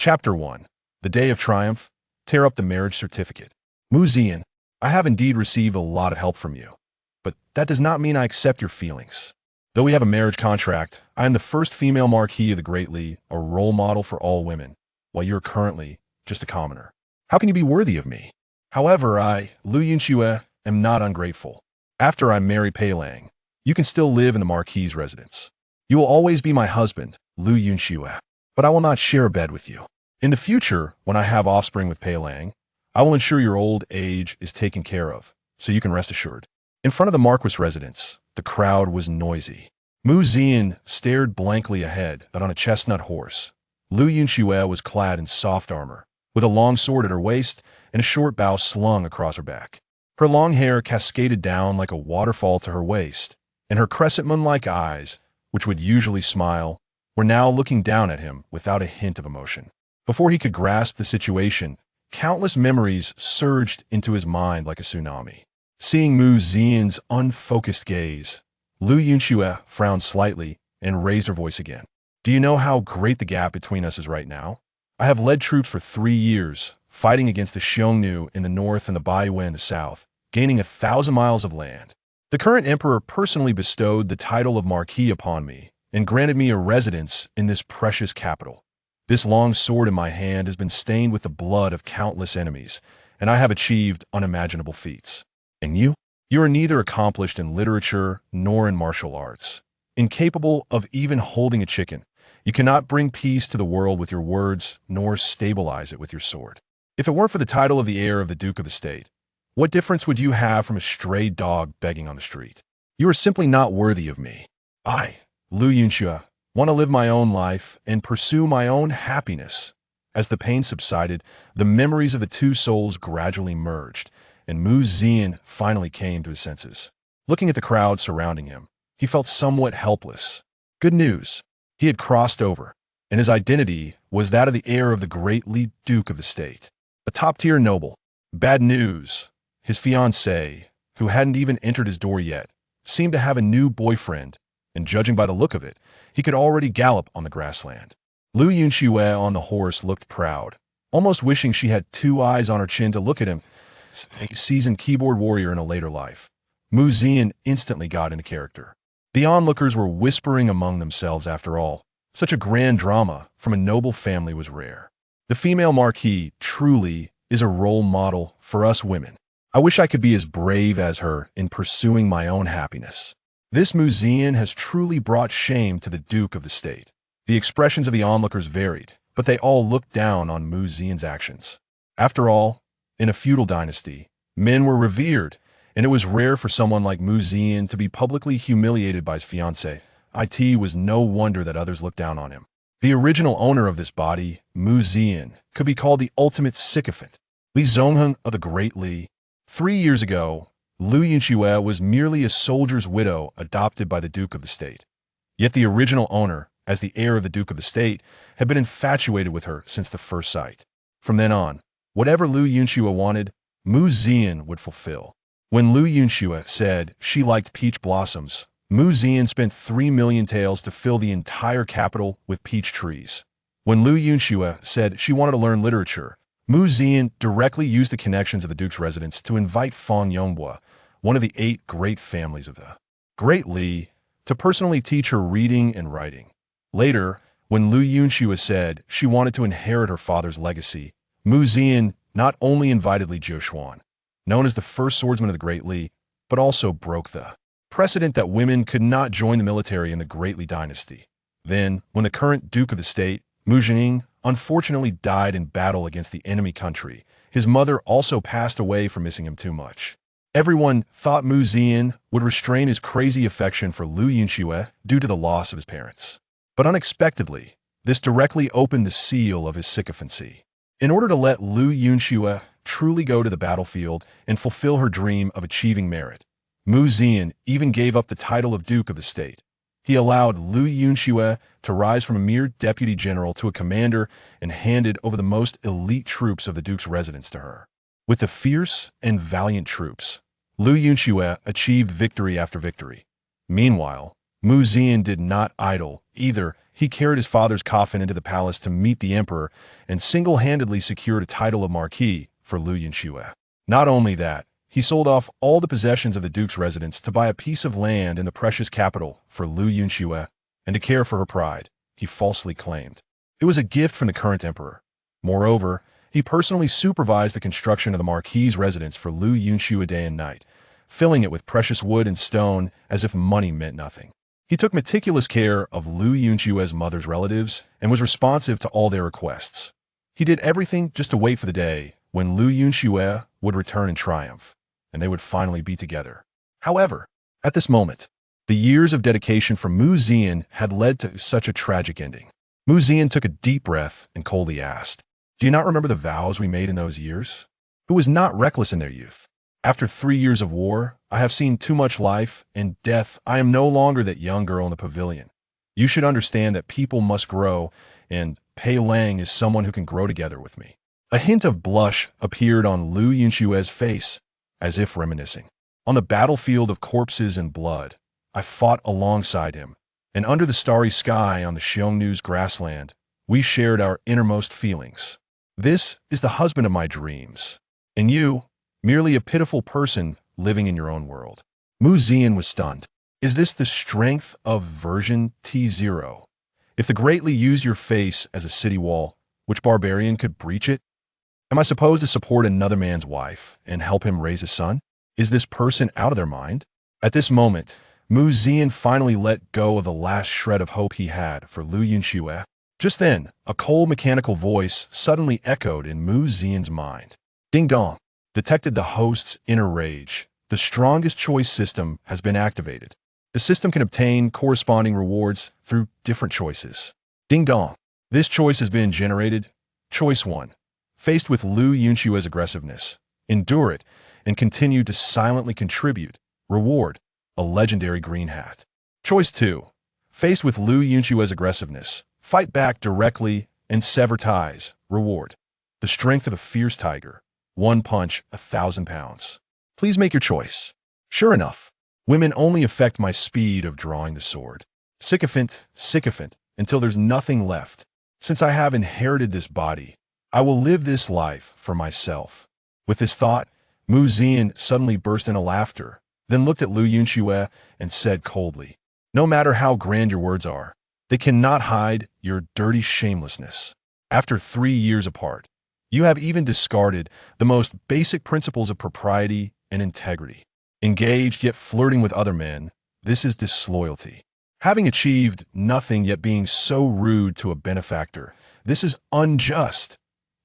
Chapter 1. The Day of Triumph. Tear up the marriage certificate. Zian, I have indeed received a lot of help from you, but that does not mean I accept your feelings. Though we have a marriage contract, I am the first female marquis of the Great Li, a role model for all women, while you're currently just a commoner. How can you be worthy of me? However, I, Yunxue, am not ungrateful. After I marry Pei Lang, you can still live in the marquis's residence. You will always be my husband, Yunxue, but I will not share a bed with you. In the future, when I have offspring with Pei Lang, I will ensure your old age is taken care of, so you can rest assured. In front of the Marquis residence, the crowd was noisy. Zian stared blankly ahead, but on a chestnut horse. Yunxue was clad in soft armor, with a long sword at her waist and a short bow slung across her back. Her long hair cascaded down like a waterfall to her waist, and her crescent moon-like eyes, which would usually smile, were now looking down at him without a hint of emotion. Before he could grasp the situation, countless memories surged into his mind like a tsunami. Seeing Zian's unfocused gaze, Yunxue frowned slightly and raised her voice again. Do you know how great the gap between us is right now? I have led troops for 3 years, fighting against the Xiongnu in the north and the Baiwen in the south, gaining 1,000 miles of land. The current emperor personally bestowed the title of Marquis upon me and granted me a residence in this precious capital. This long sword in my hand has been stained with the blood of countless enemies, and I have achieved unimaginable feats. And you? You are neither accomplished in literature nor in martial arts. Incapable of even holding a chicken, you cannot bring peace to the world with your words, nor stabilize it with your sword. If it weren't for the title of the heir of the Duke of the State, what difference would you have from a stray dog begging on the street? You are simply not worthy of me. I, Yunxue, want to live my own life and pursue my own happiness. As the pain subsided, the memories of the two souls gradually merged, and Zian finally came to his senses. Looking at the crowd surrounding him, he felt somewhat helpless. Good news. He had crossed over, and his identity was that of the heir of the Great Li Duke of the State, a top-tier noble. Bad news. His fiancée, who hadn't even entered his door yet, seemed to have a new boyfriend, and judging by the look of it, he could already gallop on the grassland. Yunxue on the horse looked proud, almost wishing she had 2 eyes on her chin to look at him, a seasoned keyboard warrior in a later life. Zian instantly got into character. The onlookers were whispering among themselves after all. Such a grand drama from a noble family was rare. The female marquis truly is a role model for us women. I wish I could be as brave as her in pursuing my own happiness. This Zian has truly brought shame to the Duke of the State. The expressions of the onlookers varied, but they all looked down on Zian's actions. After all, in a feudal dynasty, men were revered, and it was rare for someone like Zian to be publicly humiliated by his fiancée. It was no wonder that others looked down on him. The original owner of this body, Zian, could be called the ultimate sycophant. Li Zongheng of the Great Li. 3 years ago, Yunxue was merely a soldier's widow adopted by the Duke of the State. Yet the original owner, as the heir of the Duke of the State, had been infatuated with her since the first sight. From then on, whatever Yunxue wanted, Zian would fulfill. When Yunxue said she liked peach blossoms, Zian spent 3 million taels to fill the entire capital with peach trees. When Yunxue said she wanted to learn literature, Zian directly used the connections of the Duke's residence to invite Feng Yongbua, one of the 8 great families of the Great Li, to personally teach her reading and writing. Later, when Yunxue said she wanted to inherit her father's legacy, Zian not only invited Li Jiushuan, known as the first swordsman of the Great Li, but also broke the precedent that women could not join the military in the Great Li dynasty. Then, when the current Duke of the State, Zian, unfortunately died in battle against the enemy country, his mother also passed away for missing him too much. Everyone thought Zian would restrain his crazy affection for Yunxue due to the loss of his parents. But unexpectedly, this directly opened the seal of his sycophancy. In order to let Yunxue truly go to the battlefield and fulfill her dream of achieving merit, Zian even gave up the title of Duke of the State. He allowed Yunxue to rise from a mere deputy general to a commander and handed over the most elite troops of the Duke's residence to her. With the fierce and valiant troops, Yunxue achieved victory after victory. Meanwhile, Zian did not idle either. he carried his father's coffin into the palace to meet the emperor and single-handedly secured a title of marquis for Lu Yunxue. Not only that, he sold off all the possessions of the duke's residence to buy a piece of land in the precious capital for Lu Yunxue and to care for her pride, he falsely claimed. It was a gift from the current emperor. Moreover, he personally supervised the construction of the marquis's residence for Lu Yunxue day and night, filling it with precious wood and stone as if money meant nothing. He took meticulous care of Lu Yunxue's mother's relatives and was responsive to all their requests. He did everything just to wait for the day when Lu Yunxue would return in triumph, and they would finally be together. However, at this moment, the years of dedication from Mu Zian had led to such a tragic ending. Mu Zian took a deep breath and coldly asked, "Do you not remember the vows we made in those years? Who was not reckless in their youth? After 3 years of war, I have seen too much life and death. I am no longer that young girl in the pavilion. You should understand that people must grow, and Pei Lang is someone who can grow together with me." A hint of blush appeared on Lu Yunxue's face, as if reminiscing. On the battlefield of corpses and blood, I fought alongside him, and under the starry sky on the Xiongnu's grassland, we shared our innermost feelings. This is the husband of my dreams, and you, merely a pitiful person living in your own world. Mu Zian was stunned. Is this the strength of version T0? If the Great Li used your face as a city wall, which barbarian could breach it? Am I supposed to support another man's wife and help him raise a son? Is this person out of their mind? At this moment, Mu Zian finally let go of the last shred of hope he had for Lu Yunxue. Just then, a cold mechanical voice suddenly echoed in Mu Zian's mind. Ding dong! Detected the host's inner rage. The strongest choice system has been activated. The system can obtain corresponding rewards through different choices. Ding dong! This choice has been generated. Choice 1. Faced with Lu Yunxue's aggressiveness, endure it and continue to silently contribute. Reward: a legendary green hat. Choice 2. Faced with Lu Yunxue's aggressiveness, fight back directly and sever ties. Reward: the strength of a fierce tiger. One punch, 1,000 pounds. Please make your choice. Sure enough, women only affect my speed of drawing the sword. Sycophant, sycophant, until there's nothing left. Since I have inherited this body, I will live this life for myself. With this thought, Mu Zian suddenly burst into laughter, then looked at Lu Yunxue and said coldly, "No matter how grand your words are, they cannot hide your dirty shamelessness. After 3 years apart, you have even discarded the most basic principles of propriety and integrity. Engaged yet flirting with other men, this is disloyalty. Having achieved nothing yet being so rude to a benefactor, this is unjust.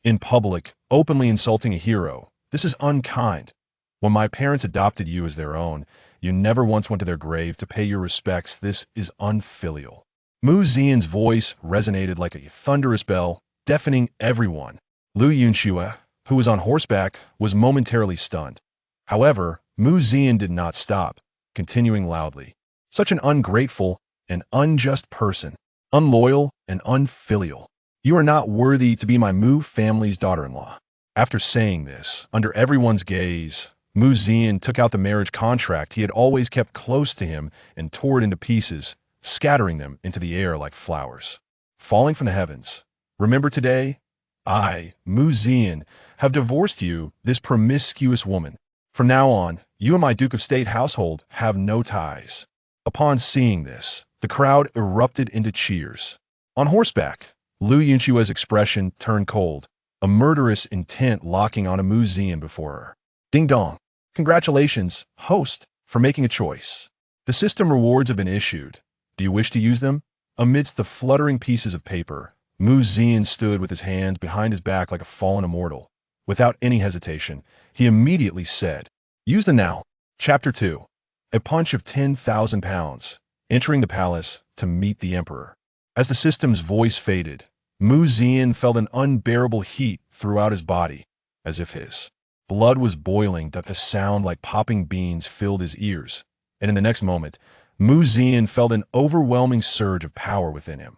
In public, openly insulting a hero, this is unkind. When my parents adopted you as their own, you never once went to their grave to pay your respects. This is unfilial." Mu Zian's voice resonated like a thunderous bell, deafening everyone. Lu Yunxue, who was on horseback, was momentarily stunned. However, Mu Zian did not stop, continuing loudly. "Such an ungrateful and unjust person, unloyal and unfilial. You are not worthy to be my Mu family's daughter-in-law." After saying this, under everyone's gaze, Mu Zian took out the marriage contract he had always kept close to him and tore it into pieces, scattering them into the air like flowers. Falling from the heavens. "Remember today? I, Mu Zian, have divorced you, this promiscuous woman. From now on, you and my Duke of State household have no ties." Upon seeing this, the crowd erupted into cheers. On horseback, Lu Yunxue's expression turned cold, a murderous intent locking on a Mu Zian before her. Ding dong! Congratulations, host, for making a choice. The system rewards have been issued. Do you wish to use them? Amidst the fluttering pieces of paper, Mu Zian stood with his hands behind his back like a fallen immortal. Without any hesitation, he immediately said, "Use them now." Chapter 2. A punch of 10,000 pounds, entering the palace to meet the emperor. As the system's voice faded, Mu Zian felt an unbearable heat throughout his body, as if his blood was boiling. A sound like popping beans filled his ears, and in the next moment, Mu Zian felt an overwhelming surge of power within him.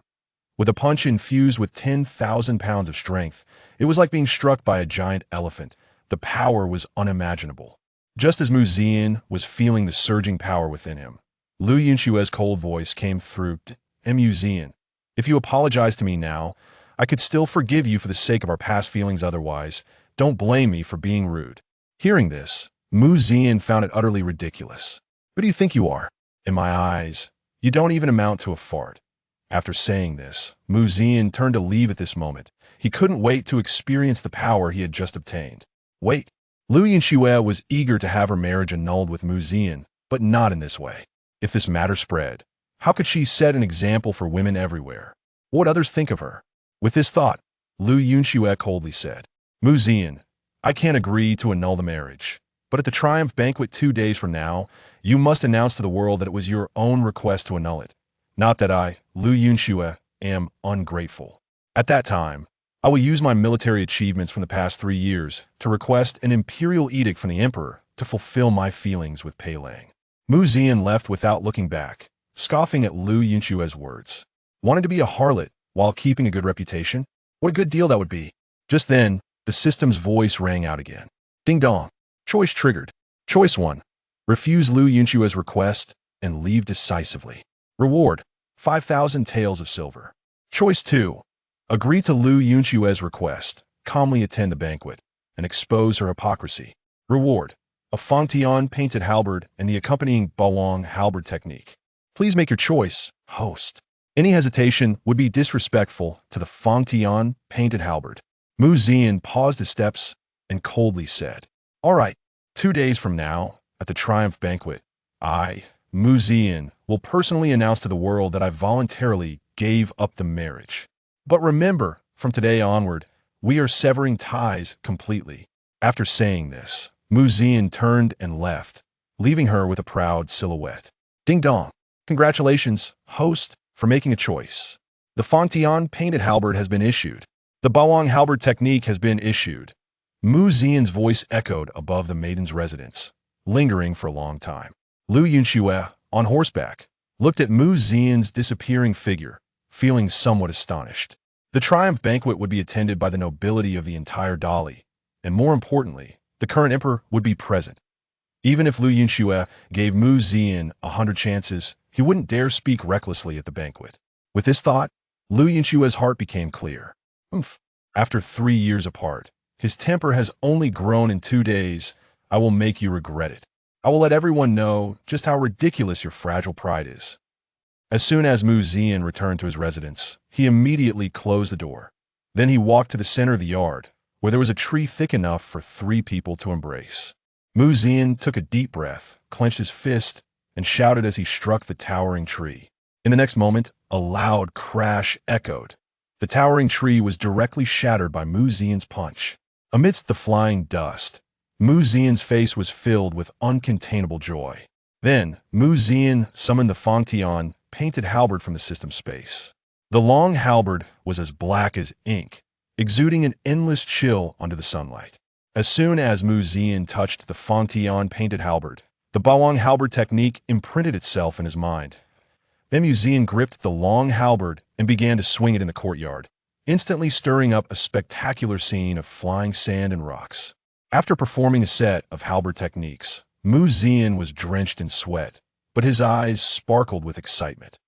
With a punch infused with 10,000 pounds of strength, it was like being struck by a giant elephant. The power was unimaginable. Just as Mu Zian was feeling the surging power within him, Lu Yunxue's cold voice came through. "Mu Zian, If you apologize to me now, I could still forgive you for the sake of our past feelings otherwise. Don't blame me for being rude." Hearing this, Mu Zian found it utterly ridiculous. "Who do you think you are? In my eyes, you don't even amount to a fart." After saying this, Mu Zian turned to leave at this moment. He couldn't wait to experience the power he had just obtained. Wait. Yunxue was eager to have her marriage annulled with Mu Zian, but not in this way. If this matter spread, how could she set an example for women everywhere? What would others think of her? With this thought, Yunxue coldly said, "Mu Zian, I can't agree to annul the marriage, but at the Triumph banquet 2 days from now, you must announce to the world that it was your own request to annul it. Not that I, Yunxue, am ungrateful. At that time, I will use my military achievements from the past 3 years to request an imperial edict from the emperor to fulfill my feelings with Pei Lang." Mu Zian left without looking back, scoffing at Yunxue's words. Wanted to be a harlot while keeping a good reputation? What a good deal that would be. Just then, the system's voice rang out again. Ding dong. Choice triggered. Choice 1. Refuse Yunxue's request and leave decisively. Reward: 5,000 taels of silver. Choice 2. Agree to Yunxue's request, calmly attend the banquet, and expose her hypocrisy. Reward: a Fangtian painted halberd and the accompanying Bawang halberd technique. Please make your choice, host. Any hesitation would be disrespectful to the Fangtian painted halberd. Mu Zian paused his steps and coldly said, "All right, 2 days from now, at the Triumph banquet, I, Mu Zian, will personally announce to the world that I voluntarily gave up the marriage. But remember, from today onward, we are severing ties completely." After saying this, Mu Zian turned and left, leaving her with a proud silhouette. Ding dong. Congratulations, host, for making a choice. The Fangtian painted halberd has been issued. The Bawang halberd technique has been issued. Mu Zian's voice echoed above the maiden's residence, lingering for a long time. Yunxue, on horseback, looked at Mu Zian's disappearing figure, feeling somewhat astonished. The Triumph banquet would be attended by the nobility of the entire Dali, and more importantly, the current emperor would be present. Even if Yunxue gave Mu Zian 100 chances, he wouldn't dare speak recklessly at the banquet. With this thought, Yunxue's heart became clear. After 3 years apart, his temper has only grown in 2 days. I will make you regret it. I will let everyone know just how ridiculous your fragile pride is. As soon as Mu Zian returned to his residence, he immediately closed the door. Then he walked to the center of the yard, where there was a tree thick enough for 3 people to embrace. Mu Zian took a deep breath, clenched his fist, and shouted as he struck the towering tree. In the next moment, a loud crash echoed. The towering tree was directly shattered by Mu Zian's punch. Amidst the flying dust, Mu Zian's face was filled with uncontainable joy. Then, Mu Zian summoned the Fangtian painted halberd from the system space. The long halberd was as black as ink, exuding an endless chill under the sunlight. As soon as Mu Zian touched the Fangtian painted halberd, the Bawang halberd technique imprinted itself in his mind. Then Mu Zian gripped the long halberd and began to swing it in the courtyard, instantly stirring up a spectacular scene of flying sand and rocks. After performing a set of halberd techniques, Mu Zian was drenched in sweat, but his eyes sparkled with excitement.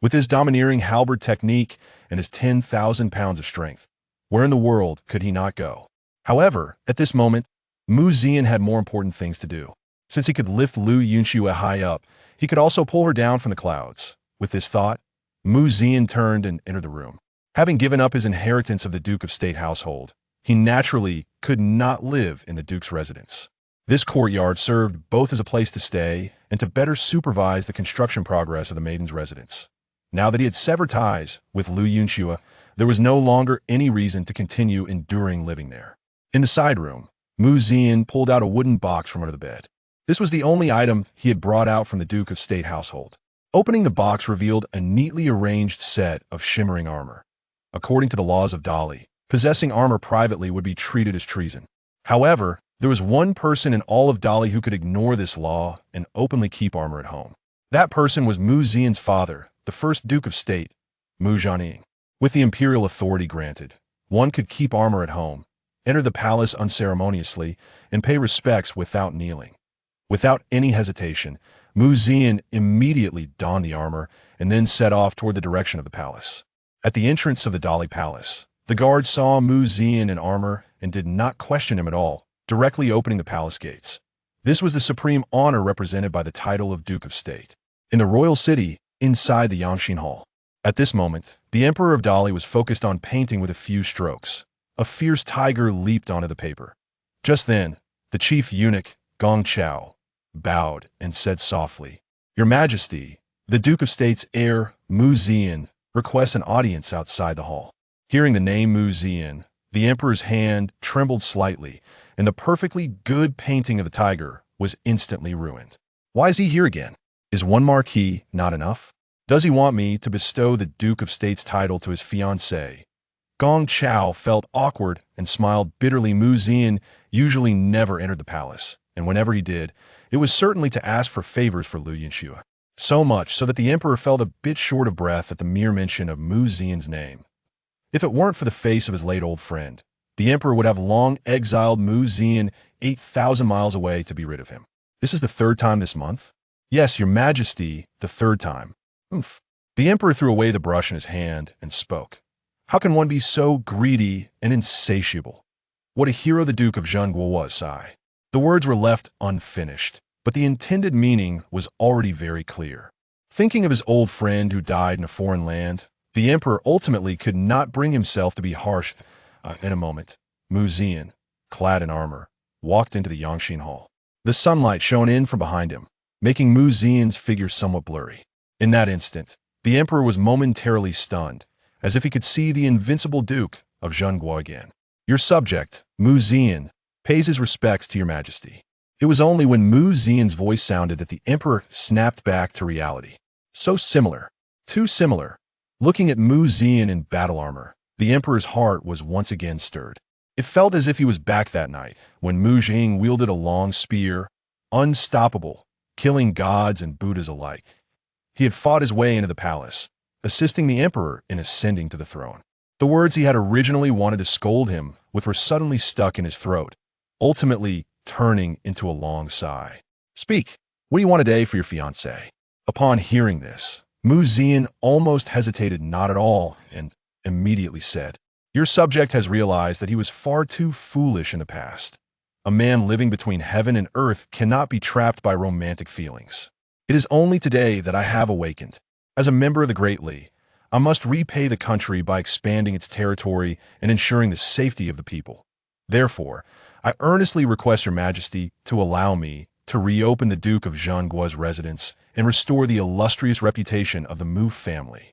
With his domineering halberd technique and his 10,000 pounds of strength, where in the world could he not go? However, at this moment, Mu Zian had more important things to do. Since he could lift Yunxue high up, he could also pull her down from the clouds. With this thought, Mu Zian turned and entered the room. Having given up his inheritance of the Duke of State household, he naturally could not live in the Duke's residence. This courtyard served both as a place to stay and to better supervise the construction progress of the maiden's residence. Now that he had severed ties with Yunxue, there was no longer any reason to continue enduring living there. In the side room, Mu Zian pulled out a wooden box from under the bed. This was the only item he had brought out from the Duke of State household. Opening the box revealed a neatly arranged set of shimmering armor. According to the laws of Dali, possessing armor privately would be treated as treason. However, there was one person in all of Dali who could ignore this law and openly keep armor at home. That person was Mu Zian's father, the first Duke of State, Mu Jianing. With the imperial authority granted, one could keep armor at home, enter the palace unceremoniously, and pay respects without kneeling. Without any hesitation, Mu Zian immediately donned the armor and then set off toward the direction of the palace. At the entrance of the Dali Palace, the guards saw Mu Zian in armor and did not question him at all, directly opening the palace gates. This was the supreme honor represented by the title of Duke of State. In the royal city, inside the Yangxin Hall. At this moment, the Emperor of Dali was focused on painting with a few strokes. A fierce tiger leaped onto the paper. Just then, the chief eunuch, Gong Chao, bowed and said softly, "Your Majesty, the Duke of State's heir, Mu Zian, requests an audience outside the hall." Hearing the name Mu Zian, the Emperor's hand trembled slightly, and the perfectly good painting of the tiger was instantly ruined. Why is he here again? Is one marquee not enough? Does he want me to bestow the Duke of State's title to his fiancée? Gong Chao felt awkward and smiled bitterly. Mu Zian usually never entered the palace, and whenever he did, it was certainly to ask for favors for Yunxue. So much so that the Emperor felt a bit short of breath at the mere mention of Mu Zian's name. If it weren't for the face of his late old friend, the Emperor would have long exiled Mu Zian 8,000 miles away to be rid of him. This is the third time this month? Yes, Your Majesty, the third time. Oomph. The Emperor threw away the brush in his hand and spoke. How can one be so greedy and insatiable? What a hero the Duke of Zhengguo was, sigh. The words were left unfinished, but the intended meaning was already very clear. Thinking of his old friend who died in a foreign land, the Emperor ultimately could not bring himself to be harsh. In a moment, Mu Zian, clad in armor, walked into the Yangxin Hall. The sunlight shone in from behind him, making Mu Zian's figure somewhat blurry. In that instant, the Emperor was momentarily stunned, as if he could see the invincible Duke of Zhengguo again. Your subject, Mu Zian, pays his respects to Your Majesty. It was only when Mu Zian's voice sounded that the Emperor snapped back to reality. So similar. Too similar. Looking at Mu Zian in battle armor, the Emperor's heart was once again stirred. It felt as if he was back that night, when Mu Zian wielded a long spear, unstoppable, killing gods and Buddhas alike. He had fought his way into the palace, assisting the Emperor in ascending to the throne. The words he had originally wanted to scold him with were suddenly stuck in his throat, ultimately turning into a long sigh. Speak. What do you want today for your fiancée? Upon hearing this, Mu Zian almost hesitated not at all and immediately said, Your subject has realized that he was far too foolish in the past. A man living between heaven and earth cannot be trapped by romantic feelings. It is only today that I have awakened. As a member of the Great Li, I must repay the country by expanding its territory and ensuring the safety of the people. Therefore, I earnestly request Your Majesty to allow me to reopen the Duke of Zhengguo's residence and restore the illustrious reputation of the Mu family.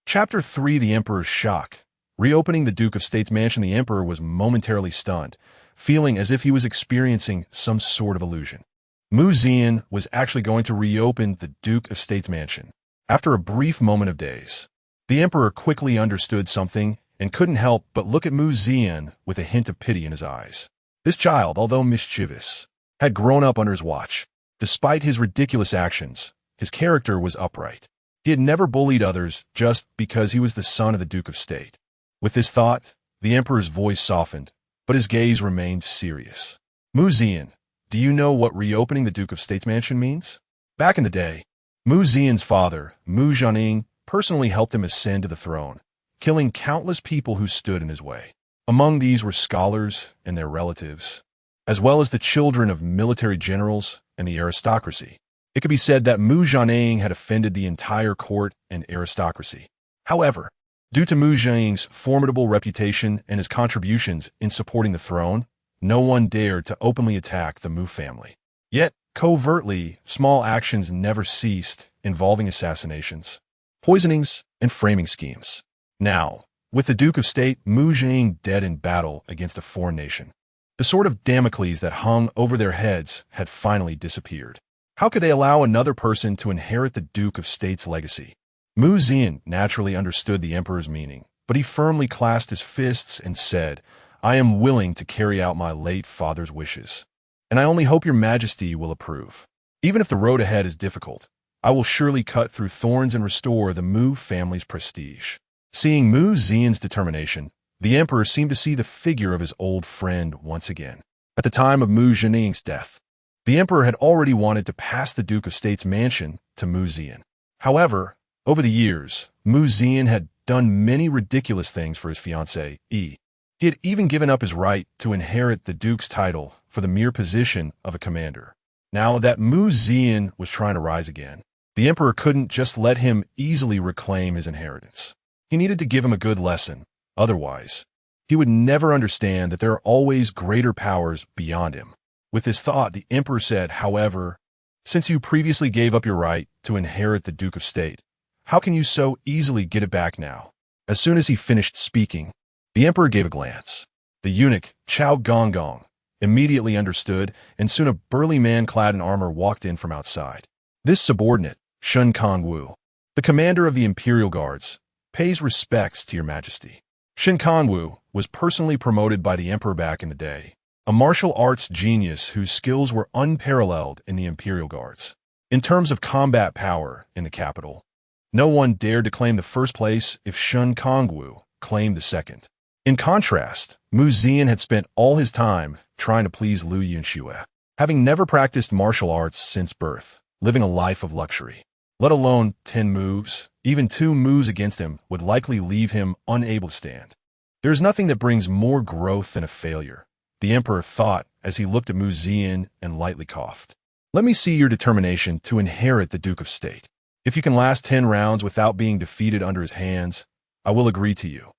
Chapter 3: The Emperor's Shock. Reopening the Duke of State's mansion, the Emperor was momentarily stunned, feeling as if he was experiencing some sort of illusion. Mu Zian was actually going to reopen the Duke of State's mansion. After a brief moment of daze, the Emperor quickly understood something and couldn't help but look at Mu Zian with a hint of pity in his eyes. This child, although mischievous, had grown up under his watch. Despite his ridiculous actions, his character was upright. He had never bullied others just because he was the son of the Duke of State. With this thought, the Emperor's voice softened, but his gaze remained serious. Mu Zian, do you know what reopening the Duke of State's mansion means? Back in the day, Mu Zian's father, Mu Zhaning, personally helped him ascend to the throne, killing countless people who stood in his way. Among these were scholars and their relatives, as well as the children of military generals and the aristocracy. It could be said that Mu Zhaning had offended the entire court and aristocracy. However, due to Mu Zhaning's formidable reputation and his contributions in supporting the throne, no one dared to openly attack the Mu family. Yet, covertly, small actions never ceased, involving assassinations, poisonings, and framing schemes. Now, with the Duke of State, Mu Zhaning dead in battle against a foreign nation, the sword of Damocles that hung over their heads had finally disappeared. How could they allow another person to inherit the Duke of State's legacy? Mu Zian naturally understood the Emperor's meaning, but he firmly clasped his fists and said, I am willing to carry out my late father's wishes, and I only hope Your Majesty will approve. Even if the road ahead is difficult, I will surely cut through thorns and restore the Mu family's prestige. Seeing Mu Zian's determination, the Emperor seemed to see the figure of his old friend once again. At the time of Mu Zhaning's death, the Emperor had already wanted to pass the Duke of State's mansion to Mu Zian. However, over the years, Mu Zian had done many ridiculous things for his fiancée, Yi. He had even given up his right to inherit the duke's title for the mere position of a commander. Now that Mu Zian was trying to rise again, the emperor couldn't just let him easily reclaim his inheritance. He needed to give him a good lesson. Otherwise, he would never understand that there are always greater powers beyond him. With this thought, the emperor said, however, since you previously gave up your right to inherit the Duke of State, how can you so easily get it back now? As soon as he finished speaking, the emperor gave a glance. The eunuch, Zhao Gonggong, immediately understood, and soon a burly man clad in armor walked in from outside. This subordinate, Shun Kongwu, the commander of the Imperial Guards, pays respects to your majesty. Shin Kongwu was personally promoted by the emperor back in the day, a martial arts genius whose skills were unparalleled in the Imperial Guards. In terms of combat power in the capital, no one dared to claim the first place if Shun Kongwu claimed the second. In contrast, Mu Zian had spent all his time trying to please Lu Yunxue, having never practiced martial arts since birth, living a life of luxury. Let alone 10 moves, even 2 moves against him would likely leave him unable to stand. There is nothing that brings more growth than a failure, the emperor thought as he looked at Mu Zian and lightly coughed. Let me see your determination to inherit the Duke of State. If you can last 10 rounds without being defeated under his hands, I will agree to you.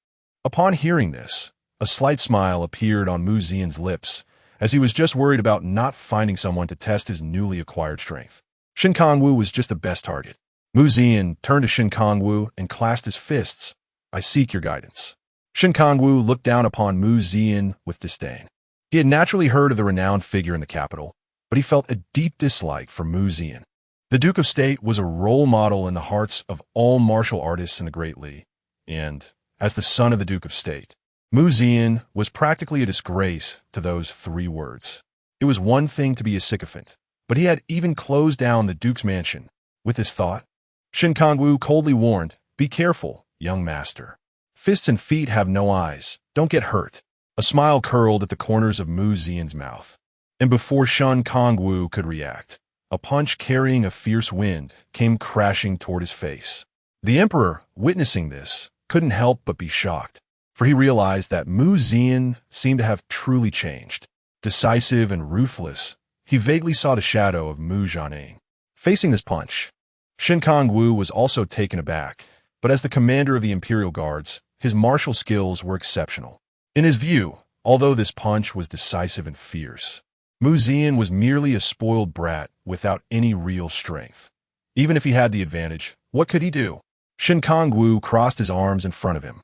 Upon hearing this, a slight smile appeared on Mu Zian's lips, as he was just worried about not finding someone to test his newly acquired strength. Shin Kongwu was just the best target. Mu Zian turned to Shin Kongwu and clasped his fists. I seek your guidance. Shin Kongwu looked down upon Mu Zian with disdain. He had naturally heard of the renowned figure in the capital, but he felt a deep dislike for Mu Zian. The Duke of State was a role model in the hearts of all martial artists in the Great Li, and as the son of the Duke of State, Mu Zian was practically a disgrace to those 3 words. It was one thing to be a sycophant, but he had even closed down the Duke's mansion. With this thought, Shin Kongwu coldly warned, be careful, young master. Fists and feet have no eyes. Don't get hurt. A smile curled at the corners of Mu Zian's mouth. And before Shin Kongwu could react, a punch carrying a fierce wind came crashing toward his face. The emperor, witnessing this, couldn't help but be shocked, for he realized that Mu Zian seemed to have truly changed. Decisive and ruthless, he vaguely saw the shadow of Mu Jianing. Facing this punch, Shin Kongwu was also taken aback, but as the commander of the Imperial Guards, his martial skills were exceptional. In his view, although this punch was decisive and fierce, Mu Zian was merely a spoiled brat without any real strength. Even if he had the advantage, what could he do? Shin Kongwu crossed his arms in front of him.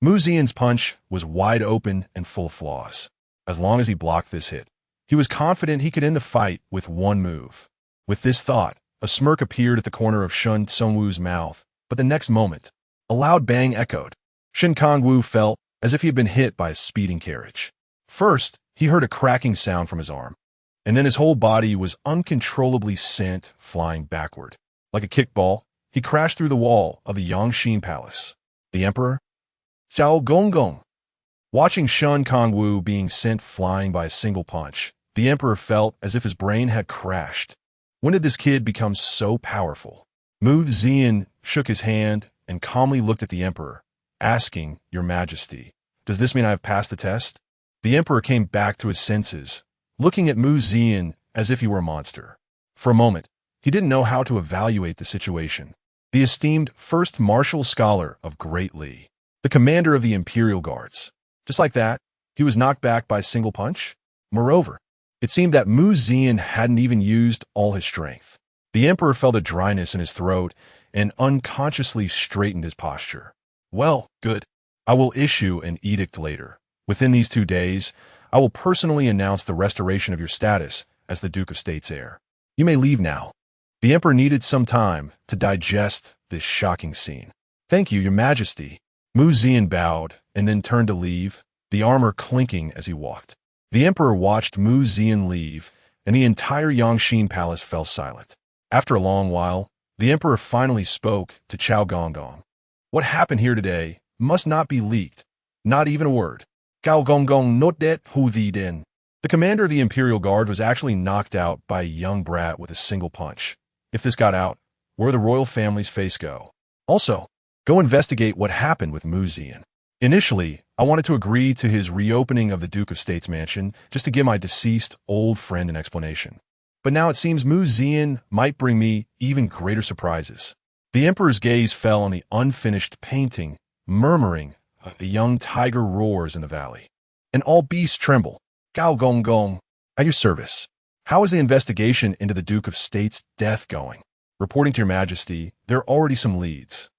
Mu Zian's punch was wide open and full of flaws. As long as he blocked this hit, he was confident he could end the fight with one move. With this thought, a smirk appeared at the corner of Shun Tsungwu's mouth, but the next moment, a loud bang echoed. Shin Kongwu felt as if he had been hit by a speeding carriage. First, he heard a cracking sound from his arm, and then his whole body was uncontrollably sent flying backward. Like a kickball, he crashed through the wall of the Yunxue Palace. The emperor, Zhao Gonggong. Watching Shin Kongwu being sent flying by a single punch, the emperor felt as if his brain had crashed. When did this kid become so powerful? Mu Zian shook his hand and calmly looked at the emperor, asking, Your Majesty, does this mean I have passed the test? The emperor came back to his senses, looking at Mu Zian as if he were a monster. For a moment, he didn't know how to evaluate the situation. The esteemed first martial scholar of Great Li, the commander of the Imperial Guards. Just like that, he was knocked back by a single punch? Moreover, it seemed that Mu Zian hadn't even used all his strength. The emperor felt a dryness in his throat and unconsciously straightened his posture. Well, good. I will issue an edict later. Within these 2 days, I will personally announce the restoration of your status as the Duke of State's heir. You may leave now. The emperor needed some time to digest this shocking scene. Thank you, Your Majesty. Mu Zian bowed and then turned to leave, the armor clinking as he walked. The emperor watched Mu Zian leave, and the entire Yunxue Palace fell silent. After a long while, the emperor finally spoke to Zhao Gonggong. What happened here today must not be leaked, not even a word. Zhao Gonggong not that who thee den. The commander of the Imperial Guard was actually knocked out by a young brat with a single punch. If this got out, where would the royal family's face go? Also, Go investigate what happened with Mu Zian. Initially, I wanted to agree to his reopening of the Duke of State's mansion just to give my deceased old friend an explanation. But now it seems Mu Zian might bring me even greater surprises. The Emperor's gaze fell on the unfinished painting, murmuring, "A young tiger roars in the valley, and all beasts tremble. Gao Gong Gong, at your service. How is the investigation into the Duke of State's death going? Reporting to your majesty, there are already some leads.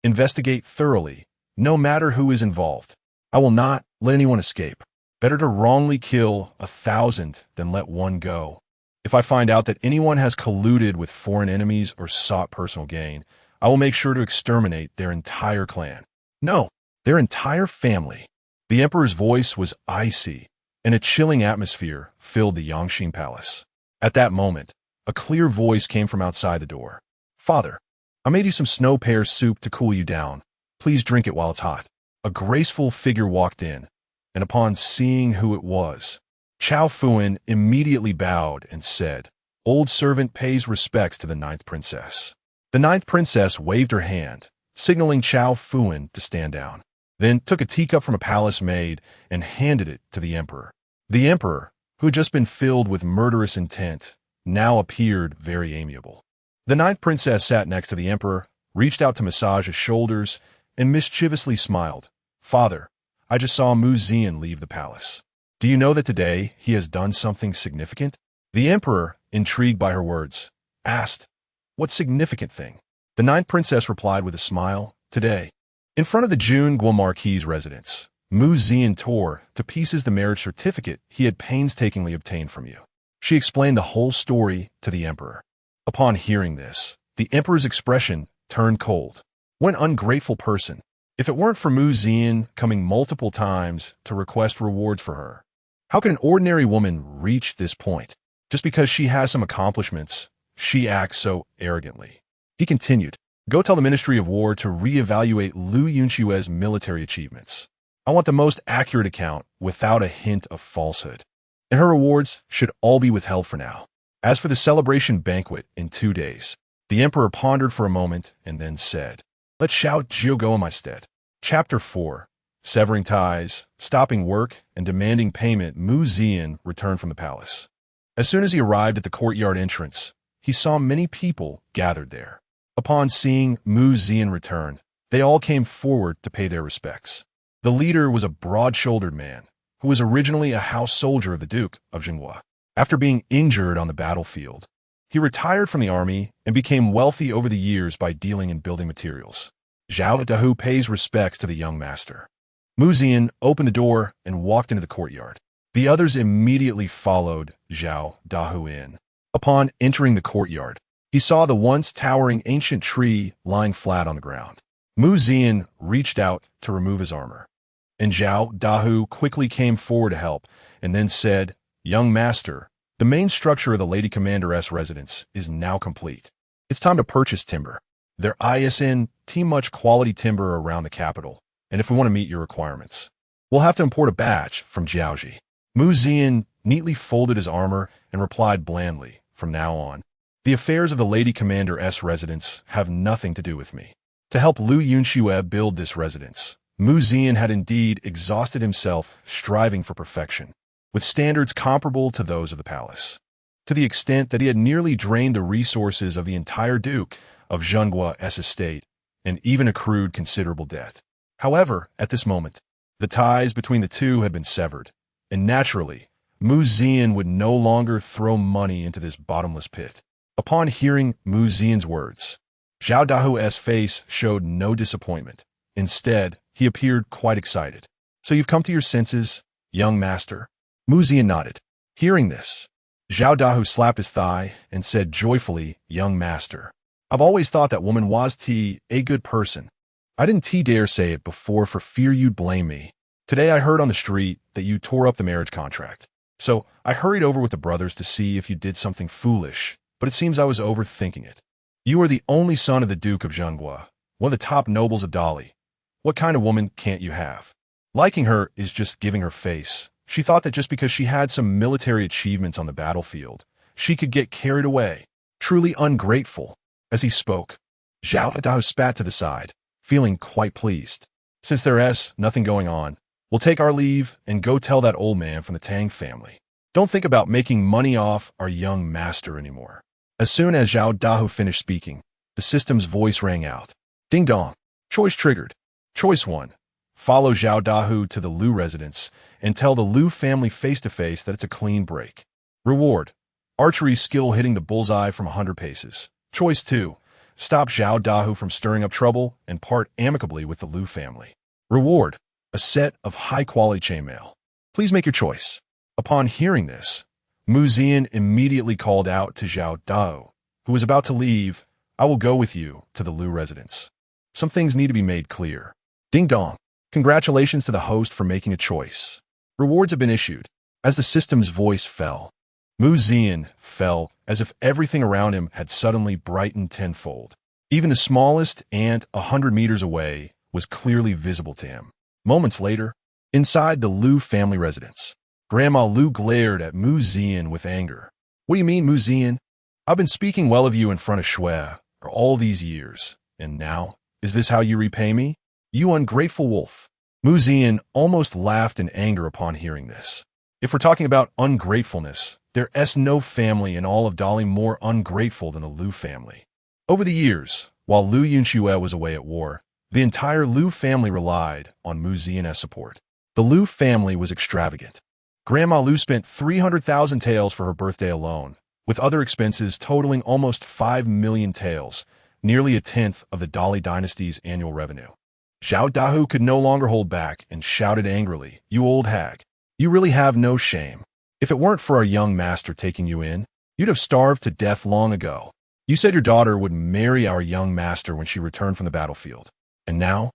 Investigate thoroughly, no matter who is involved. I will not let anyone escape. Better to wrongly kill 1,000 than let one go. If I find out that anyone has colluded with foreign enemies or sought personal gain, I will make sure to exterminate their entire clan. No, their entire family." The Emperor's voice was icy, and a chilling atmosphere filled the Yangxing Palace. At that moment, a clear voice came from outside the door. "Father, I made you some snow pear soup to cool you down. Please drink it while it's hot." A graceful figure walked in, and upon seeing who it was, Chao Fuan immediately bowed and said, "Old servant pays respects to the 9th princess." The 9th princess waved her hand, signaling Chao Fuan to stand down, then took a teacup from a palace maid and handed it to the Emperor. The Emperor, who had just been filled with murderous intent, now appeared very amiable. The 9th princess sat next to the Emperor, reached out to massage his shoulders, and mischievously smiled. "Father, I just saw Mu Zian leave the palace. Do you know that today he has done something significant?" The Emperor, intrigued by her words, asked, "What significant thing?" The 9th princess replied with a smile, "Today, in front of the Junguo Marquis's residence, Mu Zian tore to pieces the marriage certificate he had painstakingly obtained from you." She explained the whole story to the Emperor. Upon hearing this, the Emperor's expression turned cold. What an ungrateful person. If it weren't for Mu Zian coming multiple times to request rewards for her, how can an ordinary woman reach this point? Just because she has some accomplishments, she acts so arrogantly. He continued, "Go tell the Ministry of War to reevaluate Lu Yunxue's military achievements. I want the most accurate account without a hint of falsehood. And her rewards should all be withheld for now. As for the celebration banquet in 2 days," the Emperor pondered for a moment and then said, "Let Xiao Jiu go in my stead." Chapter 4. Severing ties, stopping work, and demanding payment, Mu Zian returned from the palace. As soon as he arrived at the courtyard entrance, he saw many people gathered there. Upon seeing Mu Zian return, they all came forward to pay their respects. The leader was a broad-shouldered man, who was originally a house soldier of the Duke of Jinghua. After being injured on the battlefield, he retired from the army and became wealthy over the years by dealing in building materials. Zhao Dahu pays respects to the young master. Mu Zian opened the door and walked into the courtyard. The others immediately followed Zhao Dahu in. Upon entering the courtyard, he saw the once towering ancient tree lying flat on the ground. Mu Zian reached out to remove his armor, and Zhao Dahu quickly came forward to help and then said, "Young master, the main structure of the Lady Commander's residence is now complete. It's time to purchase timber. There isn't too much quality timber around the capital, and if we want to meet your requirements, we'll have to import a batch from Jiaoji." Mu Zian neatly folded his armor and replied blandly, "From now on, the affairs of the Lady Commander's residence have nothing to do with me." To help Lu Yunxue build this residence, Mu Zian had indeed exhausted himself striving for perfection, with standards comparable to those of the palace, to the extent that he had nearly drained the resources of the entire Duke of Zhenggua's estate and even accrued considerable debt. However, at this moment, the ties between the two had been severed, and naturally, Mu Zian would no longer throw money into this bottomless pit. Upon hearing Mu Zian's words, Zhao Dahu's face showed no disappointment. Instead, he appeared quite excited. "So you've come to your senses, young master?" Mu Zian nodded. Hearing this, Zhao Dahu slapped his thigh and said joyfully, "Young master, I've always thought that woman was a good person. I didn't dare say it before for fear you'd blame me. Today I heard on the street that you tore up the marriage contract. So I hurried over with the brothers to see if you did something foolish, but it seems I was overthinking it. You are the only son of the Duke of Zhenghua, one of the top nobles of Dali. What kind of woman can't you have? Liking her is just giving her face." She thought that just because she had some military achievements on the battlefield, she could get carried away. Truly ungrateful. As he spoke, Zhao Dao spat to the side, feeling quite pleased. Since there's nothing going on, we'll take our leave and go tell that old man from the Tang family. Don't think about making money off our young master anymore. As soon as Zhao Dahu finished speaking, the system's voice rang out. Ding dong. Choice triggered. Choice 1. Follow Zhao Dahu to the Liu residence and tell the Liu family face-to-face that it's a clean break. Reward. Archery skill hitting the bullseye from 100 paces. Choice 2. Stop Zhao Dahu from stirring up trouble and part amicably with the Liu family. Reward. A set of high-quality chainmail. Please make your choice. Upon hearing this, Zian immediately called out to Zhao Dahu, who was about to leave. I will go with you to the Liu residence. Some things need to be made clear. Ding dong. Congratulations to the host for making a choice. Rewards have been issued. As the system's voice fell, Zian felt as if everything around him had suddenly brightened tenfold. Even the smallest ant 100 meters away was clearly visible to him. Moments later, inside the Liu family residence, Grandma Liu glared at Zian with anger. What do you mean, Zian? I've been speaking well of you in front of Yunxue for all these years, and now, is this how you repay me? You ungrateful wolf. Zian almost laughed in anger upon hearing this. If we're talking about ungratefulness, there's no family in all of Dali more ungrateful than the Liu family. Over the years, while Liu Yunxue was away at war, the entire Liu family relied on Zian's support. The Liu family was extravagant. Grandma Liu spent 300,000 taels for her birthday alone, with other expenses totaling almost 5 million taels, nearly a tenth of the Dali dynasty's annual revenue. Zhao Dahu could no longer hold back and shouted angrily, "You old hag! You really have no shame. If it weren't for our young master taking you in, you'd have starved to death long ago. You said your daughter would marry our young master when she returned from the battlefield. And now?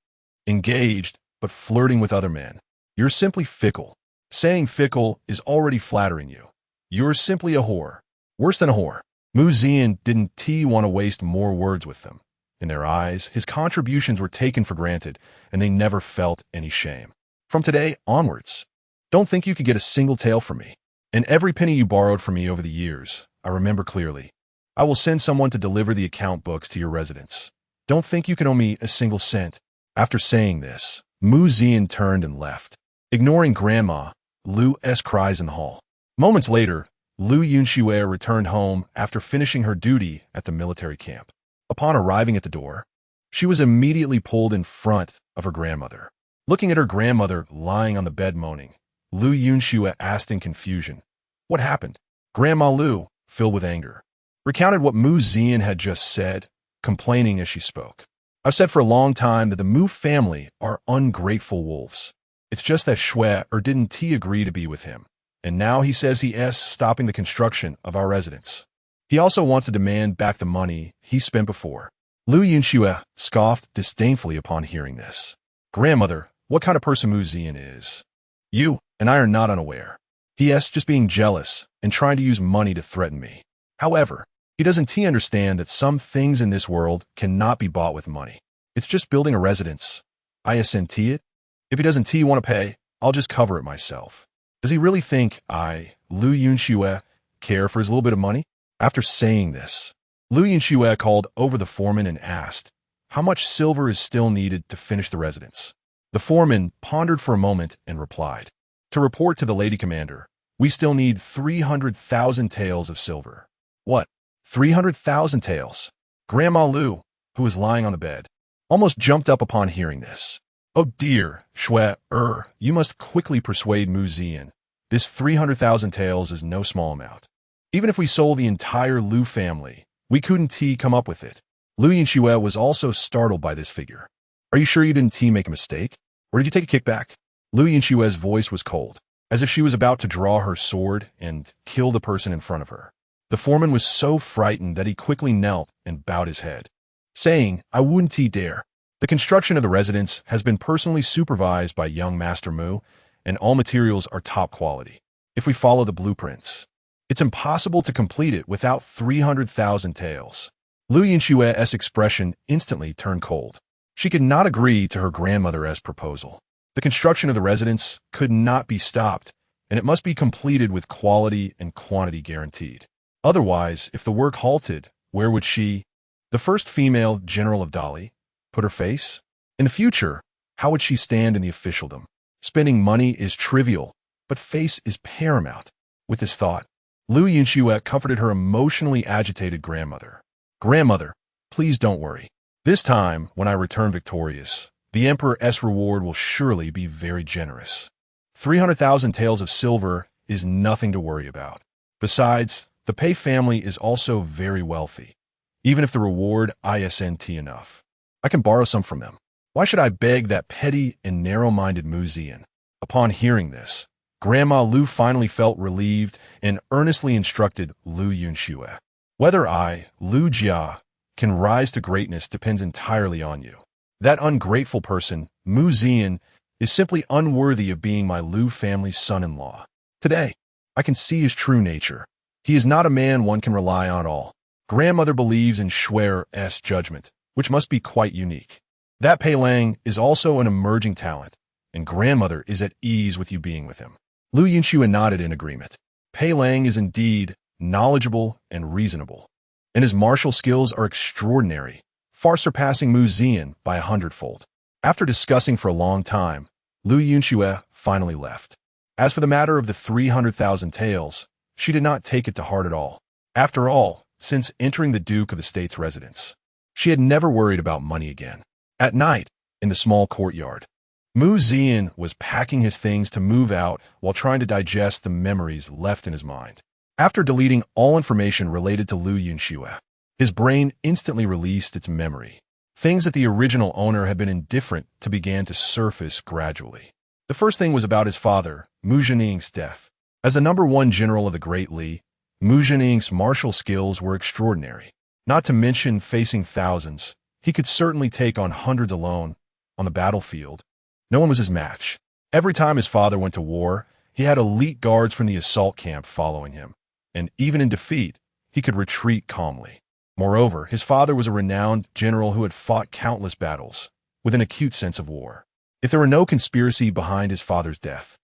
Engaged, but flirting with other men. You're simply fickle. Saying fickle is already flattering you. You're simply a whore. Worse than a whore." Zian didn't want to waste more words with them. In their eyes, his contributions were taken for granted, and they never felt any shame. From today onwards, don't think you could get a single tael from me. And every penny you borrowed from me over the years, I remember clearly. I will send someone to deliver the account books to your residence. Don't think you can owe me a single cent. After saying this, Zian turned and left, ignoring Grandma Liu's cries in the hall. Moments later, Liu Yunxue returned home after finishing her duty at the military camp. Upon arriving at the door, she was immediately pulled in front of her grandmother. Looking at her grandmother lying on the bed moaning, Liu Yunxue asked in confusion, "What happened?" Grandma Liu, filled with anger, recounted what Zian had just said, complaining as she spoke. "I've said for a long time that the Mu family are ungrateful wolves. It's just that Yunxue didn't agree to be with him, and now he says he is stopping the construction of our residence. He also wants to demand back the money he spent before." Liu Yunxue scoffed disdainfully upon hearing this. "Grandmother, what kind of person Zian is? You and I are not unaware. He is just being jealous and trying to use money to threaten me. However, he doesn't understand that some things in this world cannot be bought with money. It's just building a residence. I assent it. If he doesn't want to pay, I'll just cover it myself. Does he really think I, Liu Yunxue, care for his little bit of money?" After saying this, Liu Yunxue called over the foreman and asked, "How much silver is still needed to finish the residence?" The foreman pondered for a moment and replied, "To report to the lady commander, we still need 300,000 taels of silver." "What? 300,000 taels?" Grandma Liu, who was lying on the bed, almost jumped up upon hearing this. "Oh dear, Yunxue, you must quickly persuade Zian. This 300,000 taels is no small amount. Even if we sold the entire Liu family, we couldn't come up with it." Liu Yunxue was also startled by this figure. "Are you sure you didn't make a mistake? Or did you take a kickback?" Liu Yunxue's voice was cold, as if she was about to draw her sword and kill the person in front of her. The foreman was so frightened that he quickly knelt and bowed his head, saying, "I wouldn't dare. The construction of the residence has been personally supervised by young Master Mu, and all materials are top quality. If we follow the blueprints, it's impossible to complete it without 300,000 taels." Liu Yunxue's expression instantly turned cold. She could not agree to her grandmother's proposal. The construction of the residence could not be stopped, and it must be completed with quality and quantity guaranteed. Otherwise, if the work halted, where would she, the first female general of Dali, put her face? In the future, how would she stand in the officialdom? Spending money is trivial, but face is paramount. With this thought, Yunxue comforted her emotionally agitated grandmother. Grandmother, please don't worry. This time, when I return victorious, the Emperor's reward will surely be very generous. 300,000 taels of silver is nothing to worry about. Besides, the Pei family is also very wealthy. Even if the reward isn't enough, I can borrow some from them. Why should I beg that petty and narrow-minded Zian? Upon hearing this, Grandma Lu finally felt relieved and earnestly instructed Yunxue. Whether I, Jia, can rise to greatness depends entirely on you. That ungrateful person, Zian, is simply unworthy of being my Lu family's son-in-law. Today, I can see his true nature. He is not a man one can rely on at all. Grandmother believes in Shuer's judgment, which must be quite unique. That Pei Lang is also an emerging talent, and grandmother is at ease with you being with him. Yunxue nodded in agreement. Pei Lang is indeed knowledgeable and reasonable, and his martial skills are extraordinary, far surpassing Zian by 100-fold. After discussing for a long time, Yunxue finally left. As for the matter of the 300,000 taels, she did not take it to heart at all. After all, since entering the Duke of the State's residence, she had never worried about money again. At night, in the small courtyard, Zian was packing his things to move out while trying to digest the memories left in his mind. After deleting all information related to Yunxue, his brain instantly released its memory. Things that the original owner had been indifferent to began to surface gradually. The first thing was about his father, Zhening's death. As the #1 general of the Great Li, Zhening's martial skills were extraordinary. Not to mention facing thousands, he could certainly take on hundreds alone. On the battlefield, no one was his match. Every time his father went to war, he had elite guards from the assault camp following him, and even in defeat, he could retreat calmly. Moreover, his father was a renowned general who had fought countless battles, with an acute sense of war. If there were no conspiracy behind his father's death,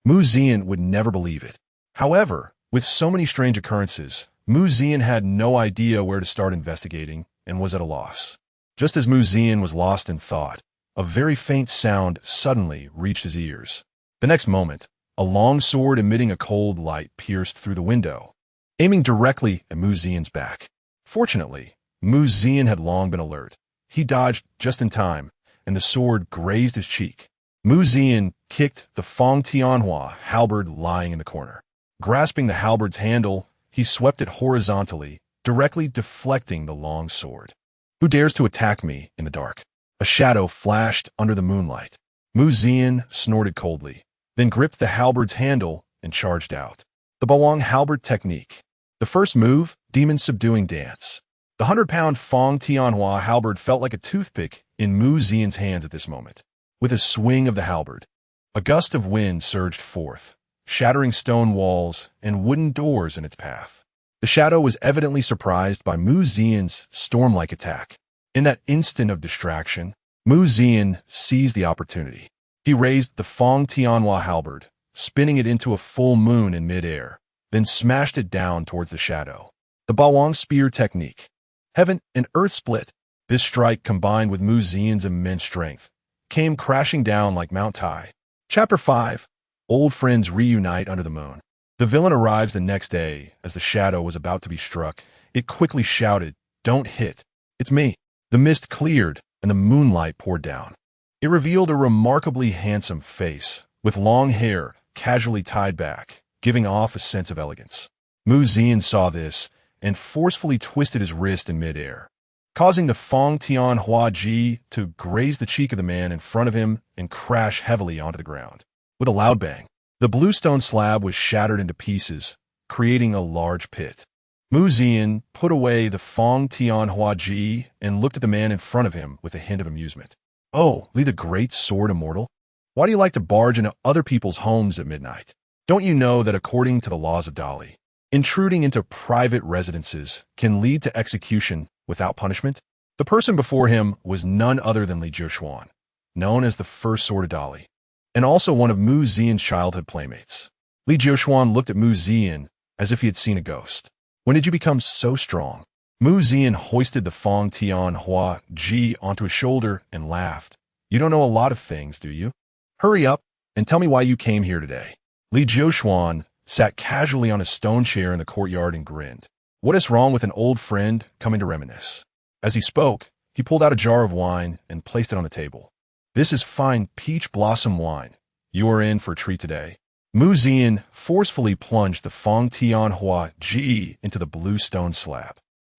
Zian would never believe it. However, with so many strange occurrences, Zian had no idea where to start investigating and was at a loss. Just as Zian was lost in thought, a very faint sound suddenly reached his ears. The next moment, a long sword emitting a cold light pierced through the window, aiming directly at Zian's back. Fortunately, Zian had long been alert. He dodged just in time, and the sword grazed his cheek. Zian kicked the Fong Tianhua halberd lying in the corner. Grasping the halberd's handle, he swept it horizontally, directly deflecting the long sword. Who dares to attack me in the dark? A shadow flashed under the moonlight. Zian snorted coldly, then gripped the halberd's handle and charged out. The Bawang halberd technique. The first move, demon subduing dance. The 100-pound Fong Tianhua halberd felt like a toothpick in Zian's hands at this moment. With a swing of the halberd, a gust of wind surged forth, shattering stone walls and wooden doors in its path. The shadow was evidently surprised by Zian's storm-like attack. In that instant of distraction, Zian seized the opportunity. He raised the Fong Tianhua halberd, spinning it into a full moon in midair, then smashed it down towards the shadow. The Bawang spear technique. Heaven and earth split. This strike, combined with Zian's immense strength, came crashing down like Mount Tai. Chapter 5. Old friends reunite under the moon. The villain arrives the next day. As the shadow was about to be struck, it quickly shouted, "Don't hit. It's me." The mist cleared, and the moonlight poured down. It revealed a remarkably handsome face, with long hair casually tied back, giving off a sense of elegance. Zian saw this and forcefully twisted his wrist in midair, causing the Fong Tianhua Ji to graze the cheek of the man in front of him and crash heavily onto the ground. With a loud bang, the bluestone slab was shattered into pieces, creating a large pit. Zian put away the Fong Tianhua Ji and looked at the man in front of him with a hint of amusement. "Oh, Li the Great Sword Immortal? Why do you like to barge into other people's homes at midnight? Don't you know that according to the laws of Dali, intruding into private residences can lead to execution without punishment?" The person before him was none other than Li Jiushuan, known as the First Sword of Dali, and also one of Zian's childhood playmates. Li Jiushuan looked at Zian as if he had seen a ghost. "When did you become so strong?" Zian hoisted the Fong Tianhua Ji onto his shoulder and laughed. You don't know a lot of things, do you? Hurry up and tell me why you came here today. Li Jiuxuan sat casually on a stone chair in the courtyard and grinned. What is wrong with an old friend coming to reminisce? As he spoke, he pulled out a jar of wine and placed it on the table. This is fine peach blossom wine. You are in for a treat today. Zian forcefully plunged the Fong Tianhua Ji into the blue stone slab,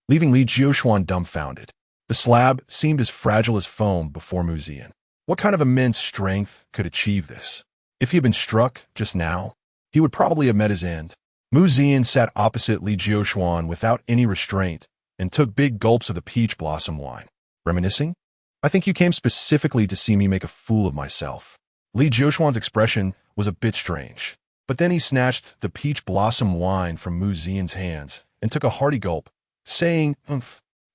leaving Li Jiuxuan dumbfounded. The slab seemed as fragile as foam before Zian. What kind of immense strength could achieve this? If he had been struck just now, he would probably have met his end. Zian sat opposite Li Jiuxuan without any restraint and took big gulps of the peach blossom wine. Reminiscing? I think you came specifically to see me make a fool of myself. Li Jiuxuan's expression was a bit strange, but then he snatched the peach blossom wine from Zian's hands and took a hearty gulp, saying,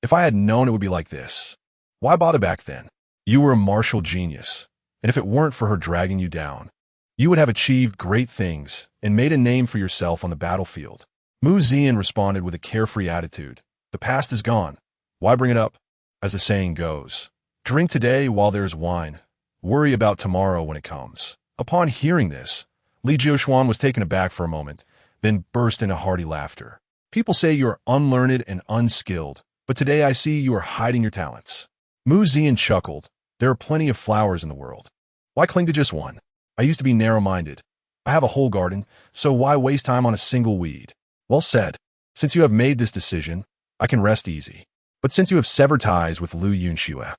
If I had known it would be like this, why bother back then? You were a martial genius, and if it weren't for her dragging you down, you would have achieved great things and made a name for yourself on the battlefield. Zian responded with a carefree attitude. The past is gone. Why bring it up? As the saying goes, drink today while there's wine. Worry about tomorrow when it comes. Upon hearing this, Li Jiuxuan was taken aback for a moment, then burst into hearty laughter. People say you are unlearned and unskilled, but today I see you are hiding your talents. Zian chuckled. There are plenty of flowers in the world. Why cling to just one? I used to be narrow-minded. I have a whole garden, so why waste time on a single weed? Well said. Since you have made this decision, I can rest easy. But since you have severed ties with Yunxue,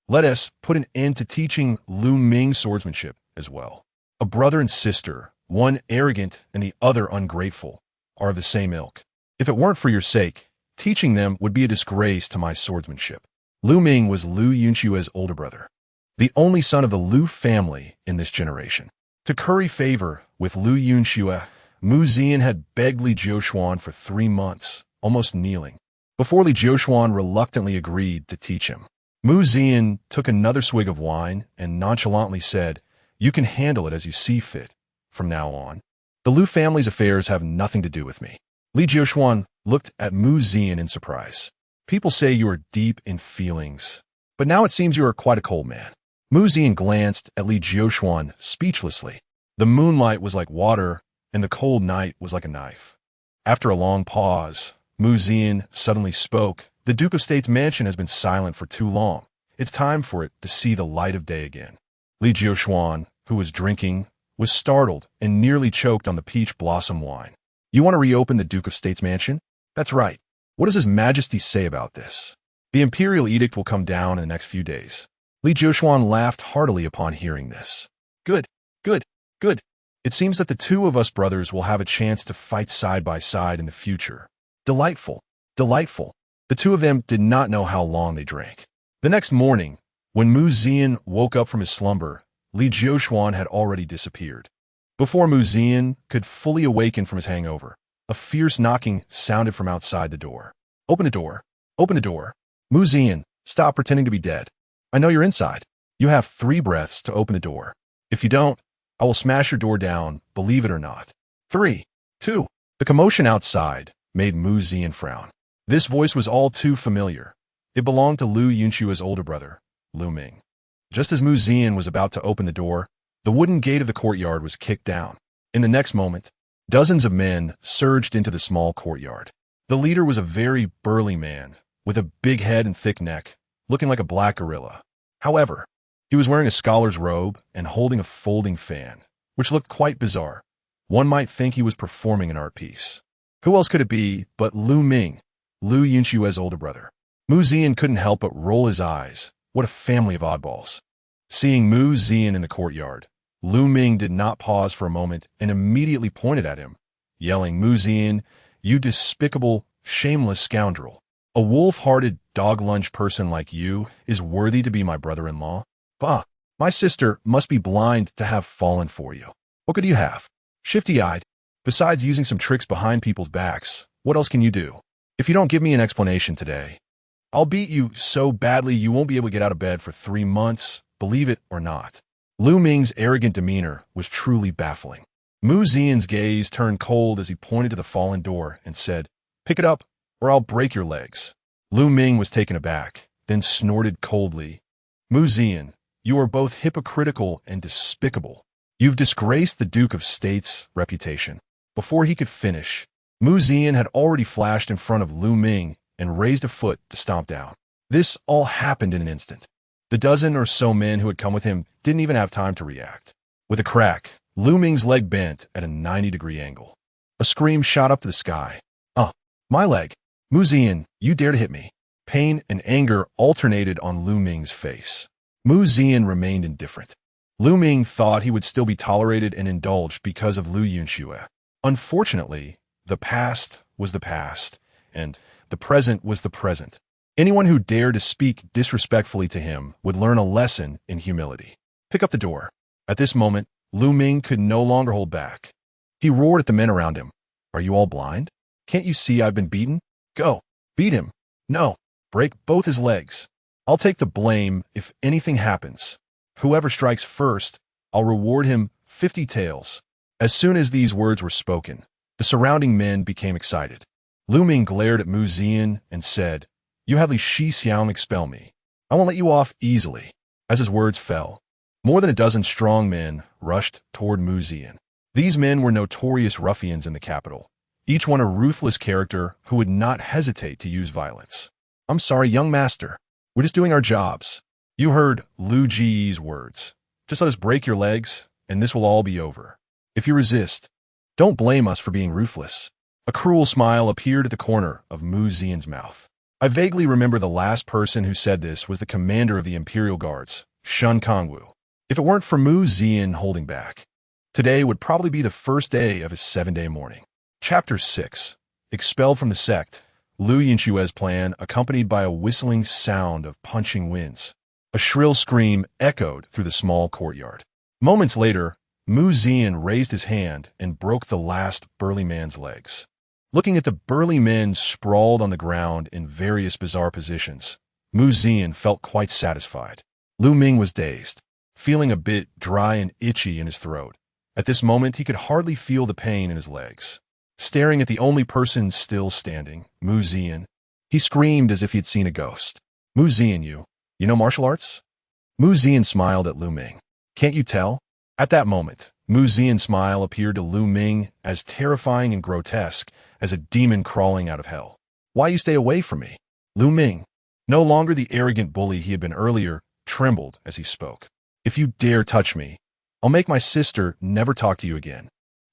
let us put an end to teaching Lu Ming swordsmanship as well. A brother and sister, one arrogant and the other ungrateful, are of the same ilk. If it weren't for your sake, teaching them would be a disgrace to my swordsmanship. Lu Ming was Lu Yunxue's older brother, the only son of the Lu family in this generation. To curry favor with Lu Yunxue, Zian had begged Li Jiuxuan for 3 months, almost kneeling, before Li Jiuxuan reluctantly agreed to teach him. Zian took another swig of wine and nonchalantly said, You can handle it as you see fit from now on. The Lu family's affairs have nothing to do with me. Li Jiuxuan looked at Zian in surprise. People say you are deep in feelings, but now it seems you are quite a cold man. Zian glanced at Li Jiuxuan speechlessly. The moonlight was like water, and the cold night was like a knife. After a long pause, Zian suddenly spoke. The Duke of State's mansion has been silent for too long. It's time for it to see the light of day again. Li Jiuxuan, who was drinking, was startled and nearly choked on the peach blossom wine. You want to reopen the Duke of State's mansion? That's right. What does His Majesty say about this? The imperial edict will come down in the next few days. Li Jiuxuan laughed heartily upon hearing this. Good, good, good. It seems that the two of us brothers will have a chance to fight side by side in the future. Delightful, delightful. The two of them did not know how long they drank. The next morning, when Zian woke up from his slumber, Li Jiuxuan had already disappeared. Before Zian could fully awaken from his hangover, a fierce knocking sounded from outside the door. Open the door. Open the door. Zian, stop pretending to be dead. I know you're inside. You have 3 breaths to open the door. If you don't, I will smash your door down, believe it or not. 3, 2. The commotion outside made Zian frown. This voice was all too familiar. It belonged to Lu Yunxue's older brother, Lu Ming. Just as Zian was about to open the door, the wooden gate of the courtyard was kicked down. In the next moment, dozens of men surged into the small courtyard. The leader was a very burly man, with a big head and thick neck, looking like a black gorilla. However, he was wearing a scholar's robe and holding a folding fan, which looked quite bizarre. One might think he was performing an art piece. Who else could it be but Lu Ming, Lu Yunxue's older brother? Zian couldn't help but roll his eyes. What a family of oddballs. Seeing Zian in the courtyard, Lu Ming did not pause for a moment and immediately pointed at him, yelling, Zian, you despicable, shameless scoundrel. A wolf-hearted, dog-lunged person like you is worthy to be my brother-in-law? Bah, my sister must be blind to have fallen for you. What could you have? Shifty-eyed. Besides using some tricks behind people's backs, what else can you do? If you don't give me an explanation today, I'll beat you so badly you won't be able to get out of bed for 3 months, believe it or not. Lu Ming's arrogant demeanor was truly baffling. Zian's gaze turned cold as he pointed to the fallen door and said, Pick it up, or I'll break your legs. Lu Ming was taken aback, then snorted coldly, Zian, You are both hypocritical and despicable. You've disgraced the Duke of State's reputation." Before he could finish, Mu Zian had already flashed in front of Lu Ming and raised a foot to stomp down. This all happened in an instant. The dozen or so men who had come with him didn't even have time to react. With a crack, Lu Ming's leg bent at a 90-degree angle. A scream shot up to the sky. My leg! Mu Zian, you dare to hit me!" Pain and anger alternated on Lu Ming's face. Mu Zian remained indifferent. Lu Ming thought he would still be tolerated and indulged because of Lu Yunxue. Unfortunately, the past was the past, and the present was the present. Anyone who dared to speak disrespectfully to him would learn a lesson in humility. "Pick up the door." At this moment, Lu Ming could no longer hold back. He roared at the men around him. "Are you all blind? Can't you see I've been beaten? Go, beat him. No, break both his legs. I'll take the blame if anything happens. Whoever strikes first, I'll reward him 50 taels." As soon as these words were spoken, the surrounding men became excited. Lu Ming glared at Mu Zian and said, "You have Li Xiang expel me. I won't let you off easily." As his words fell, more than a dozen strong men rushed toward Mu Zian. These men were notorious ruffians in the capital, each one a ruthless character who would not hesitate to use violence. "I'm sorry, young master. We're just doing our jobs." You heard Lu Ji's words. "Just let us break your legs, and this will all be over. If you resist, don't blame us for being ruthless." A cruel smile appeared at the corner of Mu Zian's mouth. I vaguely remember the last person who said this was the commander of the Imperial Guards, Shun Kongwu. If it weren't for Mu Zian holding back, today would probably be the first day of his 7-day mourning. Chapter 6. Expelled from the sect, Lu Yunxue's plan accompanied by a whistling sound of punching winds. A shrill scream echoed through the small courtyard. Moments later, Mu Zian raised his hand and broke the last burly man's legs. Looking at the burly men sprawled on the ground in various bizarre positions, Mu Zian felt quite satisfied. Lu Ming was dazed, feeling a bit dry and itchy in his throat. At this moment, he could hardly feel the pain in his legs. Staring at the only person still standing, Mu Zian, he screamed as if he had seen a ghost. "Mu Zian, you know martial arts?" Mu Zian smiled at Lu Ming. "Can't you tell?" At that moment, Mu Zian's smile appeared to Lu Ming as terrifying and grotesque as a demon crawling out of hell. "Why you stay away from me?" Lu Ming, no longer the arrogant bully he had been earlier, trembled as he spoke. "If you dare touch me, I'll make my sister never talk to you again.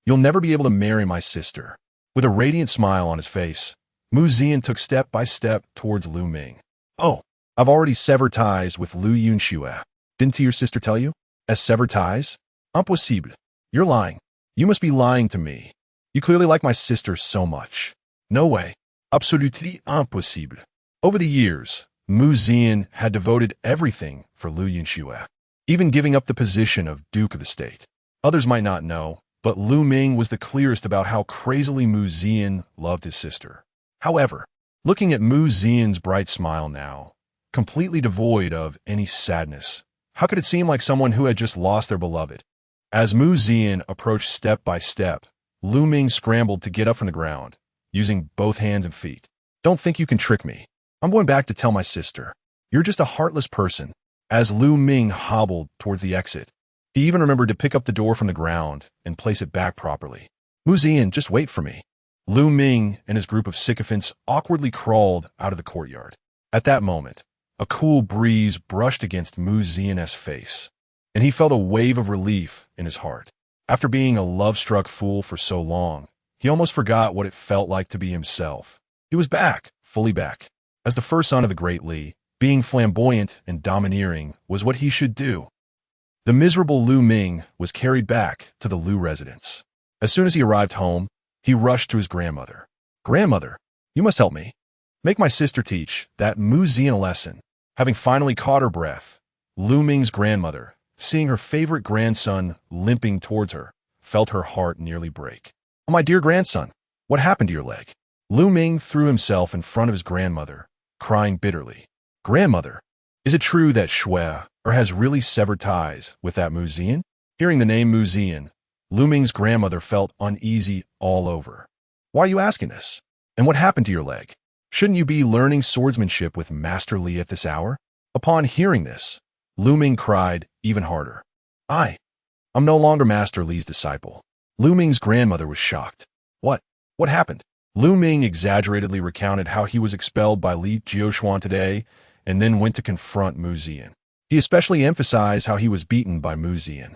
You'll never be able to marry my sister." With a radiant smile on his face, Mu Zian took step by step towards Lu Ming. "Oh, I've already severed ties with Lu Yunxue. Didn't your sister tell you? As severed ties? Impossible. You're lying. You must be lying to me. You clearly like my sister so much." "No way. Absolutely impossible." Over the years, Mu Zian had devoted everything for Lu Yunxue, even giving up the position of Duke of the State. Others might not know, but Lu Ming was the clearest about how crazily Mu Zian loved his sister. However, looking at Mu Zian's bright smile now, completely devoid of any sadness, how could it seem like someone who had just lost their beloved? As Mu Zian approached step by step, Lu Ming scrambled to get up from the ground, using both hands and feet. "Don't think you can trick me. I'm going back to tell my sister. You're just a heartless person." As Lu Ming hobbled towards the exit, he even remembered to pick up the door from the ground and place it back properly. "Mu Zian, just wait for me." Lu Ming and his group of sycophants awkwardly crawled out of the courtyard. At that moment, a cool breeze brushed against Mu Zian's face, and he felt a wave of relief in his heart. After being a love-struck fool for so long, he almost forgot what it felt like to be himself. He was back, fully back. As the first son of the Great Li, being flamboyant and domineering was what he should do. The miserable Lu Ming was carried back to the Lu residence. As soon as he arrived home, he rushed to his grandmother. "Grandmother, you must help me. Make my sister teach that Mu Zian a lesson." Having finally caught her breath, Lu Ming's grandmother, seeing her favorite grandson limping towards her, felt her heart nearly break. "Oh, my dear grandson, what happened to your leg?" Lu Ming threw himself in front of his grandmother, crying bitterly. "Grandmother, is it true that Shui has really severed ties with that Mu Zian?" Hearing the name Mu Zian, Lu Ming's grandmother felt uneasy all over. "Why are you asking this? And what happened to your leg? Shouldn't you be learning swordsmanship with Master Li at this hour?" Upon hearing this, Lu Ming cried even harder. I'm no longer Master Li's disciple. Lu Ming's grandmother was shocked. What? What happened? Lu Ming exaggeratedly recounted how he was expelled by Li Jiuxuan today and then went to confront Mu Zian. He especially emphasized how he was beaten by Mu Zian.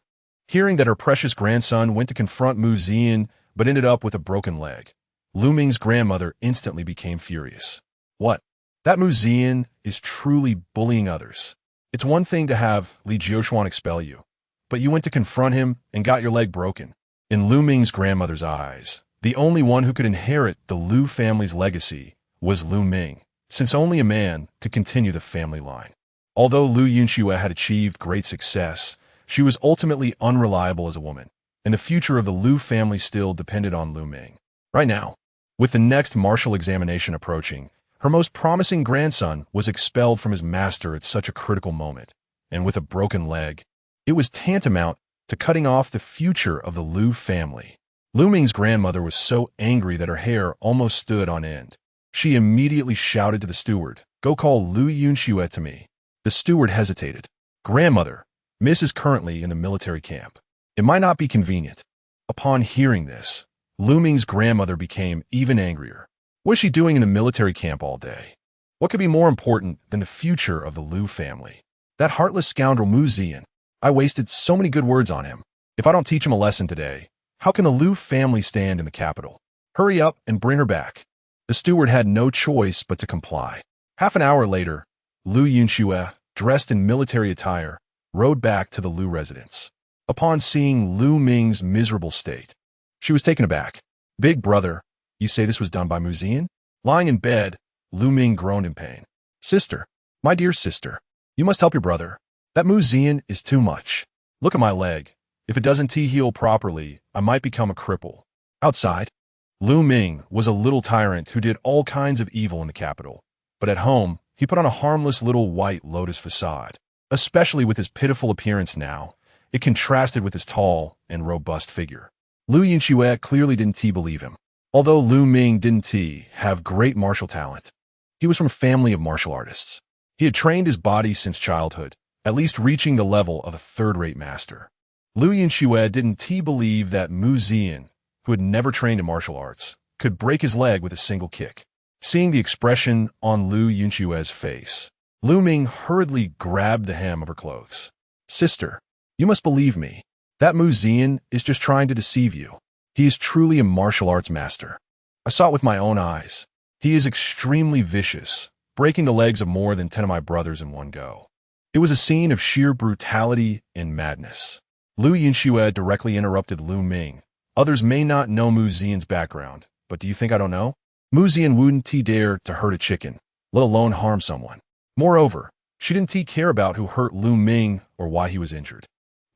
Hearing that her precious grandson went to confront Mu Zian but ended up with a broken leg, Lu Ming's grandmother instantly became furious. What? That Mu Zian is truly bullying others. It's one thing to have Li Jiuxuan expel you, but you went to confront him and got your leg broken. In Lu Ming's grandmother's eyes, the only one who could inherit the Lu family's legacy was Lu Ming, since only a man could continue the family line. Although Lu Yunxue had achieved great success, she was ultimately unreliable as a woman, and the future of the Lu family still depended on Lu Ming. Right now, with the next martial examination approaching, her most promising grandson was expelled from his master at such a critical moment, and with a broken leg, it was tantamount to cutting off the future of the Lu family. Lu Ming's grandmother was so angry that her hair almost stood on end. She immediately shouted to the steward, "Go call Lu Yunxue to me." The steward hesitated. "Grandmother, Miss is currently in the military camp. It might not be convenient." Upon hearing this, Lu Ming's grandmother became even angrier. What is she doing in the military camp all day? What could be more important than the future of the Lu family? That heartless scoundrel Mu Zian. I wasted so many good words on him. If I don't teach him a lesson today, how can the Lu family stand in the capital? Hurry up and bring her back. The steward had no choice but to comply. Half an hour later, Lu Yunxue, dressed in military attire, rode back to the Lu residence. Upon seeing Lu Ming's miserable state, she was taken aback. "Big brother, you say this was done by Mu Zian?" Lying in bed, Lu Ming groaned in pain. "Sister, my dear sister, you must help your brother. That Mu Zian is too much. Look at my leg. If it doesn't heal properly, I might become a cripple." Outside, Lu Ming was a little tyrant who did all kinds of evil in the capital. But at home, he put on a harmless little white lotus facade. Especially with his pitiful appearance now, it contrasted with his tall and robust figure. Lu Yunxue clearly didn't believe him. Although Lu Ming didn't have great martial talent, he was from a family of martial artists. He had trained his body since childhood, at least reaching the level of a third-rate master. Lu Yunxue didn't believe that Mu Zian, who had never trained in martial arts, could break his leg with a single kick. Seeing the expression on Lu Yunxue's face, Lu Ming hurriedly grabbed the hem of her clothes. "Sister, you must believe me. That Mu Zian is just trying to deceive you. He is truly a martial arts master. I saw it with my own eyes. He is extremely vicious, breaking the legs of more than 10 of my brothers in one go." It was a scene of sheer brutality and madness. Lu Yunxue directly interrupted Lu Ming. "Others may not know Mu Zian's background, but do you think I don't know? Mu Zian wouldn't dare to hurt a chicken, let alone harm someone. Moreover, she didn't care about who hurt Lu Ming or why he was injured.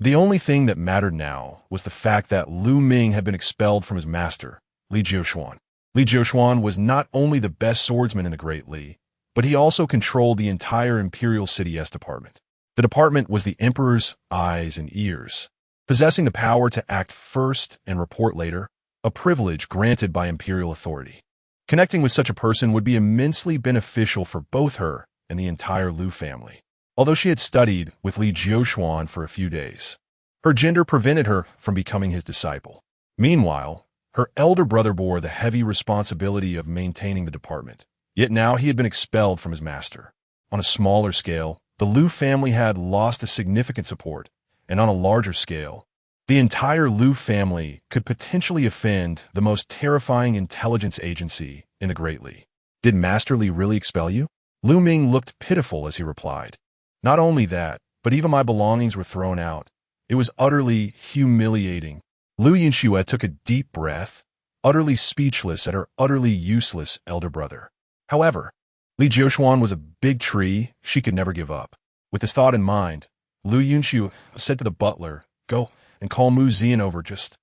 The only thing that mattered now was the fact that Lu Ming had been expelled from his master, Li Jiuxuan. Li Jiuxuan was not only the best swordsman in the Great Li, but he also controlled the entire Imperial City S department. The department was the Emperor's eyes and ears, possessing the power to act first and report later, a privilege granted by imperial authority. Connecting with such a person would be immensely beneficial for both her and the entire Lu family. Although she had studied with Li Jiuxuan for a few days, her gender prevented her from becoming his disciple. Meanwhile, her elder brother bore the heavy responsibility of maintaining the department. Yet now he had been expelled from his master. On a smaller scale, the Lu family had lost a significant support, and on a larger scale, the entire Lu family could potentially offend the most terrifying intelligence agency in the Great Li. "Did Master Li really expel you?" Lu Ming looked pitiful as he replied. "Not only that, but even my belongings were thrown out. It was utterly humiliating." Lu Yunxue took a deep breath, utterly speechless at her utterly useless elder brother. However, Li Jiuxuan was a big tree she could never give up. With this thought in mind, Lu Yunxue said to the butler, "Go and call Mu Zian over. Just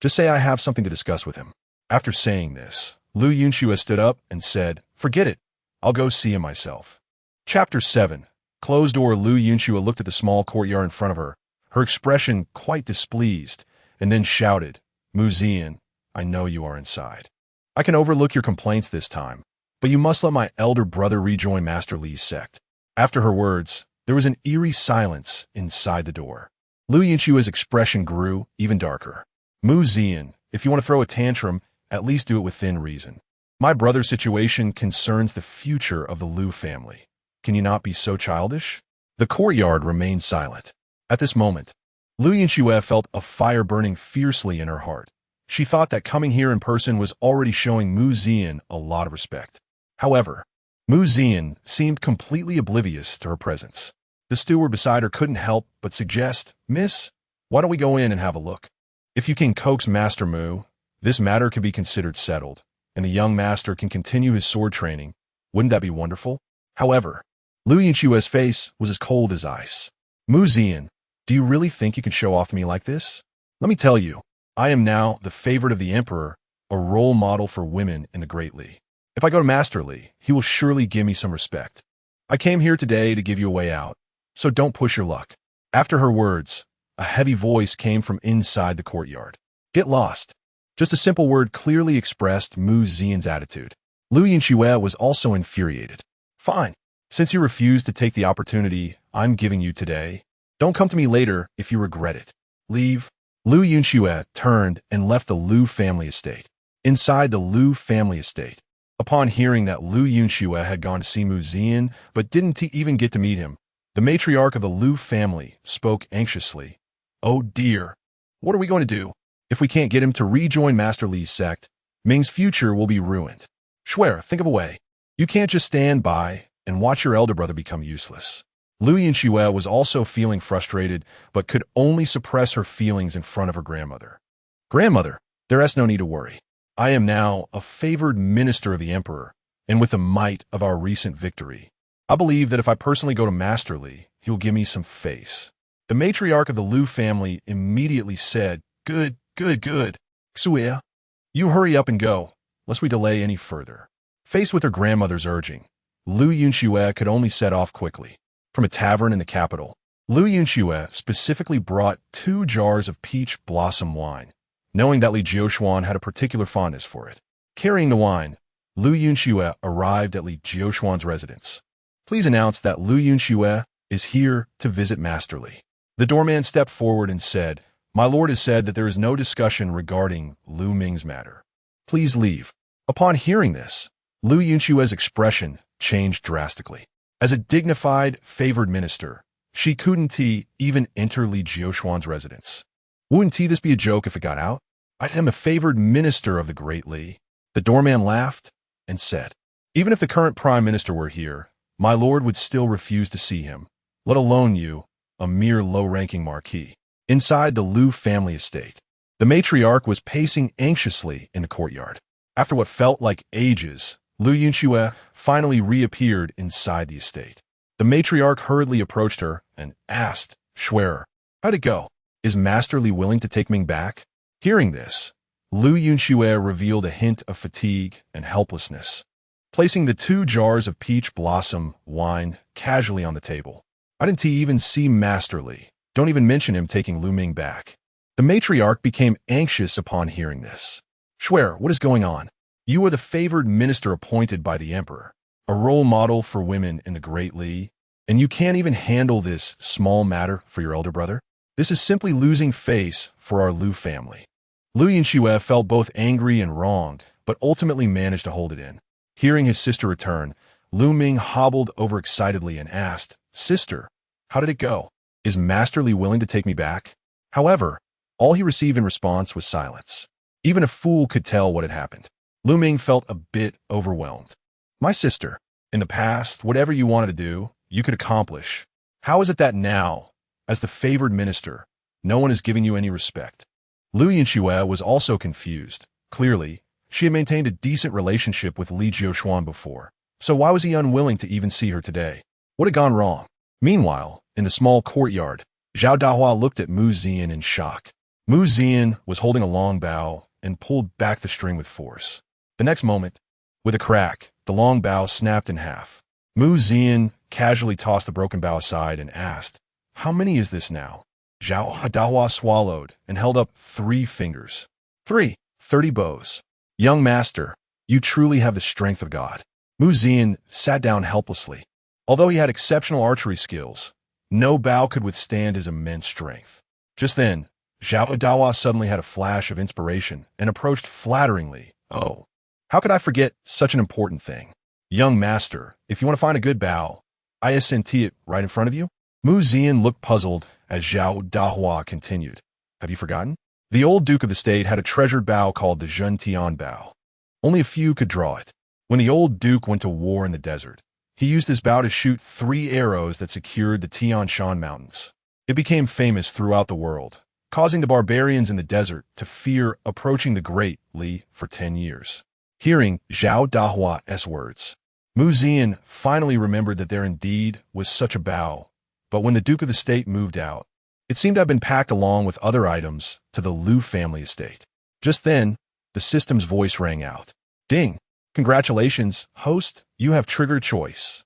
say I have something to discuss with him." After saying this, Lu Yunxue stood up and said, "Forget it. I'll go see him myself." Chapter 7. Closed door. Lu Yunxue looked at the small courtyard in front of her, her expression quite displeased, and then shouted, "Mu Zian, I know you are inside. I can overlook your complaints this time, but you must let my elder brother rejoin Master Li's sect." After her words, There was an eerie silence inside the door. Lu Yunxue's expression grew even darker. Mu Zian, if you want to throw a tantrum, at least do it within reason. My brother's situation concerns the future of the Lu family. Can you not be so childish? The courtyard remained silent. At this moment, Lu Yunxue felt a fire burning fiercely in her heart. She thought that coming here in person was already showing Mu Zian a lot of respect. However, Mu Zian seemed completely oblivious to her presence. The steward beside her couldn't help but suggest, "Miss, why don't we go in and have a look? If you can coax Master Mu, this matter can be considered settled, and the young master can continue his sword training. Wouldn't that be wonderful?" However, Lu Yunxue's face was as cold as ice. "Mu Zian, do you really think you can show off to me like this? Let me tell you, I am now the favorite of the emperor, a role model for women in the Great Li. If I go to Master Li, he will surely give me some respect. I came here today to give you a way out, so don't push your luck." After her words, a heavy voice came from inside the courtyard. "Get lost." Just a simple word clearly expressed Mu Zian's attitude. Lu Yunxue was also infuriated. "Fine. Since you refuse to take the opportunity I'm giving you today, don't come to me later if you regret it. Leave." Lu Yunxue turned and left the Lu family estate. Inside the Lu family estate, upon hearing that Lu Yunxue had gone to see Mu Zian but didn't even get to meet him, the matriarch of the Lu family spoke anxiously. "Oh dear, what are we going to do? If we can't get him to rejoin Master Li's sect, Ming's future will be ruined. Shuer, think of a way. You can't just stand by and watch your elder brother become useless." Lu Yunxue was also feeling frustrated, but could only suppress her feelings in front of her grandmother. "Grandmother, there is no need to worry. I am now a favored minister of the emperor, and with the might of our recent victory, I believe that if I personally go to Master Li, he will give me some face." The matriarch of the Lu family immediately said, Good. Xue, you hurry up and go, lest we delay any further." Faced with her grandmother's urging, Lu Yunxue could only set off quickly. From a tavern in the capital, Lu Yunxue specifically brought 2 jars of peach blossom wine, knowing that Li Jiuxuan had a particular fondness for it. Carrying the wine, Lu Yunxue arrived at Li Jiuxuan's residence. "Please announce that Lu Yunxue is here to visit Master Li." The doorman stepped forward and said, "My lord has said that there is no discussion regarding Lu Ming's matter. Please leave." Upon hearing this, Lu Yunxue's expression changed drastically. As a dignified, favored minister, she couldn't even enter Li Jiuxuan's residence. "Wouldn't this be a joke if it got out? I am a favored minister of the Great Li." The doorman laughed and said, "Even if the current prime minister were here, my lord would still refuse to see him, let alone you, a mere low-ranking marquis." Inside the Lu family estate, the matriarch was pacing anxiously in the courtyard. After what felt like ages, Lu Yunxue finally reappeared inside the estate. The matriarch hurriedly approached her and asked, "Shuer, how'd it go? Is Master Li willing to take Ming back?" Hearing this, Lu Yunxue revealed a hint of fatigue and helplessness, placing the 2 jars of peach blossom wine casually on the table. "I didn't even see Master Li. Don't even mention him taking Lu Ming back." The matriarch became anxious upon hearing this. "Shuer, what is going on? You are the favored minister appointed by the emperor, a role model for women in the Great Li, and you can't even handle this small matter for your elder brother? This is simply losing face for our Lu family." Lu Yunxue felt both angry and wronged, but ultimately managed to hold it in. Hearing his sister return, Lu Ming hobbled overexcitedly and asked, "Sister, how did it go? Is Master Li willing to take me back?" However, all he received in response was silence. Even a fool could tell what had happened. Lu Ming felt a bit overwhelmed. "My sister, in the past, whatever you wanted to do, you could accomplish. How is it that now, as the favored minister, no one is giving you any respect?" Lu Yunxue was also confused. Clearly, she had maintained a decent relationship with Li Jiuxuan before, so why was he unwilling to even see her today? What had gone wrong? Meanwhile, in the small courtyard, Zhao Dahua looked at Mu Zian in shock. Mu Zian was holding a long bow and pulled back the string with force. The next moment, with a crack, the long bow snapped in half. Mu Zian casually tossed the broken bow aside and asked, "How many is this now?" Zhao Dahua swallowed and held up 3 fingers. 30 bows. "Young master, you truly have the strength of God." Mu Zian sat down helplessly. Although he had exceptional archery skills, No bow could withstand his immense strength. Just then, Zhao Dawa suddenly had a flash of inspiration and approached flatteringly. Oh, how could I forget such an important thing? Young master, if you want to find a good bow, I sent it right in front of you. Mu Zian looked puzzled as Zhao Dahua continued. Have you forgotten? The old Duke of the State had a treasured bow called the Zhentian bow. Only a few could draw it. When the old Duke went to war in the desert, he used this bow to shoot 3 arrows that secured the Tian Shan Mountains. It became famous throughout the world, causing the barbarians in the desert to fear approaching the Great Li for 10 years. Hearing Zhao Dahua's words, Mu Zian finally remembered that there indeed was such a bow, but when the Duke of the State moved out, it seemed to have been packed along with other items to the Liu family estate. Just then, the system's voice rang out. Ding! Congratulations, host, you have triggered choice.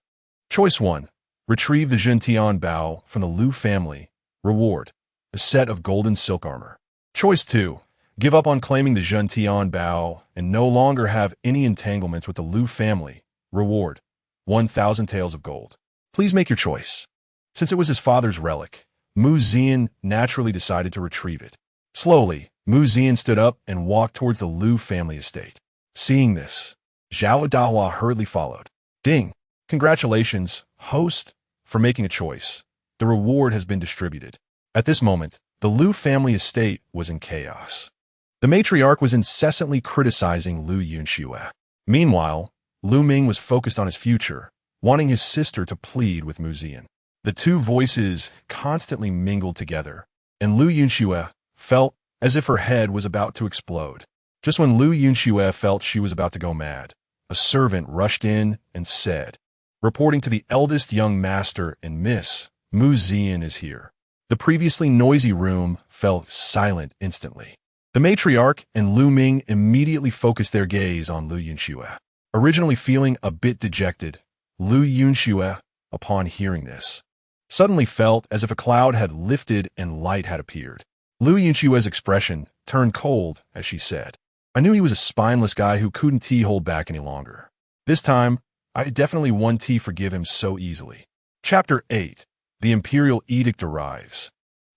Choice 1. Retrieve the Zhentian bow from the Liu family. Reward. A set of golden silk armor. Choice 2. Give up on claiming the Zhentian bow and no longer have any entanglements with the Liu family. Reward. 1,000 taels of gold. Please make your choice. Since it was his father's relic, Mu Zian naturally decided to retrieve it. Slowly, Mu Zian stood up and walked towards the Liu family estate. Seeing this, Zhao Dahua hurriedly followed. Ding! Congratulations, host, for making a choice. The reward has been distributed. At this moment, the Liu family estate was in chaos. The matriarch was incessantly criticizing Liu Yunxue. Meanwhile, Liu Ming was focused on his future, wanting his sister to plead with Mu Zian. The two voices constantly mingled together, and Liu Yunxue felt as if her head was about to explode. Just when Liu Yunxue felt she was about to go mad, a servant rushed in and said, reporting to the eldest young master and miss, Mu Zian is here. The previously noisy room fell silent instantly. The matriarch and Liu Ming immediately focused their gaze on Liu Yunxue. Originally feeling a bit dejected, Liu Yunxue, upon hearing this, suddenly felt as if a cloud had lifted and light had appeared. Liu Yunxue's expression turned cold as she said, I knew he was a spineless guy who couldn't hold back any longer. This time, I definitely won't forgive him so easily. Chapter 8. The Imperial Edict arrives.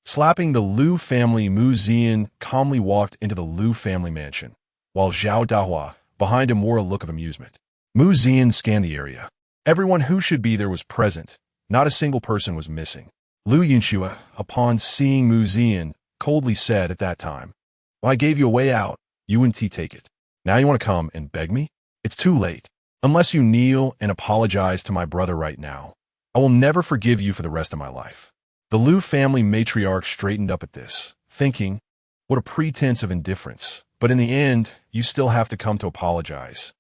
Slapping the Liu family, Mu Zian calmly walked into the Liu family mansion, while Zhao Dahua, behind him, wore a look of amusement. Mu Zian scanned the area. Everyone who should be there was present. Not a single person was missing. Liu Yunxue, upon seeing Mu Zian, coldly said at that time, well, I gave you a way out. You wouldn't take it. Now you want to come and beg me? It's too late. Unless you kneel and apologize to my brother right now, I will never forgive you for the rest of my life. The Liu family matriarch straightened up at this, thinking, what a pretense of indifference. But in the end, you still have to come to apologize.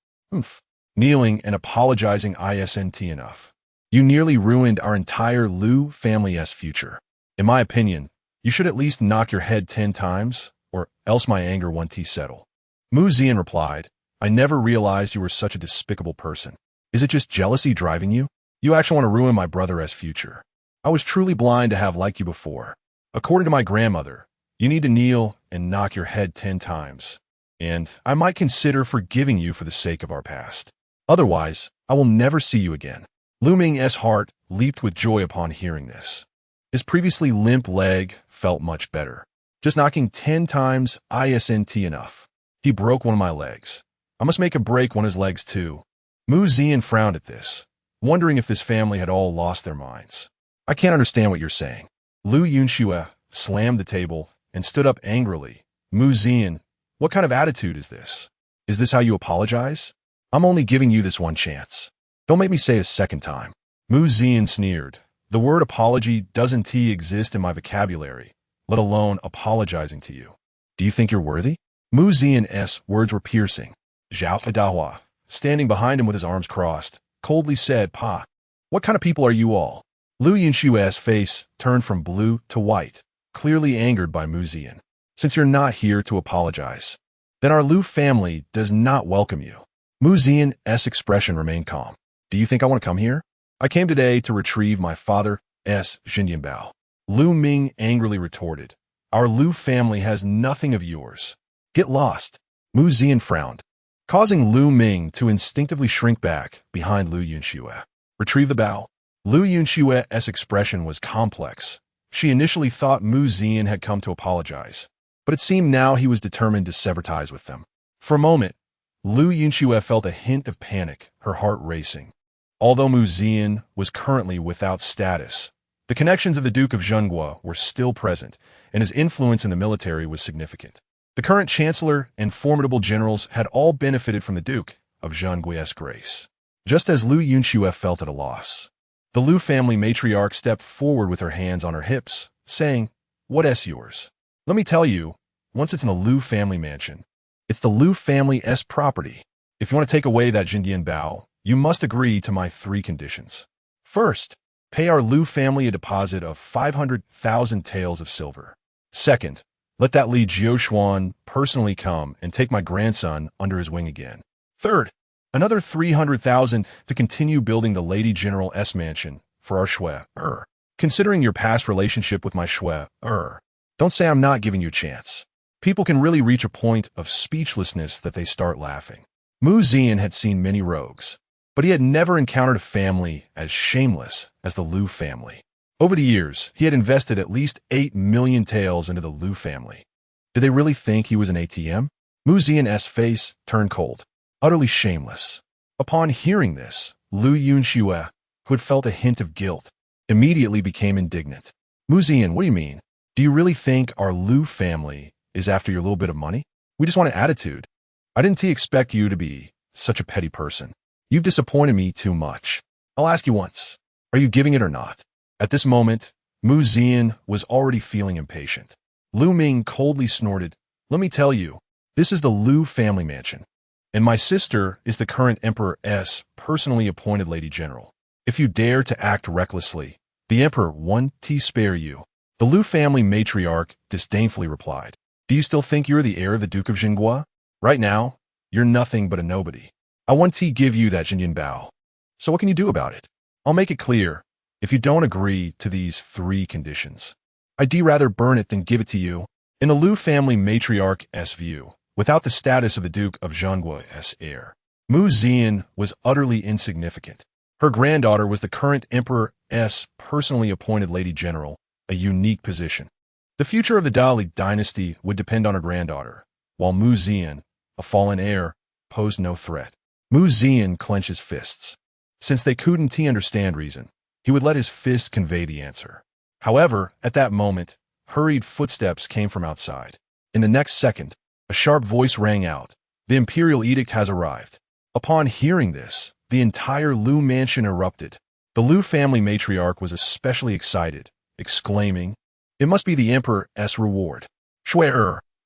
Kneeling and apologizing isn't enough. You nearly ruined our entire Liu family's future. In my opinion, you should at least knock your head 10 times, or else my anger won't settle. Mu Zian replied, I never realized you were such a despicable person. Is it just jealousy driving you? You actually want to ruin my brother's future. I was truly blind to have liked you before. According to my grandmother, you need to kneel and knock your head 10 times. And I might consider forgiving you for the sake of our past. Otherwise, I will never see you again. Liu Ming's heart leaped with joy upon hearing this. His previously limp leg felt much better. Just knocking 10 times isn't enough. He broke one of my legs. I must make him break one of his legs too. Mu Zian frowned at this, wondering if this family had all lost their minds. I can't understand what you're saying. Liu Yunxue slammed the table and stood up angrily. Mu Zian, what kind of attitude is this? Is this how you apologize? I'm only giving you this one chance. Don't make me say a second time. Mu Zian sneered. The word apology doesn't exist in my vocabulary, let alone apologizing to you. Do you think you're worthy? Mu Zian's words were piercing. Zhao Dahua, standing behind him with his arms crossed, coldly said, Pa, what kind of people are you all? Liu Yunxue's face turned from blue to white, clearly angered by Mu Zian. Since you're not here to apologize, then our Liu family does not welcome you. Mu Zian's expression remained calm. Do you think I want to come here? I came today to retrieve my father's Zhentian Bao. Liu Ming angrily retorted. Our Liu family has nothing of yours. Get lost. Mu Zian frowned, causing Liu Ming to instinctively shrink back behind Liu Yunxue. Retrieve the Bao. Lu Yunxue's expression was complex. She initially thought Mu Zian had come to apologize, but it seemed now he was determined to sever ties with them. For a moment, Lu Yunxue felt a hint of panic, her heart racing. Although Mu Zian was currently without status, the connections of the Duke of Zhenghua were still present, and his influence in the military was significant. The current chancellor and formidable generals had all benefited from the Duke of Zhenghua's grace. Just as Lu Yunxue felt at a loss, the Lu family matriarch stepped forward with her hands on her hips, saying, "What's yours? Let me tell you, once it's in the Lu family mansion, it's the Lu family's property. If you want to take away that Jindian Bao, you must agree to my 3 conditions. First, pay our Lu family a deposit of 500,000 taels of silver. Second, let that Li Jiuxuan personally come and take my grandson under his wing again. Third, another 300,000 to continue building the Lady General's mansion for our Shui. Considering your past relationship with my Shui, don't say I'm not giving you a chance." People can really reach a point of speechlessness that they start laughing. Mu Zian had seen many rogues, but he had never encountered a family as shameless as the Lu family. Over the years, he had invested at least 8 million taels into the Lu family. Did they really think he was an ATM? Mu Zian's face turned cold, utterly shameless. Upon hearing this, Lu Yunxue, who had felt a hint of guilt, immediately became indignant. "Mu Zian, what do you mean? Do you really think our Lu family is after your little bit of money? We just want an attitude. I didn't expect you to be such a petty person. You've disappointed me too much. I'll ask you once, are you giving it or not?" At this moment, Mu Zian was already feeling impatient. Lu Ming coldly snorted, "Let me tell you, this is the Lu family mansion, and my sister is the current emperor's personally appointed Lady General. If you dare to act recklessly, the emperor won't spare you." The Lu family matriarch disdainfully replied, "Do you still think you're the heir of the Duke of Zhenghua? Right now, you're nothing but a nobody. I want to give you that Jindian Bao. So what can you do about it? I'll make it clear. If you don't agree to these 3 conditions, I'd rather burn it than give it to you." In the Lu family matriarch's view, without the status of the Duke of Zhenghua's heir, Mu Zian was utterly insignificant. Her granddaughter was the current emperor's personally appointed Lady General, a unique position. The future of the Dali dynasty would depend on her granddaughter, while Mu Zian, a fallen heir, posed no threat. Mu Zian clenched his fists. Since they couldn't understand reason, he would let his fist convey the answer. However, at that moment, hurried footsteps came from outside. In the next second, a sharp voice rang out, "The imperial edict has arrived." Upon hearing this, the entire Lu mansion erupted. The Lu family matriarch was especially excited, exclaiming, "It must be the emperor's reward. Shui,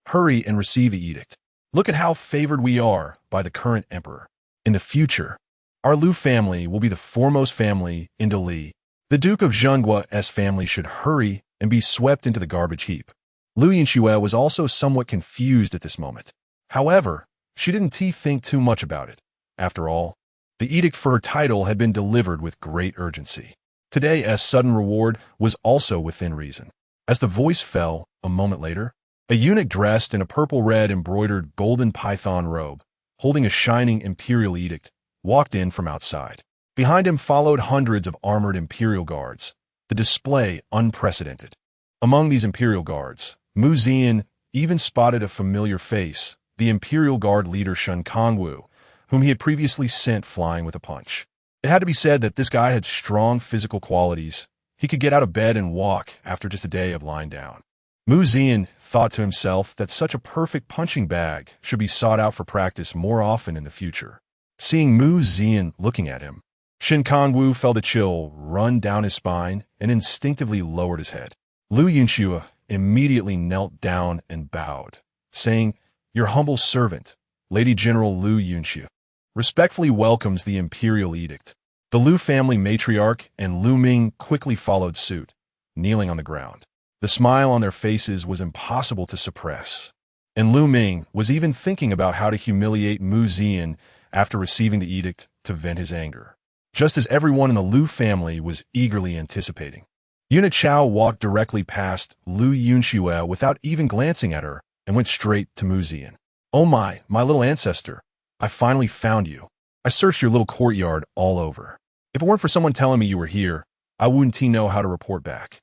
hurry and receive the edict. Look at how favored we are by the current emperor. In the future, our Lu family will be the foremost family in Dali. The Duke of Zhenghua's family should hurry and be swept into the garbage heap." Lu Yunxue was also somewhat confused at this moment. However, she didn't think too much about it. After all, the edict for her title had been delivered with great urgency. Today's sudden reward was also within reason. As the voice fell, a moment later, a eunuch dressed in a purple-red embroidered golden python robe, holding a shining imperial edict, walked in from outside. Behind him followed hundreds of armored imperial guards, the display unprecedented. Among these imperial guards, Mu Zian even spotted a familiar face, the imperial guard leader Shen Kongwu, whom he had previously sent flying with a punch. It had to be said that this guy had strong physical qualities. He could get out of bed and walk after just a day of lying down. Mu Zian thought to himself that such a perfect punching bag should be sought out for practice more often in the future. Seeing Mu Zian looking at him, Shen Kongwu felt a chill run down his spine and instinctively lowered his head. Lu Yunxue immediately knelt down and bowed, saying, "Your humble servant, Lady General Lu Yunxue, respectfully welcomes the imperial edict." The Lu family matriarch and Lu Ming quickly followed suit, kneeling on the ground. The smile on their faces was impossible to suppress, and Lu Ming was even thinking about how to humiliate Mu Zian after receiving the edict to vent his anger, just as everyone in the Lu family was eagerly anticipating. Yuna Chao walked directly past Lu Yunxue without even glancing at her and went straight to Mu Zian. "Oh my little ancestor, I finally found you. I searched your little courtyard all over. If it weren't for someone telling me you were here, I wouldn't know how to report back.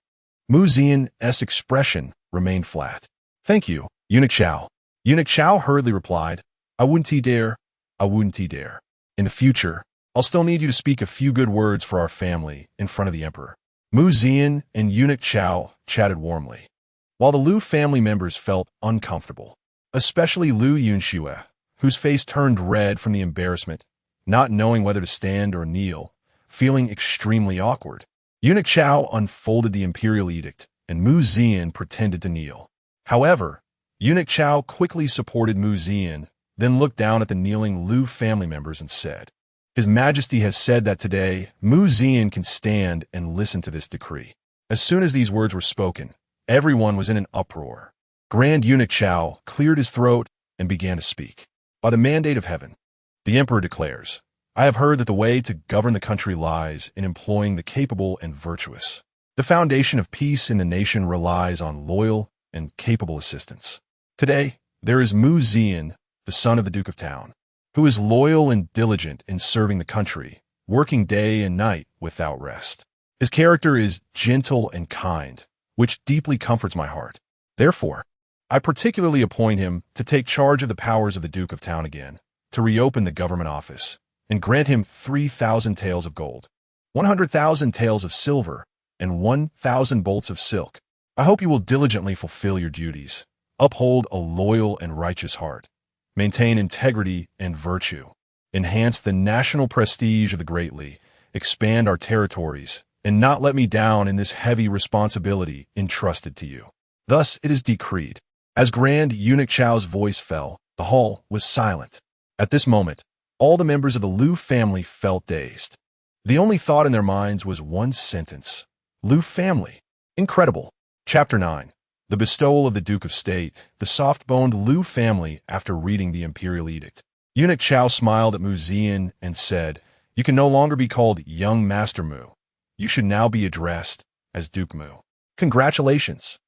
Mu Zian's expression remained flat. Thank you, Yunxue. Yunxue hurriedly replied, I wouldn't dare. I wouldn't dare. In the future, I'll still need you to speak a few good words for our family in front of the emperor. Mu Zian and Yunxue chatted warmly, while the Lu family members felt uncomfortable, especially Lu Yunxue, whose face turned red from the embarrassment, not knowing whether to stand or kneel, feeling extremely awkward. Yunxue unfolded the imperial edict, and Mu Zian pretended to kneel. However, Yunxue quickly supported Mu Zian, then looked down at the kneeling Lu family members and said, His Majesty has said that today Mu Zian can stand and listen to this decree. As soon as these words were spoken, everyone was in an uproar. Grand Yunxue cleared his throat and began to speak. By the mandate of heaven, the emperor declares, I have heard that the way to govern the country lies in employing the capable and virtuous. The foundation of peace in the nation relies on loyal and capable assistants. Today, there is Mu Zian, the son of the Duke of Town, who is loyal and diligent in serving the country, working day and night without rest. His character is gentle and kind, which deeply comforts my heart. Therefore, I particularly appoint him to take charge of the powers of the Duke of Town again, to reopen the government office, and grant him 3,000 taels of gold, 100,000 taels of silver, and 1,000 bolts of silk. I hope you will diligently fulfill your duties, uphold a loyal and righteous heart, maintain integrity and virtue, enhance the national prestige of the Great Li, expand our territories, and not let me down in this heavy responsibility entrusted to you. Thus it is decreed. As Grand Yunxue's voice fell, the hall was silent. At this moment, all the members of the Lu family felt dazed. The only thought in their minds was one sentence. Lu family. Incredible. Chapter 9. The bestowal of the Duke of State, the soft-boned Lu family after reading the imperial edict. Yunxue smiled at Mu Zian and said, You can no longer be called Young Master Mu. You should now be addressed as Duke Mu. Congratulations.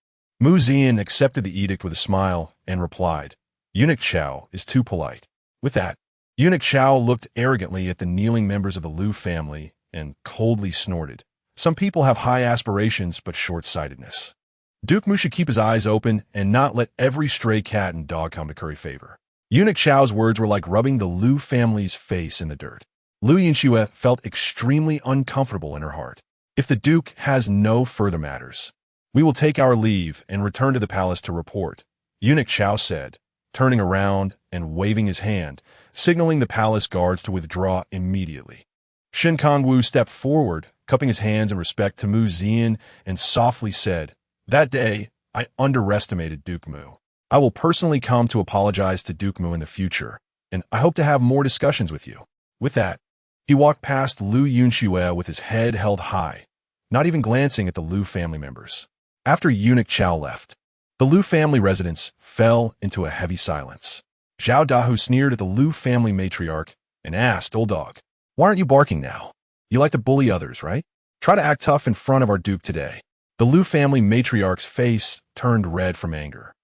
Mu Zian accepted the edict with a smile and replied, Yunxue is too polite. With that, Yunxue looked arrogantly at the kneeling members of the Lu family and coldly snorted. Some people have high aspirations but short-sightedness. Duke Mu should keep his eyes open and not let every stray cat and dog come to curry favor. Yunxue's words were like rubbing the Lu family's face in the dirt. Lu Yunxue felt extremely uncomfortable in her heart. If the Duke has no further matters, we will take our leave and return to the palace to report, Yunxue said, turning around and waving his hand, signaling the palace guards to withdraw immediately. Shen Kongwu stepped forward, cupping his hands in respect to Mu Zian, and softly said, That day, I underestimated Duke Mu. I will personally come to apologize to Duke Mu in the future, and I hope to have more discussions with you. With that, he walked past Lu Yunxue with his head held high, not even glancing at the Lu family members. After Yunxue left, the Lu family residents fell into a heavy silence. Zhao Dahu sneered at the Lu family matriarch and asked, Old dog, why aren't you barking now? You like to bully others, right? Try to act tough in front of our Duke today. The Lu family matriarch's face turned red from anger,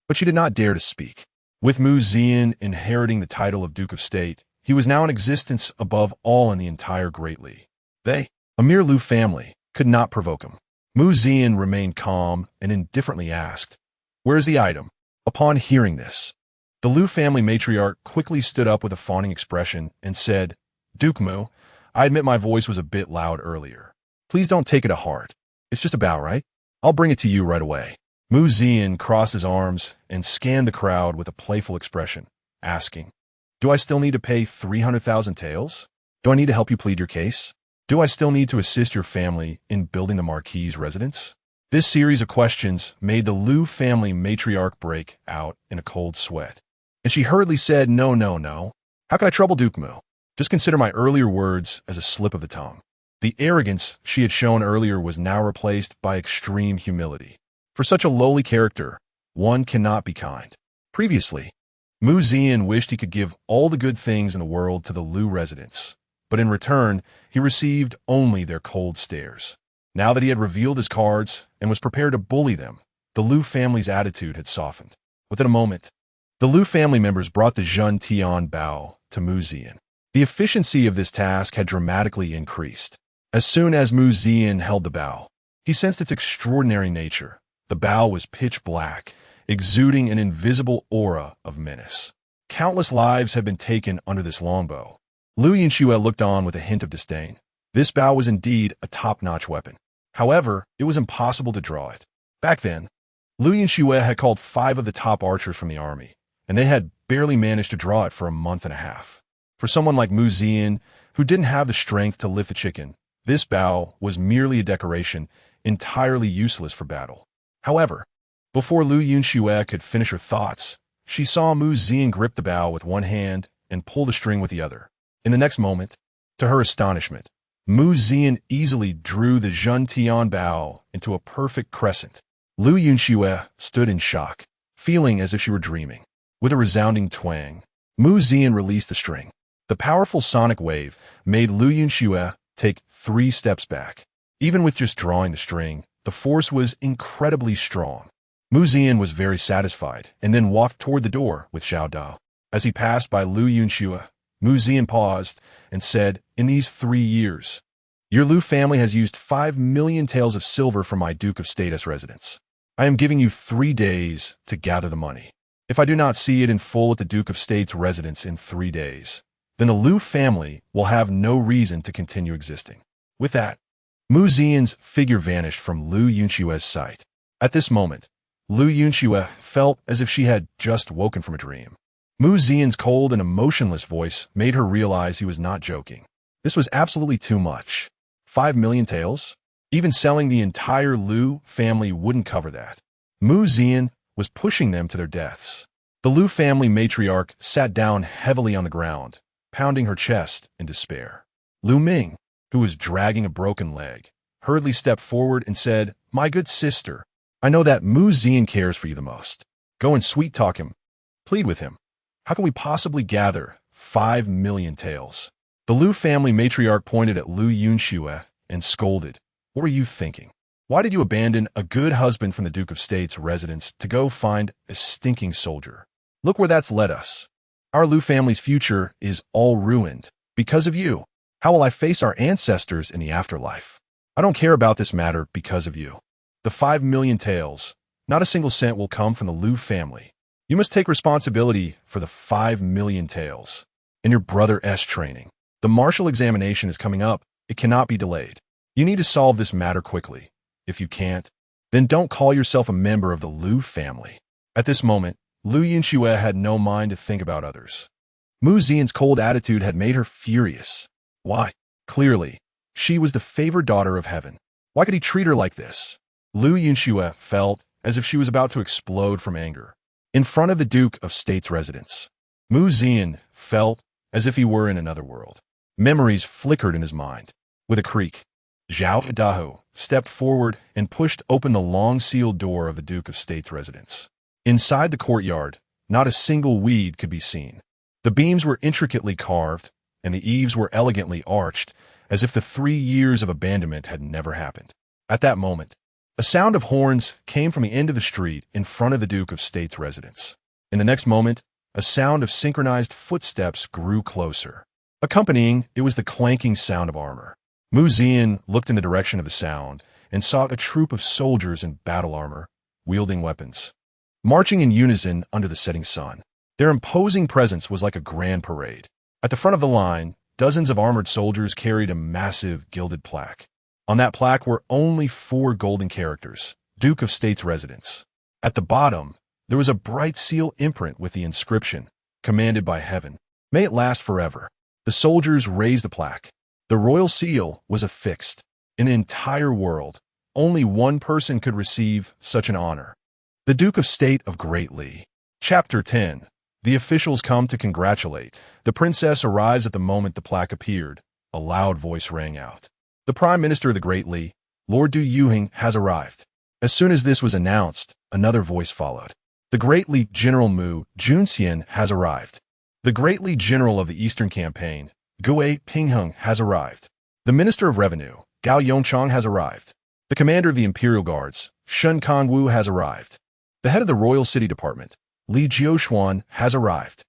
but she did not dare to speak. With Mu Zian inheriting the title of Duke of State, he was now in existence above all in the entire Great Li. They, a mere Lu family, could not provoke him. Mu Zian remained calm and indifferently asked, Where is the item? Upon hearing this, the Lu family matriarch quickly stood up with a fawning expression and said, Duke Mu, I admit my voice was a bit loud earlier. Please don't take it to heart. It's just a bow, right? I'll bring it to you right away. Mu Zian crossed his arms and scanned the crowd with a playful expression, asking, Do I still need to pay 300,000 taels? Do I need to help you plead your case? Do I still need to assist your family in building the Marquis's residence? This series of questions made the Lu family matriarch break out in a cold sweat, and she hurriedly said, No, no, no. How can I trouble Duke Mu? Just consider my earlier words as a slip of the tongue. The arrogance she had shown earlier was now replaced by extreme humility. For such a lowly character, one cannot be kind. Previously, Mu Zian wished he could give all the good things in the world to the Lu residents, but in return, he received only their cold stares. Now that he had revealed his cards and was prepared to bully them, the Lu family's attitude had softened. Within a moment, the Lu family members brought the Zhun Tian bao to Mu Zian. The efficiency of this task had dramatically increased. As soon as Mu Zian held the bow, he sensed its extraordinary nature. The bow was pitch black, exuding an invisible aura of menace. Countless lives had been taken under this longbow. Yunxue looked on with a hint of disdain. This bow was indeed a top-notch weapon. However, it was impossible to draw it. Back then, Yunxue had called 5 of the top archers from the army, and they had barely managed to draw it for a month and a half. For someone like Mu Zian, who didn't have the strength to lift a chicken, this bow was merely a decoration, entirely useless for battle. However, before Yunxue could finish her thoughts, she saw Mu Zian grip the bow with one hand and pull the string with the other. In the next moment, to her astonishment, Mu Zian easily drew the Zhuntian bow into a perfect crescent. Yunxue stood in shock, feeling as if she were dreaming. With a resounding twang, Mu Zian released the string. The powerful sonic wave made Yunxue take 3 steps back. Even with just drawing the string, the force was incredibly strong. Mu Zian was very satisfied and then walked toward the door with Xiao Dao. As he passed by Yunxue, Mu Zian paused and said, "In these 3 years, your Lu family has used 5 million taels of silver for my Duke of Status residence. I am giving you 3 days to gather the money. If I do not see it in full at the Duke of State's residence in 3 days, then the Lu family will have no reason to continue existing." With that, Mu Zian's figure vanished from Yunxue's sight. At this moment, Yunxue felt as if she had just woken from a dream. Mu Zian's cold and emotionless voice made her realize he was not joking. This was absolutely too much. 5 million taels? Even selling the entire Lu family wouldn't cover that. Mu Zian was pushing them to their deaths. The Lu family matriarch sat down heavily on the ground, pounding her chest in despair. Lu Ming, who was dragging a broken leg, hurriedly stepped forward and said, "My good sister, I know that Mu Zian cares for you the most. Go and sweet-talk him. Plead with him. How can we possibly gather 5 million taels?" The Lu family matriarch pointed at Yunxue and scolded, "What were you thinking? Why did you abandon a good husband from the Duke of State's residence to go find a stinking soldier? Look where that's led us. Our Lu family's future is all ruined because of you. How will I face our ancestors in the afterlife? I don't care about this matter because of you. The 5 million taels, not a single cent will come from the Lu family. You must take responsibility for the 5 million taels. And your brother S training. The martial examination is coming up. It cannot be delayed. You need to solve this matter quickly. If you can't, then don't call yourself a member of the Lu family." At this moment, Yunxue had no mind to think about others. Mu Zian's cold attitude had made her furious. Why? Clearly, she was the favored daughter of heaven. Why could he treat her like this? Yunxue felt as if she was about to explode from anger. In front of the Duke of State's residence, Mu Zian felt as if he were in another world. Memories flickered in his mind. With a creak, Zhao Yun stepped forward and pushed open the long-sealed door of the Duke of State's residence. Inside the courtyard, not a single weed could be seen. The beams were intricately carved, and the eaves were elegantly arched, as if the 3 years of abandonment had never happened. At that moment, a sound of horns came from the end of the street in front of the Duke of State's residence. In the next moment, a sound of synchronized footsteps grew closer. Accompanying, it was the clanking sound of armor. Mu Zian looked in the direction of the sound and saw a troop of soldiers in battle armor, wielding weapons, marching in unison under the setting sun. Their imposing presence was like a grand parade. At the front of the line, dozens of armored soldiers carried a massive gilded plaque. On that plaque were only 4 golden characters, Duke of State's residence. At the bottom, there was a bright seal imprint with the inscription, "Commanded by Heaven. May it last forever." The soldiers raised the plaque. The royal seal was affixed. In the entire world, only one person could receive such an honor. The Duke of State of Great Li. Chapter 10. The officials come to congratulate. The princess arrives at the moment the plaque appeared. A loud voice rang out. The Prime Minister of the Great Li, Lord Du Yuhing, has arrived. As soon as this was announced, another voice followed. The Great Li General Mu Junxian has arrived. The Great Li General of the Eastern Campaign, Gui Pingheng, has arrived. The Minister of Revenue, Gao Yongchang, has arrived. The Commander of the Imperial Guards, Shun Kongwu, has arrived. The head of the Royal City Department, Li Jiushuan, has arrived.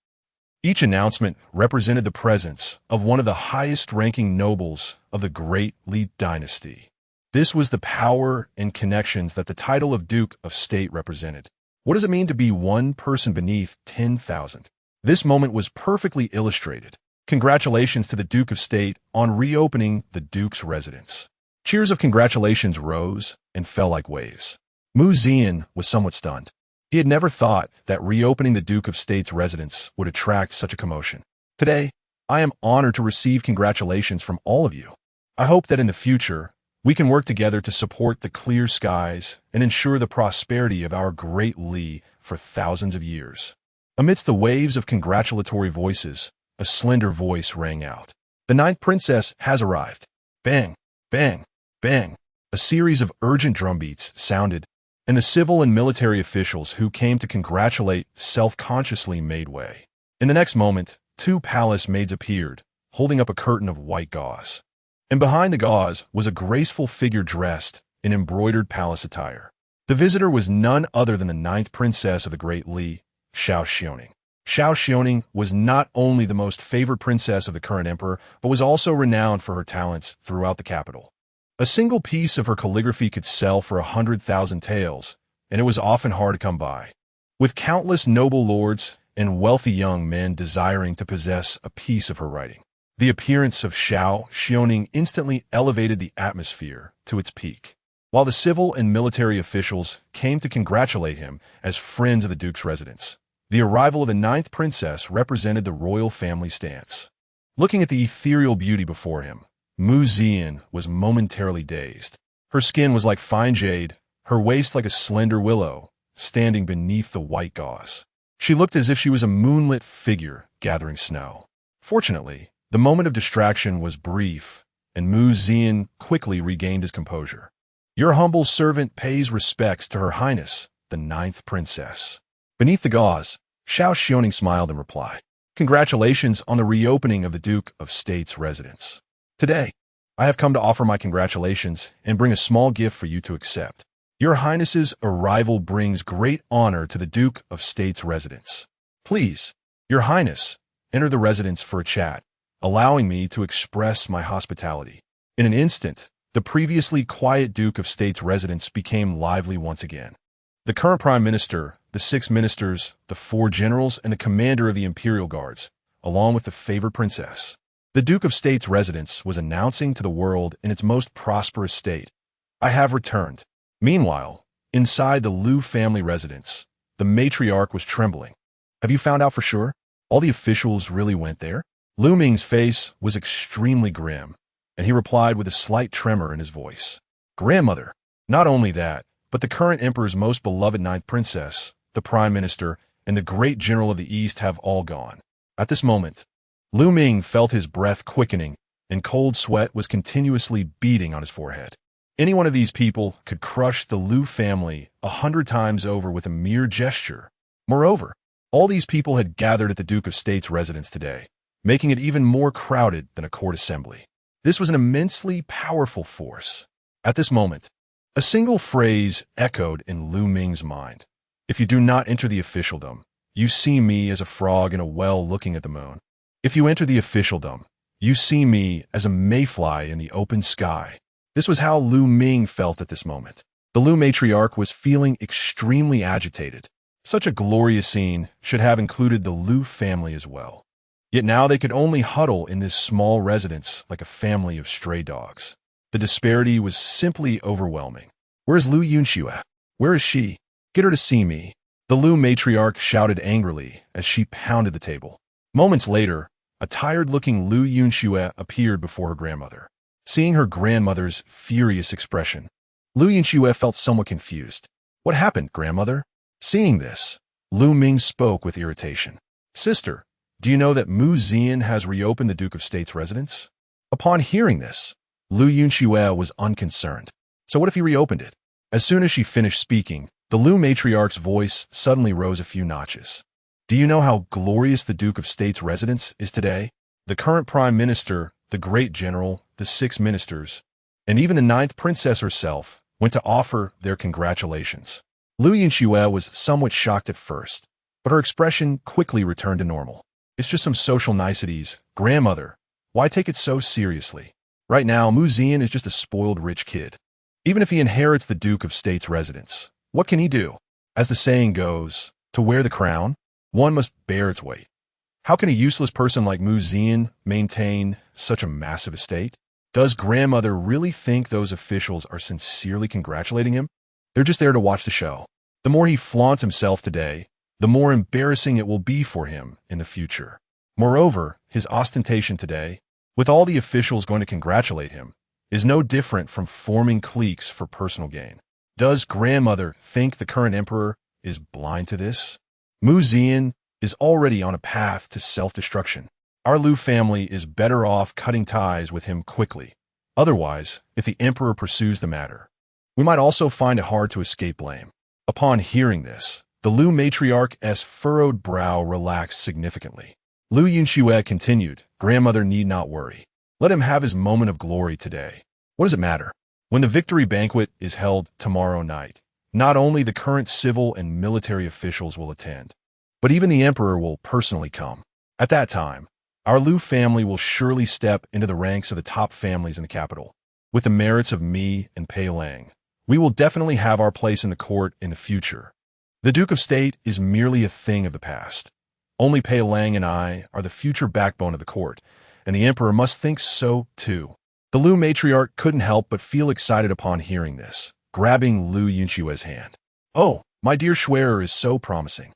Each announcement represented the presence of one of the highest-ranking nobles of the Great Li dynasty. This was the power and connections that the title of Duke of State represented. What does it mean to be one person beneath 10,000? This moment was perfectly illustrated. Congratulations to the Duke of State on reopening the Duke's residence. Cheers of congratulations rose and fell like waves. Zian was somewhat stunned. He had never thought that reopening the Duke of State's residence would attract such a commotion. Today, I am honored to receive congratulations from all of you. I hope that in the future, we can work together to support the clear skies and ensure the prosperity of our Great Li for thousands of years. Amidst the waves of congratulatory voices, a slender voice rang out. The ninth princess has arrived. Bang, bang, bang. A series of urgent drumbeats sounded, and the civil and military officials who came to congratulate self-consciously made way. In the next moment, two palace maids appeared, holding up a curtain of white gauze. And behind the gauze was a graceful figure dressed in embroidered palace attire. The visitor was none other than the ninth princess of the Great Li, Zhao Yun. Zhao Yun was not only the most favored princess of the current emperor, but was also renowned for her talents throughout the capital. A single piece of her calligraphy could sell for 100,000 taels, and it was often hard to come by. With countless noble lords and wealthy young men desiring to possess a piece of her writing, the appearance of Zhao Yun instantly elevated the atmosphere to its peak. While the civil and military officials came to congratulate him as friends of the Duke's residence, the arrival of the ninth princess represented the royal family stance. Looking at the ethereal beauty before him, Zian was momentarily dazed. Her skin was like fine jade, her waist like a slender willow, standing beneath the white gauze. She looked as if she was a moonlit figure gathering snow. Fortunately, the moment of distraction was brief, and Zian quickly regained his composure. Your humble servant pays respects to Her Highness, the ninth princess. Beneath the gauze, Zhao Yun smiled in reply. Congratulations on the reopening of the Duke of State's residence. Today, I have come to offer my congratulations and bring a small gift for you to accept. Your Highness's arrival brings great honor to the Duke of State's residence. Please, Your Highness, enter the residence for a chat, allowing me to express my hospitality. In an instant, the previously quiet Duke of State's residence became lively once again. The current Prime Minister, the 6 ministers, the 4 generals, and the commander of the Imperial Guards, along with the favored princess. The Duke of State's residence was announcing to the world in its most prosperous state, I have returned. Meanwhile, inside the Liu family residence, the matriarch was trembling. Have you found out for sure? All the officials really went there? Lu Ming's face was extremely grim, and he replied with a slight tremor in his voice. Grandmother, not only that, but the current emperor's most beloved ninth princess, the prime minister, and the great general of the East have all gone. At this moment, Lu Ming felt his breath quickening, and cold sweat was continuously beating on his forehead. Any one of these people could crush the Liu family 100 times over with a mere gesture. Moreover, all these people had gathered at the Duke of State's residence today, making it even more crowded than a court assembly. This was an immensely powerful force. At this moment, a single phrase echoed in Lu Ming's mind. If you do not enter the officialdom, you see me as a frog in a well looking at the moon. If you enter the officialdom, you see me as a mayfly in the open sky. This was how Lu Ming felt at this moment. The Liu matriarch was feeling extremely agitated. Such a glorious scene should have included the Liu family as well. Yet now they could only huddle in this small residence like a family of stray dogs. The disparity was simply overwhelming. Where's Liu Yunxue? Where is she? Get her to see me. The Liu matriarch shouted angrily as she pounded the table. Moments later, a tired-looking Liu Yunxue appeared before her grandmother. Seeing her grandmother's furious expression, Liu Yunxue felt somewhat confused. What happened, grandmother? Seeing this, Lu Ming spoke with irritation. Sister, do you know that Zian has reopened the Duke of State's residence? Upon hearing this, Liu Yunxue was unconcerned. So what if he reopened it? As soon as she finished speaking, the Liu matriarch's voice suddenly rose a few notches. Do you know how glorious the Duke of State's residence is today? The current prime minister, the great general, the 6 ministers, and even the 9th princess herself went to offer their congratulations. Liu Yunxue was somewhat shocked at first, but her expression quickly returned to normal. It's just some social niceties. Grandmother, why take it so seriously? Right now, Mu Zian is just a spoiled rich kid. Even if he inherits the Duke of State's residence, what can he do? As the saying goes, to wear the crown, one must bear its weight. How can a useless person like Mu Zian maintain such a massive estate? Does grandmother really think those officials are sincerely congratulating him? They're just there to watch the show. The more he flaunts himself today, the more embarrassing it will be for him in the future. Moreover, his ostentation today, with all the officials going to congratulate him, is no different from forming cliques for personal gain. Does grandmother think the current emperor is blind to this? Mu Zian is already on a path to self-destruction. Our Lu family is better off cutting ties with him quickly. Otherwise, if the emperor pursues the matter, we might also find it hard to escape blame. Upon hearing this, the Lu matriarch's furrowed brow relaxed significantly. Lu Yunxue continued, grandmother need not worry. Let him have his moment of glory today. What does it matter? When the victory banquet is held tomorrow night, not only the current civil and military officials will attend, but even the emperor will personally come. At that time, our Lu family will surely step into the ranks of the top families in the capital. With the merits of me and Pei Lang, we will definitely have our place in the court in the future. The Duke of State is merely a thing of the past. Only Pei Lang and I are the future backbone of the court, and the emperor must think so too. The Lu matriarch couldn't help but feel excited upon hearing this, grabbing Lu Yunxue's hand. Oh, my dear Schwerer is so promising.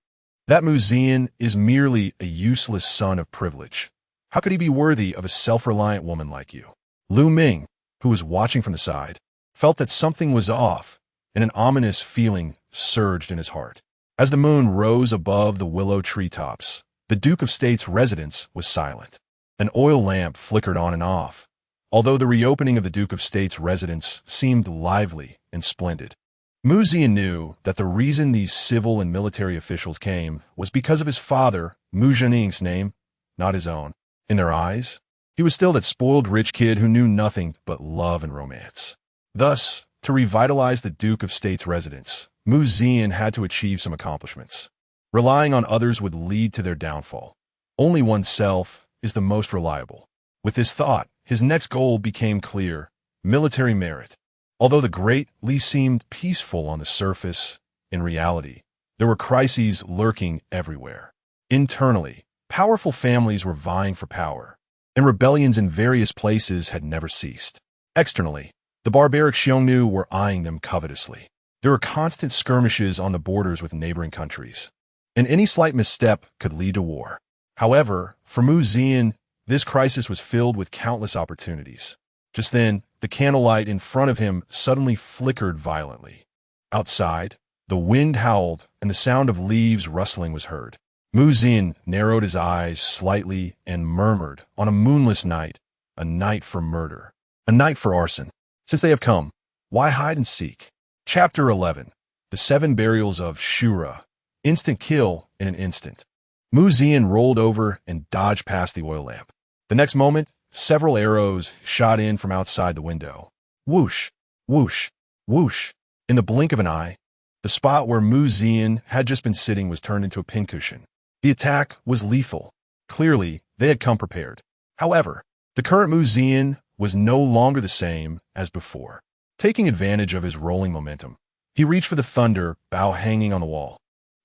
That Mu Zian is merely a useless son of privilege. How could he be worthy of a self-reliant woman like you? Lu Ming, who was watching from the side, felt that something was off, and an ominous feeling surged in his heart. As the moon rose above the willow treetops, the Duke of State's residence was silent. An oil lamp flickered on and off, although the reopening of the Duke of State's residence seemed lively and splendid. Mu Zian knew that the reason these civil and military officials came was because of his father, Mu Zhening's name, not his own. In their eyes, he was still that spoiled rich kid who knew nothing but love and romance. Thus, to revitalize the Duke of State's residence, Mu Zian had to achieve some accomplishments. Relying on others would lead to their downfall. Only oneself is the most reliable. With this thought, his next goal became clear: military merit. Although the Great Li seemed peaceful on the surface, in reality, there were crises lurking everywhere. Internally, powerful families were vying for power, and rebellions in various places had never ceased. Externally, the barbaric Xiongnu were eyeing them covetously. There were constant skirmishes on the borders with neighboring countries, and any slight misstep could lead to war. However, for Mu Zian, this crisis was filled with countless opportunities. Just then, the candlelight in front of him suddenly flickered violently. Outside, the wind howled, and the sound of leaves rustling was heard. Mu Zian narrowed his eyes slightly and murmured, on a moonless night, a night for murder, a night for arson. Since they have come, why hide and seek? Chapter 11. The 7 Burials of Shura. Instant kill in an instant. Mu Zian rolled over and dodged past the oil lamp. The next moment, several arrows shot in from outside the window. Whoosh, whoosh, whoosh. In the blink of an eye, the spot where Mu Zian had just been sitting was turned into a pincushion. The attack was lethal. Clearly, they had come prepared. However, the current Mu Zian was no longer the same as before. Taking advantage of his rolling momentum, he reached for the thunder bow hanging on the wall.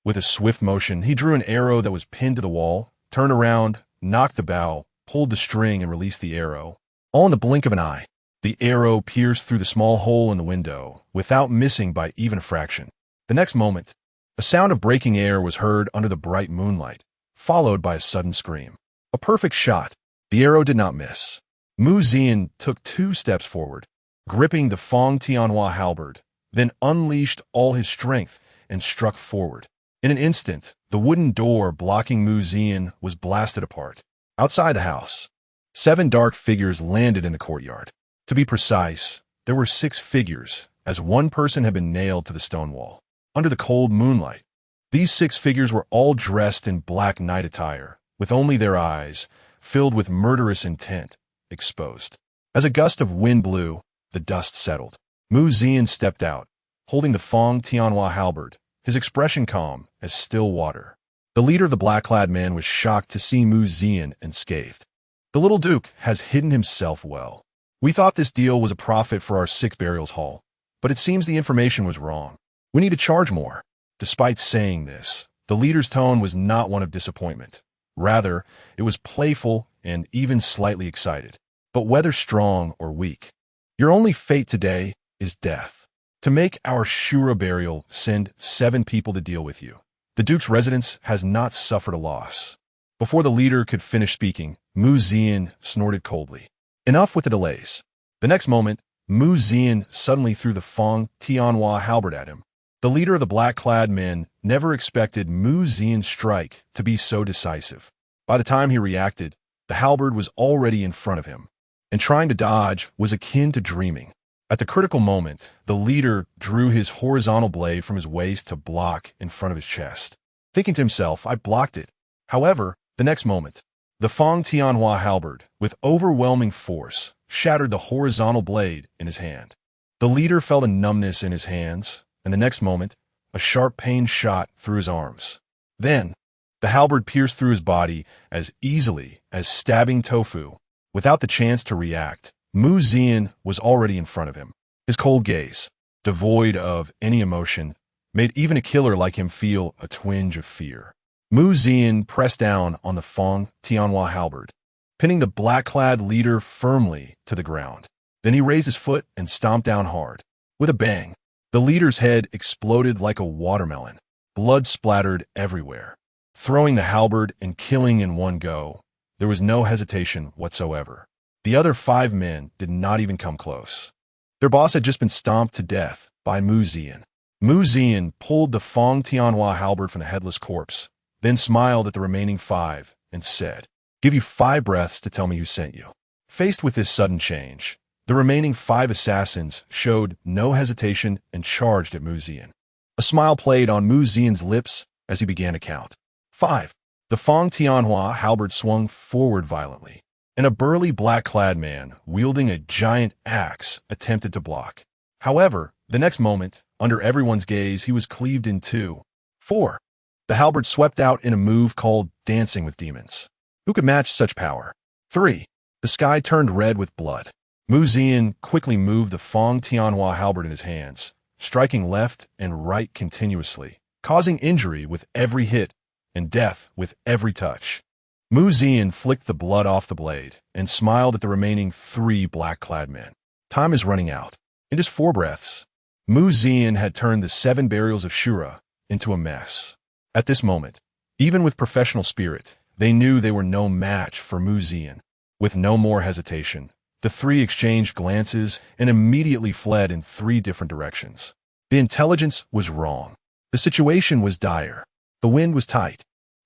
With a swift motion, he drew an arrow that was pinned to the wall, turned around, knocked the bow, pulled the string, and released the arrow. All in the blink of an eye, the arrow pierced through the small hole in the window, without missing by even a fraction. The next moment, a sound of breaking air was heard under the bright moonlight, followed by a sudden scream. A perfect shot. The arrow did not miss. Mu Zian took 2 steps forward, gripping the Fong Tianhua halberd, then unleashed all his strength and struck forward. In an instant, the wooden door blocking Mu Zian was blasted apart. Outside the house, 7 dark figures landed in the courtyard. To be precise, there were 6 figures, as one person had been nailed to the stone wall. Under the cold moonlight, these 6 figures were all dressed in black night attire, with only their eyes, filled with murderous intent, exposed. As a gust of wind blew, the dust settled. Mu Zian stepped out, holding the Fong Tianhua halberd, his expression calm as still water. The leader of the black-clad men was shocked to see Mu Zian and scathed. The little duke has hidden himself well. We thought this deal was a profit for our 6 burials hall, but it seems the information was wrong. We need to charge more. Despite saying this, the leader's tone was not one of disappointment. Rather, it was playful and even slightly excited. But whether strong or weak, your only fate today is death. To make our Shura burial, send 7 people to deal with you. The duke's residence has not suffered a loss. Before the leader could finish speaking, Mu Zian snorted coldly. Enough with the delays. The next moment, Mu Zian suddenly threw the Fong Tianhua halberd at him. The leader of the black-clad men never expected Mu Zian's strike to be so decisive. By the time he reacted, the halberd was already in front of him, and trying to dodge was akin to dreaming. At the critical moment, the leader drew his horizontal blade from his waist to block in front of his chest. Thinking to himself, I blocked it. However, the next moment, the Fong Tianhua halberd, with overwhelming force, shattered the horizontal blade in his hand. The leader felt a numbness in his hands, and the next moment, a sharp pain shot through his arms. Then, the halberd pierced through his body as easily as stabbing tofu. Without the chance to react, Mu Zian was already in front of him. His cold gaze, devoid of any emotion, made even a killer like him feel a twinge of fear. Mu Zian pressed down on the Fong Tianhua halberd, pinning the black-clad leader firmly to the ground. Then he raised his foot and stomped down hard. With a bang, the leader's head exploded like a watermelon. Blood splattered everywhere. Throwing the halberd and killing in one go, there was no hesitation whatsoever. The other 5 men did not even come close. Their boss had just been stomped to death by Mu Zian. Mu Zian pulled the Fong Tianhua halberd from the headless corpse, then smiled at the remaining 5 and said, "Give you 5 breaths to tell me who sent you." Faced with this sudden change, the remaining 5 assassins showed no hesitation and charged at Mu Zian. A smile played on Mu Zian's lips as he began to count. 5. The Fong Tianhua halberd swung forward violently, and a burly black-clad man, wielding a giant axe, attempted to block. However, the next moment, under everyone's gaze, he was cleaved in 2. 4. The halberd swept out in a move called Dancing with Demons. Who could match such power? 3. The sky turned red with blood. Mu Zian quickly moved the Fong Tianhua halberd in his hands, striking left and right continuously, causing injury with every hit and death with every touch. Mu Zian flicked the blood off the blade and smiled at the remaining 3 black-clad men. Time is running out. In just 4 breaths, Mu Zian had turned the 7 burials of Shura into a mess. At this moment, even with professional spirit, they knew they were no match for Mu Zian. With no more hesitation, the 3 exchanged glances and immediately fled in 3 different directions. The intelligence was wrong. The situation was dire. The wind was tight.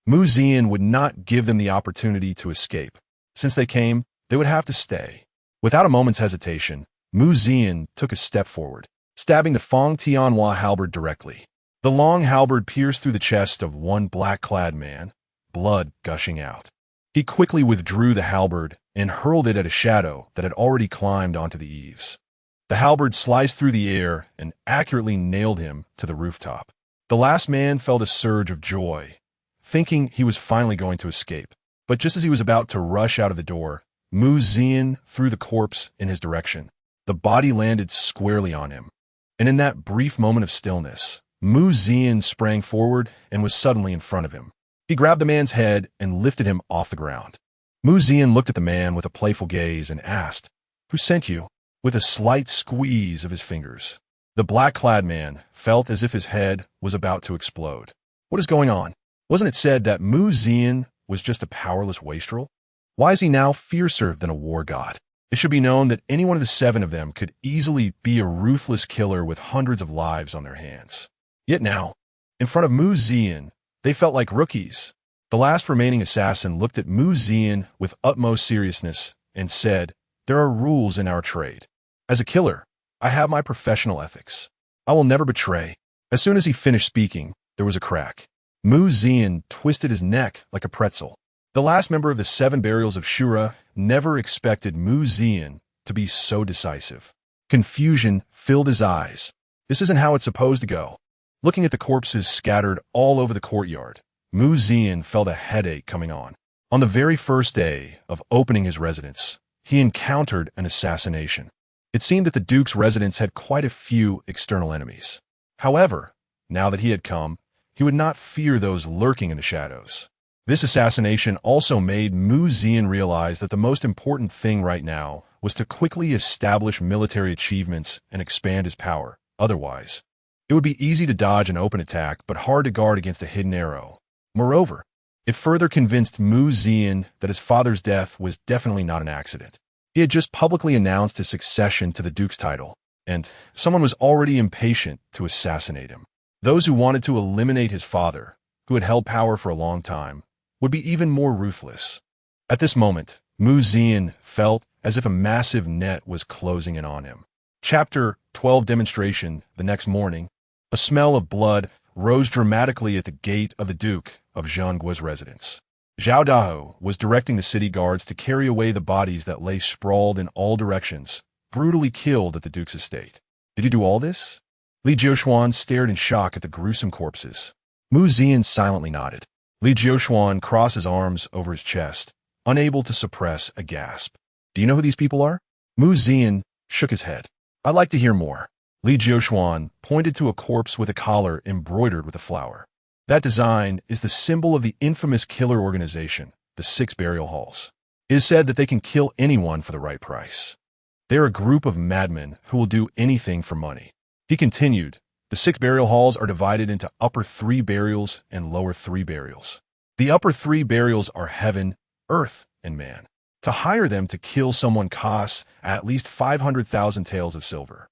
Mu Zian would not give them the opportunity to escape. Since they came, they would have to stay. Without a moment's hesitation, Mu Zian took a step forward, stabbing the Fong Tianhua halberd directly. The long halberd pierced through the chest of one black-clad man, blood gushing out. He quickly withdrew the halberd and hurled it at a shadow that had already climbed onto the eaves. The halberd sliced through the air and accurately nailed him to the rooftop. The last man felt a surge of joy, thinking he was finally going to escape. But just as he was about to rush out of the door, Mu Zian threw the corpse in his direction. The body landed squarely on him. And in that brief moment of stillness, Mu Zian sprang forward and was suddenly in front of him. He grabbed the man's head and lifted him off the ground. Mu Zian looked at the man with a playful gaze and asked, "Who sent you?" with a slight squeeze of his fingers. The black-clad man felt as if his head was about to explode. What is going on? Wasn't it said that Mu Zian was just a powerless wastrel? Why is he now fiercer than a war god? It should be known that any one of the 7 of them could easily be a ruthless killer with hundreds of lives on their hands. Yet now, in front of Mu Zian, they felt like rookies. The last remaining assassin looked at Mu Zian with utmost seriousness and said, "There are rules in our trade. As a killer, I have my professional ethics. I will never betray." As soon as he finished speaking, there was a crack. Mu Zian twisted his neck like a pretzel. The last member of the 7 burials of Shura never expected Mu Zian to be so decisive. Confusion filled his eyes. This isn't how it's supposed to go. Looking at the corpses scattered all over the courtyard, Mu Zian felt a headache coming on. On the very first day of opening his residence, he encountered an assassination. It seemed that the Duke's residence had quite a few external enemies. However, now that he had come, he would not fear those lurking in the shadows. This assassination also made Mu Zian realize that the most important thing right now was to quickly establish military achievements and expand his power. Otherwise, it would be easy to dodge an open attack but hard to guard against a hidden arrow. Moreover, it further convinced Mu Zian that his father's death was definitely not an accident. He had just publicly announced his succession to the Duke's title, and someone was already impatient to assassinate him. Those who wanted to eliminate his father, who had held power for a long time, would be even more ruthless. At this moment, Mu Zian felt as if a massive net was closing in on him. Chapter 12 Demonstration. The next morning, a smell of blood rose dramatically at the gate of the Duke of Zhenggua's residence. Zhao Yun was directing the city guards to carry away the bodies that lay sprawled in all directions, brutally killed at the Duke's estate. Did you do all this? Li Jiuxuan stared in shock at the gruesome corpses. Mu Zian silently nodded. Li Jiuxuan crossed his arms over his chest, unable to suppress a gasp. Do you know who these people are? Mu Zian shook his head. I'd like to hear more. Li Jiuxuan pointed to a corpse with a collar embroidered with a flower. That design is the symbol of the infamous killer organization, the 6 Burial Halls. It is said that they can kill anyone for the right price. They're a group of madmen who will do anything for money. He continued, the 6 burial halls are divided into upper 3 burials and lower 3 burials. The upper 3 burials are heaven, earth, and man. To hire them to kill someone costs at least 500,000 taels of silver.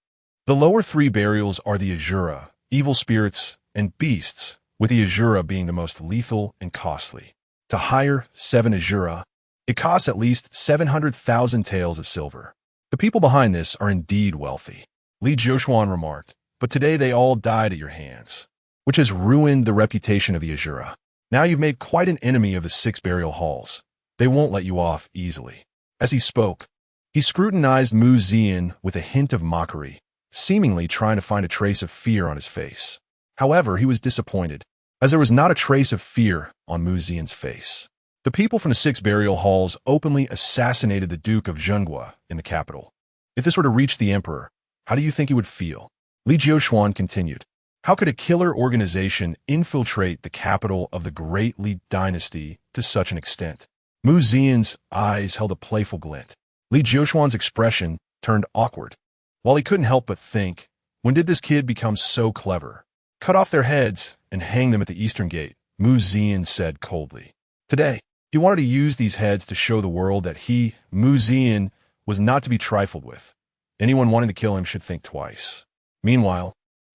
The lower 3 burials are the Asura, evil spirits, and beasts, with the Asura being the most lethal and costly. To hire 7 Asura, it costs at least 700,000 taels of silver. The people behind this are indeed wealthy. Li Jiuxuan remarked, but today they all died at your hands, which has ruined the reputation of the Asura. Now you've made quite an enemy of the 6 burial halls. They won't let you off easily. As he spoke, he scrutinized Mu Zian with a hint of mockery, seemingly trying to find a trace of fear on his face. However, he was disappointed, as there was not a trace of fear on Mu Zian's face. The people from the 6 burial halls openly assassinated the Duke of Zhenggua in the capital. If this were to reach the emperor, how do you think he would feel? Li Jiuxuan continued, how could a killer organization infiltrate the capital of the Great Li dynasty to such an extent? Mu Zian's eyes held a playful glint. Li Jiuxuan's expression turned awkward. While he couldn't help but think, when did this kid become so clever? Cut off their heads and hang them at the eastern gate, Mu Zian said coldly. Today, he wanted to use these heads to show the world that he, Mu Zian, was not to be trifled with. Anyone wanting to kill him should think twice. Meanwhile,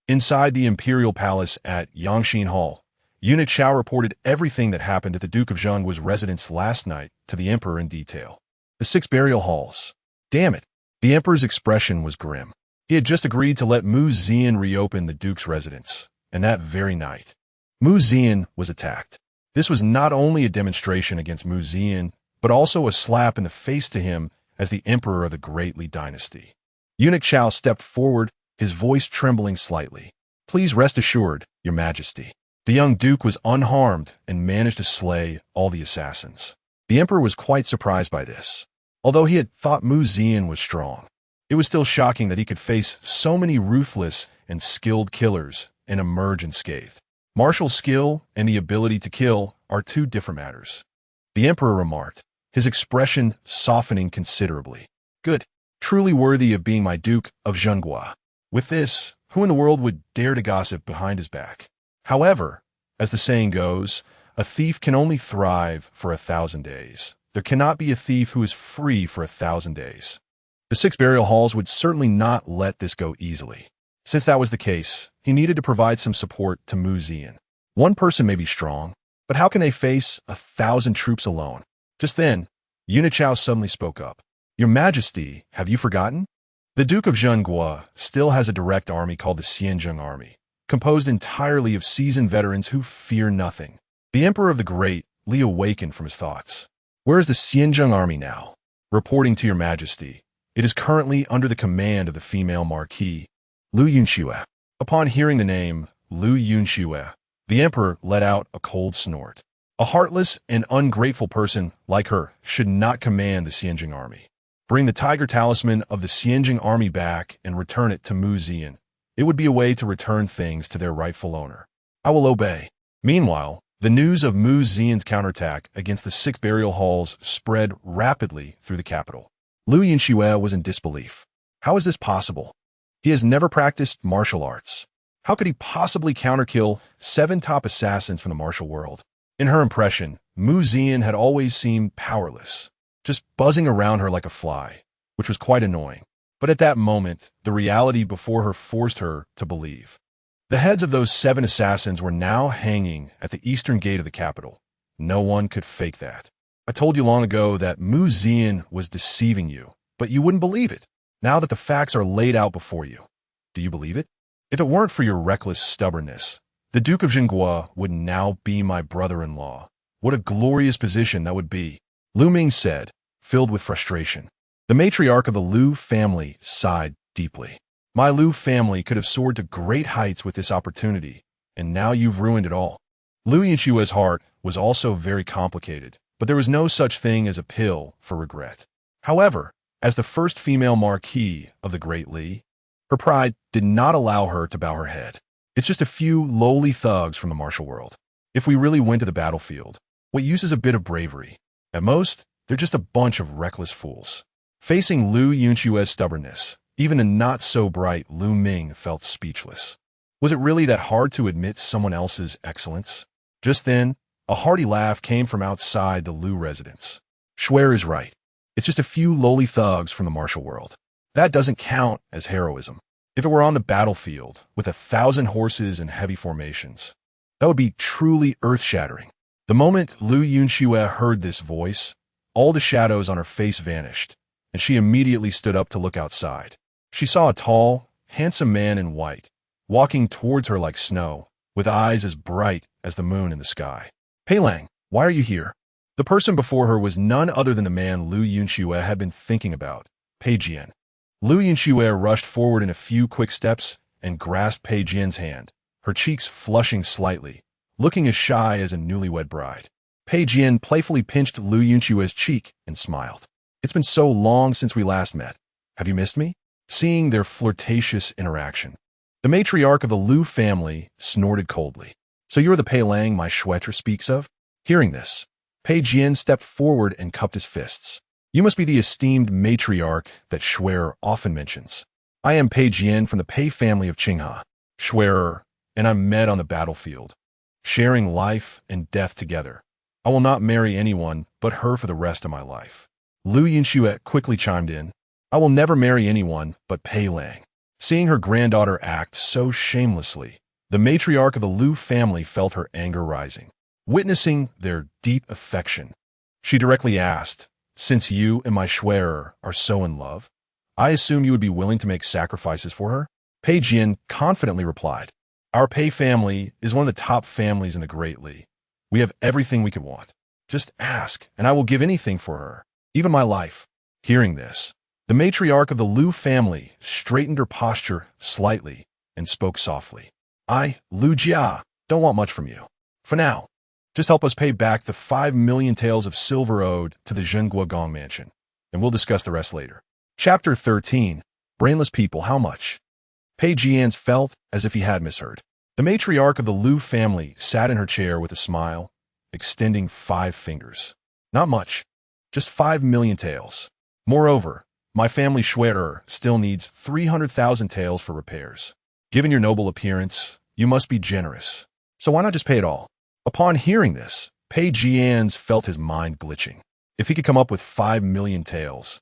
inside the imperial palace at Yunxue Hall, Yunxue reported everything that happened at the Duke of Zhenggua's residence last night to the emperor in detail. The 6 burial halls. Damn it. The emperor's expression was grim. He had just agreed to let Mu Zian reopen the Duke's residence, and that very night, Mu Zian was attacked. This was not only a demonstration against Mu Zian, but also a slap in the face to him as the emperor of the Great Li dynasty. Yunxue stepped forward, his voice trembling slightly. Please rest assured, Your Majesty. The young duke was unharmed and managed to slay all the assassins. The emperor was quite surprised by this. Although he had thought Mu Zian was strong, it was still shocking that he could face so many ruthless and skilled killers and emerge unscathed. Martial skill and the ability to kill are 2 different matters. The emperor remarked, his expression softening considerably. Good. Truly worthy of being my Duke of Zhenggua. With this, who in the world would dare to gossip behind his back? However, as the saying goes, a thief can only thrive for 1,000 days. There cannot be a thief who is free for 1,000 days. The 6 burial halls would certainly not let this go easily. Since that was the case, he needed to provide some support to Mu Zian. One person may be strong, but how can they face 1,000 troops alone? Just then, Yunxue suddenly spoke up. Your Majesty, have you forgotten? The Duke of Zhenggua still has a direct army called the Xianzheng Army, composed entirely of seasoned veterans who fear nothing. The Emperor of the Great Li awakened from his thoughts. Where is the Xianzheng Army now? Reporting to Your Majesty, it is currently under the command of the female Marquis, Lu Yunxue. Upon hearing the name, Lu Yunxue, The emperor let out a cold snort. A heartless and ungrateful person like her should not command the Xianjing army. Bring the tiger talisman of the Xianjing army back and return it to Mu Zian. It would be a way to return things to their rightful owner. I will obey. Meanwhile, the news of Mu Zian's counterattack against the 6 burial halls spread rapidly through the capital. Yunxue was in disbelief. How is this possible? He has never practiced martial arts. How could he possibly counterkill 7 top assassins from the martial world? In her impression, Mu Zian had always seemed powerless, just buzzing around her like a fly, which was quite annoying. But at that moment, the reality before her forced her to believe. The heads of those 7 assassins were now hanging at the eastern gate of the capital. No one could fake that. I told you long ago that Mu Zian was deceiving you, but you wouldn't believe it. Now that the facts are laid out before you, do you believe it? If it weren't for your reckless stubbornness, the Duke of Jingguo would now be my brother-in-law. What a glorious position that would be, Lu Ming said, filled with frustration. The matriarch of the Lu family sighed deeply. My Lu family could have soared to great heights with this opportunity, and now you've ruined it all. Yunxue's heart was also very complicated, but there was no such thing as a pill for regret. However, as the first female marquis of the Great Li, her pride did not allow her to bow her head. It's just a few lowly thugs from the martial world. If we really went to the battlefield, what use is a bit of bravery? At most, they're just a bunch of reckless fools. Facing Yunxue's stubbornness, even a not-so-bright Lu Ming felt speechless. Was it really that hard to admit someone else's excellence? Just then, a hearty laugh came from outside the Lu residence. Xue is right. It's just a few lowly thugs from the martial world. That doesn't count as heroism. If it were on the battlefield, with 1,000 horses and heavy formations, that would be truly earth-shattering. The moment Yunxue heard this voice, all the shadows on her face vanished, and she immediately stood up to look outside. She saw a tall, handsome man in white, walking towards her like snow, with eyes as bright as the moon in the sky. Pei Lang, why are you here? The person before her was none other than the man Yunxue had been thinking about, Pei Jian. Yunxue rushed forward in a few quick steps and grasped Pei Jian's hand, her cheeks flushing slightly, looking as shy as a newlywed bride. Pei Jian playfully pinched Yunxue's cheek and smiled. It's been so long since we last met. Have you missed me? Seeing their flirtatious interaction, the matriarch of the Lu family snorted coldly. So you're the Pei Lang my Schwetter speaks of? Hearing this, Pei Jian stepped forward and cupped his fists. You must be the esteemed matriarch that Schwerer often mentions. I am Pei Jian from the Pei family of Qinghe, Schwerer, and I'm met on the battlefield, sharing life and death together. I will not marry anyone but her for the rest of my life. Yunxue quickly chimed in. I will never marry anyone but Pei Lang. Seeing her granddaughter act so shamelessly, the matriarch of the Lu family felt her anger rising. Witnessing their deep affection, she directly asked, since you and my Schwerer are so in love, I assume you would be willing to make sacrifices for her? Pei Jian confidently replied, our Pei family is one of the top families in the Great Li. We have everything we could want. Just ask, and I will give anything for her, even my life. Hearing this, the matriarch of the Lu family straightened her posture slightly and spoke softly. I, Lu Jia, don't want much from you. For now, just help us pay back the 5 million taels of silver owed to the Zhenguo Gong mansion, and we'll discuss the rest later. Chapter 13. Brainless people, how much? Pei Jian felt as if he had misheard. The matriarch of the Lu family sat in her chair with a smile, extending 5 fingers. Not much, just 5 million taels. Moreover, my family Schwerer still needs 300,000 taels for repairs. Given your noble appearance, you must be generous. So why not just pay it all? Upon hearing this, Pei Jian felt his mind glitching. If he could come up with 5 million taels,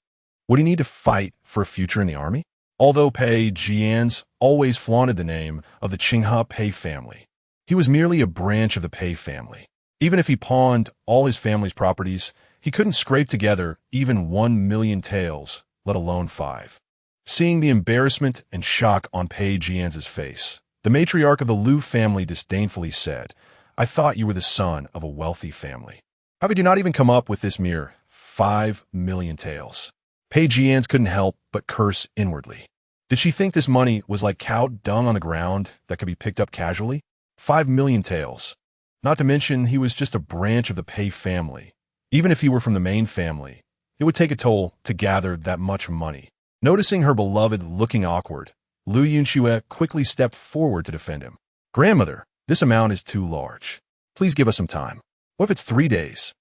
would he need to fight for a future in the army? Although Pei Jian always flaunted the name of the Qinghe Pei family, he was merely a branch of the Pei family. Even if he pawned all his family's properties, he couldn't scrape together even 1 million taels, let alone 5. Seeing the embarrassment and shock on Pei Jian's face, the matriarch of the Lu family disdainfully said, I thought you were the son of a wealthy family. How could you not even come up with this mere 5 million taels? Pei Jian couldn't help but curse inwardly. Did she think this money was like cow dung on the ground that could be picked up casually? 5 million taels. Not to mention, he was just a branch of the Pei family. Even if he were from the main family, it would take a toll to gather that much money. Noticing her beloved looking awkward, Yunxue quickly stepped forward to defend him. Grandmother, this amount is too large. Please give us some time. What if it's 3 days?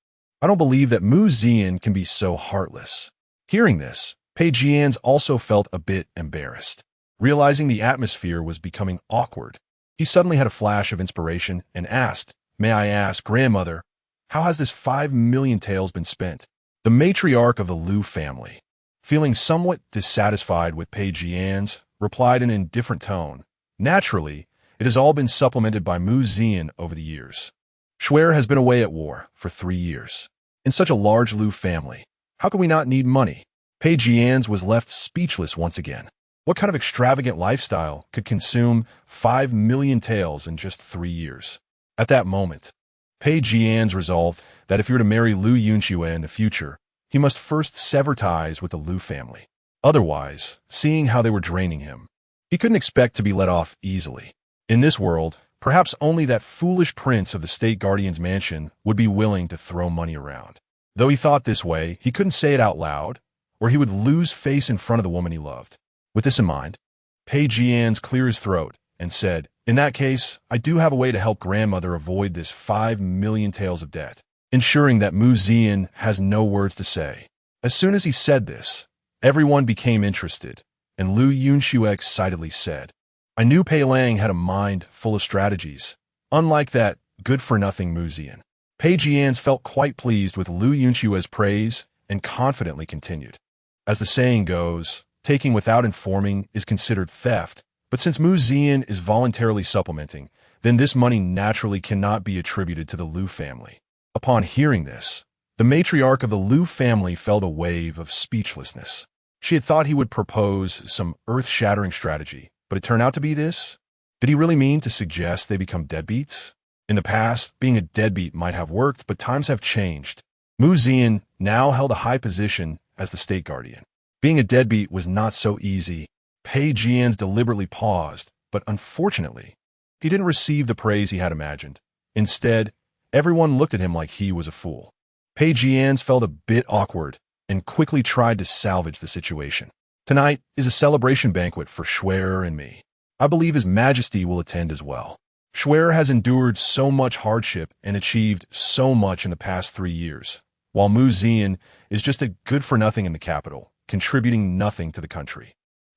I don't believe that Zian can be so heartless. Hearing this, Pei Jian's also felt a bit embarrassed. Realizing the atmosphere was becoming awkward, he suddenly had a flash of inspiration and asked, "May I ask, Grandmother, how has this 5 million taels been spent?" The matriarch of the Lu family, feeling somewhat dissatisfied with Pei Jian's, replied in an indifferent tone, "Naturally, it has all been supplemented by Zian over the years. Yunxue has been away at war for 3 years. In such a large Lu family, how could we not need money?" Pei Jian's was left speechless once again. What kind of extravagant lifestyle could consume 5 million taels in just 3 years? At that moment, Pei Jian's resolved that if he were to marry Yunxue in the future, he must first sever ties with the Lu family. Otherwise, seeing how they were draining him, he couldn't expect to be let off easily. In this world, perhaps only that foolish prince of the state guardian's mansion would be willing to throw money around. Though he thought this way, he couldn't say it out loud, or he would lose face in front of the woman he loved. With this in mind, Pei Jian's cleared his throat and said, "In that case, I do have a way to help Grandmother avoid this 5 million taels of debt," ensuring that Zian has no words to say. As soon as he said this, everyone became interested, and Yunxue excitedly said, "I knew Pei Lang had a mind full of strategies, unlike that good-for-nothing Zian." Pei Jian's felt quite pleased with Yunxue's praise and confidently continued. As the saying goes, taking without informing is considered theft, but since Zian is voluntarily supplementing, then this money naturally cannot be attributed to the Lu family. Upon hearing this, the matriarch of the Lu family felt a wave of speechlessness. She had thought he would propose some earth-shattering strategy, but it turned out to be this? Did he really mean to suggest they become deadbeats? In the past, being a deadbeat might have worked, but times have changed. Zian now held a high position as the state guardian. Being a deadbeat was not so easy. Pei Jian's deliberately paused, but unfortunately, he didn't receive the praise he had imagined. Instead, everyone looked at him like he was a fool. Pei Jian's felt a bit awkward and quickly tried to salvage the situation. "Tonight is a celebration banquet for Yunxue and me. I believe His Majesty will attend as well. Yunxue has endured so much hardship and achieved so much in the past 3 years, while Zian is just a good-for-nothing in the capital, contributing nothing to the country.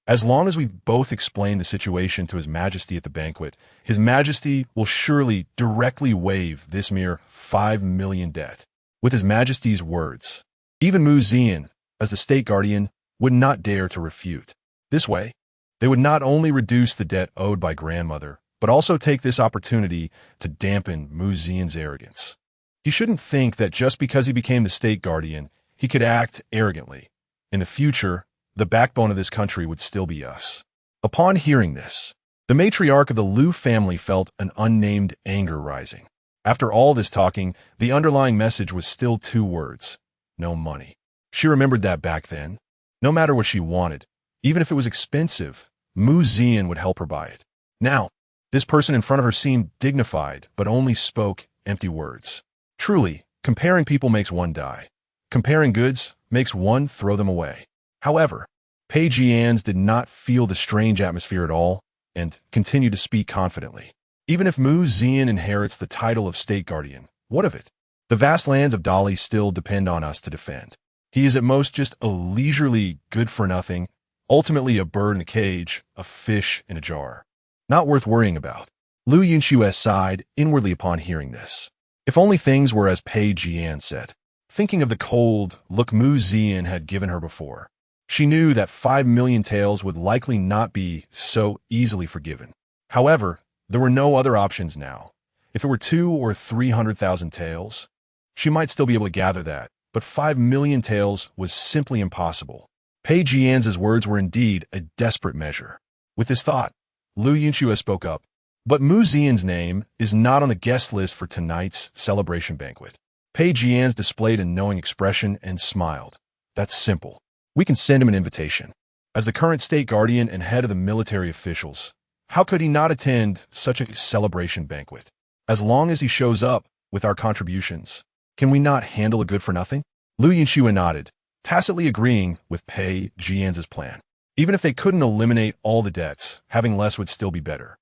As long as we both explain the situation to His Majesty at the banquet, His Majesty will surely directly waive this mere 5 million debt." With His Majesty's words, even Zian, as the state guardian, would not dare to refute. This way, they would not only reduce the debt owed by Grandmother, but also take this opportunity to dampen Zian's arrogance. He shouldn't think that just because he became the state guardian, he could act arrogantly. In the future, the backbone of this country would still be us. Upon hearing this, the matriarch of the Lu family felt an unnamed anger rising. After all this talking, the underlying message was still 2 words: no money. She remembered that back then. No matter what she wanted, even if it was expensive, Zian would help her buy it. Now, this person in front of her seemed dignified, but only spoke empty words. Truly, comparing people makes one die. Comparing goods makes one throw them away. However, Pei Jian's did not feel the strange atmosphere at all and continued to speak confidently. Even if Zian inherits the title of state guardian, what of it? The vast lands of Dali still depend on us to defend. He is at most just a leisurely good-for-nothing, ultimately a bird in a cage, a fish in a jar. Not worth worrying about. Yunxue sighed inwardly upon hearing this. If only things were as Pei Jian said. Thinking of the cold look Zian had given her before, she knew that 5 million taels would likely not be so easily forgiven. However, there were no other options now. If it were 200,000 or 300,000 taels, she might still be able to gather that, but 5 million taels was simply impossible. Pei Jian's words were indeed a desperate measure. With this thought, Yunxue spoke up. "But Zian's name is not on the guest list for tonight's celebration banquet." Pei Jian's displayed a knowing expression and smiled. "That's simple. We can send him an invitation. As the current state guardian and head of the military officials, How could he not attend such a celebration banquet? As long as he shows up with our contributions, can we not handle a good-for-nothing? Yunxue nodded, tacitly agreeing with Pei Jian's plan. Even if they couldn't eliminate all the debts, having less would still be better.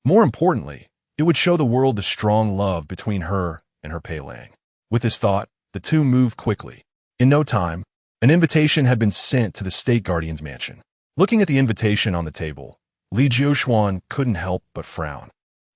More importantly, it would show the world the strong love between her and her Pei Lang. With this thought, the two moved quickly. In no time, an invitation had been sent to the State Guardian's mansion. Looking at the invitation on the table, Li Jiuxuan couldn't help but frown.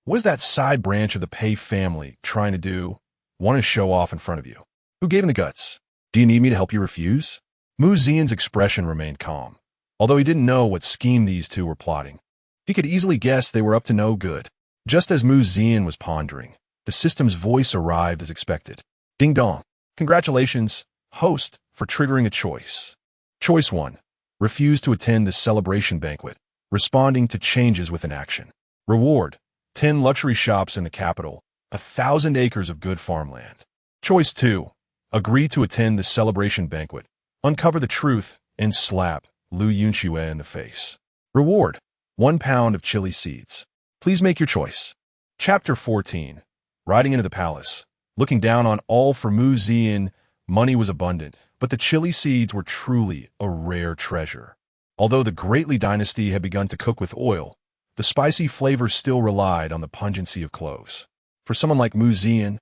What is that side branch of the Pei family trying to do? Want to show off in front of you? Who gave him the guts? Do you need me to help you refuse? Zian's expression remained calm, although he didn't know what scheme these two were plotting. He could easily guess they were up to no good. Just as Zian was pondering, the system's voice arrived as expected. Ding dong. Congratulations, host, for triggering a choice. Choice 1. Refuse to attend the celebration banquet, responding to changes with an action. Reward. 10 luxury shops in the capital, 1,000 acres of good farmland. Choice 2. Agree to attend the celebration banquet, uncover the truth, and slap Yunxue in the face. Reward. 1 pound of chili seeds. Please make your choice. Chapter 14. Riding into the palace. Looking down on all for Zian, money was abundant, but the chili seeds were truly a rare treasure. Although the Great Li dynasty had begun to cook with oil, the spicy flavor still relied on the pungency of cloves. For someone like Zian,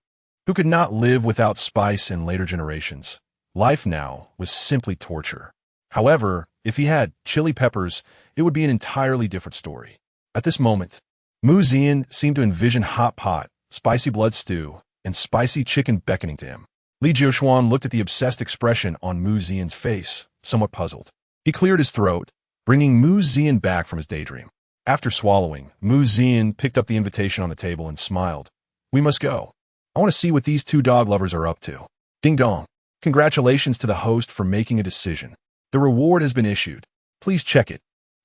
who could not live without spice in later generations, life now was simply torture. However, if he had chili peppers, it would be an entirely different story. At this moment, Zian seemed to envision hot pot, spicy blood stew, and spicy chicken beckoning to him. Li Jiuxuan looked at the obsessed expression on Zian's face, somewhat puzzled. He cleared his throat, bringing Zian back from his daydream. After swallowing, Zian picked up the invitation on the table and smiled. We must go. I want to see what these two dog lovers are up to. Ding dong. Congratulations to the host for making a decision. The reward has been issued. Please check it.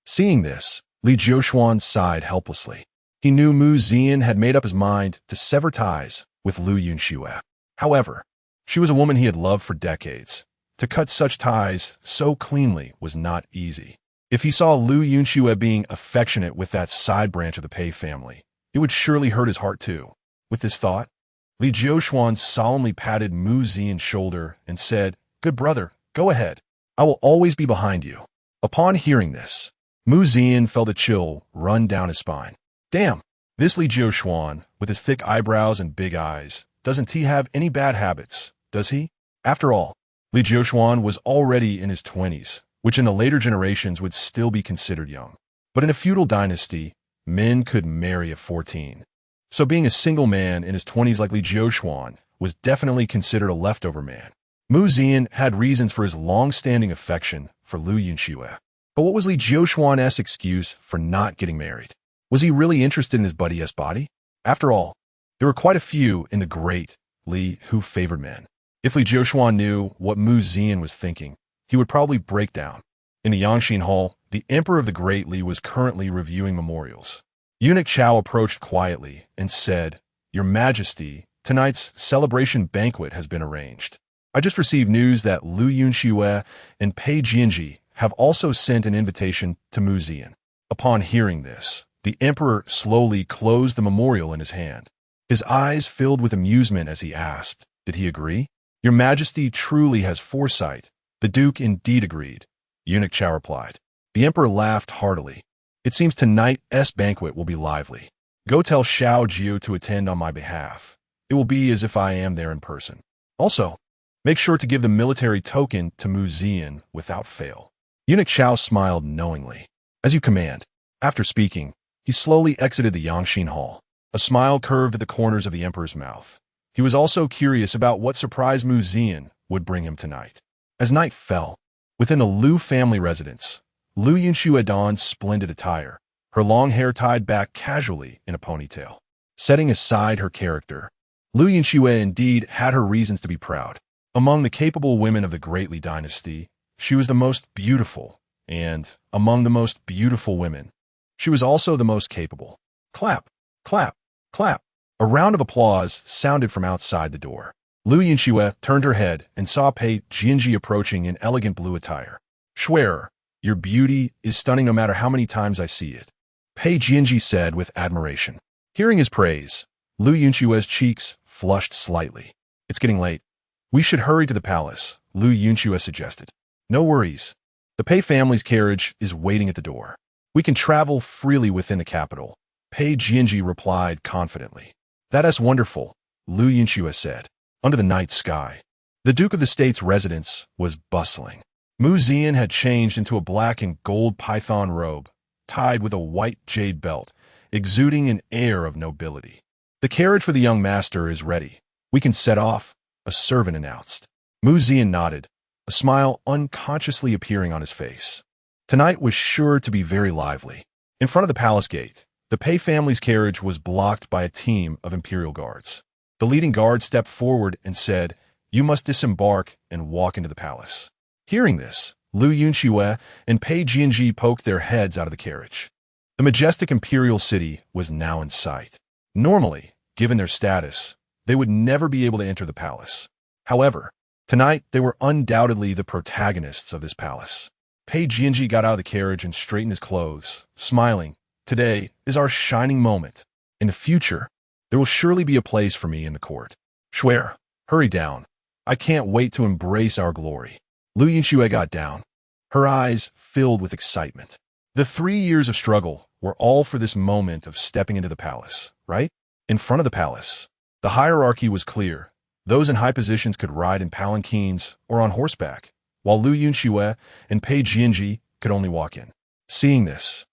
Seeing this, Li Jiuxuan sighed helplessly. He knew Zian had made up his mind to sever ties with Yunxue. However, she was a woman he had loved for decades. To cut such ties so cleanly was not easy. If he saw Yunxue being affectionate with that side branch of the Pei family, it would surely hurt his heart too. With this thought, Li Jiuxuan solemnly patted Zian's shoulder and said, Good brother, go ahead. I will always be behind you. Upon hearing this, Zian felt a chill run down his spine. Damn, this Li Jiuxuan, with his thick eyebrows and big eyes, doesn't he have any bad habits, does he? After all, Li Jiuxuan was already in his 20s, which in the later generations would still be considered young. But in a feudal dynasty, men could marry at 14. So being a single man in his 20s like Li Jiuxuan was definitely considered a leftover man. Zian had reasons for his long-standing affection for Yunxue. But what was Li Jiuxuan's excuse for not getting married? Was he really interested in his buddy's body? After all, there were quite a few in the Great Li who favored men. If Li Jiuxuan knew what Zian was thinking, he would probably break down. In the Yangxin Hall, the Emperor of the Great Li was currently reviewing memorials. Eunuch Chao approached quietly and said, Your Majesty, tonight's celebration banquet has been arranged. I just received news that Yunxue and Pei Jianji have also sent an invitation to Zian. Upon hearing this, the emperor slowly closed the memorial in his hand. His eyes filled with amusement as he asked, Did he agree? Your Majesty truly has foresight. The Duke indeed agreed. Eunuch Chao replied. The emperor laughed heartily. It seems tonight's banquet will be lively. Go tell Xiao Jiu to attend on my behalf. It will be as if I am there in person. Also, make sure to give the military token to Zian without fail. Eunuch Chao smiled knowingly. As you command. After speaking, he slowly exited the Yangxin Hall. A smile curved at the corners of the emperor's mouth. He was also curious about what surprise Zian would bring him tonight. As night fell, within the Liu family residence, Yunxue donned splendid attire, her long hair tied back casually in a ponytail. Setting aside her character, Yunxue indeed had her reasons to be proud. Among the capable women of the Great Li dynasty, she was the most beautiful, and, among the most beautiful women, she was also the most capable. Clap, clap, clap. A round of applause sounded from outside the door. Yunxue turned her head and saw Pei Jianji approaching in elegant blue attire. Schwerer, your beauty is stunning no matter how many times I see it. Pei Jianji said with admiration. Hearing his praise, Lu Yunxue's cheeks flushed slightly. It's getting late. We should hurry to the palace, Lu Yunxue suggested. No worries. The Pei family's carriage is waiting at the door. We can travel freely within the capital, Pei Jianji replied confidently. That's wonderful, Lu Yunxue said. Under the night sky, the Duke of the State's residence was bustling. Mu Zian had changed into a black and gold python robe, tied with a white jade belt, exuding an air of nobility. The carriage for the young master is ready. We can set off, a servant announced. Mu Zian nodded, a smile unconsciously appearing on his face. Tonight was sure to be very lively. In front of the palace gate, the Pei family's carriage was blocked by a team of imperial guards. The leading guard stepped forward and said, "You must disembark and walk into the palace." Hearing this, Lu Yunxue and Pei Jianji poked their heads out of the carriage. The majestic imperial city was now in sight. Normally, given their status, they would never be able to enter the palace. However, tonight they were undoubtedly the protagonists of this palace. Pei Jianji got out of the carriage and straightened his clothes, smiling. Today is our shining moment. In the future, there will surely be a place for me in the court. Xue, hurry down. I can't wait to embrace our glory. Lu Yunxue got down, her eyes filled with excitement. The 3 years of struggle were all for this moment of stepping into the palace, right? In front of the palace, the hierarchy was clear. Those in high positions could ride in palanquins or on horseback, while Lu Yunxue and Pei Jianji could only walk in. Seeing this,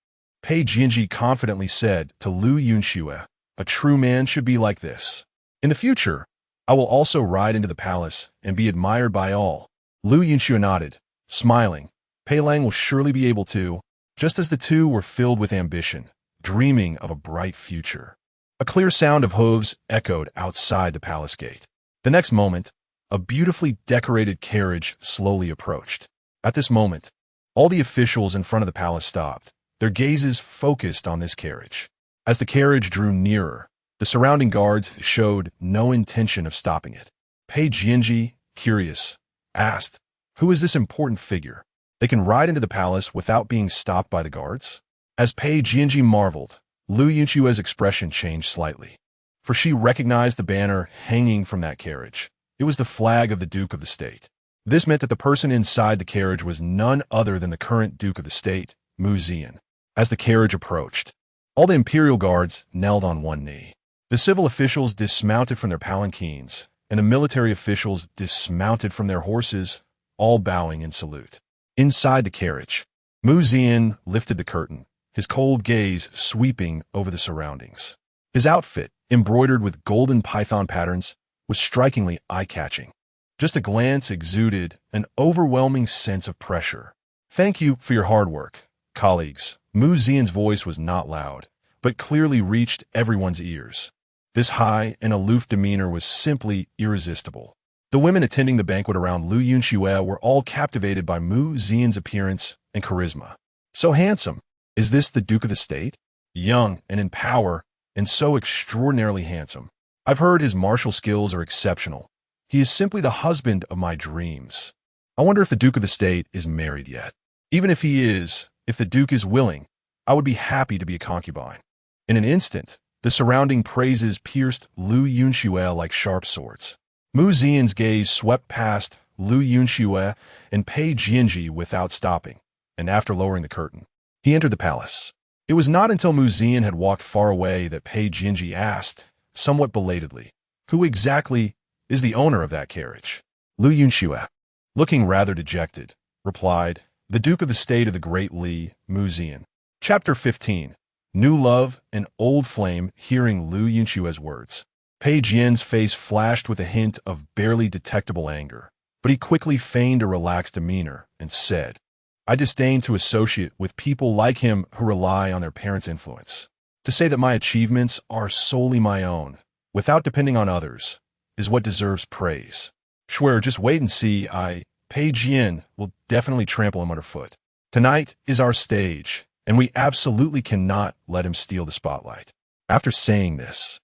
Pei Jianji confidently said to Lu Yunxue, "A true man should be like this. In the future, I will also ride into the palace and be admired by all." Lu Yunxue nodded, smiling. Pei Lang will surely be able to, just as the two were filled with ambition, dreaming of a bright future. A clear sound of hooves echoed outside the palace gate. The next moment, a beautifully decorated carriage slowly approached. At this moment, all the officials in front of the palace stopped, their gazes focused on this carriage. As the carriage drew nearer, the surrounding guards showed no intention of stopping it. Pei Jianji, curious, asked, "Who is this important figure? They can ride into the palace without being stopped by the guards?" As Pei Jianji marveled, Lu Yunxue's expression changed slightly, for she recognized the banner hanging from that carriage. It was the flag of the Duke of the State. This meant that the person inside the carriage was none other than the current Duke of the State, Mu Zian. As the carriage approached, all the imperial guards knelt on one knee. The civil officials dismounted from their palanquins, and the military officials dismounted from their horses, all bowing in salute. Inside the carriage, Mu Zian lifted the curtain, his cold gaze sweeping over the surroundings. His outfit, embroidered with golden python patterns, was strikingly eye-catching. Just a glance exuded an overwhelming sense of pressure. "Thank you for your hard work, colleagues." Mu Zian's voice was not loud, but clearly reached everyone's ears. This high and aloof demeanor was simply irresistible. The women attending the banquet around Lu Yunxue were all captivated by Mu Zian's appearance and charisma. So handsome. Is this the Duke of the State? Young and in power, and so extraordinarily handsome. I've heard his martial skills are exceptional. He is simply the husband of my dreams. I wonder if the Duke of the State is married yet. Even if he is, if the Duke is willing, I would be happy to be a concubine. In an instant, the surrounding praises pierced Lu Yunxue like sharp swords. Mu Zian's gaze swept past Lu Yunxue and Pei Jianji without stopping, and after lowering the curtain, he entered the palace. It was not until Mu Zian had walked far away that Pei Jianji asked, somewhat belatedly, "Who exactly is the owner of that carriage?" Lu Yunxue, looking rather dejected, replied, "The Duke of the State of the Great Li, Mu Zian." Chapter 15. New Love and Old Flame. Hearing Lu Yunxue's words, Pei Jian's face flashed with a hint of barely detectable anger, but he quickly feigned a relaxed demeanor and said, "I disdain to associate with people like him who rely on their parents' influence. To say that my achievements are solely my own, without depending on others, is what deserves praise. Xue, just wait and see. Pei Jian, will definitely trample him underfoot. Tonight is our stage, and we absolutely cannot let him steal the spotlight." After saying this,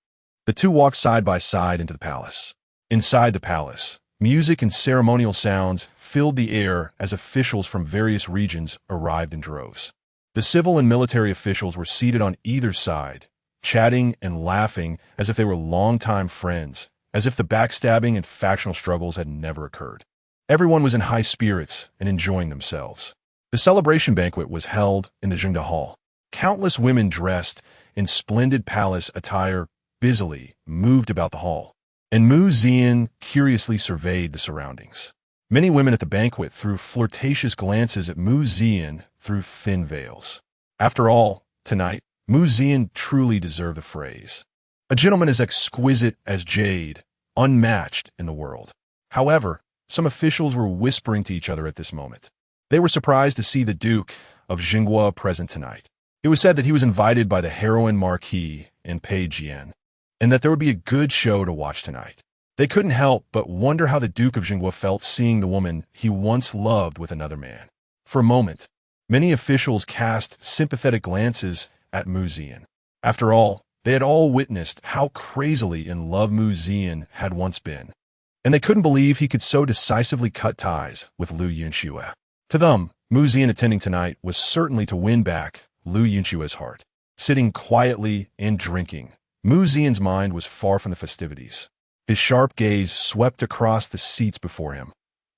the two walked side by side into the palace. Inside the palace, music and ceremonial sounds filled the air as officials from various regions arrived in droves. The civil and military officials were seated on either side, chatting and laughing as if they were longtime friends, as if the backstabbing and factional struggles had never occurred. Everyone was in high spirits and enjoying themselves. The celebration banquet was held in the Zhengde Hall. Countless women dressed in splendid palace attire busily moved about the hall, and Mu Zian curiously surveyed the surroundings. Many women at the banquet threw flirtatious glances at Mu Zian through thin veils. After all, tonight, Mu Zian truly deserved the phrase. A gentleman as exquisite as jade, unmatched in the world. However, some officials were whispering to each other at this moment. They were surprised to see the Duke of Jinghua present tonight. It was said that he was invited by the heroine Marquis and Pei Jian, and that there would be a good show to watch tonight. They couldn't help but wonder how the Duke of Jinghua felt seeing the woman he once loved with another man. For a moment, many officials cast sympathetic glances at Mu Zian. After all, they had all witnessed how crazily in love Mu Zian had once been, and they couldn't believe he could so decisively cut ties with Lu Yunxue. To them, Mu Zian attending tonight was certainly to win back Lu Yunxue's heart. Sitting quietly and drinking, Mu Zian's mind was far from the festivities. His sharp gaze swept across the seats before him.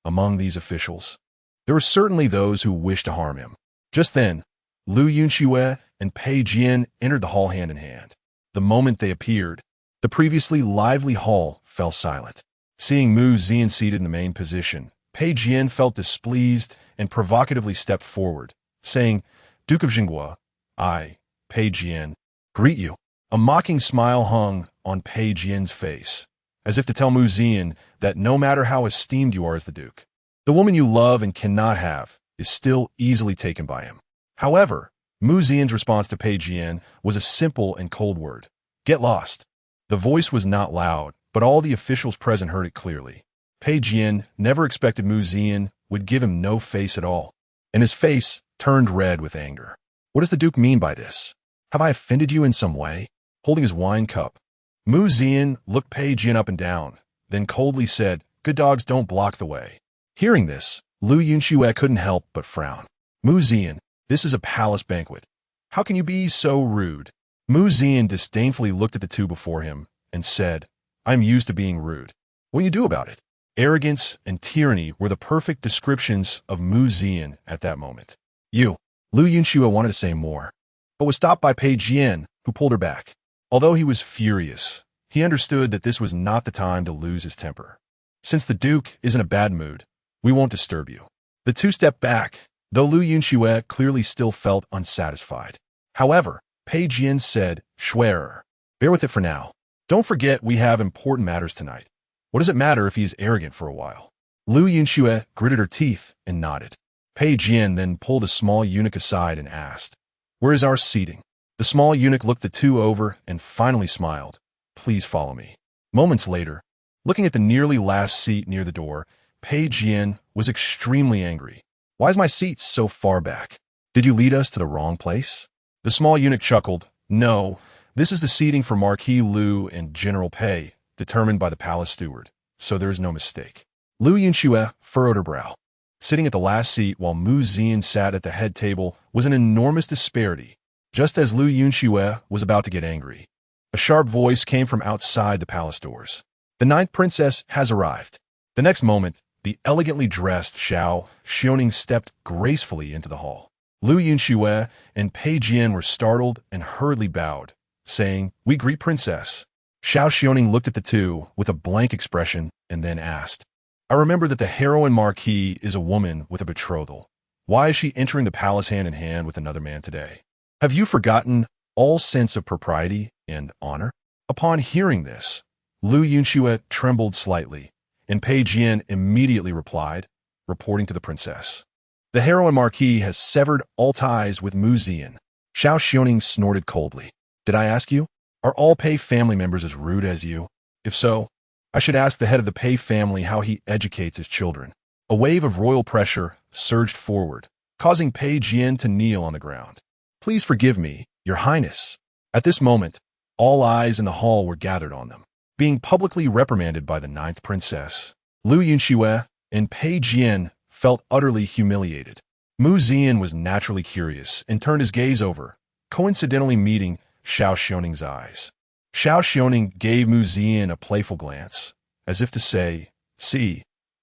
Among these officials, there were certainly those who wished to harm him. Just then, Lu Yunxue and Pei Jian entered the hall hand in hand. The moment they appeared, the previously lively hall fell silent. Seeing Mu Zian seated in the main position, Pei Jian felt displeased and provocatively stepped forward, saying, "Duke of Jinghua, I, Pei Jian, greet you." A mocking smile hung on Pei Jian's face, as if to tell Mu Zian that no matter how esteemed you are as the Duke, the woman you love and cannot have is still easily taken by him. However, Mu Zian's response to Pei Jian was a simple and cold word: "Get lost." The voice was not loud, but all the officials present heard it clearly. Pei Jian never expected Mu Zian would give him no face at all, and his face turned red with anger. What does the Duke mean by this? Have I offended you in some way? Holding his wine cup, Mu Zian looked Pei Jian up and down, then coldly said, "Good dogs don't block the way." Hearing this, Lu Yunxue couldn't help but frown. "Mu Zian, this is a palace banquet. How can you be so rude?" Mu Zian disdainfully looked at the two before him and said, "I'm used to being rude. What will you do about it?" Arrogance and tyranny were the perfect descriptions of Mu Zian at that moment. Lu Yunxue wanted to say more, but was stopped by Pei Jian, who pulled her back. Although he was furious, he understood that this was not the time to lose his temper. "Since the Duke is in a bad mood, we won't disturb you." The two stepped back, though Lu Yunxue clearly still felt unsatisfied. However, Pei Jian said, "Schwerer, bear with it for now. Don't forget we have important matters tonight. What does it matter if he is arrogant for a while?" Lu Yunxue gritted her teeth and nodded. Pei Jian then pulled a small eunuch aside and asked, "Where is our seating?" The small eunuch looked the two over and finally smiled. "Please follow me." Moments later, looking at the nearly last seat near the door, Pei Jian was extremely angry. "Why is my seat so far back? Did you lead us to the wrong place?" The small eunuch chuckled. "No, this is the seating for Marquis Lu and General Pei, determined by the palace steward, so there is no mistake." Lu Yunxue furrowed her brow. Sitting at the last seat while Mu Zian sat at the head table was an enormous disparity. Just as Lu Yunxue was about to get angry, a sharp voice came from outside the palace doors. "The ninth princess has arrived." The next moment, the elegantly dressed Zhao Yun stepped gracefully into the hall. Lu Yunxue and Pei Jian were startled and hurriedly bowed, saying, "We greet Princess." Zhao Yun looked at the two with a blank expression and then asked, "I remember that the heroine Marquis is a woman with a betrothal. Why is she entering the palace hand in hand with another man today? Have you forgotten all sense of propriety and honor?" Upon hearing this, Lu Yunxue trembled slightly, and Pei Jian immediately replied, reporting to the princess, "The heroine Marquis has severed all ties with Mu Zian." Zhao Yun snorted coldly. "Did I ask you? Are all Pei family members as rude as you? If so, I should ask the head of the Pei family how he educates his children." A wave of royal pressure surged forward, causing Pei Jian to kneel on the ground. "Please forgive me, Your Highness." At this moment, all eyes in the hall were gathered on them. Being publicly reprimanded by the ninth princess, Lu Yunxue and Pei Jian felt utterly humiliated. Mu Zian was naturally curious and turned his gaze over, coincidentally meeting Zhao Yun's eyes. Zhao Yun gave Mu Zian a playful glance, as if to say, "See,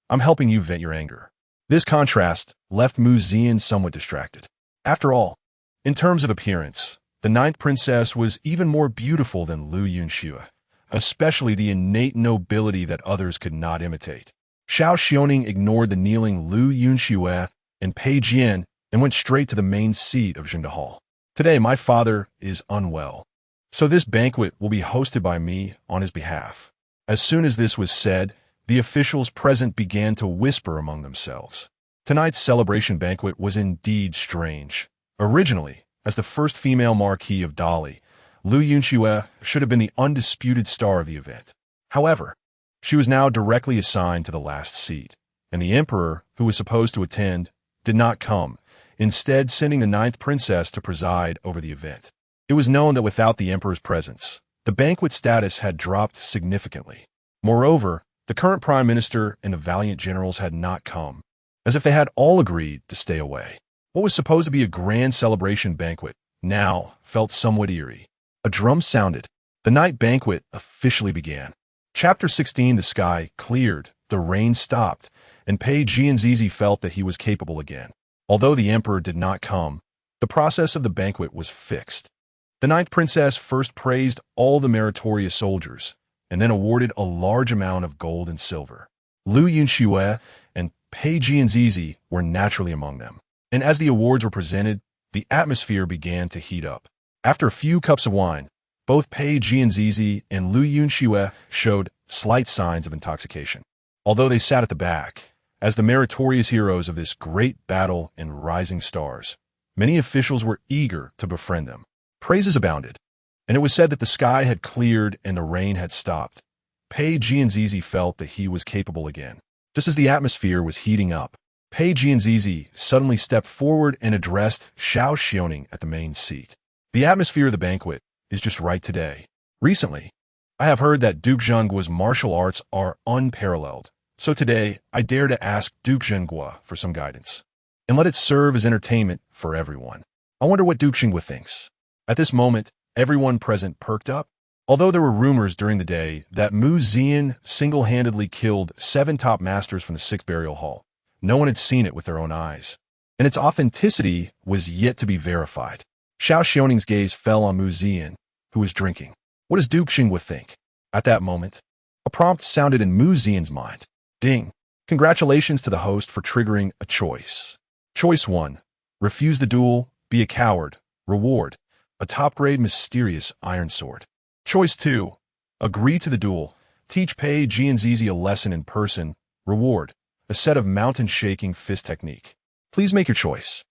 I'm helping you vent your anger." This contrast left Mu Zian somewhat distracted. After all, in terms of appearance, the ninth princess was even more beautiful than Yunxue, especially the innate nobility that others could not imitate. Zhao Yun ignored the kneeling Yunxue and Pei Jian and went straight to the main seat of Zhengde Hall. "Today my father is unwell, so this banquet will be hosted by me on his behalf." As soon as this was said, the officials present began to whisper among themselves. Tonight's celebration banquet was indeed strange. Originally, as the first female marquis of Dali, Yunxue should have been the undisputed star of the event. However, she was now directly assigned to the last seat, and the emperor, who was supposed to attend, did not come, instead sending the ninth princess to preside over the event. It was known that without the emperor's presence, the banquet status had dropped significantly. Moreover, the current prime minister and the valiant generals had not come, as if they had all agreed to stay away. What was supposed to be a grand celebration banquet now felt somewhat eerie. A drum sounded. The night banquet officially began. Chapter 16. The sky cleared, the rain stopped, and Pei Jianzizi felt that he was capable again. Although the emperor did not come, the process of the banquet was fixed. The ninth princess first praised all the meritorious soldiers, and then awarded a large amount of gold and silver. Yunxue and Pei Jianzizi were naturally among them. And as the awards were presented, the atmosphere began to heat up. After a few cups of wine, both Pei Jianzizi and Yunxue showed slight signs of intoxication. Although they sat at the back, as the meritorious heroes of this great battle and rising stars, many officials were eager to befriend them. Praises abounded, and it was said that the sky had cleared and the rain had stopped. Pei Jianzizi felt that he was capable again. Just as the atmosphere was heating up, Pei Jianzizi suddenly stepped forward and addressed Zhao Yun at the main seat. "The atmosphere of the banquet is just right today. Recently, I have heard that Duke Zhengguo's martial arts are unparalleled, so today I dare to ask Duke Zhengguo for some guidance, and let it serve as entertainment for everyone. I wonder what Duke Zhengguo thinks." At this moment, everyone present perked up. Although there were rumors during the day that Mu Zian single-handedly killed 7 top masters from the 6th burial hall, no one had seen it with their own eyes, and its authenticity was yet to be verified. Zhao Yun's gaze fell on Mu Zian, who was drinking. What does Duke Zhengguo think? At that moment, a prompt sounded in Mu Zian's mind. Ding! Congratulations to the host for triggering a choice. Choice 1. Refuse the duel, be a coward. Reward: a top-grade mysterious iron sword. Choice 2. Agree to the duel. Teach Pei Jianzizi a lesson in person. Reward: a set of mountain-shaking fist technique. Please make your choice.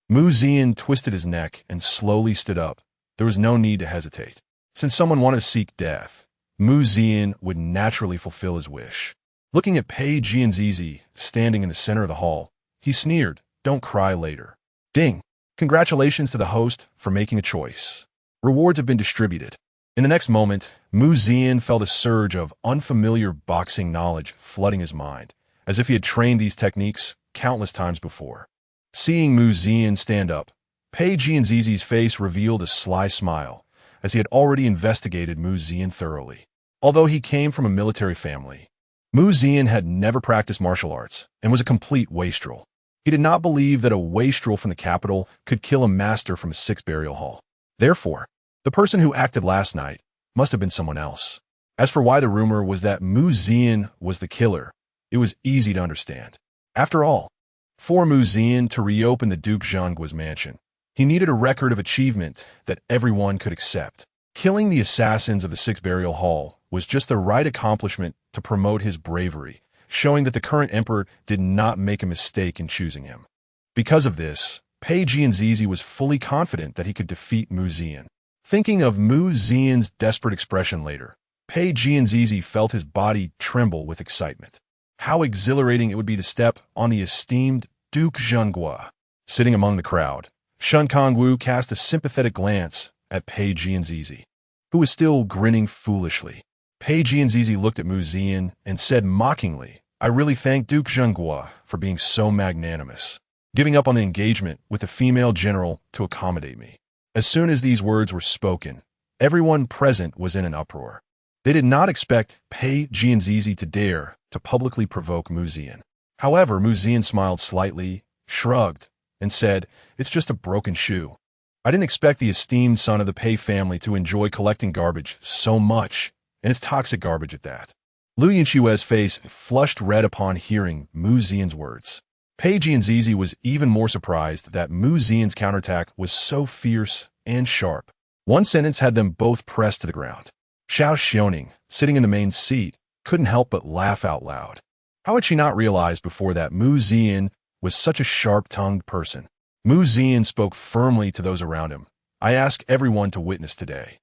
Mu Zian twisted his neck and slowly stood up. There was no need to hesitate. Since someone wanted to seek death, Mu Zian would naturally fulfill his wish. Looking at Pei Jianzizi standing in the center of the hall, he sneered, "Don't cry later." Ding! Congratulations to the host for making a choice. Rewards have been distributed. In the next moment, Mu Zian felt a surge of unfamiliar boxing knowledge flooding his mind, as if he had trained these techniques countless times before. Seeing Mu Zian stand up, Pei Jianzizi's face revealed a sly smile, as he had already investigated Mu Zian thoroughly. Although he came from a military family, Mu Zian had never practiced martial arts and was a complete wastrel. He did not believe that a wastrel from the capital could kill a master from a 6th burial hall. Therefore, the person who acted last night must have been someone else. As for why the rumor was that Mu Zian was the killer, it was easy to understand. After all, for Mu Zian to reopen the Duke Zhengguo's mansion, he needed a record of achievement that everyone could accept. Killing the assassins of the 6th burial hall was just the right accomplishment to promote his bravery, showing that the current emperor did not make a mistake in choosing him. Because of this, Pei Jianzizi was fully confident that he could defeat Mu Zian. Thinking of Mu Zian's desperate expression later, Pei Jianzizi felt his body tremble with excitement. How exhilarating it would be to step on the esteemed Duke Zhengguo. Sitting among the crowd, Shen Kongwu cast a sympathetic glance at Pei Jianzizi, who was still grinning foolishly. Pei Jianzizi looked at Mu Zian and said mockingly, "I really thank Duke Zhengguo for being so magnanimous." giving up on the engagement with a female general to accommodate me. As soon as these words were spoken, everyone present was in an uproar. They did not expect Pei Jianzizi to dare to publicly provoke Mu Zian. However, Mu Zian smiled slightly, shrugged, and said, "It's just a broken shoe." I didn't expect the esteemed son of the Pei family to enjoy collecting garbage so much, and it's toxic garbage at that. Yunxue's face flushed red upon hearing Mu Zian's words. Pei Jianzizi was even more surprised that Mu Zian's counterattack was so fierce and sharp. One sentence had them both pressed to the ground. Zhao Xiaoning, sitting in the main seat, couldn't help but laugh out loud. How had she not realized before that Mu Zian was such a sharp-tongued person? Mu Zian spoke firmly to those around him. "I ask everyone to witness today.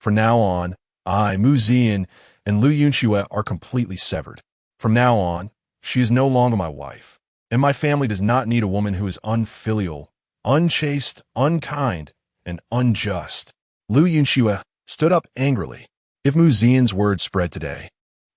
From now on, I, Mu Zian, and Yunxue are completely severed. From now on, she is no longer my wife, and my family does not need a woman who is unfilial, unchaste, unkind, and unjust." Yunxue stood up angrily. If Mu Zian's words spread today,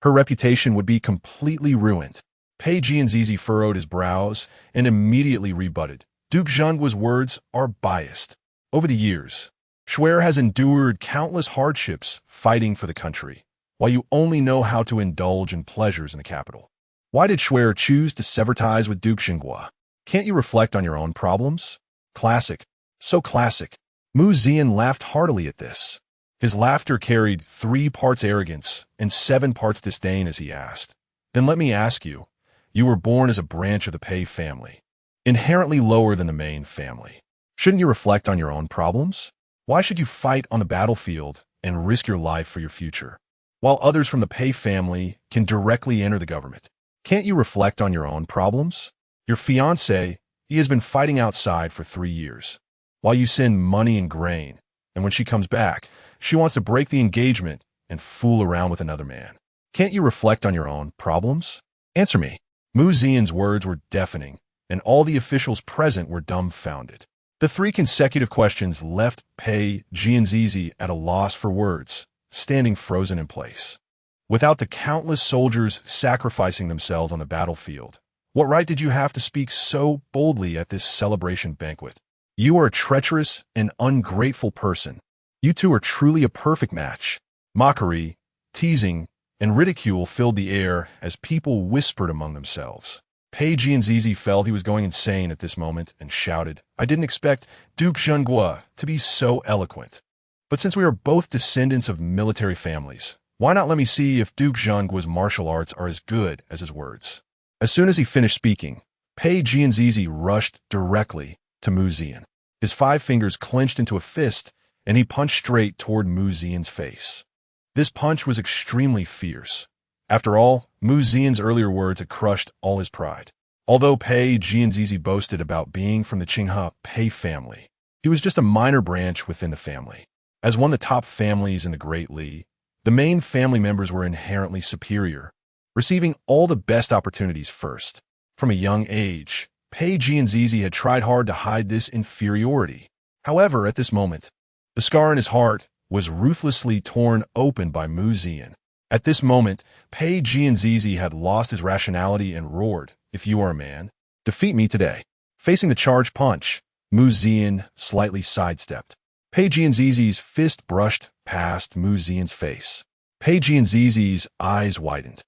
her reputation would be completely ruined. Pei Jianzizi furrowed his brows and immediately rebutted. Duke Zhengguo's words are biased. Over the years, Xue has endured countless hardships fighting for the country, while you only know how to indulge in pleasures in the capital. Why did Xue choose to sever ties with Duke Zhenggua? Can't you reflect on your own problems? Classic. So classic. Mu Zian laughed heartily at this. His laughter carried 3 parts arrogance and 7 parts disdain as he asked, "Then let me ask you, you were born as a branch of the Pei family, inherently lower than the main family. Shouldn't you reflect on your own problems? Why should you fight on the battlefield and risk your life for your future, while others from the Pei family can directly enter the government? Can't you reflect on your own problems? Your fiancé, he has been fighting outside for 3 years, while you send money and grain, and when she comes back, she wants to break the engagement and fool around with another man. Can't you reflect on your own problems? Answer me." Mu Zian's words were deafening, and all the officials present were dumbfounded. The 3 consecutive questions left Pei Jianzizi at a loss for words, standing frozen in place. Without the countless soldiers sacrificing themselves on the battlefield, what right did you have to speak so boldly at this celebration banquet? You are a treacherous and ungrateful person. You two are truly a perfect match. Mockery, teasing, and ridicule filled the air as people whispered among themselves. Pei Jianzizi felt he was going insane at this moment and shouted, "I didn't expect Duke Zhenggua to be so eloquent. But since we are both descendants of military families, why not let me see if Duke Zhengguo's martial arts are as good as his words?" As soon as he finished speaking, Pei Jianzizi rushed directly to Mu Zian. His 5 fingers clenched into a fist, and he punched straight toward Mu Zian's face. This punch was extremely fierce. After all, Mu Zian's earlier words had crushed all his pride. Although Pei Jianzizi boasted about being from the Qinghe Pei family, he was just a minor branch within the family. As one of the top families in the Great Li, the main family members were inherently superior, receiving all the best opportunities first. From a young age, Pei Jianzizi had tried hard to hide this inferiority. However, at this moment, the scar in his heart was ruthlessly torn open by Mu Zian. At this moment, Pei Jianzizi had lost his rationality and roared, "If you are a man, defeat me today." Facing the charged punch, Mu Zian slightly sidestepped. Pei Jianzizi's fist brushed past Mu Zian's face. Pei Jianzizi's eyes widened.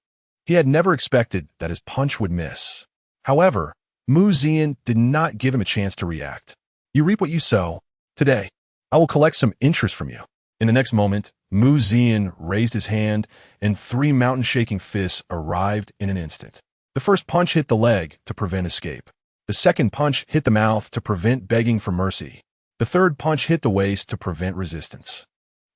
He had never expected that his punch would miss. However, Mu Zian did not give him a chance to react. "You reap what you sow. Today, I will collect some interest from you." In the next moment, Mu Zian raised his hand, and 3 mountain-shaking fists arrived in an instant. The first punch hit the leg to prevent escape. The second punch hit the mouth to prevent begging for mercy. The third punch hit the waist to prevent resistance.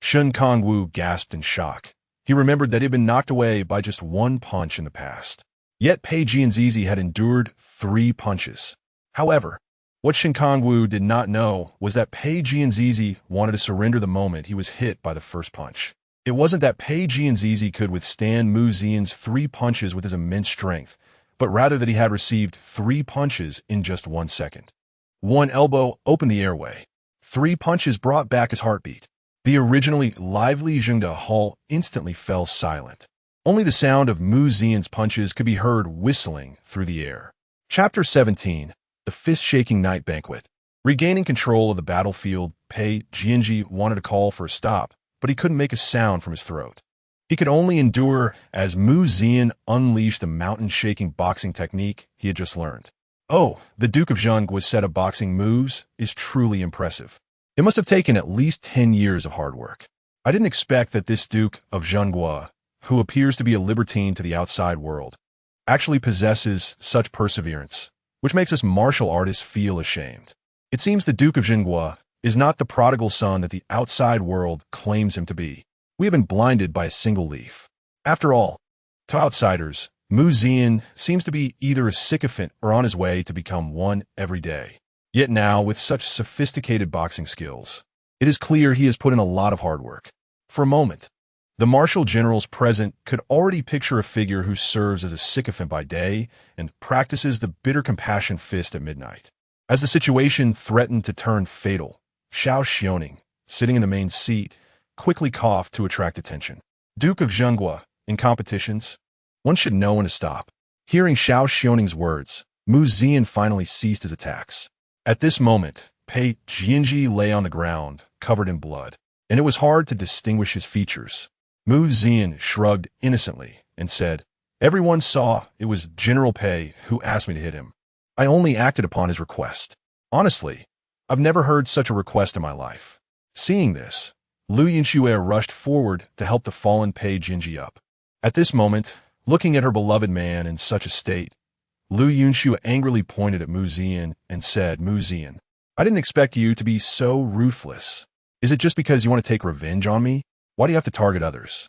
Shen Kongwu gasped in shock. He remembered that he had been knocked away by just 1 punch in the past. Yet Pei Jianzizi had endured 3 punches. However, what Shen Kongwu did not know was that Pei Jianzizi wanted to surrender the moment he was hit by the first punch. It wasn't that Pei Jianzizi could withstand Mu Zian's 3 punches with his immense strength, but rather that he had received 3 punches in just 1 second. 1 elbow opened the airway. 3 punches brought back his heartbeat. The originally lively Zhengde Hall instantly fell silent. Only the sound of Mu Zian's punches could be heard whistling through the air. Chapter 17. The fist-shaking night banquet. Regaining control of the battlefield, Pei Jianji wanted to call for a stop, but he couldn't make a sound from his throat. He could only endure as Mu Zian unleashed the mountain-shaking boxing technique he had just learned. Oh, the Duke of Zhenggua's set of boxing moves is truly impressive. It must have taken at least 10 years of hard work. I didn't expect that this Duke of Zhenghua, who appears to be a libertine to the outside world, actually possesses such perseverance, which makes us martial artists feel ashamed. It seems the Duke of Zhenghua is not the prodigal son that the outside world claims him to be. We have been blinded by a single leaf. After all, to outsiders, Mu Zian seems to be either a sycophant or on his way to become one every day. Yet now, with such sophisticated boxing skills, it is clear he has put in a lot of hard work. For a moment, the martial generals present could already picture a figure who serves as a sycophant by day and practices the bitter compassion fist at midnight. As the situation threatened to turn fatal, Zhao Yun, sitting in the main seat, quickly coughed to attract attention. Duke of Zhenghua, in competitions, one should know when to stop. Hearing Zhao Yun's words, Mu Zian finally ceased his attacks. At this moment, Pei Jianji lay on the ground, covered in blood, and it was hard to distinguish his features. Mu Zian shrugged innocently and said, "Everyone saw it was General Pei who asked me to hit him. I only acted upon his request. Honestly, I've never heard such a request in my life." Seeing this, Yunxue rushed forward to help the fallen Pei Jinji up. At this moment, looking at her beloved man in such a state, Yunxue angrily pointed at Mu Zian and said, "Mu Zian, I didn't expect you to be so ruthless. Is it just because you want to take revenge on me? Why do you have to target others?"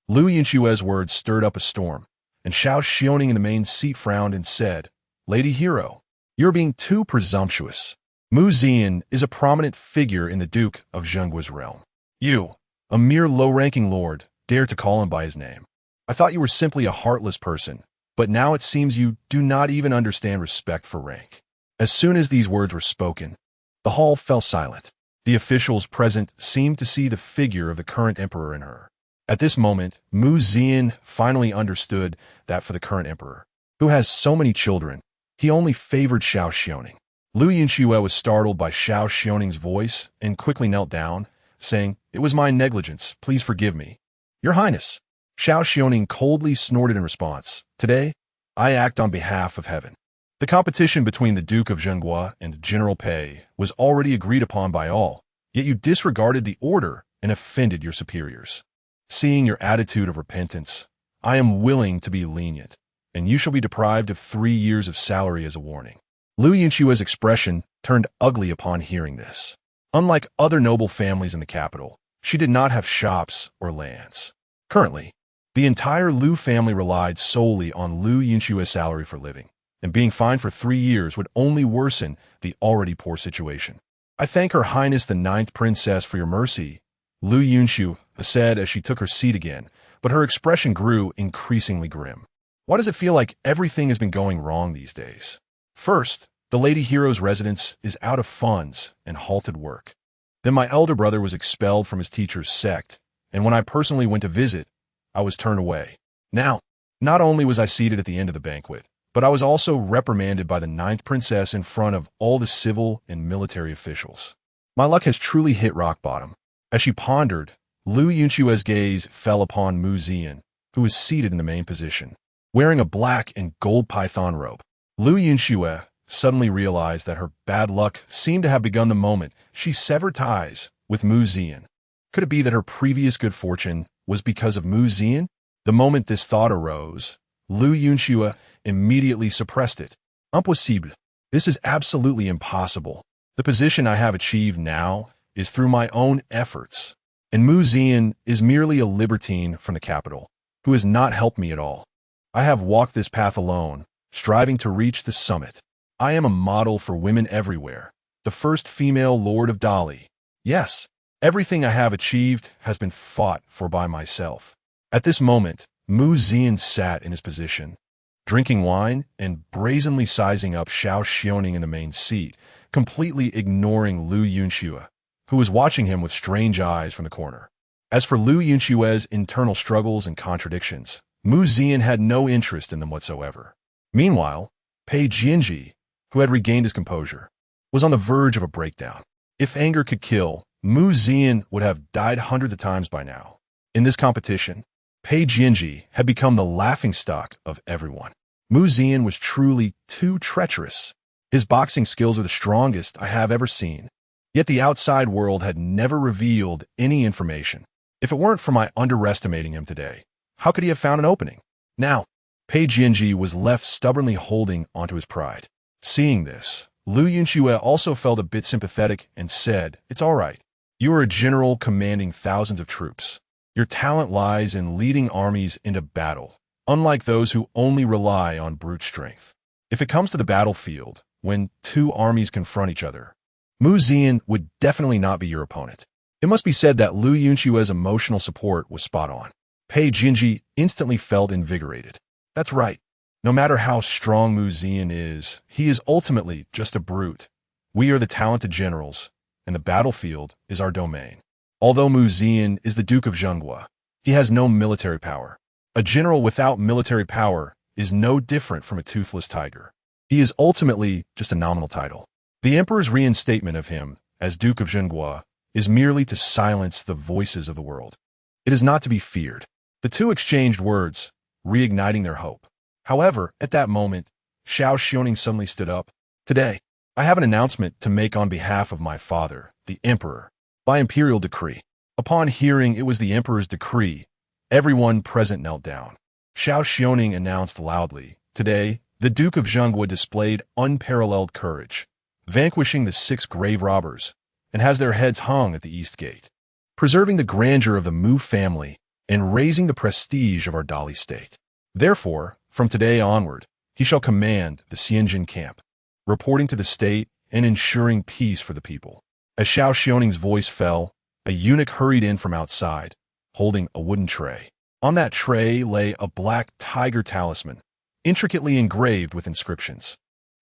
Yunxue's words stirred up a storm, and Zhao Yun in the main seat frowned and said, "Lady Hero, you're being too presumptuous. Mu Zian is a prominent figure in the Duke of Zhenggua's realm. You, a mere low-ranking lord, dare to call him by his name. I thought you were simply a heartless person, but now it seems you do not even understand respect for rank." As soon as these words were spoken, the hall fell silent. The officials present seemed to see the figure of the current emperor in her. At this moment, Mu Zian finally understood that for the current emperor, who has so many children, he only favored Zhao Yun. Yunxue was startled by Zhao Yun's voice and quickly knelt down, saying, "It was my negligence. Please forgive me." "Your Highness," Zhao Yun coldly snorted in response, "Today, I act on behalf of heaven." The competition between the Duke of Zhenghua and General Pei was already agreed upon by all, yet you disregarded the order and offended your superiors. Seeing your attitude of repentance, I am willing to be lenient, and you shall be deprived of 3 years of salary as a warning. Yunxue's expression turned ugly upon hearing this. Unlike other noble families in the capital, she did not have shops or lands. Currently, the entire Liu family relied solely on Yunxue's salary for living, and being fined for 3 years would only worsen the already poor situation. "I thank Her Highness the 9th Princess for your mercy," Yunxue said as she took her seat again, but her expression grew increasingly grim. "Why does it feel like everything has been going wrong these days? First, the Lady Hero's residence is out of funds and halted work. Then my elder brother was expelled from his teacher's sect, and when I personally went to visit, I was turned away. Now, not only was I seated at the end of the banquet, but I was also reprimanded by the 9th Princess in front of all the civil and military officials. My luck has truly hit rock bottom." As she pondered, Yunxue's gaze fell upon Mu Zian, who was seated in the main position, wearing a black and gold python robe. Yunxue suddenly realized that her bad luck seemed to have begun the moment she severed ties with Mu Zian. Could it be that her previous good fortune was because of Mu Zian? The moment this thought arose, Yunxue immediately suppressed it. "Impossible. This is absolutely impossible. The position I have achieved now is through my own efforts, and Mu Zian is merely a libertine from the capital, who has not helped me at all. I have walked this path alone, striving to reach the summit. I am a model for women everywhere, the first female Lord of Dali. Yes, everything I have achieved has been fought for by myself." At this moment, Mu Zian sat in his position, drinking wine and brazenly sizing up Zhao Yun in the main seat, completely ignoring Yunxue, who was watching him with strange eyes from the corner. As for Yunxue's internal struggles and contradictions, Mu Zian had no interest in them whatsoever. Meanwhile, Pei Jianji, who had regained his composure, was on the verge of a breakdown. If anger could kill, Mu Zian would have died hundreds of times by now. In this competition, Pei Jianji had become the laughingstock of everyone. Mu Zian was truly too treacherous. His boxing skills are the strongest I have ever seen. Yet the outside world had never revealed any information. If it weren't for my underestimating him today, how could he have found an opening? Now, Pei Jianji was left stubbornly holding onto his pride. Seeing this, Yunxue also felt a bit sympathetic and said, "It's all right. You are a general commanding thousands of troops. Your talent lies in leading armies into battle, unlike those who only rely on brute strength. If it comes to the battlefield, when two armies confront each other, Mu Zian would definitely not be your opponent." It must be said that Yunxue's emotional support was spot on. Pei Jianji instantly felt invigorated. That's right. No matter how strong Mu Zian is, he is ultimately just a brute. We are the talented generals, and the battlefield is our domain. Although Mu Zian is the Duke of Zhengguo, he has no military power. A general without military power is no different from a toothless tiger. He is ultimately just a nominal title. The emperor's reinstatement of him as Duke of Zhengguo is merely to silence the voices of the world. It is not to be feared. The two exchanged words, reigniting their hope. However, at that moment, Zhao Yun suddenly stood up. "Today, I have an announcement to make on behalf of my father, the emperor, by imperial decree." Upon hearing it was the emperor's decree, everyone present knelt down. Zhao Yun announced loudly, "Today, the Duke of Zhengguo displayed unparalleled courage, vanquishing the 6 grave robbers, and has their heads hung at the east gate, preserving the grandeur of the Mu family and raising the prestige of our Dali state. Therefore, from today onward, he shall command the Xianjin camp, reporting to the state and ensuring peace for the people." As Zhao Yun's voice fell, a eunuch hurried in from outside, holding a wooden tray. On that tray lay a black tiger talisman, intricately engraved with inscriptions.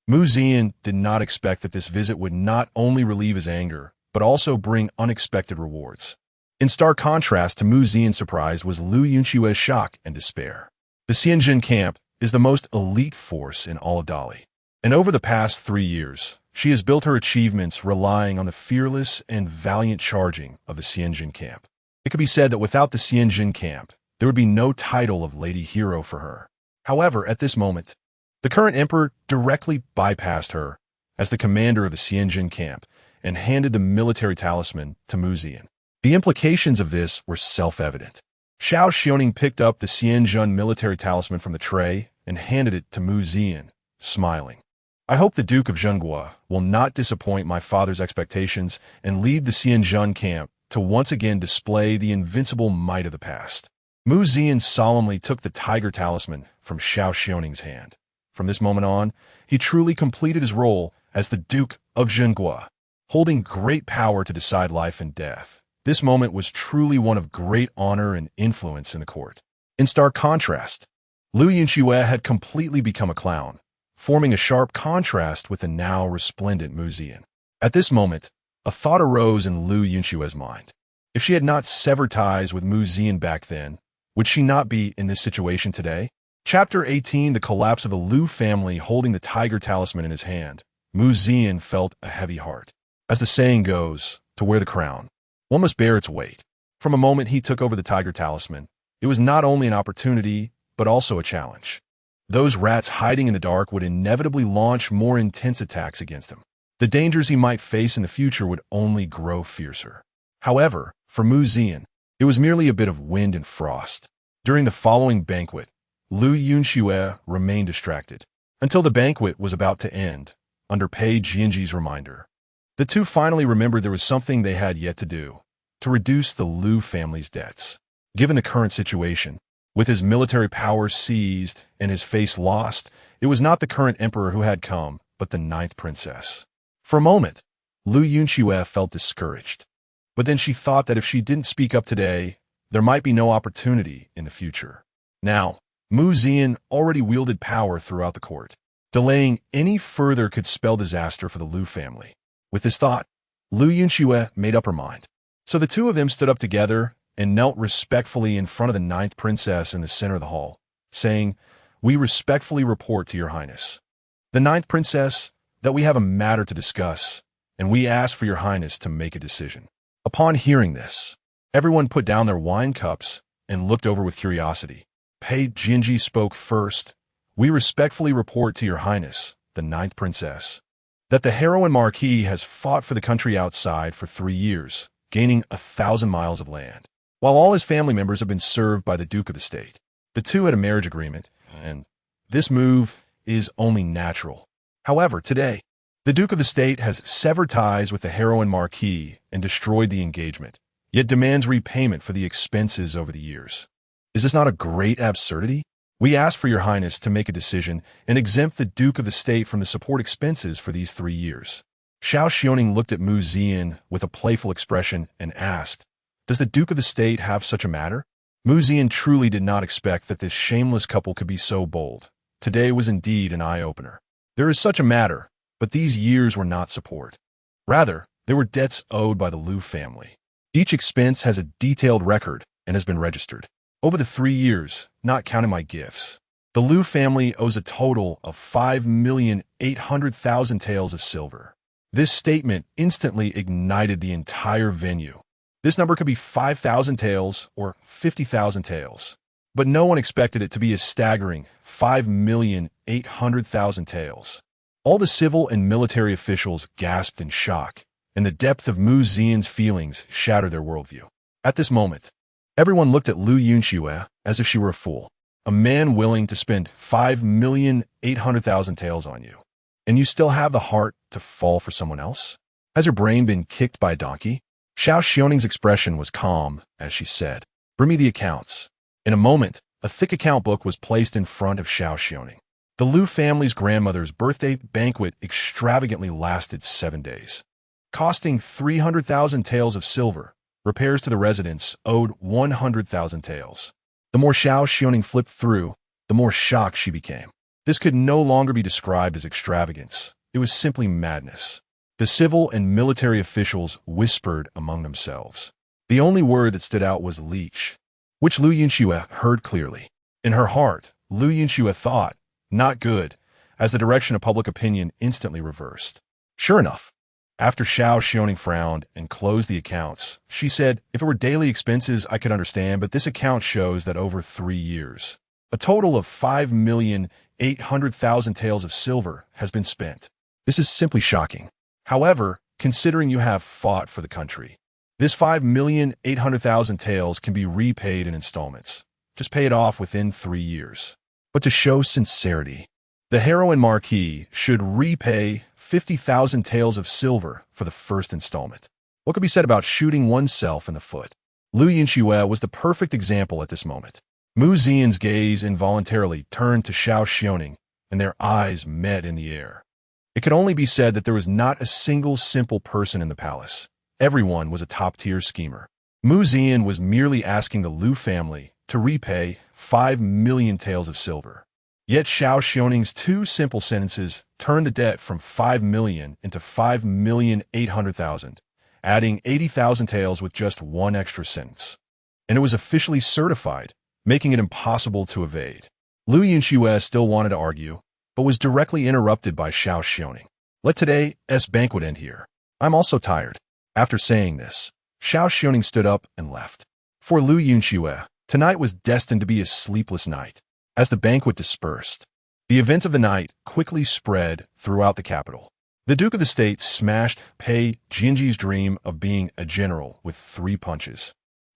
Mu Zian did not expect that this visit would not only relieve his anger, but also bring unexpected rewards. In stark contrast to Mu Zian's surprise was Yunxue's shock and despair. The Xianjin camp is the most elite force in all of Dali, and over the past 3 years, she has built her achievements relying on the fearless and valiant charging of the Xianjin camp. It could be said that without the Xianjin camp, there would be no title of Lady Hero for her. However, at this moment, the current emperor directly bypassed her as the commander of the Xianjin camp and handed the military talisman to Mu Zian. The implications of this were self-evident. Zhao Yun picked up the Xianjin military talisman from the tray and handed it to Mu Zian, smiling. "I hope the Duke of Zhengguo will not disappoint my father's expectations and lead the Xianjin camp to once again display the invincible might of the past." Mu Zian solemnly took the tiger talisman from Zhao Yun's hand. From this moment on, he truly completed his role as the Duke of Zhengguo, holding great power to decide life and death. This moment was truly one of great honor and influence in the court. In stark contrast, Yunxue had completely become a clown, forming a sharp contrast with the now resplendent Mu Zian. At this moment, a thought arose in Yunxue's mind. If she had not severed ties with Mu Zian back then, would she not be in this situation today? Chapter 18, The Collapse of the Liu family. Holding the tiger talisman in his hand, Mu Zian felt a heavy heart. As the saying goes, to wear the crown, one must bear its weight. From a moment he took over the tiger talisman, it was not only an opportunity, but also a challenge. Those rats hiding in the dark would inevitably launch more intense attacks against him. The dangers he might face in the future would only grow fiercer. However, for Mu Zian, it was merely a bit of wind and frost. During the following banquet, Yunxue remained distracted, until the banquet was about to end, under Pei Jianji's reminder. The two finally remembered there was something they had yet to do, to reduce the Liu family's debts. Given the current situation, with his military powers seized and his face lost, it was not the current emperor who had come, but the 9th princess. For a moment, Yunxue felt discouraged. But then she thought that if she didn't speak up today, there might be no opportunity in the future. Now, Mu Zian already wielded power throughout the court. Delaying any further could spell disaster for the Liu family. With this thought, Yunxue made up her mind. So the two of them stood up together and knelt respectfully in front of the 9th princess in the center of the hall, saying, "We respectfully report to your highness." The 9th princess, that we have a matter to discuss, and we ask for your highness to make a decision." Upon hearing this, everyone put down their wine cups and looked over with curiosity. Pei Jinji spoke first. "We respectfully report to your highness, the ninth princess, that the heroine Marquis has fought for the country outside for 3 years, gaining 1,000 miles of land. While all his family members have been served by the Duke of the State, the two had a marriage agreement, and this move is only natural. However, today, the Duke of the State has severed ties with the heroine Marquis and destroyed the engagement, yet demands repayment for the expenses over the years. Is this not a great absurdity? We ask for your highness to make a decision and exempt the Duke of the State from the support expenses for these 3 years." Zhao Xiaoning looked at Mu Zian with a playful expression and asked, "Does the Duke of the State have such a matter?" Mu Zian truly did not expect that this shameless couple could be so bold. Today was indeed an eye-opener. There is such a matter, but these years were not support. Rather, they were debts owed by the Liu family. Each expense has a detailed record and has been registered. Over the 3 years, not counting my gifts, the Liu family owes a total of 5,800,000 taels of silver. This statement instantly ignited the entire venue. This number could be 5,000 taels or 50,000 taels, but no one expected it to be a staggering 5,800,000 taels. All the civil and military officials gasped in shock, and the depth of Mu Zian's feelings shattered their worldview. At this moment, everyone looked at Yunxue as if she were a fool. A man willing to spend 5,800,000 taels on you, and you still have the heart to fall for someone else? Has your brain been kicked by a donkey? Zhao Xiaoning's expression was calm as she said, "Bring me the accounts." In a moment, a thick account book was placed in front of Zhao Xiaoning. The Liu family's grandmother's birthday banquet extravagantly lasted 7 days, costing 300,000 taels of silver. Repairs to the residence owed 100,000 taels. The more Zhao Xiaoning flipped through, the more shocked she became. This could no longer be described as extravagance. It was simply madness. The civil and military officials whispered among themselves. The only word that stood out was leech, which Yunxue heard clearly. In her heart, Yunxue thought, "Not good," as the direction of public opinion instantly reversed. Sure enough, after Zhao Xiaoning frowned and closed the accounts, she said, "If it were daily expenses, I could understand, but this account shows that over 3 years, a total of 5,800,000 taels of silver has been spent. This is simply shocking. However, considering you have fought for the country, this 5,800,000 taels can be repaid in installments. Just pay it off within 3 years. But to show sincerity, the heroine Marquis should repay 50,000 taels of silver for the first installment." What could be said about shooting oneself in the foot? Yunxue was the perfect example at this moment. Mu Zian's gaze involuntarily turned to Zhao Xiaoning, and their eyes met in the air. It could only be said that there was not a single simple person in the palace. Everyone was a top-tier schemer. Mu Zian was merely asking the Liu family to repay 5 million taels of silver. Yet Zhao Xiaoning's 2 simple sentences turned the debt from 5 million into 5,800,000, adding 80,000 taels with just 1 extra sentence. And it was officially certified, making it impossible to evade. Yunxue still wanted to argue, but was directly interrupted by Zhao Xiaoning. "Let today's banquet end here. I'm also tired." After saying this, Zhao Xiaoning stood up and left. For Yunxue, tonight was destined to be a sleepless night. As the banquet dispersed, the events of the night quickly spread throughout the capital. The Duke of the State smashed Pei Jinji's dream of being a general with 3 punches,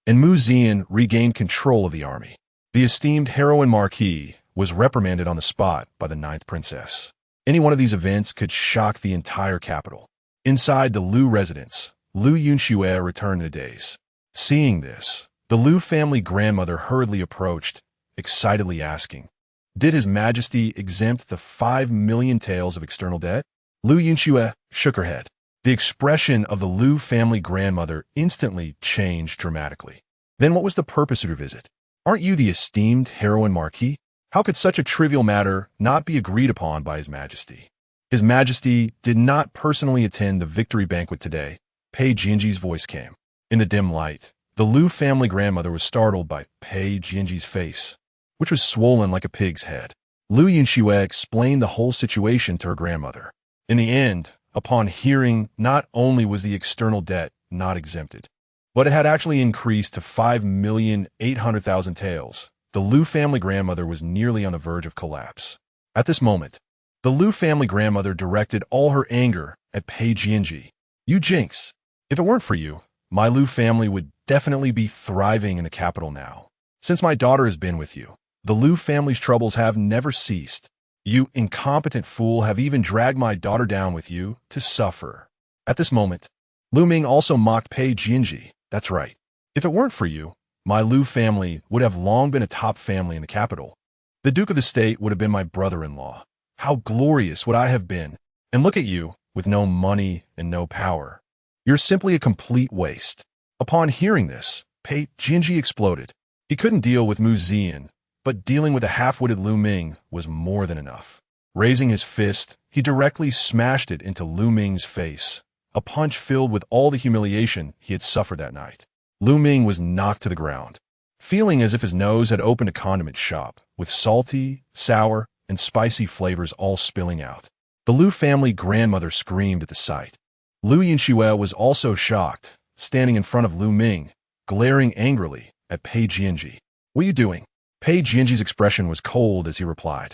and Mu Zian regained control of the army. The esteemed heroine Marquis was reprimanded on the spot by the 9th princess. Any one of these events could shock the entire capital. Inside the Liu residence, Yunxue returned in a daze. Seeing this, the Liu family grandmother hurriedly approached, excitedly asking, "Did His Majesty exempt the 5 million taels of external debt?" Yunxue shook her head. The expression of the Liu family grandmother instantly changed dramatically. "Then what was the purpose of your visit? Aren't you the esteemed heroine Marquis? How could such a trivial matter not be agreed upon by His Majesty?" "His Majesty did not personally attend the victory banquet today," Pei Jinji's voice came. In the dim light, the Liu family grandmother was startled by Pei Jinji's face, which was swollen like a pig's head. Yunxue explained the whole situation to her grandmother. In the end, upon hearing, not only was the external debt not exempted, but it had actually increased to 5,800,000 taels. The Liu family grandmother was nearly on the verge of collapse. At this moment, the Liu family grandmother directed all her anger at Pei Jianji. You jinx. If it weren't for you, my Liu family would definitely be thriving in the capital now. Since my daughter has been with you, the Liu family's troubles have never ceased. You incompetent fool have even dragged my daughter down with you to suffer. At this moment, Lu Ming also mocked Pei Jianji. That's right. If it weren't for you, my Liu family would have long been a top family in the capital. The Duke of the State would have been my brother-in-law. How glorious would I have been? And look at you, with no money and no power. You're simply a complete waste. Upon hearing this, Pei Jianji exploded. He couldn't deal with Mu Zian, but dealing with a half-witted Lu Ming was more than enough. Raising his fist, he directly smashed it into Lu Ming's face, a punch filled with all the humiliation he had suffered that night. Lu Ming was knocked to the ground, feeling as if his nose had opened a condiment shop, with salty, sour, and spicy flavors all spilling out. The Liu family grandmother screamed at the sight. Lu Yunxue was also shocked, standing in front of Lu Ming, glaring angrily at Pei Jianji. What are you doing? Pei Jianji's expression was cold as he replied.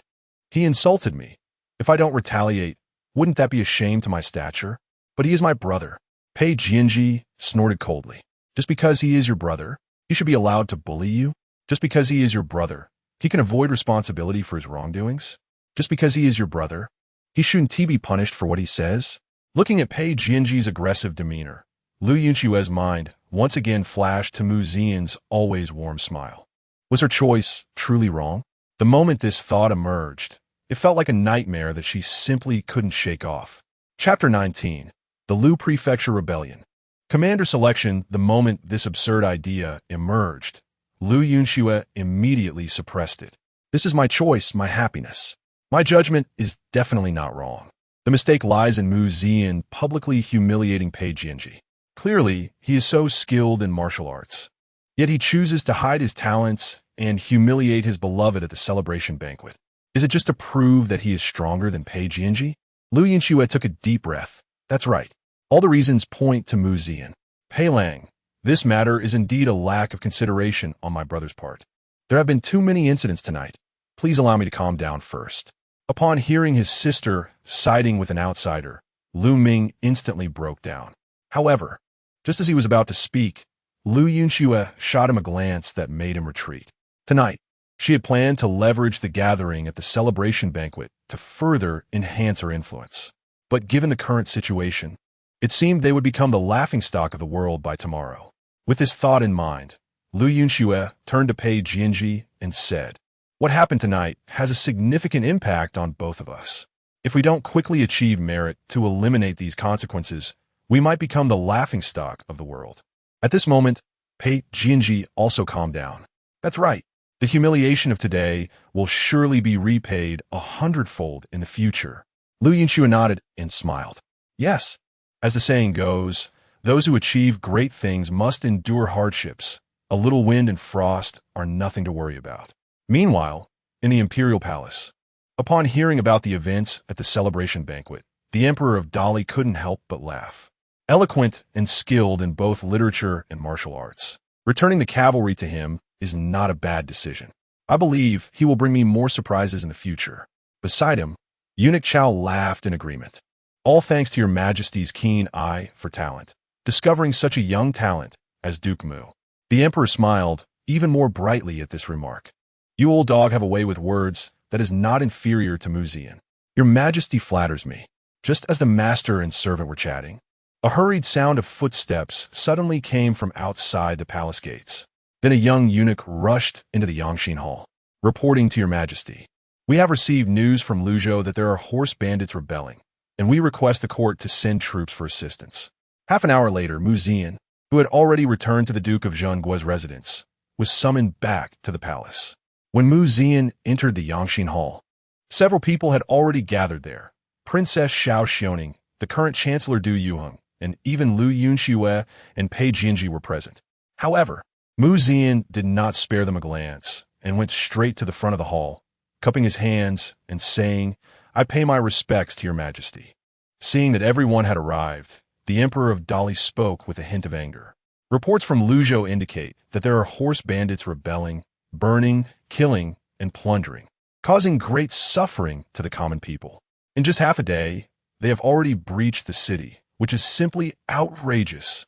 He insulted me. If I don't retaliate, wouldn't that be a shame to my stature? But he is my brother. Pei Jianji snorted coldly. Just because he is your brother, he should be allowed to bully you? Just because he is your brother, he can avoid responsibility for his wrongdoings? Just because he is your brother, he shouldn't be punished for what he says? Looking at Pei Jianji's aggressive demeanor, Lu Yunxue's mind once again flashed to Mu Zian's always warm smile. Was her choice truly wrong? The moment this thought emerged, it felt like a nightmare that she simply couldn't shake off. Chapter 19. The Liu Prefecture Rebellion. Commander selection. The moment this absurd idea emerged, Lu Yunxue immediately suppressed it. This is my choice, my happiness. My judgment is definitely not wrong. The mistake lies in Mu Zian publicly humiliating Pei Jianji. Clearly, he is so skilled in martial arts. Yet he chooses to hide his talents and humiliate his beloved at the celebration banquet. Is it just to prove that he is stronger than Pei Jianji? Lu Yunxue took a deep breath. That's right. All the reasons point to Mu Zian. Pei Lang, this matter is indeed a lack of consideration on my brother's part. There have been too many incidents tonight. Please allow me to calm down first. Upon hearing his sister siding with an outsider, Lu Ming instantly broke down. However, just as he was about to speak, Lu Yunxue shot him a glance that made him retreat. Tonight, she had planned to leverage the gathering at the celebration banquet to further enhance her influence. But given the current situation, it seemed they would become the laughingstock of the world by tomorrow. With this thought in mind, Lu Yunxue turned to Pei Jianji and said, "What happened tonight has a significant impact on both of us. If we don't quickly achieve merit to eliminate these consequences, we might become the laughingstock of the world." At this moment, Pei Jianji also calmed down. That's right. The humiliation of today will surely be repaid 100-fold in the future. Lu Yunxue nodded and smiled. Yes, as the saying goes, those who achieve great things must endure hardships. A little wind and frost are nothing to worry about. Meanwhile, in the imperial palace, upon hearing about the events at the celebration banquet, the Emperor of Dali couldn't help but laugh. Eloquent and skilled in both literature and martial arts, returning the cavalry to him is not a bad decision. I believe he will bring me more surprises in the future. Beside him, Eunuch Chao laughed in agreement. All thanks to your majesty's keen eye for talent, discovering such a young talent as Duke Mu. The emperor smiled even more brightly at this remark. You old dog have a way with words that is not inferior to Mu Zian. Your majesty flatters me. Just as the master and servant were chatting, a hurried sound of footsteps suddenly came from outside the palace gates. Then a young eunuch rushed into the Yangxin hall, reporting to your majesty. We have received news from Luzhou that there are horse bandits rebelling, and we request the court to send troops for assistance. Half an hour later, Mu Zian, who had already returned to the Duke of Zhengguo's residence, was summoned back to the palace. When Mu Zian entered the Yangxin hall, several people had already gathered there. Princess Xiao Xiaoning, the current Chancellor Du Yuheng, and even Lu Yunxue and Pei Jianji were present. However, Mu Zian did not spare them a glance and went straight to the front of the hall, cupping his hands and saying, "I pay my respects to your majesty." Seeing that everyone had arrived, the Emperor of Dali spoke with a hint of anger. Reports from Luzhou indicate that there are horse bandits rebelling, burning, killing, and plundering, causing great suffering to the common people. In just half a day, they have already breached the city, which is simply outrageous.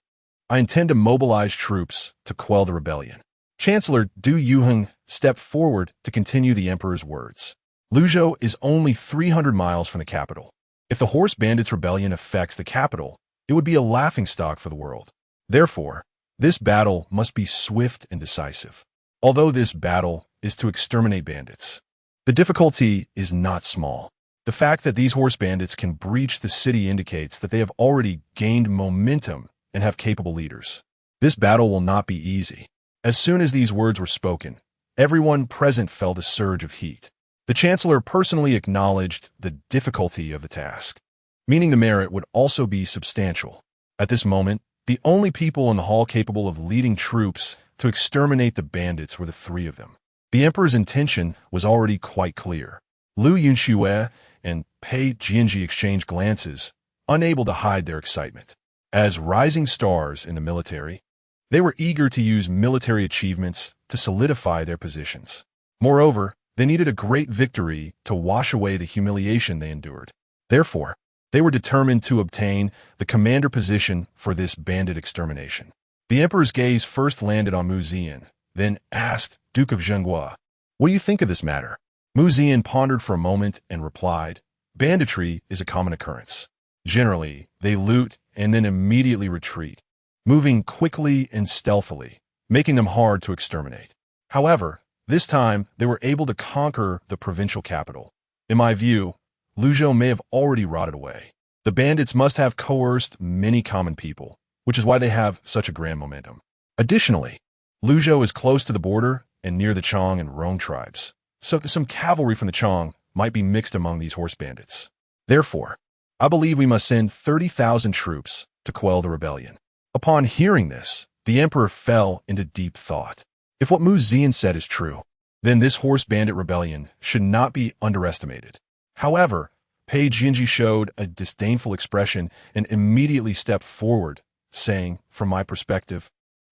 I intend to mobilize troops to quell the rebellion. Chancellor Du Yuheng stepped forward to continue the emperor's words. Luzhou is only 300 miles from the capital. If the horse bandits' rebellion affects the capital, it would be a laughingstock for the world. Therefore, this battle must be swift and decisive. Although this battle is to exterminate bandits, the difficulty is not small. The fact that these horse bandits can breach the city indicates that they have already gained momentum and have capable leaders. This battle will not be easy. As soon as these words were spoken, everyone present felt a surge of heat. The Chancellor personally acknowledged the difficulty of the task, meaning the merit would also be substantial. At this moment, the only people in the hall capable of leading troops to exterminate the bandits were the three of them. The Emperor's intention was already quite clear. Lu Yunxue and Pei Jianji exchanged glances, unable to hide their excitement. As rising stars in the military, they were eager to use military achievements to solidify their positions. Moreover, they needed a great victory to wash away the humiliation they endured. Therefore, they were determined to obtain the commander position for this bandit extermination. The Emperor's gaze first landed on Mu Zian, then asked Duke of Zhenghua, "What do you think of this matter?" Mu Zian pondered for a moment and replied, "Banditry is a common occurrence. Generally, they loot and then immediately retreat, moving quickly and stealthily, making them hard to exterminate. However, this time they were able to conquer the provincial capital. In my view, Luzhou may have already rotted away. The bandits must have coerced many common people, which is why they have such a grand momentum. Additionally, Luzhou is close to the border and near the Chong and Rong tribes, so some cavalry from the Chong might be mixed among these horse bandits. Therefore, I believe we must send 30,000 troops to quell the rebellion." Upon hearing this, the Emperor fell into deep thought. If what Mu Zian said is true, then this horse bandit rebellion should not be underestimated. However, Pei Jianji showed a disdainful expression and immediately stepped forward, saying, "From my perspective,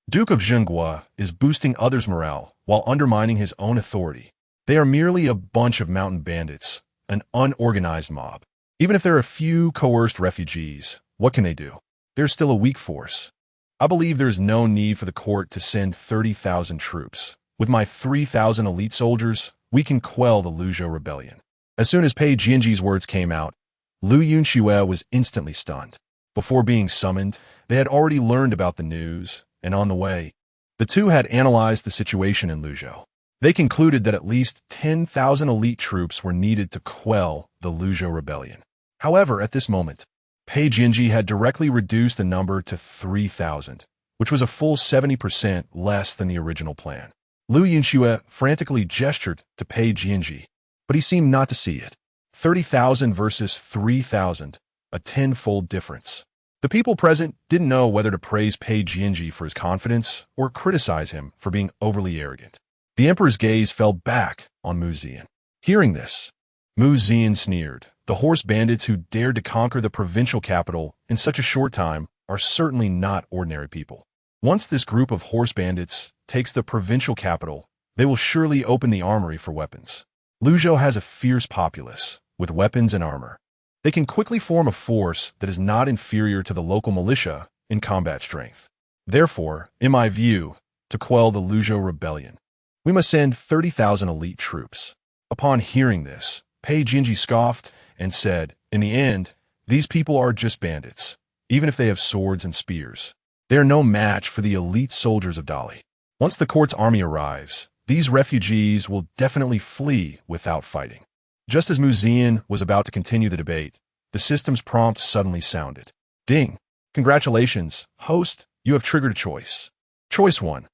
Duke of Zhenghua is boosting others' morale while undermining his own authority. They are merely a bunch of mountain bandits, an unorganized mob. Even if there are a few coerced refugees, what can they do? They're still a weak force. I believe there's no need for the court to send 30,000 troops. With my 3,000 elite soldiers, we can quell the Luzhou rebellion." As soon as Pei Jianji's words came out, Lu Yunxue was instantly stunned. Before being summoned, they had already learned about the news, and on the way, the two had analyzed the situation in Luzhou. They concluded that at least 10,000 elite troops were needed to quell the Luzhou rebellion. However, at this moment, Pei Jianji had directly reduced the number to 3,000, which was a full 70% less than the original plan. Lu Yunxue frantically gestured to Pei Jianji, but he seemed not to see it. 30,000 versus 3,000, a tenfold difference. The people present didn't know whether to praise Pei Jianji for his confidence or criticize him for being overly arrogant. The Emperor's gaze fell back on Mu Zian. Hearing this, Mu Zian sneered. The horse bandits who dared to conquer the provincial capital in such a short time are certainly not ordinary people. Once this group of horse bandits takes the provincial capital, they will surely open the armory for weapons. Luzhou has a fierce populace, with weapons and armor. They can quickly form a force that is not inferior to the local militia in combat strength. Therefore, in my view, to quell the Luzhou rebellion, we must send 30,000 elite troops. Upon hearing this, Pei Jianji scoffed and said, "In the end, these people are just bandits, even if they have swords and spears. They are no match for the elite soldiers of Dali. Once the court's army arrives, these refugees will definitely flee without fighting." Just as Mu Zian was about to continue the debate, the system's prompt suddenly sounded. Ding! Congratulations, host, you have triggered a choice. Choice 1.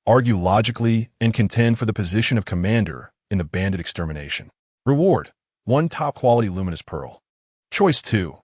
Argue logically and contend for the position of commander in the bandit extermination. Reward: 1 top-quality luminous pearl. Choice 2.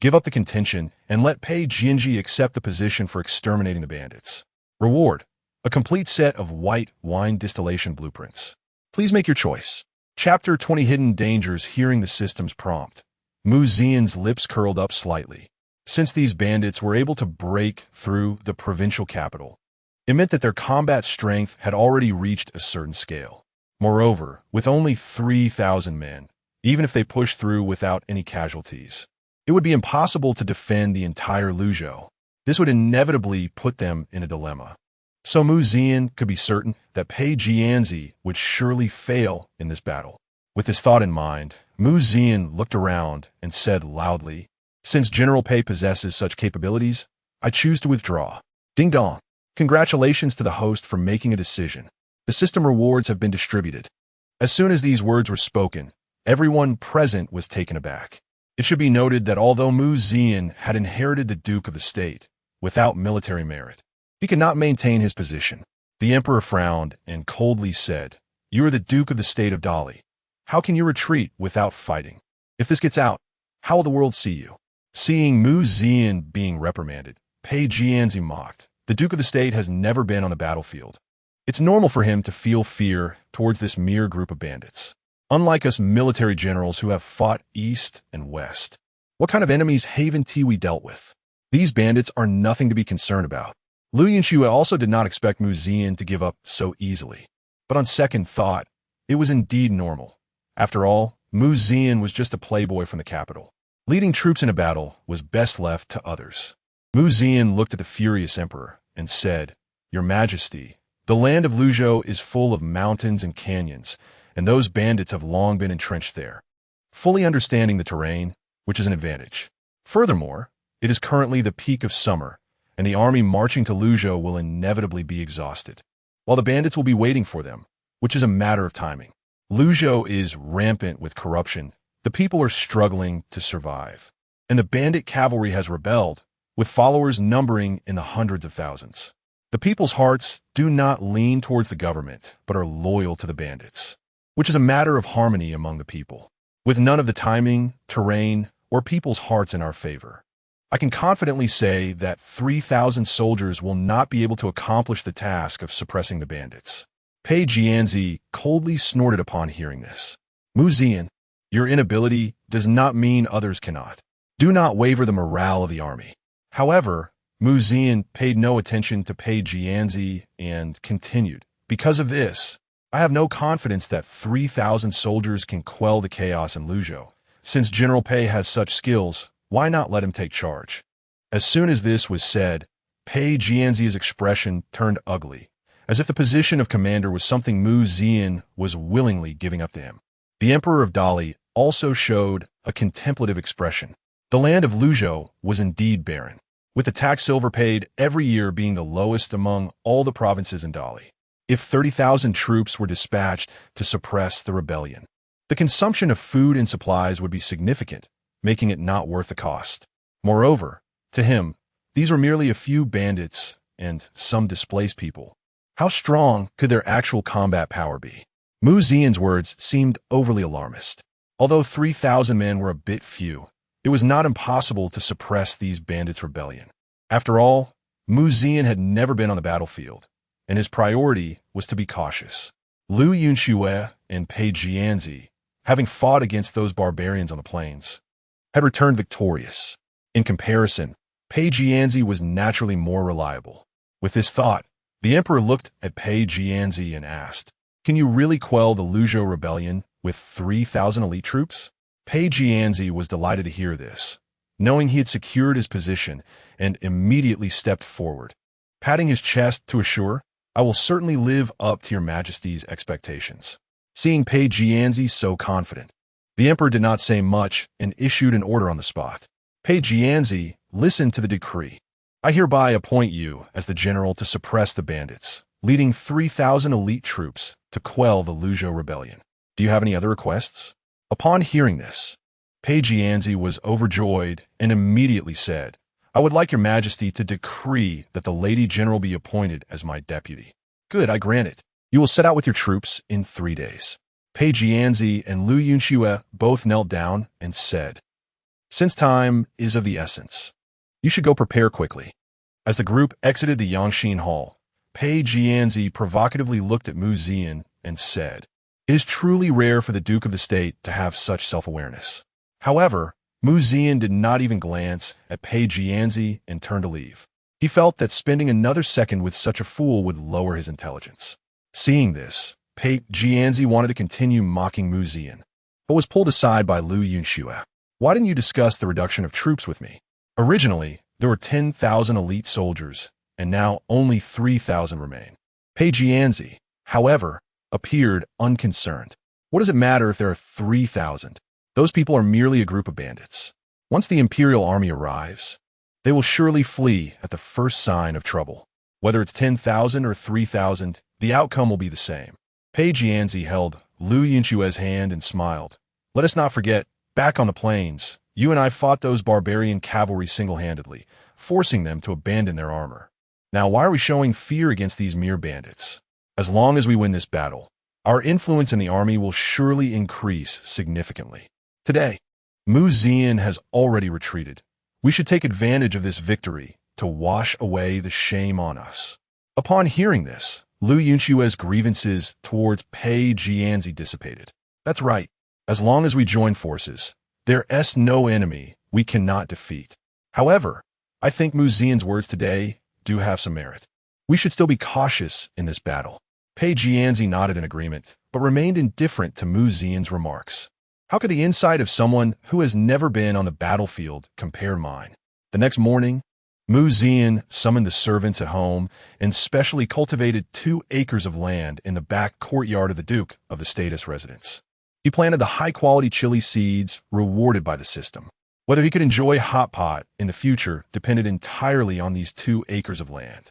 Give up the contention and let Pei Jianji accept the position for exterminating the bandits. Reward: a complete set of white wine distillation blueprints. Please make your choice. Chapter 20 Hidden Dangers. Hearing the system's prompt, Mu Zian's lips curled up slightly. Since these bandits were able to break through the provincial capital, it meant that their combat strength had already reached a certain scale. Moreover, with only 3,000 men, even if they pushed through without any casualties, it would be impossible to defend the entire Luzhou. This would inevitably put them in a dilemma. So Mu Zian could be certain that Pei Jianzi would surely fail in this battle. With this thought in mind, Mu Zian looked around and said loudly, "Since General Pei possesses such capabilities, I choose to withdraw." Ding dong. Congratulations to the host for making a decision. The system rewards have been distributed. As soon as these words were spoken, everyone present was taken aback. It should be noted that although Mu Zian had inherited the Duke of the State without military merit, he could not maintain his position. The emperor frowned and coldly said, "You are the Duke of the State of Dali. How can you retreat without fighting? If this gets out, how will the world see you?" Seeing Mu Zian being reprimanded, Pei Jianzi mocked. The Duke of the State has never been on the battlefield. It's normal for him to feel fear towards this mere group of bandits. Unlike us military generals who have fought east and west, what kind of enemies haven't we dealt with? These bandits are nothing to be concerned about. Yunxue also did not expect Mu Zian to give up so easily. But on second thought, it was indeed normal. After all, Mu Zian was just a playboy from the capital. Leading troops in a battle was best left to others. Mu Zian looked at the furious emperor and said, "Your Majesty, the land of Luzhou is full of mountains and canyons, and those bandits have long been entrenched there, fully understanding the terrain, which is an advantage. Furthermore, it is currently the peak of summer, and the army marching to Luzhou will inevitably be exhausted, while the bandits will be waiting for them, which is a matter of timing. Luzhou is rampant with corruption, the people are struggling to survive, and the bandit cavalry has rebelled, with followers numbering in the hundreds of thousands. The people's hearts do not lean towards the government, but are loyal to the bandits, which is a matter of harmony among the people, with none of the timing, terrain, or people's hearts in our favor. I can confidently say that 3,000 soldiers will not be able to accomplish the task of suppressing the bandits." Pei Jianzi coldly snorted upon hearing this. "Mu Zian, your inability does not mean others cannot. Do not waver the morale of the army." However, Mu Zian paid no attention to Pei Jianzi and continued, "Because of this, I have no confidence that 3,000 soldiers can quell the chaos in Luzhou. Since General Pei has such skills, why not let him take charge?" As soon as this was said, Pei Jianzi's expression turned ugly, as if the position of commander was something Mu Zian was willingly giving up to him. The Emperor of Dali also showed a contemplative expression. The land of Luzhou was indeed barren, with the tax silver paid every year being the lowest among all the provinces in Dali. If 30,000 troops were dispatched to suppress the rebellion, the consumption of food and supplies would be significant, making it not worth the cost. Moreover, to him, these were merely a few bandits and some displaced people. How strong could their actual combat power be? Mu Zian's words seemed overly alarmist. Although 3,000 men were a bit few, it was not impossible to suppress these bandits' rebellion. After all, Mu Zian had never been on the battlefield, and his priority was to be cautious. Yunxue and Pei Jianzi, having fought against those barbarians on the plains, had returned victorious. In comparison, Pei Jianzi was naturally more reliable. With this thought, the emperor looked at Pei Jianzi and asked, "Can you really quell the Luzhou rebellion with 3,000 elite troops?" Pei Jianzi was delighted to hear this, knowing he had secured his position, and immediately stepped forward, patting his chest to assure, "I will certainly live up to your Majesty's expectations." Seeing Pei Jianzi so confident, the emperor did not say much and issued an order on the spot. "Pei Jianzi, listen to the decree. I hereby appoint you as the general to suppress the bandits, leading 3,000 elite troops to quell the Luzhou rebellion. Do you have any other requests?" Upon hearing this, Pei Jianzi was overjoyed and immediately said, "I would like your Majesty to decree that the Lady General be appointed as my deputy." "Good, I grant it. You will set out with your troops in 3 days." Pei Jianzi and Yunxue both knelt down and said, "Since time is of the essence, you should go prepare quickly." As the group exited the Yangxin Hall, Pei Jianzi provocatively looked at Mu Zian and said, "It is truly rare for the Duke of the State to have such self-awareness." However, Mu Zian did not even glance at Pei Jianzi and turned to leave. He felt that spending another second with such a fool would lower his intelligence. Seeing this, Pei Jianzi wanted to continue mocking Mu Zian, but was pulled aside by Yunxue. Why didn't you discuss the reduction of troops with me? Originally, there were 10,000 elite soldiers, and now only 3,000 remain. Pei Jianzi, however, appeared unconcerned. What does it matter if there are 3,000? Those people are merely a group of bandits. Once the Imperial Army arrives, they will surely flee at the first sign of trouble. Whether it's 10,000 or 3,000, the outcome will be the same. Pei Jianzi held Yunxue's hand and smiled. Let us not forget, back on the plains, you and I fought those barbarian cavalry single-handedly, forcing them to abandon their armor. Now why are we showing fear against these mere bandits? As long as we win this battle, our influence in the army will surely increase significantly. Today, Mu Zian has already retreated. We should take advantage of this victory to wash away the shame on us. Upon hearing this, Yunxue's grievances towards Pei Jianzi dissipated. That's right. As long as we join forces, there's no enemy we cannot defeat. However, I think Mu Zian's words today do have some merit. We should still be cautious in this battle. Pei Jianzi nodded in agreement, but remained indifferent to Mu Zian's remarks. How could the insight of someone who has never been on the battlefield compare mine? The next morning, Mu Zian summoned the servants at home and specially cultivated 2 acres of land in the back courtyard of the Duke of the Status residence. He planted the high-quality chili seeds rewarded by the system. Whether he could enjoy hot pot in the future depended entirely on these 2 acres of land.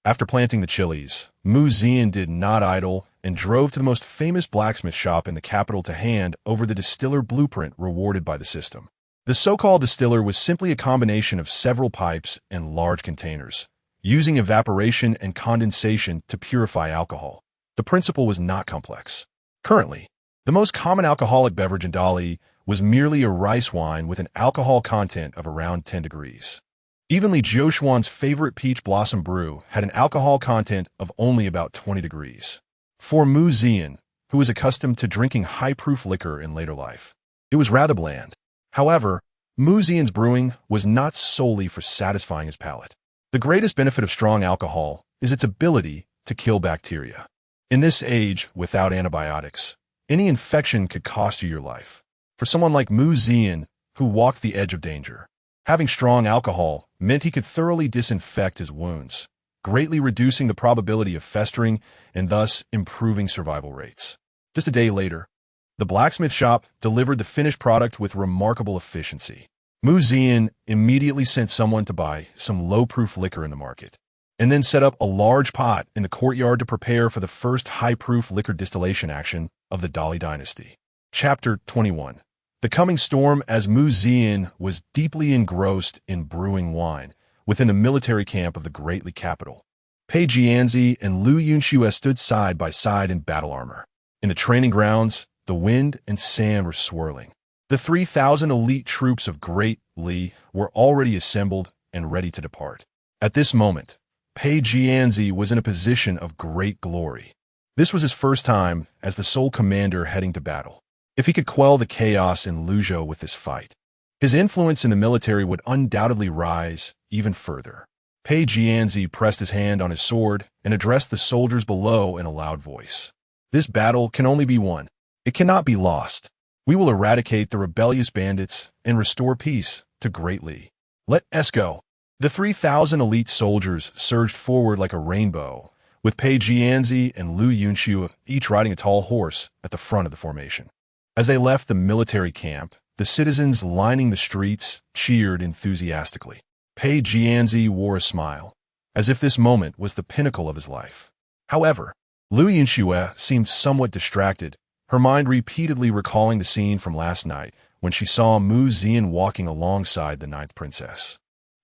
After planting the chilies, Mu Zian did not idle and drove to the most famous blacksmith shop in the capital to hand over the distiller blueprint rewarded by the system. The so-called distiller was simply a combination of several pipes and large containers, using evaporation and condensation to purify alcohol. The principle was not complex. Currently, the most common alcoholic beverage in Dali was merely a rice wine with an alcohol content of around 10 degrees. Even Li Zhoushuan's favorite peach blossom brew had an alcohol content of only about 20 degrees. For Mu Zian, who was accustomed to drinking high-proof liquor in later life, it was rather bland. However, Mu Zian's brewing was not solely for satisfying his palate. The greatest benefit of strong alcohol is its ability to kill bacteria. In this age, without antibiotics, any infection could cost you your life. For someone like Mu Zian, who walked the edge of danger, having strong alcohol meant he could thoroughly disinfect his wounds, greatly reducing the probability of festering and thus improving survival rates. Just a day later, the blacksmith shop delivered the finished product with remarkable efficiency. Mu Zian immediately sent someone to buy some low-proof liquor in the market, and then set up a large pot in the courtyard to prepare for the first high-proof liquor distillation action of the Dali dynasty. Chapter 21. The coming storm. As Mu Zian was deeply engrossed in brewing wine within the military camp of the Great Li capital, Pei Jianzi and Yunxue stood side by side in battle armor. In the training grounds, the wind and sand were swirling. The 3,000 elite troops of Great Li were already assembled and ready to depart. At this moment, Pei Jianzi was in a position of great glory. This was his first time as the sole commander heading to battle. If he could quell the chaos in Luzhou with this fight, his influence in the military would undoubtedly rise even further. Pei Jianzi pressed his hand on his sword and addressed the soldiers below in a loud voice. This battle can only be won. It cannot be lost. We will eradicate the rebellious bandits and restore peace to Great Li. Let us go. The 3,000 elite soldiers surged forward like a rainbow, with Pei Jianzi and Yunxue each riding a tall horse at the front of the formation. As they left the military camp, the citizens lining the streets cheered enthusiastically. Pei Jianzi wore a smile, as if this moment was the pinnacle of his life. However, Yunxue seemed somewhat distracted, her mind repeatedly recalling the scene from last night when she saw Mu Zian walking alongside the 9th princess.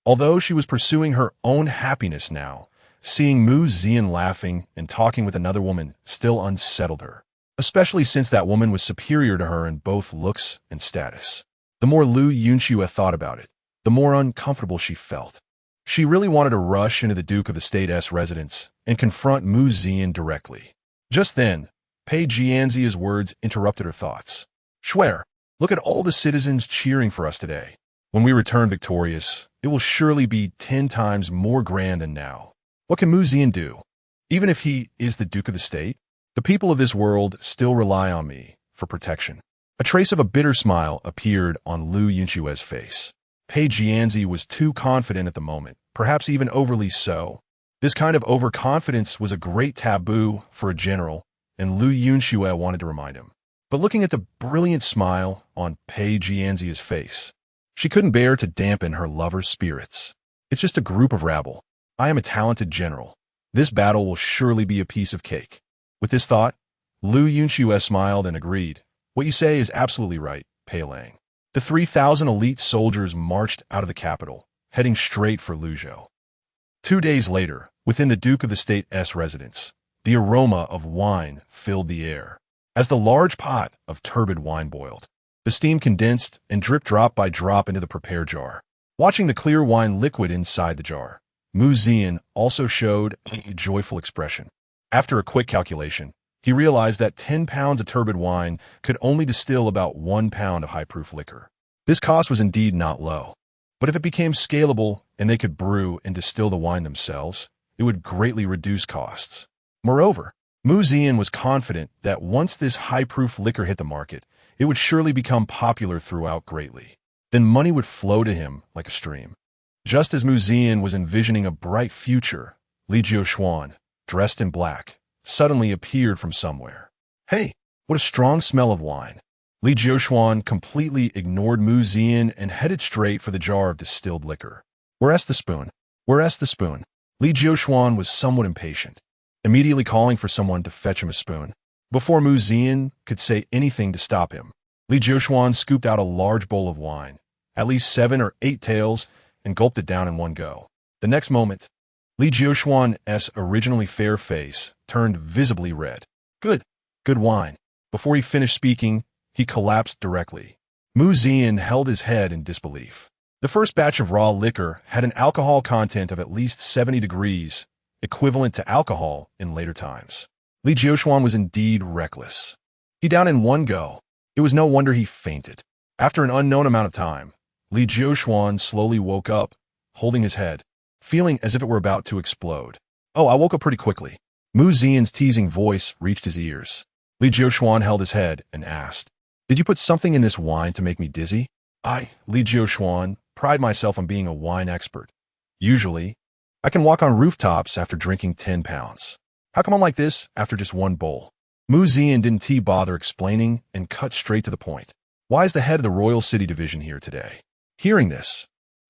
Although she was pursuing her own happiness now, seeing Mu Zian laughing and talking with another woman still unsettled her, especially since that woman was superior to her in both looks and status. The more Yunxue thought about it, the more uncomfortable she felt. She really wanted to rush into the Duke of the State's residence and confront Mu Zian directly. Just then, Pei Jianzi's words interrupted her thoughts. "Schwer, Look at all the citizens cheering for us today. When we return victorious, it will surely be 10 times more grand than now. What can Mu Zian do? Even if he is the Duke of the State, the people of this world still rely on me for protection. A trace of a bitter smile appeared on Lu Yunxue's face. Pei Jianzi was too confident at the moment, perhaps even overly so. This kind of overconfidence was a great taboo for a general, and Lu Yunxue wanted to remind him. But looking at the brilliant smile on Pei Jianzi's face, she couldn't bear to dampen her lover's spirits. It's just a group of rabble. I am a talented general. This battle will surely be a piece of cake. With this thought, Lu Yunxue smiled and agreed. What you say is absolutely right, Pei Lang. The 3,000 elite soldiers marched out of the capital, heading straight for Luzhou. 2 days later, within the Duke of the State's residence, the aroma of wine filled the air. As the large pot of turbid wine boiled, the steam condensed and dripped drop by drop into the prepared jar. Watching the clear wine liquid inside the jar, Mu Zian also showed a joyful expression. After a quick calculation, he realized that 10 pounds of turbid wine could only distill about 1 pound of high-proof liquor. This cost was indeed not low, but if it became scalable and they could brew and distill the wine themselves, it would greatly reduce costs. Moreover, Mu Zian was confident that once this high-proof liquor hit the market, it would surely become popular throughout Great Li. Then money would flow to him like a stream. Just as Mu Zian was envisioning a bright future, Li Jiaxuan, dressed in black, suddenly appeared from somewhere. Hey, what a strong smell of wine. Li Jiaxuan completely ignored Mu Zian and headed straight for the jar of distilled liquor. Where's the spoon? Where's the spoon? Li Jiaxuan was somewhat impatient, immediately calling for someone to fetch him a spoon. Before Mu Zian could say anything to stop him, Li Jiaxuan scooped out a large bowl of wine, at least 7 or 8 taels, and gulped it down in one go. The next moment, Li Jiaxuan's originally fair face turned visibly red. Good wine. Before he finished speaking, he collapsed directly. Mu Zian held his head in disbelief. The first batch of raw liquor had an alcohol content of at least 70 degrees, equivalent to alcohol in later times. Li Jiaxuan was indeed reckless. He downed in one go. It was no wonder he fainted. After an unknown amount of time, Li Jiaxuan slowly woke up, holding his head, feeling as if it were about to explode. Oh, I woke up pretty quickly. Mu Zian's teasing voice reached his ears. Li Jiaxuan held his head and asked, Did you put something in this wine to make me dizzy? Li Jiaxuan, pride myself on being a wine expert. Usually, I can walk on rooftops after drinking 10 pounds. How come I'm like this after just one bowl? Mu Zian didn't bother explaining and cut straight to the point. Why is the head of the Royal City Division here today? Hearing this,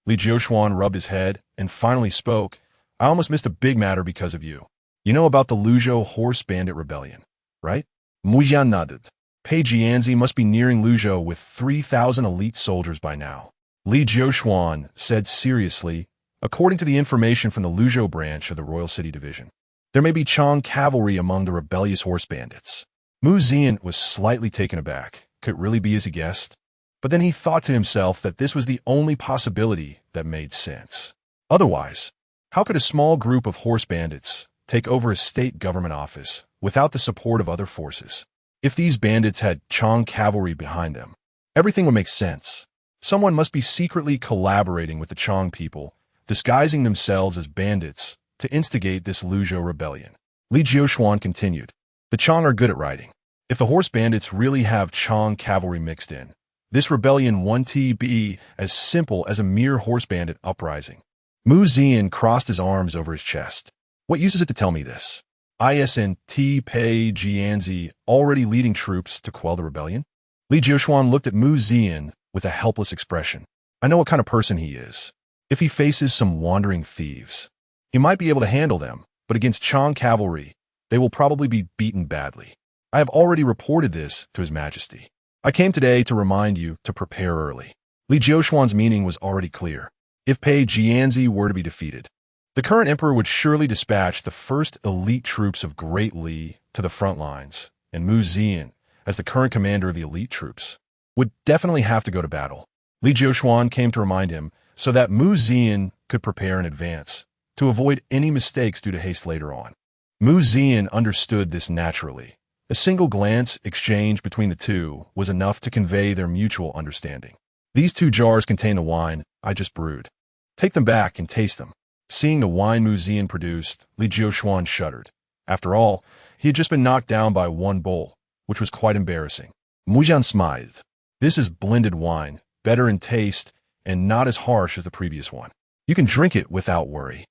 Li Jiaxuan rubbed his head and finally spoke. I almost missed a big matter because of you. You know about the Luzhou Horse Bandit Rebellion, right? Mu Zian nodded. Pei Jianzi must be nearing Luzhou with 3,000 elite soldiers by now. Li Jiaxuan said seriously, according to the information from the Luzhou branch of the Royal City Division, there may be Chang cavalry among the rebellious horse bandits. Mu Zian was slightly taken aback. Could it really be as he guessed? But then he thought to himself that this was the only possibility that made sense. Otherwise, how could a small group of horse bandits take over a state government office without the support of other forces? If these bandits had Chang cavalry behind them, everything would make sense. Someone must be secretly collaborating with the Chang people, disguising themselves as bandits to instigate this Luzhou rebellion. Li Jiaxuan continued, The Chang are good at riding. If the horse bandits really have Chang cavalry mixed in, this rebellion won't be as simple as a mere horse bandit uprising. Mu Zian crossed his arms over his chest. What use is it to tell me this? Isn't Pei Jianzi already leading troops to quell the rebellion? Li Jiaxuan looked at Mu Zian with a helpless expression. I know what kind of person he is. If he faces some wandering thieves, he might be able to handle them, but against Chang cavalry, they will probably be beaten badly. I have already reported this to His Majesty. I came today to remind you to prepare early. Li Jiaxuan's meaning was already clear. If Pei Jianzi were to be defeated, the current emperor would surely dispatch the first elite troops of Great Li to the front lines, and Mu Zian, as the current commander of the elite troops, would definitely have to go to battle. Li Jiaxuan came to remind him so that Mu Zian could prepare in advance to avoid any mistakes due to haste later on. Mu Zian understood this naturally, A single glance exchanged between the two was enough to convey their mutual understanding. These 2 jars contain the wine I just brewed. Take them back and taste them. Seeing the wine Mu Zian produced, Li Jiuxuan shuddered. After all, he had just been knocked down by 1 bowl, which was quite embarrassing. Mu Zian smiled. This is blended wine, better in taste, and not as harsh as the previous one. You can drink it without worry.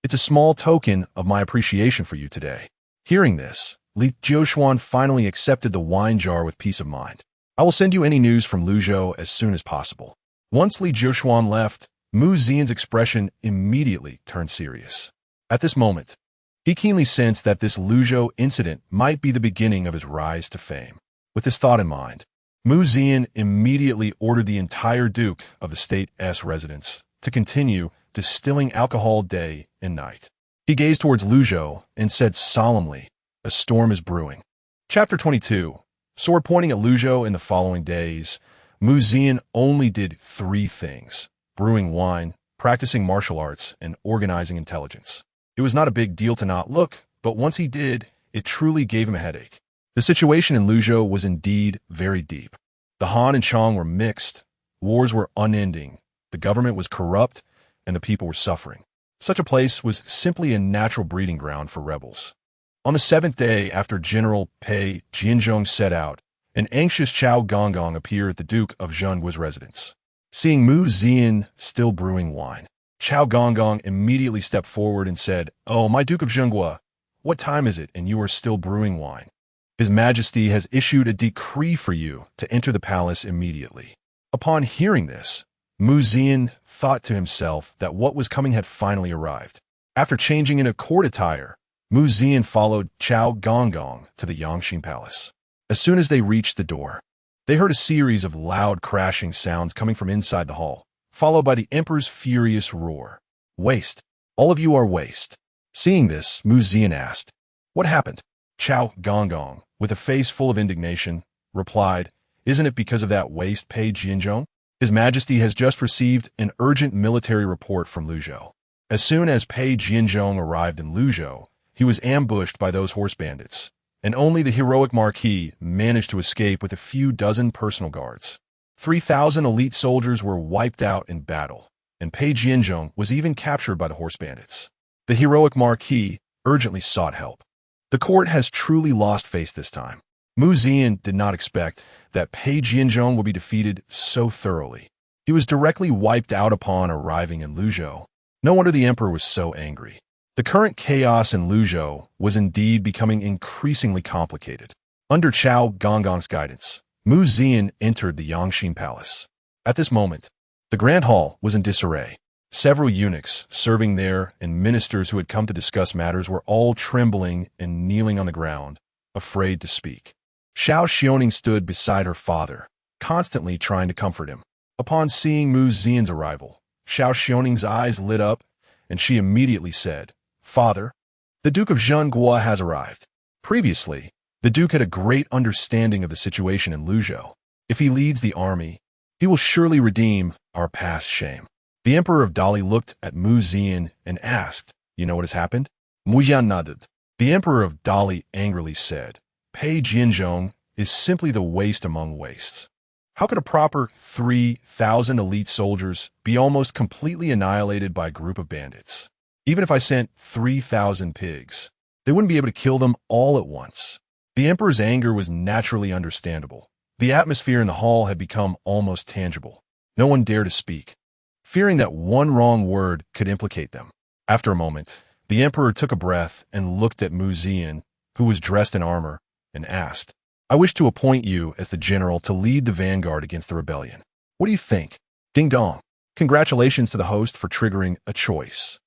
It's a small token of my appreciation for you today. Hearing this, Li Jiuxuan finally accepted the wine jar with peace of mind. I will send you any news from Luzhou as soon as possible. Once Li Jiuxuan left, Mu Zian's expression immediately turned serious. At this moment, he keenly sensed that this Luzhou incident might be the beginning of his rise to fame. With this thought in mind, Mu Zian immediately ordered the entire Duke of the State's residence to continue distilling alcohol day and night. He gazed towards Luzhou and said solemnly, "A storm is brewing." Chapter 22. Sword pointing at Luzhou in the following days, Mu Zian only did 3 things: brewing wine, practicing martial arts, and organizing intelligence. It was not a big deal to not look, but once he did, it truly gave him a headache. The situation in Luzhou was indeed very deep. The Han and Chang were mixed, wars were unending, the government was corrupt, and the people were suffering. Such a place was simply a natural breeding ground for rebels. On the 7th day after General Pei Jianzhong set out, an anxious Chao Gonggong appeared at the Duke of Zhengguo's residence. Seeing Mu Zian still brewing wine, Chao Gonggong immediately stepped forward and said, "Oh, my Duke of Zhengguo, what time is it and you are still brewing wine? His Majesty has issued a decree for you to enter the palace immediately." Upon hearing this, Mu Zian thought to himself that what was coming had finally arrived. After changing into court attire, Mu Zian followed Chao Gonggong to the Yunxue Palace. As soon as they reached the door, they heard a series of loud crashing sounds coming from inside the hall, followed by the emperor's furious roar. "Waste! All of you are waste." Seeing this, Mu Zian asked, "What happened?" Chao Gonggong, with a face full of indignation, replied, "Isn't it because of that waste Pei Jianzhong? His Majesty has just received an urgent military report from Luzhou." As soon as Pei Jianzhong arrived in Luzhou, he was ambushed by those horse bandits, and only the heroic Marquis managed to escape with a few dozen personal guards. 3,000 elite soldiers were wiped out in battle, and Pei Jianzhong was even captured by the horse bandits. The heroic Marquis urgently sought help. The court has truly lost face this time. Mu Zian did not expect that Pei Jianzhong would be defeated so thoroughly. He was directly wiped out upon arriving in Luzhou. No wonder the emperor was so angry. The current chaos in Luzhou was indeed becoming increasingly complicated. Under Chao Gonggong's guidance, Mu Zian entered the Yunxue Palace. At this moment, the Grand Hall was in disarray. Several eunuchs serving there and ministers who had come to discuss matters were all trembling and kneeling on the ground, afraid to speak. Xiao Xiaoning stood beside her father, constantly trying to comfort him. Upon seeing Mu Zian's arrival, Xiao Xiaoning's eyes lit up, and she immediately said, "Father, the Duke of Zhengguo has arrived." Previously, the Duke had a great understanding of the situation in Luzhou. If he leads the army, he will surely redeem our past shame. The Emperor of Dali looked at Mu Zian and asked, "You know what has happened?" Mu Zian nodded. The Emperor of Dali angrily said, "Pei Jianzhong is simply the waste among wastes. How could a proper 3,000 elite soldiers be almost completely annihilated by a group of bandits? Even if I sent 3,000 pigs, they wouldn't be able to kill them all at once." The emperor's anger was naturally understandable. The atmosphere in the hall had become almost tangible. No one dared to speak, fearing that one wrong word could implicate them. After a moment, the emperor took a breath and looked at Mu Zian, who was dressed in armor, and asked, "I wish to appoint you as the general to lead the vanguard against the rebellion. What do you think?" Ding dong. Congratulations to the host for triggering a choice.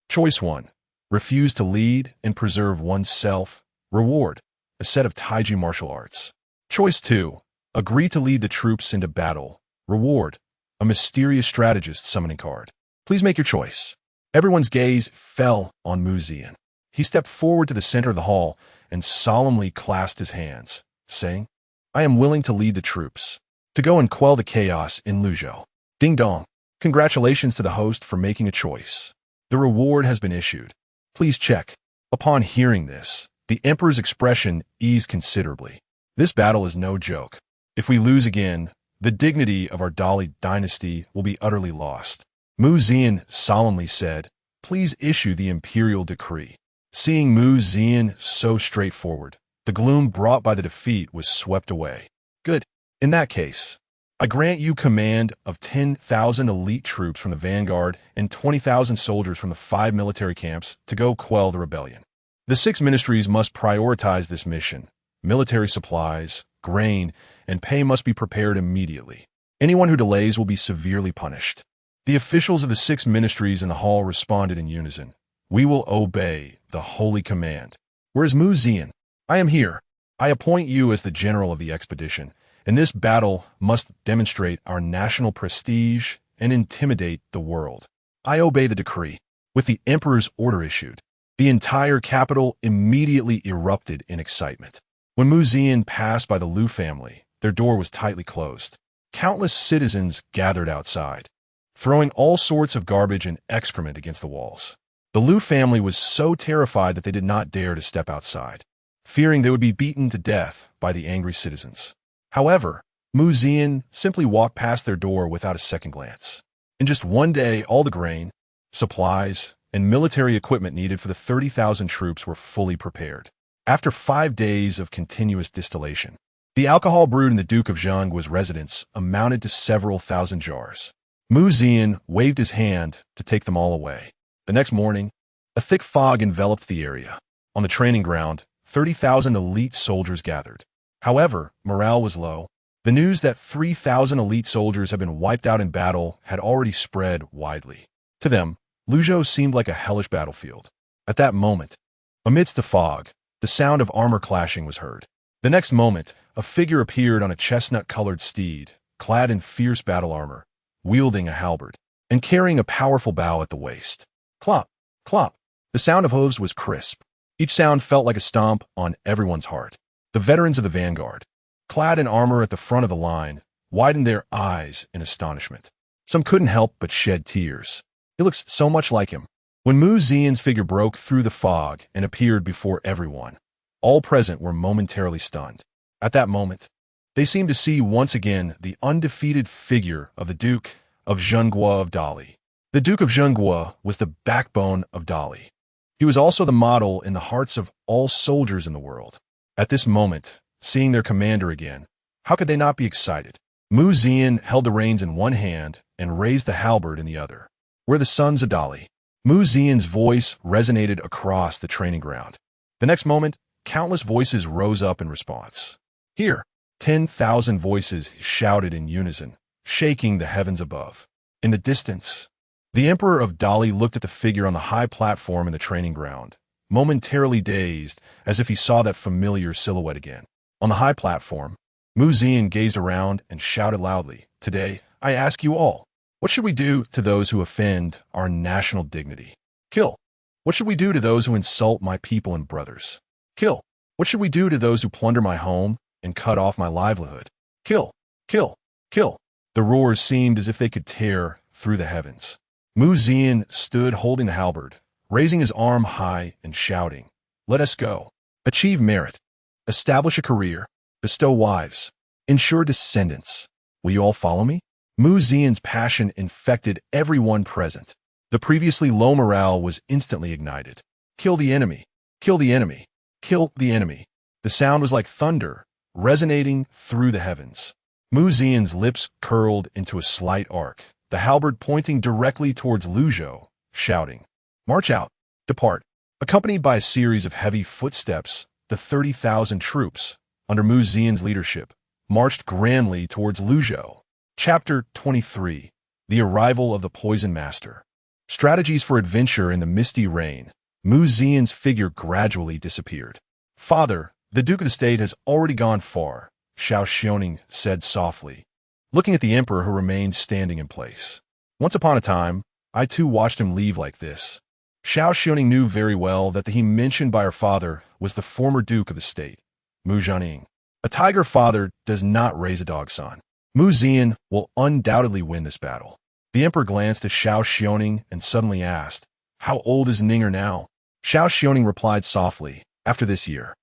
Choice 1. Refuse to lead and preserve oneself. Reward: a set of Taiji martial arts. Choice 2. Agree to lead the troops into battle. Reward: a mysterious strategist summoning card. Please make your choice. Everyone's gaze fell on Mu Zian. He stepped forward to the center of the hall and solemnly clasped his hands, saying, "I am willing to lead the troops, to go and quell the chaos in Luzhou." Ding dong. Congratulations to the host for making a choice. The reward has been issued. Please check. Upon hearing this, The emperor's expression eased considerably. This battle is no joke. If we lose again, the dignity of our Dali dynasty will be utterly lost. Mu Zian solemnly said, "Please issue the imperial decree." Seeing Mu Zian so straightforward, the gloom brought by the defeat was swept away. "Good. In that case, I grant you command of 10,000 elite troops from the vanguard and 20,000 soldiers from the 5 military camps to go quell the rebellion. The 6 ministries must prioritize this mission. Military supplies, grain, and pay must be prepared immediately. Anyone who delays will be severely punished." The officials of the 6 ministries in the hall responded in unison. "We will obey the holy command." Whereas Mu Zian, "I am here. I appoint you as the general of the expedition, and this battle must demonstrate our national prestige and intimidate the world. I obey the decree." With the emperor's order issued, the entire capital immediately erupted in excitement. When Mu Zian passed by the Liu family, their door was tightly closed. Countless citizens gathered outside, throwing all sorts of garbage and excrement against the walls. The Liu family was so terrified that they did not dare to step outside, fearing they would be beaten to death by the angry citizens. However, Mu Zian simply walked past their door without a second glance. In just one day, all the grain, supplies, and military equipment needed for the 30,000 troops were fully prepared. After 5 days of continuous distillation, the alcohol brewed in the Duke of Zhengguo's residence amounted to several thousand jars. Mu Zian waved his hand to take them all away. The next morning, a thick fog enveloped the area. On the training ground, 30,000 elite soldiers gathered. However, morale was low. The news that 3,000 elite soldiers had been wiped out in battle had already spread widely. To them, Luzhou seemed like a hellish battlefield. At that moment, amidst the fog, the sound of armor clashing was heard. The next moment, a figure appeared on a chestnut-colored steed, clad in fierce battle armor, wielding a halberd, and carrying a powerful bow at the waist. Clop, clop. The sound of hooves was crisp. Each sound felt like a stomp on everyone's heart. The veterans of the vanguard, clad in armor at the front of the line, widened their eyes in astonishment. Some couldn't help but shed tears. It looks so much like him. When Mu Zian's figure broke through the fog and appeared before everyone, all present were momentarily stunned. At that moment, they seemed to see once again the undefeated figure of the Duke of Zhengguo of Dali. The Duke of Zhengguo was the backbone of Dali. He was also the model in the hearts of all soldiers in the world. At this moment, seeing their commander again, how could they not be excited? Mu Zian held the reins in one hand and raised the halberd in the other. "We're the sons of Dali." Mu Zian's voice resonated across the training ground. The next moment, countless voices rose up in response. "Here!" 10,000 voices shouted in unison, shaking the heavens above. In the distance, the Emperor of Dali looked at the figure on the high platform in the training ground, momentarily dazed, as if he saw that familiar silhouette again. On the high platform, Mu Zian gazed around and shouted loudly, "Today, I ask you all, what should we do to those who offend our national dignity? Kill. What should we do to those who insult my people and brothers? Kill. What should we do to those who plunder my home and cut off my livelihood? Kill. Kill. Kill." The roars seemed as if they could tear through the heavens. Mu Zian stood holding the halberd, raising his arm high and shouting, "Let us go. Achieve merit. Establish a career. Bestow wives. Ensure descendants. Will you all follow me?" Mu Zian's passion infected everyone present. The previously low morale was instantly ignited. "Kill the enemy. Kill the enemy. Kill the enemy." The sound was like thunder, resonating through the heavens. Mu Zian's lips curled into a slight arc, the halberd pointing directly towards Luzhou, shouting, "March out. Depart." Accompanied by a series of heavy footsteps, the 30,000 troops, under Mu Zian's leadership, marched grandly towards Luzhou. Chapter 23. The Arrival of the Poison Master. Strategies for adventure in the misty rain. Mu Zian's figure gradually disappeared. "Father, the Duke of the State has already gone far," Zhao Yun said softly, looking at the emperor who remained standing in place. "Once upon a time, I too watched him leave like this." Zhao Yun knew very well that the he mentioned by her father was the former Duke of the State, Mu Jianing. A tiger father does not raise a dog son. Mu Zian will undoubtedly win this battle. The emperor glanced at Zhao Yun and suddenly asked, "How old is Ninger now?" Zhao Yun replied softly, After this year,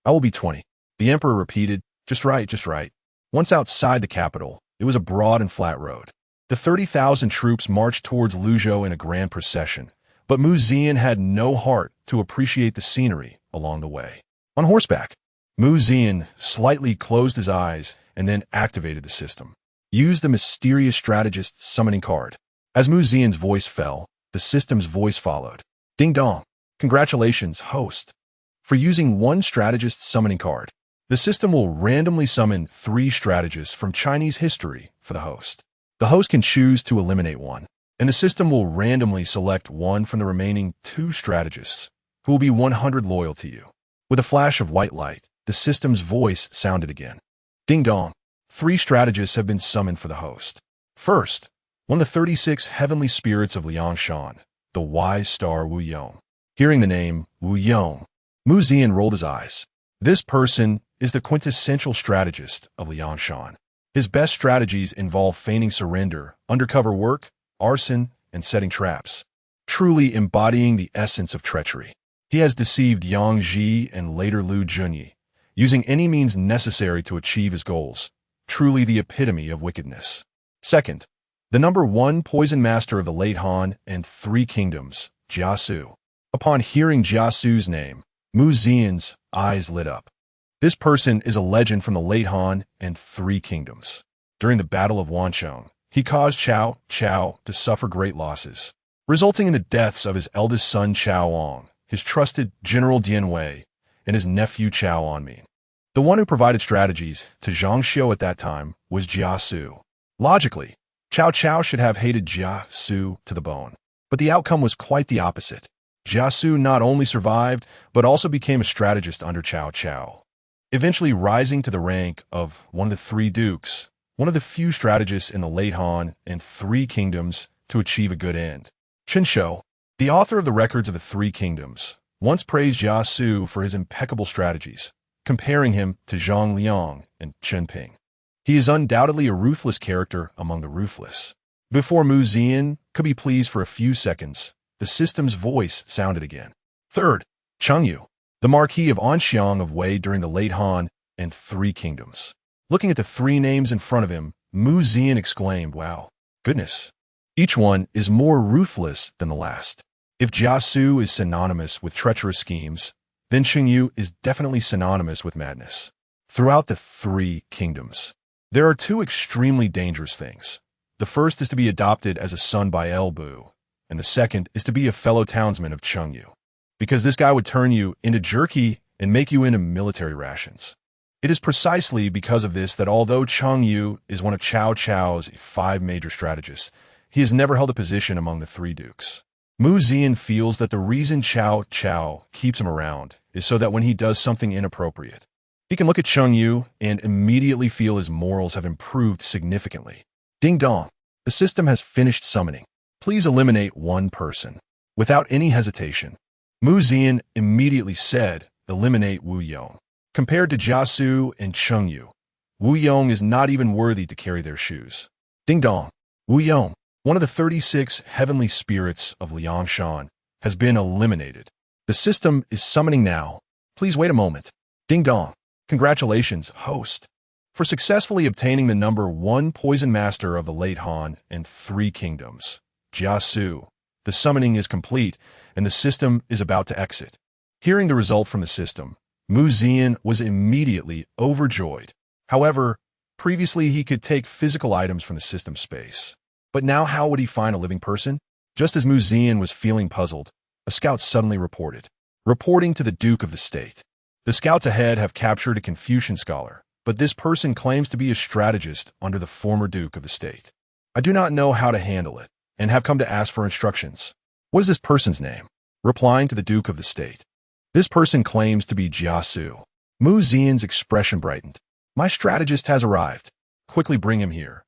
I will be 20. The emperor repeated, just right, just right. Once outside the capital, it was a broad and flat road. The 30,000 troops marched towards Luzhou in a grand procession, but Mu Zian had no heart to appreciate the scenery along the way. On horseback, Mu Zian slightly closed his eyes and then activated the system. Use the mysterious strategist summoning card. As Mu Zian's voice fell, the system's voice followed. Ding dong. Congratulations, host. For using one strategist summoning card, the system will randomly summon 3 strategists from Chinese history for the host. The host can choose to eliminate one, and the system will randomly select one from the remaining 2 strategists, who will be 100 loyal to you. With a flash of white light, the system's voice sounded again. Ding dong. 3 strategists have been summoned for the host. First, one of the 36 heavenly spirits of Liangshan, the wise star Wu Yong. Hearing the name Wu Yong, Mu Zian rolled his eyes. This person is the quintessential strategist of Liangshan. His best strategies involve feigning surrender, undercover work, arson, and setting traps, truly embodying the essence of treachery. He has deceived Yang Ji and later Lu Junyi, using any means necessary to achieve his goals, truly the epitome of wickedness. Second, the number 1 poison master of the late Han and 3 kingdoms, Jia Xu. Upon hearing Jia Xu's name, Mu Zian's eyes lit up. This person is a legend from the late Han and 3 kingdoms. During the Battle of Wancheng, he caused Cao to suffer great losses, resulting in the deaths of his eldest son Cao Ong, his trusted General Dian Wei, and his nephew Cao Anmin. The one who provided strategies to Zhang Xiu at that time was Jia Xu. Logically, Cao should have hated Jia Xu to the bone, but the outcome was quite the opposite. Jia Xu not only survived, but also became a strategist under Cao, eventually rising to the rank of one of the 3 dukes, one of the few strategists in the late Han and 3 kingdoms to achieve a good end. Chen Shou, the author of the records of the 3 kingdoms, once praised Jia Xu for his impeccable strategies, comparing him to Zhang Liang and Chen Ping. He is undoubtedly a ruthless character among the ruthless. Before Mu Zian could be pleased for a few seconds, the system's voice sounded again. Third, Cheng Yu, the Marquis of Anxiang of Wei during the late Han and 3 kingdoms. Looking at the 3 names in front of him, Mu Zian exclaimed, wow, goodness. Each one is more ruthless than the last. If Jia Xu is synonymous with treacherous schemes, then Cheng Yu is definitely synonymous with madness. Throughout the 3 kingdoms, there are 2 extremely dangerous things. The first is to be adopted as a son by El Bu, and the second is to be a fellow townsman of Cheng Yu, because this guy would turn you into jerky and make you into military rations. It is precisely because of this that although Cheng Yu is one of Cao's 5 major strategists, he has never held a position among the 3 dukes. Mu Zian feels that the reason Cao keeps him around is so that when he does something inappropriate, he can look at Cheng Yu and immediately feel his morals have improved significantly. Ding dong. The system has finished summoning. Please eliminate 1 person. Without any hesitation, Mu Zian immediately said, eliminate Wu Yong. Compared to Jia Xu and Cheng Yu, Wu Yong is not even worthy to carry their shoes. Ding dong. Wu Yong, one of the 36 heavenly spirits of Liangshan, has been eliminated. The system is summoning now. Please wait a moment. Ding dong. Congratulations, host, for successfully obtaining the number 1 poison master of the late Han and 3 kingdoms, Jia Xu. The summoning is complete, and the system is about to exit. Hearing the result from the system, Mu Zian was immediately overjoyed. However, previously he could take physical items from the system space. But now how would he find a living person? Just as Mu Zian was feeling puzzled, a scout suddenly reporting to the Duke of the State. The scouts ahead have captured a Confucian scholar, but this person claims to be a strategist under the former Duke of the State. I do not know how to handle it, and have come to ask for instructions. What is this person's name? Replying to the Duke of the State. This person claims to be Jia Xu. Mu Zian's expression brightened. My strategist has arrived. Quickly bring him here.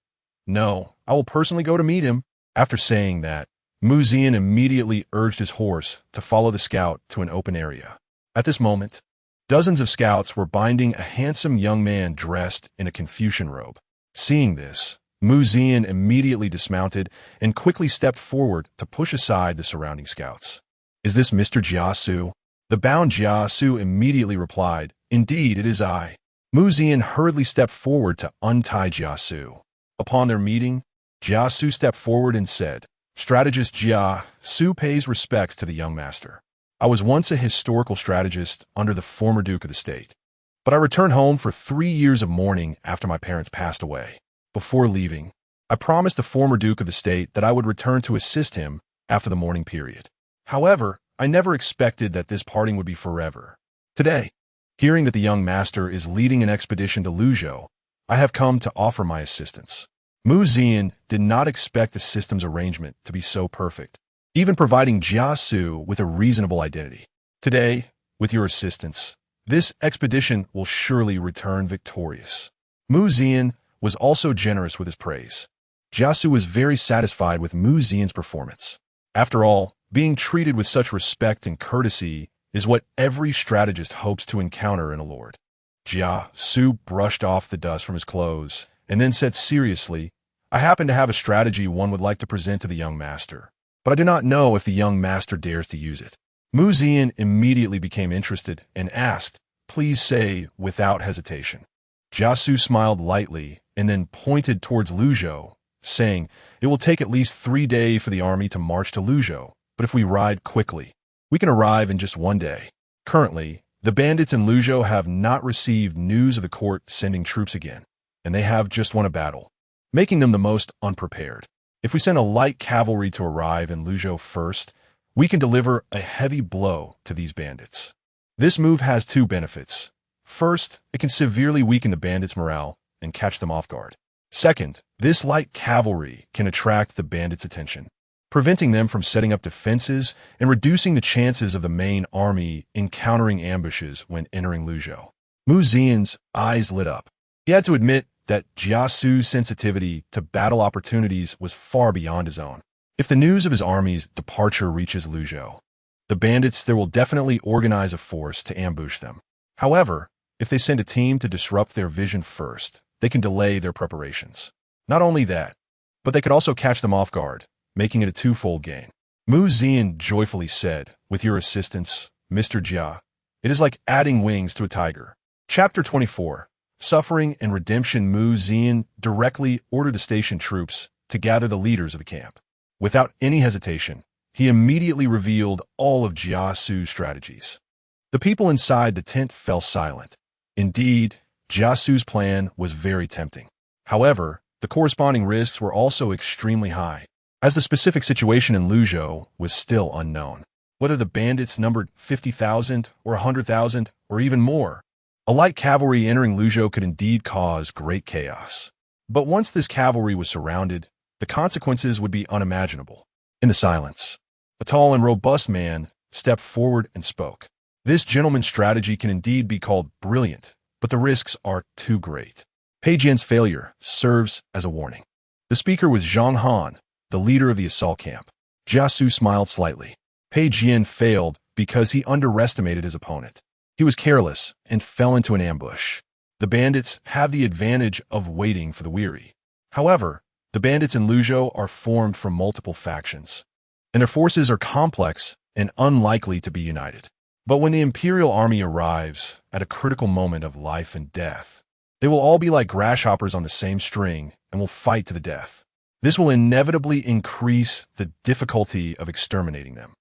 No, I will personally go to meet him. After saying that, Mu Zian immediately urged his horse to follow the scout to an open area. At this moment, dozens of scouts were binding a handsome young man dressed in a Confucian robe. Seeing this, Mu Zian immediately dismounted and quickly stepped forward to push aside the surrounding scouts. Is this Mr. Jia Xu? The bound Jia Xu immediately replied, "Indeed, it is I." Mu Zian hurriedly stepped forward to untie Jia Xu. Upon their meeting, Jia Xu stepped forward and said, "Strategist Jia Xu pays respects to the young master. I was once a historical strategist under the former Duke of the State, but I returned home for 3 years of mourning after my parents passed away. Before leaving, I promised the former Duke of the State that I would return to assist him after the mourning period. However, I never expected that this parting would be forever. Today, hearing that the young master is leading an expedition to Luzhou, I have come to offer my assistance." Mu Zian did not expect the system's arrangement to be so perfect, even providing Jia Xu with a reasonable identity. "Today, with your assistance, this expedition will surely return victorious." Mu Zian was also generous with his praise. Jia Xu was very satisfied with Mu Zian's performance. After all, being treated with such respect and courtesy is what every strategist hopes to encounter in a lord. Jia Xu brushed off the dust from his clothes and then said seriously, "I happen to have a strategy one would like to present to the young master, but I do not know if the young master dares to use it." Mu Zian immediately became interested and asked, "Please say without hesitation." Jia Xu smiled lightly and then pointed towards Luzhou, saying, "It will take at least 3 days for the army to march to Luzhou, but if we ride quickly, we can arrive in just 1 day. Currently, the bandits in Luzhou have not received news of the court sending troops again, and they have just won a battle, making them the most unprepared. If we send a light cavalry to arrive in Luzhou first, we can deliver a heavy blow to these bandits. This move has 2 benefits. First, it can severely weaken the bandits' morale and catch them off guard. Second, this light cavalry can attract the bandits' attention, preventing them from setting up defenses and reducing the chances of the main army encountering ambushes when entering Luzhou." Mu Zian's eyes lit up. He had to admit that Jia Xu's sensitivity to battle opportunities was far beyond his own. If the news of his army's departure reaches Luzhou, the bandits there will definitely organize a force to ambush them. However, if they send a team to disrupt their vision first, they can delay their preparations. Not only that, but they could also catch them off guard, making it a twofold gain. Mu Zian joyfully said, "With your assistance, Mr. Jia, it is like adding wings to a tiger." Chapter 24. Suffering and Redemption. Mu Zian directly ordered the station troops to gather the leaders of the camp. Without any hesitation, he immediately revealed all of Jia Xu's strategies. The people inside the tent fell silent. Indeed, Jia Xu's plan was very tempting. However, the corresponding risks were also extremely high, as the specific situation in Luzhou was still unknown. Whether the bandits numbered 50,000 or 100,000 or even more, a light cavalry entering Luzhou could indeed cause great chaos. But once this cavalry was surrounded, the consequences would be unimaginable. In the silence, a tall and robust man stepped forward and spoke. "This gentleman's strategy can indeed be called brilliant, but the risks are too great. Pei Jian's failure serves as a warning." The speaker was Zhang Han, the leader of the assault camp. Jia Xu smiled slightly. Pei Jian failed because he underestimated his opponent. He was careless and fell into an ambush. The bandits have the advantage of waiting for the weary. However, the bandits in Luzhou are formed from multiple factions, and their forces are complex and unlikely to be united. But when the imperial army arrives at a critical moment of life and death, they will all be like grasshoppers on the same string and will fight to the death. This will inevitably increase the difficulty of exterminating them.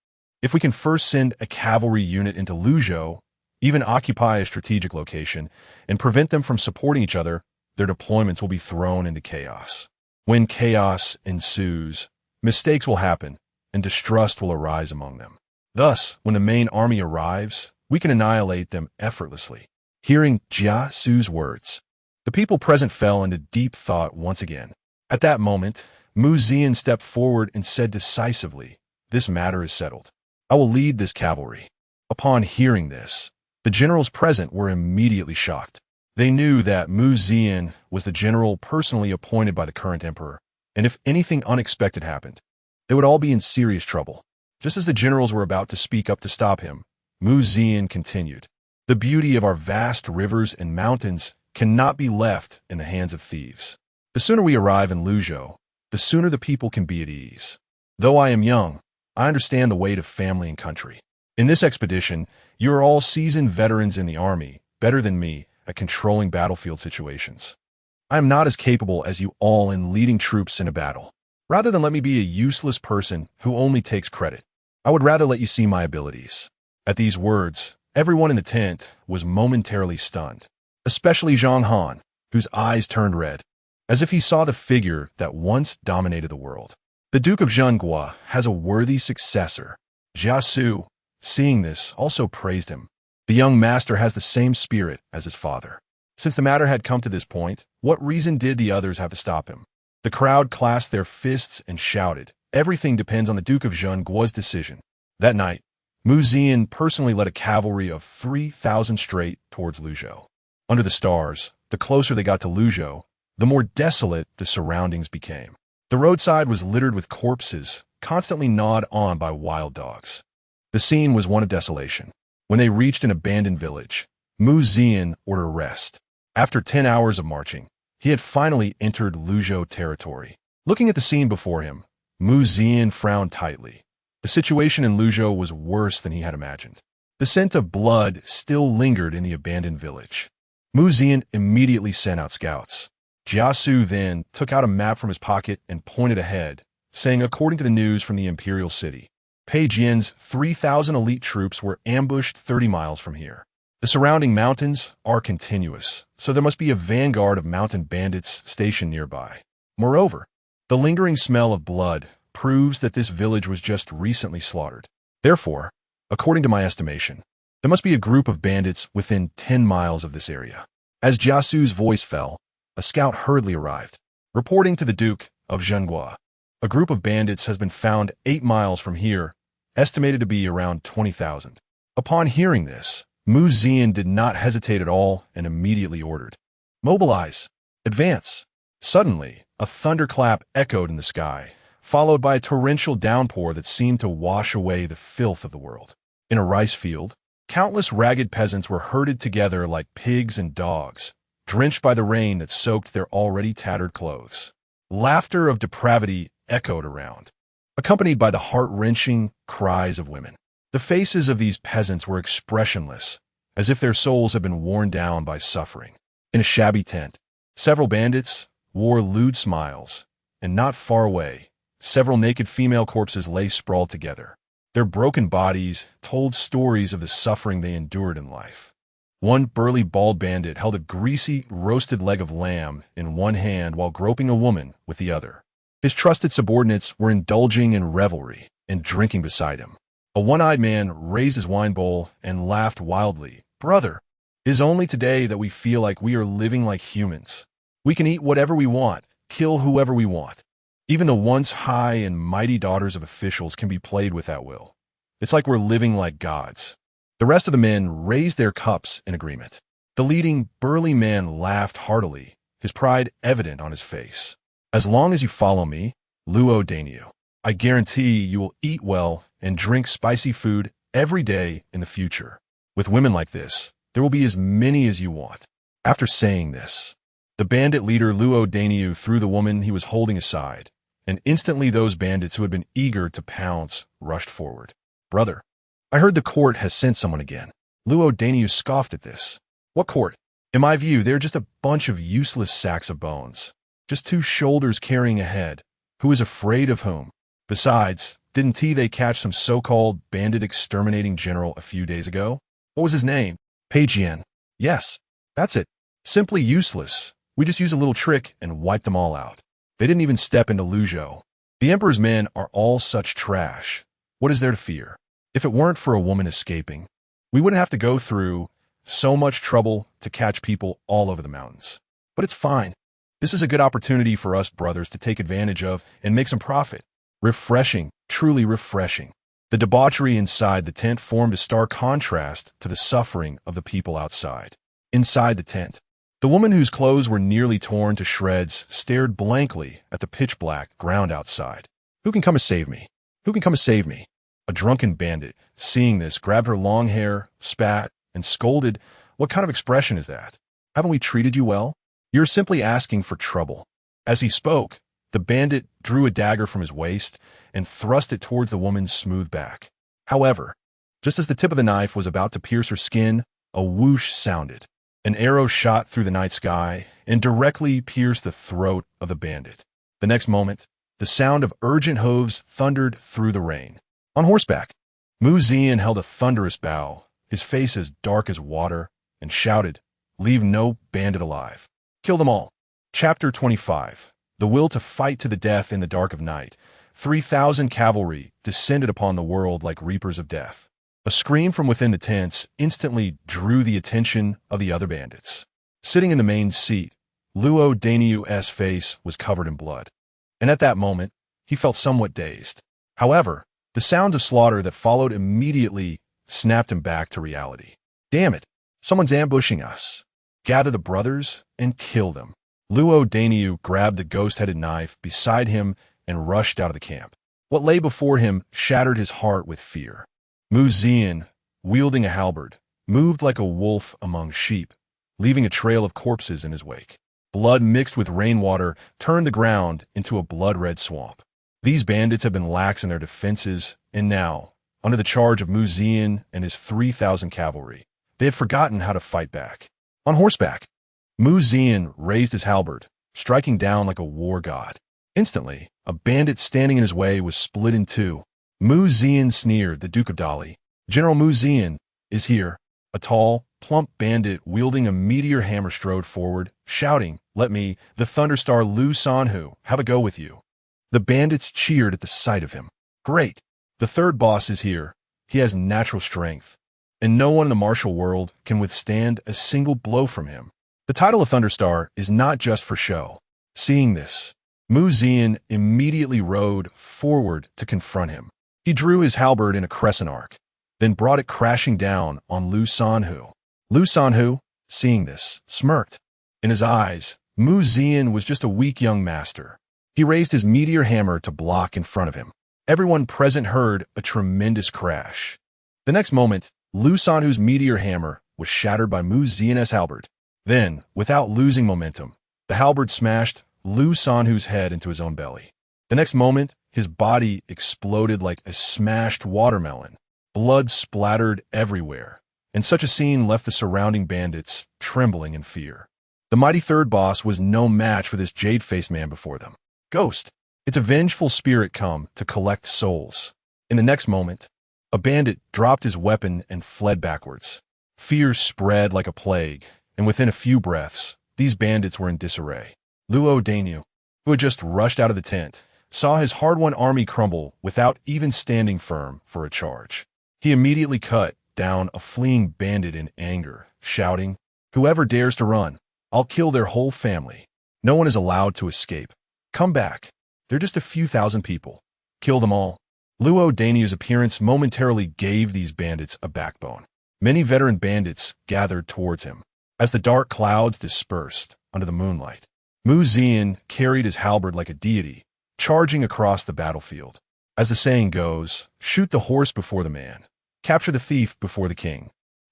If we can first send a cavalry unit into Luzhou, even occupy a strategic location, and prevent them from supporting each other, their deployments will be thrown into chaos. When chaos ensues, mistakes will happen, and distrust will arise among them. Thus, when the main army arrives, we can annihilate them effortlessly. Hearing Jia Xu's words, the people present fell into deep thought once again. At that moment, Mu Zian stepped forward and said decisively, "This matter is settled. I will lead this cavalry." Upon hearing this, the generals present were immediately shocked. They knew that Mu Zian was the general personally appointed by the current emperor, and if anything unexpected happened, they would all be in serious trouble. Just as the generals were about to speak up to stop him, Mu Zian continued, "The beauty of our vast rivers and mountains cannot be left in the hands of thieves. The sooner we arrive in Luzhou, the sooner the people can be at ease. Though I am young, I understand the weight of family and country. In this expedition, you are all seasoned veterans in the army, better than me at controlling battlefield situations. I am not as capable as you all in leading troops in a battle. Rather than let me be a useless person who only takes credit, I would rather let you see my abilities." At these words, everyone in the tent was momentarily stunned, especially Zhang Han, whose eyes turned red, as if he saw the figure that once dominated the world. The Duke of Zhenghua has a worthy successor. Jia Xu, seeing this, also praised him. The young master has the same spirit as his father. Since the matter had come to this point, what reason did the others have to stop him? The crowd clasped their fists and shouted, "Everything depends on the Duke of Zhenghua's decision." That night, Zian personally led a cavalry of 3,000 straight towards Luzhou. Under the stars, the closer they got to Luzhou, the more desolate the surroundings became. The roadside was littered with corpses, constantly gnawed on by wild dogs. The scene was one of desolation. When they reached an abandoned village, Zian ordered rest. After 10 hours of marching, he had finally entered Luzhou territory. Looking at the scene before him, Zian frowned tightly. The situation in Luzhou was worse than he had imagined. The scent of blood still lingered in the abandoned village. Zian immediately sent out scouts. Jia Xu then took out a map from his pocket and pointed ahead, saying, according to the news from the imperial city, Pei Jian's 3,000 elite troops were ambushed 30 miles from here. The surrounding mountains are continuous, so there must be a vanguard of mountain bandits stationed nearby. Moreover, the lingering smell of blood proves that this village was just recently slaughtered. Therefore, according to my estimation, there must be a group of bandits within 10 miles of this area. As Jia Xu's voice fell, a scout hurriedly arrived, reporting to the Duke of Zhenghua. A group of bandits has been found 8 miles from here, estimated to be around 20,000. Upon hearing this, Zian did not hesitate at all and immediately ordered, "Mobilize! Advance!" Suddenly, a thunderclap echoed in the sky, followed by a torrential downpour that seemed to wash away the filth of the world. In a rice field, countless ragged peasants were herded together like pigs and dogs, drenched by the rain that soaked their already tattered clothes. Laughter of depravity echoed around, accompanied by the heart-wrenching cries of women. The faces of these peasants were expressionless, as if their souls had been worn down by suffering. In a shabby tent, several bandits wore lewd smiles, and not far away, several naked female corpses lay sprawled together. Their broken bodies told stories of the suffering they endured in life. One burly bald bandit held a greasy, roasted leg of lamb in one hand while groping a woman with the other. His trusted subordinates were indulging in revelry and drinking beside him. A one-eyed man raised his wine bowl and laughed wildly. "Brother, it is only today that we feel like we are living like humans. We can eat whatever we want, kill whoever we want. Even the once high and mighty daughters of officials can be played with at will. It's like we're living like gods." The rest of the men raised their cups in agreement. The leading burly man laughed heartily, his pride evident on his face. "As long as you follow me, Luo Dainyu, I guarantee you will eat well and drink spicy food every day in the future. With women like this, there will be as many as you want." After saying this, the bandit leader Luo Dainyu threw the woman he was holding aside, and instantly those bandits who had been eager to pounce rushed forward. "Brother, I heard the court has sent someone again." Luo Dainyu scoffed at this. "What court? In my view, they're just a bunch of useless sacks of bones. Just 2 shoulders carrying a head. Who is afraid of whom? Besides, didn't they catch some so-called bandit exterminating general a few days ago? What was his name? Pei Jian. Yes, that's it. Simply useless. We just use a little trick and wipe them all out. They didn't even step into Luzhou. The Emperor's men are all such trash. What is there to fear? If it weren't for a woman escaping, we wouldn't have to go through so much trouble to catch people all over the mountains. But it's fine. This is a good opportunity for us brothers to take advantage of and make some profit. Refreshing, truly refreshing." The debauchery inside the tent formed a stark contrast to the suffering of the people outside. Inside the tent, the woman whose clothes were nearly torn to shreds stared blankly at the pitch-black ground outside. "Who can come and save me? Who can come and save me?" A drunken bandit, seeing this, grabbed her long hair, spat, and scolded, "What kind of expression is that? Haven't we treated you well? You're simply asking for trouble." As he spoke, the bandit drew a dagger from his waist and thrust it towards the woman's smooth back. However, Just as the tip of the knife was about to pierce her skin, a whoosh sounded. An arrow shot through the night sky and directly pierced the throat of the bandit. The next moment, the sound of urgent hooves thundered through the rain. On horseback, Zian held a thunderous bow, his face as dark as water, and shouted, "Leave no bandit alive. Kill them all." Chapter 25. The will to fight to the death in the dark of night. 3,000 cavalry descended upon the world like reapers of death. A scream from within the tents instantly drew the attention of the other bandits. Sitting in the main seat, Luo Daniu's face was covered in blood, and at that moment, he felt somewhat dazed. However, the sounds of slaughter that followed immediately snapped him back to reality. "Damn it! Someone's ambushing us. Gather the brothers and kill them." Luo Daniu grabbed the ghost-headed knife beside him and rushed out of the camp. What lay before him shattered his heart with fear. Zian, wielding a halberd, moved like a wolf among sheep, leaving a trail of corpses in his wake. Blood mixed with rainwater turned the ground into a blood-red swamp. These bandits had been lax in their defenses, and now, under the charge of Zian and his 3,000 cavalry, they had forgotten how to fight back. On horseback, Zian raised his halberd, striking down like a war god. Instantly, a bandit standing in his way was split in two. Zian sneered, "The Duke of Dali, General Zian, is here." A tall, plump bandit wielding a meteor hammer strode forward, shouting, "Let me, the Thunderstar Lu Sanhu, have a go with you." The bandits cheered at the sight of him. "Great! The third boss is here. He has natural strength, and no one in the martial world can withstand a single blow from him." The title of Thunderstar is not just for show. Seeing this, Zian immediately rode forward to confront him. He drew his halberd in a crescent arc, then brought it crashing down on Lu Sanhu. Lu Sanhu, seeing this, smirked. In his eyes, Zian was just a weak young master. He raised his meteor hammer to block in front of him. Everyone present heard a tremendous crash. The next moment, Lu Sanhu's meteor hammer was shattered by Zian's halberd. Then, without losing momentum, the halberd smashed Lu Sanhu's head into his own belly. The next moment, his body exploded like a smashed watermelon. Blood splattered everywhere, and such a scene left the surrounding bandits trembling in fear. The mighty third boss was no match for this jade-faced man before them. Ghost, its a vengeful spirit come to collect souls. In the next moment, a bandit dropped his weapon and fled backwards. Fear spread like a plague, and within a few breaths, these bandits were in disarray. Luo Daniu, who had just rushed out of the tent, saw his hard-won army crumble without even standing firm for a charge. He immediately cut down a fleeing bandit in anger, shouting, "Whoever dares to run, I'll kill their whole family. No one is allowed to escape. Come back. They're just a few thousand people. Kill them all." Luo Daniu's appearance momentarily gave these bandits a backbone. Many veteran bandits gathered towards him. As the dark clouds dispersed under the moonlight, Zian carried his halberd like a deity, charging across the battlefield. As the saying goes, shoot the horse before the man, capture the thief before the king.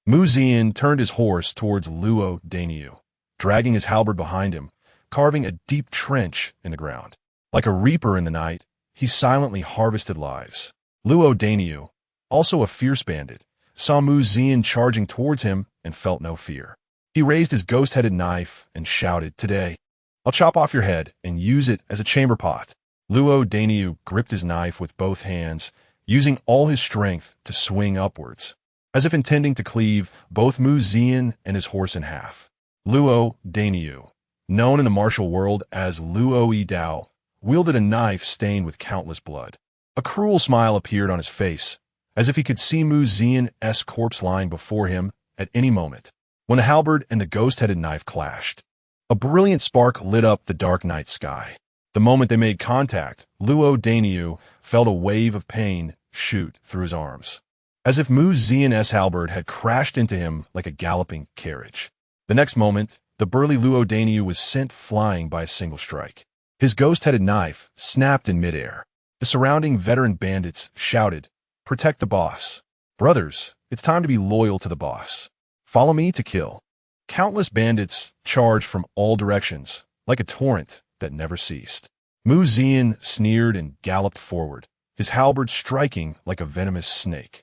Zian turned his horse towards Luo Daniu, dragging his halberd behind him, carving a deep trench in the ground. Like a reaper in the night, he silently harvested lives. Luo Daniu, also a fierce bandit, saw Zian charging towards him and felt no fear. He raised his ghost-headed knife and shouted, "Today, I'll chop off your head and use it as a chamber pot." Luo Daniu gripped his knife with both hands, using all his strength to swing upwards, as if intending to cleave both Zian and his horse in half. Luo Daniu, known in the martial world as Luo Yi Dao, wielded a knife stained with countless blood. A cruel smile appeared on his face, as if he could see Zian's corpse lying before him at any moment. When the halberd and the ghost-headed knife clashed, a brilliant spark lit up the dark night sky. The moment they made contact, Luo Daniu felt a wave of pain shoot through his arms, as if Zian's halberd had crashed into him like a galloping carriage. The next moment, the burly Luo Daniu was sent flying by a single strike. His ghost-headed knife snapped in midair. The surrounding veteran bandits shouted, "Protect the boss. Brothers, it's time to be loyal to the boss. Follow me to kill." Countless bandits charged from all directions, like a torrent that never ceased. Zian sneered and galloped forward, his halberd striking like a venomous snake.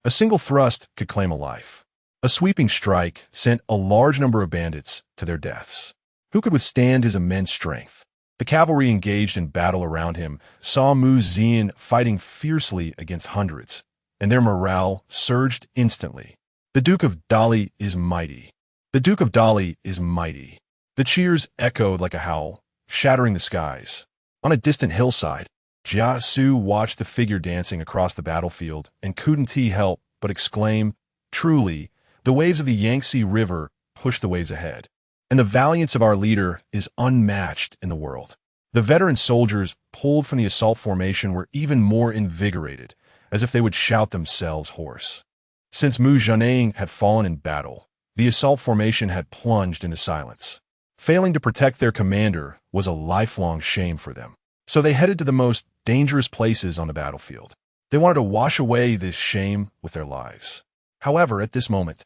A single thrust could claim a life. A sweeping strike sent a large number of bandits to their deaths. Who could withstand his immense strength? The cavalry engaged in battle around him saw Mu Zian fighting fiercely against hundreds, and their morale surged instantly. The Duke of Dali is mighty. The Duke of Dali is mighty. The cheers echoed like a howl, shattering the skies. On a distant hillside, Jia Xu watched the figure dancing across the battlefield and couldn't help but exclaim, "Truly, the waves of the Yangtze River push the waves ahead. And the valiance of our leader is unmatched in the world." The veteran soldiers pulled from the assault formation were even more invigorated, as if they would shout themselves hoarse. Since Mu Zhaneng had fallen in battle, the assault formation had plunged into silence. Failing to protect their commander was a lifelong shame for them. So they headed to the most dangerous places on the battlefield. They wanted to wash away this shame with their lives. However, at this moment,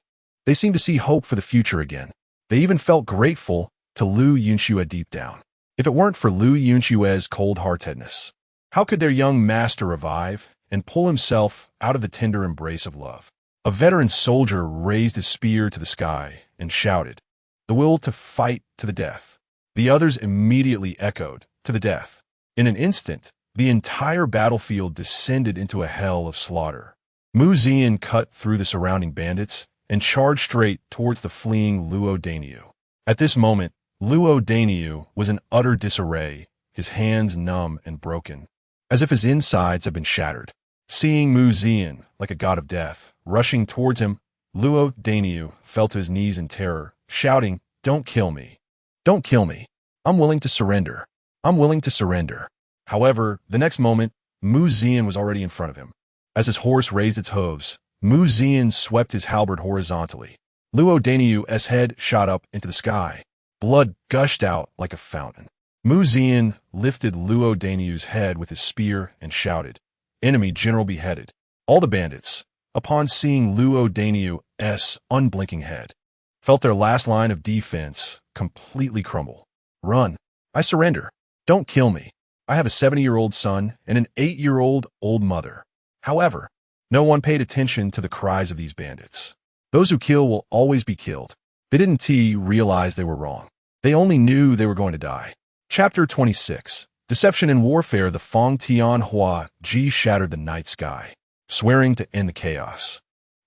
they seemed to see hope for the future again. They even felt grateful to Lu Yunxue deep down. If it weren't for Lu Yunxue's cold-heartedness, how could their young master revive and pull himself out of the tender embrace of love? A veteran soldier raised his spear to the sky and shouted, "The will to fight to the death." The others immediately echoed, "To the death." In an instant, the entire battlefield descended into a hell of slaughter. Mu Zian cut through the surrounding bandits and charged straight towards the fleeing Luo Dainyu. At this moment, Luo Dainyu was in utter disarray, his hands numb and broken, as if his insides had been shattered. Seeing Mu Zian, like a god of death, rushing towards him, Luo Dainyu fell to his knees in terror, shouting, "Don't kill me. Don't kill me. I'm willing to surrender. I'm willing to surrender." However, the next moment, Mu Zian was already in front of him. As his horse raised its hooves, Mu Zian swept his halberd horizontally. Luo Dainyu's head shot up into the sky. Blood gushed out like a fountain. Mu Zian lifted Luo Dainyu's head with his spear and shouted, "Enemy general beheaded." All the bandits, upon seeing Luo Dainyu's unblinking head, felt their last line of defense completely crumble. "Run. I surrender. Don't kill me. I have a 70-year-old son and an 8-year-old old mother." However, no one paid attention to the cries of these bandits. Those who kill will always be killed. They didn't realize they were wrong. They only knew they were going to die. Chapter 26. Deception in Warfare. The Fong Tianhua Ji shattered the night sky, swearing to end the chaos.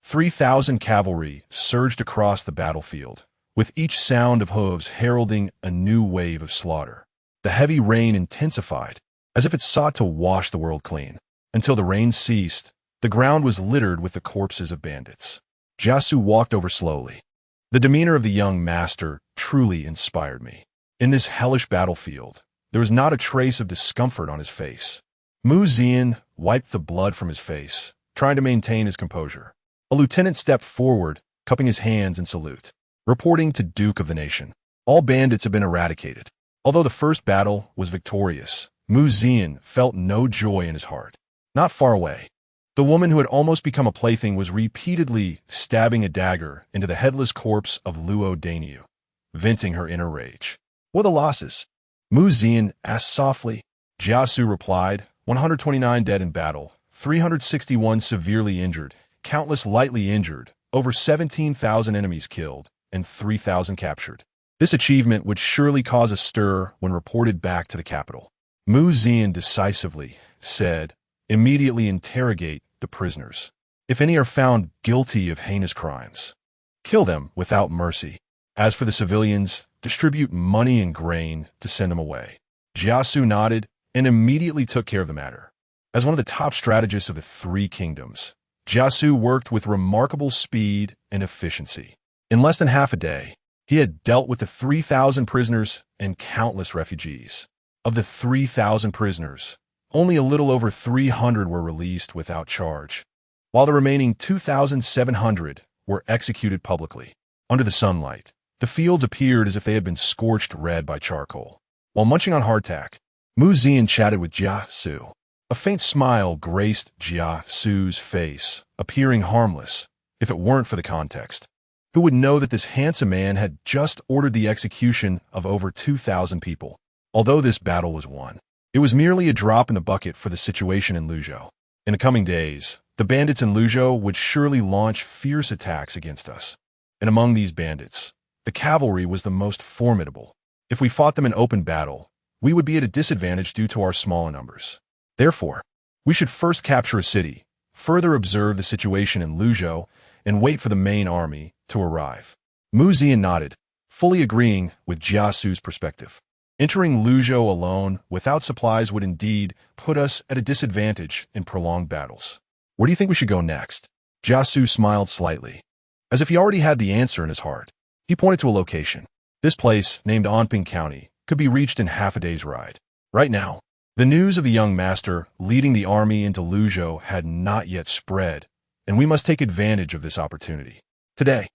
3,000 cavalry surged across the battlefield, with each sound of hooves heralding a new wave of slaughter. The heavy rain intensified, as if it sought to wash the world clean. Until the rain ceased, the ground was littered with the corpses of bandits. Jia Xu walked over slowly. The demeanor of the young master truly inspired me. In this hellish battlefield, there was not a trace of discomfort on his face. Mu Zian wiped the blood from his face, trying to maintain his composure. A lieutenant stepped forward, cupping his hands in salute, reporting to Duke of the Nation. All bandits have been eradicated. Although the first battle was victorious, Mu Zian felt no joy in his heart. Not far away, the woman who had almost become a plaything was repeatedly stabbing a dagger into the headless corpse of Luo Dainyu, venting her inner rage. "What are the losses?" Mu Zian asked softly. Jia Xu replied, 129 dead in battle, 361 severely injured, countless lightly injured, over 17,000 enemies killed, and 3,000 captured. This achievement would surely cause a stir when reported back to the capital. Mu Zian decisively said, "Immediately interrogate the prisoners. If any are found guilty of heinous crimes, kill them without mercy. As for the civilians, distribute money and grain to send them away." Jia Xu nodded and immediately took care of the matter. As one of the top strategists of the Three Kingdoms, Jia Xu worked with remarkable speed and efficiency. In less than half a day, he had dealt with the 3,000 prisoners and countless refugees. Of the 3,000 prisoners, only a little over 300 were released without charge, while the remaining 2,700 were executed publicly. Under the sunlight, the fields appeared as if they had been scorched red by charcoal. While munching on hardtack, Mu Zian chatted with Jia Xu. A faint smile graced Jia Xu's face, appearing harmless, if it weren't for the context. Who would know that this handsome man had just ordered the execution of over 2,000 people? Although this battle was won, it was merely a drop in the bucket for the situation in Luzhou. In the coming days, the bandits in Luzhou would surely launch fierce attacks against us. And among these bandits, the cavalry was the most formidable. If we fought them in open battle, we would be at a disadvantage due to our small numbers. Therefore, we should first capture a city, further observe the situation in Luzhou, and wait for the main army to arrive. Mu Zian nodded, fully agreeing with Jia Xu's perspective. Entering Luzhou alone without supplies would indeed put us at a disadvantage in prolonged battles. Where do you think we should go next? Jia Xu smiled slightly, as if he already had the answer in his heart. He pointed to a location. This place, named Anping County, could be reached in half a day's ride. Right now, the news of the young master leading the army into Luzhou had not yet spread, and we must take advantage of this opportunity. Today,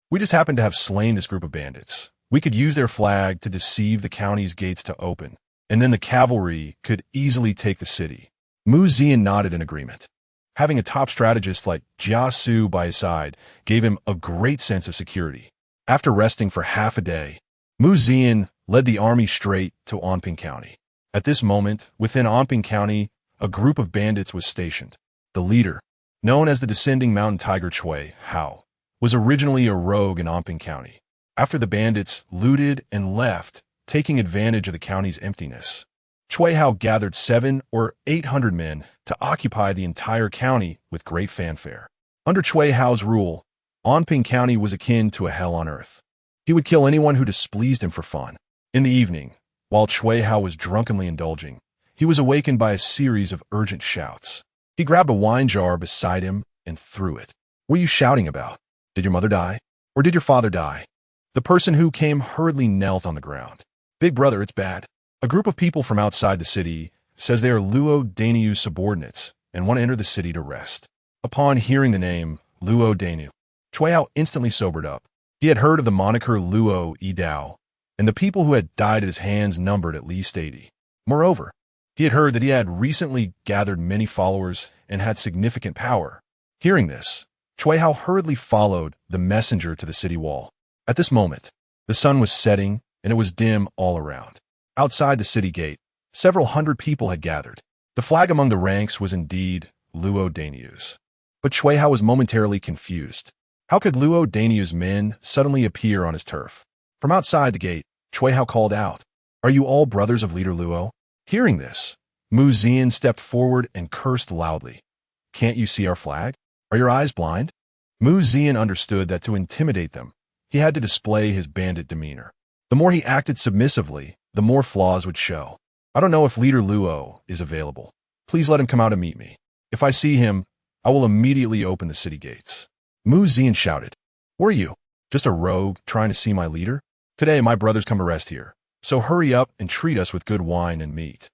we just happen to have slain this group of bandits. We could use their flag to deceive the county's gates to open, and then the cavalry could easily take the city. Mu Zian nodded in agreement. Having a top strategist like Jia Xu by his side gave him a great sense of security. After resting for half a day, Mu Zian led the army straight to Anping County. At this moment, within Anping County, a group of bandits was stationed. The leader, known as the descending mountain tiger Chui Hao, was originally a rogue in Anping County. After the bandits looted and left, taking advantage of the county's emptiness, Chui Hao gathered 700 or 800 men to occupy the entire county with great fanfare. Under Chui Hao's rule, Anping County was akin to a hell on earth. He would kill anyone who displeased him for fun. In the evening, while Chui Hao was drunkenly indulging, he was awakened by a series of urgent shouts. He grabbed a wine jar beside him and threw it. What are you shouting about? Did your mother die? Or did your father die? The person who came hurriedly knelt on the ground. Big brother, it's bad. A group of people from outside the city says they are Luo Dainiu's subordinates and want to enter the city to rest. Upon hearing the name Luo Dainiu, Chui Hao instantly sobered up. He had heard of the moniker Luo Yidao, and the people who had died at his hands numbered at least 80. Moreover, he had heard that he had recently gathered many followers and had significant power. Hearing this, Chui Hao hurriedly followed the messenger to the city wall. At this moment, the sun was setting and it was dim all around. Outside the city gate, several hundred people had gathered. The flag among the ranks was indeed Luo Dainiu's. But Chui Hao was momentarily confused. How could Luo Dainiu's men suddenly appear on his turf? From outside the gate, Chui Hao called out, "Are you all brothers of leader Luo?" Hearing this, Mu Zian stepped forward and cursed loudly. "Can't you see our flag? Are your eyes blind?" Mu Zian understood that to intimidate them, he had to display his bandit demeanor. The more he acted submissively, the more flaws would show. "I don't know if leader Luo is available. Please let him come out and meet me. If I see him, I will immediately open the city gates." Mu Zian shouted, "Were you just a rogue trying to see my leader? Today my brothers come to rest here, so hurry up and treat us with good wine and meat.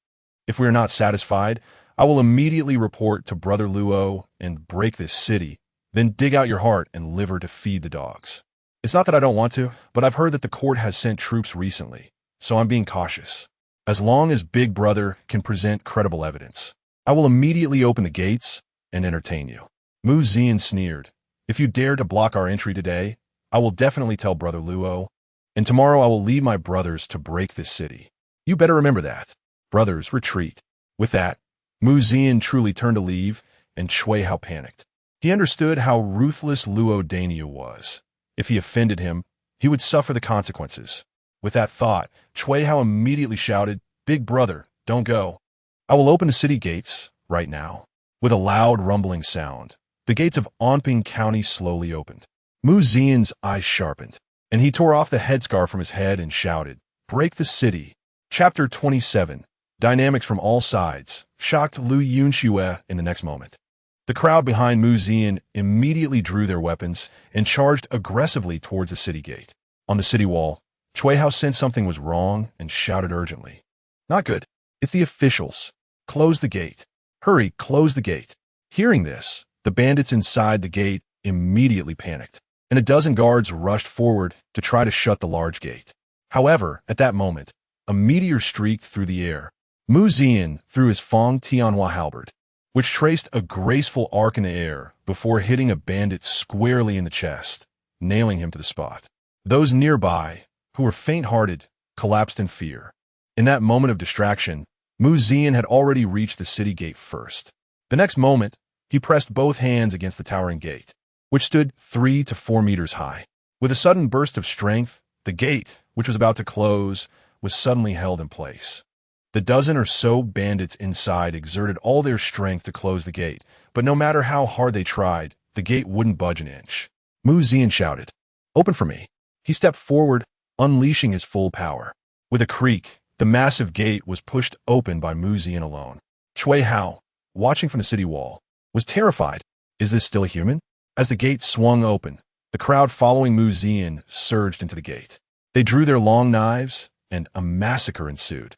If we are not satisfied, I will immediately report to Brother Luo and break this city, then dig out your heart and liver to feed the dogs. It's not that I don't want to, but I've heard that the court has sent troops recently, so I'm being cautious. As long as Big Brother can present credible evidence, I will immediately open the gates and entertain you." Mu Zian sneered, "If you dare to block our entry today, I will definitely tell Brother Luo, and tomorrow I will lead my brothers to break this city. You better remember that. Brothers, retreat." With that, Mu Zian truly turned to leave, and Chui Hao panicked. He understood how ruthless Luo Dainiu was. If he offended him, he would suffer the consequences. With that thought, Chui Hao immediately shouted, "Big brother, don't go. I will open the city gates right now." With a loud rumbling sound, the gates of Anping County slowly opened. Mu Zian's eyes sharpened, and he tore off the headscarf from his head and shouted, "Break the city." Chapter 27. Dynamics from all sides shocked Yunxue in the next moment. The crowd behind Mu Zian immediately drew their weapons and charged aggressively towards the city gate. On the city wall, Chui Hao sensed something was wrong and shouted urgently, "Not good. It's the officials. Close the gate. Hurry, close the gate." Hearing this, the bandits inside the gate immediately panicked, and a dozen guards rushed forward to try to shut the large gate. However, at that moment, a meteor streaked through the air. Mu Zian threw his Feng Tianhua halberd, which traced a graceful arc in the air before hitting a bandit squarely in the chest, nailing him to the spot. Those nearby, who were faint-hearted, collapsed in fear. In that moment of distraction, Mu Zian had already reached the city gate first. The next moment, He pressed both hands against the towering gate, which stood 3 to 4 meters high. With a sudden burst of strength, the gate, which was about to close, was suddenly held in place. The dozen or so bandits inside exerted all their strength to close the gate, but no matter how hard they tried, the gate wouldn't budge an inch. Zian shouted, "Open for me." He stepped forward, unleashing his full power. With a creak, the massive gate was pushed open by Zian alone. Cui Hao, watching from the city wall, was terrified. Is this still a human? As the gate swung open, the crowd following Zian surged into the gate. They drew their long knives, and a massacre ensued.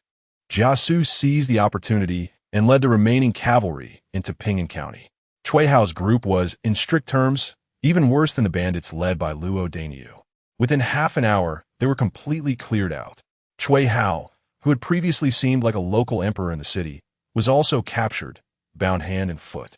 Jia Xu seized the opportunity and led the remaining cavalry into Ping'an County. Cui Hao's group was, in strict terms, even worse than the bandits led by Luo Dainiu. Within half an hour, they were completely cleared out. Cui Hao, who had previously seemed like a local emperor in the city, was also captured, bound hand and foot.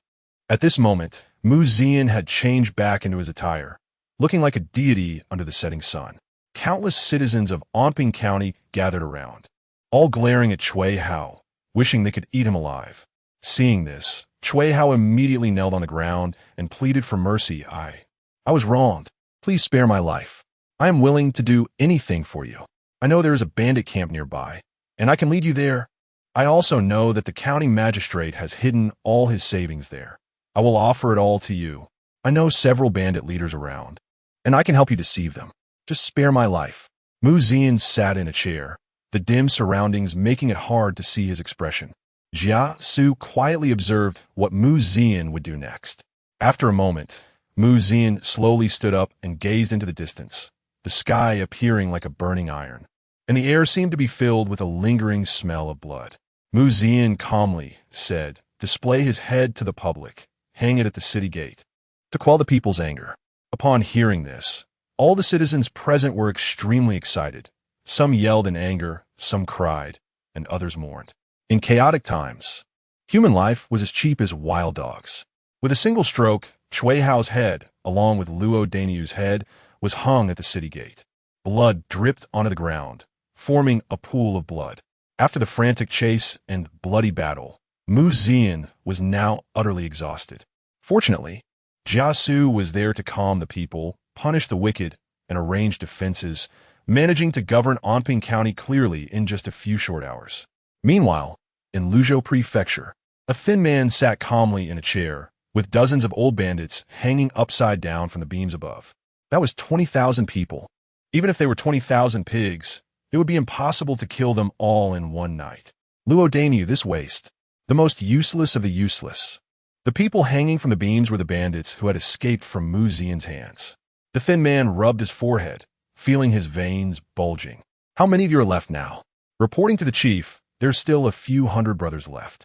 At this moment, Zian had changed back into his attire, looking like a deity under the setting sun. Countless citizens of Anping County gathered around, all glaring at Cui Hao, wishing they could eat him alive. Seeing this, Cui Hao immediately knelt on the ground and pleaded for mercy. I was wronged. Please spare my life. I am willing to do anything for you. I know there is a bandit camp nearby, and I can lead you there. I also know that the county magistrate has hidden all his savings there. I will offer it all to you. I know several bandit leaders around, and I can help you deceive them. Just spare my life. Zian sat in a chair, the dim surroundings making it hard to see his expression. Jia Xu quietly observed what Zian would do next. After a moment, Zian slowly stood up and gazed into the distance, the sky appearing like a burning iron, and the air seemed to be filled with a lingering smell of blood. Zian calmly said, "Display his head to the public, hang it at the city gate," to quell the people's anger. Upon hearing this, all the citizens present were extremely excited. Some yelled in anger, some cried, and others mourned. In chaotic times, human life was as cheap as wild dogs. With a single stroke, Cui Hao's head, along with Luo Dainiu's head, was hung at the city gate. Blood dripped onto the ground, forming a pool of blood. After the frantic chase and bloody battle, Zian was now utterly exhausted. Fortunately, Jia Xu was there to calm the people, punish the wicked, and arrange defenses, managing to govern Anping County clearly in just a few short hours. Meanwhile, in Luzhou Prefecture, a thin man sat calmly in a chair, with dozens of old bandits hanging upside down from the beams above. That was 20,000 people. Even if they were 20,000 pigs, it would be impossible to kill them all in one night. Luo Dainiu, this waste, the most useless of the useless. The people hanging from the beams were the bandits who had escaped from Zian's hands. The thin man rubbed his forehead, feeling his veins bulging. How many of you are left now? Reporting to the chief, there's still a few hundred brothers left.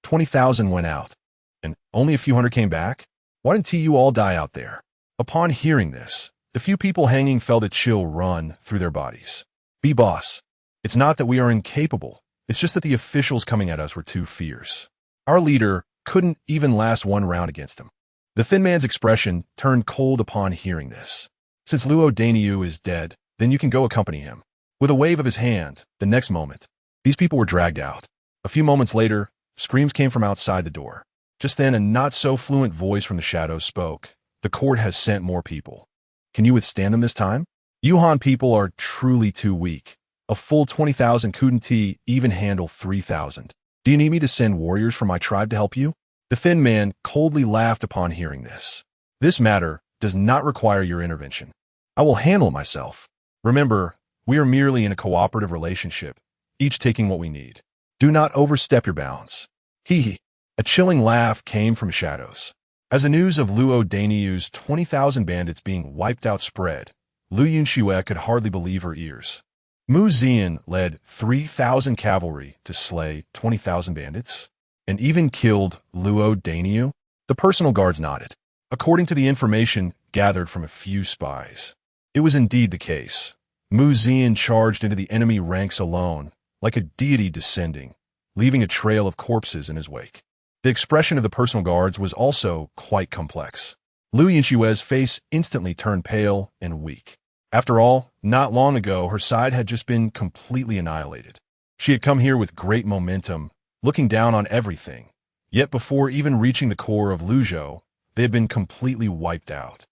20,000 went out, and only a few hundred came back? Why didn't you all die out there? Upon hearing this, the few people hanging felt a chill run through their bodies. Boss, it's not that we are incapable, it's just that the officials coming at us were too fierce. Our leader couldn't even last one round against him. The thin man's expression turned cold upon hearing this. Since Luo Dainiu is dead, then you can go accompany him. With a wave of his hand, the next moment, these people were dragged out. A few moments later, screams came from outside the door. Just then, a not-so-fluent voice from the shadows spoke. The court has sent more people. Can you withstand them this time? Yuhan people are truly too weak. A full 20,000 couldn't even handle 3,000. Do you need me to send warriors from my tribe to help you? The thin man coldly laughed upon hearing this. This matter does not require your intervention. I will handle it myself. Remember, we are merely in a cooperative relationship, each taking what we need. Do not overstep your bounds. Hee. A chilling laugh came from shadows. As the news of Luo Dainiu's 20,000 bandits being wiped out spread, Yunxue could hardly believe her ears. Zian led 3,000 cavalry to slay 20,000 bandits, and even killed Luo Dainiu? The personal guards nodded. According to the information gathered from a few spies, it was indeed the case. Zian charged into the enemy ranks alone, like a deity descending, leaving a trail of corpses in his wake. The expression of the personal guards was also quite complex. Yunxue's face instantly turned pale and weak. After all, not long ago, her side had just been completely annihilated. She had come here with great momentum, looking down on everything, Yet before even reaching the core of Luzhou, they had been completely wiped out.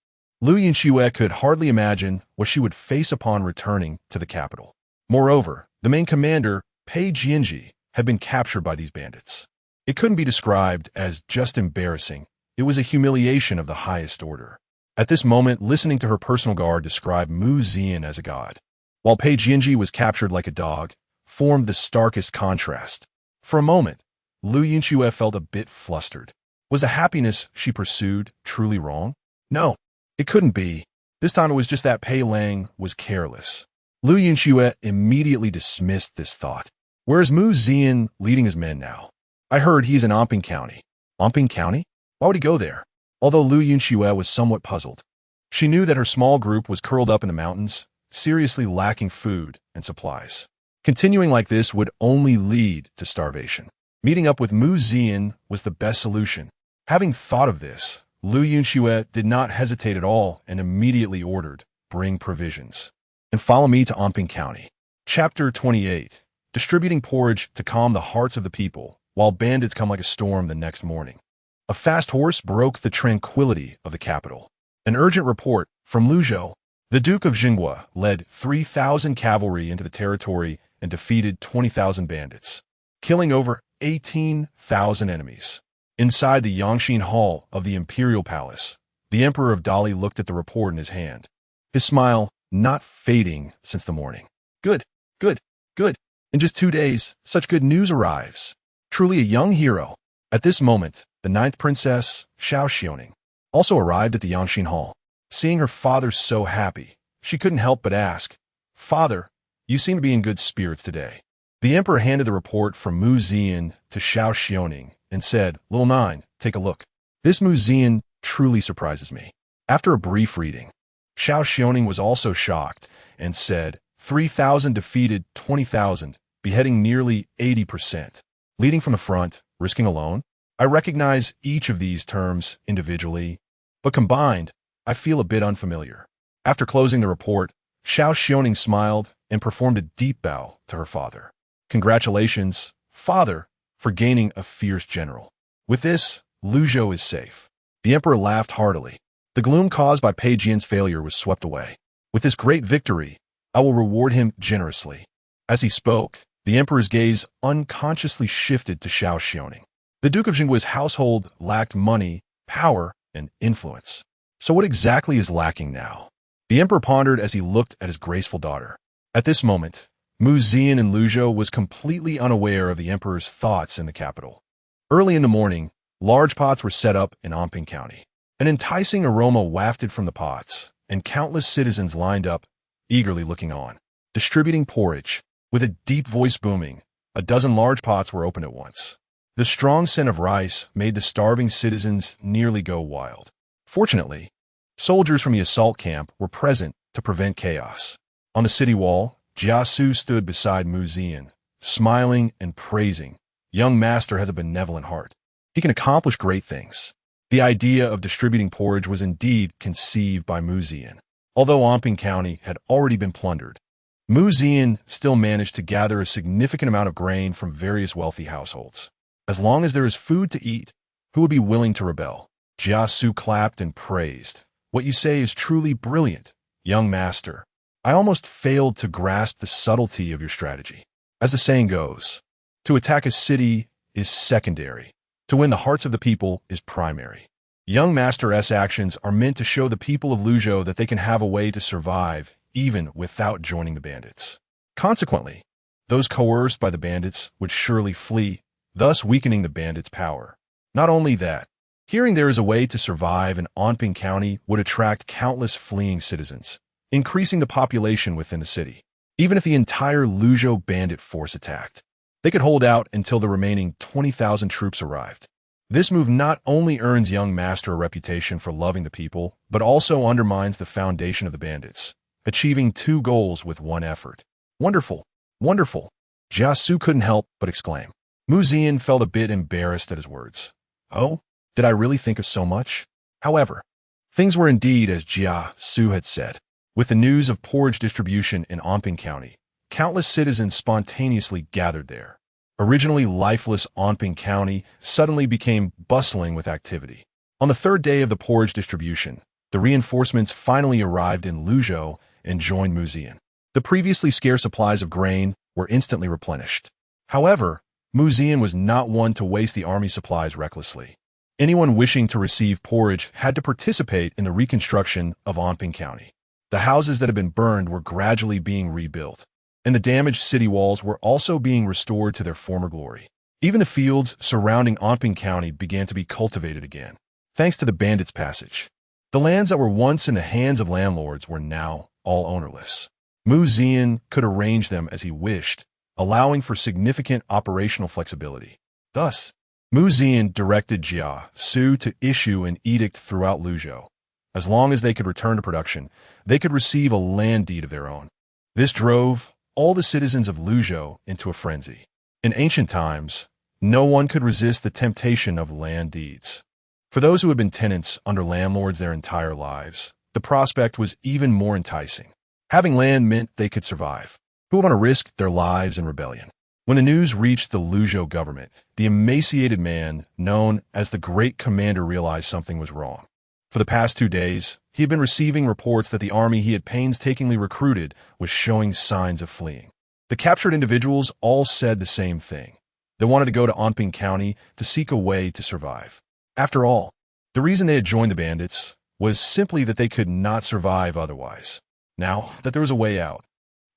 Yunxue could hardly imagine what she would face upon returning to the capital. Moreover, the main commander, Pei Jianji, had been captured by these bandits. It couldn't be described as just embarrassing. It was a humiliation of the highest order. At this moment, listening to her personal guard describe Zian as a god, while Pei Jianji was captured like a dog, formed the starkest contrast. For a moment, Yunxue felt a bit flustered. Was the happiness she pursued truly wrong? No, it couldn't be. This time it was just that Pei Lang was careless. Yunxue immediately dismissed this thought. Where is Zian leading his men now? I heard he's in Anping County. Anping County? Why would he go there? Although Yunxue was somewhat puzzled. She knew that her small group was curled up in the mountains, seriously lacking food and supplies. Continuing like this would only lead to starvation. Meeting up with Zian was the best solution. Having thought of this, Yunxue did not hesitate at all and immediately ordered, "Bring provisions. And follow me to Anping County." Chapter 28. Distributing porridge to calm the hearts of the people, while bandits come like a storm the next morning. A fast horse broke the tranquility of the capital. An urgent report from Luzhou. The Duke of Jinghua led 3,000 cavalry into the territory and defeated 20,000 bandits, killing over 18,000 enemies. Inside the Yangxin Hall of the Imperial Palace, the Emperor of Dali looked at the report in his hand, his smile not fading since the morning. Good, good, good. In just 2 days, such good news arrives. Truly a young hero. At this moment, the 9th Princess, Zhao Yun, also arrived at the Yangxin Hall. Seeing her father so happy, she couldn't help but ask, "Father, you seem to be in good spirits today." The Emperor handed the report from Zian to Zhao Yun and said, "Little Nine, take a look. This Zian truly surprises me." After a brief reading, Zhao Yun was also shocked and said, 3,000 defeated 20,000, beheading nearly 80%. Leading from the front, risking alone. I recognize each of these terms individually, but combined, I feel a bit unfamiliar. After closing the report, Zhao Yun smiled and performed a deep bow to her father. Congratulations, father, for gaining a fierce general. With this, Luzhou is safe. The emperor laughed heartily. The gloom caused by Pei Jian's failure was swept away. With this great victory, I will reward him generously. As he spoke, the emperor's gaze unconsciously shifted to Zhao Yun. The Duke of Jinghua's household lacked money, power, and influence. So what exactly is lacking now? The emperor pondered as he looked at his graceful daughter. At this moment, Zian in Luzhou was completely unaware of the emperor's thoughts in the capital. Early in the morning, large pots were set up in Anping County. An enticing aroma wafted from the pots, and countless citizens lined up, eagerly looking on, distributing porridge. With a deep voice booming, a dozen large pots were opened at once. The strong scent of rice made the starving citizens nearly go wild. Fortunately, soldiers from the assault camp were present to prevent chaos. On the city wall, Jia Xu stood beside Zian, smiling and praising. Young master has a benevolent heart. He can accomplish great things. The idea of distributing porridge was indeed conceived by Zian. Although Anping County had already been plundered, Zian still managed to gather a significant amount of grain from various wealthy households. As long as there is food to eat, who would be willing to rebel? Jia Xu clapped and praised. What you say is truly brilliant, young master. I almost failed to grasp the subtlety of your strategy. As the saying goes, to attack a city is secondary. To win the hearts of the people is primary. Young Master's actions are meant to show the people of Luzhou that they can have a way to survive even without joining the bandits. Consequently, those coerced by the bandits would surely flee, thus weakening the bandits' power. Not only that, hearing there is a way to survive in Anping County would attract countless fleeing citizens, increasing the population within the city. Even if the entire Luzhou bandit force attacked, they could hold out until the remaining 20,000 troops arrived. This move not only earns young master a reputation for loving the people, but also undermines the foundation of the bandits, achieving 2 goals with 1 effort. Wonderful, wonderful. Jia Xu couldn't help but exclaim. Zian felt a bit embarrassed at his words. Oh, did I really think of so much? However, things were indeed as Jia Xu had said. With the news of porridge distribution in Anping County, countless citizens spontaneously gathered there. originally lifeless Anping County suddenly became bustling with activity. On the third day of the porridge distribution, the reinforcements finally arrived in Luzhou and joined Zian. The previously scarce supplies of grain were instantly replenished. However, Zian was not one to waste the army supplies recklessly. Anyone wishing to receive porridge had to participate in the reconstruction of Anping County. The houses that had been burned were gradually being rebuilt, and the damaged city walls were also being restored to their former glory. Even the fields surrounding Anping County began to be cultivated again, thanks to the bandits' passage. The lands that were once in the hands of landlords were now all ownerless. Zian could arrange them as he wished, allowing for significant operational flexibility. Thus, Zian directed Jia Xu to issue an edict throughout Luzhou. As long as they could return to production, they could receive a land deed of their own. This drove all the citizens of Luzhou into a frenzy. In ancient times, no one could resist the temptation of land deeds. For those who had been tenants under landlords their entire lives, the prospect was even more enticing. Having land meant they could survive. Who would want to risk their lives in rebellion? When the news reached the Luzhou government, the emaciated man, known as the Great Commander, realized something was wrong. For the past 2 days, he had been receiving reports that the army he had painstakingly recruited was showing signs of fleeing. The captured individuals all said the same thing. They wanted to go to Anping County to seek a way to survive. After all, the reason they had joined the bandits was simply that they could not survive otherwise. Now that there was a way out,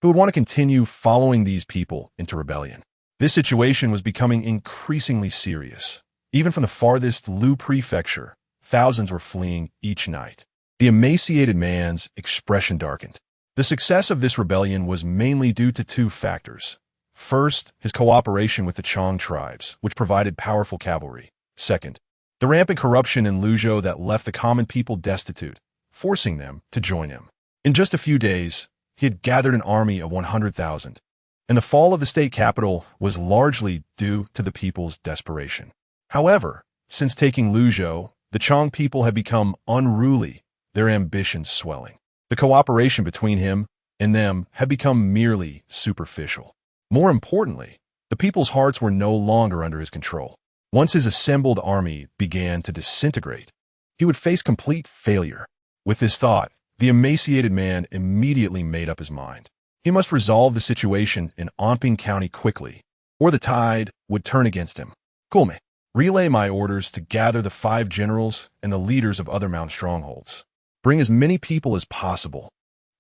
who would want to continue following these people into rebellion? This situation was becoming increasingly serious. Even from the farthest Lu prefecture, thousands were fleeing each night. The emaciated man's expression darkened. The success of this rebellion was mainly due to 2 factors. First, his cooperation with the Chong tribes, which provided powerful cavalry. Second, the rampant corruption in Luzhou that left the common people destitute, forcing them to join him. In just a few days, he had gathered an army of 100,000, and the fall of the state capital was largely due to the people's desperation. However, since taking Luzhou, the Chong people had become unruly, their ambitions swelling. The cooperation between him and them had become merely superficial. More importantly, the people's hearts were no longer under his control. Once his assembled army began to disintegrate, he would face complete failure. With this thought, the emaciated man immediately made up his mind. He must resolve the situation in Anping County quickly, or the tide would turn against him. Kulme, relay my orders to gather the 5 generals and the leaders of other mountain strongholds. Bring as many people as possible.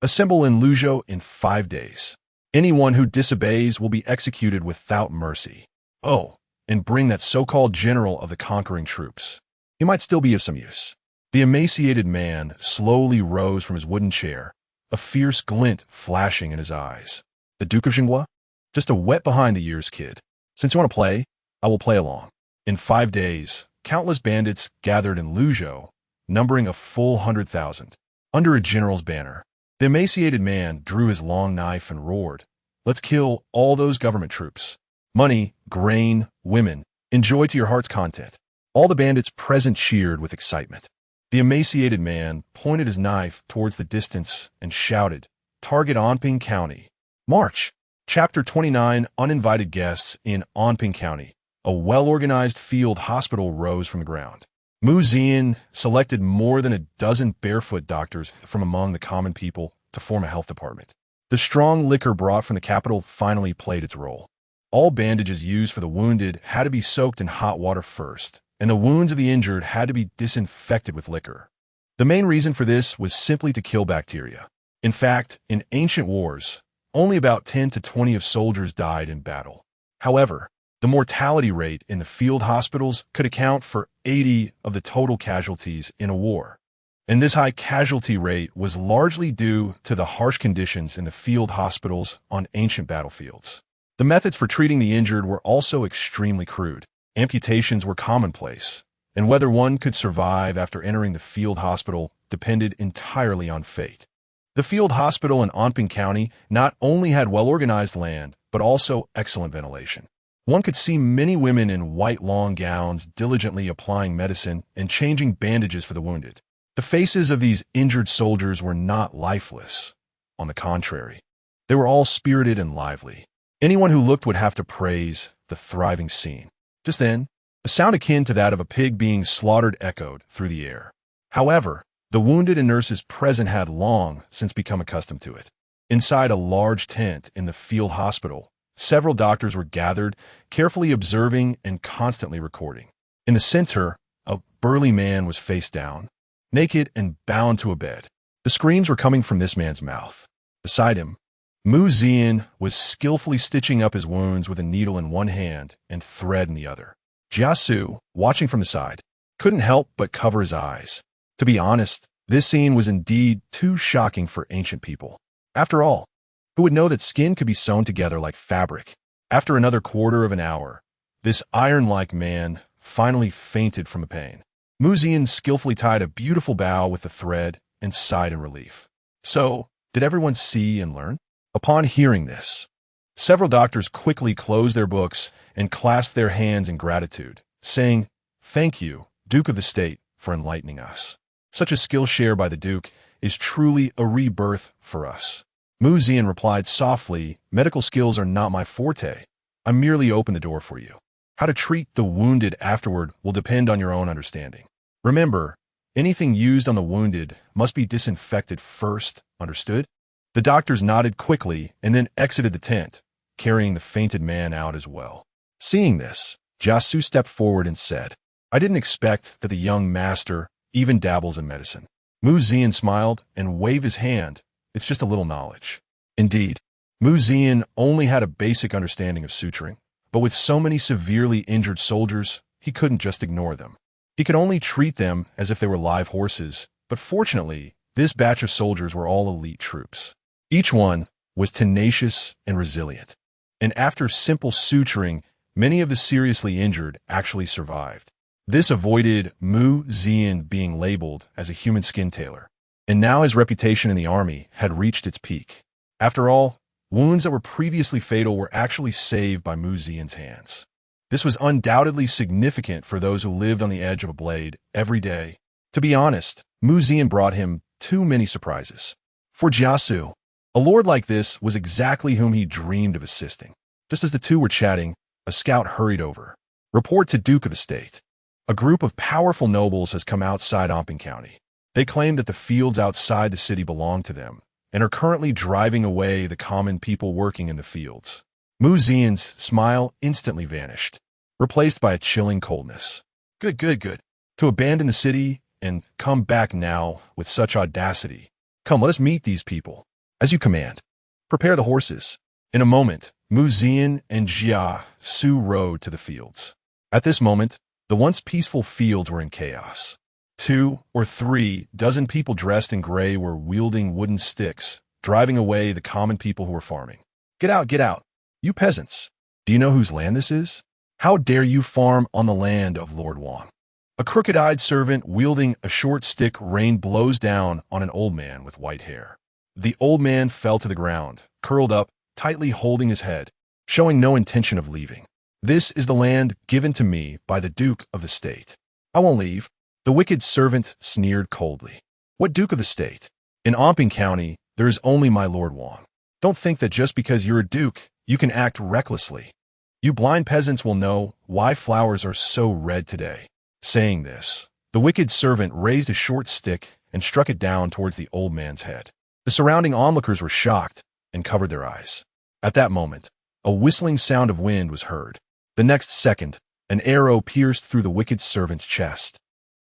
Assemble in Luzhou in 5 days. Anyone who disobeys will be executed without mercy. Oh, and bring that so-called general of the conquering troops. He might still be of some use. The emaciated man slowly rose from his wooden chair, a fierce glint flashing in his eyes. The Duke of Jinghua? Just a wet-behind-the-ears kid. Since you want to play, I will play along. In 5 days, countless bandits gathered in Luzhou, numbering a full 100,000. Under a general's banner, the emaciated man drew his long knife and roared, "Let's kill all those government troops. Money, grain, women, enjoy to your heart's content." All the bandits present cheered with excitement. The emaciated man pointed his knife towards the distance and shouted, "Target Anping County. March!" Chapter 29, Uninvited Guests in Anping County. A well-organized field hospital rose from the ground. Zian selected more than a dozen barefoot doctors from among the common people to form a health department. The strong liquor brought from the capital finally played its role. All bandages used for the wounded had to be soaked in hot water first, and the wounds of the injured had to be disinfected with liquor. The main reason for this was simply to kill bacteria. In fact, in ancient wars, only about 10 to 20 of soldiers died in battle. However, the mortality rate in the field hospitals could account for 80 of the total casualties in a war. And this high casualty rate was largely due to the harsh conditions in the field hospitals on ancient battlefields. The methods for treating the injured were also extremely crude. Amputations were commonplace, and whether one could survive after entering the field hospital depended entirely on fate. The field hospital in Anping County not only had well-organized land, but also excellent ventilation. One could see many women in white long gowns diligently applying medicine and changing bandages for the wounded. The faces of these injured soldiers were not lifeless. On the contrary, they were all spirited and lively. Anyone who looked would have to praise the thriving scene. Just then, a sound akin to that of a pig being slaughtered echoed through the air. However, the wounded and nurses present had long since become accustomed to it. Inside a large tent in the field hospital, several doctors were gathered, carefully observing and constantly recording. In the center, a burly man was face down, naked and bound to a bed. The screams were coming from this man's mouth. Beside him, Zian was skillfully stitching up his wounds with a needle in one hand and thread in the other. Jia Xu, watching from the side, couldn't help but cover his eyes. To be honest, this scene was indeed too shocking for ancient people. After all, who would know that skin could be sewn together like fabric? After another quarter of an hour, this iron-like man finally fainted from the pain. Zian skillfully tied a beautiful bow with the thread and sighed in relief. So, did everyone see and learn? Upon hearing this, several doctors quickly closed their books and clasped their hands in gratitude, saying, "Thank you, Duke of the State, for enlightening us. Such a skill share by the Duke is truly a rebirth for us." Zian replied softly, "Medical skills are not my forte. I merely open the door for you. How to treat the wounded afterward will depend on your own understanding. Remember, anything used on the wounded must be disinfected first, understood?" The doctors nodded quickly and then exited the tent, carrying the fainted man out as well. Seeing this, Jia Xu stepped forward and said, "I didn't expect that the young master even dabbles in medicine." Zian smiled and waved his hand. "It's just a little knowledge." Indeed, Zian only had a basic understanding of suturing, but with so many severely injured soldiers, he couldn't just ignore them. He could only treat them as if they were live horses, but fortunately, this batch of soldiers were all elite troops. Each one was tenacious and resilient, and after simple suturing, many of the seriously injured actually survived. This avoided Zian being labeled as a human skin tailor, and now his reputation in the army had reached its peak. After all, wounds that were previously fatal were actually saved by Zian's hands. This was undoubtedly significant for those who lived on the edge of a blade every day. To be honest, Zian brought him too many surprises. For Jia Xu, a lord like this was exactly whom he dreamed of assisting. Just as the two were chatting, a scout hurried over. "Report to Duke of the State. A group of powerful nobles has come outside Amping County. They claim that the fields outside the city belong to them and are currently driving away the common people working in the fields." Zian's smile instantly vanished, replaced by a chilling coldness. Good. To abandon the city and come back now with such audacity. Come, let us meet these people. As you command. Prepare the horses." In a moment, Zian and Jia Xu rode to the fields. At this moment, the once peaceful fields were in chaos. 2 or 3 dozen people dressed in gray were wielding wooden sticks, driving away the common people who were farming. Get out, you peasants. Do you know whose land this is? How dare you farm on the land of Lord Wang?" A crooked-eyed servant wielding a short stick rained blows down on an old man with white hair. The old man fell to the ground, curled up, tightly holding his head, showing no intention of leaving. "This is the land given to me by the Duke of the State. I won't leave." The wicked servant sneered coldly. "What Duke of the State? In Amping County, there is only my Lord Wang. Don't think that just because you're a duke, you can act recklessly. You blind peasants will know why flowers are so red today." Saying this, the wicked servant raised a short stick and struck it down towards the old man's head. The surrounding onlookers were shocked and covered their eyes. At that moment, a whistling sound of wind was heard. The next second, an arrow pierced through the wicked servant's chest,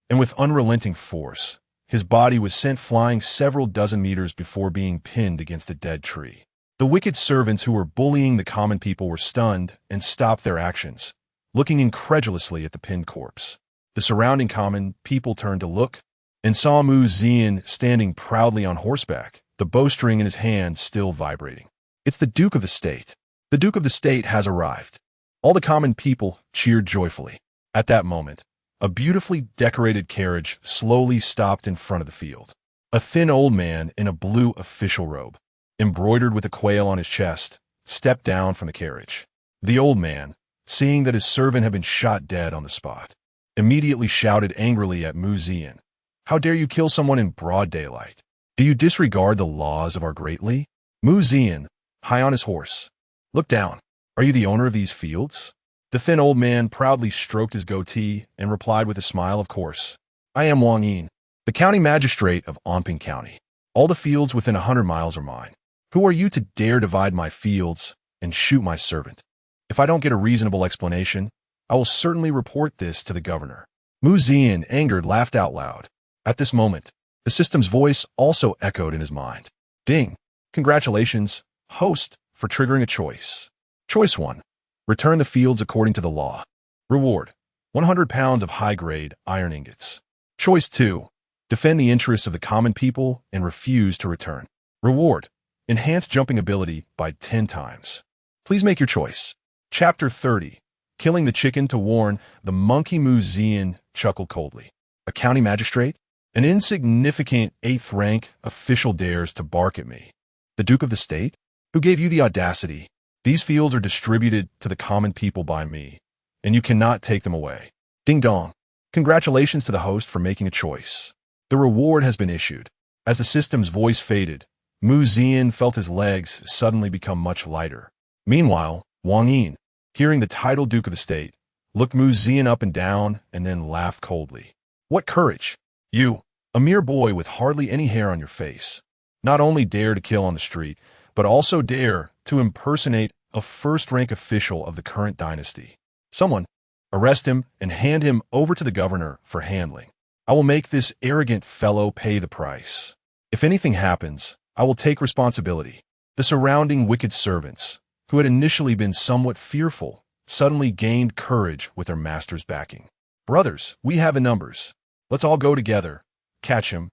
and with unrelenting force, his body was sent flying several dozen meters before being pinned against a dead tree. The wicked servants who were bullying the common people were stunned and stopped their actions, looking incredulously at the pinned corpse. The surrounding common people turned to look and saw Zian standing proudly on horseback, the bowstring in his hand still vibrating. "It's the Duke of the State. The Duke of the State has arrived." All the common people cheered joyfully. At that moment, a beautifully decorated carriage slowly stopped in front of the field. A thin old man in a blue official robe, embroidered with a quail on his chest, stepped down from the carriage. The old man, seeing that his servant had been shot dead on the spot, immediately shouted angrily at Zian, "How dare you kill someone in broad daylight? Do you disregard the laws of our Great Li?" Zian, high on his horse, looked down. Are you the owner of these fields? The thin old man proudly stroked his goatee and replied with a smile, of course. I am Wang Yin, the county magistrate of Anping County. All the fields within 100 miles are mine. Who are you to dare divide my fields and shoot my servant? If I don't get a reasonable explanation, I will certainly report this to the governor. Mu Zian, angered, laughed out loud. At this moment, the system's voice also echoed in his mind. Ding! Congratulations, host, for triggering a choice. Choice 1. Return the fields according to the law. Reward: 100 pounds of high-grade iron ingots. Choice 2. Defend the interests of the common people and refuse to return. Reward: enhance jumping ability by 10 times. Please make your choice. Chapter 30. Killing the chicken to warn the monkey. Mu Zian chuckled coldly. A county magistrate? An insignificant 8th rank official dares to bark at me. The Duke of the State? Who gave you the audacity? These fields are distributed to the common people by me, and you cannot take them away. Ding dong. Congratulations to the host for making a choice. The reward has been issued. As the system's voice faded, Mu Zian felt his legs suddenly become much lighter. Meanwhile, Wang Yin, hearing the title Duke of the State, looked Mu Zian up and down and then laughed coldly. What courage! You, a mere boy with hardly any hair on your face, not only dare to kill on the street, but also dare to impersonate a first-rank official of the current dynasty. Someone, arrest him and hand him over to the governor for handling. I will make this arrogant fellow pay the price. If anything happens, I will take responsibility. The surrounding wicked servants, who had initially been somewhat fearful, suddenly gained courage with their master's backing. Brothers, we have in numbers. Let's all go together, catch him,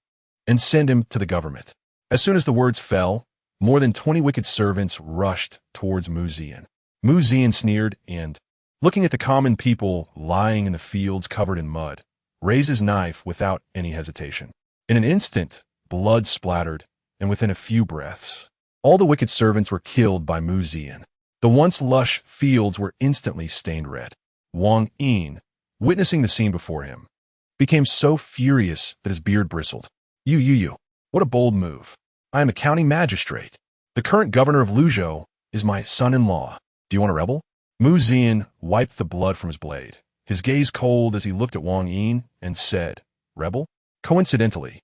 and send him to the government. As soon as the words fell, more than 20 wicked servants rushed towards Mu Zian. Mu Zian sneered and, looking at the common people lying in the fields covered in mud, raised his knife without any hesitation. In an instant, blood splattered, and within a few breaths, all the wicked servants were killed by Mu Zian. The once lush fields were instantly stained red. Wang Yin, witnessing the scene before him, became so furious that his beard bristled. You, what a bold move. I am a county magistrate. The current governor of Luzhou is my son-in-law. Do you want a rebel? Mu Zian wiped the blood from his blade, his gaze cold as he looked at Wang Yin and said, Rebel? Coincidentally,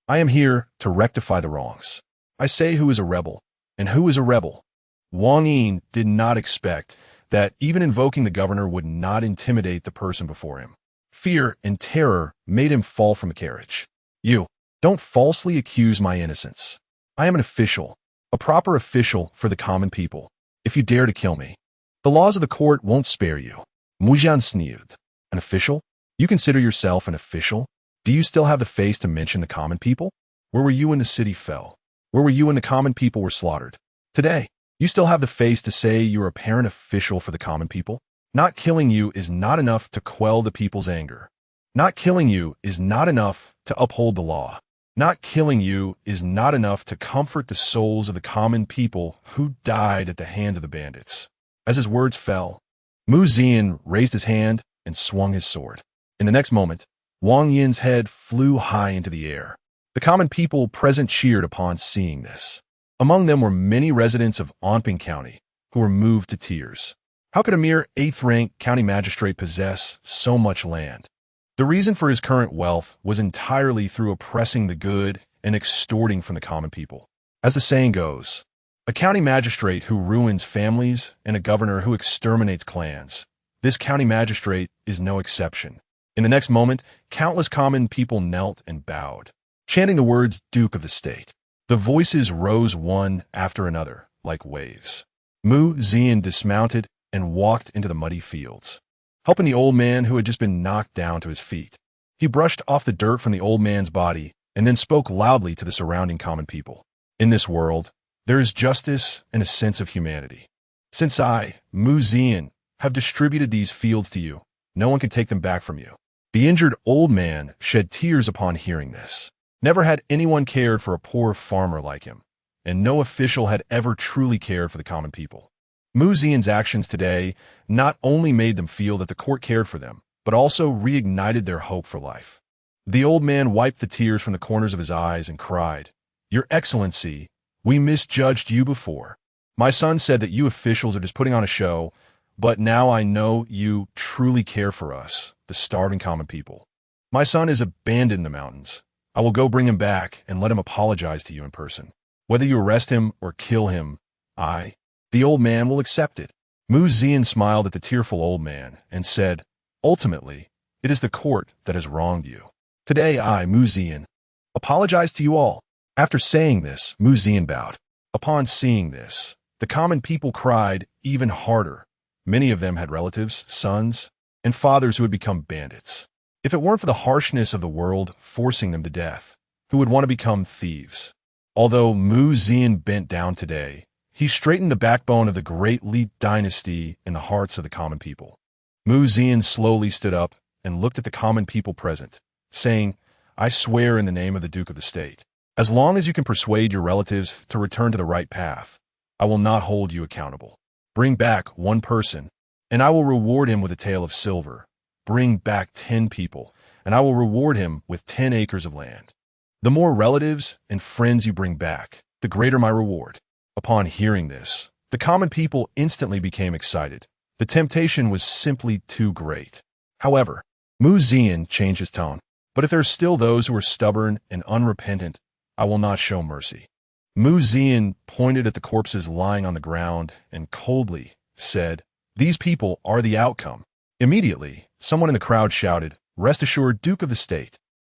I am here to rectify the wrongs. I say who is a rebel, and who is a rebel. Wang Yin did not expect that even invoking the governor would not intimidate the person before him. Fear and terror made him fall from the carriage. You, don't falsely accuse my innocence. I am an official, a proper official for the common people. If you dare to kill me, the laws of the court won't spare you. Mu Zian sneered. An official? You consider yourself an official? Do you still have the face to mention the common people? Where were you when the city fell? Where were you when the common people were slaughtered? Today, you still have the face to say you're a parent official for the common people? Not killing you is not enough to quell the people's anger. Not killing you is not enough to uphold the law. Not killing you is not enough to comfort the souls of the common people who died at the hands of the bandits. As his words fell, Mu Zian raised his hand and swung his sword. In the next moment, Wang Yin's head flew high into the air. The common people present cheered upon seeing this. Among them were many residents of Anping County who were moved to tears. How could a mere 8th-rank county magistrate possess so much land? The reason for his current wealth was entirely through oppressing the good and extorting from the common people. As the saying goes, a county magistrate who ruins families and a governor who exterminates clans. This county magistrate is no exception. In the next moment, countless common people knelt and bowed, chanting the words Duke of the State. The voices rose one after another, like waves. Mu Zian dismounted and walked into the muddy fields, helping the old man who had just been knocked down to his feet. He brushed off the dirt from the old man's body and then spoke loudly to the surrounding common people. In this world, there is justice and a sense of humanity. Since I, Mu Zian, have distributed these fields to you, no one can take them back from you. The injured old man shed tears upon hearing this. Never had anyone cared for a poor farmer like him, and no official had ever truly cared for the common people. Mu Zian's actions today not only made them feel that the court cared for them, but also reignited their hope for life. The old man wiped the tears from the corners of his eyes and cried, Your Excellency, we misjudged you before. My son said that you officials are just putting on a show, but now I know you truly care for us, the starving common people. My son is abandoned in the mountains. I will go bring him back and let him apologize to you in person. Whether you arrest him or kill him, the old man, will accept it. Zian smiled at the tearful old man and said, ultimately, it is the court that has wronged you. Today I, Zian, apologize to you all. After saying this, Zian bowed. Upon seeing this, the common people cried even harder. Many of them had relatives, sons, and fathers who had become bandits. If it weren't for the harshness of the world forcing them to death, who would want to become thieves? Although Zian bent down today, he straightened the backbone of the Great Li dynasty in the hearts of the common people. Zian slowly stood up and looked at the common people present, saying, I swear in the name of the Duke of the State, as long as you can persuade your relatives to return to the right path, I will not hold you accountable. Bring back one person, and I will reward him with a tael of silver. Bring back 10 people, and I will reward him with 10 acres of land. The more relatives and friends you bring back, the greater my reward. Upon hearing this, the common people instantly became excited. The temptation was simply too great. However, Zian changed his tone. But if there are still those who are stubborn and unrepentant, I will not show mercy. Zian pointed at the corpses lying on the ground and coldly said, these people are the outcome. Immediately, someone in the crowd shouted, rest assured, Duke of the State.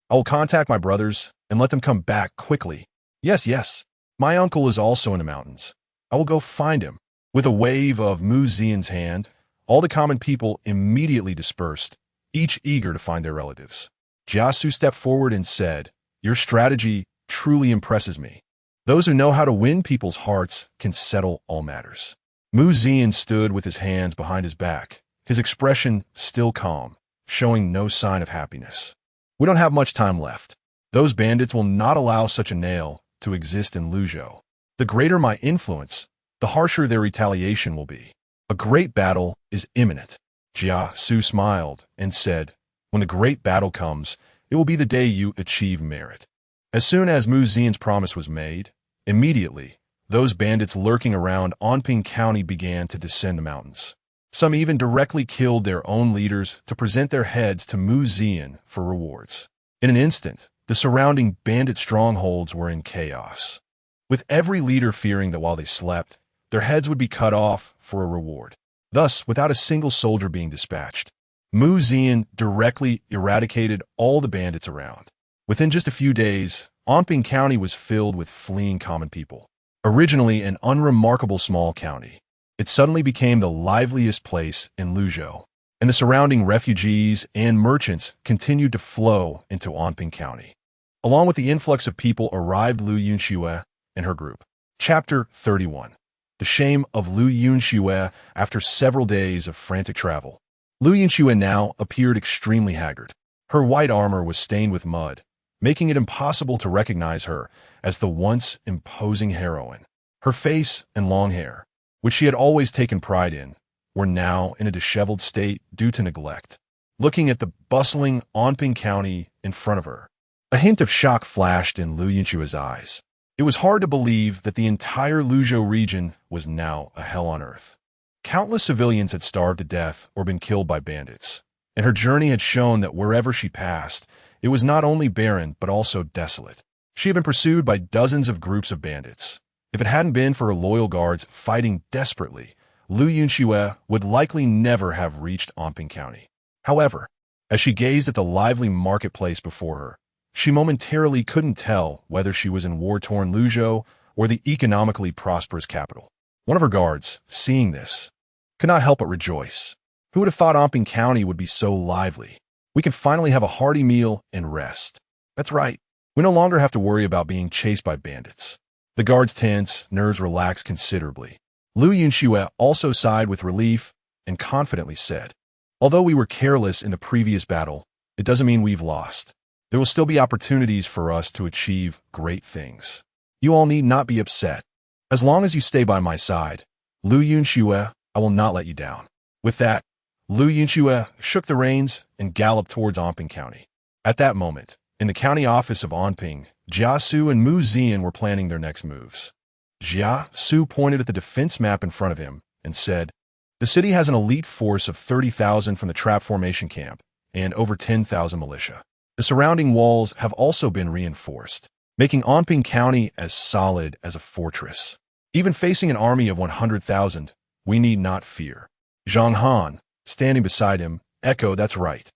I will contact my brothers and let them come back quickly. Yes. My uncle is also in the mountains. I will go find him. With a wave of Zian's hand, all the common people immediately dispersed, each eager to find their relatives. Jia Xu stepped forward and said, your strategy truly impresses me. Those who know how to win people's hearts can settle all matters. Zian stood with his hands behind his back, his expression still calm, showing no sign of happiness. We don't have much time left. Those bandits will not allow such a nail to exist in Luzhou. The greater my influence, the harsher their retaliation will be. A great battle is imminent. Jia Xu smiled and said, when the great battle comes, it will be the day you achieve merit. As soon as Zian's promise was made, immediately, those bandits lurking around Anping County began to descend the mountains. Some even directly killed their own leaders to present their heads to Zian for rewards. In an instant, the surrounding bandit strongholds were in chaos, with every leader fearing that while they slept, their heads would be cut off for a reward. Thus, without a single soldier being dispatched, Zian directly eradicated all the bandits around. Within just a few days, Anping County was filled with fleeing common people. Originally an unremarkable small county, it suddenly became the liveliest place in Luzhou, and the surrounding refugees and merchants continued to flow into Anping County. Along with the influx of people arrived Yunxue and her group. Chapter 31. The shame of Yunxue after several days of frantic travel. Yunxue now appeared extremely haggard. Her white armor was stained with mud, making it impossible to recognize her as the once imposing heroine. Her face and long hair, which she had always taken pride in, were now in a disheveled state due to neglect. Looking at the bustling Anping County in front of her, a hint of shock flashed in Yunxue's eyes. It was hard to believe that the entire Luzhou region was now a hell on earth. Countless civilians had starved to death or been killed by bandits, and her journey had shown that wherever she passed, it was not only barren but also desolate. She had been pursued by dozens of groups of bandits. If it hadn't been for her loyal guards fighting desperately, Yunxue would likely never have reached Anping County. However, as she gazed at the lively marketplace before her, she momentarily couldn't tell whether she was in war-torn Luzhou or the economically prosperous capital. One of her guards, seeing this, could not help but rejoice. Who would have thought Anping County would be so lively? We can finally have a hearty meal and rest. That's right. We no longer have to worry about being chased by bandits. The guard's tense, nerves relaxed considerably. Yunxue also sighed with relief and confidently said, although we were careless in the previous battle, it doesn't mean we've lost. There will still be opportunities for us to achieve great things. You all need not be upset. As long as you stay by my side, Yunxue, I will not let you down. With that, Yunxue shook the reins and galloped towards Anping County. At that moment, in the county office of Anping, Jia Xu and Zian were planning their next moves. Jia Xu pointed at the defense map in front of him and said, "The city has an elite force of 30,000 from the trap formation camp and over 10,000 militia. The surrounding walls have also been reinforced, making Anping County as solid as a fortress. Even facing an army of 100,000, we need not fear." Zhang Han, standing beside him, echoed, "That's right.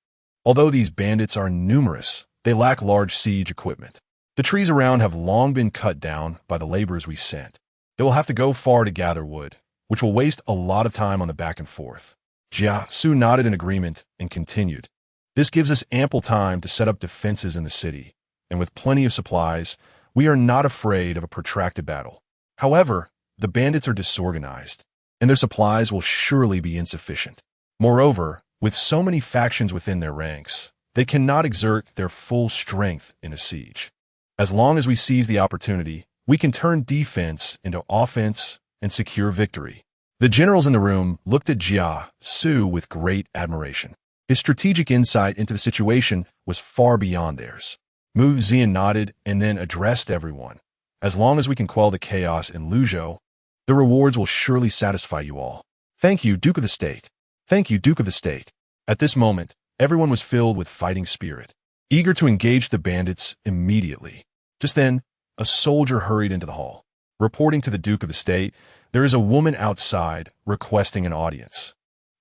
Although these bandits are numerous, they lack large siege equipment. The trees around have long been cut down by the laborers we sent. They will have to go far to gather wood, which will waste a lot of time on the back and forth." Jia Xu nodded in agreement and continued, "This gives us ample time to set up defenses in the city, and with plenty of supplies, we are not afraid of a protracted battle. However, the bandits are disorganized, and their supplies will surely be insufficient. Moreover, with so many factions within their ranks, they cannot exert their full strength in a siege. As long as we seize the opportunity, we can turn defense into offense and secure victory." The generals in the room looked at Jia Xu with great admiration. His strategic insight into the situation was far beyond theirs. Zian nodded and then addressed everyone. "As long as we can quell the chaos in Luzhou, the rewards will surely satisfy you all. Thank you, Duke of the State. Thank you, Duke of the State." At this moment, everyone was filled with fighting spirit, eager to engage the bandits immediately. Just then, a soldier hurried into the hall. Reporting to the Duke of the State, "There is a woman outside requesting an audience."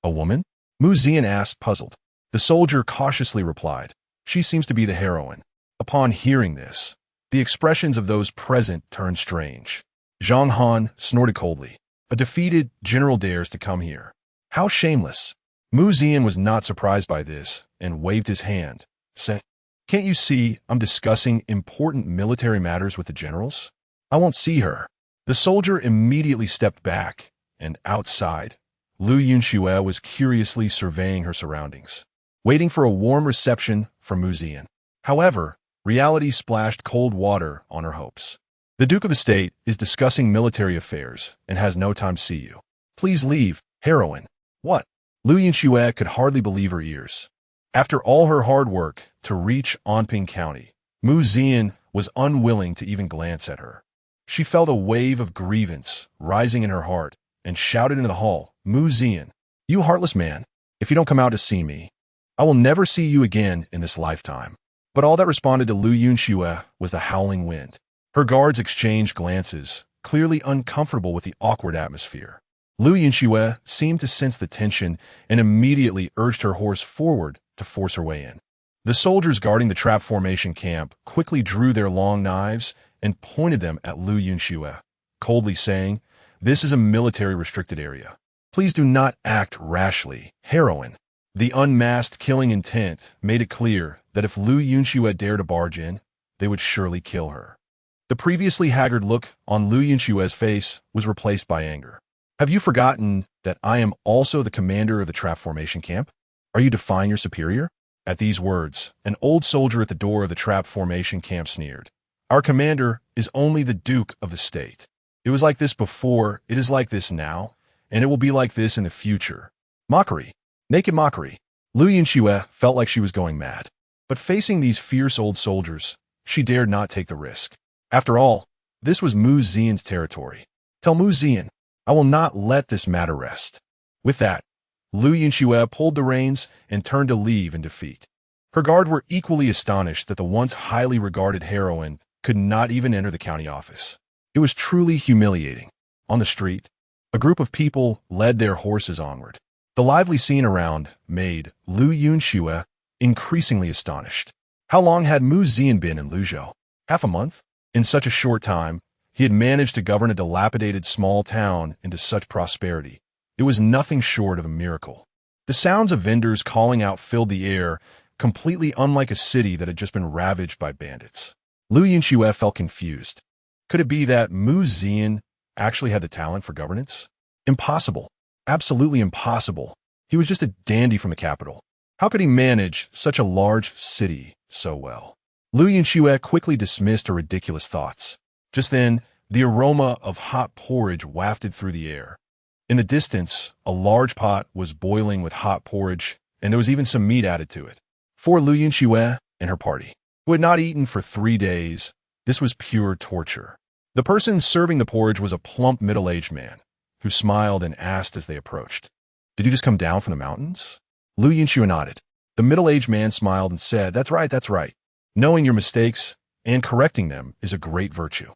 "A woman?" Zian asked, puzzled. The soldier cautiously replied, "She seems to be the heroine." Upon hearing this, the expressions of those present turned strange. Zhang Han snorted coldly. "A defeated general dares to come here. How shameless." Zian was not surprised by this and waved his hand, saying, "Can't you see I'm discussing important military matters with the generals? I won't see her." The soldier immediately stepped back, and outside, Yunxue was curiously surveying her surroundings, waiting for a warm reception from Zian. However, reality splashed cold water on her hopes. "The Duke of the State is discussing military affairs and has no time to see you. Please leave, heroine." "What?" Yunxue could hardly believe her ears. After all her hard work to reach Anping County, Zian was unwilling to even glance at her. She felt a wave of grievance rising in her heart and shouted into the hall, "Zian, you heartless man, if you don't come out to see me, I will never see you again in this lifetime." But all that responded to Yunxue was the howling wind. Her guards exchanged glances, clearly uncomfortable with the awkward atmosphere. Yunxue seemed to sense the tension and immediately urged her horse forward to force her way in. The soldiers guarding the trap formation camp quickly drew their long knives and pointed them at Yunxue, coldly saying, "This is a military-restricted area. Please do not act rashly, heroine." The unmasked killing intent made it clear that if Yunxue dared to barge in, they would surely kill her. The previously haggard look on Yunxue's face was replaced by anger. "Have you forgotten that I am also the commander of the trap formation camp? Are you defying your superior?" At these words, an old soldier at the door of the trap formation camp sneered. "Our commander is only the Duke of the State. It was like this before, it is like this now, and it will be like this in the future." Mockery. Naked mockery. Yunxue felt like she was going mad. But facing these fierce old soldiers, she dared not take the risk. After all, this was Zian's territory. "Tell Zian, I will not let this matter rest." With that, Yunxue pulled the reins and turned to leave in defeat. Her guard were equally astonished that the once highly regarded heroine could not even enter the county office. It was truly humiliating. On the street, a group of people led their horses onward. The lively scene around made Yunxue increasingly astonished. How long had Zian been in Luzhou? Half a month? In such a short time, he had managed to govern a dilapidated small town into such prosperity. It was nothing short of a miracle. The sounds of vendors calling out filled the air, completely unlike a city that had just been ravaged by bandits. Yunxue felt confused. Could it be that Zian actually had the talent for governance? Impossible. Absolutely impossible. He was just a dandy from the capital. How could he manage such a large city so well? Yunxue quickly dismissed her ridiculous thoughts. Just then, the aroma of hot porridge wafted through the air. In the distance, a large pot was boiling with hot porridge, and there was even some meat added to it. For Yunxue and her party, who had not eaten for 3 days, this was pure torture. The person serving the porridge was a plump middle-aged man, who smiled and asked as they approached, "Did you just come down from the mountains?" Yunxue nodded. The middle-aged man smiled and said, "That's right, that's right. Knowing your mistakes and correcting them is a great virtue.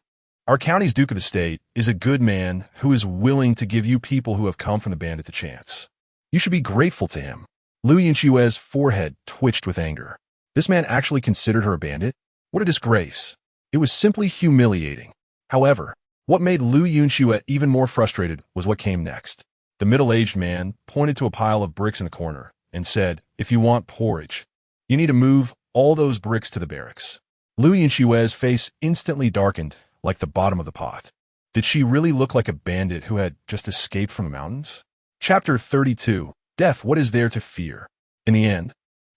Our county's Duke of the State is a good man who is willing to give you people who have come from the bandits a chance. You should be grateful to him." Yunxue's forehead twitched with anger. This man actually considered her a bandit? What a disgrace. It was simply humiliating. However, what made Yunxue even more frustrated was what came next. The middle-aged man pointed to a pile of bricks in the corner and said, "If you want porridge, you need to move all those bricks to the barracks." Yunxue's face instantly darkened like the bottom of the pot. Did she really look like a bandit who had just escaped from the mountains? Chapter 32. Death, what is there to fear? In the end,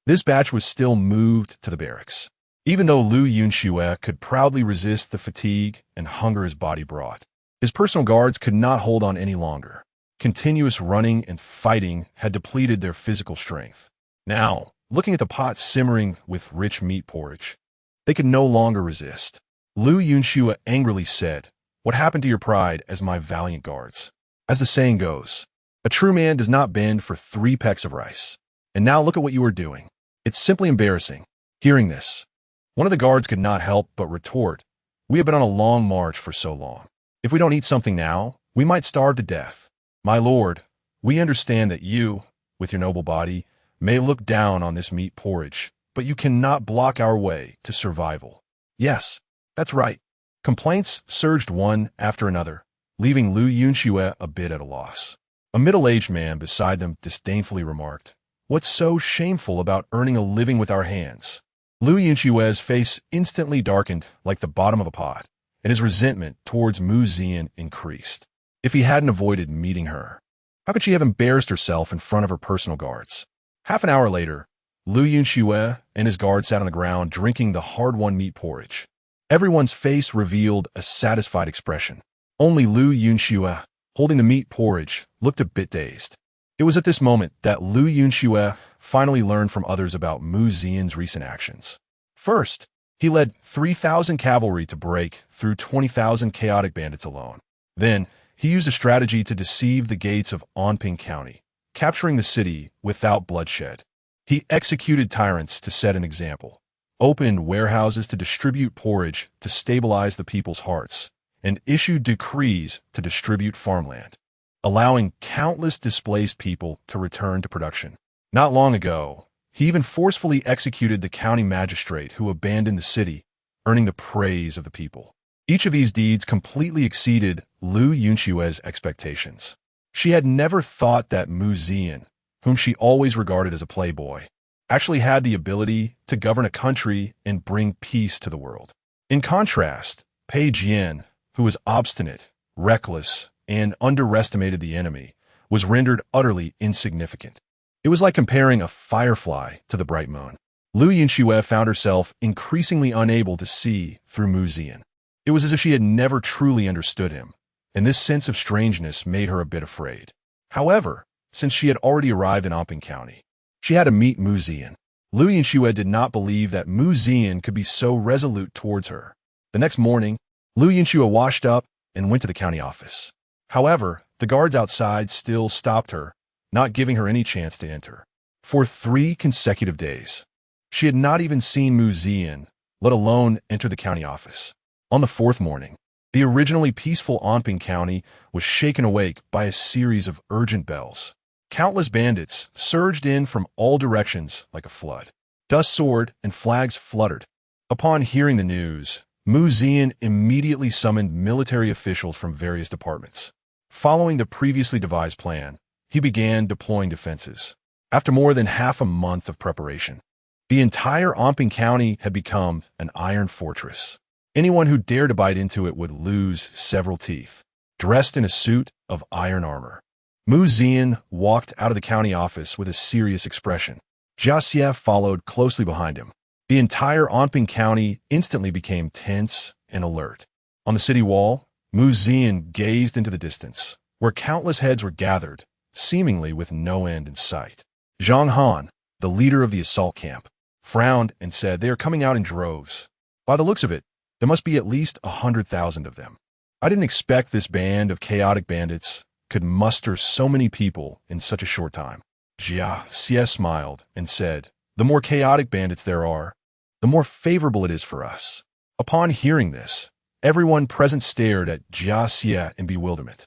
this batch was still moved to the barracks. Even though Yunxue could proudly resist the fatigue and hunger his body brought, his personal guards could not hold on any longer. Continuous running and fighting had depleted their physical strength. Now, looking at the pot simmering with rich meat porridge, they could no longer resist. Yunxue angrily said, "What happened to your pride as my valiant guards?" As the saying goes, a true man does not bend for 3 pecks of rice. And now look at what you are doing. It's simply embarrassing. Hearing this, one of the guards could not help but retort, "We have been on a long march for so long. If we don't eat something now, we might starve to death. My lord, we understand that you, with your noble body, may look down on this meat porridge, but you cannot block our way to survival." Yes, that's right. Complaints surged one after another, leaving Yunxue a bit at a loss. A middle-aged man beside them disdainfully remarked, "What's so shameful about earning a living with our hands?" Yunxue's face instantly darkened like the bottom of a pot, and his resentment towards Zian increased. If he hadn't avoided meeting her, how could she have embarrassed herself in front of her personal guards? Half an hour later, Yunxue and his guards sat on the ground drinking the hard-won meat porridge. Everyone's face revealed a satisfied expression. Only Yunxue, holding the meat porridge, looked a bit dazed. It was at this moment that Yunxue finally learned from others about Zian's recent actions. First, he led 3,000 cavalry to break through 20,000 chaotic bandits alone. Then, he used a strategy to deceive the gates of Anping County, capturing the city without bloodshed. He executed tyrants to set an example, opened warehouses to distribute porridge to stabilize the people's hearts, and issued decrees to distribute farmland, allowing countless displaced people to return to production. Not long ago, he even forcefully executed the county magistrate who abandoned the city, earning the praise of the people. Each of these deeds completely exceeded Yunxue's expectations. She had never thought that Zian, whom she always regarded as a playboy, actually had the ability to govern a country and bring peace to the world. In contrast, Zian, who was obstinate, reckless, and underestimated the enemy, was rendered utterly insignificant. It was like comparing a firefly to the bright moon. Yunxue found herself increasingly unable to see through Zian. It was as if she had never truly understood him, and this sense of strangeness made her a bit afraid. However, since she had already arrived in Anping County, she had to meet Zian. Yunxue did not believe that Zian could be so resolute towards her. The next morning, Yunxue washed up and went to the county office. However, the guards outside still stopped her, not giving her any chance to enter. For 3 consecutive days, she had not even seen Zian, let alone enter the county office. On the 4th morning, the originally peaceful Anping County was shaken awake by a series of urgent bells. Countless bandits surged in from all directions like a flood. Dust soared and flags fluttered. Upon hearing the news, Zian immediately summoned military officials from various departments. Following the previously devised plan, he began deploying defenses. After more than half a month of preparation, the entire Anping County had become an iron fortress. Anyone who dared to bite into it would lose several teeth. Dressed in a suit of iron armor, Zian walked out of the county office with a serious expression. Jia Xu followed closely behind him. The entire Anping County instantly became tense and alert. On the city wall, Zian gazed into the distance, where countless heads were gathered, seemingly with no end in sight. Zhang Han, the leader of the assault camp, frowned and said, "They are coming out in droves. By the looks of it, there must be at least 100,000 of them." I didn't expect this band of chaotic bandits could muster so many people in such a short time. Jia Xu smiled and said, the more chaotic bandits there are, the more favorable it is for us. Upon hearing this, everyone present stared at Jia Xu in bewilderment.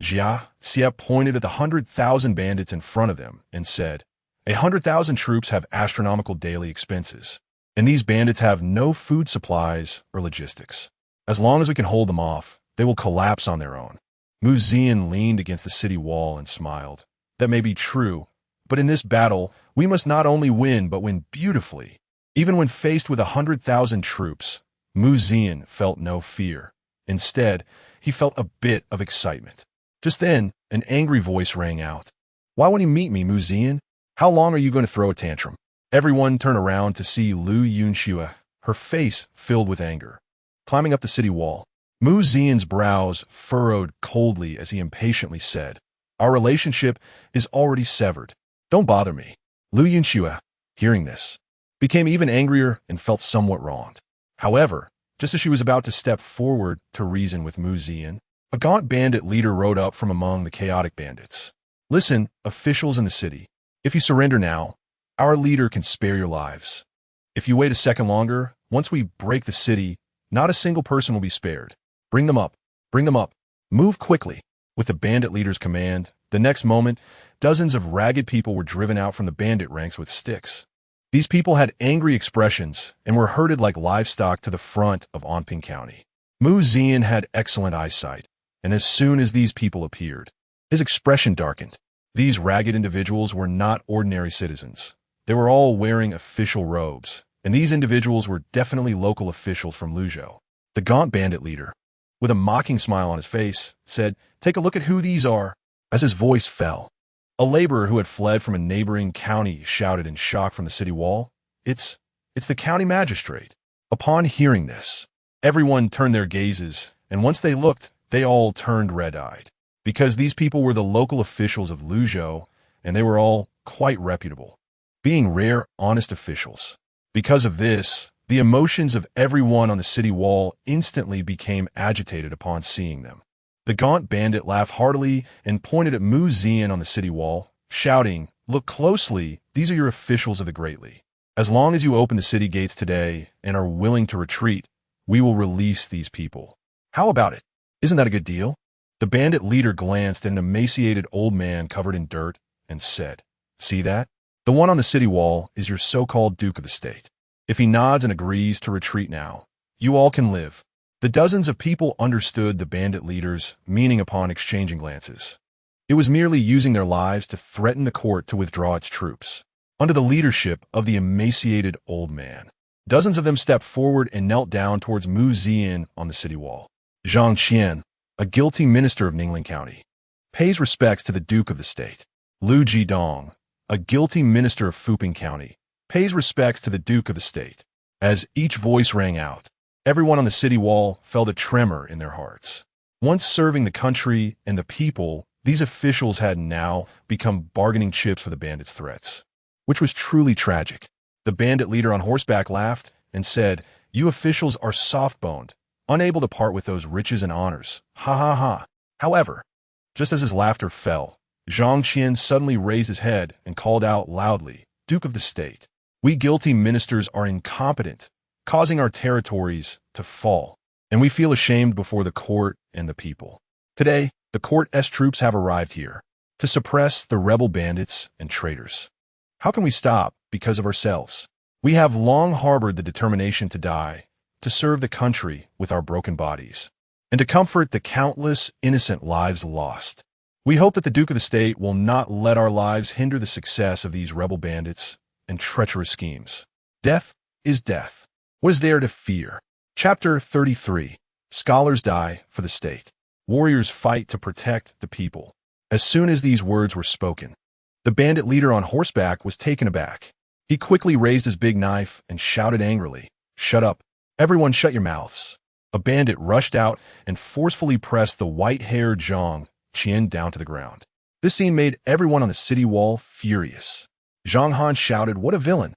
Jia Xu pointed at the 100,000 bandits in front of them and said, 100,000 troops have astronomical daily expenses, and these bandits have no food supplies or logistics. As long as we can hold them off, they will collapse on their own. Zian leaned against the city wall and smiled. That may be true, but in this battle, we must not only win, but win beautifully. Even when faced with 100,000 troops, Zian felt no fear. Instead, he felt a bit of excitement. Just then, an angry voice rang out. Why won't you meet me, Zian? How long are you going to throw a tantrum? Everyone turned around to see Yunxue, her face filled with anger. Climbing up the city wall, Zian's brows furrowed coldly as he impatiently said, our relationship is already severed. Don't bother me. Yunxue, hearing this, became even angrier and felt somewhat wronged. However, just as she was about to step forward to reason with Zian, a gaunt bandit leader rode up from among the chaotic bandits. Listen, officials in the city, if you surrender now, our leader can spare your lives. If you wait a second longer, once we break the city, not a single person will be spared. Bring them up. Bring them up. Move quickly. With the bandit leader's command, the next moment, dozens of ragged people were driven out from the bandit ranks with sticks. These people had angry expressions and were herded like livestock to the front of Anping County. Zian had excellent eyesight, and as soon as these people appeared, his expression darkened. These ragged individuals were not ordinary citizens. They were all wearing official robes, and these individuals were definitely local officials from Luzhou. The gaunt bandit leader, with a mocking smile on his face, said, take a look at who these are. As his voice fell, a laborer who had fled from a neighboring county shouted in shock from the city wall, It's the county magistrate. Upon hearing this, everyone turned their gazes, and once they looked, they all turned red-eyed, because these people were the local officials of Luzhou, and they were all quite reputable, being rare, honest officials. Because of this, the emotions of everyone on the city wall instantly became agitated upon seeing them. The gaunt bandit laughed heartily and pointed at Zian on the city wall, shouting, look closely, these are your officials of the Great Li. As long as you open the city gates today and are willing to retreat, we will release these people. How about it? Isn't that a good deal? The bandit leader glanced at an emaciated old man covered in dirt and said, see that? The one on the city wall is your so-called Duke of the State. If he nods and agrees to retreat now, you all can live. The dozens of people understood the bandit leader's meaning upon exchanging glances. It was merely using their lives to threaten the court to withdraw its troops. Under the leadership of the emaciated old man, dozens of them stepped forward and knelt down towards Zian on the city wall. Zhang Qian, a guilty minister of Ningling County, pays respects to the Duke of the State. Lu Jidong, a guilty minister of Fuping County, pays respects to the Duke of the State. As each voice rang out, everyone on the city wall felt a tremor in their hearts. Once serving the country and the people, these officials had now become bargaining chips for the bandits' threats, which was truly tragic. The bandit leader on horseback laughed and said, you officials are soft-boned, unable to part with those riches and honors. Ha ha ha. However, just as his laughter fell, Zhang Qian suddenly raised his head and called out loudly, Duke of the State, we guilty ministers are incompetent, causing our territories to fall, and we feel ashamed before the court and the people. Today, the court's troops have arrived here to suppress the rebel bandits and traitors. How can we stop because of ourselves? We have long harbored the determination to die, to serve the country with our broken bodies, and to comfort the countless innocent lives lost. We hope that the Duke of the State will not let our lives hinder the success of these rebel bandits and treacherous schemes. Death is death. What is there to fear? Chapter 33. Scholars die for the state. Warriors fight to protect the people. As soon as these words were spoken, the bandit leader on horseback was taken aback. He quickly raised his big knife and shouted angrily, shut up. Everyone shut your mouths. A bandit rushed out and forcefully pressed the white-haired Zhang Qian down to the ground. This scene made everyone on the city wall furious. Zhang Han shouted, what a villain!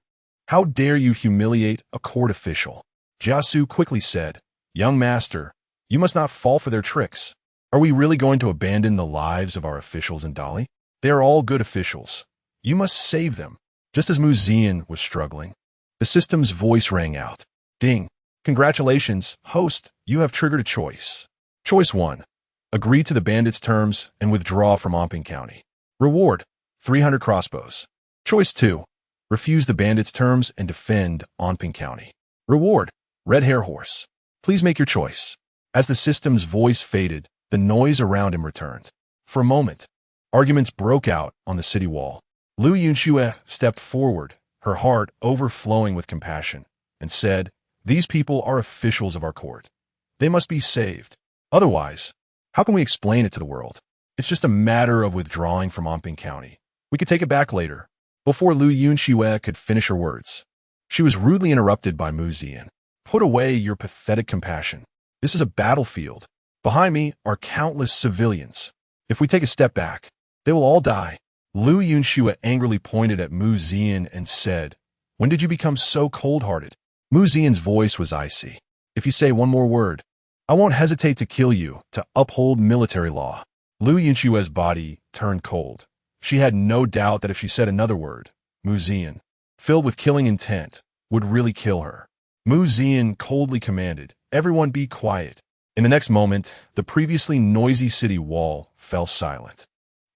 How dare you humiliate a court official? Jia Xu quickly said, young master, You must not fall for their tricks. Are we really going to abandon the lives of our officials in Dali? They are all good officials. You must save them. Just as Zian was struggling, the system's voice rang out. Ding. Congratulations, host. You have triggered a choice. Choice 1. Agree to the bandits' terms and withdraw from Omping County. Reward: 300 crossbows. Choice 2. Refuse the bandits' terms and defend Omping County. Reward: red hair horse. Please make your choice. As the system's voice faded, the noise around him returned. For a moment, arguments broke out on the city wall. Yunxue stepped forward, her heart overflowing with compassion, and said, "These people are officials of our court. They must be saved. Otherwise, how can we explain it to the world? It's just a matter of withdrawing from Omping County. We could take it back later." Before Yunxue could finish her words, she was rudely interrupted by Zian. "Put away your pathetic compassion. This is a battlefield. Behind me are countless civilians. If we take a step back, they will all die." Yunxue angrily pointed at Zian and said, "When did you become so cold-hearted?" Zian's voice was icy. "If you say one more word, I won't hesitate to kill you to uphold military law." Yunxue's body turned cold. She had no doubt that if she said another word, Zian, filled with killing intent, would really kill her. Zian coldly commanded, "Everyone be quiet." In the next moment, the previously noisy city wall fell silent.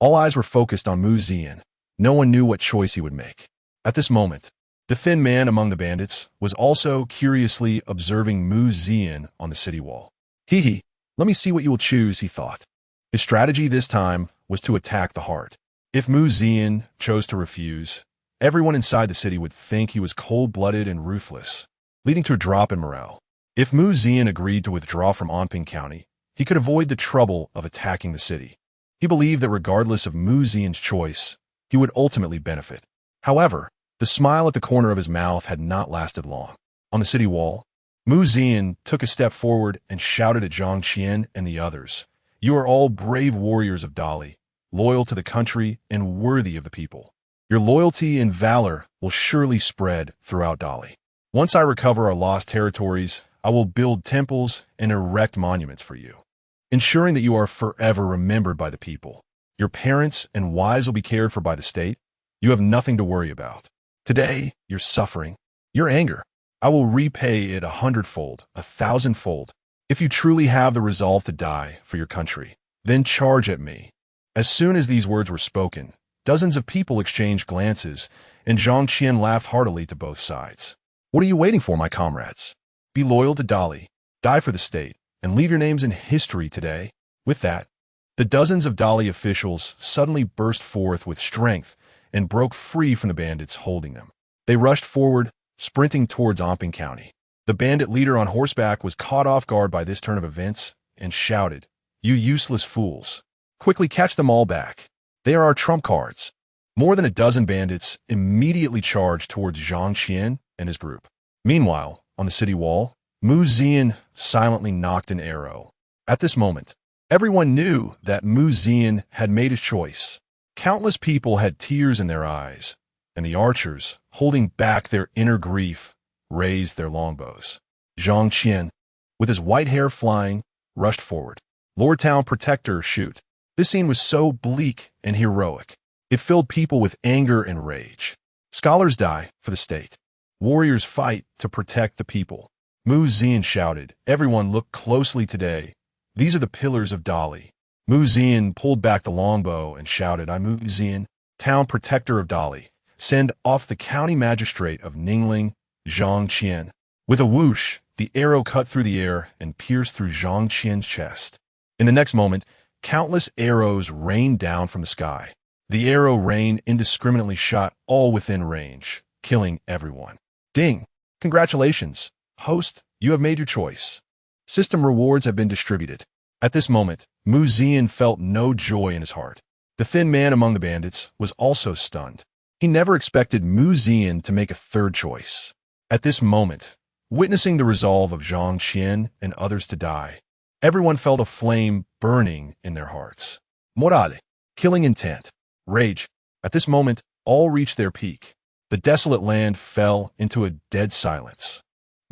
All eyes were focused on Zian. No one knew what choice he would make. At this moment, the thin man among the bandits was also curiously observing Zian on the city wall. "Hee, let me see what you will choose," he thought. His strategy this time was to attack the heart. If Zian chose to refuse, everyone inside the city would think he was cold-blooded and ruthless, leading to a drop in morale. If Zian agreed to withdraw from Omping County, he could avoid the trouble of attacking the city. He believed that regardless of Zian's choice, he would ultimately benefit. However, the smile at the corner of his mouth had not lasted long. On the city wall, Zian took a step forward and shouted at Zhang Qian and the others, "You are all brave warriors of Dali, loyal to the country and worthy of the people. Your loyalty and valor will surely spread throughout Dali. Once I recover our lost territories, I will build temples and erect monuments for you, ensuring that you are forever remembered by the people. Your parents and wives will be cared for by the state. You have nothing to worry about. Today, your suffering, your anger, I will repay it 100-fold, 1,000-fold. If you truly have the resolve to die for your country, then charge at me." As soon as these words were spoken, dozens of people exchanged glances, and Zhang Qian laughed heartily to both sides. "What are you waiting for, my comrades? Be loyal to Dali, die for the state, and leave your names in history today." With that, the dozens of Dali officials suddenly burst forth with strength and broke free from the bandits holding them. They rushed forward, sprinting towards Omping County. The bandit leader on horseback was caught off guard by this turn of events and shouted, "You useless fools! Quickly catch them all back. They are our trump cards." More than a dozen bandits immediately charged towards Zhang Qian and his group. Meanwhile, on the city wall, Zian silently nocked an arrow. At this moment, everyone knew that Zian had made his choice. Countless people had tears in their eyes, and the archers, holding back their inner grief, raised their longbows. Zhang Qian, with his white hair flying, rushed forward. "Lord Town Protector, shoot." This scene was so bleak and heroic. It filled people with anger and rage. Scholars die for the state. Warriors fight to protect the people. Zian shouted, "Everyone look closely today. These are the pillars of Dali." Zian pulled back the longbow and shouted, "I Zian, Town Protector of Dali. Send off the county magistrate of Ningling, Zhang Qian." With a whoosh, the arrow cut through the air and pierced through Zhang Qian's chest. In the next moment, countless arrows rained down from the sky. The arrow rain indiscriminately shot all within range, killing everyone. Ding! Congratulations, host, you have made your choice. System rewards have been distributed. At this moment, Zian felt no joy in his heart. The thin man among the bandits was also stunned. He never expected Zian to make a third choice. At this moment, witnessing the resolve of Zhang Qian and others to die, everyone felt a flame burning in their hearts. Morale, killing intent, rage. At this moment, all reached their peak. The desolate land fell into a dead silence.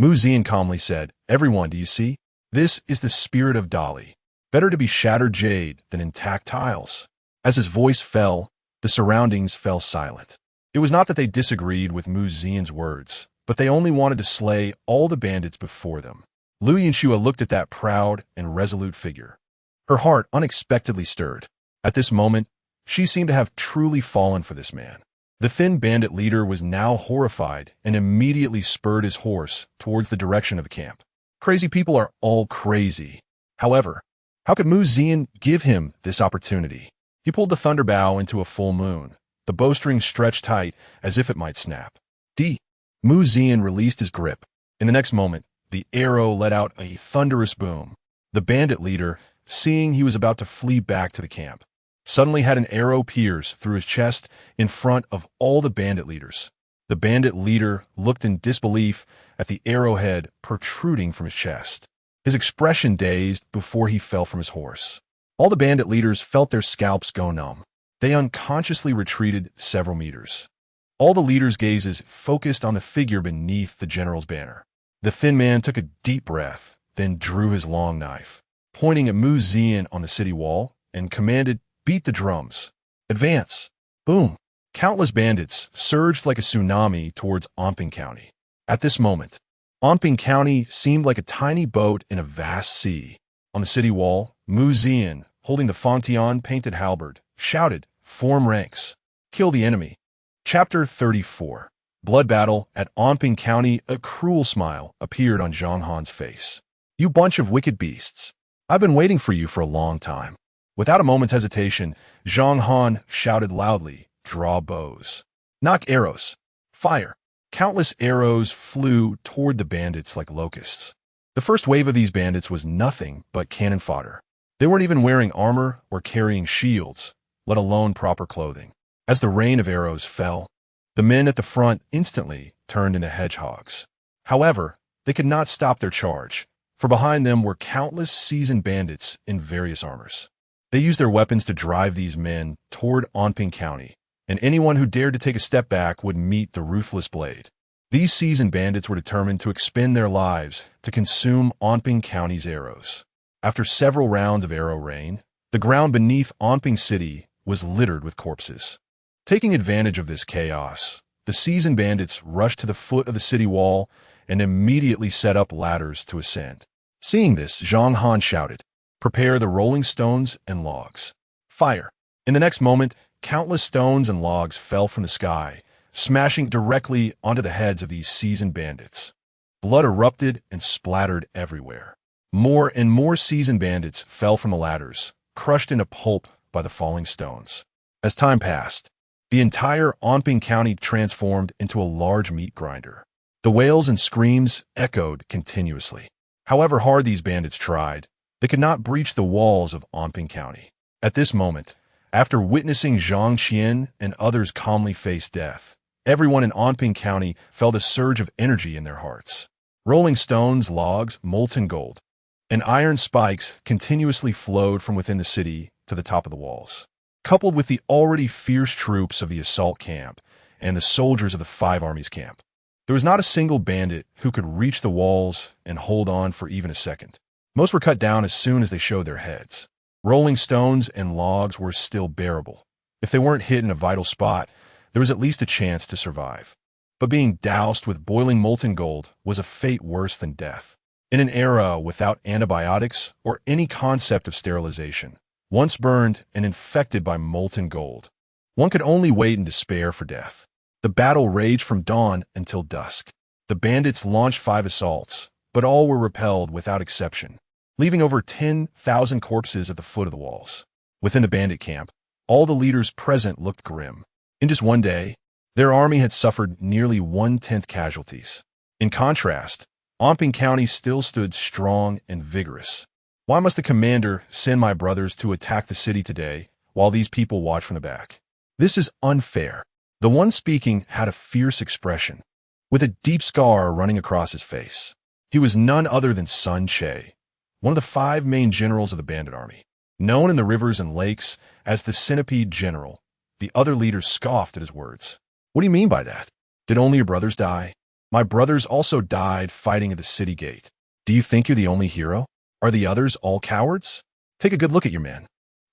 Zian calmly said, "Everyone, do you see? This is the spirit of Dali. Better to be shattered jade than intact tiles. As his voice fell, the surroundings fell silent. It was not that they disagreed with Mu Zian's words, but they only wanted to slay all the bandits before them. Yunxue looked at that proud and resolute figure. Her heart unexpectedly stirred. At this moment, she seemed to have truly fallen for this man. The thin bandit leader was now horrified and immediately spurred his horse towards the direction of the camp. Crazy people are all crazy. However, how could Mu Zian give him this opportunity? He pulled the thunderbow into a full moon. The bowstring stretched tight as if it might snap. Mu Zian released his grip. In the next moment, the arrow let out a thunderous boom. The bandit leader, seeing he was about to flee back to the camp, suddenly had an arrow pierce through his chest in front of all the bandit leaders. The bandit leader looked in disbelief at the arrowhead protruding from his chest, his expression dazed before he fell from his horse. All the bandit leaders felt their scalps go numb. They unconsciously retreated several meters. All the leaders' gazes focused on the figure beneath the general's banner. The thin man took a deep breath, then drew his long knife, pointing at Mu Zian on the city wall, and commanded, "Beat the drums. Advance." Boom. Countless bandits surged like a tsunami towards Anping County. At this moment, Anping County seemed like a tiny boat in a vast sea. On the city wall, Mu Zian, holding the Fontian painted halberd, shouted, "Form ranks. Kill the enemy." Chapter 34. Blood Battle at Anping County. A cruel smile appeared on Zhang Han's face. "You bunch of wicked beasts. I've been waiting for you for a long time." Without a moment's hesitation, Zhang Han shouted loudly, "Draw bows. Knock arrows. Fire." Countless arrows flew toward the bandits like locusts. The first wave of these bandits was nothing but cannon fodder. They weren't even wearing armor or carrying shields, let alone proper clothing. As the rain of arrows fell, the men at the front instantly turned into hedgehogs. However, they could not stop their charge, for behind them were countless seasoned bandits in various armors. They used their weapons to drive these men toward Anping County, and anyone who dared to take a step back would meet the ruthless blade. These seasoned bandits were determined to expend their lives to consume Anping County's arrows. After several rounds of arrow rain, the ground beneath Anping City was littered with corpses. Taking advantage of this chaos, the seasoned bandits rushed to the foot of the city wall and immediately set up ladders to ascend. Seeing this, Zhang Han shouted, "Prepare the rolling stones and logs. Fire." In the next moment, countless stones and logs fell from the sky, smashing directly onto the heads of these seasoned bandits. Blood erupted and splattered everywhere. More and more seasoned bandits fell from the ladders, crushed into pulp by the falling stones. As time passed, the entire Anping County transformed into a large meat grinder. The wails and screams echoed continuously. However hard these bandits tried, they could not breach the walls of Anping County. At this moment, after witnessing Zhang Qian and others calmly face death, everyone in Anping County felt a surge of energy in their hearts. Rolling stones, logs, molten gold, and iron spikes continuously flowed from within the city to the top of the walls. Coupled with the already fierce troops of the assault camp and the soldiers of the Five Armies camp, there was not a single bandit who could reach the walls and hold on for even a second. Most were cut down as soon as they showed their heads. Rolling stones and logs were still bearable. If they weren't hit in a vital spot, there was at least a chance to survive. But being doused with boiling molten gold was a fate worse than death. In an era without antibiotics or any concept of sterilization, once burned and infected by molten gold, one could only wait in despair for death. The battle raged from dawn until dusk. The bandits launched 5 assaults, but all were repelled without exception, leaving over 10,000 corpses at the foot of the walls. Within the bandit camp, all the leaders present looked grim. In just one day, their army had suffered nearly 1/10 casualties. In contrast, Anping County still stood strong and vigorous. Why must the commander send my brothers to attack the city today while these people watch from the back? This is unfair. The one speaking had a fierce expression, with a deep scar running across his face. He was none other than Sun Che, one of the 5 main generals of the bandit army. Known in the rivers and lakes as the Centipede General, the other leaders scoffed at his words. "What do you mean by that? Did only your brothers die? My brothers also died fighting at the city gate. Do you think you're the only hero?" Are the others all cowards? Take a good look at your men.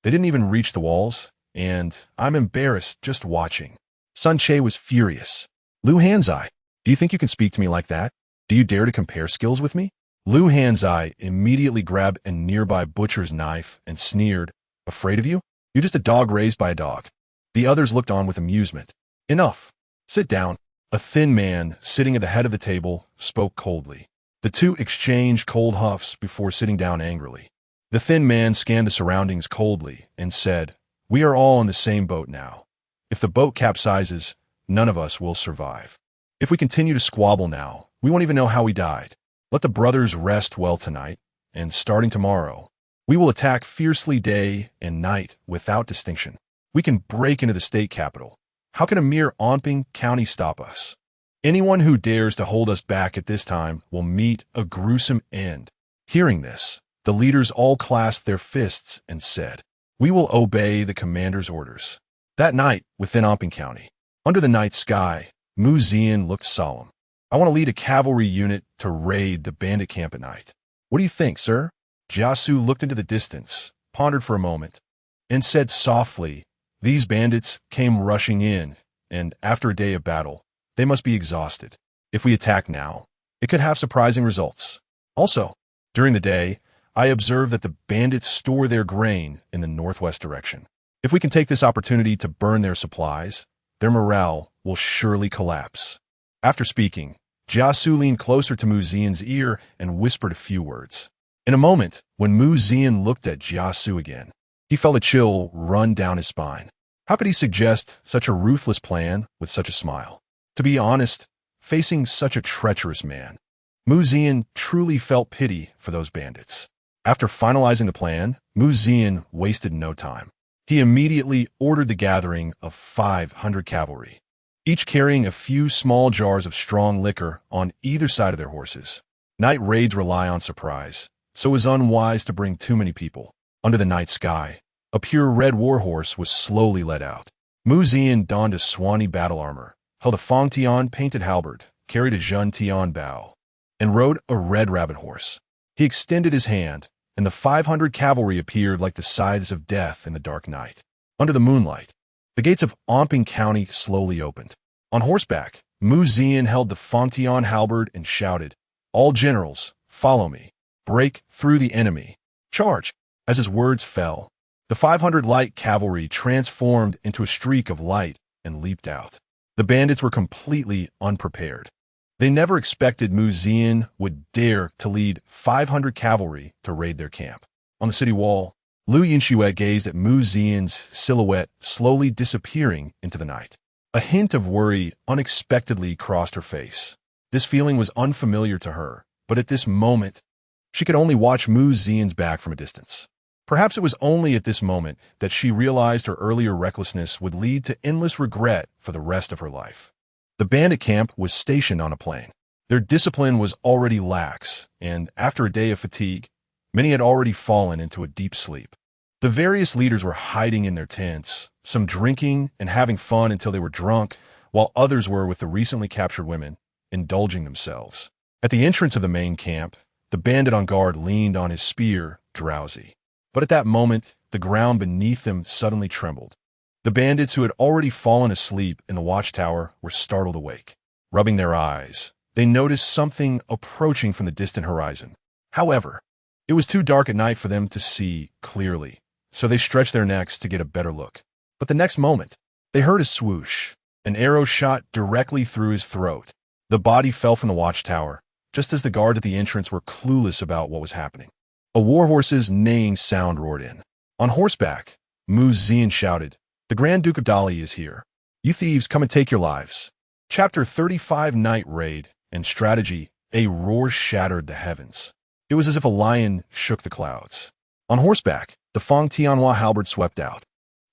They didn't even reach the walls, and I'm embarrassed just watching. Sun Che was furious. Lu Hanzai, do you think you can speak to me like that? Do you dare to compare skills with me? Lu Hanzai immediately grabbed a nearby butcher's knife and sneered, Afraid of you? You're just a dog raised by a dog. The others looked on with amusement. Enough. Sit down. A thin man, sitting at the head of the table, spoke coldly. The two exchanged cold huffs before sitting down angrily. The thin man scanned the surroundings coldly and said, We are all in the same boat now. If the boat capsizes, none of us will survive. If we continue to squabble now, we won't even know how we died. Let the brothers rest well tonight, and starting tomorrow, we will attack fiercely day and night without distinction. We can break into the state capital. How can a mere Onping County stop us? Anyone who dares to hold us back at this time will meet a gruesome end. Hearing this, the leaders all clasped their fists and said, We will obey the commander's orders. That night, within Onping County, under the night sky, Mu Zian looked solemn. I want to lead a cavalry unit to raid the bandit camp at night. What do you think, sir? Jia Xu looked into the distance, pondered for a moment, and said softly, These bandits came rushing in, and after a day of battle, they must be exhausted. If we attack now, it could have surprising results. Also, during the day, I observed that the bandits store their grain in the northwest direction. If we can take this opportunity to burn their supplies, their morale will surely collapse. After speaking, Jia Xu leaned closer to Mu Zian's ear and whispered a few words. In a moment, when Mu Zian looked at Jia Xu again, he felt a chill run down his spine. How could he suggest such a ruthless plan with such a smile? To be honest, facing such a treacherous man, Mu Zian truly felt pity for those bandits. After finalizing the plan, Mu Zian wasted no time. He immediately ordered the gathering of 500 cavalry, each carrying a few small jars of strong liquor on either side of their horses. Night raids rely on surprise, so it was unwise to bring too many people. Under the night sky, a pure red warhorse was slowly led out. Mu Zian donned a Swanee battle armor, held a Fong Tian painted halberd, carried a Zhun Tian bow, and rode a red rabbit horse. He extended his hand, and the 500 cavalry appeared like the scythes of death in the dark night. Under the moonlight, the gates of Onping County slowly opened. On horseback, Mu Zian held the Fong Tian halberd and shouted, All generals, follow me. Break through the enemy. Charge! As his words fell, the 500 light cavalry transformed into a streak of light and leaped out. The bandits were completely unprepared. They never expected Mu Zian would dare to lead 500 cavalry to raid their camp. On the city wall, Yunxue gazed at Mu Zian's silhouette slowly disappearing into the night. A hint of worry unexpectedly crossed her face. This feeling was unfamiliar to her, but at this moment, she could only watch Mu Zian's back from a distance. Perhaps it was only at this moment that she realized her earlier recklessness would lead to endless regret for the rest of her life. The bandit camp was stationed on a plain. Their discipline was already lax, and after a day of fatigue, many had already fallen into a deep sleep. The various leaders were hiding in their tents, some drinking and having fun until they were drunk, while others were with the recently captured women, indulging themselves. At the entrance of the main camp, the bandit on guard leaned on his spear, drowsy. But at that moment, the ground beneath them suddenly trembled. The bandits who had already fallen asleep in the watchtower were startled awake. Rubbing their eyes, they noticed something approaching from the distant horizon. However, it was too dark at night for them to see clearly, so they stretched their necks to get a better look. But the next moment, they heard a swoosh. An arrow shot directly through his throat. The body fell from the watchtower, just as the guards at the entrance were clueless about what was happening. A warhorse's neighing sound roared in. On horseback, Mu Zian shouted, The Grand Duke of Dali is here. You thieves, come and take your lives. Chapter 35 Night Raid and Strategy. A roar shattered the heavens. It was as if a lion shook the clouds. On horseback, the Fong Tianhua halberd swept out.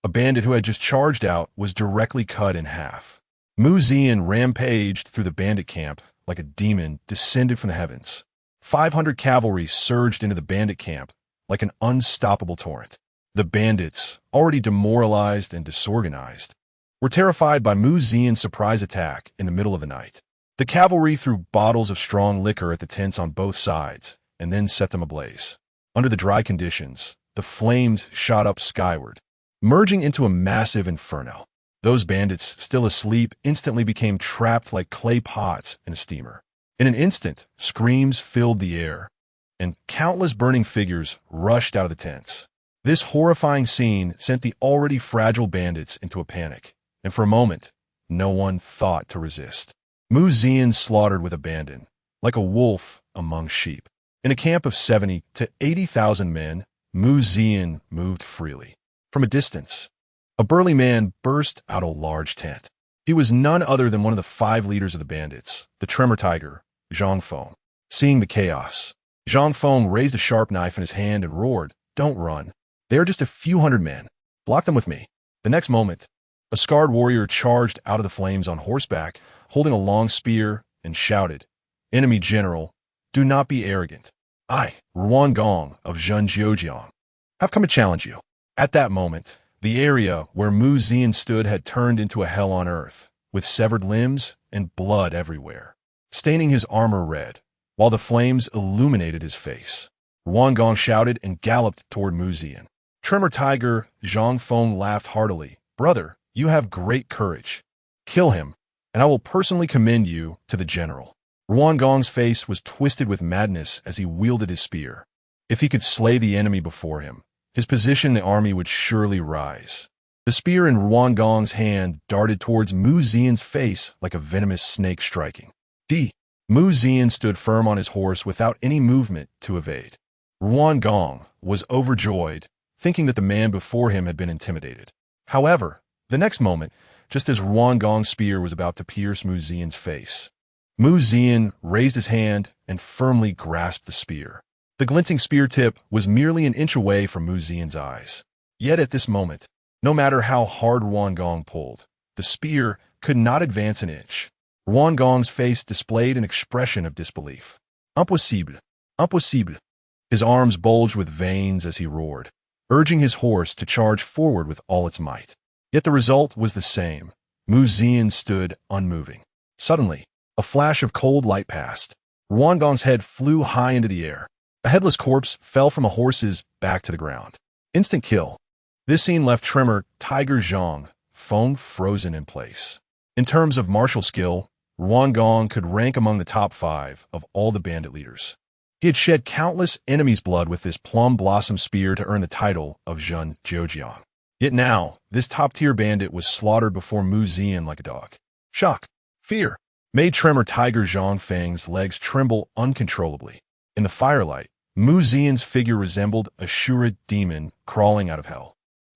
A bandit who had just charged out was directly cut in half. Mu Zian rampaged through the bandit camp like a demon descended from the heavens. 500 cavalry surged into the bandit camp like an unstoppable torrent. The bandits, already demoralized and disorganized, were terrified by Mu Zian's surprise attack in the middle of the night. The cavalry threw bottles of strong liquor at the tents on both sides and then set them ablaze. Under the dry conditions, the flames shot up skyward, merging into a massive inferno. Those bandits, still asleep, instantly became trapped like clay pots in a steamer. In an instant, screams filled the air, and countless burning figures rushed out of the tents. This horrifying scene sent the already fragile bandits into a panic, and for a moment, no one thought to resist. Zian slaughtered with abandon, like a wolf among sheep. In a camp of 70 to 80,000 men, Zian moved freely. From a distance, a burly man burst out of a large tent. He was none other than one of the 5 leaders of the bandits, the Tremor Tiger, Zhang Feng. Seeing the chaos, Zhang Feng raised a sharp knife in his hand and roared, "Don't run. They are just a few hundred men. Block them with me." The next moment, a scarred warrior charged out of the flames on horseback, holding a long spear, and shouted, "Enemy general, do not be arrogant. I, Ruan Gong of Zhenjiang, have come to challenge you." At that moment, the area where Zian stood had turned into a hell on earth, with severed limbs and blood everywhere, staining his armor red, while the flames illuminated his face. Ruan Gong shouted and galloped toward Zian. Tremor Tiger Zhang Feng laughed heartily. "Brother, you have great courage. Kill him, and I will personally commend you to the general." Ruan Gong's face was twisted with madness as he wielded his spear. If he could slay the enemy before him, his position in the army would surely rise. The spear in Ruan Gong's hand darted towards Zian's face like a venomous snake striking. Zian stood firm on his horse without any movement to evade. Ruan Gong was overjoyed, thinking that the man before him had been intimidated. However, the next moment, just as Ruan Gong's spear was about to pierce Zian's face, Zian raised his hand and firmly grasped the spear. The glinting spear tip was merely an inch away from Zian's eyes. Yet at this moment, no matter how hard Ruan Gong pulled, the spear could not advance an inch. Ruan Gong's face displayed an expression of disbelief. "Impossible! Impossible!" His arms bulged with veins as he roared, urging his horse to charge forward with all its might. Yet the result was the same. Zian stood unmoving. Suddenly, a flash of cold light passed. Ruan Gong's head flew high into the air. A headless corpse fell from a horse's back to the ground. Instant kill. This scene left Tremor Tiger Zhang Feng frozen in place. In terms of martial skill, Ruan Gong could rank among the top 5 of all the bandit leaders. He had shed countless enemies' blood with this plum blossom spear to earn the title of Zhenjiang. Yet now, this top-tier bandit was slaughtered before Zian like a dog. Shock, fear, made Tremor Tiger Zhang Feng's legs tremble uncontrollably. In the firelight, Zian's figure resembled a Shura demon crawling out of hell.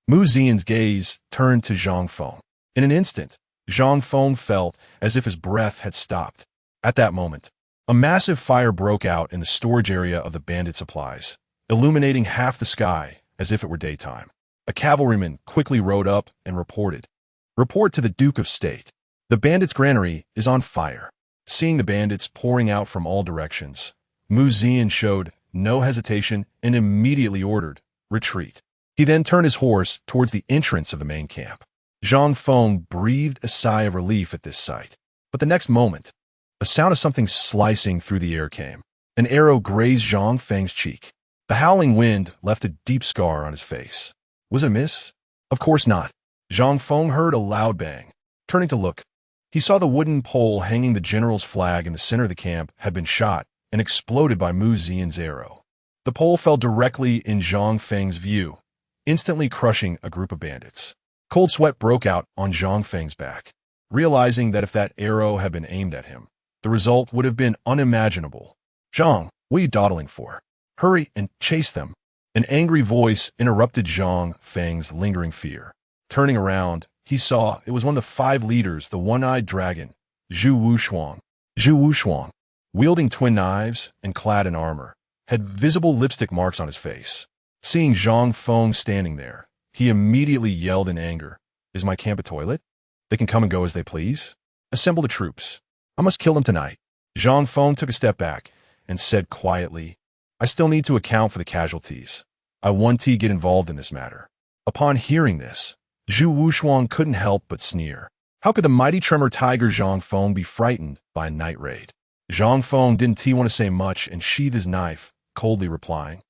Zian's gaze turned to Zhang Feng. In an instant, Zhang Feng felt as if his breath had stopped. At that moment, a massive fire broke out in the storage area of the bandit supplies, illuminating half the sky as if it were daytime. A cavalryman quickly rode up and reported. "Report to the Duke of State. The bandits' granary is on fire." Seeing the bandits pouring out from all directions, Zian showed no hesitation and immediately ordered, "Retreat." He then turned his horse towards the entrance of the main camp. Zhang Feng breathed a sigh of relief at this sight. But the next moment, a sound of something slicing through the air came. An arrow grazed Zhang Feng's cheek. The howling wind left a deep scar on his face. Was it a miss? Of course not. Zhang Feng heard a loud bang. Turning to look, he saw the wooden pole hanging the general's flag in the center of the camp had been shot and exploded by Zian's arrow. The pole fell directly in Zhang Feng's view, instantly crushing a group of bandits. Cold sweat broke out on Zhang Feng's back, realizing that if that arrow had been aimed at him, the result would have been unimaginable. "Zhang, what are you dawdling for? Hurry and chase them." An angry voice interrupted Zhang Feng's lingering fear. Turning around, he saw it was one of the 5 leaders, the one-eyed dragon, Zhu Wushuang. Zhu Wushuang, wielding twin knives and clad in armor, had visible lipstick marks on his face. Seeing Zhang Feng standing there, he immediately yelled in anger, "Is my camp a toilet? They can come and go as they please. Assemble the troops. I must kill them tonight." Zhang Feng took a step back and said quietly, "I still need to account for the casualties. I want to get involved in this matter." Upon hearing this, Zhu Wushuang couldn't help but sneer. How could the mighty Tremor Tiger Zhang Feng be frightened by a night raid? Zhang Feng didn't want to say much and sheathed his knife, coldly replying,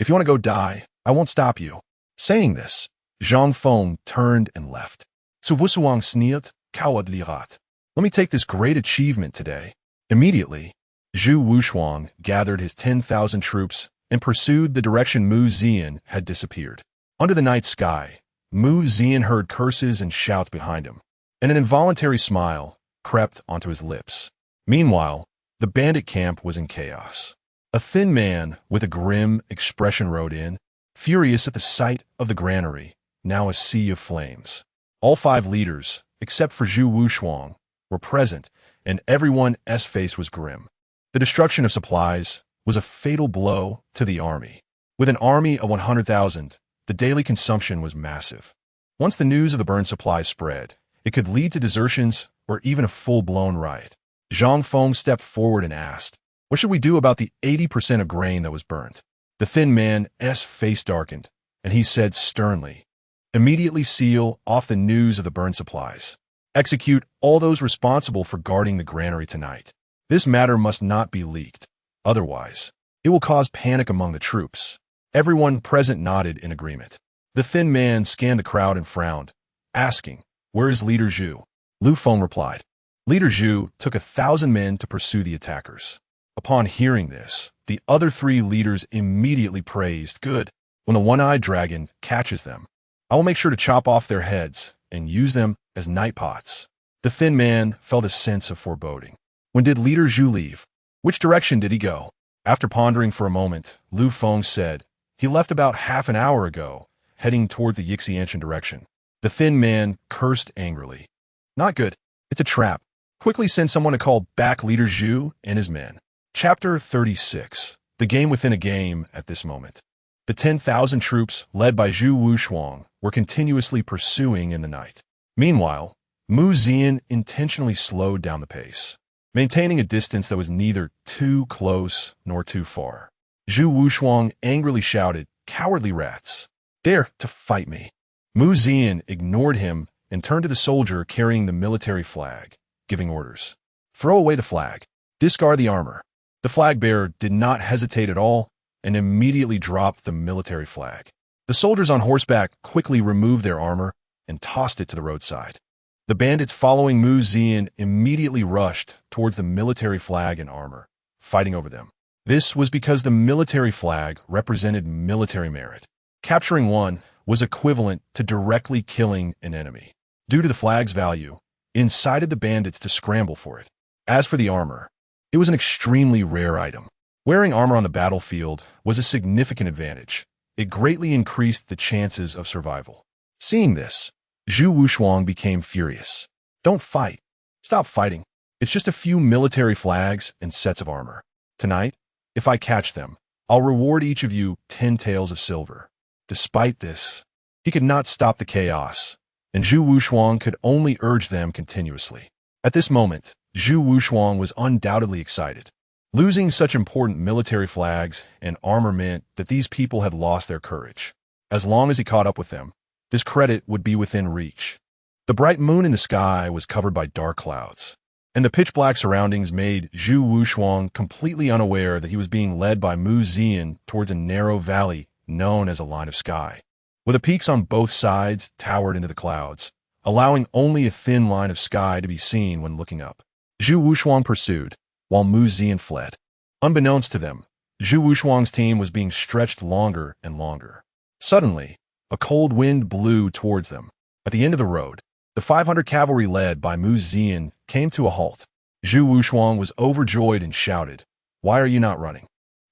If you want to go die, I won't stop you. Saying this, Zhang Feng turned and left. Zu Wusuang sniet, Kaoad lirat. Let me take this great achievement today. Immediately, Zhu Wushuang gathered his 10,000 troops and pursued the direction Mu Zian had disappeared. Under the night sky, Mu Zian heard curses and shouts behind him, and an involuntary smile crept onto his lips. Meanwhile, the bandit camp was in chaos. A thin man with a grim expression rode in, furious at the sight of the granary, now a sea of flames. All 5 leaders, except for Zhu Wushuang, were present, and everyone's face was grim. The destruction of supplies was a fatal blow to the army. With an army of 100,000, the daily consumption was massive. Once the news of the burned supplies spread, it could lead to desertions or even a full-blown riot. Zhang Feng stepped forward and asked, "What should we do about the 80% of grain that was burnt?" The thin man's face darkened, and he said sternly, "Immediately seal off the news of the burned supplies. Execute all those responsible for guarding the granary tonight. This matter must not be leaked. Otherwise, it will cause panic among the troops." Everyone present nodded in agreement. The thin man scanned the crowd and frowned, asking, "Where is Leader Zhu?" Lu Feng replied, "Leader Zhu took 1,000 men to pursue the attackers." Upon hearing this, the other 3 leaders immediately praised, "Good. When the one-eyed dragon catches them, I will make sure to chop off their heads and use them as night pots." The thin man felt a sense of foreboding. When did Leader Zhu leave? Which direction did he go? After pondering for a moment, Lu Feng said, "He left about half an hour ago, heading toward the Yixianshan direction." The thin man cursed angrily. "Not good. It's a trap. Quickly send someone to call back Leader Zhu and his men." Chapter 36. The game within a game at this moment. The 10,000 troops, led by Zhu Wushuang, were continuously pursuing in the night. Meanwhile, Mu Zian intentionally slowed down the pace, maintaining a distance that was neither too close nor too far. Zhu Wushuang angrily shouted, "Cowardly rats! Dare to fight me!" Mu Zian ignored him and turned to the soldier carrying the military flag, giving orders. "Throw away the flag. Discard the armor." The flag bearer did not hesitate at all and immediately dropped the military flag. The soldiers on horseback quickly removed their armor and tossed it to the roadside. The bandits following Mu Zian immediately rushed towards the military flag and armor, fighting over them. This was because the military flag represented military merit. Capturing one was equivalent to directly killing an enemy. Due to the flag's value, it incited the bandits to scramble for it. As for the armor, it was an extremely rare item. Wearing armor on the battlefield was a significant advantage. It greatly increased the chances of survival. Seeing this, Zhu Wushuang became furious. "Don't fight. Stop fighting. It's just a few military flags and sets of armor. Tonight, if I catch them, I'll reward each of you 10 taels of silver." Despite this, he could not stop the chaos, and Zhu Wushuang could only urge them continuously. At this moment, Zhu Wushuang was undoubtedly excited. Losing such important military flags and armor meant that these people had lost their courage. As long as he caught up with them, this credit would be within reach. The bright moon in the sky was covered by dark clouds, and the pitch-black surroundings made Zhu Wushuang completely unaware that he was being led by Mu Zian towards a narrow valley known as a line of sky, where the peaks on both sides towered into the clouds, allowing only a thin line of sky to be seen when looking up. Zhu Wushuang pursued, while Mu Zian fled. Unbeknownst to them, Zhu Wushuang's team was being stretched longer and longer. Suddenly, a cold wind blew towards them. At the end of the road, the 500 cavalry led by Mu Zian came to a halt. Zhu Wushuang was overjoyed and shouted, "Why are you not running?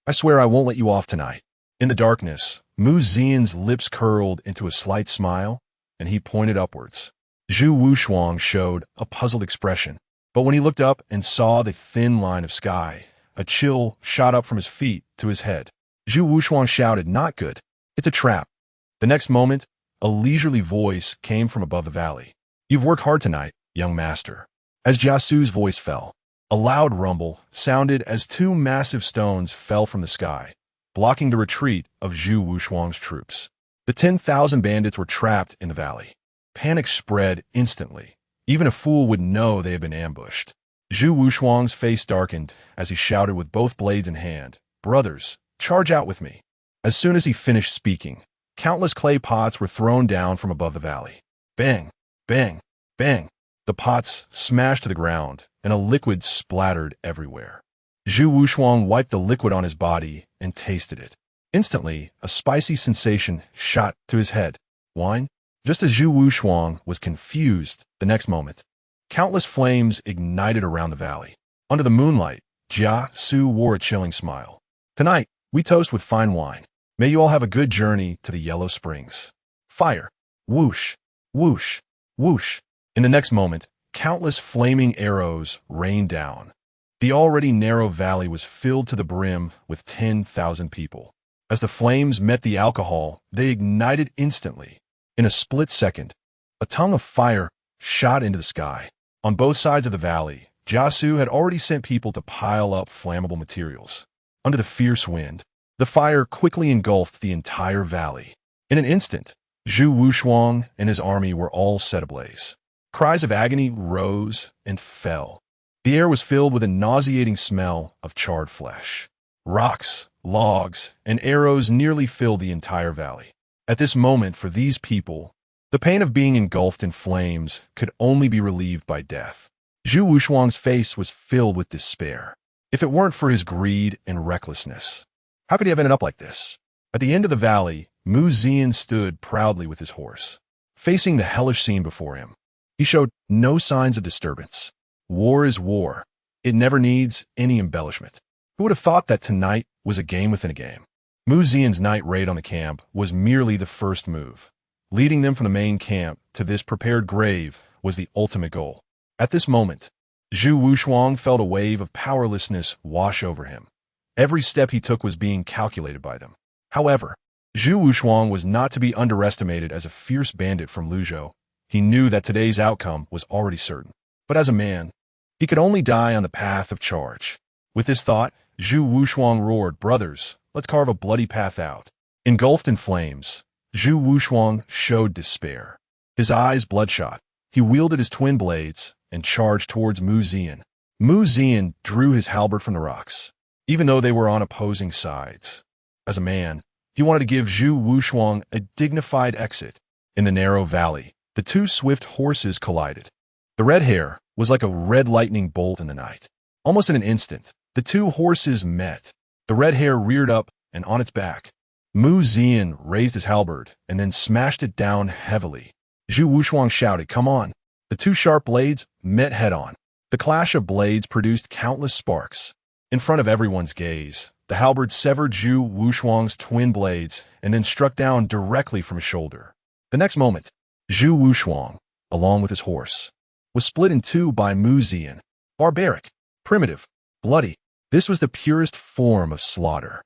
I swear I won't let you off tonight." In the darkness, Mu Zian's lips curled into a slight smile, and he pointed upwards. Zhu Wushuang showed a puzzled expression, but when he looked up and saw the thin line of sky, a chill shot up from his feet to his head. Zhu Wushuang shouted, "Not good. It's a trap." The next moment, a leisurely voice came from above the valley. "You've worked hard tonight, young master." As Jia Xu's voice fell, a loud rumble sounded as 2 massive stones fell from the sky, blocking the retreat of Zhu Wushuang's troops. The 10,000 bandits were trapped in the valley. Panic spread instantly. Even a fool would know they had been ambushed. Zhu Wushuang's face darkened as he shouted with both blades in hand, "Brothers, charge out with me." As soon as he finished speaking, countless clay pots were thrown down from above the valley. Bang, bang, bang. The pots smashed to the ground, and a liquid splattered everywhere. Zhu Wushuang wiped the liquid on his body and tasted it. Instantly, a spicy sensation shot to his head. Wine? Just as Zhu Wushuang was confused, the next moment, countless flames ignited around the valley. Under the moonlight, Jia Xu wore a chilling smile. Tonight, we toast with fine wine. May you all have a good journey to the Yellow Springs. Fire. Whoosh, whoosh, whoosh. In the next moment, countless flaming arrows rained down. The already narrow valley was filled to the brim with 10,000 people. As the flames met the alcohol, they ignited instantly. In a split second, a tongue of fire shot into the sky. On both sides of the valley, Jia Xu had already sent people to pile up flammable materials. Under the fierce wind, the fire quickly engulfed the entire valley. In an instant, Zhu Wushuang and his army were all set ablaze. Cries of agony rose and fell. The air was filled with a nauseating smell of charred flesh. Rocks, logs, and arrows nearly filled the entire valley. At this moment, for these people, the pain of being engulfed in flames could only be relieved by death. Zhu Wushuang's face was filled with despair. If it weren't for his greed and recklessness, how could he have ended up like this? At the end of the valley, Zian stood proudly with his horse. Facing the hellish scene before him, he showed no signs of disturbance. War is war. It never needs any embellishment. Who would have thought that tonight was a game within a game? Zian's night raid on the camp was merely the first move. Leading them from the main camp to this prepared grave was the ultimate goal. At this moment, Zhu Wushuang felt a wave of powerlessness wash over him. Every step he took was being calculated by them. However, Zhu Wushuang was not to be underestimated as a fierce bandit from Luzhou. He knew that today's outcome was already certain. But as a man, he could only die on the path of charge. With this thought, Zhu Wushuang roared, "Brothers, let's carve a bloody path out." Engulfed in flames, Zhu Wushuang showed despair. His eyes bloodshot, he wielded his twin blades and charged towards Zian. Zian drew his halberd from the rocks, even though they were on opposing sides. As a man, he wanted to give Zhu Wushuang a dignified exit. In the narrow valley, the two swift horses collided. The red hair was like a red lightning bolt in the night. Almost in an instant, the two horses met. The red hair reared up, and on its back, Zian raised his halberd and then smashed it down heavily. Zhu Wushuang shouted, "Come on!" The two sharp blades met head-on. The clash of blades produced countless sparks. In front of everyone's gaze, the halberd severed Zhu Wushuang's twin blades and then struck down directly from his shoulder. The next moment, Zhu Wushuang, along with his horse, was split in two by Zian. Barbaric, primitive, bloody. This was the purest form of slaughter.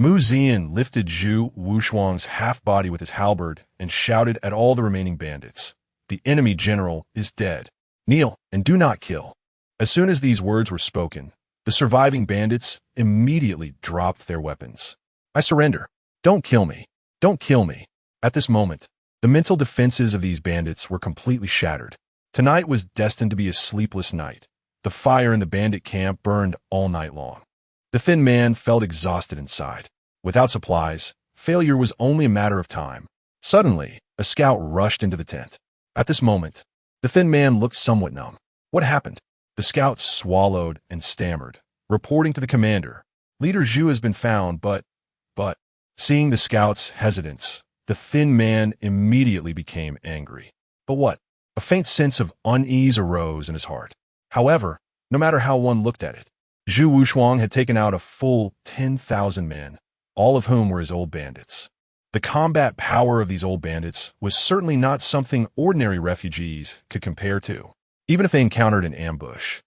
Zian lifted Zhu Wushuang's half-body with his halberd and shouted at all the remaining bandits, "The enemy general is dead. Kneel and do not kill." As soon as these words were spoken, the surviving bandits immediately dropped their weapons. "I surrender. Don't kill me. Don't kill me." At this moment, the mental defenses of these bandits were completely shattered. Tonight was destined to be a sleepless night. The fire in the bandit camp burned all night long. The thin man felt exhausted inside. Without supplies, failure was only a matter of time. Suddenly, a scout rushed into the tent. At this moment, the thin man looked somewhat numb. What happened? The scout swallowed and stammered, reporting to the commander, "Leader Zhu has been found, but... Seeing the scout's hesitance, the thin man immediately became angry. But what? A faint sense of unease arose in his heart. However, no matter how one looked at it, Zhu Wushuang had taken out a full 10,000 men, all of whom were his old bandits. The combat power of these old bandits was certainly not something ordinary refugees could compare to. Even if they encountered an ambush,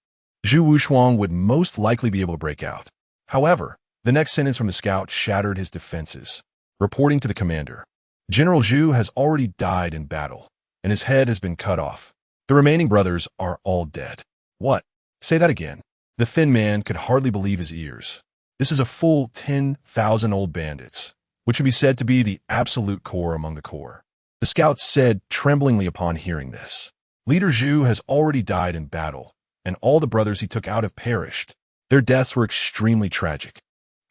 Zhu Wushuang would most likely be able to break out. However, the next sentence from the scout shattered his defenses. Reporting to the commander, "General Zhu has already died in battle, and his head has been cut off. The remaining brothers are all dead." "What? Say that again." The thin man could hardly believe his ears. This is a full 10,000 old bandits, which would be said to be the absolute core among the core. The scout said tremblingly upon hearing this, "Leader Zhu has already died in battle, and all the brothers he took out have perished. Their deaths were extremely tragic."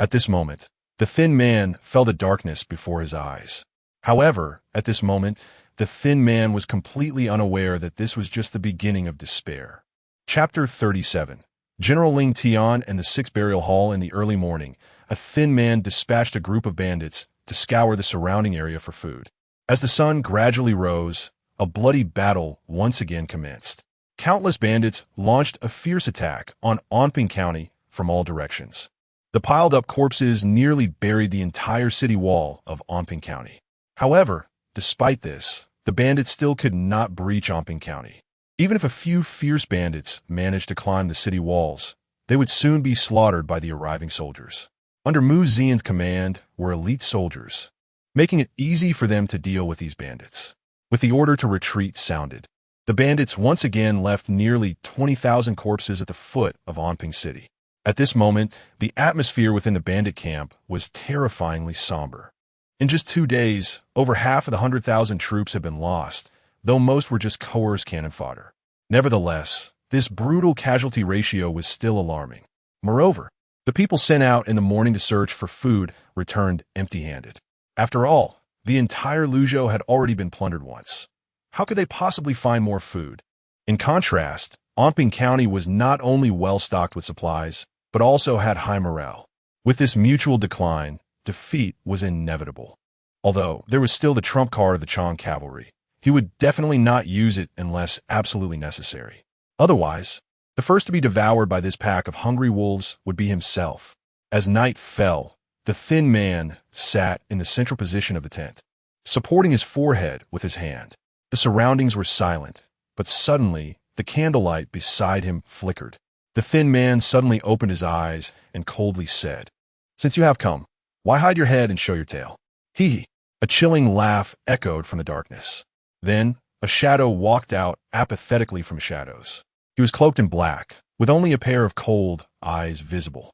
At this moment, The thin man felt a darkness before his eyes. However, at this moment, the thin man was completely unaware that this was just the beginning of despair. Chapter 37. General Ling Tian and the Sixth Burial Hall. In the early morning, a thin man dispatched a group of bandits to scour the surrounding area for food. As the sun gradually rose, a bloody battle once again commenced. Countless bandits launched a fierce attack on Anping County from all directions. The piled-up corpses nearly buried the entire city wall of Anping County. However, despite this, the bandits still could not breach Anping County. Even if a few fierce bandits managed to climb the city walls, they would soon be slaughtered by the arriving soldiers. Under Mu Zian's command were elite soldiers, making it easy for them to deal with these bandits. With the order to retreat sounded, the bandits once again left nearly 20,000 corpses at the foot of Anping City. At this moment, the atmosphere within the bandit camp was terrifyingly somber. In just 2 days, over half of the 100,000 troops had been lost, though most were just coerced cannon fodder. Nevertheless, this brutal casualty ratio was still alarming. Moreover, the people sent out in the morning to search for food returned empty-handed. After all, the entire Luzhou had already been plundered once. How could they possibly find more food? In contrast, Anping County was not only well-stocked with supplies, but also had high morale. With this mutual decline, defeat was inevitable. Although there was still the trump card of the Chong cavalry, he would definitely not use it unless absolutely necessary. Otherwise, the first to be devoured by this pack of hungry wolves would be himself. As night fell, the thin man sat in the central position of the tent, supporting his forehead with his hand. The surroundings were silent, but suddenly the candlelight beside him flickered. The thin man suddenly opened his eyes and coldly said, "Since you have come, why hide your head and show your tail?" Hee. A chilling laugh echoed from the darkness. Then, a shadow walked out apathetically from shadows. He was cloaked in black, with only a pair of cold eyes visible.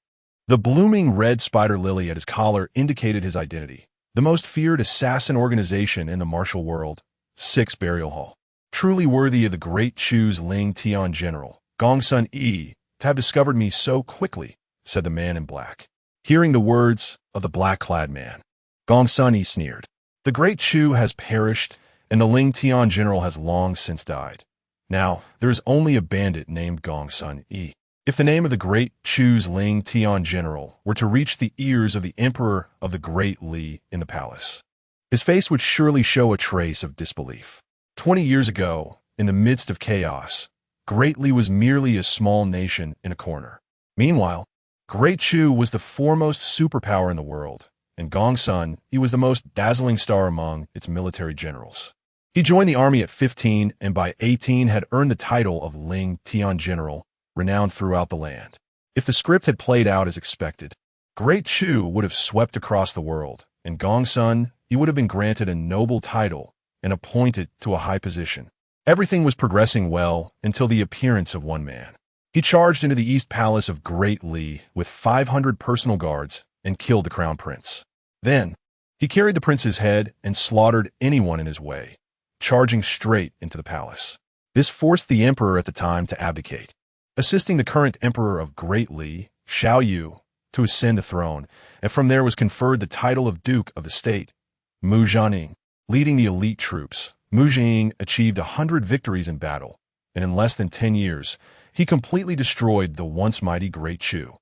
The blooming red spider lily at his collar indicated his identity, the most feared assassin organization in the martial world, Sixth Burial Hall. Truly worthy of the Great Chu's Ling Tian General, Gongsun Yi, to have discovered me so quickly, said the man in black. Hearing the words of the black-clad man, Gongsun Yi sneered. The Great Chu has perished, and the Ling Tian General has long since died. Now, there is only a bandit named Gongsun Yi. If the name of the Great Chu's Ling Tian General were to reach the ears of the Emperor of the Great Li in the palace, his face would surely show a trace of disbelief. 20 years ago, in the midst of chaos, Great Li was merely a small nation in a corner. Meanwhile, Great Chu was the foremost superpower in the world, and Gongsun Yi was the most dazzling star among its military generals. He joined the army at 15 and by 18 had earned the title of Ling Tian General, renowned throughout the land. If the script had played out as expected, Great Chu would have swept across the world, and Gongsun Yi would have been granted a noble title and appointed to a high position. Everything was progressing well until the appearance of one man. He charged into the East Palace of Great Li with 500 personal guards and killed the crown prince. Then, he carried the prince's head and slaughtered anyone in his way, charging straight into the palace. This forced the emperor at the time to abdicate, assisting the current emperor of Great Li, Zhao Yun, to ascend the throne, and from there was conferred the title of Duke of the State. Mu Zhaning, leading the elite troops, Mu Zhaning achieved 100 victories in battle, and in less than 10 years, he completely destroyed the once mighty Great Chu.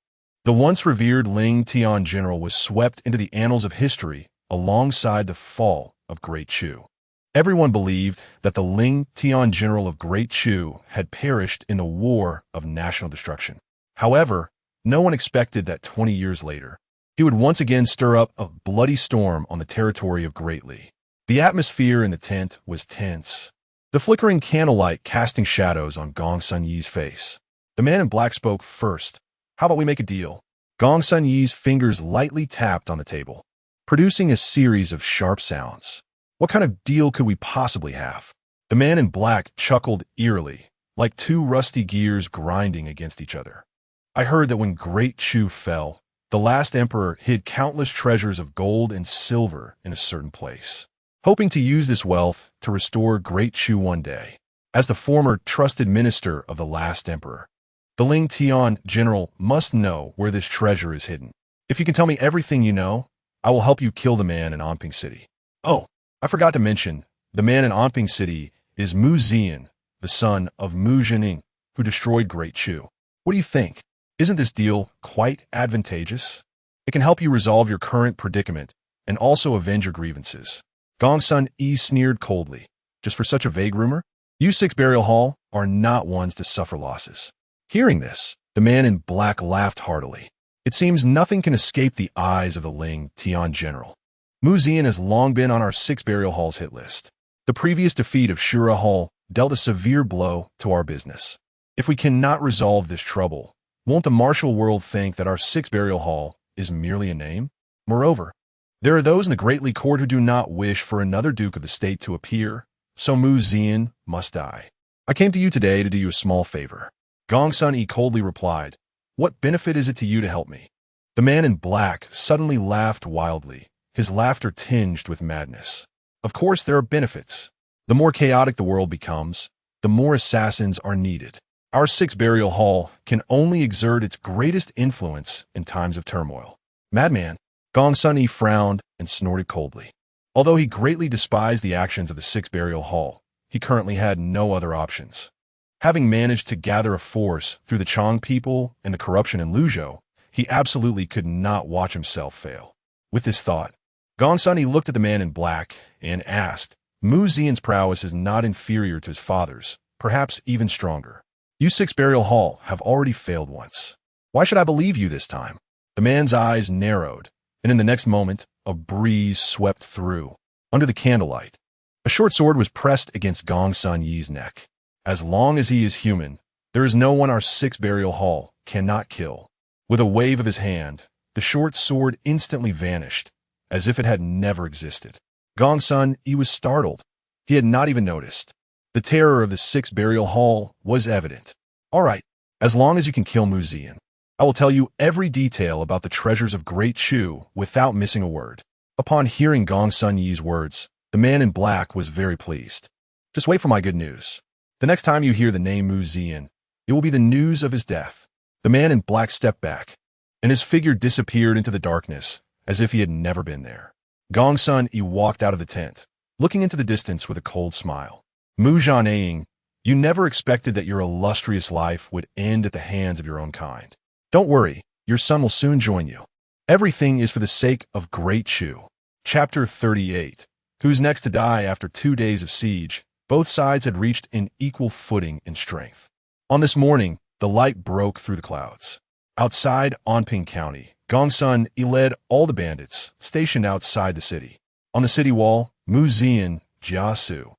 The once revered Ling Tian General was swept into the annals of history alongside the fall of Great Chu. Everyone believed that the Ling Tian General of Great Chu had perished in the war of national destruction. However, no one expected that 20 years later, he would once again stir up a bloody storm on the territory of Great Li. The atmosphere in the tent was tense, the flickering candlelight casting shadows on Gongsun Yi's face. The man in black spoke first. "How about we make a deal?" Gongsun Yi's fingers lightly tapped on the table, producing a series of sharp sounds. What kind of deal could we possibly have? The man in black chuckled eerily, like two rusty gears grinding against each other. "I heard that when Great Chu fell, the last emperor hid countless treasures of gold and silver in a certain place, hoping to use this wealth to restore Great Chu one day. As the former trusted minister of the last emperor, the Ling Tian General must know where this treasure is hidden. If you can tell me everything you know, I will help you kill the man in Anping City. Oh, I forgot to mention, the man in Anping City is Mu Zian, the son of Mu Zhening, who destroyed Great Chu. What do you think? Isn't this deal quite advantageous? It can help you resolve your current predicament and also avenge your grievances. Gongsun Yi sneered coldly. Just for such a vague rumor? You six burial hall are not ones to suffer losses. Hearing this, the man in black laughed heartily. It seems nothing can escape the eyes of the Ling Tian general. Mu Zian has long been on our six burial halls hit list. The previous defeat of Shura Hall dealt a severe blow to our business. If we cannot resolve this trouble, won't the martial world think that our six burial hall is merely a name? Moreover, there are those in the Great Li court who do not wish for another duke of the state to appear, so Mu Zian must die. I came to you today to do you a small favor. Gongsun Yi coldly replied, What benefit is it to you to help me? The man in black suddenly laughed wildly, his laughter tinged with madness. Of course there are benefits. The more chaotic the world becomes, the more assassins are needed. Our six burial hall can only exert its greatest influence in times of turmoil. Madman, Gongsun Yi frowned and snorted coldly. Although he greatly despised the actions of the six burial hall, he currently had no other options. Having managed to gather a force through the Chang people and the corruption in Luzhou, he absolutely could not watch himself fail. With this thought, Gongsun Yi looked at the man in black and asked, Mu Zian's prowess is not inferior to his father's, perhaps even stronger. You six burial hall have already failed once. Why should I believe you this time? The man's eyes narrowed, and in the next moment, a breeze swept through. Under the candlelight, a short sword was pressed against Gongsun Yi's neck. As long as he is human, there is no one our six burial hall cannot kill. With a wave of his hand, the short sword instantly vanished, as if it had never existed. Gongsun Yi was startled. He had not even noticed. The terror of the six burial hall was evident. All right, as long as you can kill Mu Zian, I will tell you every detail about the treasures of Great Chu without missing a word. Upon hearing Gongsun Yi's words, the man in black was very pleased. Just wait for my good news. The next time you hear the name Mu Zian, it will be the news of his death. The man in black stepped back, and his figure disappeared into the darkness as if he had never been there. Gongsun Yi walked out of the tent, looking into the distance with a cold smile. Mu Zhaning, you never expected that your illustrious life would end at the hands of your own kind. Don't worry, your son will soon join you. Everything is for the sake of Great Chu. Chapter 38. Who's next to die after 2 days of siege? Both sides had reached an equal footing in strength. On this morning, the light broke through the clouds. Outside Anping County, Gongsun Yi led all the bandits stationed outside the city. On the city wall, Mu Zian, Jia Xu,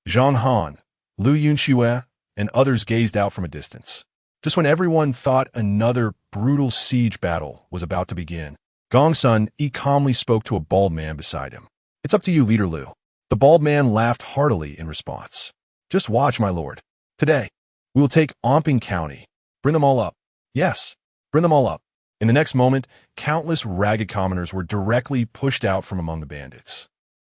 Zhang Han, Yunxue, and others gazed out from a distance. Just when everyone thought another brutal siege battle was about to begin, Gongsun Yi calmly spoke to a bald man beside him. It's up to you, Leader Liu. The bald man laughed heartily in response. Just watch, my lord. Today, we will take Anping County. Bring them all up. Yes, bring them all up. In the next moment, countless ragged commoners were directly pushed out from among the bandits.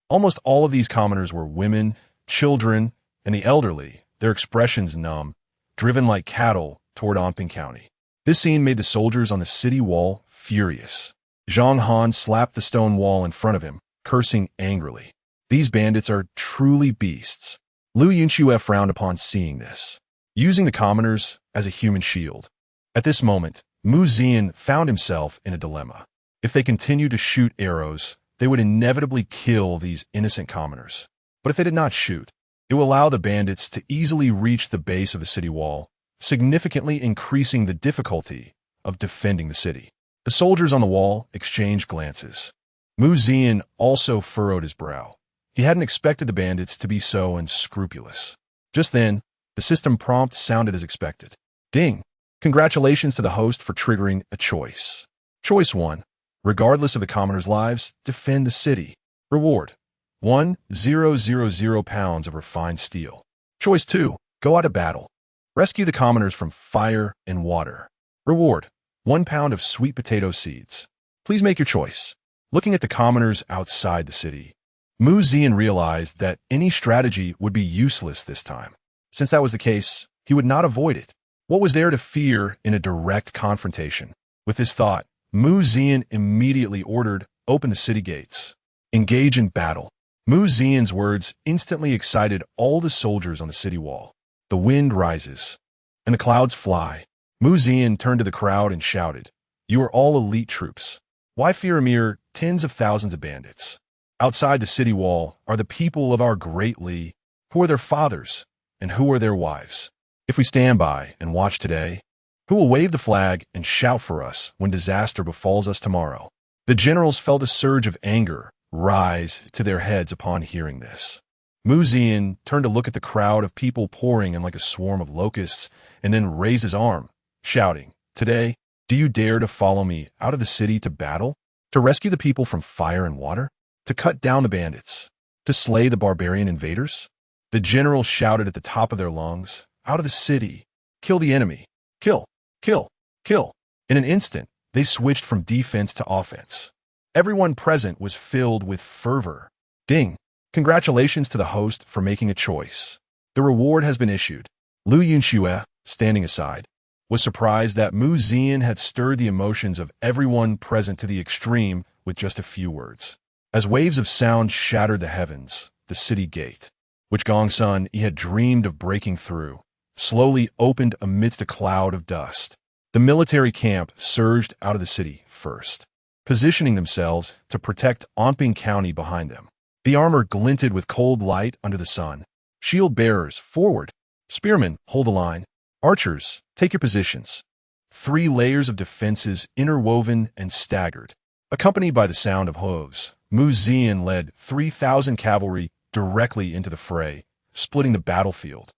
Almost all of these commoners were women, children, and the elderly, their expressions numb, driven like cattle toward Anping County. This scene made the soldiers on the city wall furious. Zhang Han slapped the stone wall in front of him, cursing angrily. These bandits are truly beasts. Yunxue frowned upon seeing this, using the commoners as a human shield. At this moment, Mu Zian found himself in a dilemma. If they continued to shoot arrows, they would inevitably kill these innocent commoners. But if they did not shoot, it would allow the bandits to easily reach the base of the city wall, significantly increasing the difficulty of defending the city. The soldiers on the wall exchanged glances. Mu Zian also furrowed his brow. He hadn't expected the bandits to be so unscrupulous. Just then, the system prompt sounded as expected. Ding! Congratulations to the host for triggering a choice. Choice 1. Regardless of the commoners' lives, defend the city. Reward: 1,000 pounds of refined steel. Choice 2. Go out of battle. Rescue the commoners from fire and water. Reward: 1 pound of sweet potato seeds. Please make your choice. Looking at the commoners outside the city, Mu Zian realized that any strategy would be useless this time. Since that was the case, he would not avoid it. What was there to fear in a direct confrontation? With this thought, Mu Zian immediately ordered open the city gates. Engage in battle. Mu Zian's words instantly excited all the soldiers on the city wall. The wind rises, and the clouds fly. Mu Zian turned to the crowd and shouted, "You are all elite troops. Why fear a mere tens of thousands of bandits? Outside the city wall are the people of our Great Li, who are their fathers, and who are their wives. If we stand by and watch today, who will wave the flag and shout for us when disaster befalls us tomorrow?" The generals felt a surge of anger rise to their heads upon hearing this. Mu Zian turned to look at the crowd of people pouring in like a swarm of locusts and then raised his arm, shouting, "Today, do you dare to follow me out of the city to battle? To rescue the people from fire and water? To cut down the bandits? To slay the barbarian invaders?" The generals shouted at the top of their lungs, "Out of the city! Kill the enemy! Kill! Kill! Kill!" In an instant, they switched from defense to offense. Everyone present was filled with fervor. Ding! Congratulations to the host for making a choice. The reward has been issued. Yunxue, standing aside, was surprised that Mu Zian had stirred the emotions of everyone present to the extreme with just a few words. As waves of sound shattered the heavens, the city gate, which Gongsun he had dreamed of breaking through, slowly opened amidst a cloud of dust. The military camp surged out of the city first, positioning themselves to protect Anping County behind them. The armor glinted with cold light under the sun. Shield bearers, forward! Spearmen, hold the line! Archers, take your positions! 3 layers of defenses interwoven and staggered. Accompanied by the sound of hooves, Mu Zian led 3,000 cavalry directly into the fray, splitting the battlefield.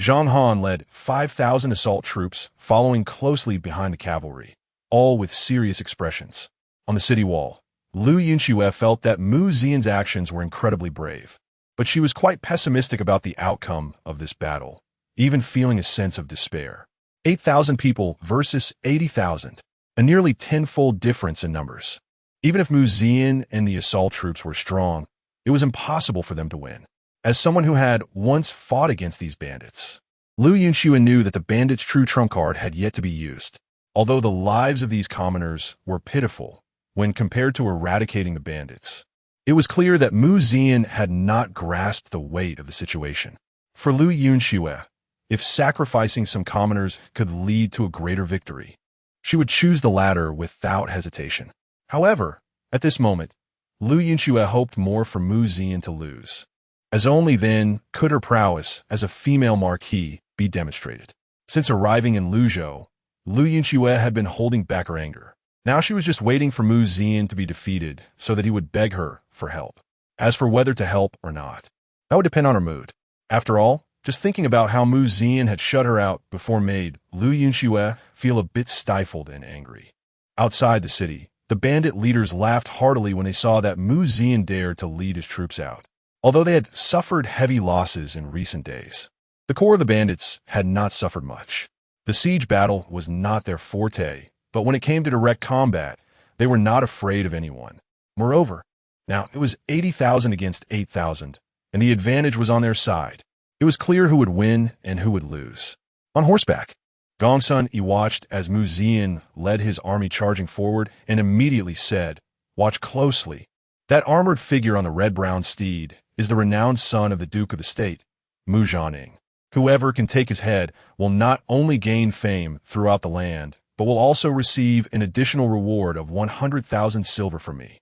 Zhang Han led 5,000 assault troops, following closely behind the cavalry, all with serious expressions. On the city wall, Yunxue felt that Mu Zian's actions were incredibly brave, but she was quite pessimistic about the outcome of this battle, even feeling a sense of despair. 8,000 people versus 80,000, a nearly tenfold difference in numbers. Even if Mu Zian and the assault troops were strong, it was impossible for them to win. As someone who had once fought against these bandits, Yunxue knew that the bandits' true trump card had yet to be used. Although the lives of these commoners were pitiful when compared to eradicating the bandits, it was clear that Mu Zian had not grasped the weight of the situation. For Yunxue, if sacrificing some commoners could lead to a greater victory, she would choose the latter without hesitation. However, at this moment, Yunxue hoped more for Mu Zian to lose, as only then could her prowess as a female marquis be demonstrated. Since arriving in Luzhou, Yunxue had been holding back her anger. Now she was just waiting for Mu Zian to be defeated so that he would beg her for help. As for whether to help or not, that would depend on her mood. After all, just thinking about how Mu Zian had shut her out before made Yunxue feel a bit stifled and angry. Outside the city, the bandit leaders laughed heartily when they saw that Mu Zian dared to lead his troops out. Although they had suffered heavy losses in recent days, the core of the bandits had not suffered much. The siege battle was not their forte, but when it came to direct combat, they were not afraid of anyone. Moreover, now it was 80,000 against 8,000, and the advantage was on their side. It was clear who would win and who would lose. On horseback, Gongsun he watched as Mu Zian led his army charging forward and immediately said, "Watch closely. That armored figure on the red-brown steed is the renowned son of the Duke of the State, Mu Zhaning. Whoever can take his head will not only gain fame throughout the land, but will also receive an additional reward of 100,000 silver from me.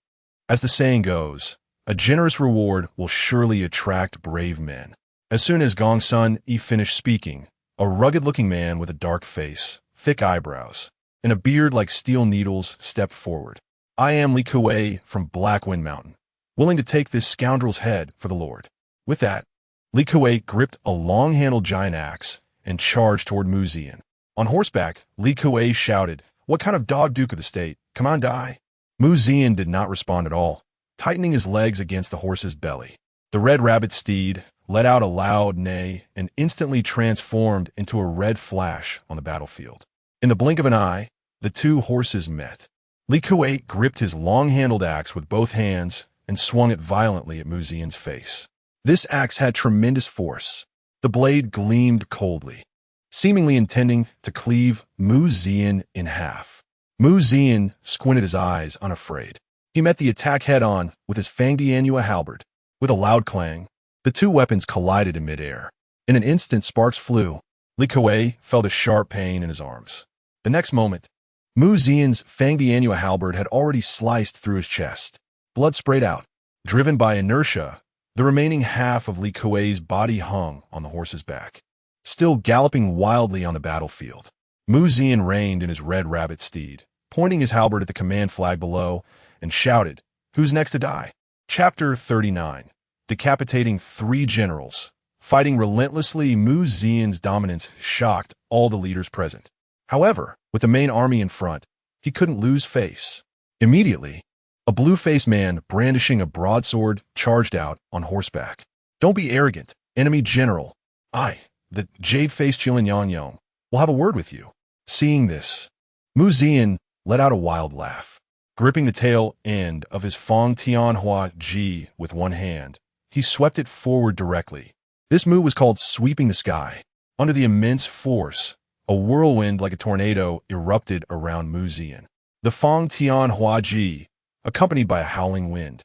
As the saying goes, a generous reward will surely attract brave men." As soon as Gongsun he finished speaking, a rugged-looking man with a dark face, thick eyebrows, and a beard like steel needles stepped forward. "I am Li Kuei from Black Wind Mountain, willing to take this scoundrel's head for the Lord." With that, Li Kuei gripped a long-handled giant axe and charged toward Mu Zian. On horseback, Li Kuei shouted, "What kind of dog Duke of the State? Come on, die!" Mu Zian did not respond at all, tightening his legs against the horse's belly. The red rabbit steed let out a loud neigh and instantly transformed into a red flash on the battlefield. In the blink of an eye, the two horses met. Li Kuei gripped his long-handled axe with both hands and swung it violently at Mu Zian's face. This axe had tremendous force. The blade gleamed coldly, seemingly intending to cleave Mu Zian in half. Mu Zian squinted his eyes, unafraid. He met the attack head-on with his Fangdianhua halberd. With a loud clang, the two weapons collided in midair. In an instant, sparks flew. Li Kuei felt a sharp pain in his arms. The next moment, Mu Zian's Fangdianhua halberd had already sliced through his chest. Blood sprayed out. Driven by inertia, the remaining half of Li Kuei's body hung on the horse's back, still galloping wildly on the battlefield. Mu Zian reined in his red rabbit steed, pointing his halberd at the command flag below, and shouted, "Who's next to die?" Chapter 39. Decapitating 3 generals. Fighting relentlessly, Mu Zian's dominance shocked all the leaders present. However, with the main army in front, he couldn't lose face. Immediately, a blue-faced man brandishing a broadsword charged out on horseback. "Don't be arrogant, enemy general. I, the jade-faced Qilin Yangyong, will have a word with you." Seeing this, Mu Zian let out a wild laugh. Gripping the tail end of his Fangdianhua Ji with one hand, he swept it forward directly. This move was called sweeping the sky. Under the immense force, a whirlwind like a tornado erupted around Mu Zian. The Fangdianhua Ji, accompanied by a howling wind,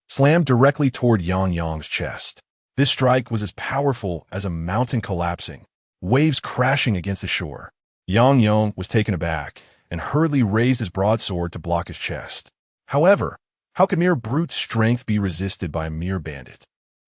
slammed directly toward Yang Yang's chest. This strike was as powerful as a mountain collapsing, waves crashing against the shore. Yang Yang was taken aback and hurriedly raised his broadsword to block his chest. However, how could mere brute strength be resisted by a mere bandit?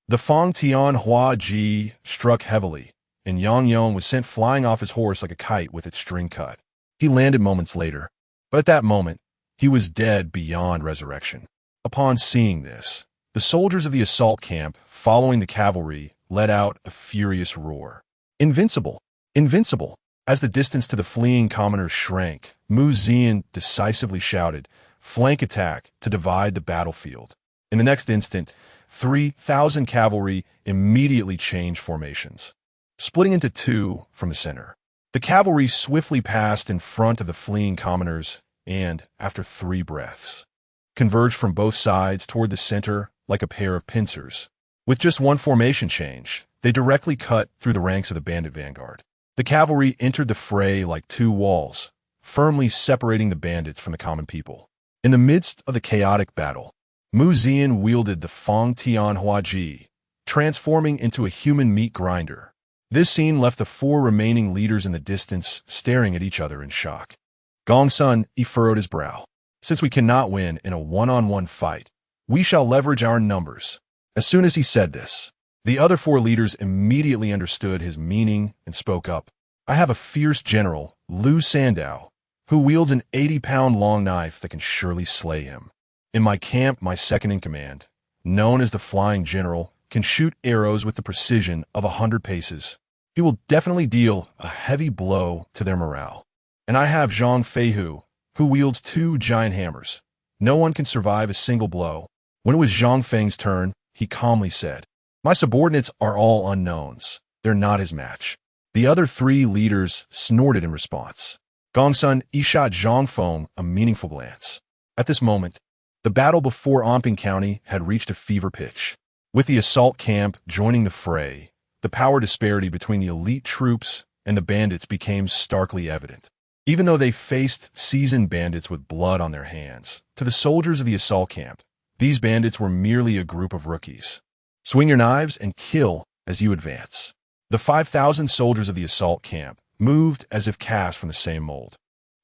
The Fangdianhua Ji struck heavily, and Yang Yang was sent flying off his horse like a kite with its string cut. He landed moments later, but at that moment, he was dead beyond resurrection. Upon seeing this, the soldiers of the assault camp, following the cavalry, let out a furious roar. "Invincible! Invincible!" As the distance to the fleeing commoners shrank, Mu Zian decisively shouted, "Flank attack," to divide the battlefield. In the next instant, 3,000 cavalry immediately changed formations, splitting into 2 from the center. The cavalry swiftly passed in front of the fleeing commoners and, after 3 breaths, converged from both sides toward the center like a pair of pincers. With just one formation change, they directly cut through the ranks of the bandit vanguard. The cavalry entered the fray like 2 walls, firmly separating the bandits from the common people. In the midst of the chaotic battle, Mu Zian wielded the Fangdianhua Ji, transforming into a human meat grinder. This scene left the 4 remaining leaders in the distance staring at each other in shock. Gong Sun furrowed his brow. "Since we cannot win in a one-on-one fight, we shall leverage our numbers." As soon as he said this, the other 4 leaders immediately understood his meaning and spoke up. "I have a fierce general, Liu Sandao, who wields an 80-pound long knife that can surely slay him. In my camp, my second-in-command, known as the Flying General, can shoot arrows with the precision of 100 paces. He will definitely deal a heavy blow to their morale. And I have Zhang Feihu, who wields 2 giant hammers. No one can survive a single blow." When it was Zhang Feng's turn, he calmly said, "My subordinates are all unknowns. They're not his match." The other 3 leaders snorted in response. Gong Sun shot Zhang Feng a meaningful glance. At this moment, the battle before Anping County had reached a fever pitch. With the assault camp joining the fray, the power disparity between the elite troops and the bandits became starkly evident. Even though they faced seasoned bandits with blood on their hands, to the soldiers of the assault camp, these bandits were merely a group of rookies. Swing your knives and kill as you advance. The 5,000 soldiers of the assault camp moved as if cast from the same mold.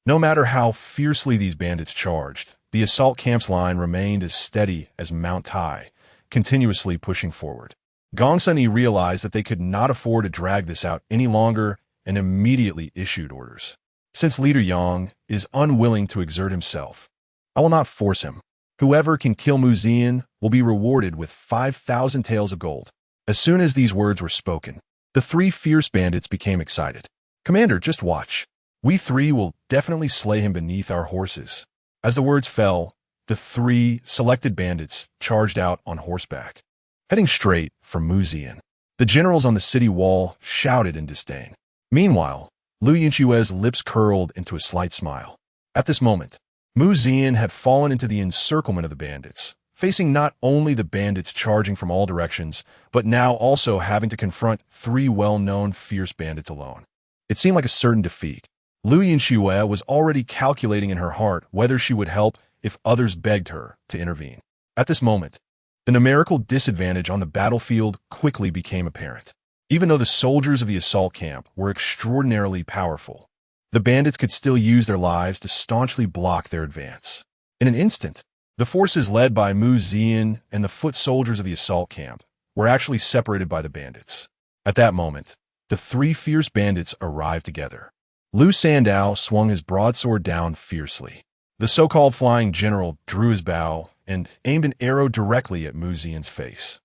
No matter how fiercely these bandits charged, the assault camp's line remained as steady as Mount Tai, continuously pushing forward. Gong Sun realized that they could not afford to drag this out any longer and immediately issued orders. "Since Leader Yang is unwilling to exert himself, I will not force him. Whoever can kill Mu Zian will be rewarded with 5,000 taels of gold." As soon as these words were spoken, the 3 fierce bandits became excited. "Commander, just watch. We 3 will definitely slay him beneath our horses." As the words fell, the 3 selected bandits charged out on horseback, heading straight for Mu Zian. The generals on the city wall shouted in disdain. Meanwhile, Yunxue's lips curled into a slight smile. At this moment, Mu Zian had fallen into the encirclement of the bandits, facing not only the bandits charging from all directions, but now also having to confront 3 well-known fierce bandits alone. It seemed like a certain defeat. Yunxue was already calculating in her heart whether she would help if others begged her to intervene. At this moment, the numerical disadvantage on the battlefield quickly became apparent. Even though the soldiers of the assault camp were extraordinarily powerful, the bandits could still use their lives to staunchly block their advance. In an instant, the forces led by Mu Zian and the foot soldiers of the assault camp were actually separated by the bandits. At that moment, the three fierce bandits arrived together. Liu Sandao swung his broadsword down fiercely. The so-called flying general drew his bow and aimed an arrow directly at Mu Zian's face.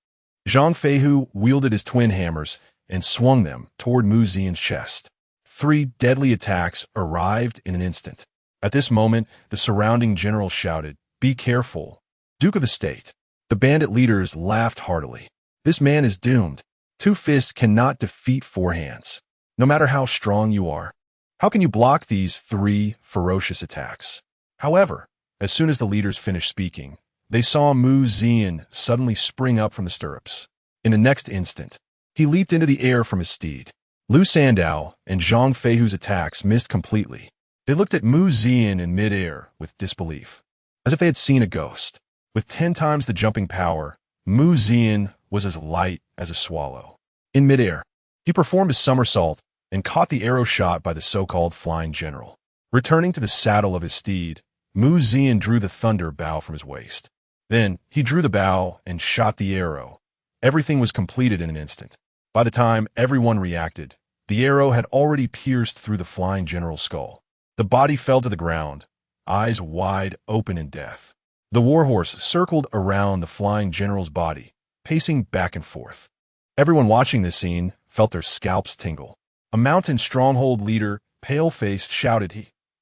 Zhang Feihu wielded his twin hammers and swung them toward Mu Zian's chest. 3 deadly attacks arrived in an instant. At this moment, the surrounding generals shouted, "Be careful, Duke of the State." The bandit leaders laughed heartily. This man is doomed. 2 fists cannot defeat 4 hands, no matter how strong you are. How can you block these 3 ferocious attacks? However, as soon as the leaders finished speaking, they saw Mu Zian suddenly spring up from the stirrups. In the next instant, he leaped into the air from his steed. Liu Sandao and Zhang Feihu's attacks missed completely. They looked at Mu Zian in midair with disbelief, as if they had seen a ghost. With 10 times the jumping power, Mu Zian was as light as a swallow. In midair, he performed a somersault and caught the arrow shot by the so-called flying general. Returning to the saddle of his steed, Mu Zian drew the thunder bow from his waist. Then he drew the bow and shot the arrow. Everything was completed in an instant. By the time everyone reacted, the arrow had already pierced through the flying general's skull. The body fell to the ground, eyes wide open in death. The warhorse circled around the flying general's body, pacing back and forth. Everyone watching this scene felt their scalps tingle. A mountain stronghold leader, pale-faced, shouted,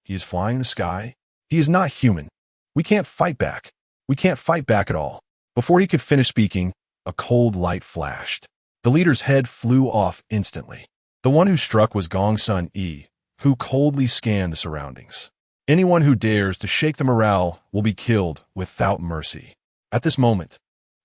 He is flying in the sky. He is not human. We can't fight back. We can't fight back at all." Before he could finish speaking, a cold light flashed. The leader's head flew off instantly. The one who struck was Gongsun Yi, who coldly scanned the surroundings. Anyone who dares to shake the morale will be killed without mercy. At this moment,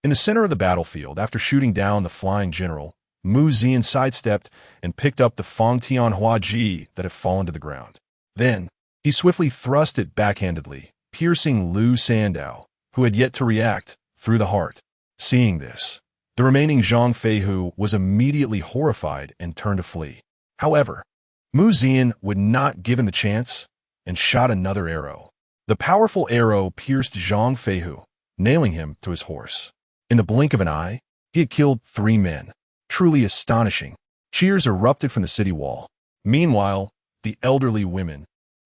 in the center of the battlefield, after shooting down the flying general, Mu Zian sidestepped and picked up the Fang Tianhua Ji that had fallen to the ground. Then, he swiftly thrust it backhandedly, piercing Liu Sandao, who had yet to react, through the heart. Seeing this, the remaining Zhang Feihu was immediately horrified and turned to flee. However, Mu Zian would not give him the chance and shot another arrow. The powerful arrow pierced Zhang Feihu, nailing him to his horse. In the blink of an eye, he had killed 3 men. Truly astonishing. Cheers erupted from the city wall. Meanwhile, the elderly women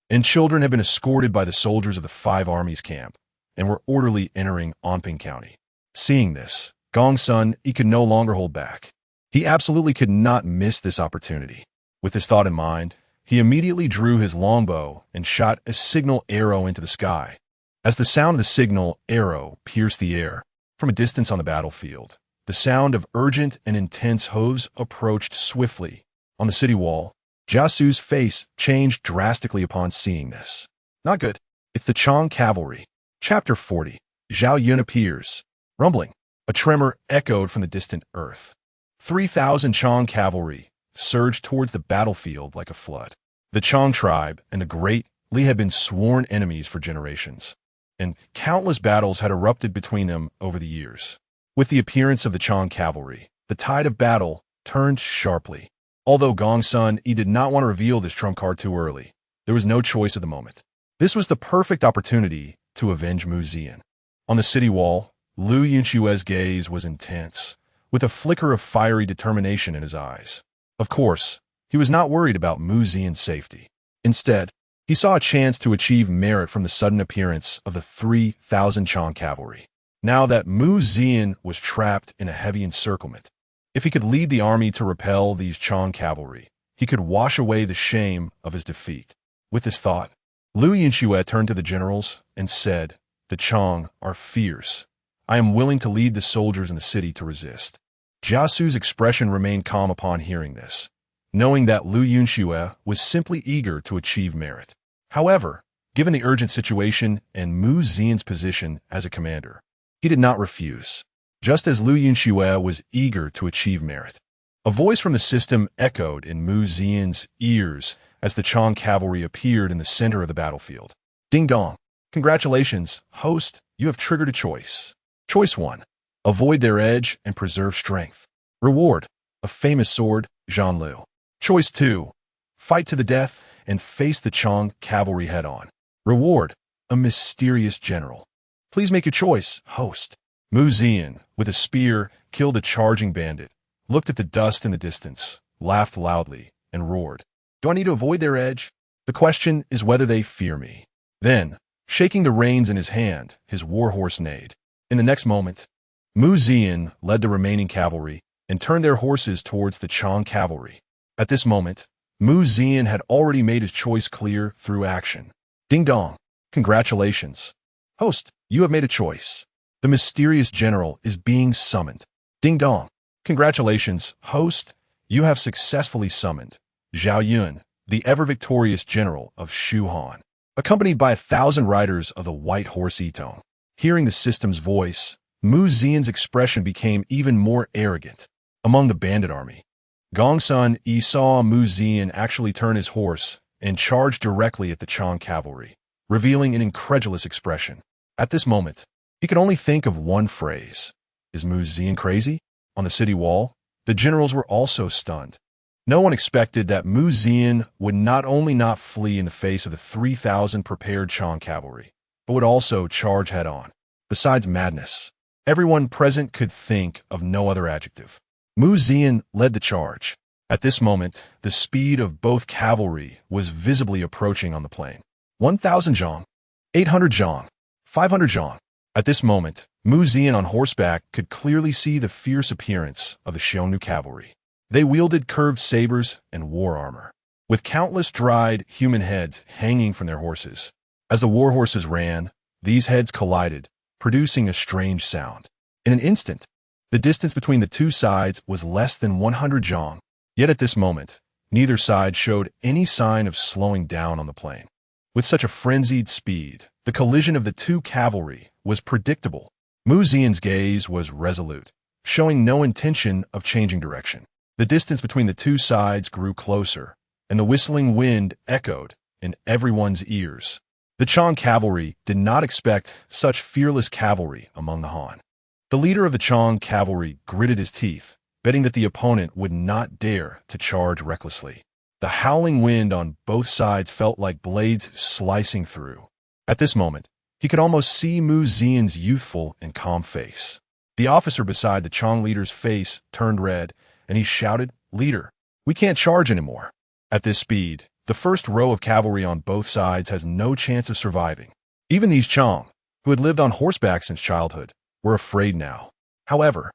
and children had been escorted by the soldiers of the 5 armies camp and were orderly entering Anping County. Seeing this, Gongsun Yi could no longer hold back. He absolutely could not miss this opportunity. With this thought in mind, he immediately drew his longbow and shot a signal arrow into the sky. As the sound of the signal arrow pierced the air, from a distance on the battlefield, the sound of urgent and intense hooves approached swiftly. On the city wall, Jia Xu's face changed drastically upon seeing this. Not good. It's the Chang cavalry. Chapter 40. Zhao Yun appears. Rumbling. A tremor echoed from the distant earth. 3,000 Chang cavalry surged towards the battlefield like a flood. The Chang tribe and the Great Li had been sworn enemies for generations, and countless battles had erupted between them over the years. With the appearance of the Chang cavalry, the tide of battle turned sharply. Although Gongsun Yi did not want to reveal this trump card too early, there was no choice at the moment. This was the perfect opportunity to avenge Mu Zian. On the city wall, Liu Yunxue's gaze was intense, with a flicker of fiery determination in his eyes. Of course, he was not worried about Mu Zian's safety. Instead, he saw a chance to achieve merit from the sudden appearance of the 3,000 Chang cavalry. Now that Mu Zian was trapped in a heavy encirclement, if he could lead the army to repel these Chang cavalry, he could wash away the shame of his defeat. With this thought, Liu Yunxue turned to the generals and said, "The Chang are fierce. I am willing to lead the soldiers in the city to resist." Jia Xu's expression remained calm upon hearing this, knowing that Liu Yunxue was simply eager to achieve merit. However, given the urgent situation and Mu Zian's position as a commander, he did not refuse, just as Liu Yunxue was eager to achieve merit. A voice from the system echoed in Mu Zian's ears as the Chang cavalry appeared in the center of the battlefield. Ding dong! Congratulations, host, you have triggered a choice. Choice 1. Avoid their edge and preserve strength. Reward. A famous sword, Zhang Lu. Choice 2. Fight to the death and face the Chang cavalry head-on. Reward. A mysterious general. Please make your choice, host. Mu Zian, with a spear, killed a charging bandit, looked at the dust in the distance, laughed loudly, and roared. Do I need to avoid their edge? The question is whether they fear me. Then, shaking the reins in his hand, his warhorse neighed. In the next moment, Mu Zian led the remaining cavalry and turned their horses towards the Chang cavalry. At this moment, Mu Zian had already made his choice clear through action. Ding dong. Congratulations. Host, you have made a choice. The mysterious general is being summoned. Ding dong. Congratulations, host. You have successfully summoned Zhao Yun, the ever-victorious general of Shu Han, accompanied by 1,000 riders of the White Horse Yitong. Hearing the system's voice, Mu Zian's expression became even more arrogant. Among the bandit army, Gongsun Yi saw Mu Zian actually turn his horse and charge directly at the Chang cavalry, revealing an incredulous expression. At this moment, he could only think of one phrase. Is Mu Zian crazy? On the city wall, the generals were also stunned. No one expected that Mu Zian would not only not flee in the face of the 3,000 prepared Chang cavalry, but would also charge head-on. Besides madness, everyone present could think of no other adjective. Mu Zian led the charge. At this moment, the speed of both cavalry was visibly approaching on the plain. 1,000 zhang, 800 zhang, 500 zhang. At this moment, Mu Zian on horseback could clearly see the fierce appearance of the Xiongnu cavalry. They wielded curved sabers and war armor, with countless dried human heads hanging from their horses. As the war horses ran, these heads collided, producing a strange sound. In an instant, the distance between the two sides was less than 100 zhang. Yet at this moment, neither side showed any sign of slowing down on the plain. With such a frenzied speed, the collision of the two cavalry was predictable. Mu Zian's gaze was resolute, showing no intention of changing direction. The distance between the two sides grew closer, and the whistling wind echoed in everyone's ears. The Chang cavalry did not expect such fearless cavalry among the Han. The leader of the Chang cavalry gritted his teeth, betting that the opponent would not dare to charge recklessly. The howling wind on both sides felt like blades slicing through. At this moment, he could almost see Mu Zian's youthful and calm face. The officer beside the Chang leader's face turned red, and he shouted, "Leader, we can't charge anymore." At this speed, the first row of cavalry on both sides has no chance of surviving. Even these Chang, who had lived on horseback since childhood, were afraid now. However,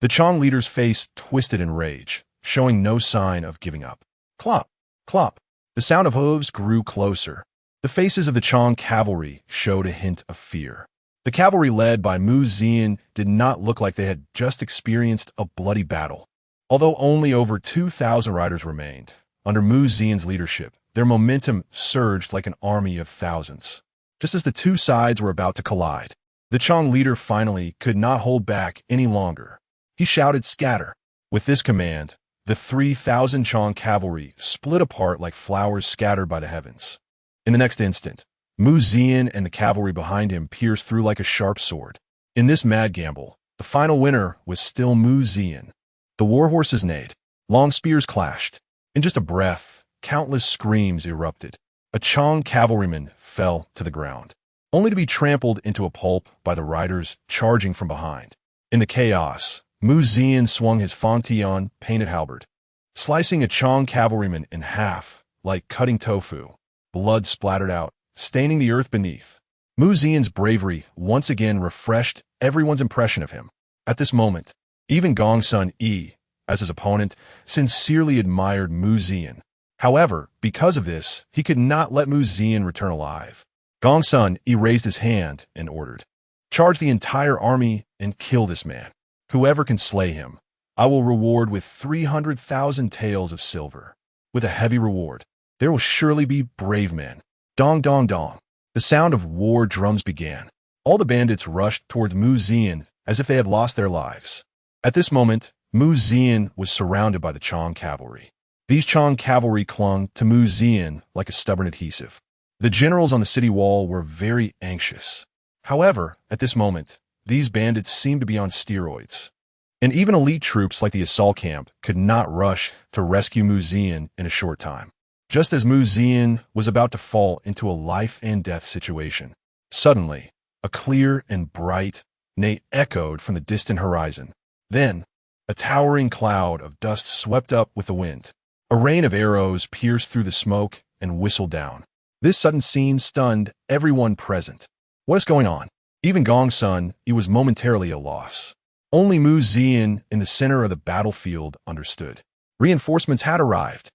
the Chang leader's face twisted in rage, showing no sign of giving up. Clop, clop. The sound of hooves grew closer. The faces of the Chang cavalry showed a hint of fear. The cavalry led by Mu Zian did not look like they had just experienced a bloody battle. Although only over 2,000 riders remained, under Mu Zian's leadership, their momentum surged like an army of thousands. Just as the two sides were about to collide, the Chang leader finally could not hold back any longer. He shouted, "Scatter!" With this command, the 3,000 Chang cavalry split apart like flowers scattered by the heavens. In the next instant, Mu Zian and the cavalry behind him pierced through like a sharp sword. In this mad gamble, the final winner was still Mu Zian. The war horses neighed. Long spears clashed. In just a breath, countless screams erupted. A Chang cavalryman fell to the ground, only to be trampled into a pulp by the riders charging from behind. In the chaos, Mu Zian swung his Fangtian painted halberd, slicing a Chang cavalryman in half like cutting tofu. Blood splattered out, staining the earth beneath. Mu Zian's bravery once again refreshed everyone's impression of him. At this moment, even Gongsun Yi, as his opponent, sincerely admired Mu Zian. However, because of this, he could not let Mu Zian return alive. Gongsun Yi raised his hand and ordered, "Charge the entire army and kill this man. Whoever can slay him, I will reward with 300,000 taels of silver. With a heavy reward, there will surely be brave men." Dong dong dong. The sound of war drums began. All the bandits rushed towards Mu Zian as if they had lost their lives. At this moment, Mu Zian was surrounded by the Chang cavalry. These Chang cavalry clung to Mu Zian like a stubborn adhesive. The generals on the city wall were very anxious. However, at this moment, these bandits seemed to be on steroids. And even elite troops like the assault camp could not rush to rescue Zian in a short time. Just as Zian was about to fall into a life-and-death situation, suddenly, a clear and bright neigh echoed from the distant horizon. Then, a towering cloud of dust swept up with the wind. A rain of arrows pierced through the smoke and whistled down. This sudden scene stunned everyone present. What is going on? Even Gong Sun, he was momentarily at a loss. Only Zian in the center of the battlefield understood. Reinforcements had arrived.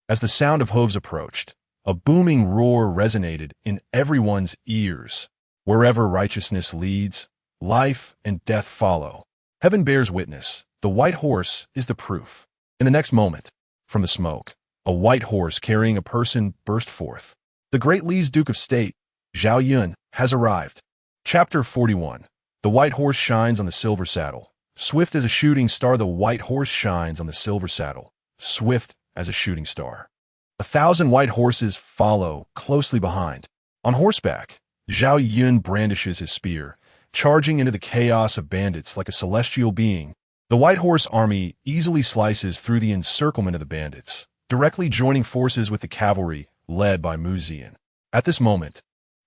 As the sound of hooves approached, a booming roar resonated in everyone's ears. Wherever righteousness leads, life and death follow. Heaven bears witness. The white horse is the proof. In the next moment, from the smoke, a white horse carrying a person burst forth. The Great Li's Duke of State, Zhao Yun, has arrived. Chapter 41. The white horse shines on the silver saddle. Swift as a shooting star, the white horse shines on the silver saddle. Swift as a shooting star. 1,000 white horses follow closely behind. On horseback, Zhao Yun brandishes his spear, charging into the chaos of bandits like a celestial being. The white horse army easily slices through the encirclement of the bandits, directly joining forces with the cavalry led by Zian. At this moment,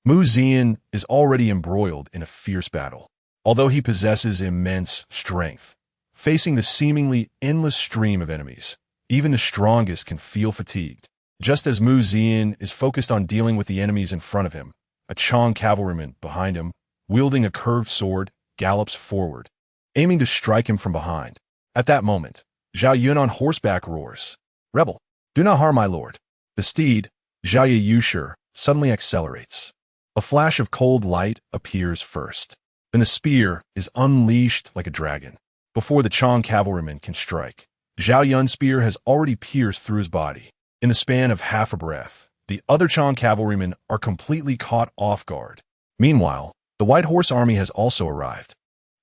Zian is already embroiled in a fierce battle. Although he possesses immense strength, facing the seemingly endless stream of enemies, even the strongest can feel fatigued. Just as Zian is focused on dealing with the enemies in front of him, a Chong cavalryman behind him, wielding a curved sword, gallops forward, aiming to strike him from behind. At that moment, Zhao Yun on horseback roars, "Rebel, do not harm my lord." The steed, Jia Xu, suddenly accelerates. A flash of cold light appears first. Then the spear is unleashed like a dragon. Before the Chong cavalryman can strike, Zhao Yun's spear has already pierced through his body. In the span of half a breath, the other Chong cavalrymen are completely caught off guard. Meanwhile, the white horse army has also arrived.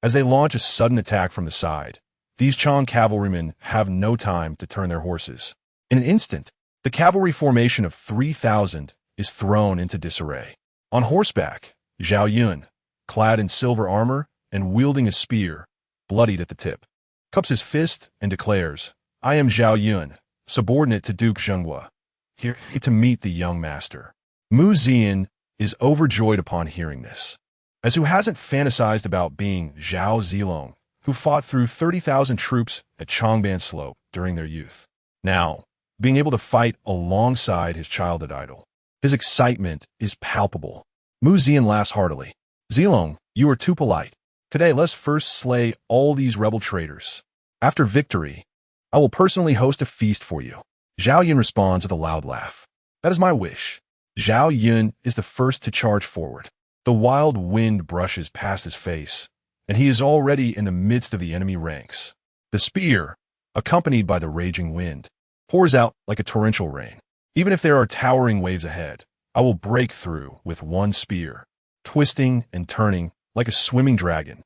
As they launch a sudden attack from the side, these Chong cavalrymen have no time to turn their horses. In an instant, the cavalry formation of 3,000 is thrown into disarray. On horseback, Zhao Yun, clad in silver armor and wielding a spear, bloodied at the tip, cups his fist and declares, "I am Zhao Yun, subordinate to Duke Yunxue, here to meet the young master." Zian is overjoyed upon hearing this. As who hasn't fantasized about being Zhao Zilong, who fought through 30,000 troops at Chongban Slope during their youth. Now, being able to fight alongside his childhood idol. His excitement is palpable. Zian laughs heartily. "Zilong, you are too polite. Today, let's first slay all these rebel traitors. After victory, I will personally host a feast for you." Zhao Yun responds with a loud laugh. "That is my wish." Zhao Yun is the first to charge forward. The wild wind brushes past his face, and he is already in the midst of the enemy ranks. The spear, accompanied by the raging wind, pours out like a torrential rain. Even if there are towering waves ahead, I will break through with one spear, twisting and turning like a swimming dragon.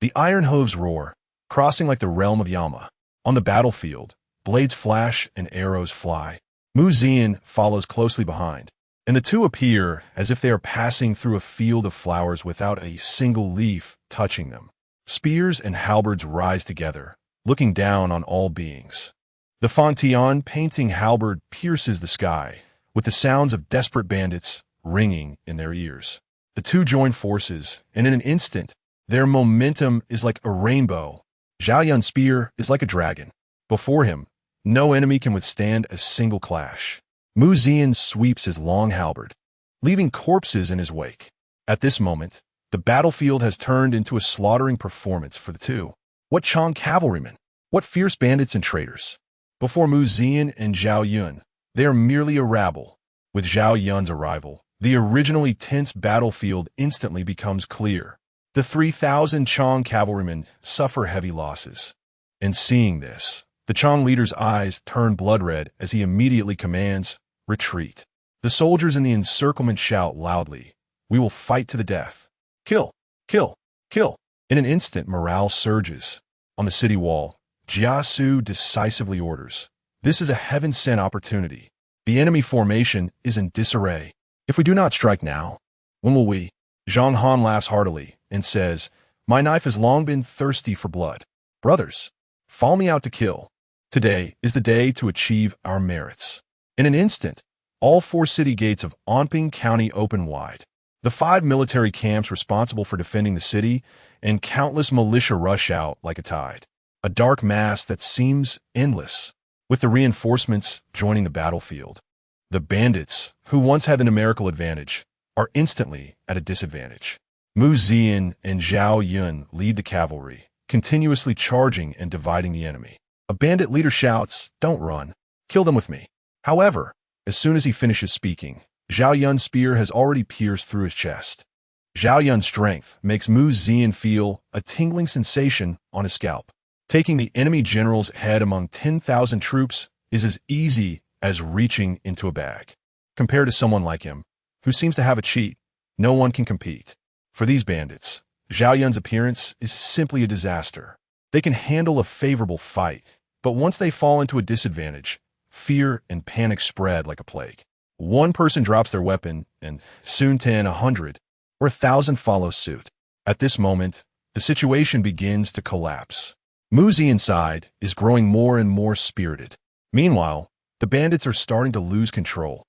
The iron hooves roar, crossing like the realm of Yama. On the battlefield, blades flash and arrows fly. Zian follows closely behind, and the two appear as if they are passing through a field of flowers without a single leaf touching them. Spears and halberds rise together, looking down on all beings. The Fontaine painting halberd pierces the sky, with the sounds of desperate bandits ringing in their ears. The two join forces, and in an instant, their momentum is like a rainbow. Zhao Yun's spear is like a dragon. Before him, no enemy can withstand a single clash. Zian sweeps his long halberd, leaving corpses in his wake. At this moment, the battlefield has turned into a slaughtering performance for the two. What Chong cavalrymen? What fierce bandits and traitors? Before Zian and Zhao Yun, they are merely a rabble. With Zhao Yun's arrival, the originally tense battlefield instantly becomes clear. The 3,000 Chong cavalrymen suffer heavy losses. And seeing this, the Chong leader's eyes turn blood red as he immediately commands, "Retreat." The soldiers in the encirclement shout loudly, "We will fight to the death. Kill, kill, kill." In an instant, morale surges. On the city wall, Jia Xu decisively orders, "This is a heaven-sent opportunity. The enemy formation is in disarray. If we do not strike now, when will we? Zhang Han laughs heartily and says, "My knife has long been thirsty for blood. Brothers, follow me out to kill. Today is the day to achieve our merits." In an instant, all 4 city gates of Anping County open wide. The 5 military camps responsible for defending the city and countless militia rush out like a tide. A dark mass that seems endless, with the reinforcements joining the battlefield. The bandits, who once had the numerical advantage, are instantly at a disadvantage. Zian and Zhao Yun lead the cavalry, continuously charging and dividing the enemy. A bandit leader shouts, "Don't run. Kill them with me." However, as soon as he finishes speaking, Zhao Yun's spear has already pierced through his chest. Zhao Yun's strength makes Zian feel a tingling sensation on his scalp. Taking the enemy general's head among 10,000 troops is as easy as reaching into a bag. Compared to someone like him, who seems to have a cheat, no one can compete. For these bandits, Zhao Yun's appearance is simply a disaster. They can handle a favorable fight, but once they fall into a disadvantage, fear and panic spread like a plague. One person drops their weapon, and soon 10, 100, or 1,000 follow suit. At this moment, the situation begins to collapse. Muzi inside is growing more and more spirited. Meanwhile, the bandits are starting to lose control.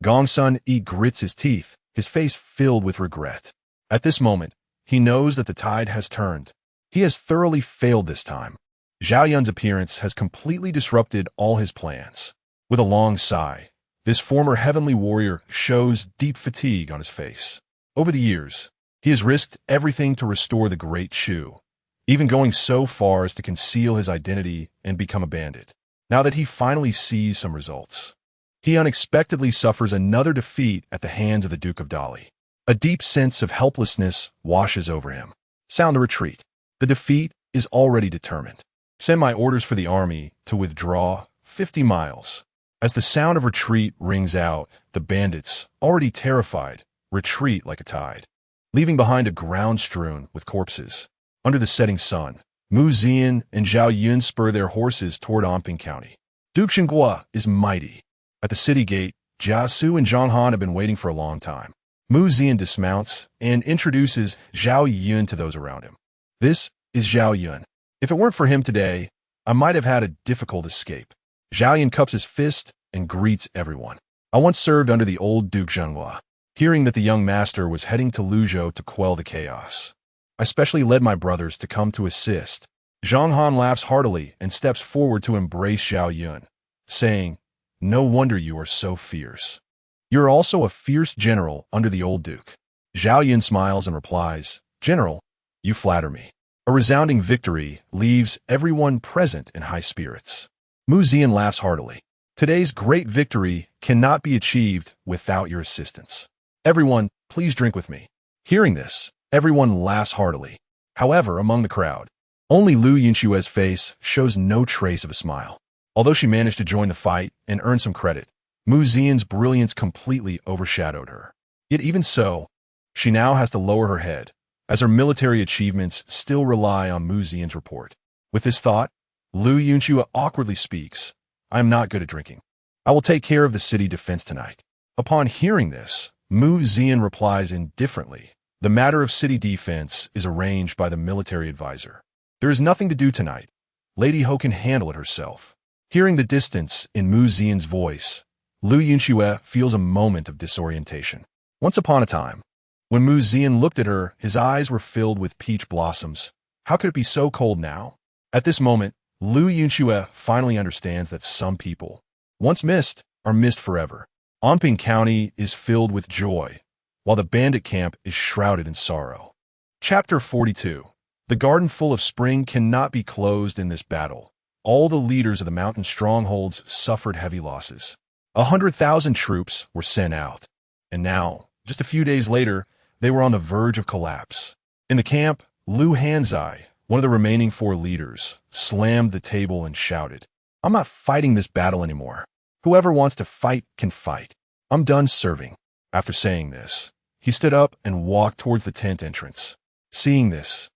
Gongsun Yi grits his teeth, his face filled with regret. At this moment, he knows that the tide has turned. He has thoroughly failed this time. Zhao Yun's appearance has completely disrupted all his plans. With a long sigh, this former heavenly warrior shows deep fatigue on his face. Over the years, he has risked everything to restore the Great Shu, even going so far as to conceal his identity and become a bandit. Now that he finally sees some results, he unexpectedly suffers another defeat at the hands of the Duke of Dali. A deep sense of helplessness washes over him. Sound to retreat. The defeat is already determined. Send my orders for the army to withdraw 50 miles. As the sound of retreat rings out, the bandits, already terrified, retreat like a tide, leaving behind a ground strewn with corpses. Under the setting sun, Zian and Zhao Yun spur their horses toward Anping County. Duke Xinghua is mighty. At the city gate, Jia Xu and Zhang Han have been waiting for a long time. Zian dismounts and introduces Zhao Yun to those around him. "This is Zhao Yun. If it weren't for him today, I might have had a difficult escape." Zhao Yun cups his fist and greets everyone. "I once served under the old Duke Zhenghua. Hearing that the young master was heading to Luzhou to quell the chaos, I specially led my brothers to come to assist." Zhang Han laughs heartily and steps forward to embrace Zhao Yun, saying, "No wonder you are so fierce. You're also a fierce general under the old duke." Zhao Yun smiles and replies, "General, you flatter me." A resounding victory leaves everyone present in high spirits. Zian laughs heartily. "Today's great victory cannot be achieved without your assistance. Everyone, please drink with me." Hearing this, everyone laughs heartily. However, among the crowd, only Yunxue's face shows no trace of a smile. Although she managed to join the fight and earn some credit, Zian's brilliance completely overshadowed her. Yet even so, she now has to lower her head, as her military achievements still rely on Zian's report. With this thought, Yunxue awkwardly speaks, "I am not good at drinking. I will take care of the city defense tonight." Upon hearing this, Zian replies indifferently, "The matter of city defense is arranged by the military advisor. There is nothing to do tonight. Lady Ho can handle it herself." Hearing the distance in Zian's voice, Yunxue feels a moment of disorientation. Once upon a time, when Zian looked at her, his eyes were filled with peach blossoms. How could it be so cold now? At this moment, Yunxue finally understands that some people, once missed, are missed forever. Anping County is filled with joy, while the bandit camp is shrouded in sorrow. Chapter 42. The garden full of spring cannot be closed in this battle. All the leaders of the mountain strongholds suffered heavy losses. 100,000 troops were sent out, and now, just a few days later, they were on the verge of collapse. In the camp, Lu Hanzai, one of the remaining 4 leaders, slammed the table and shouted, "I'm not fighting this battle anymore. Whoever wants to fight can fight. I'm done serving." After saying this, he stood up and walked towards the tent entrance. Seeing this,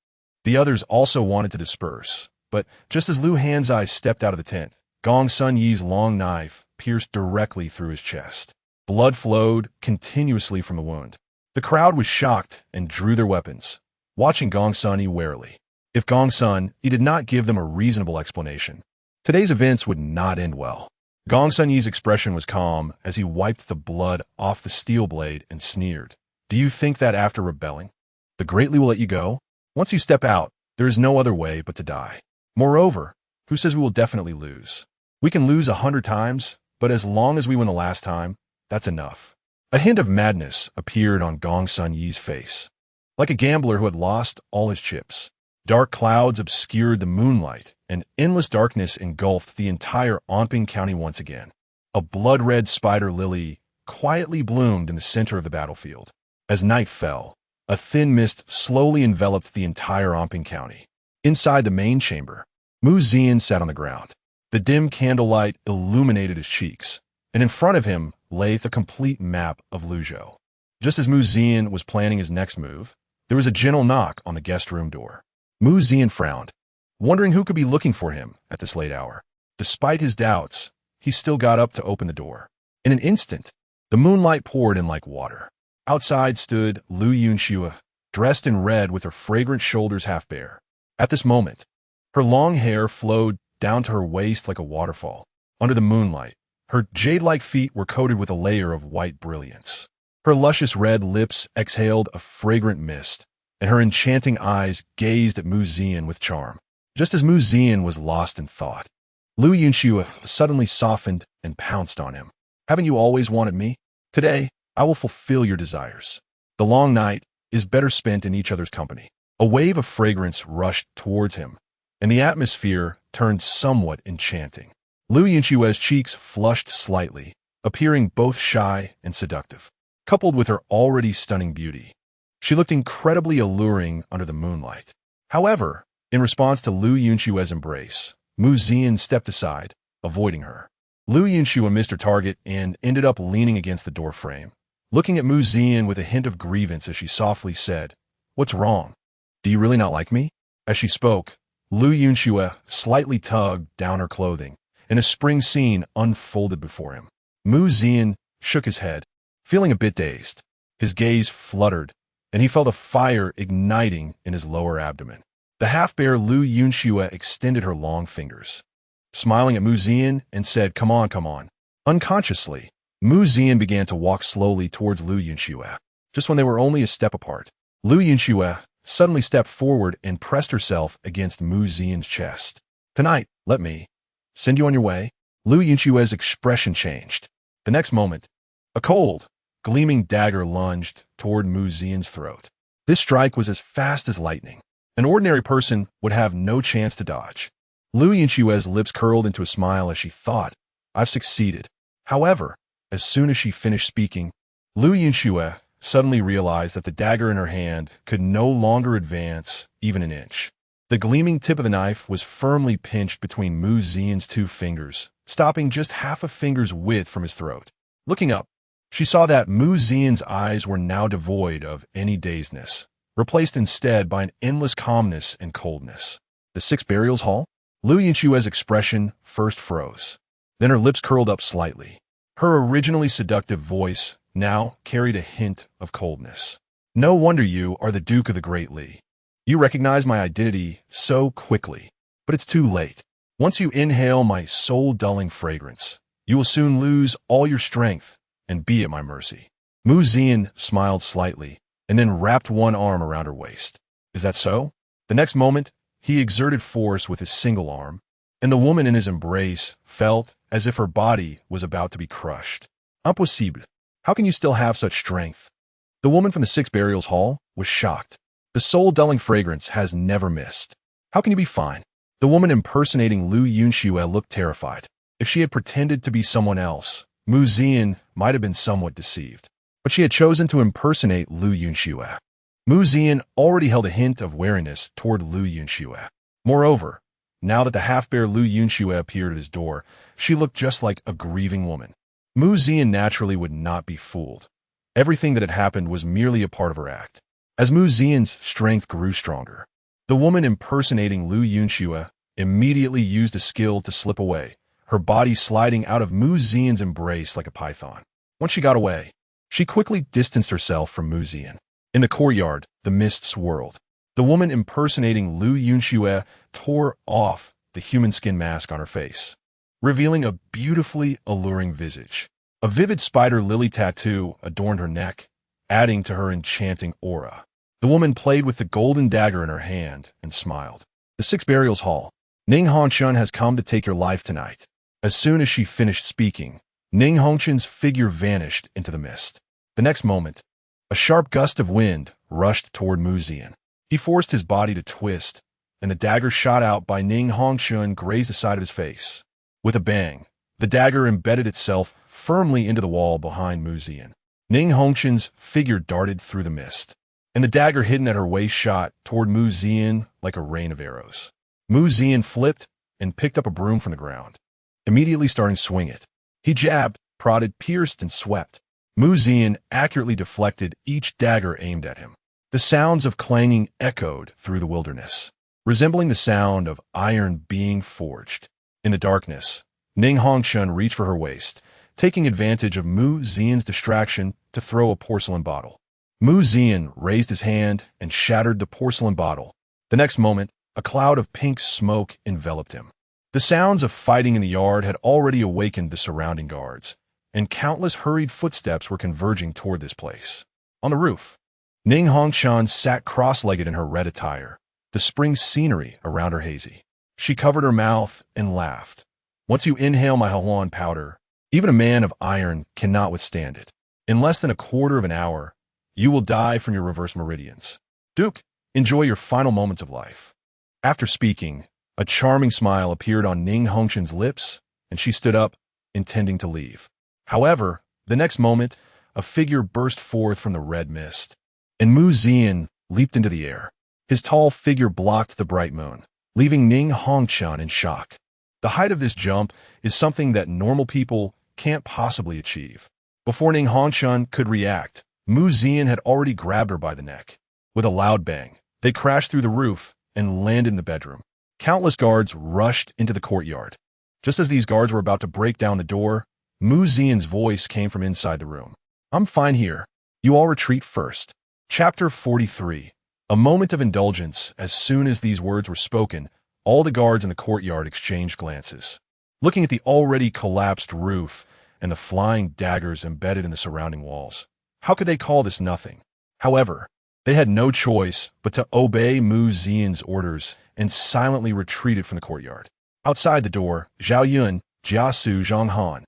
the others also wanted to disperse, but just as Lu Hanzai stepped out of the tent, Gongsun Yi's long knife pierced directly through his chest. Blood flowed continuously from the wound. The crowd was shocked and drew their weapons, watching Gong Sun warily. If Gong Sun did not give them a reasonable explanation, today's events would not end well. Gong Sun's expression was calm as he wiped the blood off the steel blade and sneered. Do you think that after rebelling, the Great Li will let you go? Once you step out, there is no other way but to die. Moreover, who says we will definitely lose? We can lose 100 times, but as long as we win the last time, that's enough. A hint of madness appeared on Gong Sun's face. Like a gambler who had lost all his chips, dark clouds obscured the moonlight, and endless darkness engulfed the entire Anping County once again. A blood-red spider lily quietly bloomed in the center of the battlefield. As night fell, a thin mist slowly enveloped the entire Anping County. Inside the main chamber, Mu Zian sat on the ground. The dim candlelight illuminated his cheeks, and in front of him lay the complete map of Luzhou. Just as Mu Zian was planning his next move, there was a gentle knock on the guest room door. Mu Zian frowned, wondering who could be looking for him at this late hour. Despite his doubts, he still got up to open the door. In an instant, the moonlight poured in like water. Outside stood Yunxue, dressed in red with her fragrant shoulders half bare. At this moment, her long hair flowed down to her waist like a waterfall. Under the moonlight, her jade-like feet were coated with a layer of white brilliance. Her luscious red lips exhaled a fragrant mist, and her enchanting eyes gazed at Mu Zian with charm. Just as Mu Zian was lost in thought, Yunxue suddenly softened and pounced on him. Haven't you always wanted me? Today, I will fulfill your desires. The long night is better spent in each other's company. A wave of fragrance rushed towards him, and the atmosphere turned somewhat enchanting. Yunxue's cheeks flushed slightly, appearing both shy and seductive. Coupled with her already stunning beauty, she looked incredibly alluring under the moonlight. However, in response to Yunxue's embrace, Mu Zian stepped aside, avoiding her. Yunxue missed her target and ended up leaning against the doorframe, looking at Mu Zian with a hint of grievance as she softly said, "What's wrong? Do you really not like me?" As she spoke, Yunxue slightly tugged down her clothing, and a spring scene unfolded before him. Mu Zian shook his head, feeling a bit dazed. His gaze fluttered, and he felt a fire igniting in his lower abdomen. The half-bare Yunxue extended her long fingers, smiling at Mu Zian and said, "Come on, come on." Unconsciously, Mu Zian began to walk slowly towards Yunxue. Just when they were only a step apart, Yunxue suddenly stepped forward and pressed herself against Mu Zian's chest. "Tonight, let me send you on your way." Yunxue's expression changed. The next moment, a cold, gleaming dagger lunged toward Mu Zian's throat. This strike was as fast as lightning. An ordinary person would have no chance to dodge. Yunxue's lips curled into a smile as she thought, "I've succeeded." However, as soon as she finished speaking, Yunxue suddenly realized that the dagger in her hand could no longer advance even an inch. The gleaming tip of the knife was firmly pinched between Mu Zian's two fingers, stopping just half a finger's width from his throat. Looking up, she saw that Mu Zian's eyes were now devoid of any dazedness, replaced instead by an endless calmness and coldness. The 6 Burials Hall? Yunxue's expression first froze. Then her lips curled up slightly. Her originally seductive voice now carried a hint of coldness. "No wonder you are the Duke of the Great Li. You recognize my identity so quickly, but it's too late. Once you inhale my soul-dulling fragrance, you will soon lose all your strength and be at my mercy." Mu Zian smiled slightly and then wrapped one arm around her waist. "Is that so?" The next moment, he exerted force with his single arm, and the woman in his embrace felt as if her body was about to be crushed. "Impossible. How can you still have such strength?" The woman from the 6 Burials Hall was shocked. The soul-dulling fragrance has never missed. "How can you be fine?" The woman impersonating Yunxue looked terrified. If she had pretended to be someone else, Mu Zian might have been somewhat deceived. But she had chosen to impersonate Yunxue. Mu Zian already held a hint of wariness toward Yunxue. Moreover, now that the half-bare Yunxue appeared at his door, she looked just like a grieving woman. Mu Zian naturally would not be fooled. Everything that had happened was merely a part of her act. As Mu Zian's strength grew stronger, the woman impersonating Yunxue immediately used a skill to slip away, her body sliding out of Mu Zian's embrace like a python. Once she got away, she quickly distanced herself from Mu Zian. In the courtyard, the mist swirled. The woman impersonating Yunxue tore off the human skin mask on her face, revealing a beautifully alluring visage. A vivid spider lily tattoo adorned her neck, adding to her enchanting aura. The woman played with the golden dagger in her hand and smiled. The Six Burials Hall. Ning Hongchun has come to take your life tonight. As soon as she finished speaking, Ning Hongchun's figure vanished into the mist. The next moment, a sharp gust of wind rushed toward Mu Zian. He forced his body to twist, and the dagger shot out by Ning Hongchun grazed the side of his face. With a bang, the dagger embedded itself firmly into the wall behind Mu Zian. Ning Hongchun's figure darted through the mist, and the dagger hidden at her waist shot toward Mu Zian like a rain of arrows. Mu Zian flipped and picked up a broom from the ground, immediately starting to swing it. He jabbed, prodded, pierced, and swept. Mu Zian accurately deflected each dagger aimed at him. The sounds of clanging echoed through the wilderness, resembling the sound of iron being forged. In the darkness, Ning Hongchun reached for her waist, taking advantage of Mu Zian's distraction to throw a porcelain bottle. Mu Zian raised his hand and shattered the porcelain bottle. The next moment, a cloud of pink smoke enveloped him. The sounds of fighting in the yard had already awakened the surrounding guards, and countless hurried footsteps were converging toward this place. On the roof, Ning Hongchun sat cross-legged in her red attire, the spring scenery around her hazy. She covered her mouth and laughed. Once you inhale my Hahuan powder, even a man of iron cannot withstand it. In less than a quarter of an hour, you will die from your reverse meridians. Duke, enjoy your final moments of life. After speaking, a charming smile appeared on Ning Hongchun's lips, and she stood up, intending to leave. However, the next moment, a figure burst forth from the red mist, and Mu Zian leaped into the air. His tall figure blocked the bright moon, leaving Ning Hongchun in shock. The height of this jump is something that normal people can't possibly achieve. Before Ning Hongchun could react, Mu Zian had already grabbed her by the neck. With a loud bang, they crashed through the roof and landed in the bedroom. Countless guards rushed into the courtyard. Just as these guards were about to break down the door, Mu Zian's voice came from inside the room. I'm fine here. You all retreat first. Chapter 43. A moment of indulgence. As soon as these words were spoken, all the guards in the courtyard exchanged glances. Looking at the already collapsed roof and the flying daggers embedded in the surrounding walls, how could they call this nothing? However, they had no choice but to obey Mu Zian's orders and silently retreated from the courtyard. Outside the door, Zhao Yun, Jia Xu, Zhang Han,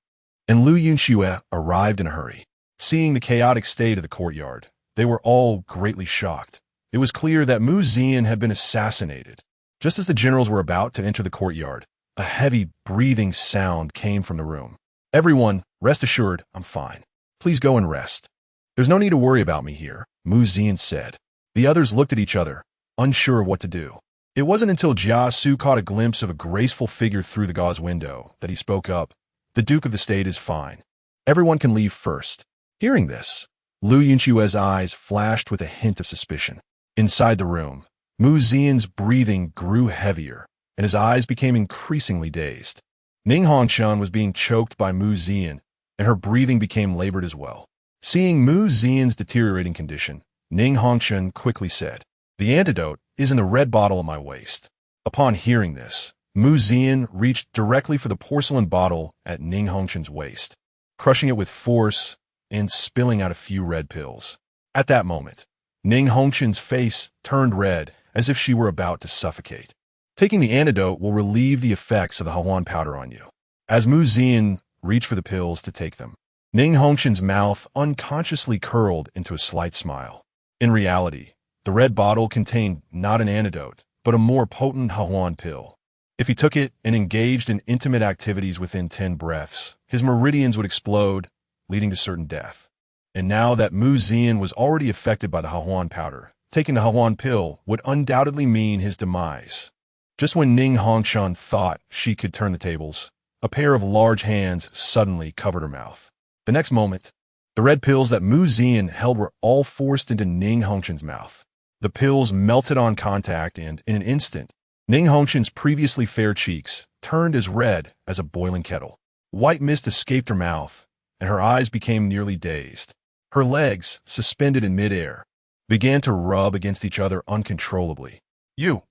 and Yunxue arrived in a hurry. Seeing the chaotic state of the courtyard, they were all greatly shocked. It was clear that Mu Zian had been assassinated. Just as the generals were about to enter the courtyard, a heavy breathing sound came from the room. Everyone, rest assured, I'm fine. Please go and rest. There's no need to worry about me here, Mu Zian said. The others looked at each other, unsure of what to do. It wasn't until Jia Xu caught a glimpse of a graceful figure through the gauze window that he spoke up. The Duke of the State is fine. Everyone can leave first. Hearing this, Yunxue's eyes flashed with a hint of suspicion. Inside the room, Mu Zian's breathing grew heavier, and his eyes became increasingly dazed. Ning Hongchun was being choked by Mu Zian, and her breathing became labored as well. Seeing Mu Zian's deteriorating condition, Ning Hongchun quickly said, "The antidote is in the red bottle at my waist." Upon hearing this, Mu Zian reached directly for the porcelain bottle at Ning Hongchun's waist, crushing it with force and spilling out a few red pills. At that moment, Ning Hongchun's face turned red as if she were about to suffocate. Taking the antidote will relieve the effects of the Hahuan powder on you. As Mu Zian reached for the pills to take them, Ning Hongchun's mouth unconsciously curled into a slight smile. In reality, the red bottle contained not an antidote, but a more potent Hahuan pill. If he took it and engaged in intimate activities within 10 breaths, his meridians would explode, leading to certain death. And now that Mu Zian was already affected by the Hahuan powder, taking the Hahuan pill would undoubtedly mean his demise. Just when Ning Hongchun thought she could turn the tables, a pair of large hands suddenly covered her mouth. The next moment, the red pills that Mu Zian held were all forced into Ning Hongchun's mouth. The pills melted on contact, and in an instant, Ning Hongchun's previously fair cheeks turned as red as a boiling kettle. White mist escaped her mouth, and her eyes became nearly dazed. Her legs, suspended in midair, began to rub against each other uncontrollably. You!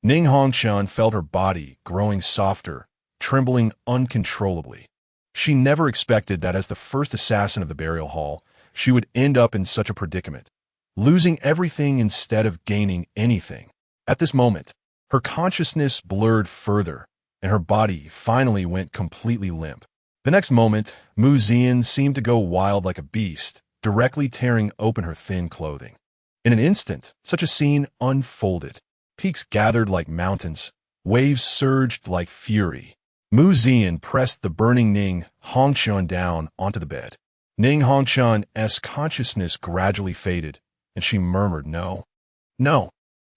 Ning Hongchun felt her body growing softer, trembling uncontrollably. She never expected that as the first assassin of the burial hall, she would end up in such a predicament, losing everything instead of gaining anything. At this moment, her consciousness blurred further, and her body finally went completely limp. The next moment, Zian seemed to go wild like a beast, directly tearing open her thin clothing. In an instant, such a scene unfolded. Peaks gathered like mountains, waves surged like fury. Zian pressed the burning Ning Hongchun down onto the bed. Ning Hongchun's consciousness gradually faded, and she murmured, "No,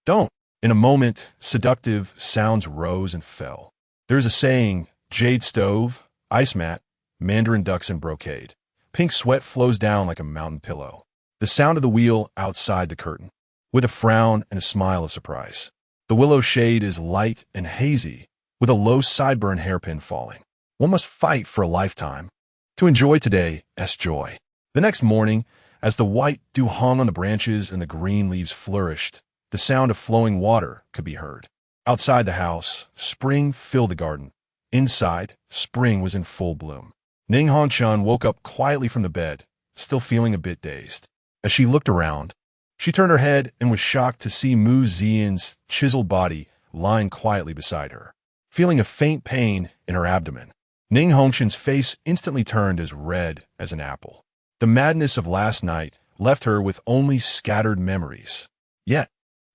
don't." In a moment, seductive sounds rose and fell. There's a saying, jade stove, ice mat, mandarin ducks and brocade. Pink sweat flows down like a mountain pillow. The sound of the wheel outside the curtain, with a frown and a smile of surprise. The willow shade is light and hazy, with a low sideburn hairpin falling. One must fight for a lifetime to enjoy today's joy. The next morning, as the white dew hung on the branches and the green leaves flourished, the sound of flowing water could be heard. Outside the house, spring filled the garden. Inside, spring was in full bloom. Ning Hongchun woke up quietly from the bed, still feeling a bit dazed. As she looked around, she turned her head and was shocked to see Zian's chiseled body lying quietly beside her. Feeling a faint pain in her abdomen, Ning Hongchun's face instantly turned as red as an apple. The madness of last night left her with only scattered memories. Yet,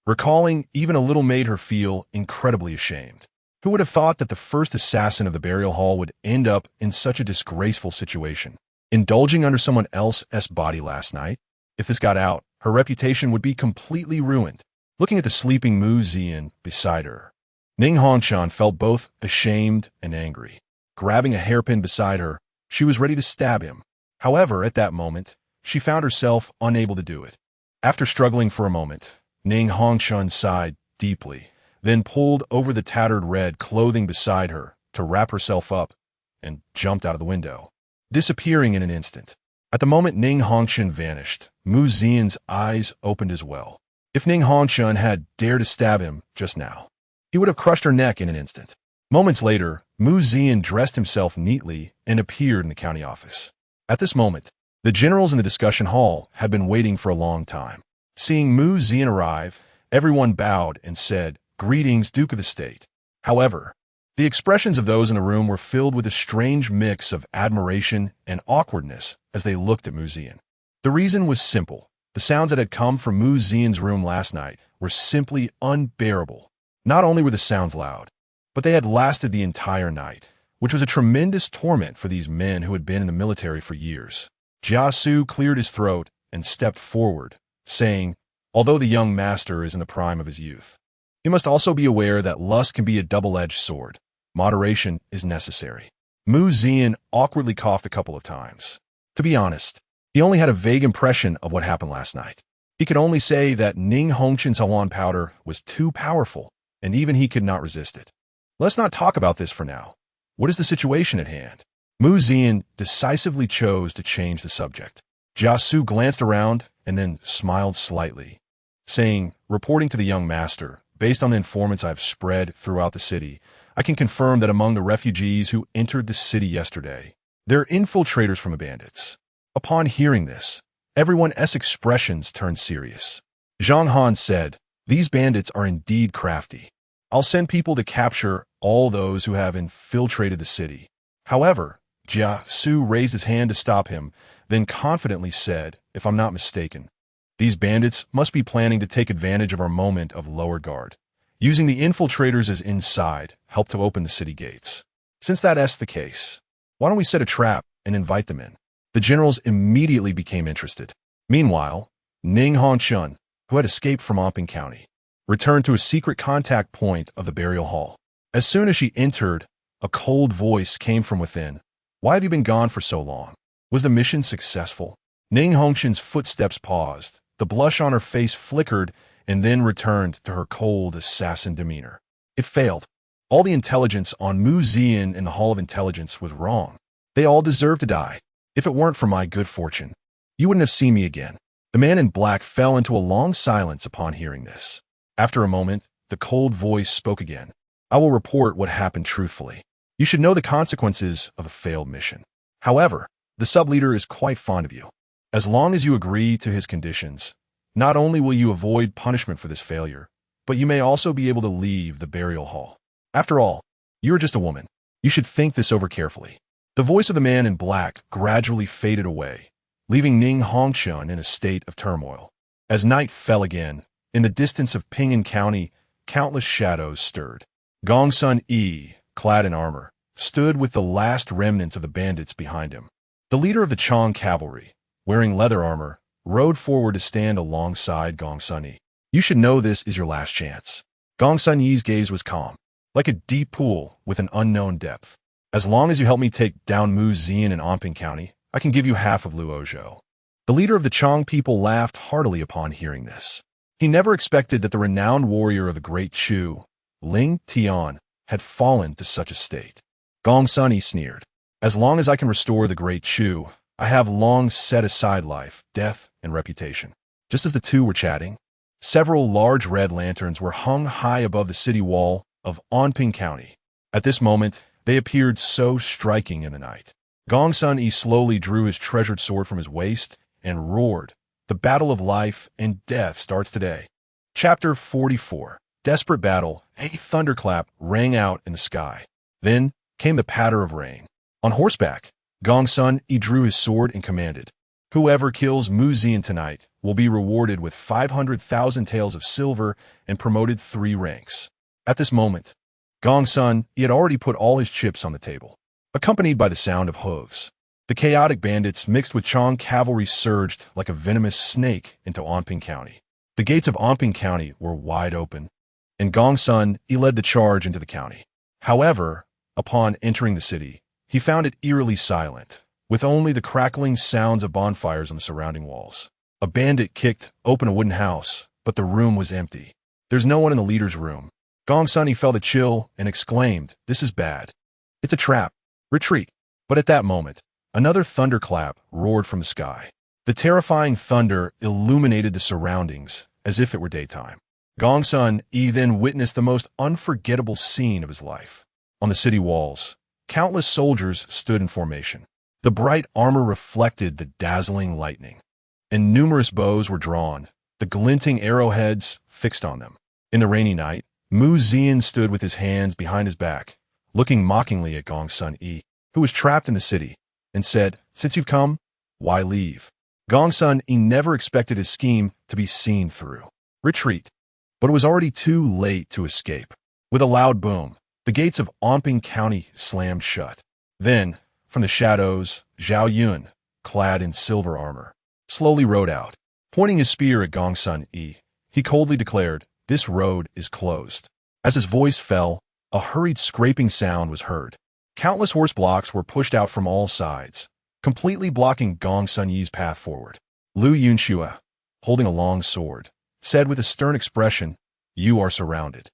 recalling even a little made her feel incredibly ashamed. Who would have thought that the first assassin of the burial hall would end up in such a disgraceful situation? Indulging under someone else's body last night? If this got out, her reputation would be completely ruined. Looking at the sleeping Zian beside her, Ning Hongchun felt both ashamed and angry. Grabbing a hairpin beside her, she was ready to stab him. However, at that moment, she found herself unable to do it. After struggling for a moment, Ning Hongchun sighed deeply, then pulled over the tattered red clothing beside her to wrap herself up and jumped out of the window, disappearing in an instant. At the moment Ning Hongchun vanished, Zian's eyes opened as well. If Ning Hongchun had dared to stab him just now, he would have crushed her neck in an instant. Moments later, Zian dressed himself neatly and appeared in the county office. At this moment, the generals in the discussion hall had been waiting for a long time. Seeing Zian arrive, everyone bowed and said, "Greetings, Duke of the State." However, the expressions of those in the room were filled with a strange mix of admiration and awkwardness as they looked at Zian. The reason was simple. The sounds that had come from Zian's room last night were simply unbearable. Not only were the sounds loud, but they had lasted the entire night, which was a tremendous torment for these men who had been in the military for years. Jia Xu cleared his throat and stepped forward, saying, although the young master is in the prime of his youth, he must also be aware that lust can be a double-edged sword. Moderation is necessary. Zian awkwardly coughed a couple of times. To be honest, he only had a vague impression of what happened last night. He could only say that Ning Hongchun's Hawan powder was too powerful, and even he could not resist it. Let's not talk about this for now. What is the situation at hand? Zian decisively chose to change the subject. Jia Xu glanced around and then smiled slightly, saying, reporting to the young master, based on the informants I've spread throughout the city, I can confirm that among the refugees who entered the city yesterday, there are infiltrators from the bandits. Upon hearing this, everyone's expressions turned serious. Zhang Han said, these bandits are indeed crafty. I'll send people to capture all those who have infiltrated the city. However, Jia Xu raised his hand to stop him, then confidently said, if I'm not mistaken, these bandits must be planning to take advantage of our moment of lower guard, using the infiltrators as inside help to open the city gates. Since that's the case, why don't we set a trap and invite them in? The generals immediately became interested. Meanwhile, Ning Hongchun, who had escaped from Omping County, returned to a secret contact point of the burial hall. As soon as she entered, a cold voice came from within. Why have you been gone for so long? Was the mission successful? Ning Hongchun's footsteps paused. The blush on her face flickered and then returned to her cold assassin demeanor. It failed. All the intelligence on Zian in the Hall of Intelligence was wrong. They all deserved to die. If it weren't for my good fortune, you wouldn't have seen me again. The man in black fell into a long silence upon hearing this. After a moment, the cold voice spoke again. I will report what happened truthfully. You should know the consequences of a failed mission. However, the sub-leader is quite fond of you. As long as you agree to his conditions, not only will you avoid punishment for this failure, but you may also be able to leave the burial hall. After all, you are just a woman. You should think this over carefully. The voice of the man in black gradually faded away, leaving Ning Hongshun in a state of turmoil. As night fell again, in the distance of Ping'an County, countless shadows stirred. Gongsun Yi, clad in armor, stood with the last remnants of the bandits behind him. The leader of the Chong cavalry, wearing leather armor, rode forward to stand alongside Gongsun Yi. You should know this is your last chance. Gongsun Yi's gaze was calm, like a deep pool with an unknown depth. As long as you help me take down Mu Zian in Anping County, I can give you half of Luozhou. The leader of the Chong people laughed heartily upon hearing this. He never expected that the renowned warrior of the Great Chu, Ling Tian, had fallen to such a state. Gongsun Yi sneered. As long as I can restore the Great Chu, I have long set aside life, death, and reputation. Just as the two were chatting, several large red lanterns were hung high above the city wall of Anping County. At this moment, they appeared so striking in the night. Gongsun Yi slowly drew his treasured sword from his waist and roared, "The battle of life and death starts today." Chapter 44. Desperate battle. A thunderclap rang out in the sky. Then came the patter of rain. On horseback, Gongsun Yi drew his sword and commanded, "Whoever kills Mu Zian tonight will be rewarded with 500,000 taels of silver and promoted 3 ranks." At this moment, Gongsun Yi had already put all his chips on the table. Accompanied by the sound of hooves, the chaotic bandits mixed with Chong cavalry surged like a venomous snake into Anping County. The gates of Anping County were wide open, and Gongsun Yi led the charge into the county. However, upon entering the city, he found it eerily silent, with only the crackling sounds of bonfires on the surrounding walls. A bandit kicked open a wooden house, but the room was empty. There's no one in the leader's room. Gongsun Yi felt a chill and exclaimed, "This is bad. It's a trap. Retreat." But at that moment, another thunderclap roared from the sky. The terrifying thunder illuminated the surroundings as if it were daytime. Gongsun Yi then witnessed the most unforgettable scene of his life. On the city walls, countless soldiers stood in formation. The bright armor reflected the dazzling lightning, and numerous bows were drawn, the glinting arrowheads fixed on them. In the rainy night, Mu Zian stood with his hands behind his back, looking mockingly at Gongsun Yi, who was trapped in the city, and said, "Since you've come, why leave?" Gongsun Yi never expected his scheme to be seen through. Retreat. But it was already too late to escape. With a loud boom, the gates of Anping County slammed shut. Then, from the shadows, Zhao Yun, clad in silver armor, slowly rode out. Pointing his spear at Gongsun Yi, he coldly declared, "This road is closed." As his voice fell, a hurried scraping sound was heard. Countless horse blocks were pushed out from all sides, completely blocking Gongsun Yi's path forward. Yunxue, holding a long sword, said with a stern expression, "You are surrounded."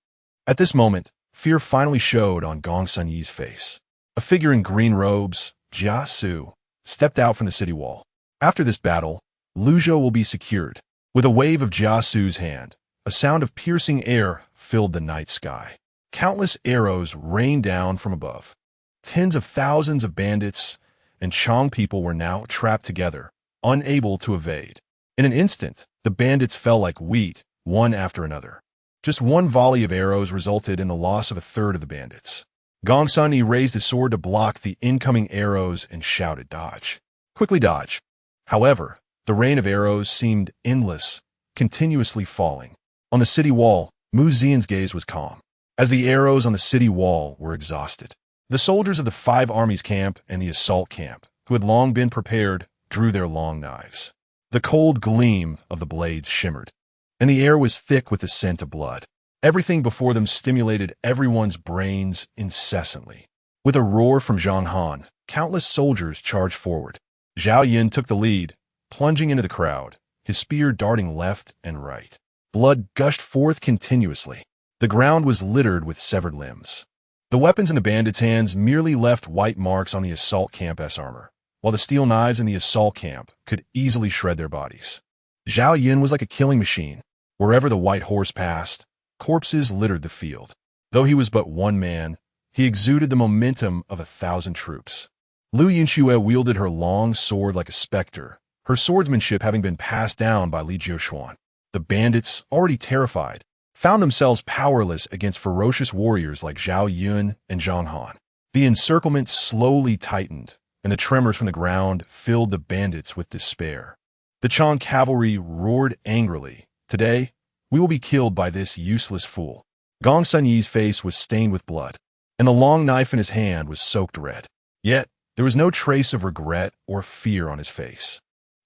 At this moment, fear finally showed on Gongsun Yi's face. A figure in green robes, Jia Xu, stepped out from the city wall. After this battle, Luozhou will be secured. With a wave of Jia Xu's hand, a sound of piercing air filled the night sky. Countless arrows rained down from above. Tens of thousands of bandits and Chong people were now trapped together, unable to evade. In an instant, the bandits fell like wheat, one after another. Just one volley of arrows resulted in the loss of a third of the bandits. Gongsun Yi raised his sword to block the incoming arrows and shouted, "Dodge! Quickly dodge!" However, the rain of arrows seemed endless, continuously falling. On the city wall, Mu Zian's gaze was calm, as the arrows on the city wall were exhausted. The soldiers of the 5 armies camp and the assault camp, who had long been prepared, drew their long knives. The cold gleam of the blades shimmered, and the air was thick with the scent of blood. Everything before them stimulated everyone's brains incessantly. With a roar from Zhang Han, countless soldiers charged forward. Zhao Yun took the lead, plunging into the crowd, his spear darting left and right. Blood gushed forth continuously. The ground was littered with severed limbs. The weapons in the bandits' hands merely left white marks on the assault camp's armor, while the steel knives in the assault camp could easily shred their bodies. Zhao Yun was like a killing machine. Wherever the white horse passed, corpses littered the field. Though he was but one man, he exuded the momentum of 1,000 troops. Yunxue wielded her long sword like a specter, her swordsmanship having been passed down by Li Jiushuan. The bandits, already terrified, found themselves powerless against ferocious warriors like Zhao Yun and Zhang Han. The encirclement slowly tightened, and the tremors from the ground filled the bandits with despair. The Chang cavalry roared angrily. "Today, we will be killed by this useless fool." Gong Sun Yi's face was stained with blood, and the long knife in his hand was soaked red. Yet, there was no trace of regret or fear on his face,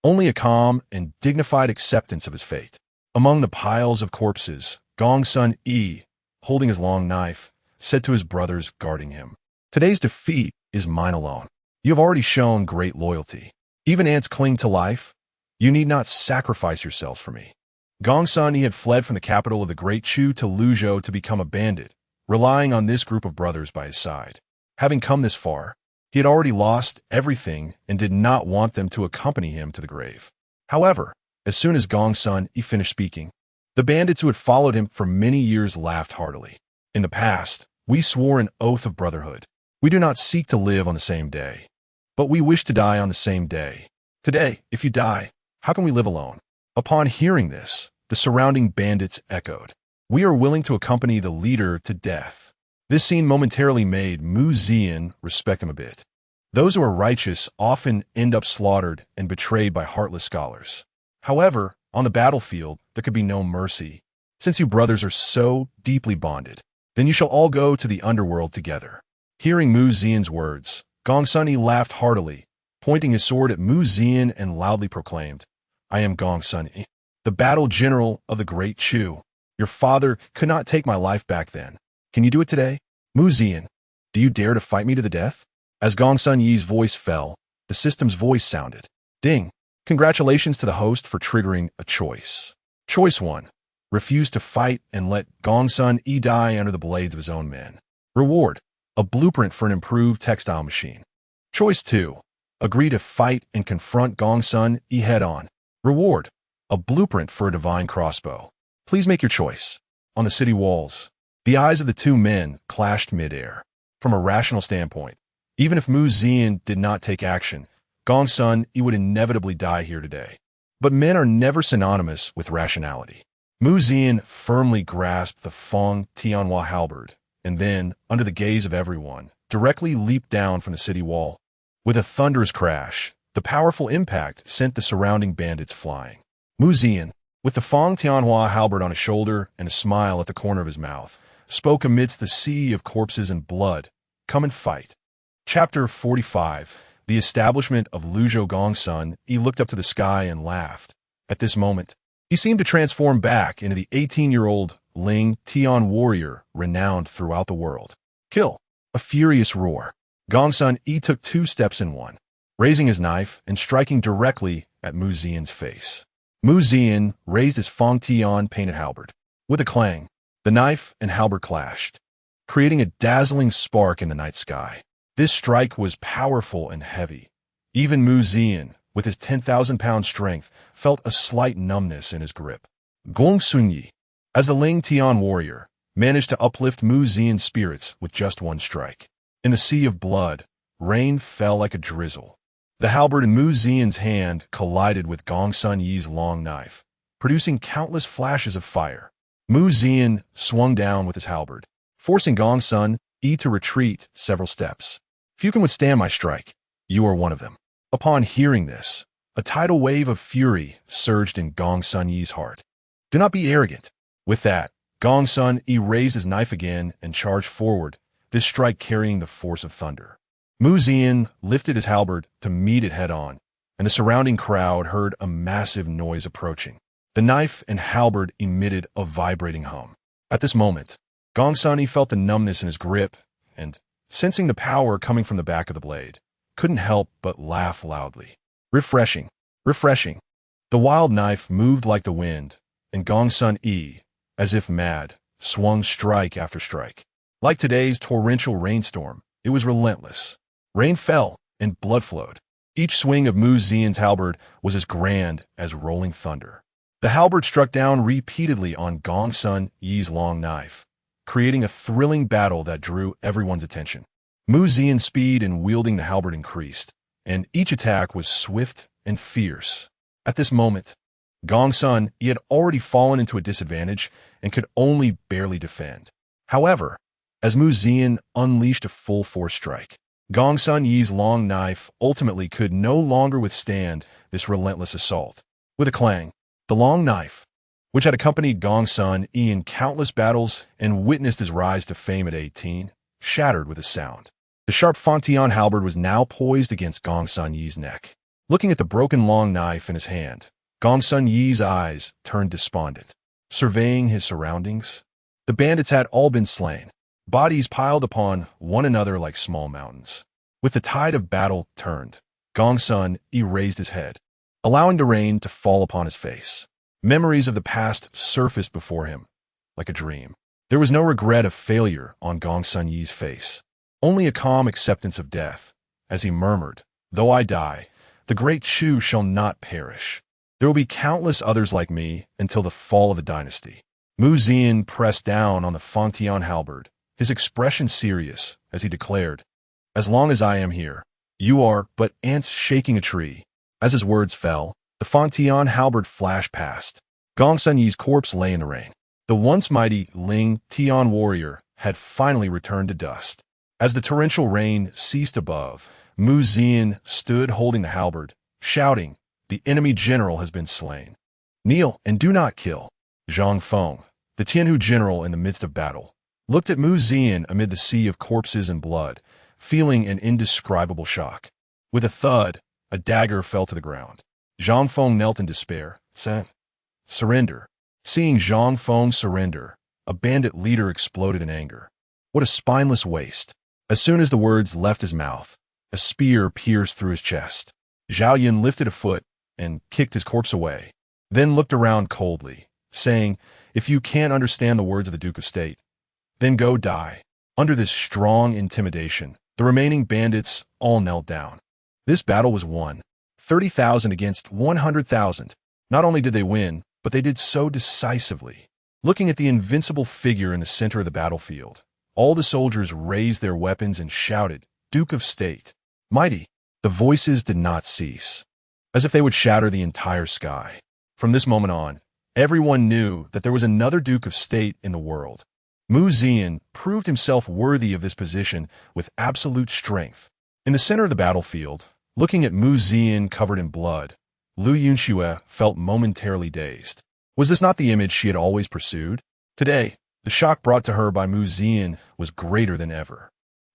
only a calm and dignified acceptance of his fate. Among the piles of corpses, Gong Sun Yi, holding his long knife, said to his brothers guarding him, "Today's defeat is mine alone. You have already shown great loyalty. Even ants cling to life. You need not sacrifice yourselves for me." Gong Sun Yi had fled from the capital of the Great Chu to Luzhou to become a bandit, relying on this group of brothers by his side. Having come this far, he had already lost everything and did not want them to accompany him to the grave. However, as soon as Gong Sun Yi finished speaking, the bandits who had followed him for many years laughed heartily. "In the past, we swore an oath of brotherhood. We do not seek to live on the same day, but we wish to die on the same day. Today, if you die, how can we live alone?" Upon hearing this, the surrounding bandits echoed, "We are willing to accompany the leader to death." This scene momentarily made Zian respect him a bit. Those who are righteous often end up slaughtered and betrayed by heartless scholars. However, on the battlefield, there could be no mercy. Since you brothers are so deeply bonded, then you shall all go to the underworld together. Hearing Zian's words, Gong Sun Yi laughed heartily, pointing his sword at Zian and loudly proclaimed, "I am Gong Sun Yi, the battle general of the Great Chu. Your father could not take my life back then. Can you do it today? Zian, do you dare to fight me to the death?" As Gong Sun Yi's voice fell, the system's voice sounded. "Ding! Congratulations to the host for triggering a choice. Choice 1. Refuse to fight and let Gong Sun Yi die under the blades of his own men. Reward. A blueprint for an improved textile machine. Choice 2. Agree to fight and confront Gong Sun Yi head-on. Reward. A blueprint for a divine crossbow. Please make your choice." On the city walls, the eyes of the two men clashed mid-air. From a rational standpoint, even if Zian did not take action, Gong Sun Yi would inevitably die here today. But men are never synonymous with rationality. Zian firmly grasped the Feng Tianhua halberd, and then, under the gaze of everyone, directly leaped down from the city wall. With a thunderous crash, the powerful impact sent the surrounding bandits flying. Zian, with the Feng Tianhua halberd on his shoulder and a smile at the corner of his mouth, spoke amidst the sea of corpses and blood, "Come and fight." Chapter 45. The establishment of Luzhou. Gong Sun Yi looked up to the sky and laughed. At this moment, he seemed to transform back into the 18-year-old Ling Tian warrior renowned throughout the world. "Kill!" A furious roar. Gong Sun Yi took 2 steps in one, raising his knife and striking directly at Zian's face. Zian raised his Feng Tian painted halberd. With a clang, the knife and halberd clashed, creating a dazzling spark in the night sky. This strike was powerful and heavy. Even Zian, with his 10,000-pound strength, felt a slight numbness in his grip. Gong Sun Yi, as the Ling Tian warrior, managed to uplift Zian's spirits with just one strike. In the sea of blood, rain fell like a drizzle. The halberd in Zian's hand collided with Gong Sun Yi's long knife, producing countless flashes of fire. Zian swung down with his halberd, forcing Gong Sun Yi to retreat several steps. "Few can withstand my strike. You are one of them." Upon hearing this, a tidal wave of fury surged in Gong Sun Yi's heart. "Do not be arrogant." With that, Gong Sun Yi raised his knife again and charged forward, this strike carrying the force of thunder. Zian lifted his halberd to meet it head-on, and the surrounding crowd heard a massive noise approaching. The knife and halberd emitted a vibrating hum. At this moment, Gong Sun Yi felt the numbness in his grip and, sensing the power coming from the back of the blade, couldn't help but laugh loudly. Refreshing, refreshing. The wild knife moved like the wind, and Gong Sun Yi, as if mad, swung strike after strike. Like today's torrential rainstorm, it was relentless. Rain fell, and blood flowed. Each swing of Mu Zian's halberd was as grand as rolling thunder. The halberd struck down repeatedly on Gongsun Yi's long knife, creating a thrilling battle that drew everyone's attention. Mu Zian's speed in wielding the halberd increased, and each attack was swift and fierce. At this moment, Gongsun Yi had already fallen into a disadvantage and could only barely defend. However, as Mu Zian unleashed a full-force strike, Gongsun Yi's long knife ultimately could no longer withstand this relentless assault. With a clang, the long knife, which had accompanied Gongsun Yi in countless battles and witnessed his rise to fame at 18, shattered with a sound. The sharp Fantian halberd was now poised against Gongsun Yi's neck. Looking at the broken long knife in his hand, Gongsun Yi's eyes turned despondent. Surveying his surroundings, the bandits had all been slain, bodies piled upon one another like small mountains. With the tide of battle turned, Gongsun Yi raised his head, allowing the rain to fall upon his face. Memories of the past surfaced before him, like a dream. There was no regret of failure on Gongsun Yi's face, only a calm acceptance of death, as he murmured, "Though I die, the Great Shu shall not perish. There will be countless others like me until the fall of the dynasty." Mu Zian pressed down on the Fantian halberd, his expression serious, as he declared, "As long as I am here, you are but ants shaking a tree." As his words fell, the Fantian halberd flashed past. Gongsun Yi's corpse lay in the rain. The once mighty Ling Tian warrior had finally returned to dust. As the torrential rain ceased above, Mu Zian stood holding the halberd, shouting, "The enemy general has been slain. Kneel and do not kill." Zhang Feng, the Tianhu general in the midst of battle, looked at Mu Zian amid the sea of corpses and blood, feeling an indescribable shock. With a thud, a dagger fell to the ground. Zhang Feng knelt in despair, saying, "Surrender." Seeing Zhang Feng surrender, a bandit leader exploded in anger. What a spineless waste. As soon as the words left his mouth, a spear pierced through his chest. Zhao Yun lifted a foot and kicked his corpse away, then looked around coldly, saying, "If you can't understand the words of the Duke of State, then go die." Under this strong intimidation, the remaining bandits all knelt down. This battle was won, 30,000 against 100,000. Not only did they win, but they did so decisively. Looking at the invincible figure in the center of the battlefield, all the soldiers raised their weapons and shouted, "Duke of State, mighty!" The voices did not cease, as if they would shatter the entire sky. From this moment on, everyone knew that there was another Duke of State in the world. Mu Zian proved himself worthy of this position with absolute strength. In the center of the battlefield, looking at Mu Zian covered in blood, Yunxue felt momentarily dazed. Was this not the image she had always pursued? Today, the shock brought to her by Mu Zian was greater than ever.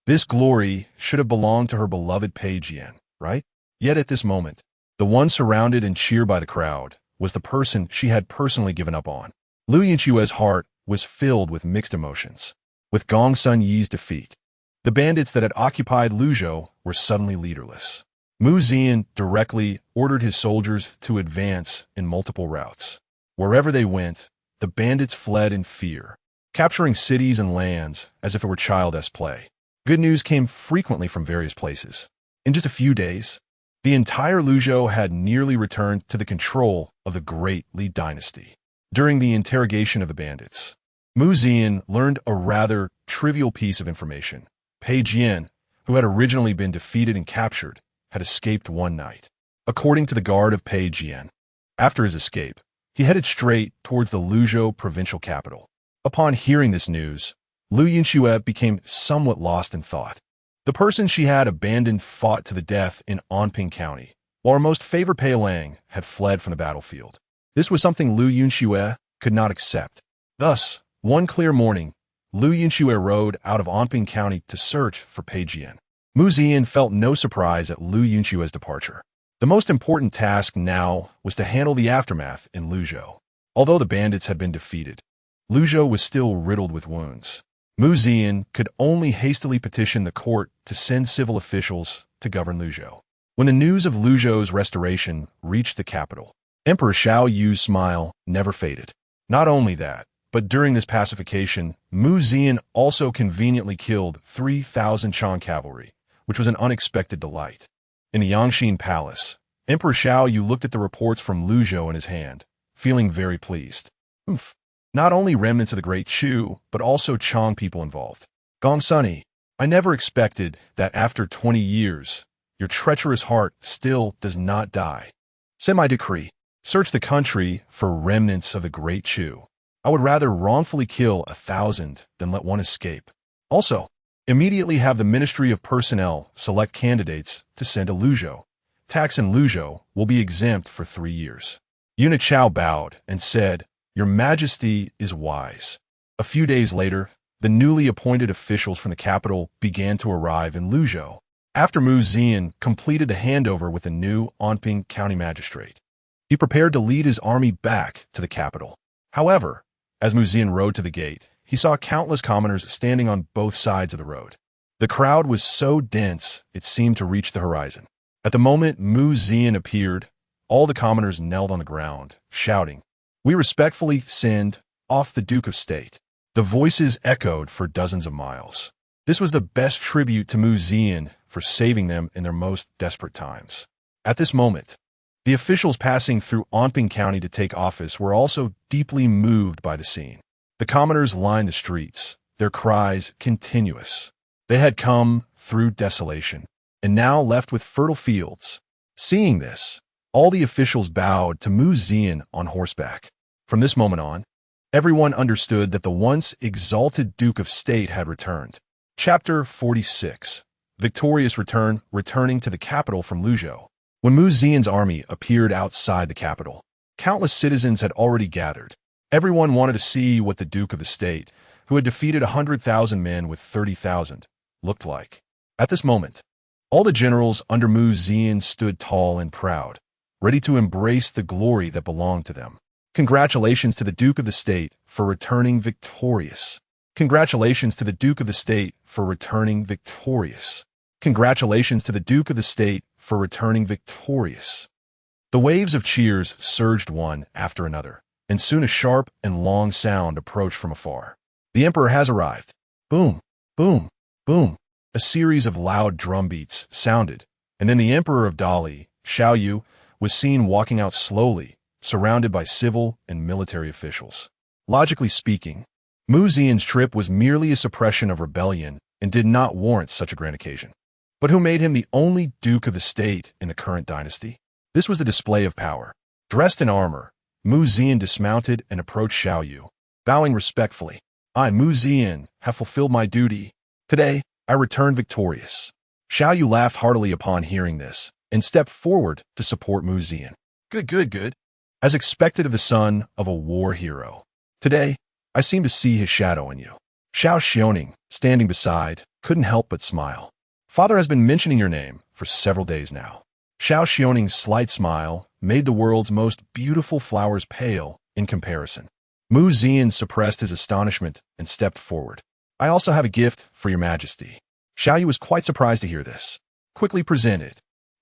This glory should have belonged to her beloved Pei Jian, right? Yet at this moment, the one surrounded and cheered by the crowd was the person she had personally given up on. Yunxue's heart was filled with mixed emotions. With Gongsun Yi's defeat, the bandits that had occupied Luzhou were suddenly leaderless. Mu Zian directly ordered his soldiers to advance in multiple routes. Wherever they went, the bandits fled in fear, capturing cities and lands as if it were childish play. Good news came frequently from various places. In just a few days, the entire Luzhou had nearly returned to the control of the Great Li dynasty. During the interrogation of the bandits, Mu Zian learned a rather trivial piece of information. Pei Jian, who had originally been defeated and captured, had escaped one night. According to the guard of Pei Jian, after his escape, he headed straight towards the Luzhou provincial capital. Upon hearing this news, Yunxue became somewhat lost in thought. The person she had abandoned fought to the death in Anping County, while her most favored Pei Lang had fled from the battlefield. This was something Yunxue could not accept. Thus, one clear morning, Yunxue rode out of Anping County to search for Pei Jian. Mu Zian felt no surprise at Yunxue's departure. The most important task now was to handle the aftermath in Luzhou. Although the bandits had been defeated, Luzhou was still riddled with wounds. Mu Zian could only hastily petition the court to send civil officials to govern Luzhou. When the news of Luzhou's restoration reached the capital, Emperor Xiao Yu's smile never faded. Not only that, but during this pacification, Mu Zian also conveniently killed 3,000 Chan cavalry, which was an unexpected delight. In the Yangxin Palace, Emperor Zhao Yu looked at the reports from Luzhou in his hand, feeling very pleased. Not only remnants of the Great Chu, but also Chong people involved. Gong Sunny, I never expected that after 20 years, your treacherous heart still does not die. Send my decree. Search the country for remnants of the Great Chu. I would rather wrongfully kill 1,000 than let one escape. Also, immediately have the Ministry of Personnel select candidates to send to Luzhou. Tax in Luzhou will be exempt for 3 years. Yunxue bowed and said, Your Majesty is wise. A few days later, the newly appointed officials from the capital began to arrive in Luzhou, after Mu Zian completed the handover with the new Anping County Magistrate. He prepared to lead his army back to the capital. However, as Mu Zian rode to the gate, he saw countless commoners standing on both sides of the road. The crowd was so dense it seemed to reach the horizon. At the moment Mu Zian appeared, all the commoners knelt on the ground, shouting, We respectfully send off the Duke of State. The voices echoed for dozens of miles. This was the best tribute to Mu Zian for saving them in their most desperate times. At this moment, the officials passing through Anping County to take office were also deeply moved by the scene. The commoners lined the streets, their cries continuous. They had come through desolation, and now left with fertile fields. Seeing this, all the officials bowed to Mu Zian on horseback. From this moment on, everyone understood that the once exalted Duke of State had returned. Chapter 46. Victorious returning to the capital from Luzhou. When Mu Zian's army appeared outside the capital, countless citizens had already gathered. Everyone wanted to see what the Duke of the State, who had defeated 100,000 men with 30,000, looked like. At this moment, all the generals under Mu Zian stood tall and proud, ready to embrace the glory that belonged to them. Congratulations to the Duke of the State for returning victorious. Congratulations to the Duke of the State for returning victorious. Congratulations to the Duke of the State for returning victorious. The waves of cheers surged one after another, and soon a sharp and long sound approached from afar. The Emperor has arrived. Boom, boom, boom. A series of loud drum beats sounded, and then the Emperor of Dali, Zhao Yun, was seen walking out slowly, surrounded by civil and military officials. Logically speaking, Mu Zian's trip was merely a suppression of rebellion and did not warrant such a grand occasion. But who made him the only Duke of the State in the current dynasty? This was the display of power. Dressed in armor, Mu Zian dismounted and approached Zhao Yun, bowing respectfully. I, Mu Zian, have fulfilled my duty. Today, I return victorious. Zhao Yun laughed heartily upon hearing this and stepped forward to support Mu Zian. Good. As expected of the son of a war hero. Today, I seem to see his shadow in you. Zhao Xiaoning, standing beside, couldn't help but smile. Father has been mentioning your name for several days now. Zhao Xiaoning's slight smile made the world's most beautiful flowers pale in comparison. Mu Zian suppressed his astonishment and stepped forward. I also have a gift for your majesty. Zhao Yun was quite surprised to hear this. Quickly presented.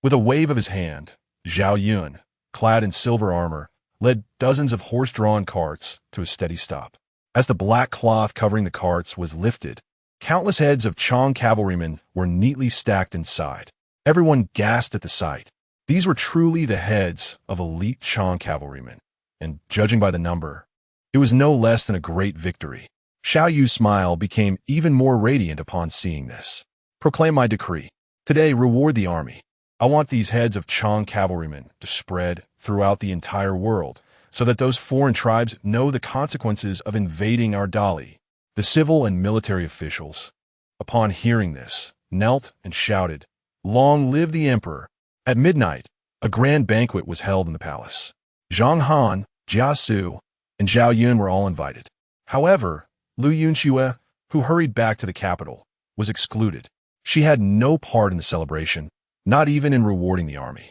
With a wave of his hand, Zhao Yun, clad in silver armor, led dozens of horse-drawn carts to a steady stop. As the black cloth covering the carts was lifted, countless heads of Chong cavalrymen were neatly stacked inside. Everyone gasped at the sight. These were truly the heads of elite Chong cavalrymen, and judging by the number, it was no less than a great victory. Zhao Yun's smile became even more radiant upon seeing this. Proclaim my decree. Today, reward the army. I want these heads of Chong cavalrymen to spread throughout the entire world, so that those foreign tribes know the consequences of invading our Dali. The civil and military officials, upon hearing this, knelt and shouted, Long live the Emperor! At midnight, a grand banquet was held in the palace. Zhang Han, Jia Xu, and Zhao Yun were all invited. However, Yunxue, who hurried back to the capital, was excluded. She had no part in the celebration, not even in rewarding the army.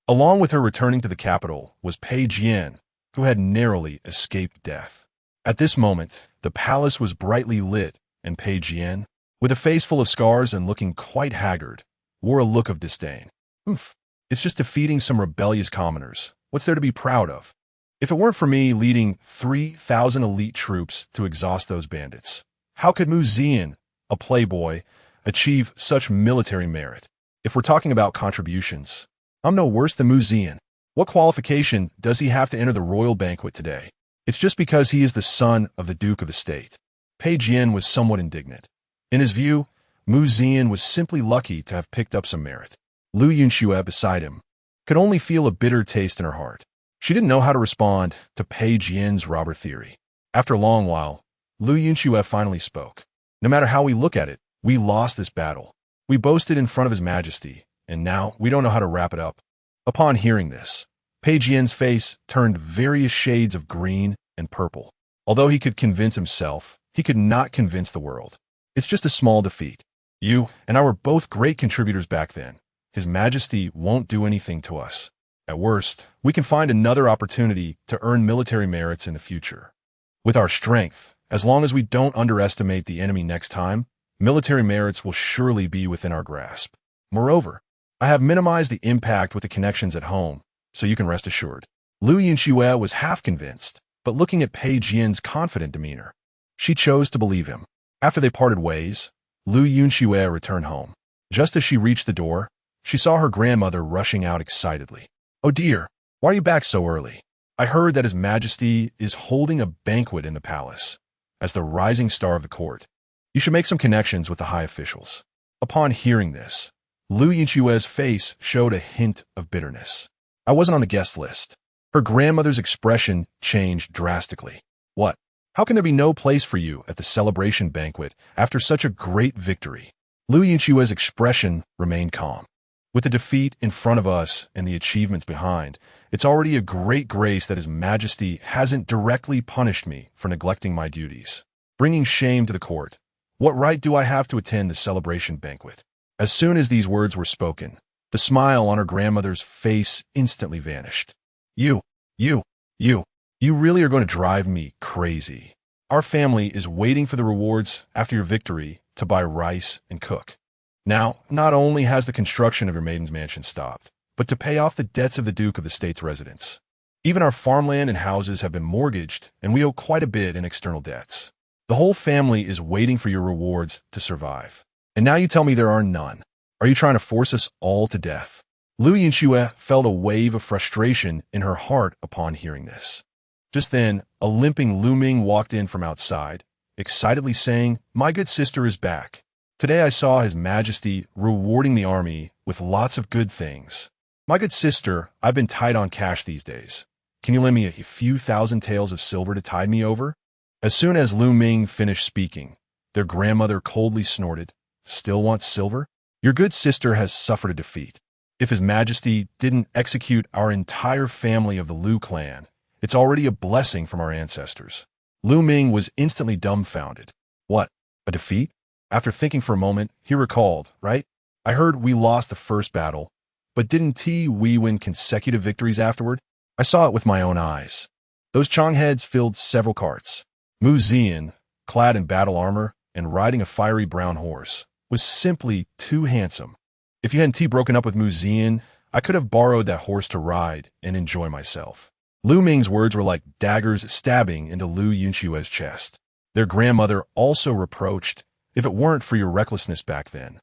Along with her returning to the capital was Pei Jian, who had narrowly escaped death. At this moment, the palace was brightly lit, and Pei Jian, with a face full of scars and looking quite haggard, wore a look of disdain. It's just defeating some rebellious commoners. What's there to be proud of? If it weren't for me leading 3,000 elite troops to exhaust those bandits, how could Mu Zian, a playboy, achieve such military merit? If we're talking about contributions, I'm no worse than Zian. What qualification does he have to enter the royal banquet today? It's just because he is the son of the Duke of the State. Pei Jian was somewhat indignant. In his view, Zian was simply lucky to have picked up some merit. Yunxue beside him could only feel a bitter taste in her heart. She didn't know how to respond to Pei Jian's robber theory. After a long while, Yunxue finally spoke. No matter how we look at it, we lost this battle. We boasted in front of His Majesty, and now we don't know how to wrap it up. Upon hearing this, Pei Jian's face turned various shades of green and purple. Although he could convince himself, he could not convince the world. It's just a small defeat. You and I were both great contributors back then. His Majesty won't do anything to us. At worst, we can find another opportunity to earn military merits in the future. With our strength, as long as we don't underestimate the enemy next time, military merits will surely be within our grasp. Moreover, I have minimized the impact with the connections at home, so you can rest assured. Yunxue was half convinced, but looking at Pei Jian's confident demeanor, she chose to believe him. After they parted ways, Yunxue returned home. Just as she reached the door, she saw her grandmother rushing out excitedly. "Oh dear, why are you back so early? I heard that His Majesty is holding a banquet in the palace. As the rising star of the court, you should make some connections with the high officials." Upon hearing this, Yunxue's face showed a hint of bitterness. "I wasn't on the guest list." Her grandmother's expression changed drastically. "What? How can there be no place for you at the celebration banquet after such a great victory?" Yunxue's expression remained calm. "With the defeat in front of us and the achievements behind, it's already a great grace that His Majesty hasn't directly punished me for neglecting my duties, bringing shame to the court. What right do I have to attend the celebration banquet?" As soon as these words were spoken, the smile on her grandmother's face instantly vanished. You really are going to drive me crazy. Our family is waiting for the rewards after your victory to buy rice and cook. Now, not only has the construction of your maiden's mansion stopped, but to pay off the debts of the Duke of the State's residence. Even our farmland and houses have been mortgaged, and we owe quite a bit in external debts. The whole family is waiting for your rewards to survive. And now you tell me there are none. Are you trying to force us all to death? Yunxue felt a wave of frustration in her heart upon hearing this. Just then, a limping Lu Ming walked in from outside, excitedly saying, "My good sister is back. Today I saw His Majesty rewarding the army with lots of good things. My good sister, I've been tight on cash these days. Can you lend me a few thousand taels of silver to tide me over?" As soon as Lu Ming finished speaking, their grandmother coldly snorted, "Still wants silver? Your good sister has suffered a defeat. If His Majesty didn't execute our entire family of the Lu clan, it's already a blessing from our ancestors." Lu Ming was instantly dumbfounded. "What? A defeat?" After thinking for a moment, he recalled, "Right? I heard we lost the first battle, but didn't we win consecutive victories afterward? I saw it with my own eyes. Those Chongheads filled several carts. Zian, clad in battle armor and riding a fiery brown horse, was simply too handsome. If you hadn't broken up with Zian, I could have borrowed that horse to ride and enjoy myself." Lu Ming's words were like daggers stabbing into Yunxue's chest. Their grandmother also reproached, "If it weren't for your recklessness back then,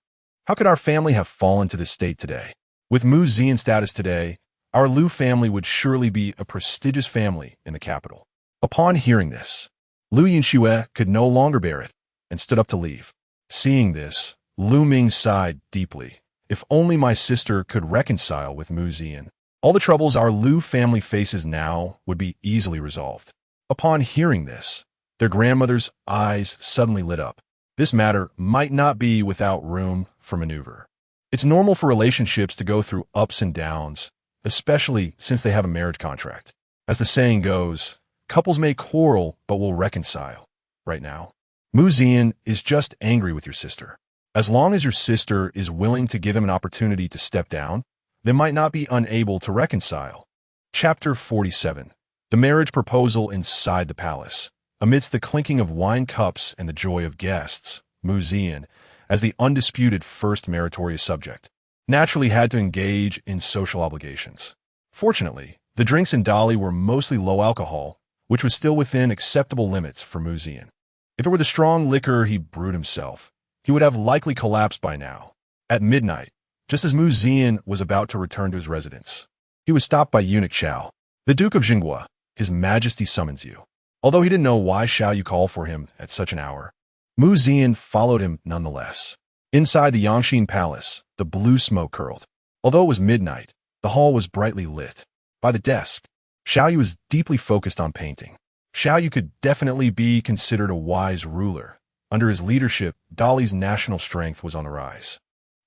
how could our family have fallen to this state today? With Zian's status today, our Lu family would surely be a prestigious family in the capital." Upon hearing this, Yunxue could no longer bear it and stood up to leave. Seeing this, Lu Ming sighed deeply. "If only my sister could reconcile with Zian, all the troubles our Lu family faces now would be easily resolved." Upon hearing this, their grandmother's eyes suddenly lit up. This matter might not be without room for maneuver. It's normal for relationships to go through ups and downs, especially since they have a marriage contract. As the saying goes, couples may quarrel but will reconcile. Right now, Zian is just angry with your sister. As long as your sister is willing to give him an opportunity to step down, they might not be unable to reconcile. Chapter 47. The marriage proposal inside the palace. Amidst the clinking of wine cups and the joy of guests, Zian, as the undisputed first meritorious subject, naturally had to engage in social obligations. Fortunately, the drinks in Dali were mostly low alcohol, which was still within acceptable limits for Zian. If it were the strong liquor he brewed himself, he would have likely collapsed by now. At midnight, just as Mu Zian was about to return to his residence. He was stopped by eunuch Xiao. The Duke of Jinghua, His Majesty summons you. Although he didn't know why Xiao Yu called for him at such an hour, Mu Zian followed him nonetheless. Inside the Yunxue Palace, the blue smoke curled. Although it was midnight, the hall was brightly lit. By the desk, Xiao Yu was deeply focused on painting. Xiao Yu could definitely be considered a wise ruler. Under his leadership, Dali's national strength was on the rise.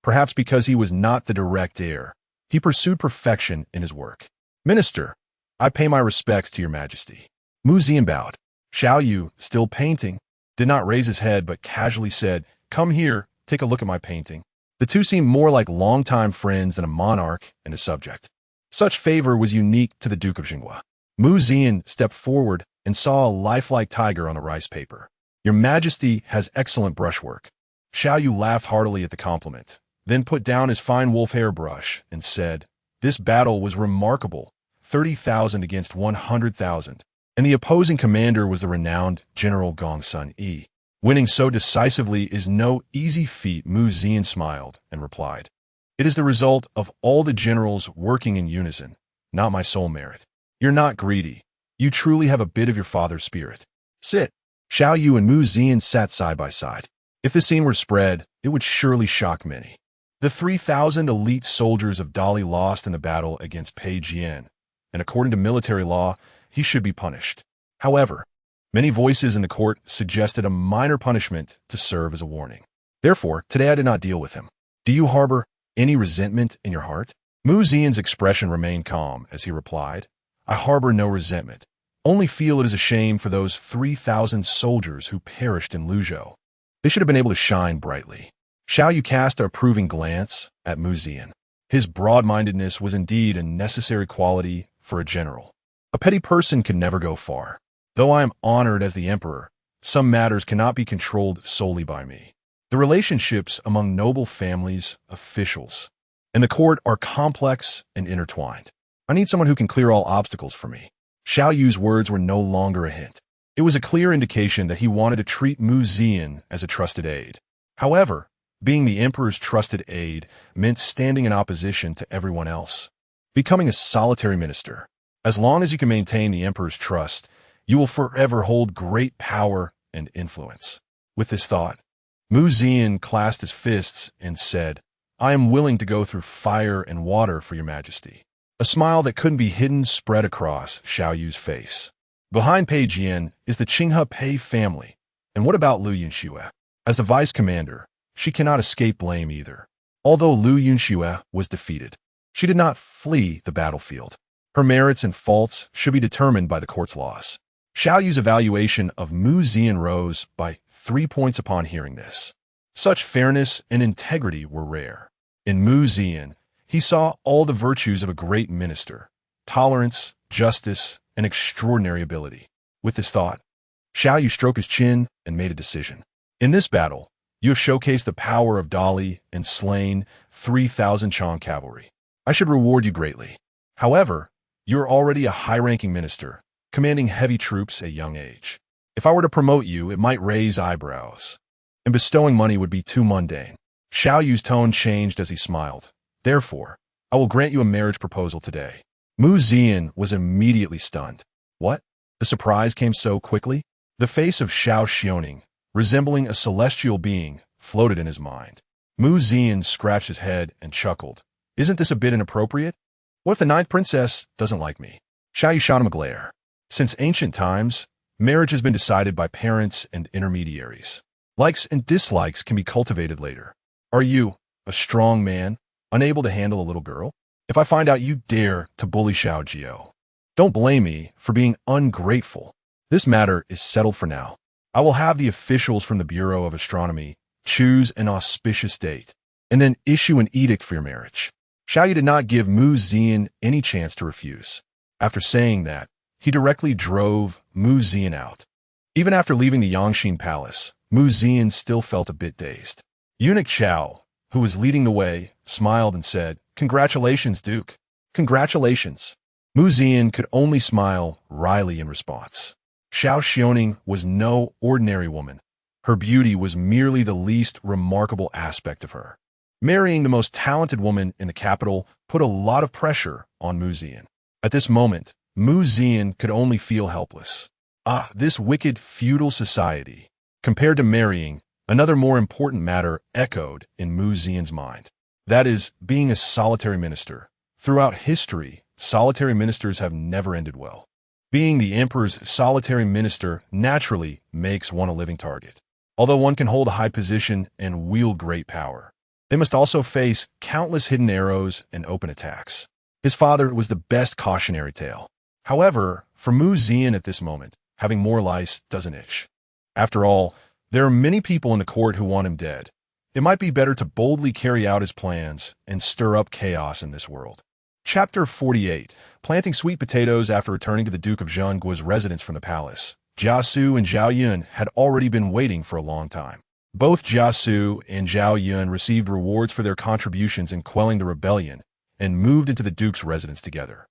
Perhaps because he was not the direct heir, he pursued perfection in his work. Minister, I pay my respects to your majesty. Mu Zian bowed. Xiao Yu, still painting, did not raise his head but casually said, "Come here, take a look at my painting." The two seemed more like longtime friends than a monarch and a subject. Such favor was unique to the Duke of Jinghua. Mu Zian stepped forward and saw a lifelike tiger on the rice paper. Your Majesty has excellent brushwork. Xiao Yu laughed heartily at the compliment, then put down his fine wolf hair brush and said, "This battle was remarkable, 30,000 against 100,000. And the opposing commander was the renowned General Gongsun Yi. Winning so decisively is no easy feat." Mu Zian smiled and replied, "It is the result of all the generals working in unison, not my sole merit. You're not greedy. You truly have a bit of your father's spirit. Sit." Xiao Yu and Mu Zian sat side by side. If this scene were spread, it would surely shock many. The 3,000 elite soldiers of Dali lost in the battle against Pei Jian, and according to military law, he should be punished. However, many voices in the court suggested a minor punishment to serve as a warning. Therefore, today I did not deal with him. Do you harbor any resentment in your heart? Mu Zian's expression remained calm as he replied, "I harbor no resentment. Only feel it is a shame for those 3,000 soldiers who perished in Luzhou. They should have been able to shine brightly." Xiao Yu cast an approving glance at Mu Zian. His broad-mindedness was indeed a necessary quality for a general. A petty person can never go far. Though I am honored as the emperor, some matters cannot be controlled solely by me. The relationships among noble families, officials, and the court are complex and intertwined. I need someone who can clear all obstacles for me. Xiao Yu's words were no longer a hint. It was a clear indication that he wanted to treat Mu Zian as a trusted aide. However, being the emperor's trusted aide meant standing in opposition to everyone else, becoming a solitary minister. As long as you can maintain the emperor's trust, you will forever hold great power and influence. With this thought, Mu Zian clasped his fists and said, "I am willing to go through fire and water for your majesty." A smile that couldn't be hidden spread across Xiao Yu's face. Behind Pei Jian is the Qinghe Pei family. And what about Lu Yunxue? As the vice commander, she cannot escape blame either. Although Lu Yunxue was defeated, she did not flee the battlefield. Her merits and faults should be determined by the court's laws. Xiao Yu's evaluation of Mu Zian rose by 3 points upon hearing this. Such fairness and integrity were rare. In Mu Zian, he saw all the virtues of a great minister: tolerance, justice, and extraordinary ability. With this thought, Xiao Yu stroked his chin and made a decision. In this battle, you have showcased the power of Dali and slain 3,000 Chong cavalry. I should reward you greatly. However, you are already a high-ranking minister, commanding heavy troops at a young age. If I were to promote you, it might raise eyebrows, and bestowing money would be too mundane. Xiao Yu's tone changed as he smiled. Therefore, I will grant you a marriage proposal today. Mu Zian was immediately stunned. What? The surprise came so quickly? The face of Xiao Xiaoning, resembling a celestial being, floated in his mind. Mu Zian scratched his head and chuckled. Isn't this a bit inappropriate? What if the ninth princess doesn't like me? Xiao Yu shot him a glare. Since ancient times, marriage has been decided by parents and intermediaries. Likes and dislikes can be cultivated later. Are you, a strong man, unable to handle a little girl? If I find out you dare to bully Xiao Jiao, don't blame me for being ungrateful. This matter is settled for now. I will have the officials from the Bureau of Astronomy choose an auspicious date, and then issue an edict for your marriage. Xiao Yu did not give Mu Zian any chance to refuse. After saying that, he directly drove Mu Zian out. Even after leaving the Yunxue Palace, Mu Zian still felt a bit dazed. Eunuch Xiao, who was leading the way, smiled and said, "Congratulations, Duke. Congratulations." Mu Zian could only smile wryly in response. Xiao Xiaoning was no ordinary woman. Her beauty was merely the least remarkable aspect of her. Marrying the most talented woman in the capital put a lot of pressure on Mu Zian. At this moment, Mu Zian could only feel helpless. This wicked feudal society. Compared to marrying, another more important matter echoed in Mu Zian's mind. That is, being a solitary minister. Throughout history, solitary ministers have never ended well. Being the emperor's solitary minister naturally makes one a living target. Although one can hold a high position and wield great power, they must also face countless hidden arrows and open attacks. His father was the best cautionary tale. However, for Mu Zian at this moment, having more lice doesn't itch. After all, there are many people in the court who want him dead. It might be better to boldly carry out his plans and stir up chaos in this world. Chapter 48. Planting sweet potatoes after returning to the Duke of Zhengguo's residence from the palace. Jia Xu and Zhao Yun had already been waiting for a long time. Both Jia Xu and Zhao Yun received rewards for their contributions in quelling the rebellion and moved into the Duke's residence together.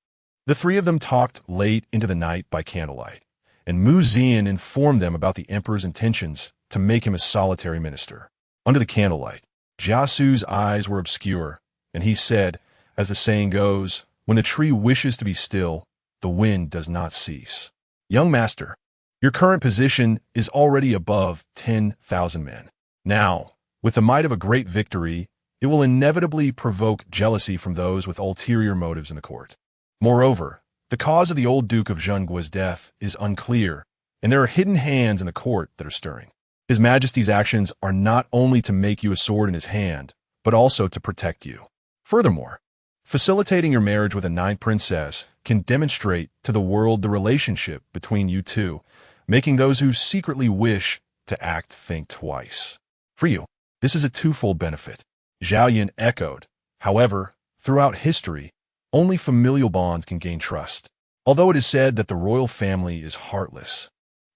The three of them talked late into the night by candlelight, and Mu Zian informed them about the emperor's intentions to make him a solitary minister. Under the candlelight, Jia Xu's eyes were obscure, and he said, as the saying goes, when the tree wishes to be still, the wind does not cease. Young master, your current position is already above 10,000 men. Now, with the might of a great victory, it will inevitably provoke jealousy from those with ulterior motives in the court. Moreover, the cause of the old Duke of Zhengguo's death is unclear, and there are hidden hands in the court that are stirring. His Majesty's actions are not only to make you a sword in his hand, but also to protect you. Furthermore, facilitating your marriage with a ninth princess can demonstrate to the world the relationship between you two, making those who secretly wish to act think twice. For you, this is a twofold benefit. Zhao Yun echoed. However, throughout history, only familial bonds can gain trust. Although it is said that the royal family is heartless,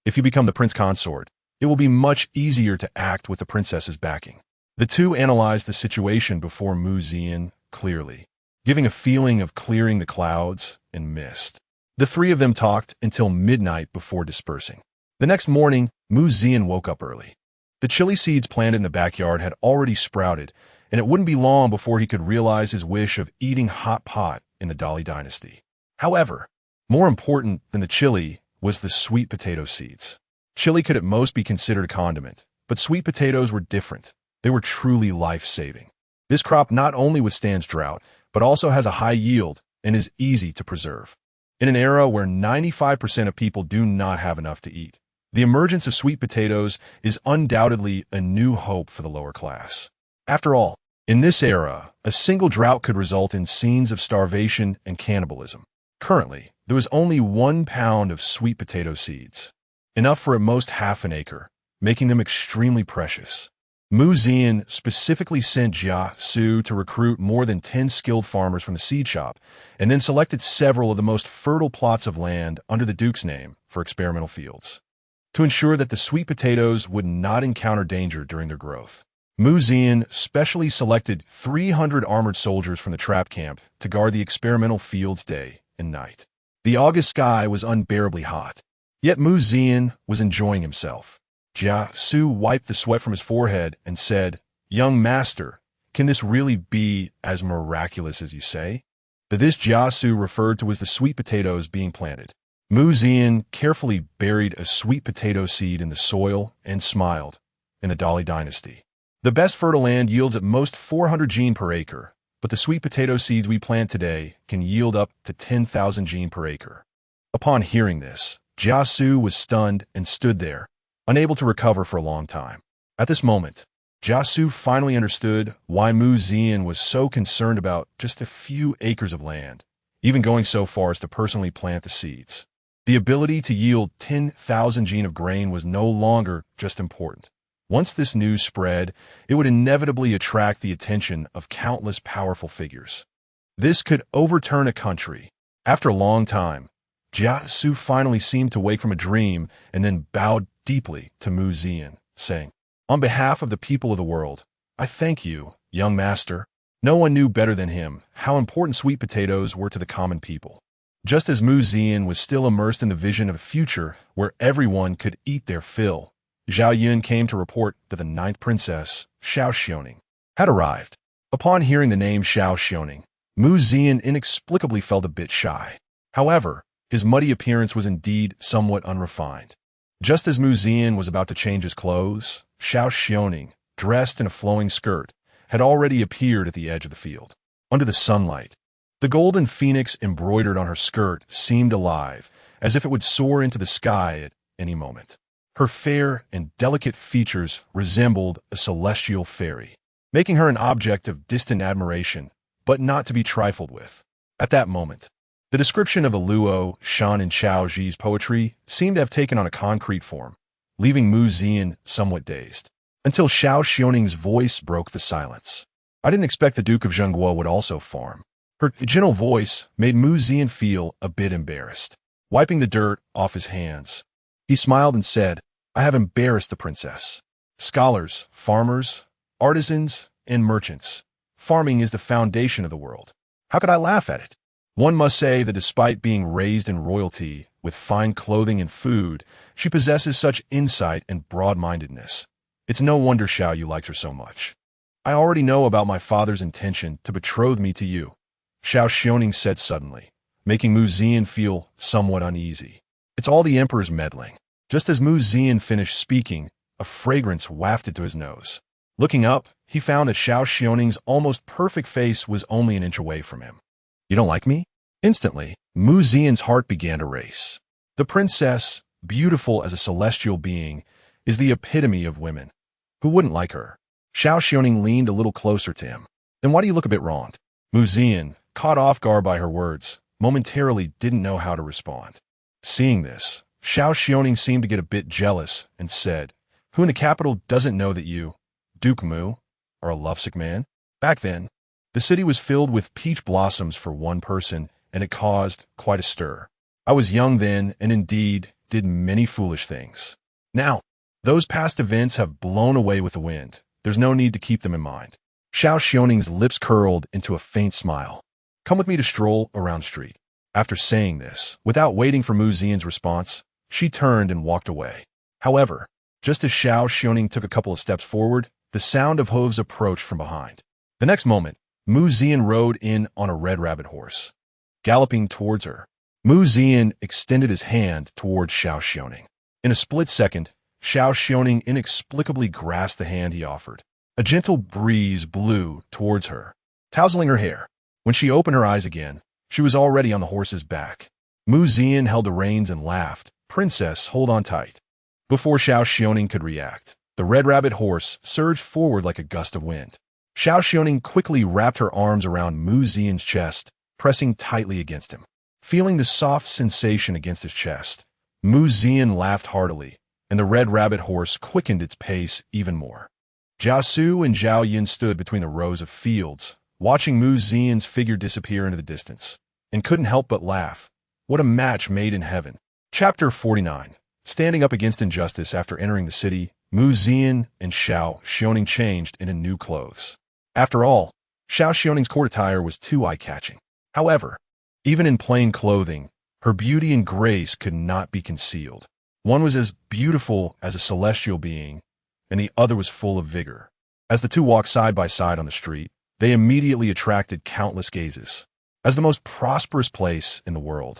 if you become the prince consort, it will be much easier to act with the princess's backing. The two analyzed the situation before Mu Zian clearly, giving a feeling of clearing the clouds and mist. The three of them talked until midnight before dispersing. The next morning, Mu Zian woke up early. The chili seeds planted in the backyard had already sprouted, and it wouldn't be long before he could realize his wish of eating hot pot in the Dali dynasty. However, more important than the chili was the sweet potato seeds. Chili could at most be considered a condiment, but sweet potatoes were different. They were truly life-saving. This crop not only withstands drought, but also has a high yield and is easy to preserve. In an era where 95% of people do not have enough to eat, the emergence of sweet potatoes is undoubtedly a new hope for the lower class. After all, in this era, a single drought could result in scenes of starvation and cannibalism. Currently, there was only 1 pound of sweet potato seeds, enough for at most half an acre, making them extremely precious. Mu Zian specifically sent Jia Xu to recruit more than 10 skilled farmers from the seed shop, and then selected several of the most fertile plots of land under the Duke's name for experimental fields, to ensure that the sweet potatoes would not encounter danger during their growth. Mu Zian specially selected 300 armored soldiers from the trap camp to guard the experimental fields day and night. The August sky was unbearably hot, yet Mu Zian was enjoying himself. Jia Xu wiped the sweat from his forehead and said, "Young master, can this really be as miraculous as you say?" The this Jia Xu referred to as the sweet potatoes being planted. Mu Zian carefully buried a sweet potato seed in the soil and smiled. In the Dali dynasty, the best fertile land yields at most 400 gene per acre, but the sweet potato seeds we plant today can yield up to 10,000 gene per acre. Upon hearing this, Jia Xu was stunned and stood there, unable to recover for a long time. At this moment, Jia Xu finally understood why Mu Zian was so concerned about just a few acres of land, even going so far as to personally plant the seeds. The ability to yield 10,000 gene of grain was no longer just important. Once this news spread, it would inevitably attract the attention of countless powerful figures. This could overturn a country. After a long time, Jia Xu finally seemed to wake from a dream and then bowed deeply to Mu Zian, saying, "On behalf of the people of the world, I thank you, young master." No one knew better than him how important sweet potatoes were to the common people. Just as Mu Zian was still immersed in the vision of a future where everyone could eat their fill, Zhao Yun came to report that the ninth princess, Xiao Xiaoning, had arrived. Upon hearing the name Zhao Xiaoning, Mu Zian inexplicably felt a bit shy. However, his muddy appearance was indeed somewhat unrefined. Just as Mu Zian was about to change his clothes, Zhao Xiaoning, dressed in a flowing skirt, had already appeared at the edge of the field. Under the sunlight, the golden phoenix embroidered on her skirt seemed alive, as if it would soar into the sky at any moment. Her fair and delicate features resembled a celestial fairy, making her an object of distant admiration, but not to be trifled with. At that moment, the description of the Luo, Shan, and Chao Ji's poetry seemed to have taken on a concrete form, leaving Mu Zian somewhat dazed, until Zhao Xiaoning's voice broke the silence. I didn't expect the Duke of Zhengguo would also farm. Her gentle voice made Mu Zian feel a bit embarrassed. Wiping the dirt off his hands, he smiled and said, I have embarrassed the princess. Scholars, farmers, artisans, and merchants. Farming is the foundation of the world. How could I laugh at it? One must say that despite being raised in royalty, with fine clothing and food, she possesses such insight and broad-mindedness. It's no wonder, Xiao, you liked her so much. I already know about my father's intention to betroth me to you, Zhao Xiaoning said suddenly, making Mu Zian feel somewhat uneasy. It's all the emperor's meddling. Just as Mu Zian finished speaking, a fragrance wafted to his nose. Looking up, he found that Zhao Xiaoning's almost perfect face was only an inch away from him. You don't like me? Instantly, Mu Zian's heart began to race. The princess, beautiful as a celestial being, is the epitome of women. Who wouldn't like her? Zhao Xiaoning leaned a little closer to him. Then why do you look a bit wronged? Mu Zian, caught off guard by her words, momentarily didn't know how to respond. Seeing this, Zhao Xiaoning seemed to get a bit jealous and said, Who in the capital doesn't know that you, Duke Mu, are a lovesick man? Back then, the city was filled with peach blossoms for one person, and it caused quite a stir. I was young then, and indeed did many foolish things. Now, those past events have blown away with the wind. There's no need to keep them in mind. Zhao Xiaoning's lips curled into a faint smile. Come with me to stroll around street. After saying this, without waiting for Mu Zian's response, she turned and walked away. However, just as Zhao Xiaoning took a couple of steps forward, the sound of hooves approached from behind. The next moment, Mu Zian rode in on a red rabbit horse. Galloping towards her, Mu Zian extended his hand towards Zhao Xiaoning. In a split second, Zhao Xiaoning inexplicably grasped the hand he offered. A gentle breeze blew towards her, tousling her hair. When she opened her eyes again, she was already on the horse's back. Mu Zian held the reins and laughed. Princess, hold on tight. Before Zhao Xiaoning could react, the red rabbit horse surged forward like a gust of wind. Zhao Xiaoning quickly wrapped her arms around Mu Zian's chest, pressing tightly against him. Feeling the soft sensation against his chest, Mu Zian laughed heartily, and the red rabbit horse quickened its pace even more. Jia Xu and Zhao Yun stood between the rows of fields, watching Mu Zian's figure disappear into the distance, and couldn't help but laugh. What a match made in heaven. Chapter 49. Standing up against injustice after entering the city, Mu Zian and Zhao Xiaoning changed into new clothes. After all, Zhao Xiaoning's court attire was too eye-catching. However, even in plain clothing, her beauty and grace could not be concealed. One was as beautiful as a celestial being, and the other was full of vigor. As the two walked side by side on the street, they immediately attracted countless gazes. As the most prosperous place in the world,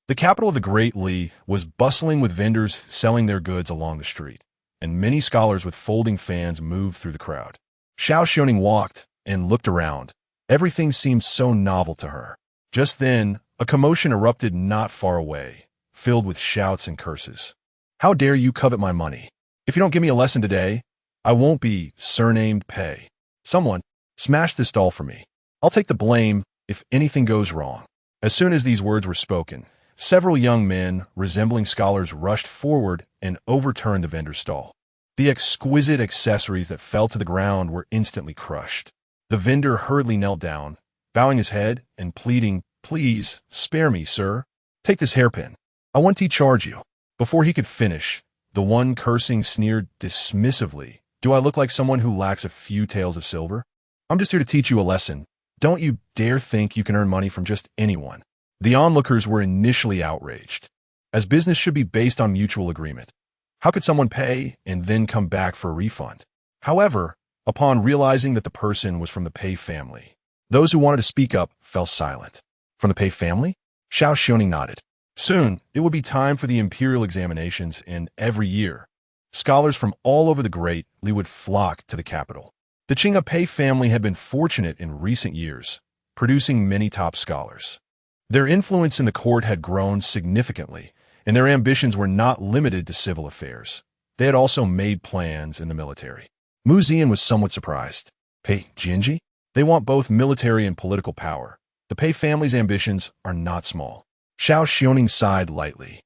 the capital of the Great Li was bustling with vendors selling their goods along the street, and many scholars with folding fans moved through the crowd. Zhao Xiaoning walked and looked around. Everything seemed so novel to her. Just then, a commotion erupted not far away, filled with shouts and curses. How dare you covet my money? If you don't give me a lesson today, I won't be surnamed Pei. Someone, smash this doll for me. I'll take the blame if anything goes wrong. As soon as these words were spoken, several young men, resembling scholars, rushed forward and overturned the vendor's stall. The exquisite accessories that fell to the ground were instantly crushed. The vendor hurriedly knelt down, bowing his head and pleading, Please, spare me, sir. Take this hairpin. I want to charge you. Before he could finish, the one cursing sneered dismissively, Do I look like someone who lacks a few taels of silver? I'm just here to teach you a lesson. Don't you dare think you can earn money from just anyone. The onlookers were initially outraged, as business should be based on mutual agreement. How could someone pay and then come back for a refund? However, Upon realizing that the person was from the Pei family, those who wanted to speak up fell silent. From the Pei family? Zhao Yun nodded. Soon, it would be time for the imperial examinations, and every year, scholars from all over the Great Li would flock to the capital. The Qinghe Pei family had been fortunate in recent years, producing many top scholars. Their influence in the court had grown significantly, and their ambitions were not limited to civil affairs. They had also made plans in the military. Zian was somewhat surprised. Pei Jinji? They want both military and political power. The Pei family's ambitions are not small. Zhao Yun sighed lightly.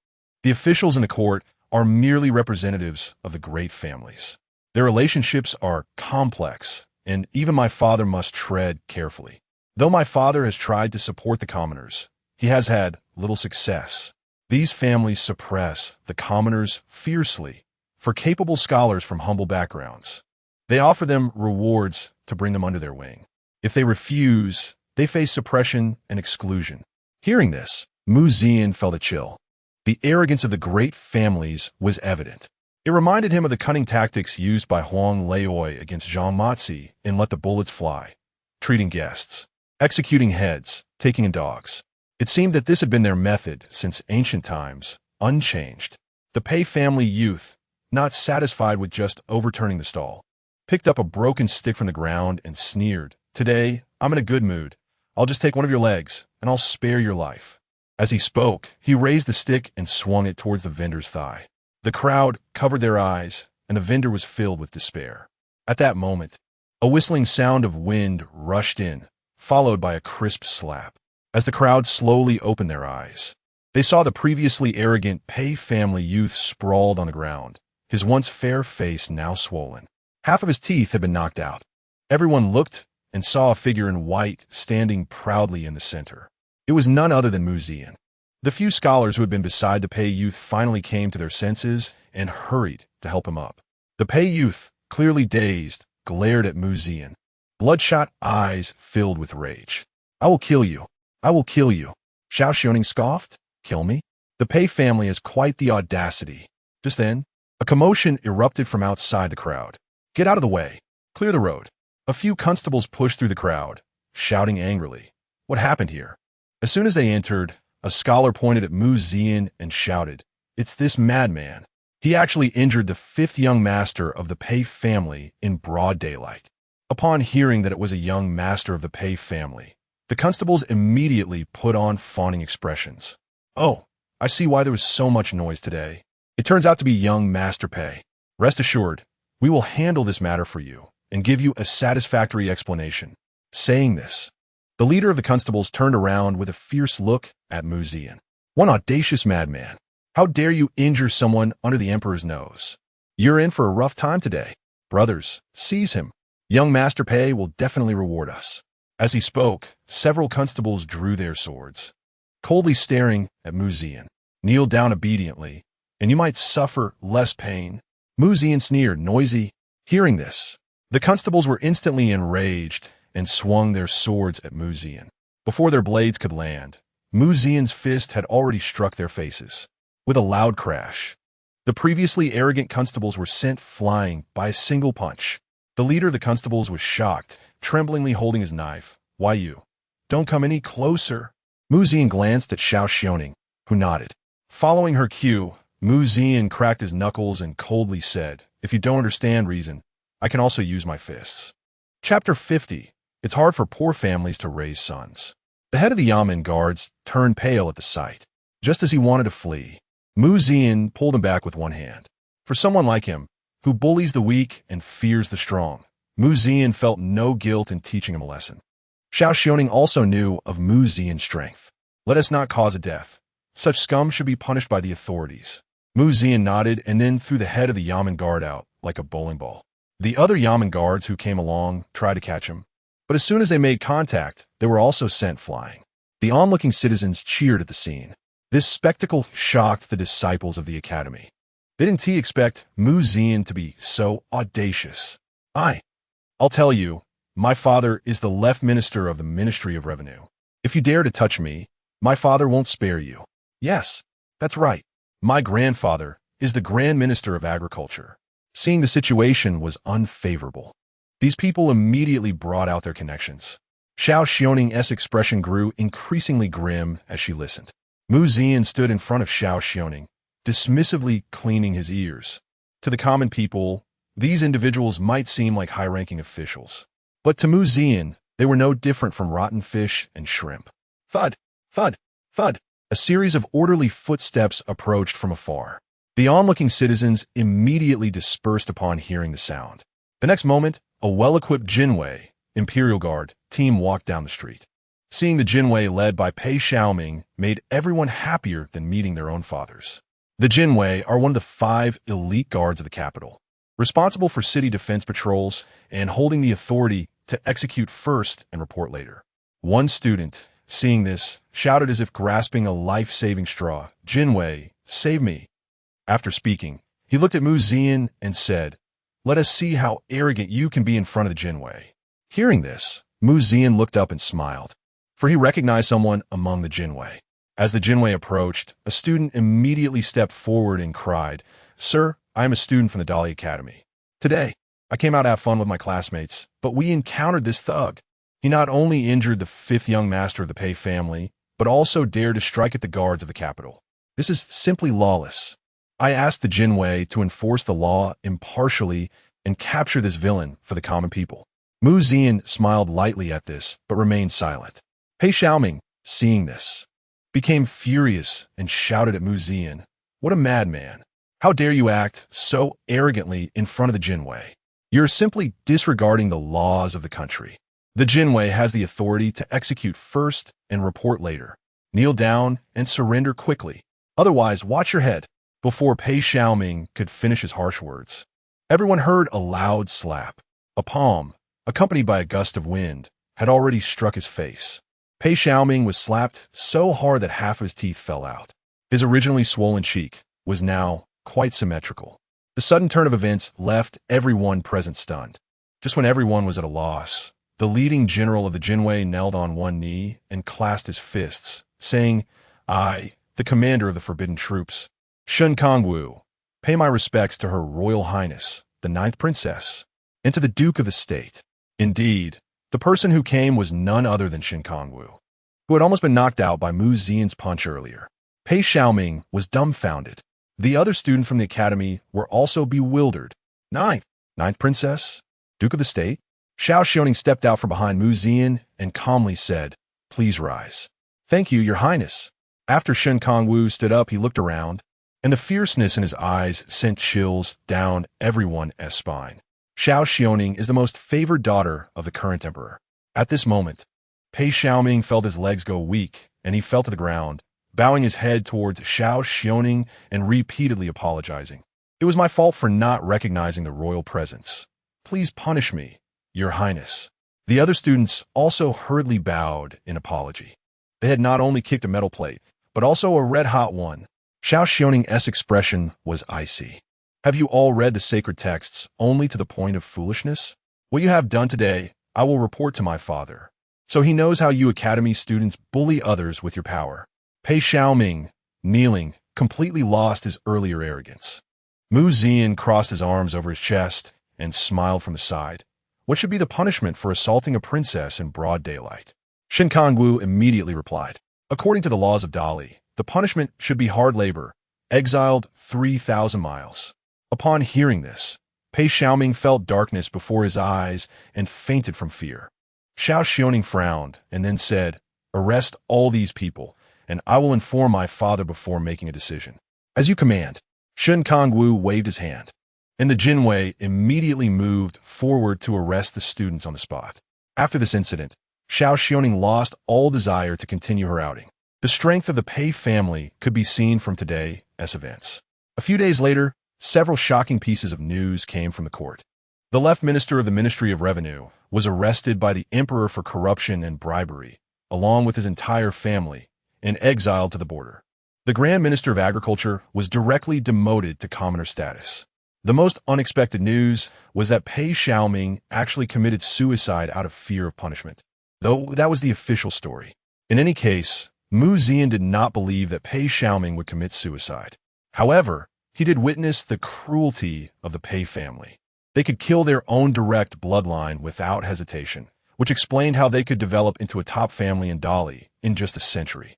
The officials in the court are merely representatives of the great families. Their relationships are complex, and even my father must tread carefully. Though my father has tried to support the commoners, he has had little success. These families suppress the commoners fiercely for capable scholars from humble backgrounds. They offer them rewards to bring them under their wing. If they refuse, they face suppression and exclusion. Hearing this, Zian felt a chill. The arrogance of the great families was evident. It reminded him of the cunning tactics used by Huang Leoi against Zhang Matzi in Let the Bullets Fly, treating guests, executing heads, taking in dogs. It seemed that this had been their method since ancient times, unchanged. The Pei family youth, not satisfied with just overturning the stall, picked up a broken stick from the ground and sneered, "Today, I'm in a good mood. I'll just take one of your legs, and I'll spare your life." As he spoke, he raised the stick and swung it towards the vendor's thigh. The crowd covered their eyes, and the vendor was filled with despair. At that moment, a whistling sound of wind rushed in, followed by a crisp slap. As the crowd slowly opened their eyes, they saw the previously arrogant Pei family youth sprawled on the ground, his once fair face now swollen. Half of his teeth had been knocked out. Everyone looked and saw a figure in white standing proudly in the center. It was none other than Zian. The few scholars who had been beside the Pei youth finally came to their senses and hurried to help him up. The Pei youth, clearly dazed, glared at Zian, bloodshot eyes filled with rage. "I will kill you. I will kill you." Zhao Yun scoffed. "Kill me?" The Pei family has quite the audacity. Just then, a commotion erupted from outside the crowd. "Get out of the way. Clear the road." A few constables pushed through the crowd, shouting angrily, "What happened here?" As soon as they entered, a scholar pointed at Zian and shouted, "It's this madman. He actually injured the 5th young master of the Pei family in broad daylight." Upon hearing that it was a young master of the Pei family, the constables immediately put on fawning expressions. "Oh, I see why there was so much noise today. It turns out to be young Master Pei. Rest assured, we will handle this matter for you and give you a satisfactory explanation." Saying this, the leader of the constables turned around with a fierce look at Zian. "One audacious madman. How dare you injure someone under the emperor's nose? You're in for a rough time today. Brothers, seize him. Young Master Pei will definitely reward us." As he spoke, several constables drew their swords. Coldly staring at Zian, "Kneel down obediently, and you might suffer less pain." Zian sneered, noisy. Hearing this, the constables were instantly enraged and swung their swords at Zian. Before their blades could land, Zian's fist had already struck their faces. With a loud crash, the previously arrogant constables were sent flying by a single punch. The leader of the constables was shocked, tremblingly holding his knife. "Why you? Don't come any closer." Zian glanced at Zhao Yun, who nodded. Following her cue, Zian cracked his knuckles and coldly said, "If you don't understand reason, I can also use my fists." Chapter 50. It's hard for poor families to raise sons. The head of the Yamen guards turned pale at the sight. Just as he wanted to flee, Zian pulled him back with one hand. For someone like him, who bullies the weak and fears the strong, Zian felt no guilt in teaching him a lesson. Zhao Yun also knew of Zian's strength. "Let us not cause a death. Such scum should be punished by the authorities." Zian nodded and then threw the head of the Yamen guard out like a bowling ball. The other Yamen guards who came along tried to catch him, but as soon as they made contact, they were also sent flying. The onlooking citizens cheered at the scene. This spectacle shocked the disciples of the academy. They didn't expect Zian to be so audacious. I'll tell you, my father is the left minister of the Ministry of Revenue. If you dare to touch me, my father won't spare you." "Yes, that's right. My grandfather is the Grand Minister of Agriculture." Seeing the situation was unfavorable, These people immediately brought out their connections. Zhao Xioning's expression grew increasingly grim as she listened. Mu Zian stood in front of Zhao Xioning, dismissively cleaning his ears. To the common people, these individuals might seem like high-ranking officials. But to Mu Zian, they were no different from rotten fish and shrimp. Thud, thud, thud. A series of orderly footsteps approached from afar. The onlooking citizens immediately dispersed upon hearing the sound. The next moment, a well-equipped Yunxue, Imperial Guard, team walked down the street. Seeing the Yunxue led by Pei Xiaoming made everyone happier than meeting their own fathers. The Yunxue are one of the 5 elite guards of the capital, responsible for city defense patrols and holding the authority to execute first and report later. One student, seeing this, shouted as if grasping a life-saving straw, "Yunxue, save me." After speaking, he looked at Mu Zian and said, "Let us see how arrogant you can be in front of the Yunxue." Hearing this, Mu Zian looked up and smiled, for he recognized someone among the Yunxue. As the Yunxue approached, a student immediately stepped forward and cried, "Sir, I am a student from the Dali Academy. Today, I came out to have fun with my classmates, but we encountered this thug. He not only injured the 5th young master of the Pei family, but also dared to strike at the guards of the capital. This is simply lawless. I asked the Yunxue to enforce the law impartially and capture this villain for the common people." Mu Zian smiled lightly at this, but remained silent. Pei Xiaoming, seeing this, became furious and shouted at Mu Zian, "What a madman! How dare you act so arrogantly in front of the Yunxue? You're simply disregarding the laws of the country. The Yunxue has the authority to execute first and report later. Kneel down and surrender quickly. Otherwise, watch your head." Before Pei Xiaoming could finish his harsh words, everyone heard a loud slap. A palm, accompanied by a gust of wind, had already struck his face. Pei Xiaoming was slapped so hard that half of his teeth fell out. His originally swollen cheek was now quite symmetrical. The sudden turn of events left everyone present stunned. Just when everyone was at a loss, the leading general of the Yunxue knelt on one knee and clasped his fists, saying, "I, the commander of the forbidden troops, Shen Kongwu, pay my respects to Her Royal Highness, the 9th Princess, and to the Duke of the State." Indeed, the person who came was none other than Shen Kongwu, who had almost been knocked out by Mu Zian's punch earlier. Pei Xiaoming was dumbfounded. The other students from the academy were also bewildered. Ninth Princess? Duke of the State? Zhao Xioning stepped out from behind Mu Zian and calmly said, "Please rise." "Thank you, Your Highness." After Shen Kongwu stood up, he looked around, and the fierceness in his eyes sent chills down everyone's spine. Zhao Xioning is the most favored daughter of the current emperor. At this moment, Pei Xiaoming felt his legs go weak, and he fell to the ground, bowing his head towards Zhao Xioning and repeatedly apologizing. "It was my fault for not recognizing the royal presence. Please punish me, Your Highness." The other students also hurriedly bowed in apology. They had not only kicked a metal plate, but also a red-hot one. Zhao Xioning's expression was icy. "Have you all read the sacred texts only to the point of foolishness? What you have done today, I will report to my father, so he knows how you academy students bully others with your power." Pei Xiaoming, kneeling, completely lost his earlier arrogance. Mu Zian crossed his arms over his chest and smiled from the side. What should be the punishment for assaulting a princess in broad daylight? Shen Kongwu immediately replied, "According to the laws of Dali, the punishment should be hard labor, exiled 3,000 miles. Upon hearing this, Pei Xiaoming felt darkness before his eyes and fainted from fear. Zhao Xioning frowned and then said, "Arrest all these people, and I will inform my father before making a decision." "As you command." Shen Kongwu waved his hand, and the Yunxue immediately moved forward to arrest the students on the spot. After this incident, Zhao Xioning lost all desire to continue her outing. The strength of the Pei family could be seen from today's events. A few days later, several shocking pieces of news came from the court. The left minister of the Ministry of Revenue was arrested by the emperor for corruption and bribery, along with his entire family, and exiled to the border. The Grand Minister of Agriculture was directly demoted to commoner status. The most unexpected news was that Pei Xiaoming actually committed suicide out of fear of punishment, though that was the official story. In any case, Mu Zian did not believe that Pei Xiaoming would commit suicide. However, he did witness the cruelty of the Pei family. They could kill their own direct bloodline without hesitation, which explained how they could develop into a top family in Dali in just a century.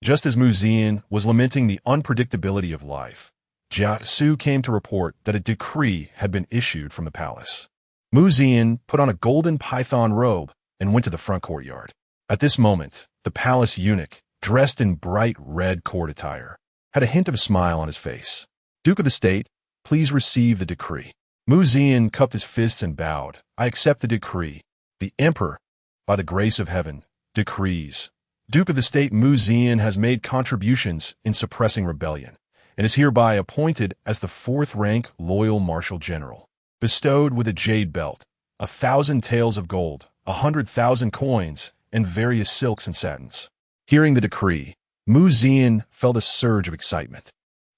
Just as Zian was lamenting the unpredictability of life, Jia Xu came to report that a decree had been issued from the palace. Zian put on a golden python robe and went to the front courtyard. At this moment, the palace eunuch, dressed in bright red court attire, had a hint of a smile on his face. "Duke of the state, please receive the decree." Zian cupped his fists and bowed. "I accept the decree. The emperor, by the grace of heaven, decrees. Duke of the state Zian has made contributions in suppressing rebellion, and is hereby appointed as the 4th rank loyal marshal general, bestowed with a jade belt, 1,000 taels of gold, 100,000 coins, and various silks and satins." Hearing the decree, Zian felt a surge of excitement.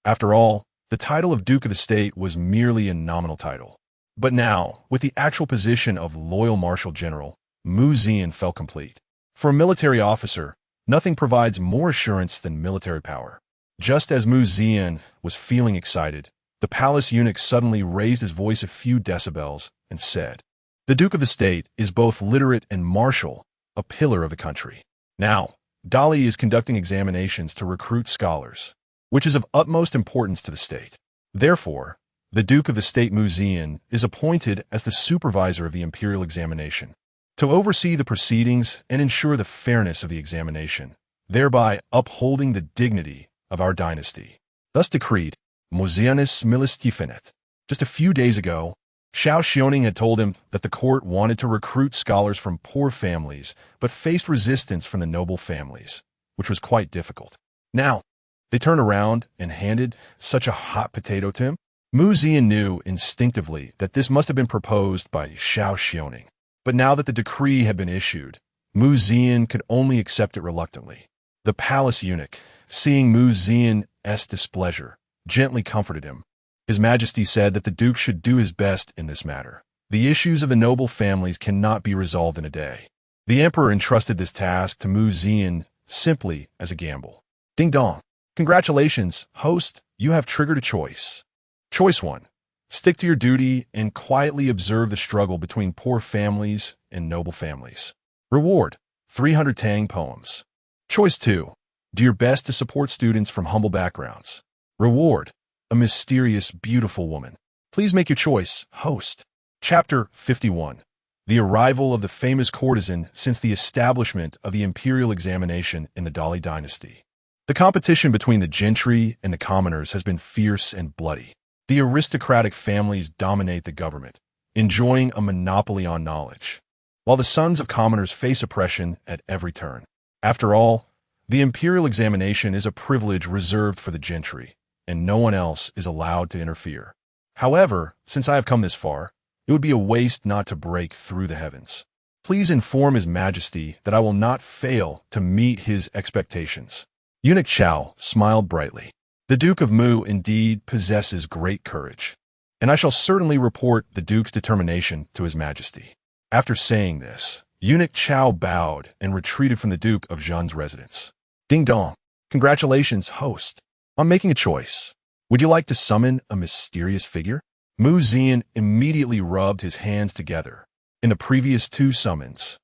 After all, the title of Duke of the State was merely a nominal title. But now, with the actual position of Loyal Marshal General, Zian felt complete. For a military officer, nothing provides more assurance than military power. Just as Zian was feeling excited, the palace eunuch suddenly raised his voice a few decibels and said, "The Duke of the State is both literate and martial, a pillar of the country. Now, Dali is conducting examinations to recruit scholars, which is of utmost importance to the state. Therefore, the Duke of the State Zian is appointed as the supervisor of the imperial examination, to oversee the proceedings and ensure the fairness of the examination, thereby upholding the dignity of our dynasty. Thus decreed, Zianis Milistifenet." Just a few days ago, Zhao Yun had told him that the court wanted to recruit scholars from poor families, but faced resistance from the noble families, which was quite difficult. Now, they turned around and handed such a hot potato to him. Zian knew instinctively that this must have been proposed by Zhao Yun. But now that the decree had been issued, Zian could only accept it reluctantly. The palace eunuch, seeing Zian's displeasure, gently comforted him. His Majesty said that the Duke should do his best in this matter. The issues of the noble families cannot be resolved in a day. The Emperor entrusted this task to Zian simply as a gamble. Ding dong. Congratulations, host, you have triggered a choice. Choice 1. Stick to your duty and quietly observe the struggle between poor families and noble families. Reward, 300 Tang poems. Choice 2. Do your best to support students from humble backgrounds. Reward, a mysterious, beautiful woman. Please make your choice, host. Chapter 51. The arrival of the famous courtesan since the establishment of the imperial examination in the Dali dynasty. The competition between the gentry and the commoners has been fierce and bloody. The aristocratic families dominate the government, enjoying a monopoly on knowledge, while the sons of commoners face oppression at every turn. After all, the imperial examination is a privilege reserved for the gentry, and no one else is allowed to interfere. However, since I have come this far, it would be a waste not to break through the heavens. Please inform His Majesty that I will not fail to meet his expectations." Eunuch Chao smiled brightly. "The Duke of Mu indeed possesses great courage, and I shall certainly report the Duke's determination to His Majesty." After saying this, Eunuch Chao bowed and retreated from the Duke of Zhen's residence. Ding dong. Congratulations, host, on making a choice. Would you like to summon a mysterious figure? Zian immediately rubbed his hands together. In the previous 2 summons,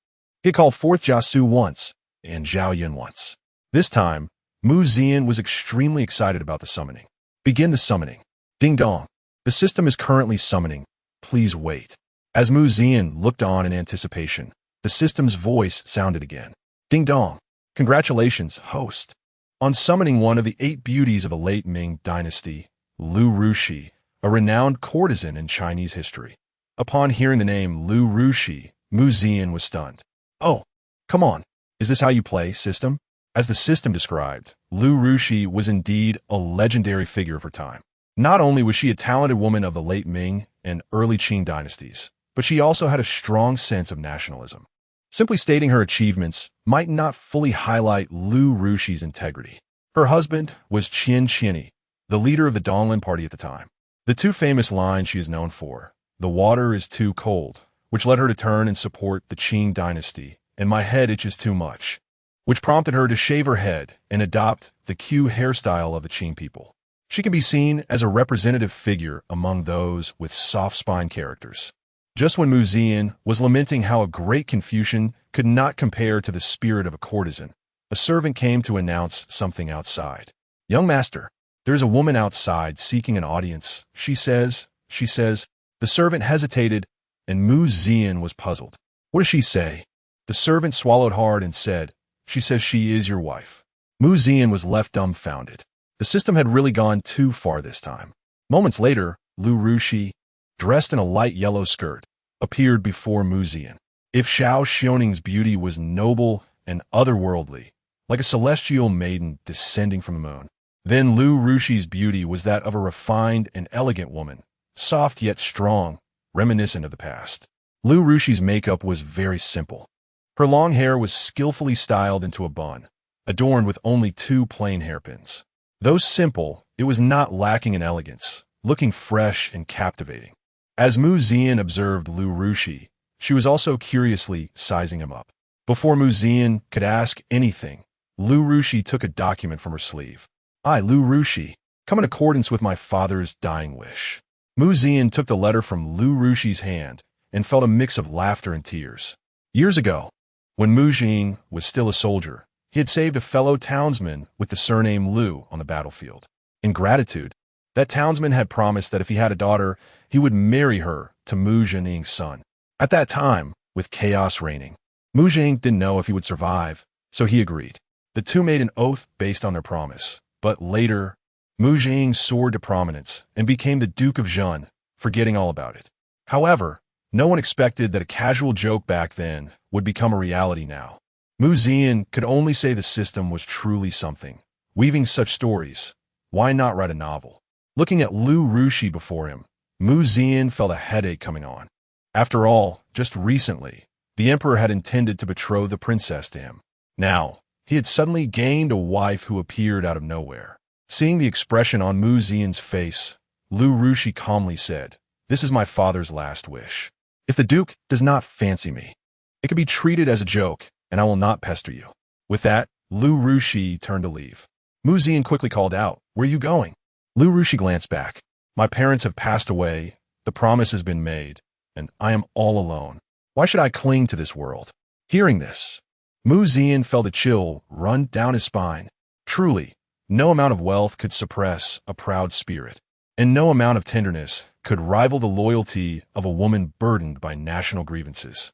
he had called forth Jia Xu once and Zhao Yun once. This time, Zian was extremely excited about the summoning. Begin the summoning. Ding dong. The system is currently summoning. Please wait. As Zian looked on in anticipation, the system's voice sounded again. Ding dong. Congratulations, host, on summoning one of the 8 beauties of the late Ming dynasty, Lu Rushi, a renowned courtesan in Chinese history. Upon hearing the name Lu Rushi, Zian was stunned. "Oh, come on. Is this how you play, system?" As the system described, Lu Rushi was indeed a legendary figure of her time. Not only was she a talented woman of the late Ming and early Qing dynasties, but she also had a strong sense of nationalism. Simply stating her achievements might not fully highlight Lu Rushi's integrity. Her husband was Qian Qianyi, the leader of the Donglin party at the time. The 2 famous lines she is known for, "The water is too cold," which led her to turn and support the Qing dynasty, and "My head itches too much," which prompted her to shave her head and adopt the Q hairstyle of the Qing people. She can be seen as a representative figure among those with soft-spine characters. Just when Zian was lamenting how a great Confucian could not compare to the spirit of a courtesan, a servant came to announce something outside. "Young master, there is a woman outside seeking an audience, she says. The servant hesitated, and Zian was puzzled. "What does she say?" The servant swallowed hard and said, "She says she is your wife." Zian was left dumbfounded. The system had really gone too far this time. Moments later, Lu Rushi, dressed in a light yellow skirt, appeared before Zian. If Zhao Yun's beauty was noble and otherworldly, like a celestial maiden descending from the moon, then Lu Rushi's beauty was that of a refined and elegant woman, soft yet strong, reminiscent of the past. Lu Rushi's makeup was very simple. Her long hair was skillfully styled into a bun, adorned with only 2 plain hairpins. Though simple, it was not lacking in elegance, looking fresh and captivating. As Zian observed Lu Rushi, she was also curiously sizing him up. Before Zian could ask anything, Lu Rushi took a document from her sleeve. "I, Lu Rushi, come in accordance with my father's dying wish." Zian took the letter from Lu Rushi's hand and felt a mix of laughter and tears. Years ago, when Zian was still a soldier, he had saved a fellow townsman with the surname Lu on the battlefield. In gratitude, that townsman had promised that if he had a daughter, he would marry her to Zian's son. At that time, with chaos reigning, Zian didn't know if he would survive, so he agreed. The two made an oath based on their promise, but later, Zian soared to prominence and became the Duke of Zhun, forgetting all about it. However, no one expected that a casual joke back then would become a reality now. Zian could only say the system was truly something. Weaving such stories, why not write a novel? Looking at Lu Rushi before him, Zian felt a headache coming on. After all, just recently, the emperor had intended to betroth the princess to him. Now, he had suddenly gained a wife who appeared out of nowhere. Seeing the expression on Zian's face, Lu Rushi calmly said, "This is my father's last wish. If the duke does not fancy me, it can be treated as a joke, and I will not pester you." With that, Lu Rushi turned to leave. Zian quickly called out, "Where are you going?" Lu Rushi glanced back. "My parents have passed away, the promise has been made, and I am all alone. Why should I cling to this world?" Hearing this, Zian felt a chill run down his spine. Truly, no amount of wealth could suppress a proud spirit, and no amount of tenderness could rival the loyalty of a woman burdened by national grievances.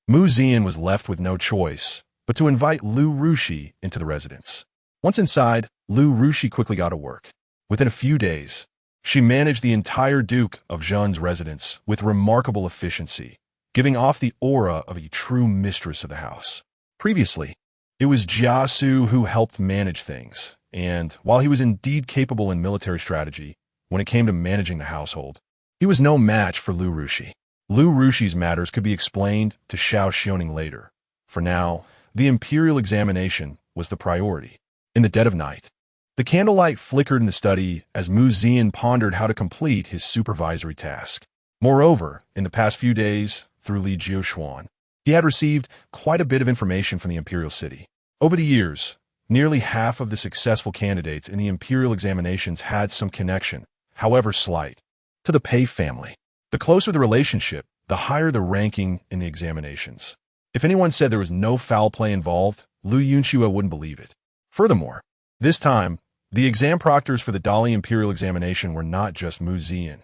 Zian was left with no choice but to invite Lu Rushi into the residence. Once inside, Lu Rushi quickly got to work. Within a few days, she managed the entire Duke of Zhun's residence with remarkable efficiency, giving off the aura of a true mistress of the house. Previously, it was Jia Xu who helped manage things, and while he was indeed capable in military strategy, when it came to managing the household, he was no match for Lu Rushi. Lu Rushi's matters could be explained to Zhao Yun later. For now, the imperial examination was the priority. In the dead of night, the candlelight flickered in the study as Zian pondered how to complete his supervisory task. Moreover, in the past few days, through Li Jiuxuan, he had received quite a bit of information from the imperial city. Over the years, nearly half of the successful candidates in the imperial examinations had some connection, however slight, to the Pei family. The closer the relationship, the higher the ranking in the examinations. If anyone said there was no foul play involved, Lu Yunxue wouldn't believe it. Furthermore, this time, the exam proctors for the Dali Imperial examination were not just Zian.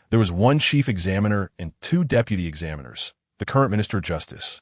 There was one chief examiner and 2 deputy examiners, the current Minister of Justice,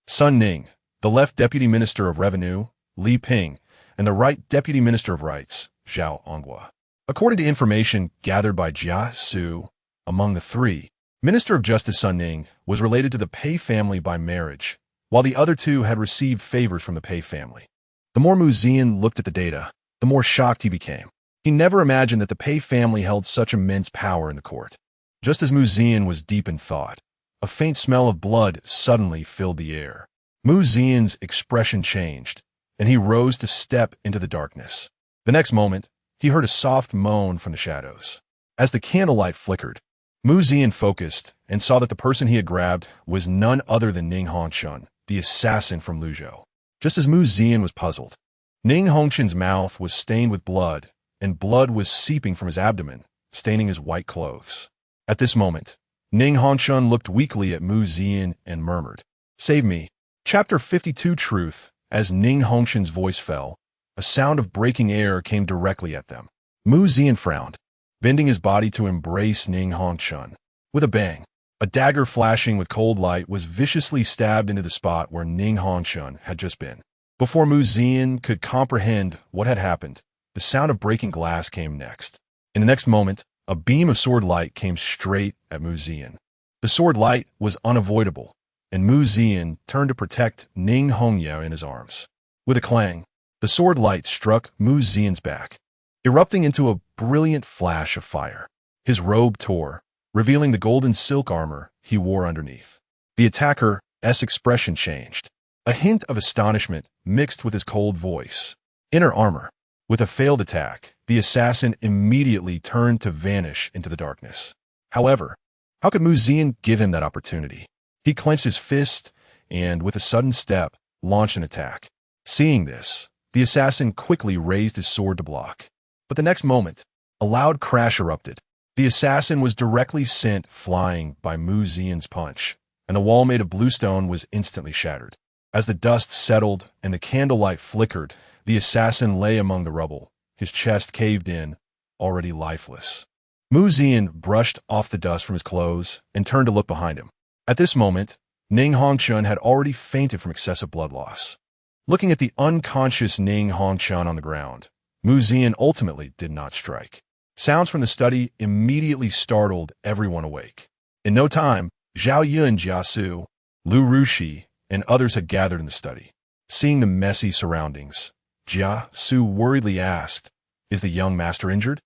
Sun Ning, the left Deputy Minister of Revenue, Li Ping, and the right Deputy Minister of Rights, Zhao Yun. According to information gathered by Jia Xu, among the 3, Minister of Justice Sun Ning was related to the Pei family by marriage, while the other 2 had received favors from the Pei family. The more Zian looked at the data, the more shocked he became. He never imagined that the Pei family held such immense power in the court. Just as Zian was deep in thought, a faint smell of blood suddenly filled the air. Zian's expression changed, and he rose to step into the darkness. The next moment, he heard a soft moan from the shadows. As the candlelight flickered, Zian focused and saw that the person he had grabbed was none other than Ning Hongchen, the assassin from Luzhou. Just as Zian was puzzled, Ning Hongchen's mouth was stained with blood, and blood was seeping from his abdomen, staining his white clothes. At this moment, Ning Hongshun looked weakly at Mu Zian and murmured, "Save me." Chapter 52 Truth. As Ning Hongshun's voice fell, a sound of breaking air came directly at them. Mu Zian frowned, bending his body to embrace Ning Hongshun. With a bang, a dagger flashing with cold light was viciously stabbed into the spot where Ning Hongshun had just been. Before Mu Zian could comprehend what had happened, the sound of breaking glass came next. In the next moment, a beam of sword light came straight at Mu Zian. The sword light was unavoidable, and Mu Zian turned to protect Ning Hongye in his arms. With a clang, the sword light struck Mu Zian's back, erupting into a brilliant flash of fire. His robe tore, revealing the golden silk armor he wore underneath. The attacker's expression changed, a hint of astonishment mixed with his cold voice. Inner armor. With a failed attack, the assassin immediately turned to vanish into the darkness. However, how could Mu Zian give him that opportunity? He clenched his fist and, with a sudden step, launched an attack. Seeing this, the assassin quickly raised his sword to block. But the next moment, a loud crash erupted. The assassin was directly sent flying by Mu Zian's punch, and the wall made of bluestone was instantly shattered. As the dust settled and the candlelight flickered, the assassin lay among the rubble, his chest caved in, already lifeless. Mu Zian brushed off the dust from his clothes and turned to look behind him. At this moment, Ning Hongshun had already fainted from excessive blood loss. Looking at the unconscious Ning Hongshun on the ground, Mu Zian ultimately did not strike. Sounds from the study immediately startled everyone awake. In no time, Zhao Yun, Jia Xu, Lu Rushi, and others had gathered in the study. Seeing the messy surroundings, Jia Xu worriedly asked, "Is the young master injured?"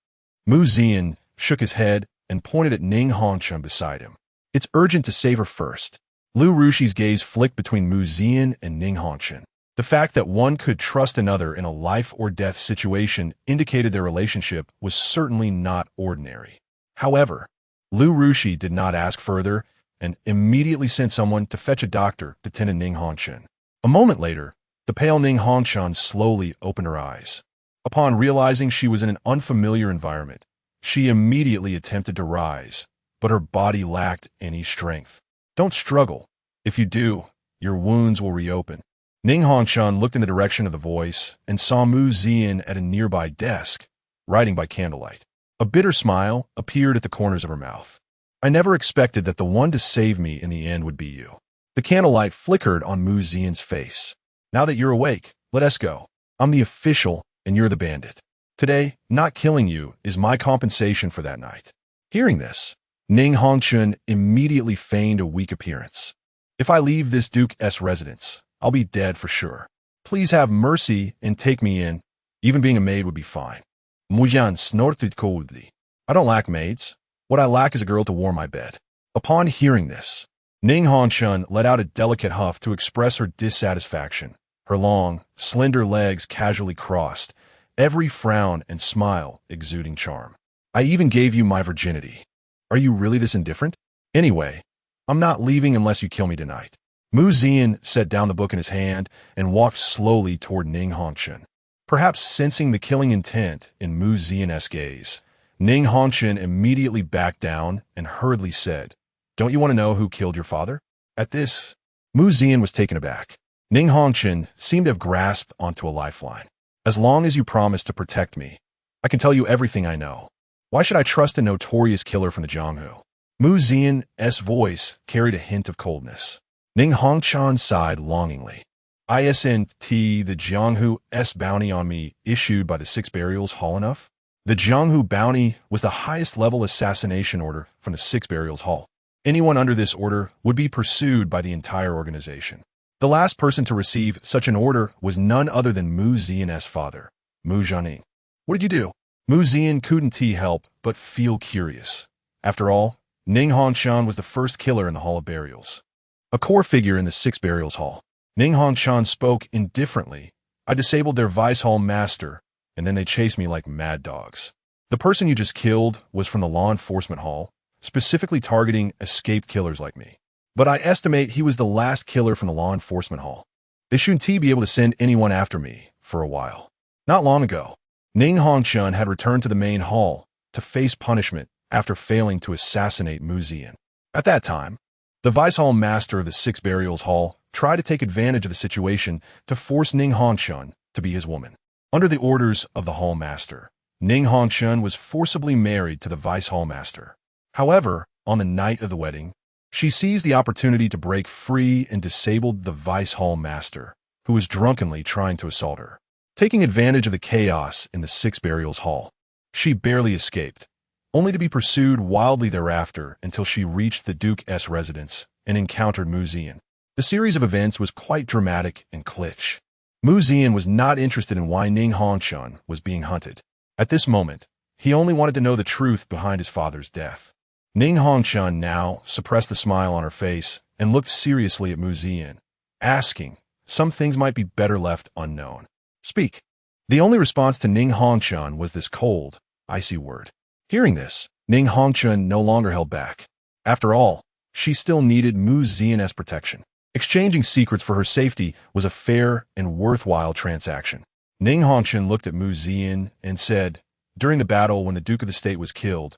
Mu Zian shook his head and pointed at Ning Hongshun beside him. "It's urgent to save her first." Lu Rushi's gaze flicked between Mu Zian and Ning Hongshun. The fact that one could trust another in a life-or-death situation indicated their relationship was certainly not ordinary. However, Lu Rushi did not ask further and immediately sent someone to fetch a doctor to tend to Ning Hongshun. A moment later, the pale Ning Hongshun slowly opened her eyes. Upon realizing she was in an unfamiliar environment, she immediately attempted to rise, but her body lacked any strength. "Don't struggle. If you do, your wounds will reopen." Ning Hongshun looked in the direction of the voice and saw Mu Zian at a nearby desk, writing by candlelight. A bitter smile appeared at the corners of her mouth. "I never expected that the one to save me in the end would be you." The candlelight flickered on Mu Zian's face. "Now that you're awake, let us go. I'm the official and you're the bandit. Today, not killing you is my compensation for that night." Hearing this, Ning Hongshun immediately feigned a weak appearance. "If I leave this Duke's residence, I'll be dead for sure. Please have mercy and take me in. Even being a maid would be fine." Mujan snorted coldly. "I don't lack maids. What I lack is a girl to warm my bed." Upon hearing this, Ning Hongshun let out a delicate huff to express her dissatisfaction. Her long, slender legs casually crossed, every frown and smile exuding charm. "I even gave you my virginity. Are you really this indifferent? Anyway, I'm not leaving unless you kill me tonight." Mu Zian set down the book in his hand and walked slowly toward Ning Hongshun. Perhaps sensing the killing intent in Mu Zian's gaze, Ning Hongshun immediately backed down and hurriedly said, "Don't you want to know who killed your father?" At this, Mu Zian was taken aback. Ning Hongshun seemed to have grasped onto a lifeline. "As long as you promise to protect me, I can tell you everything I know. Why should I trust a notorious killer from the Jianghu?" Mu Zian's voice carried a hint of coldness. Ning Hongshun sighed longingly. "Isn't the Jianghu's bounty on me issued by the Six Burials Hall enough?" The Jianghu bounty was the highest level assassination order from the Six Burials Hall. Anyone under this order would be pursued by the entire organization. The last person to receive such an order was none other than Mu Zian's father, Mu Jianing. "What did you do?" Mu Zian couldn't help but feel curious. After all, Ning Hongshun was the first killer in the Hall of Burials, a core figure in the Six Burials Hall. Ning Hongshun spoke indifferently. "I disabled their vice hall master, and then they chased me like mad dogs. The person you just killed was from the law enforcement hall, specifically targeting escaped killers like me. But I estimate he was the last killer from the law enforcement hall. They shouldn't be able to send anyone after me for a while. Not long ago, Ning Hongchun had returned to the main hall to face punishment after failing to assassinate Mu Zian. At that time, the Vice Hall Master of the Six Burials Hall tried to take advantage of the situation to force Ning Hongchun to be his woman. Under the orders of the Hall Master, Ning Hongchun was forcibly married to the Vice Hall Master. However, on the night of the wedding, she seized the opportunity to break free and disabled the Vice Hall Master, who was drunkenly trying to assault her. Taking advantage of the chaos in the Six Burials Hall, she barely escaped, only to be pursued wildly thereafter until she reached the Duke's residence and encountered Mu Zian. The series of events was quite dramatic and kitsch. Mu Zian was not interested in why Ning Hongchun was being hunted. At this moment, he only wanted to know the truth behind his father's death. Ning Hongchun now suppressed the smile on her face and looked seriously at Mu Zian, asking, "Some things might be better left unknown. Speak." The only response to Ning Hongchun was this cold, icy word. Hearing this, Ning Hongchun no longer held back. After all, she still needed Mu Zian's protection. Exchanging secrets for her safety was a fair and worthwhile transaction. Ning Hongchun looked at Mu Zian and said, "During the battle when the Duke of the State was killed,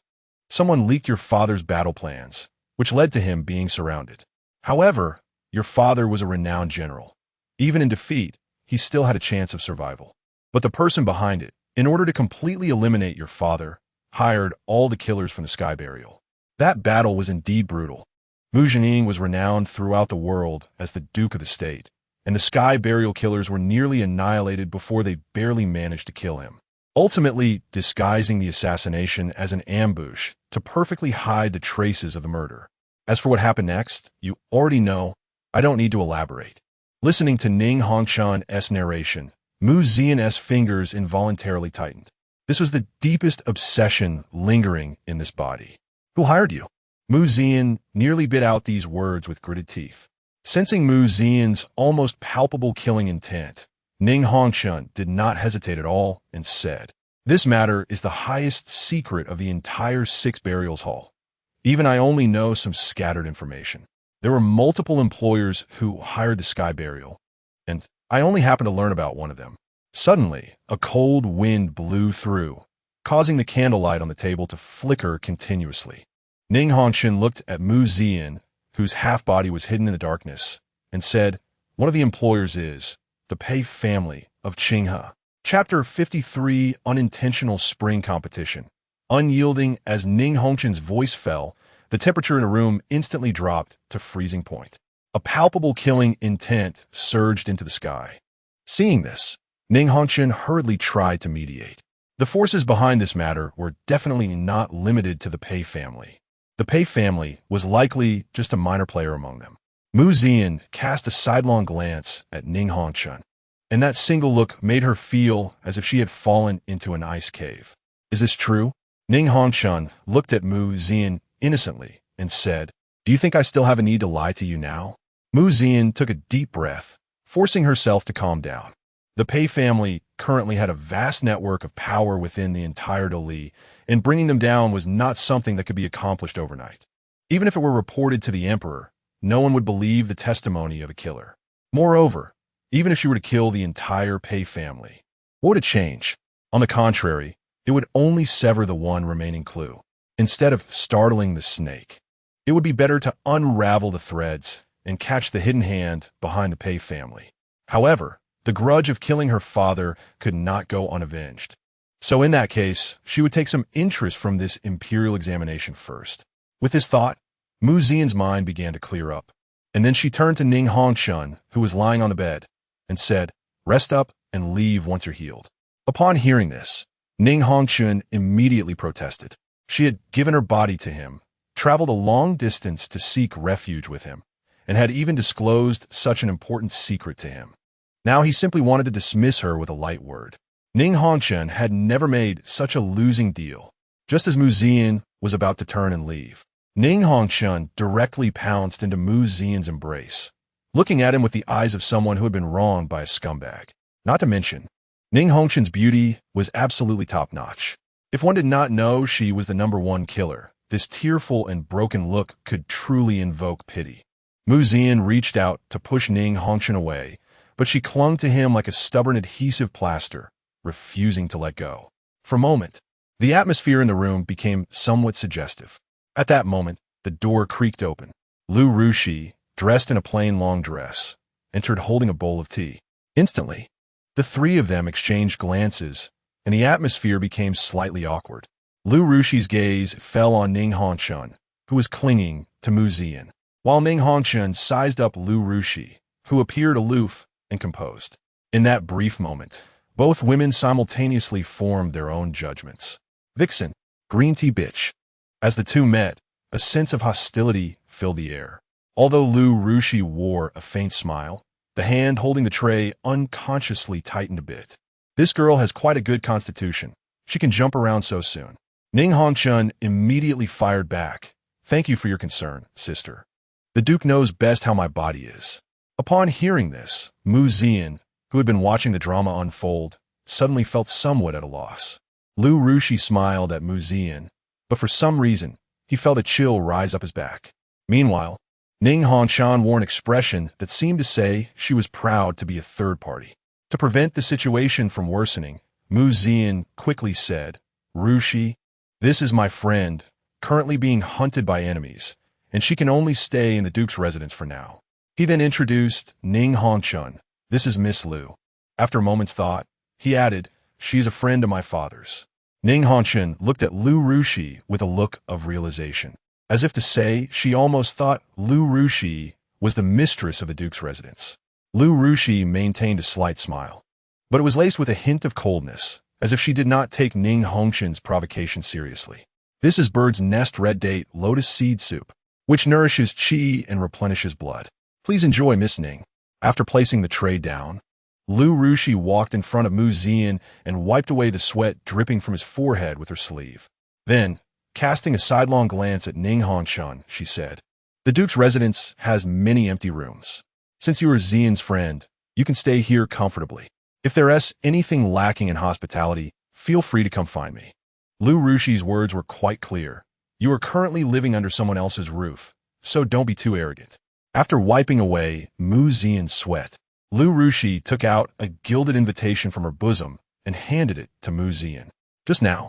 someone leaked your father's battle plans, which led to him being surrounded. However, your father was a renowned general. Even in defeat, he still had a chance of survival. But the person behind it, in order to completely eliminate your father, hired all the killers from the Sky Burial. That battle was indeed brutal. Mu Zian was renowned throughout the world as the Duke of the State, and the Sky Burial killers were nearly annihilated before they barely managed to kill him, ultimately disguising the assassination as an ambush to perfectly hide the traces of the murder. As for what happened next, you already know. I don't need to elaborate." Listening to Ning Hongchun's narration, Mu Zian's fingers involuntarily tightened. This was the deepest obsession lingering in this body. "Who hired you?" Mu Zian nearly bit out these words with gritted teeth. Sensing Mu Zian's almost palpable killing intent, Ning Hongchun did not hesitate at all and said, "This matter is the highest secret of the entire Six Burials Hall. Even I only know some scattered information. There were multiple employers who hired the Sky Burial, and I only happened to learn about one of them." Suddenly, a cold wind blew through, causing the candlelight on the table to flicker continuously. Ning Hongchun looked at Mu Zian, whose half-body was hidden in the darkness, and said, "One of the employers is the Pei family of Qinghe." Chapter 53, Unintentional Spring Competition. Unyielding as Ning Hongchun's voice fell, the temperature in the room instantly dropped to freezing point. A palpable killing intent surged into the sky. Seeing this, Ning Hongchun hurriedly tried to mediate. The forces behind this matter were definitely not limited to the Pei family. The Pei family was likely just a minor player among them. Mu Zian cast a sidelong glance at Ning Hongchun, and that single look made her feel as if she had fallen into an ice cave. "Is this true?" Ning Hongchun looked at Mu Zian innocently and said, "Do you think I still have a need to lie to you now?" Mu Zian took a deep breath, forcing herself to calm down. The Pei family currently had a vast network of power within the entire Li, and bringing them down was not something that could be accomplished overnight. Even if it were reported to the emperor, no one would believe the testimony of a killer. Moreover, even if she were to kill the entire Pei family, what would it change? On the contrary, it would only sever the one remaining clue. Instead of startling the snake, it would be better to unravel the threads and catch the hidden hand behind the Pei family. However, the grudge of killing her father could not go unavenged. So in that case, she would take some interest from this imperial examination first. With this thought, Mu Zian's mind began to clear up, and then she turned to Ning Hongchun, who was lying on the bed, and said, "Rest up and leave once you're healed." Upon hearing this, Ning Hongchun immediately protested. She had given her body to him, traveled a long distance to seek refuge with him, and had even disclosed such an important secret to him. Now he simply wanted to dismiss her with a light word. Ning Hongchun had never made such a losing deal. Just as Mu Zian was about to turn and leave, Ning Hongchun directly pounced into Mu Zian's embrace, looking at him with the eyes of someone who had been wronged by a scumbag. Not to mention, Ning Hongchun's beauty was absolutely top-notch. If one did not know she was the #1 killer, this tearful and broken look could truly invoke pity. Mu Zian reached out to push Ning Hongchun away, but she clung to him like a stubborn adhesive plaster, refusing to let go. For a moment, the atmosphere in the room became somewhat suggestive. At that moment, the door creaked open. Lu Rushi, dressed in a plain long dress, entered holding a bowl of tea. Instantly, the three of them exchanged glances, and the atmosphere became slightly awkward. Lu Rushi's gaze fell on Ning Hongshun, who was clinging to Mu Zian, while Ning Hongshun sized up Lu Rushi, who appeared aloof and composed. In that brief moment, both women simultaneously formed their own judgments. Vixen, green tea bitch. As the two met, a sense of hostility filled the air. Although Lu Rushi wore a faint smile, the hand holding the tray unconsciously tightened a bit. This girl has quite a good constitution. She can jump around so soon. Ning Hongshun immediately fired back. Thank you for your concern, sister. The Duke knows best how my body is. Upon hearing this, Mu Zian, who had been watching the drama unfold, suddenly felt somewhat at a loss. Lu Rushi smiled at Mu Zian, but for some reason, he felt a chill rise up his back. Meanwhile, Ning Hongshun wore an expression that seemed to say she was proud to be a third party. To prevent the situation from worsening, Mu Zian quickly said, Rushi, this is my friend, currently being hunted by enemies, and she can only stay in the Duke's residence for now. He then introduced Ning Hongshun. This is Miss Lu. After a moment's thought, he added, she's a friend of my father's. Ning Hongshun looked at Lu Rushi with a look of realization, as if to say she almost thought Lu Rushi was the mistress of the Duke's residence. Lu Rushi maintained a slight smile, but it was laced with a hint of coldness, as if she did not take Ning Hongshun's provocation seriously. This is bird's nest red date lotus seed soup, which nourishes qi and replenishes blood. Please enjoy, Miss Ning. After placing the tray down, Lu Rushi walked in front of Mu Zian and wiped away the sweat dripping from his forehead with her sleeve. Then, casting a sidelong glance at Ning Hongshun, she said, the Duke's residence has many empty rooms. Since you are Zian's friend, you can stay here comfortably. If there is anything lacking in hospitality, feel free to come find me. Lu Rushi's words were quite clear. You are currently living under someone else's roof, so don't be too arrogant. After wiping away Mu Zian's sweat, Lu Rushi took out a gilded invitation from her bosom and handed it to Mu Zian. Just now,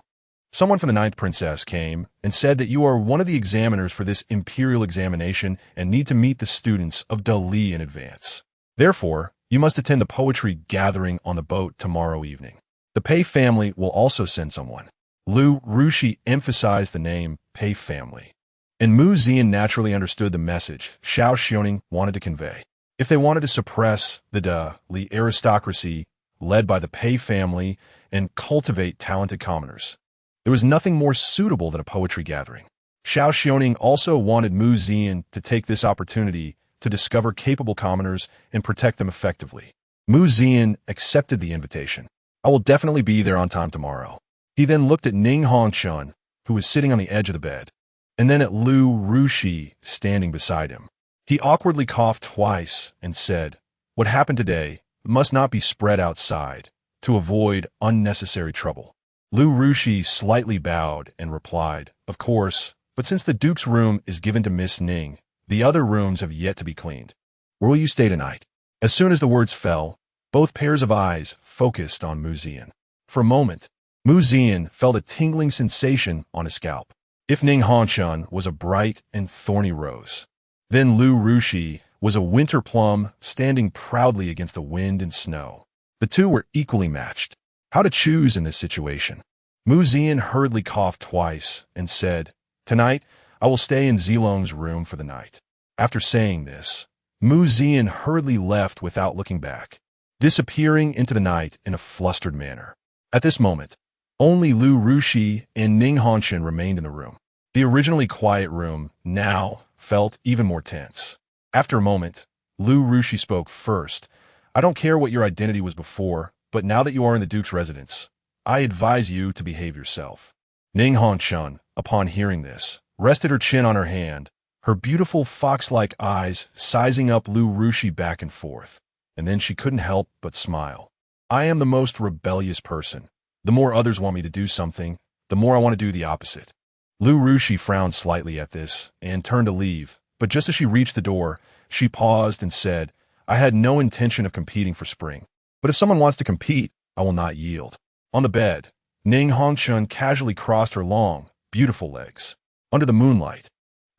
someone from the Ninth Princess came and said that you are one of the examiners for this imperial examination and need to meet the students of Li in advance. Therefore, you must attend the poetry gathering on the boat tomorrow evening. The Pei family will also send someone. Lu Rushi emphasized the name Pei family, and Mu Zian naturally understood the message Zhao Yun wanted to convey. If they wanted to suppress the Li aristocracy led by the Pei family and cultivate talented commoners, there was nothing more suitable than a poetry gathering. Zhao Yun also wanted Mu Zian to take this opportunity to discover capable commoners and protect them effectively. Mu Zian accepted the invitation. I will definitely be there on time tomorrow. He then looked at Ning Hongshun, who was sitting on the edge of the bed, and then at Lu Rushi standing beside him. He awkwardly coughed twice and said, what happened today must not be spread outside to avoid unnecessary trouble. Lu Rushi slightly bowed and replied, of course, but since the Duke's room is given to Miss Ning, the other rooms have yet to be cleaned. Where will you stay tonight? As soon as the words fell, both pairs of eyes focused on Mu Zian. For a moment, Mu Zian felt a tingling sensation on his scalp. If Ning Hongshun was a bright and thorny rose, then Lu Rushi was a winter plum standing proudly against the wind and snow. The two were equally matched. How to choose in this situation? Mu Zian hurriedly coughed twice and said, tonight, I will stay in Zilong's room for the night. After saying this, Mu Zian hurriedly left without looking back, disappearing into the night in a flustered manner. At this moment, only Lu Rushi and Ning Hongshun remained in the room. The originally quiet room now felt even more tense. After a moment, Lu Rushi spoke first. I don't care what your identity was before, but now that you are in the Duke's residence, I advise you to behave yourself. Ning Hongshun, upon hearing this, rested her chin on her hand, her beautiful fox-like eyes sizing up Lu Rushi back and forth, and then she couldn't help but smile. I am the most rebellious person. The more others want me to do something, the more I want to do the opposite. Lu Rushi frowned slightly at this and turned to leave, but just as she reached the door, she paused and said, I had no intention of competing for spring, but if someone wants to compete, I will not yield. On the bed, Ning Hongchun casually crossed her long, beautiful legs. Under the moonlight,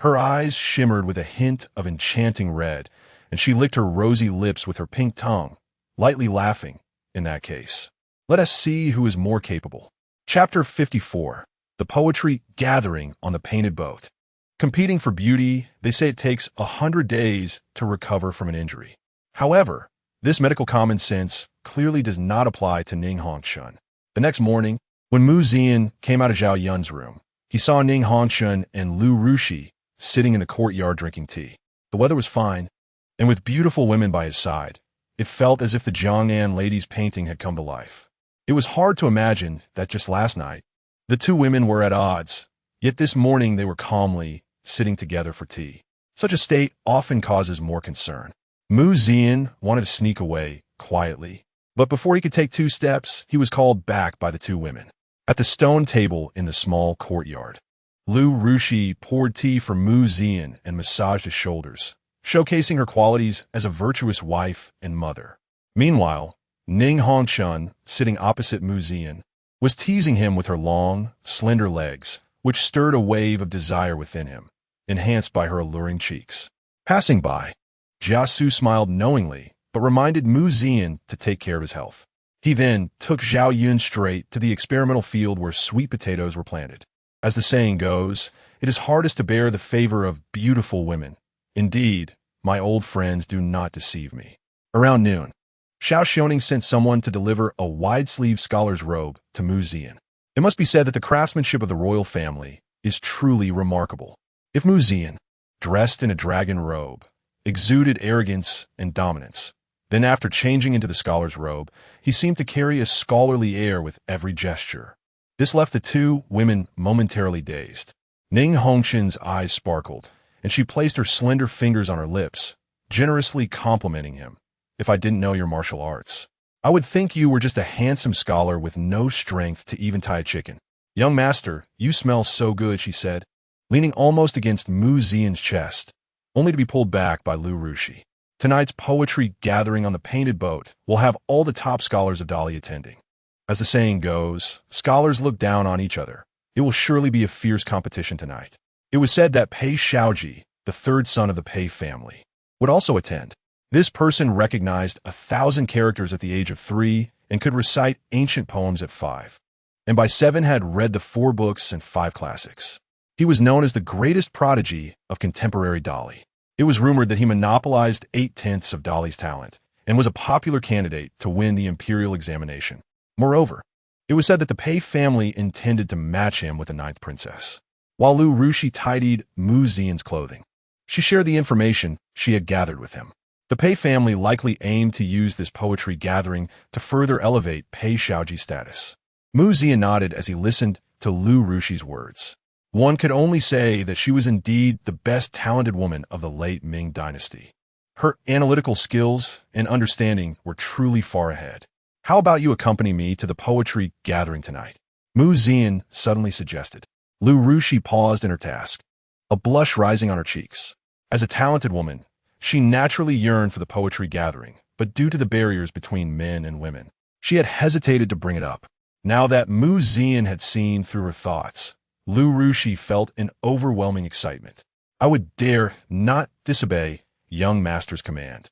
her eyes shimmered with a hint of enchanting red, and she licked her rosy lips with her pink tongue, lightly laughing, in that case. Let us see who is more capable. Chapter 54. The Poetry Gathering on the Painted Boat. Competing for beauty, they say it takes 100 days to recover from an injury. However, this medical common sense clearly does not apply to Ning Hongchun. The next morning, when Mu Zian came out of Zhao Yun's room, he saw Ning Hongchun and Lu Rushi sitting in the courtyard drinking tea. The weather was fine, and with beautiful women by his side, it felt as if the Jiangnan lady's painting had come to life. It was hard to imagine that just last night, the two women were at odds, yet this morning they were calmly sitting together for tea. Such a state often causes more concern. Mu Zian wanted to sneak away quietly, but before he could take 2 steps, he was called back by the two women. At the stone table in the small courtyard, Lu Rushi poured tea for Mu Zian and massaged his shoulders, showcasing her qualities as a virtuous wife and mother. Meanwhile, Ning Hongchun, sitting opposite Mu Zian, was teasing him with her long, slender legs, which stirred a wave of desire within him, enhanced by her alluring cheeks. Passing by, Jia Xu smiled knowingly, but reminded Mu Zian to take care of his health. He then took Zhao Yun straight to the experimental field where sweet potatoes were planted. As the saying goes, it is hardest to bear the favor of beautiful women. Indeed, my old friends do not deceive me. Around noon, Xiao Xiaoning sent someone to deliver a wide-sleeved scholar's robe to Mu Zian. It must be said that the craftsmanship of the royal family is truly remarkable. If Mu Zian, dressed in a dragon robe, exuded arrogance and dominance, then after changing into the scholar's robe, he seemed to carry a scholarly air with every gesture. This left the two women momentarily dazed. Ning Hongchun's eyes sparkled, and she placed her slender fingers on her lips, generously complimenting him. If I didn't know your martial arts, I would think you were just a handsome scholar with no strength to even tie a chicken. Young master, you smell so good, she said, leaning almost against Mu Zian's chest, only to be pulled back by Lu Rushi. Tonight's poetry gathering on the painted boat will have all the top scholars of Dali attending. As the saying goes, scholars look down on each other. It will surely be a fierce competition tonight. It was said that Pei Shaoji, the third son of the Pei family, would also attend. This person recognized 1,000 characters at the age of 3 and could recite ancient poems at 5, and by 7 had read the 4 books and 5 classics. He was known as the greatest prodigy of contemporary Dali. It was rumored that he monopolized 8/10 of Dali's talent and was a popular candidate to win the imperial examination. Moreover, it was said that the Pei family intended to match him with the 9th princess. While Lu Rushi tidied Mu Zian's clothing, she shared the information she had gathered with him. The Pei family likely aimed to use this poetry gathering to further elevate Pei Shaoji's status. Mu Zian nodded as he listened to Lu Rushi's words. One could only say that she was indeed the best talented woman of the late Ming dynasty. Her analytical skills and understanding were truly far ahead. How about you accompany me to the poetry gathering tonight? Mu Zian suddenly suggested. Lu Rushi paused in her task, a blush rising on her cheeks. As a talented woman, she naturally yearned for the poetry gathering, but due to the barriers between men and women, she had hesitated to bring it up. Now that Mu Zian had seen through her thoughts, Lu Rushi felt an overwhelming excitement. I would dare not disobey young master's command,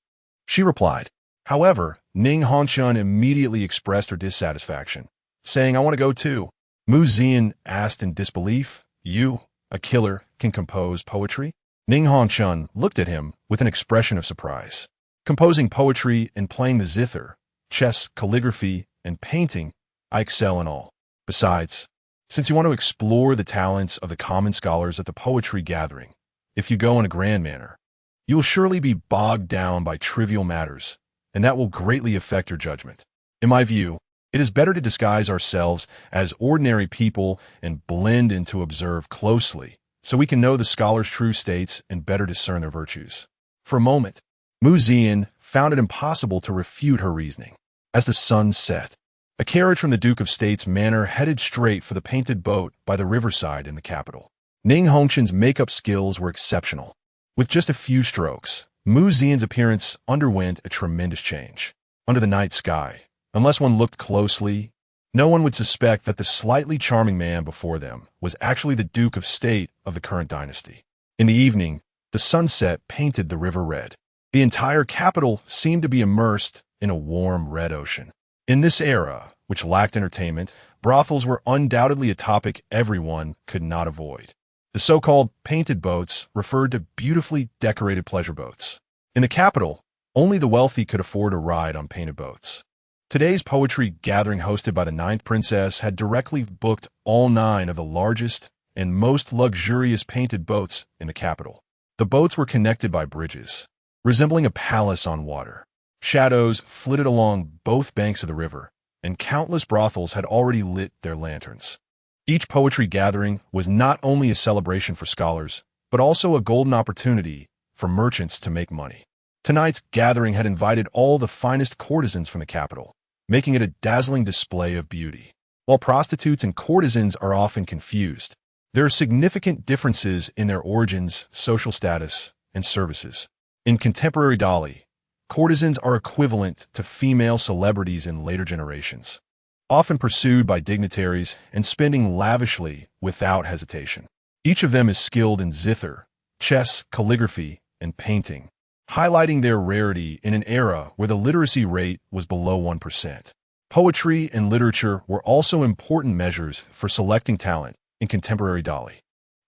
she replied. However, Ning Hongchun immediately expressed her dissatisfaction, saying, I want to go too. Mu Zian asked in disbelief, You, a killer, can compose poetry? Ning Hongchun looked at him with an expression of surprise. Composing poetry and playing the zither, chess, calligraphy, and painting, I excel in all. Besides, since you want to explore the talents of the common scholars at the poetry gathering, if you go in a grand manner, you will surely be bogged down by trivial matters, and that will greatly affect your judgment. In my view, it is better to disguise ourselves as ordinary people and blend in to observe closely, so we can know the scholars' true states and better discern their virtues. For a moment, Mu Zian found it impossible to refute her reasoning. As the sun set, a carriage from the Duke of State's manor headed straight for the painted boat by the riverside in the capital. Ning Hongchun's makeup skills were exceptional. With just a few strokes, Mu Zian's appearance underwent a tremendous change. Under the night sky, Unless one looked closely, no one would suspect that the slightly charming man before them was actually the Duke of State of the current dynasty. In the evening, the sunset painted the river red. The entire capital seemed to be immersed in a warm red ocean. In this era, which lacked entertainment, brothels were undoubtedly a topic everyone could not avoid. The so-called painted boats referred to beautifully decorated pleasure boats. In the capital, only the wealthy could afford a ride on painted boats. Today's poetry gathering hosted by the ninth princess had directly booked all 9 of the largest and most luxurious painted boats in the capital. The boats were connected by bridges, resembling a palace on water. Shadows flitted along both banks of the river, and countless brothels had already lit their lanterns. Each poetry gathering was not only a celebration for scholars, but also a golden opportunity for merchants to make money. Tonight's gathering had invited all the finest courtesans from the capital, making it a dazzling display of beauty. While prostitutes and courtesans are often confused, there are significant differences in their origins, social status, and services. In contemporary Delhi, courtesans are equivalent to female celebrities in later generations, often pursued by dignitaries and spending lavishly without hesitation. Each of them is skilled in zither, chess, calligraphy, and painting, highlighting their rarity in an era where the literacy rate was below 1%. Poetry and literature were also important measures for selecting talent in contemporary Delhi.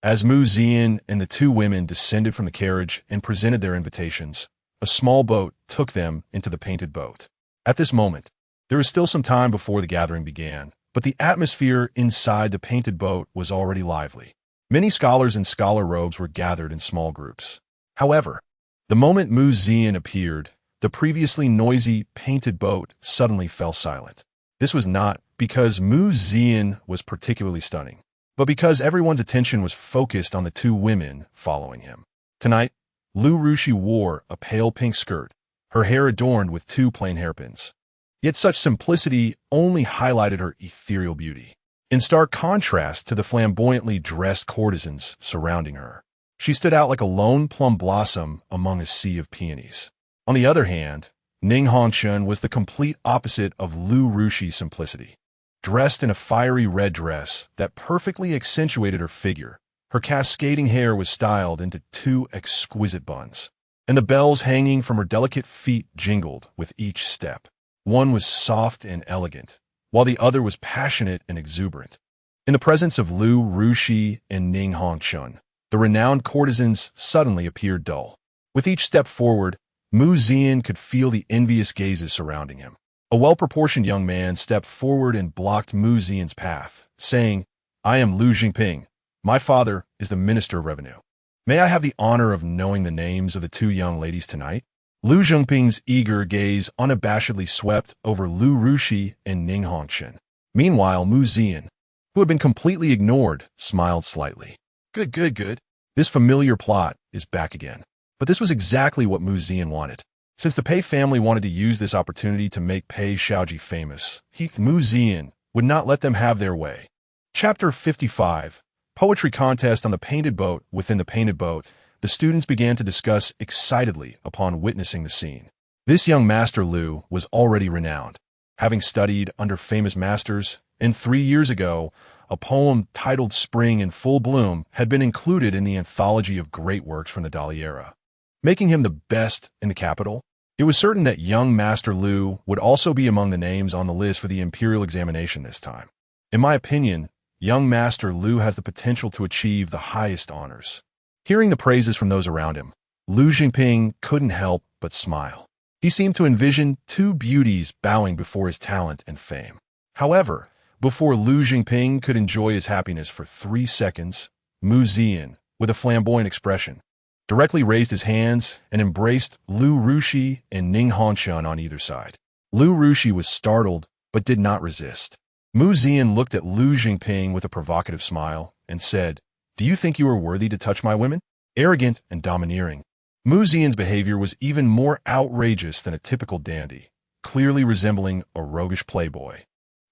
As Zian and the 2 women descended from the carriage and presented their invitations, a small boat took them into the painted boat. At this moment, there was still some time before the gathering began, but the atmosphere inside the painted boat was already lively. Many scholars in scholar robes were gathered in small groups. However, the moment Zian appeared, the previously noisy painted boat suddenly fell silent. This was not because Zian was particularly stunning, but because everyone's attention was focused on the 2 women following him. Tonight, Yunxue wore a pale pink skirt, her hair adorned with 2 plain hairpins. Yet such simplicity only highlighted her ethereal beauty, in stark contrast to the flamboyantly dressed courtesans surrounding her. She stood out like a lone plum blossom among a sea of peonies. On the other hand, Yunxue was the complete opposite of Yunxue's simplicity. Dressed in a fiery red dress that perfectly accentuated her figure, her cascading hair was styled into 2 exquisite buns, and the bells hanging from her delicate feet jingled with each step. One was soft and elegant, while the other was passionate and exuberant. In the presence of Yunxue and Yunxue, the renowned courtesans suddenly appeared dull. With each step forward, Zian could feel the envious gazes surrounding him. A well-proportioned young man stepped forward and blocked Zian's path, saying, "I am Lu Jingping. My father is the Minister of Revenue. May I have the honor of knowing the names of the 2 young ladies tonight?" Lu Jingping's eager gaze unabashedly swept over Yunxue and Yunxue. Meanwhile, Zian, who had been completely ignored, smiled slightly. Good. This familiar plot is back again. But this was exactly what Zian wanted. Since the Pei family wanted to use this opportunity to make Pei Shaoji famous, Zian would not let them have their way. Chapter 55. Poetry contest on the painted boat. Within the painted boat, the students began to discuss excitedly upon witnessing the scene. This young Master Lu was already renowned, having studied under famous masters, and 3 years ago, a poem titled Spring in Full Bloom had been included in the anthology of great works from the Delhi era, making him the best in the capital. It was certain that young Master Lu would also be among the names on the list for the imperial examination this time. In my opinion, young Master Lu has the potential to achieve the highest honors. Hearing the praises from those around him, Lu Jingping couldn't help but smile. He seemed to envision 2 beauties bowing before his talent and fame. However, before Lu Jingping could enjoy his happiness for 3 seconds, Zian, with a flamboyant expression, directly raised his hands and embraced Yunxue and Yunxue on either side. Yunxue was startled, but did not resist. Zian looked at Lu Jingping with a provocative smile and said, "Do you think you are worthy to touch my women?" Arrogant and domineering, Zian's behavior was even more outrageous than a typical dandy, clearly resembling a roguish playboy.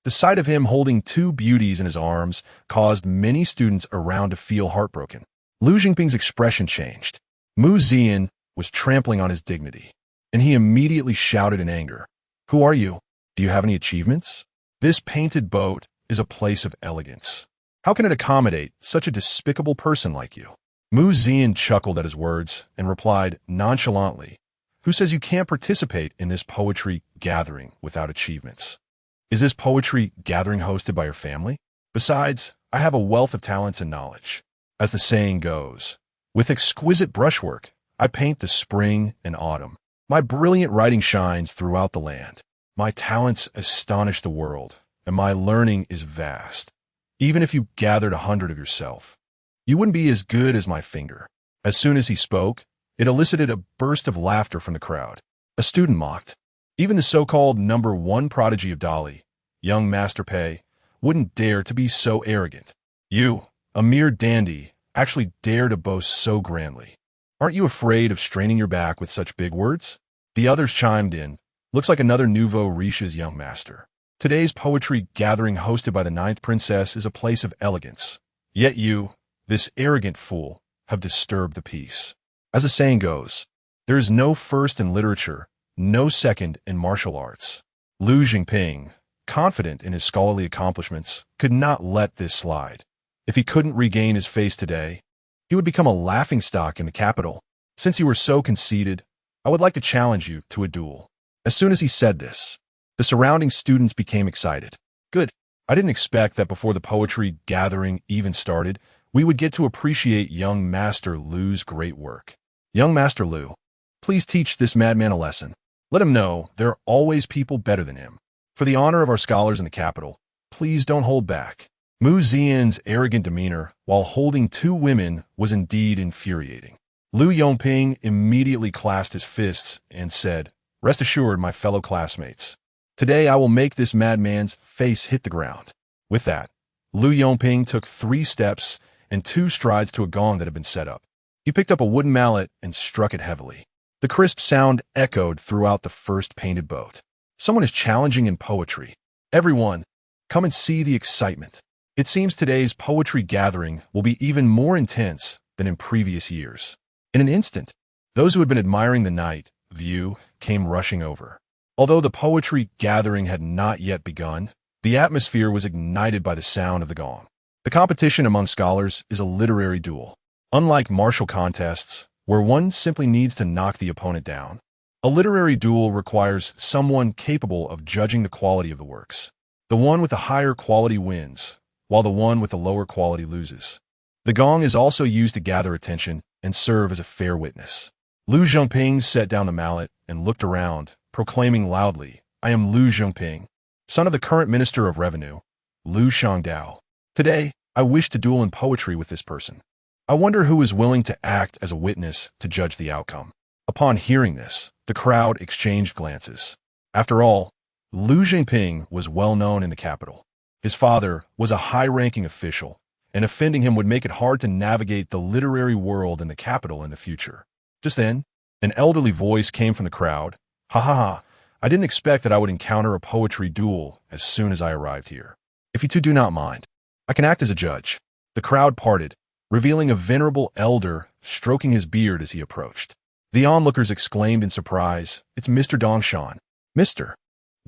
The sight of him holding 2 beauties in his arms caused many students around to feel heartbroken. Lu Jingping's expression changed. Zian was trampling on his dignity, and he immediately shouted in anger, "Who are you? Do you have any achievements? This painted boat is a place of elegance. How can it accommodate such a despicable person like you? Zian chuckled at his words and replied nonchalantly, "Who says you can't participate in this poetry gathering without achievements? Is this poetry gathering hosted by your family? Besides, I have a wealth of talents and knowledge. As the saying goes, with exquisite brushwork, I paint the spring and autumn. My brilliant writing shines throughout the land. My talents astonish the world, and my learning is vast. Even if you gathered 100 of yourself, you wouldn't be as good as my finger." As soon as he spoke, it elicited a burst of laughter from the crowd. A student mocked. Even the so-called #1 prodigy of Dali, young Master Pei, wouldn't dare to be so arrogant. You, a mere dandy, actually dare to boast so grandly. Aren't you afraid of straining your back with such big words? The others chimed in. Looks like another nouveau riche's young master. Today's poetry gathering hosted by the 9th princess is a place of elegance. Yet you, this arrogant fool, have disturbed the peace. As the saying goes, there is no first in literature, no second in martial arts. Lu Jingping, confident in his scholarly accomplishments, could not let this slide. If he couldn't regain his face today, he would become a laughingstock in the capital. Since you were so conceited, I would like to challenge you to a duel. As soon as he said this, the surrounding students became excited. Good. I didn't expect that before the poetry gathering even started, we would get to appreciate young Master Lu's great work. Young Master Lu, please teach this madman a lesson. Let him know there are always people better than him. For the honor of our scholars in the capital, please don't hold back. Zian's arrogant demeanor while holding 2 women was indeed infuriating. Lu Yongping immediately clasped his fists and said, "Rest assured, my fellow classmates, today I will make this madman's face hit the ground." With that, Lu Yongping took 3 steps and 2 strides to a gong that had been set up. He picked up a wooden mallet and struck it heavily. The crisp sound echoed throughout the first painted boat. Someone is challenging in poetry. Everyone, come and see the excitement. It seems today's poetry gathering will be even more intense than in previous years. In an instant, those who had been admiring the night view came rushing over. Although the poetry gathering had not yet begun, the atmosphere was ignited by the sound of the gong. The competition among scholars is a literary duel. Unlike martial contests, where one simply needs to knock the opponent down, a literary duel requires someone capable of judging the quality of the works. The one with the higher quality wins, while the one with the lower quality loses. The gong is also used to gather attention and serve as a fair witness. Lu Zhongping set down the mallet and looked around, proclaiming loudly, "I am Lu Zhongping, son of the current Minister of Revenue, Lu Shangdao. Today, I wish to duel in poetry with this person. I wonder who is willing to act as a witness to judge the outcome." Upon hearing this, the crowd exchanged glances. After all, Lu Zhongping was well known in the capital. His father was a high-ranking official, and offending him would make it hard to navigate the literary world in the capital in the future. Just then, an elderly voice came from the crowd. "Ha ha ha, I didn't expect that I would encounter a poetry duel as soon as I arrived here. If you two do not mind, I can act as a judge." The crowd parted, revealing a venerable elder stroking his beard as he approached. The onlookers exclaimed in surprise, "It's Mr. Dongshan." Mr.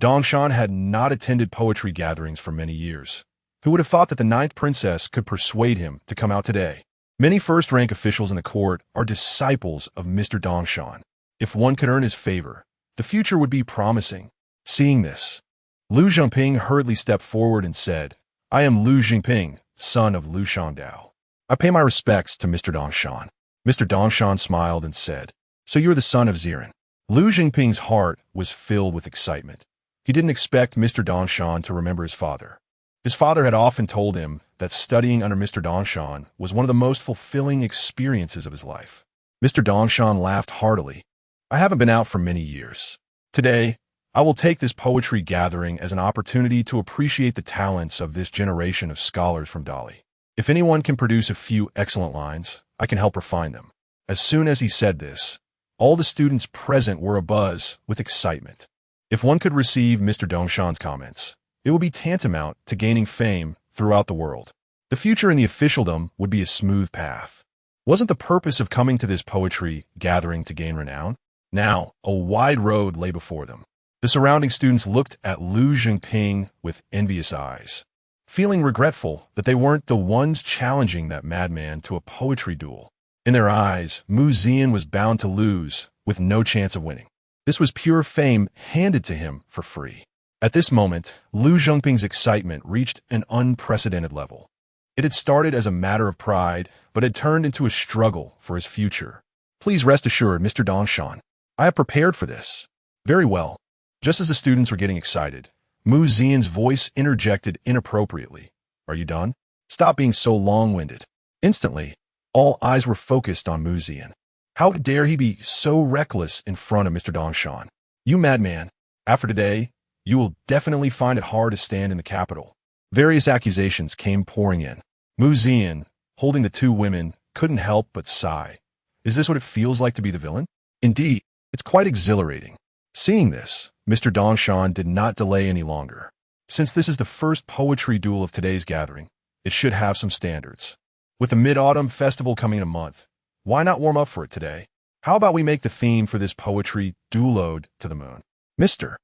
Dongshan had not attended poetry gatherings for many years. Who would have thought that the 9th princess could persuade him to come out today? Many first-rank officials in the court are disciples of Mr. Dongshan. If one could earn his favor, the future would be promising. Seeing this, Lu Zhongping hurriedly stepped forward and said, "I am Lu Jingping, son of Lu Shangdao. I pay my respects to Mr. Dongshan." Mr. Dongshan smiled and said, "So you are the son of Zian." Lu Jingping's heart was filled with excitement. He didn't expect Mr. Dongshan to remember his father. His father had often told him that studying under Mr. Dongshan was one of the most fulfilling experiences of his life. Mr. Dongshan laughed heartily. "I haven't been out for many years. Today, I will take this poetry gathering as an opportunity to appreciate the talents of this generation of scholars from Dali. If anyone can produce a few excellent lines, I can help refine them." As soon as he said this, all the students present were abuzz with excitement. If one could receive Mr. Dongshan's comments, it would be tantamount to gaining fame throughout the world. The future in the officialdom would be a smooth path. Wasn't the purpose of coming to this poetry gathering to gain renown? Now, a wide road lay before them. The surrounding students looked at Lu Zhengping with envious eyes, feeling regretful that they weren't the ones challenging that madman to a poetry duel. In their eyes, Mu Zian was bound to lose, with no chance of winning. This was pure fame handed to him for free. At this moment, Lu Zhengping's excitement reached an unprecedented level. It had started as a matter of pride, but had turned into a struggle for his future. Please rest assured, Mr. Dongshan, I have prepared for this. Very well. Just as the students were getting excited, Mu Zian's voice interjected inappropriately. Are you done? Stop being so long-winded. Instantly, all eyes were focused on Mu Zian. How dare he be so reckless in front of Mr. Dongshan? You madman. After today, you will definitely find it hard to stand in the capital. Various accusations came pouring in. Mu Zian, holding the two women, couldn't help but sigh. Is this what it feels like to be the villain? Indeed, it's quite exhilarating. Seeing this, Mr. Dongshan did not delay any longer. Since this is the first poetry duel of today's gathering, it should have some standards. With the Mid-Autumn Festival coming in a month, why not warm up for it today? How about we make the theme for this poetry duel ode to the moon? Mr.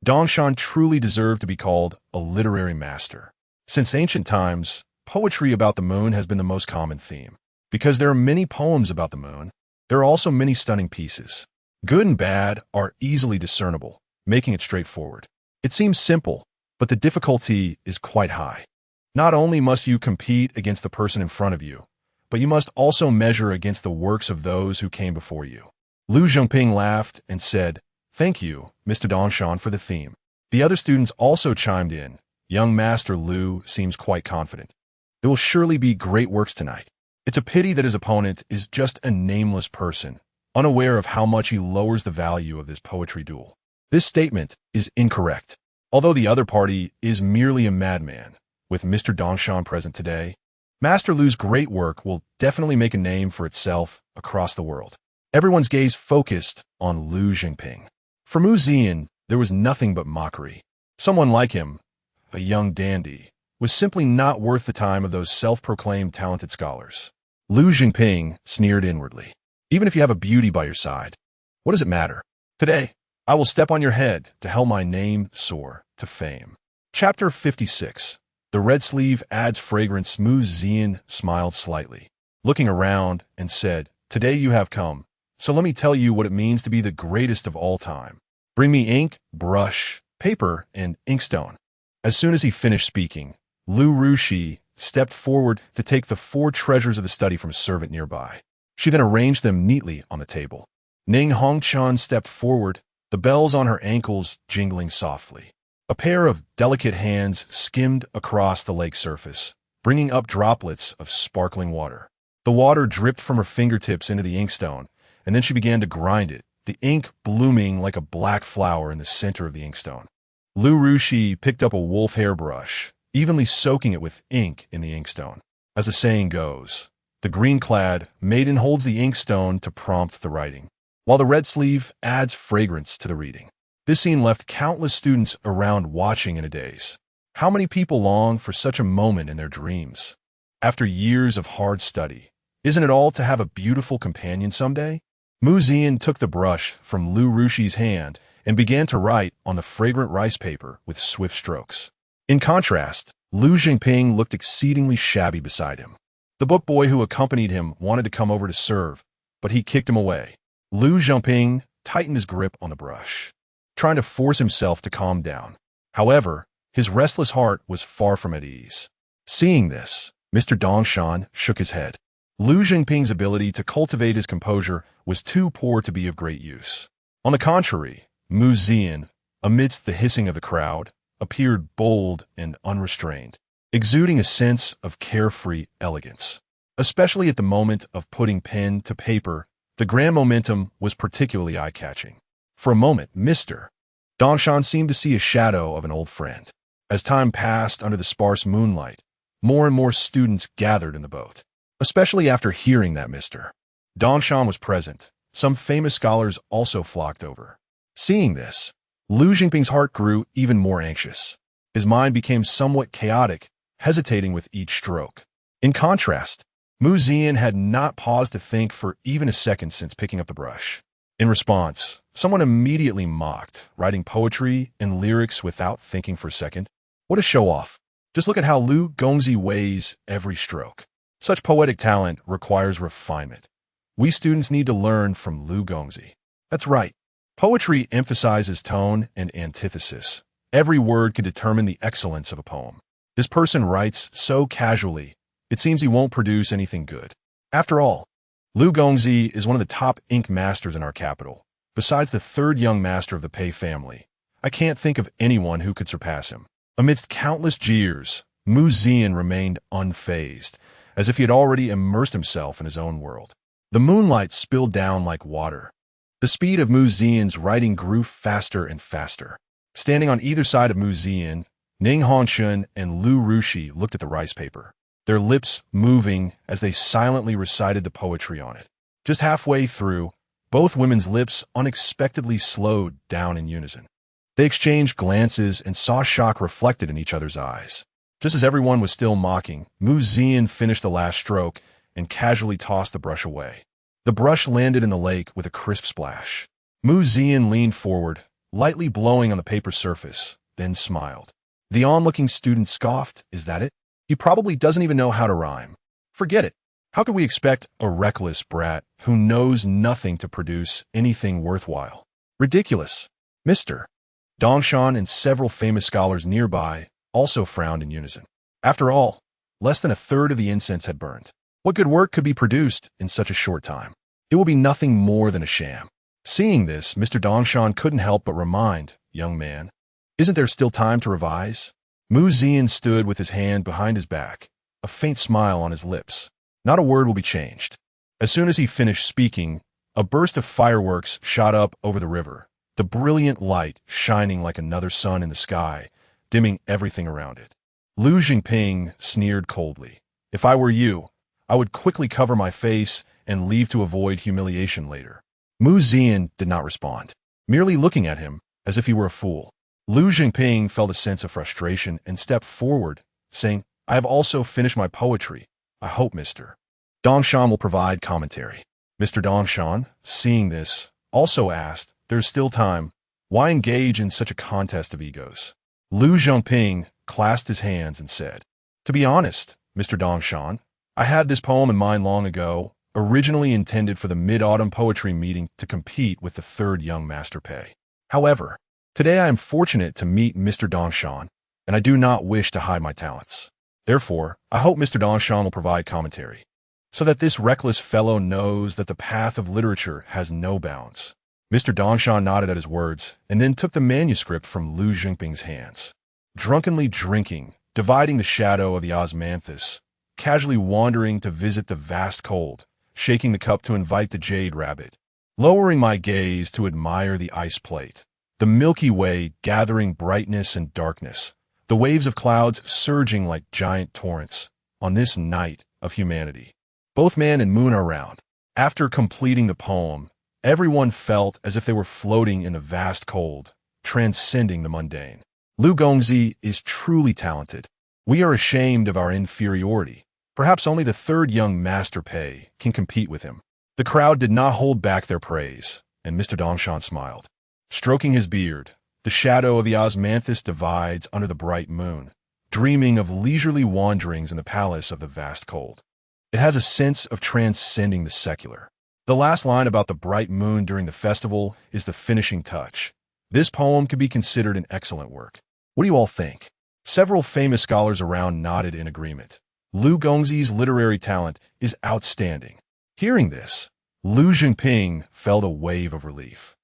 Dongshan truly deserved to be called a literary master. Since ancient times, poetry about the moon has been the most common theme. Because there are many poems about the moon, there are also many stunning pieces. Good and bad are easily discernible, making it straightforward. It seems simple, but the difficulty is quite high. Not only must you compete against the person in front of you, but you must also measure against the works of those who came before you. Lu Zhengping laughed and said, Thank you, Mr. Dongshan, for the theme. The other students also chimed in. Young Master Lu seems quite confident. There will surely be great works tonight. It's a pity that his opponent is just a nameless person, unaware of how much he lowers the value of this poetry duel. This statement is incorrect. Although the other party is merely a madman, with Mr. Dongshan present today, Master Lu's great work will definitely make a name for itself across the world. Everyone's gaze focused on Lu Zhengping. For Mu Zian, there was nothing but mockery. Someone like him, a young dandy, was simply not worth the time of those self-proclaimed talented scholars. Lu Zhengping sneered inwardly. Even if you have a beauty by your side, what does it matter? Today, I will step on your head to help my name soar to fame. Chapter 56. The red sleeve adds fragrance. Mu Zian smiled slightly, looking around, and said, Today you have come, so let me tell you what it means to be the greatest of all time. Bring me ink, brush, paper, and inkstone. As soon as he finished speaking, Lu Rushi stepped forward to take the 4 treasures of the study from a servant nearby. She then arranged them neatly on the table. Ning Hongchan stepped forward, the bells on her ankles jingling softly. A pair of delicate hands skimmed across the lake surface, bringing up droplets of sparkling water. The water dripped from her fingertips into the inkstone, and then she began to grind it, the ink blooming like a black flower in the center of the inkstone. Lu Rushi picked up a wolf hair brush, evenly soaking it with ink in the inkstone. As the saying goes, the green-clad maiden holds the inkstone to prompt the writing, while the red sleeve adds fragrance to the reading. This scene left countless students around watching in a daze. How many people long for such a moment in their dreams? After years of hard study, isn't it all to have a beautiful companion someday? Mu Zian took the brush from Lu Rushi's hand and began to write on the fragrant rice paper with swift strokes. In contrast, Lu Zhengping looked exceedingly shabby beside him. The book boy who accompanied him wanted to come over to serve, but he kicked him away. Lu Zhengping tightened his grip on the brush, trying to force himself to calm down. However, his restless heart was far from at ease. Seeing this, Mr. Dongshan shook his head. Lu Zhengping's ability to cultivate his composure was too poor to be of great use. On the contrary, Mu Zian, amidst the hissing of the crowd, appeared bold and unrestrained, exuding a sense of carefree elegance. Especially at the moment of putting pen to paper, the grand momentum was particularly eye-catching. For a moment, Mr. Dongshan seemed to see a shadow of an old friend. As time passed under the sparse moonlight, more and more students gathered in the boat. Especially after hearing that Mr. Dongshan was present, some famous scholars also flocked over. Seeing this, Lu Zhengping's heart grew even more anxious. His mind became somewhat chaotic, hesitating with each stroke. In contrast, Mu Zian had not paused to think for even a second since picking up the brush. In response, Someone immediately mocked, writing poetry and lyrics without thinking for a second. What a show-off. Just look at how Lu Gongzi weighs every stroke. Such poetic talent requires refinement. We students need to learn from Lu Gongzi. That's right. Poetry emphasizes tone and antithesis. Every word can determine the excellence of a poem. This person writes so casually, it seems he won't produce anything good. After all, Lu Gongzi is one of the top ink masters in our capital. Besides the third young master of the Pei family, I can't think of anyone who could surpass him. Amidst countless jeers, Mu Zian remained unfazed, as if he had already immersed himself in his own world. The moonlight spilled down like water. The speed of Mu Zian's writing grew faster and faster. Standing on either side of Mu Zian, Ning Hongshun and Lu Rushi looked at the rice paper, their lips moving as they silently recited the poetry on it. Just halfway through, both women's lips unexpectedly slowed down in unison. They exchanged glances and saw shock reflected in each other's eyes. Just as everyone was still mocking, Mu Zian finished the last stroke and casually tossed the brush away. The brush landed in the lake with a crisp splash. Mu Zian leaned forward, lightly blowing on the paper surface, then smiled. The onlooking student scoffed, "Is that it? He probably doesn't even know how to rhyme. Forget it. How could we expect a reckless brat who knows nothing to produce anything worthwhile? Ridiculous." Mr. Dongshan and several famous scholars nearby also frowned in unison. After all, less than a third of the incense had burned. What good work could be produced in such a short time? It will be nothing more than a sham. Seeing this, Mr. Dongshan couldn't help but remind, "Young man, isn't there still time to revise?" Mu Zian stood with his hand behind his back, a faint smile on his lips. Not a word will be changed. As soon as he finished speaking, a burst of fireworks shot up over the river, the brilliant light shining like another sun in the sky, dimming everything around it. Lu Jingping sneered coldly. "If I were you, I would quickly cover my face and leave to avoid humiliation later." Mu Zian did not respond, merely looking at him as if he were a fool. Lu Jingping felt a sense of frustration and stepped forward, saying, "I have also finished my poetry. I hope Mr. Dongshan will provide commentary." Mr. Dongshan, seeing this, also asked, "There's still time. Why engage in such a contest of egos?" Lu Zhongping clasped his hands and said, "To be honest, Mr. Dongshan, I had this poem in mind long ago, originally intended for the mid-autumn poetry meeting to compete with the third young master Pei. However, today I am fortunate to meet Mr. Dongshan, and I do not wish to hide my talents. Therefore, I hope Mr. Dongshan will provide commentary, so that this reckless fellow knows that the path of literature has no bounds." Mr. Dongshan nodded at his words, and then took the manuscript from Lu Jingping's hands. Drunkenly drinking, dividing the shadow of the osmanthus, casually wandering to visit the vast cold, shaking the cup to invite the jade rabbit, lowering my gaze to admire the ice plate, the Milky Way gathering brightness and darkness, the waves of clouds surging like giant torrents, on this night of humanity. Both man and moon are round. After completing the poem, everyone felt as if they were floating in the vast cold, transcending the mundane. Lu Gongzi is truly talented. We are ashamed of our inferiority. Perhaps only the third young master Pei can compete with him. The crowd did not hold back their praise, and Mr. Dongshan smiled. Stroking his beard, the shadow of the osmanthus divides under the bright moon, dreaming of leisurely wanderings in the palace of the vast cold. It has a sense of transcending the secular. The last line about the bright moon during the festival is the finishing touch. This poem could be considered an excellent work. What do you all think? Several famous scholars around nodded in agreement. Lu Gongzi's literary talent is outstanding. Hearing this, Lu Jingping felt a wave of relief,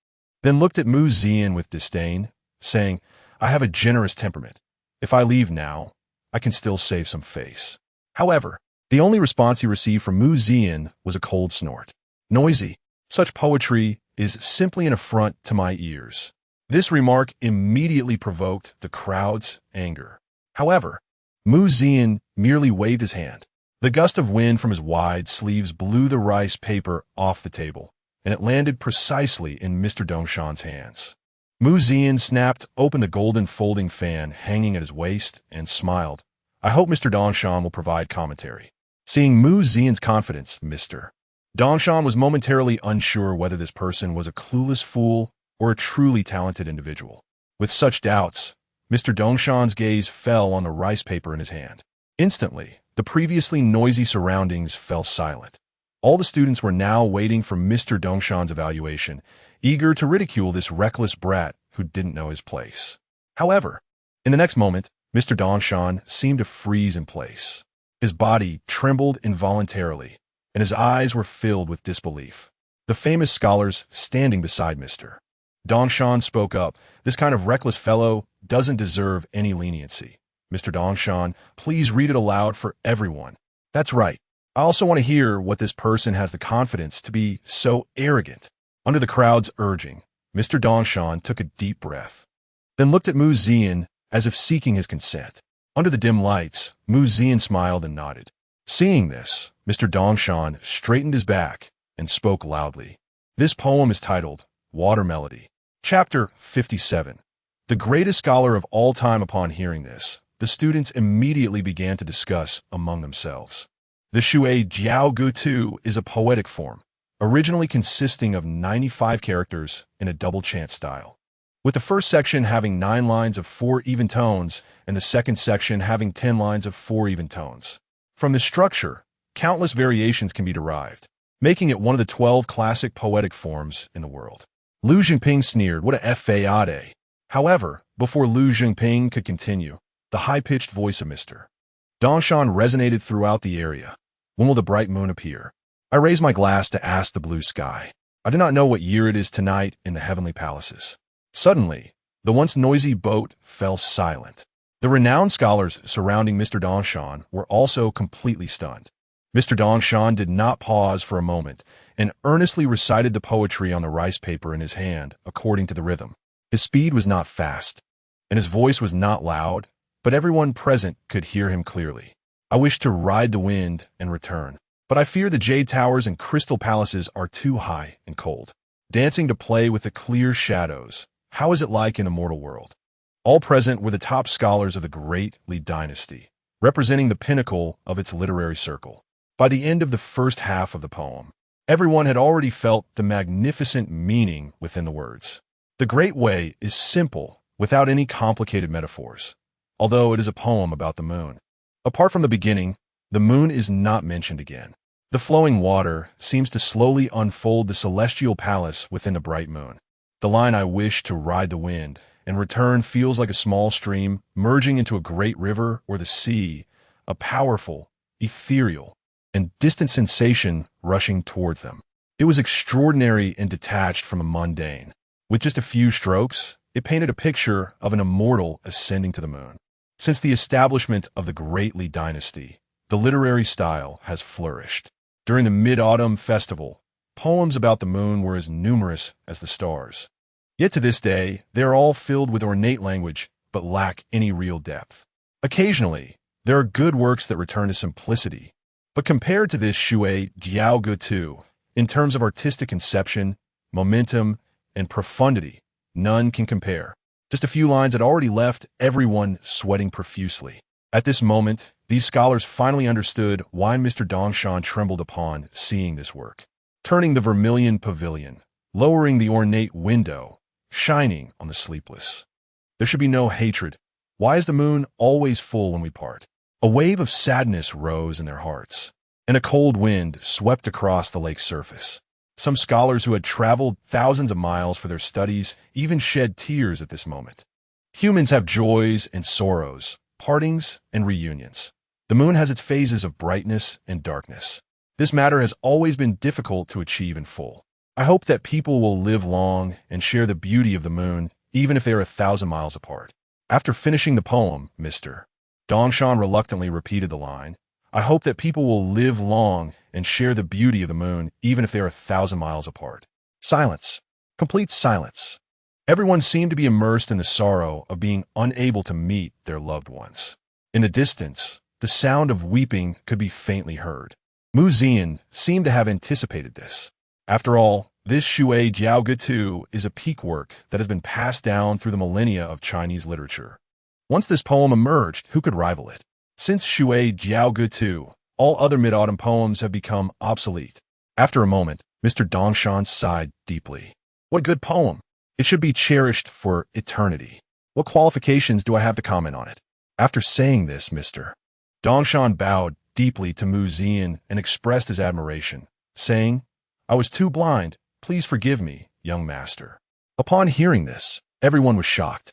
then looked at Mu Zian with disdain, saying, "I have a generous temperament. If I leave now, I can still save some face." However, the only response he received from Mu Zian was a cold snort. "Noisy. Such poetry is simply an affront to my ears." This remark immediately provoked the crowd's anger. However, Mu Zian merely waved his hand. The gust of wind from his wide sleeves blew the rice paper off the table, and it landed precisely in Mr. Dongshan's hands. Mu Zian snapped open the golden folding fan hanging at his waist and smiled. "I hope Mr. Dongshan will provide commentary." Seeing Mu Zian's confidence, Mr. Dongshan was momentarily unsure whether this person was a clueless fool or a truly talented individual? With such doubts, Mr. Dongshan's gaze fell on the rice paper in his hand. Instantly, the previously noisy surroundings fell silent. All the students were now waiting for Mr. Dongshan's evaluation, eager to ridicule this reckless brat who didn't know his place. However, in the next moment, Mr. Dongshan seemed to freeze in place. His body trembled involuntarily, and his eyes were filled with disbelief. The famous scholars standing beside Mr. Dongshan spoke up. This kind of reckless fellow doesn't deserve any leniency. Mr. Dongshan, please read it aloud for everyone. That's right. I also want to hear what this person has the confidence to be so arrogant. Under the crowd's urging, Mr. Dongshan took a deep breath, then looked at Mu Zian as if seeking his consent. Under the dim lights, Mu Zian smiled and nodded. Seeing this, Mr. Dongshan straightened his back and spoke loudly. This poem is titled Water Melody. Chapter 57. The greatest scholar of all time. Upon hearing this, the students immediately began to discuss among themselves. The Shui Jiao Gu Tu is a poetic form, originally consisting of 95 characters in a double chant style, with the first section having 9 lines of 4 even tones and the second section having 10 lines of 4 even tones. From this structure, countless variations can be derived, making it one of the 12 classic poetic forms in the world. Lu Xingping sneered, "What a fade." However, before Lu Xingping could continue, the high-pitched voice of Mr. Dongshan resonated throughout the area. When will the bright moon appear? I raise my glass to ask the blue sky. I do not know what year it is tonight in the heavenly palaces. Suddenly, the once noisy boat fell silent. The renowned scholars surrounding Mr. Dongshan were also completely stunned. Mr. Dongshan did not pause for a moment and earnestly recited the poetry on the rice paper in his hand according to the rhythm. His speed was not fast, and his voice was not loud, but everyone present could hear him clearly. I wish to ride the wind and return, but I fear the jade towers and crystal palaces are too high and cold. Dancing to play with the clear shadows, how is it like in the mortal world? All present were the top scholars of the Great Li dynasty, representing the pinnacle of its literary circle. By the end of the first half of the poem, everyone had already felt the magnificent meaning within the words. The Great Way is simple, without any complicated metaphors, although it is a poem about the moon. Apart from the beginning, the moon is not mentioned again. The flowing water seems to slowly unfold the celestial palace within the bright moon. The line "I wish to ride the wind and return" feels like a small stream merging into a great river or the sea, a powerful, ethereal, and distant sensation rushing towards them. It was extraordinary and detached from the mundane. With just a few strokes, it painted a picture of an immortal ascending to the moon. Since the establishment of the Great Li dynasty, the literary style has flourished. During the Mid-Autumn Festival, poems about the moon were as numerous as the stars. Yet to this day, they are all filled with ornate language but lack any real depth. Occasionally, there are good works that return to simplicity, but compared to this Shui Jiao Gu Tu, in terms of artistic conception, momentum, and profundity, none can compare. Just a few lines had already left everyone sweating profusely. At this moment, these scholars finally understood why Mr. Dongshan trembled upon seeing this work. Turning the vermilion pavilion, lowering the ornate window, shining on the sleepless. There should be no hatred. Why is the moon always full when we part? A wave of sadness rose in their hearts, and a cold wind swept across the lake's surface. Some scholars who had traveled thousands of miles for their studies even shed tears at this moment. Humans have joys and sorrows, partings and reunions. The moon has its phases of brightness and darkness. This matter has always been difficult to achieve in full. I hope that people will live long and share the beauty of the moon, even if they are 1,000 miles apart. After finishing the poem, Mr. Dongshan reluctantly repeated the line, I hope that people will live long and share the beauty of the moon, even if they are 1,000 miles apart. Silence. Complete silence. Everyone seemed to be immersed in the sorrow of being unable to meet their loved ones. In the distance, the sound of weeping could be faintly heard. Mu Zian seemed to have anticipated this. After all, this Shui Jiao Gu Tu is a peak work that has been passed down through the millennia of Chinese literature. Once this poem emerged, who could rival it? Since Shui Jiao Gu Tu, all other mid-autumn poems have become obsolete. After a moment, Mr. Dongshan sighed deeply. What a good poem! It should be cherished for eternity. What qualifications do I have to comment on it? After saying this, Mr. Dongshan bowed deeply to Mu Zian and expressed his admiration, saying, I was too blind. Please forgive me, young master. Upon hearing this, everyone was shocked.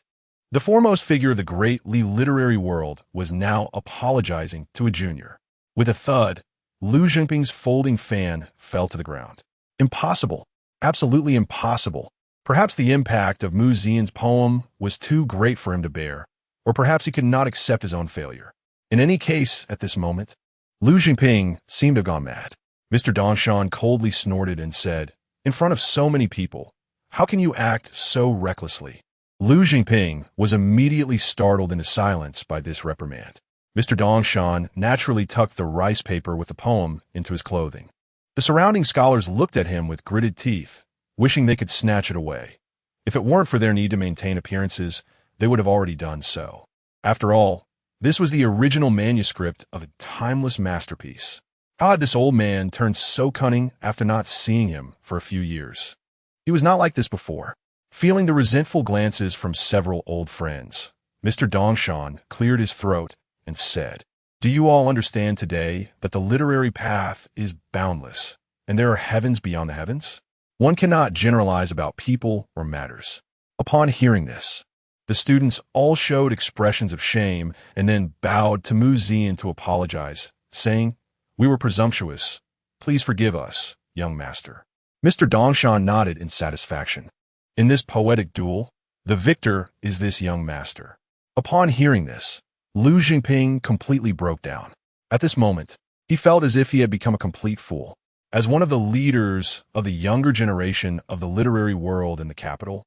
The foremost figure of the Great Li literary world was now apologizing to a junior. With a thud, Lu Jinping's folding fan fell to the ground. Impossible. Absolutely impossible. Perhaps the impact of Mu Zian's poem was too great for him to bear, or perhaps he could not accept his own failure. In any case, at this moment, Lu Jinping seemed to have gone mad. Mr. Dongshan coldly snorted and said, in front of so many people, how can you act so recklessly? Lu Jinping was immediately startled into silence by this reprimand. Mr. Dongshan naturally tucked the rice paper with the poem into his clothing. The surrounding scholars looked at him with gritted teeth, wishing they could snatch it away. If it weren't for their need to maintain appearances, they would have already done so. After all, this was the original manuscript of a timeless masterpiece. How had this old man turned so cunning after not seeing him for a few years? He was not like this before. Feeling the resentful glances from several old friends, Mr. Dongshan cleared his throat and said, do you all understand today that the literary path is boundless, and there are heavens beyond the heavens? One cannot generalize about people or matters. Upon hearing this, the students all showed expressions of shame and then bowed to Mu Zian to apologize, saying, we were presumptuous. Please forgive us, young master. Mr. Dongshan nodded in satisfaction. In this poetic duel, the victor is this young master. Upon hearing this, Lu Jinping completely broke down. At this moment, he felt as if he had become a complete fool. As one of the leaders of the younger generation of the literary world in the capital,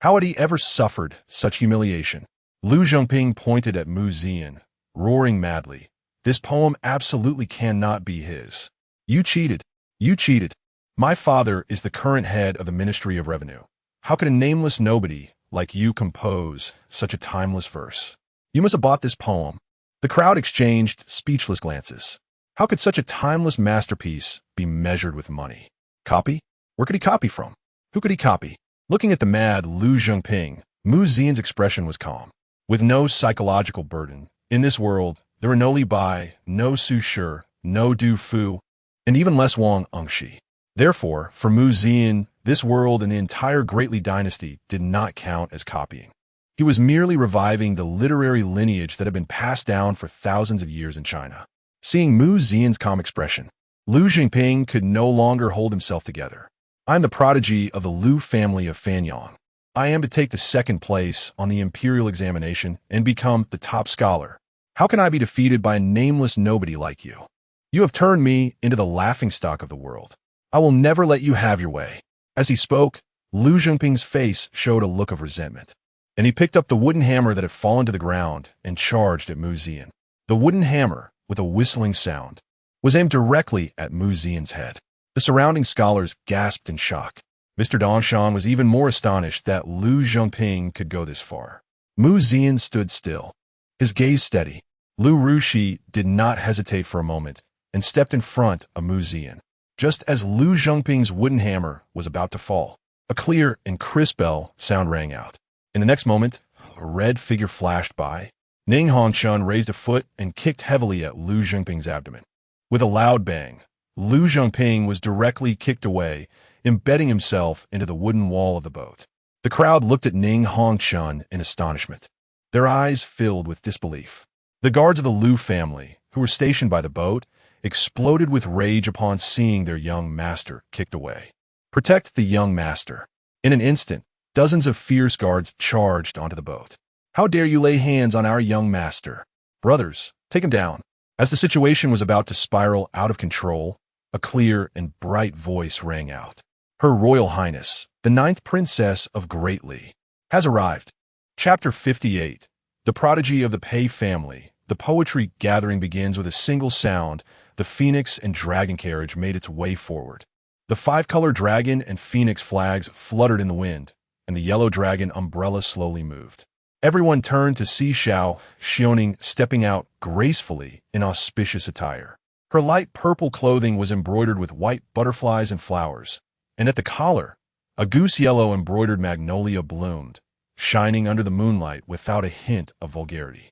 how had he ever suffered such humiliation? Lu Jinping pointed at Mu Zian, roaring madly, this poem absolutely cannot be his. You cheated. You cheated. My father is the current head of the Ministry of Revenue. How could a nameless nobody like you compose such a timeless verse? You must have bought this poem. The crowd exchanged speechless glances. How could such a timeless masterpiece be measured with money? Copy? Where could he copy from? Who could he copy? Looking at the mad Lu Jinping, Mu Zian's expression was calm. With no psychological burden, in this world, there were no Li Bai, no Su Shi, no Du Fu, and even less Wang Engshi. Therefore, for Mu Zian, this world and the entire Great Li dynasty did not count as copying. He was merely reviving the literary lineage that had been passed down for thousands of years in China. Seeing Mu Zian's calm expression, Lu Jinping could no longer hold himself together. I am the prodigy of the Lu family of Fanyang. I am to take the second place on the imperial examination and become the top scholar. How can I be defeated by a nameless nobody like you? You have turned me into the laughingstock of the world. I will never let you have your way. As he spoke, Lu Jinping's face showed a look of resentment, and he picked up the wooden hammer that had fallen to the ground and charged at Mu Zian. The wooden hammer, with a whistling sound, was aimed directly at Mu Zian's head. The surrounding scholars gasped in shock. Mr. Dongshan was even more astonished that Lu Jinping could go this far. Mu Zian stood still, his gaze steady. Lu Rushi did not hesitate for a moment and stepped in front of Mu Zian. Just as Lu Jinping's wooden hammer was about to fall, a clear and crisp bell sound rang out. In the next moment, a red figure flashed by. Ning Hongshun raised a foot and kicked heavily at Lu Jinping's abdomen. With a loud bang, Lu Jinping was directly kicked away, embedding himself into the wooden wall of the boat. The crowd looked at Ning Hongshun in astonishment. Their eyes filled with disbelief. The guards of the Lu family, who were stationed by the boat, exploded with rage upon seeing their young master kicked away. Protect the young master. In an instant, dozens of fierce guards charged onto the boat. How dare you lay hands on our young master? Brothers, take him down. As the situation was about to spiral out of control, a clear and bright voice rang out. Her Royal Highness, the 9th Princess of Great Li, has arrived. Chapter 58. The Prodigy of the Pei Family. The poetry gathering begins with a single sound. The phoenix and dragon carriage made its way forward. The 5-color dragon and phoenix flags fluttered in the wind, and the yellow dragon umbrella slowly moved. Everyone turned to see Zhao Yun stepping out gracefully in auspicious attire. Her light purple clothing was embroidered with white butterflies and flowers, and at the collar, A goose-yellow embroidered magnolia bloomed, shining under the moonlight without a hint of vulgarity.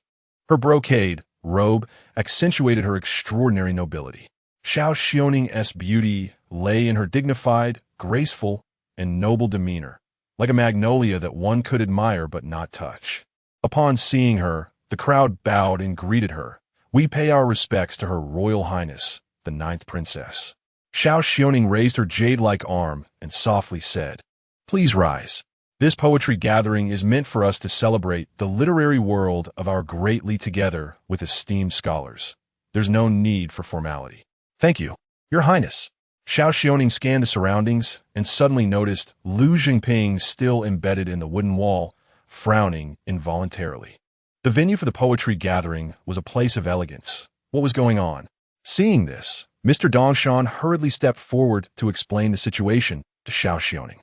Her brocade robe accentuated her extraordinary nobility. Zhao Yun's beauty lay in her dignified, graceful, and noble demeanor, like a magnolia that one could admire but not touch. Upon seeing her, the crowd bowed and greeted her. "We pay our respects to Her Royal Highness, the Ninth Princess." Zhao Yun raised her jade-like arm and softly said, "Please rise. This poetry gathering is meant for us to celebrate the literary world of our Great Li together with esteemed scholars. There's no need for formality." "Thank you, Your Highness." Zhao Yun scanned the surroundings and suddenly noticed Lu Jingping still embedded in the wooden wall, frowning involuntarily. The venue for the poetry gathering was a place of elegance. What was going on? Seeing this, Mr. Dongshan hurriedly stepped forward to explain the situation to Zhao Yun.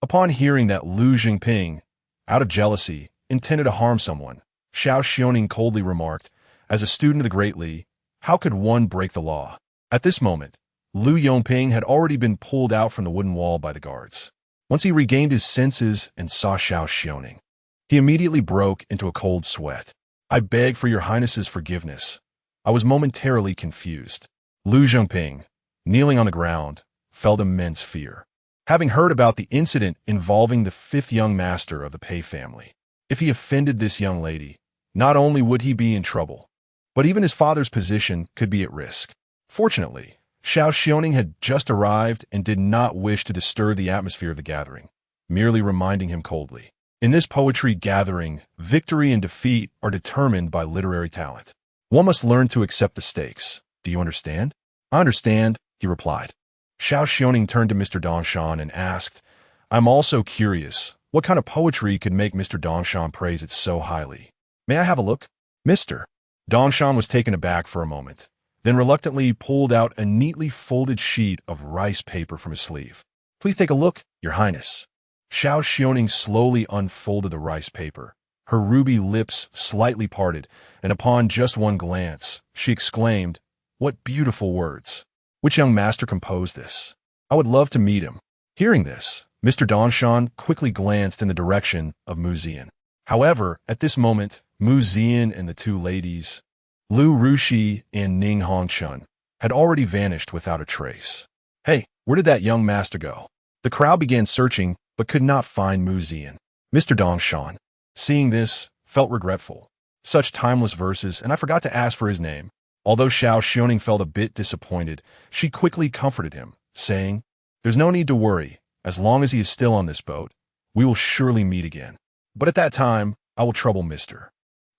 Upon hearing that Lu Jingping, out of jealousy, intended to harm someone, Zhao Yun coldly remarked, "As a student of the Great Li, how could one break the law?" At this moment, Lu Yongping had already been pulled out from the wooden wall by the guards. Once he regained his senses and saw Zhao Yun, he immediately broke into a cold sweat. "I beg for Your Highness's forgiveness. I was momentarily confused." Lu Jingping, kneeling on the ground, felt immense fear. Having heard about the incident involving the fifth young master of the Pei family, if he offended this young lady, not only would he be in trouble, but even his father's position could be at risk. Fortunately, Zhao Yun had just arrived and did not wish to disturb the atmosphere of the gathering, merely reminding him coldly, "In this poetry gathering, victory and defeat are determined by literary talent. One must learn to accept the stakes. Do you understand?" "I understand," he replied. Zhao Yun turned to Mr. Dongshan and asked, "I'm also curious, what kind of poetry could make Mr. Dongshan praise it so highly? May I have a look?" Mr. Dongshan was taken aback for a moment, then reluctantly pulled out a neatly folded sheet of rice paper from his sleeve. "Please take a look, Your Highness." Zhao Yun slowly unfolded the rice paper, her ruby lips slightly parted, and upon just one glance, she exclaimed, "What beautiful words! Which young master composed this? I would love to meet him." Hearing this, Mr. Dongshan quickly glanced in the direction of Mu Zian. However, at this moment, Mu Zian and the two ladies, Lu Rushi and Ning Hongchun, had already vanished without a trace. "Hey, where did that young master go?" The crowd began searching, but could not find Mu Zian. Mr. Dongshan, seeing this, felt regretful. Such timeless verses, and I forgot to ask for his name. Although Zhao Yun felt a bit disappointed, she quickly comforted him, saying, "There's no need to worry. As long as he is still on this boat, we will surely meet again. But at that time, I will trouble Mr.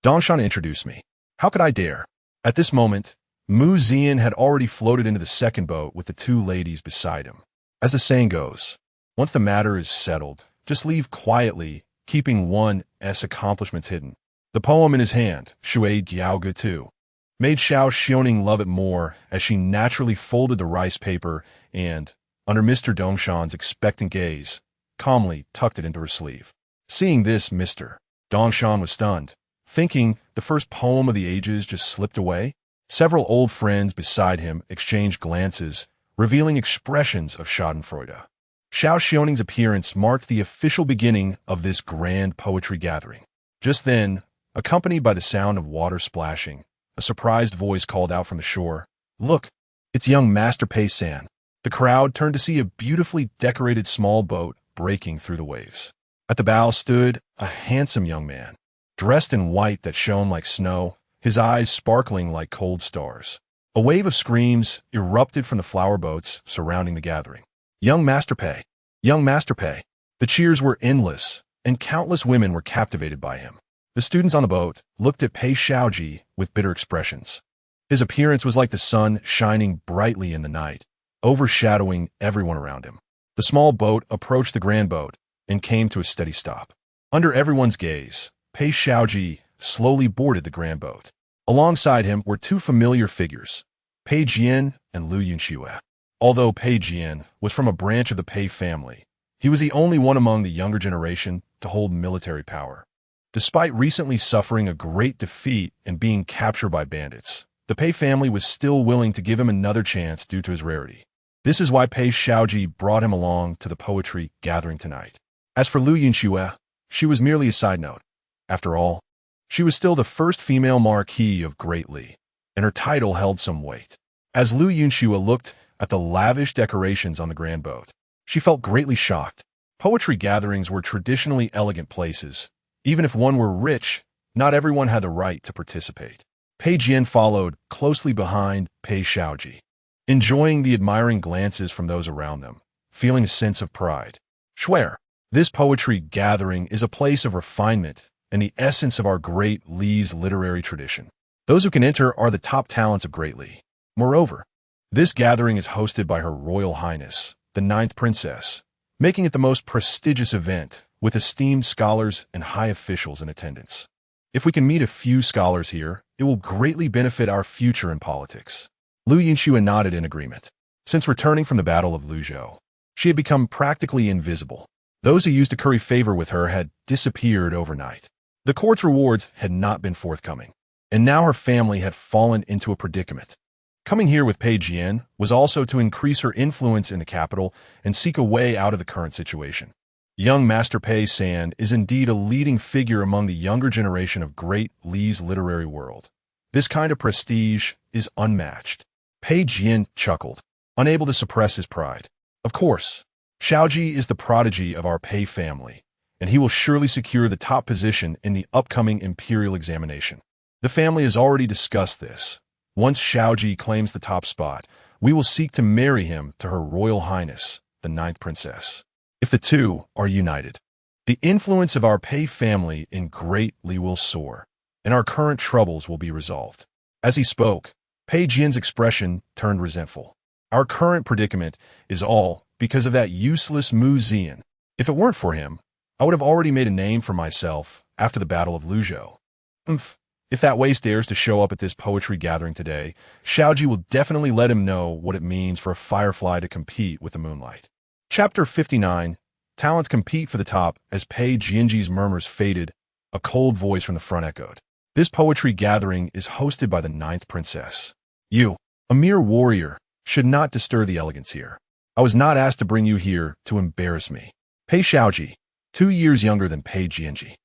Dongshan to introduce me." "How could I dare?" At this moment, Mu Zian had already floated into the second boat with the two ladies beside him. As the saying goes, once the matter is settled, just leave quietly, keeping one's accomplishments hidden. The poem in his hand, Shui Diao Ge Tu, made Zhao Yun love it more as she naturally folded the rice paper and, under Mr. Dongshan's expectant gaze, calmly tucked it into her sleeve. Seeing this, Mr. Dongshan was stunned, thinking the first poem of the ages just slipped away. Several old friends beside him exchanged glances, revealing expressions of schadenfreude. Zhao Yun's appearance marked the official beginning of this grand poetry gathering. Just then, accompanied by the sound of water splashing, a surprised voice called out from the shore, "Look, it's young Master Pei San." The crowd turned to see a beautifully decorated small boat breaking through the waves. At the bow stood a handsome young man, dressed in white that shone like snow, his eyes sparkling like cold stars. A wave of screams erupted from the flower boats surrounding the gathering. "Young Master Pei! Young Master Pei!" The cheers were endless, and countless women were captivated by him. The students on the boat looked at Pei Shaoji with bitter expressions. His appearance was like the sun shining brightly in the night, overshadowing everyone around him. The small boat approached the grand boat and came to a steady stop. Under everyone's gaze, Pei Shaoji slowly boarded the grand boat. Alongside him were two familiar figures, Pei Jian and Lu Yunxue. Although Pei Jian was from a branch of the Pei family, he was the only one among the younger generation to hold military power. Despite recently suffering a great defeat and being captured by bandits, the Pei family was still willing to give him another chance due to his rarity. This is why Pei Xiaoji brought him along to the poetry gathering tonight. As for Lu Yunxue, she was merely a side note. After all, she was still the first female marquis of Great Li, and her title held some weight. As Lu Yunxue looked at the lavish decorations on the grand boat, she felt greatly shocked. Poetry gatherings were traditionally elegant places. Even if one were rich, not everyone had the right to participate. Pei Jian followed closely behind Pei Xiaoji, enjoying the admiring glances from those around them, feeling a sense of pride. Swear, this poetry gathering is a place of refinement and the essence of our Great Li's literary tradition. Those who can enter are the top talents of Great Li. Moreover, this gathering is hosted by Her Royal Highness, the 9th Princess, making it the most prestigious event, with esteemed scholars and high officials in attendance. If we can meet a few scholars here, it will greatly benefit our future in politics. Lu Yunxue nodded in agreement. Since returning from the Battle of Luzhou, she had become practically invisible. Those who used to curry favor with her had disappeared overnight. The court's rewards had not been forthcoming, and now her family had fallen into a predicament. Coming here with Pei Jian was also to increase her influence in the capital and seek a way out of the current situation. Young Master Pei San is indeed a leading figure among the younger generation of Great Li's literary world. This kind of prestige is unmatched. Pei Jian chuckled, unable to suppress his pride. Of course, Xiaoji is the prodigy of our Pei family, and he will surely secure the top position in the upcoming imperial examination. The family has already discussed this. Once Xiaoji claims the top spot, we will seek to marry him to Her Royal Highness, the 9th Princess. If the two are united, the influence of our Pei family in Great Li will soar, and our current troubles will be resolved. As he spoke, Pei Jian's expression turned resentful. Our current predicament is all because of that useless Mu Zian. If it weren't for him, I would have already made a name for myself after the Battle of Luzhou. If that waste dares to show up at this poetry gathering today, Xiaoji will definitely let him know what it means for a firefly to compete with the moonlight. Chapter 59. Talents compete for the top. As Pei Jianji's murmurs faded, a cold voice from the front echoed. This poetry gathering is hosted by the 9th Princess. You, a mere warrior, should not disturb the elegance here. I was not asked to bring you here to embarrass me. Pei Xiaoji, 2 years younger than Pei Jianji,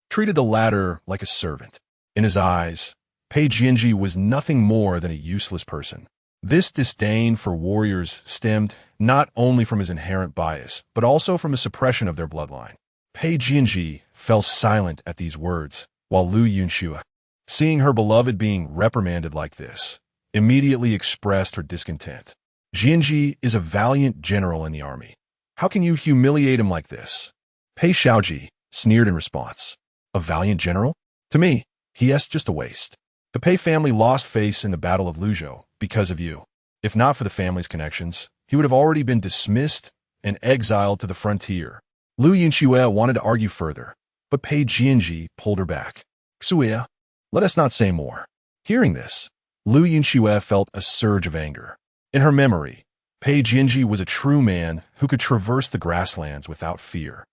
treated the latter like a servant. In his eyes, Pei Jianji was nothing more than a useless person. This disdain for warriors stemmed not only from his inherent bias, but also from the suppression of their bloodline. Pei Jianji fell silent at these words, while Lu Yunxue, seeing her beloved being reprimanded like this, immediately expressed her discontent. Jianji is a valiant general in the army. How can you humiliate him like this? Pei Xiaoji sneered in response. A valiant general? To me, he is just a waste. The Pei family lost face in the Battle of Luzhou because of you. If not for the family's connections, he would have already been dismissed and exiled to the frontier. Lu Yunxue wanted to argue further, but Pei Jianji pulled her back. Xue, let us not say more. Hearing this, Lu Yunxue felt a surge of anger. In her memory, Pei Jianji was a true man who could traverse the grasslands without fear.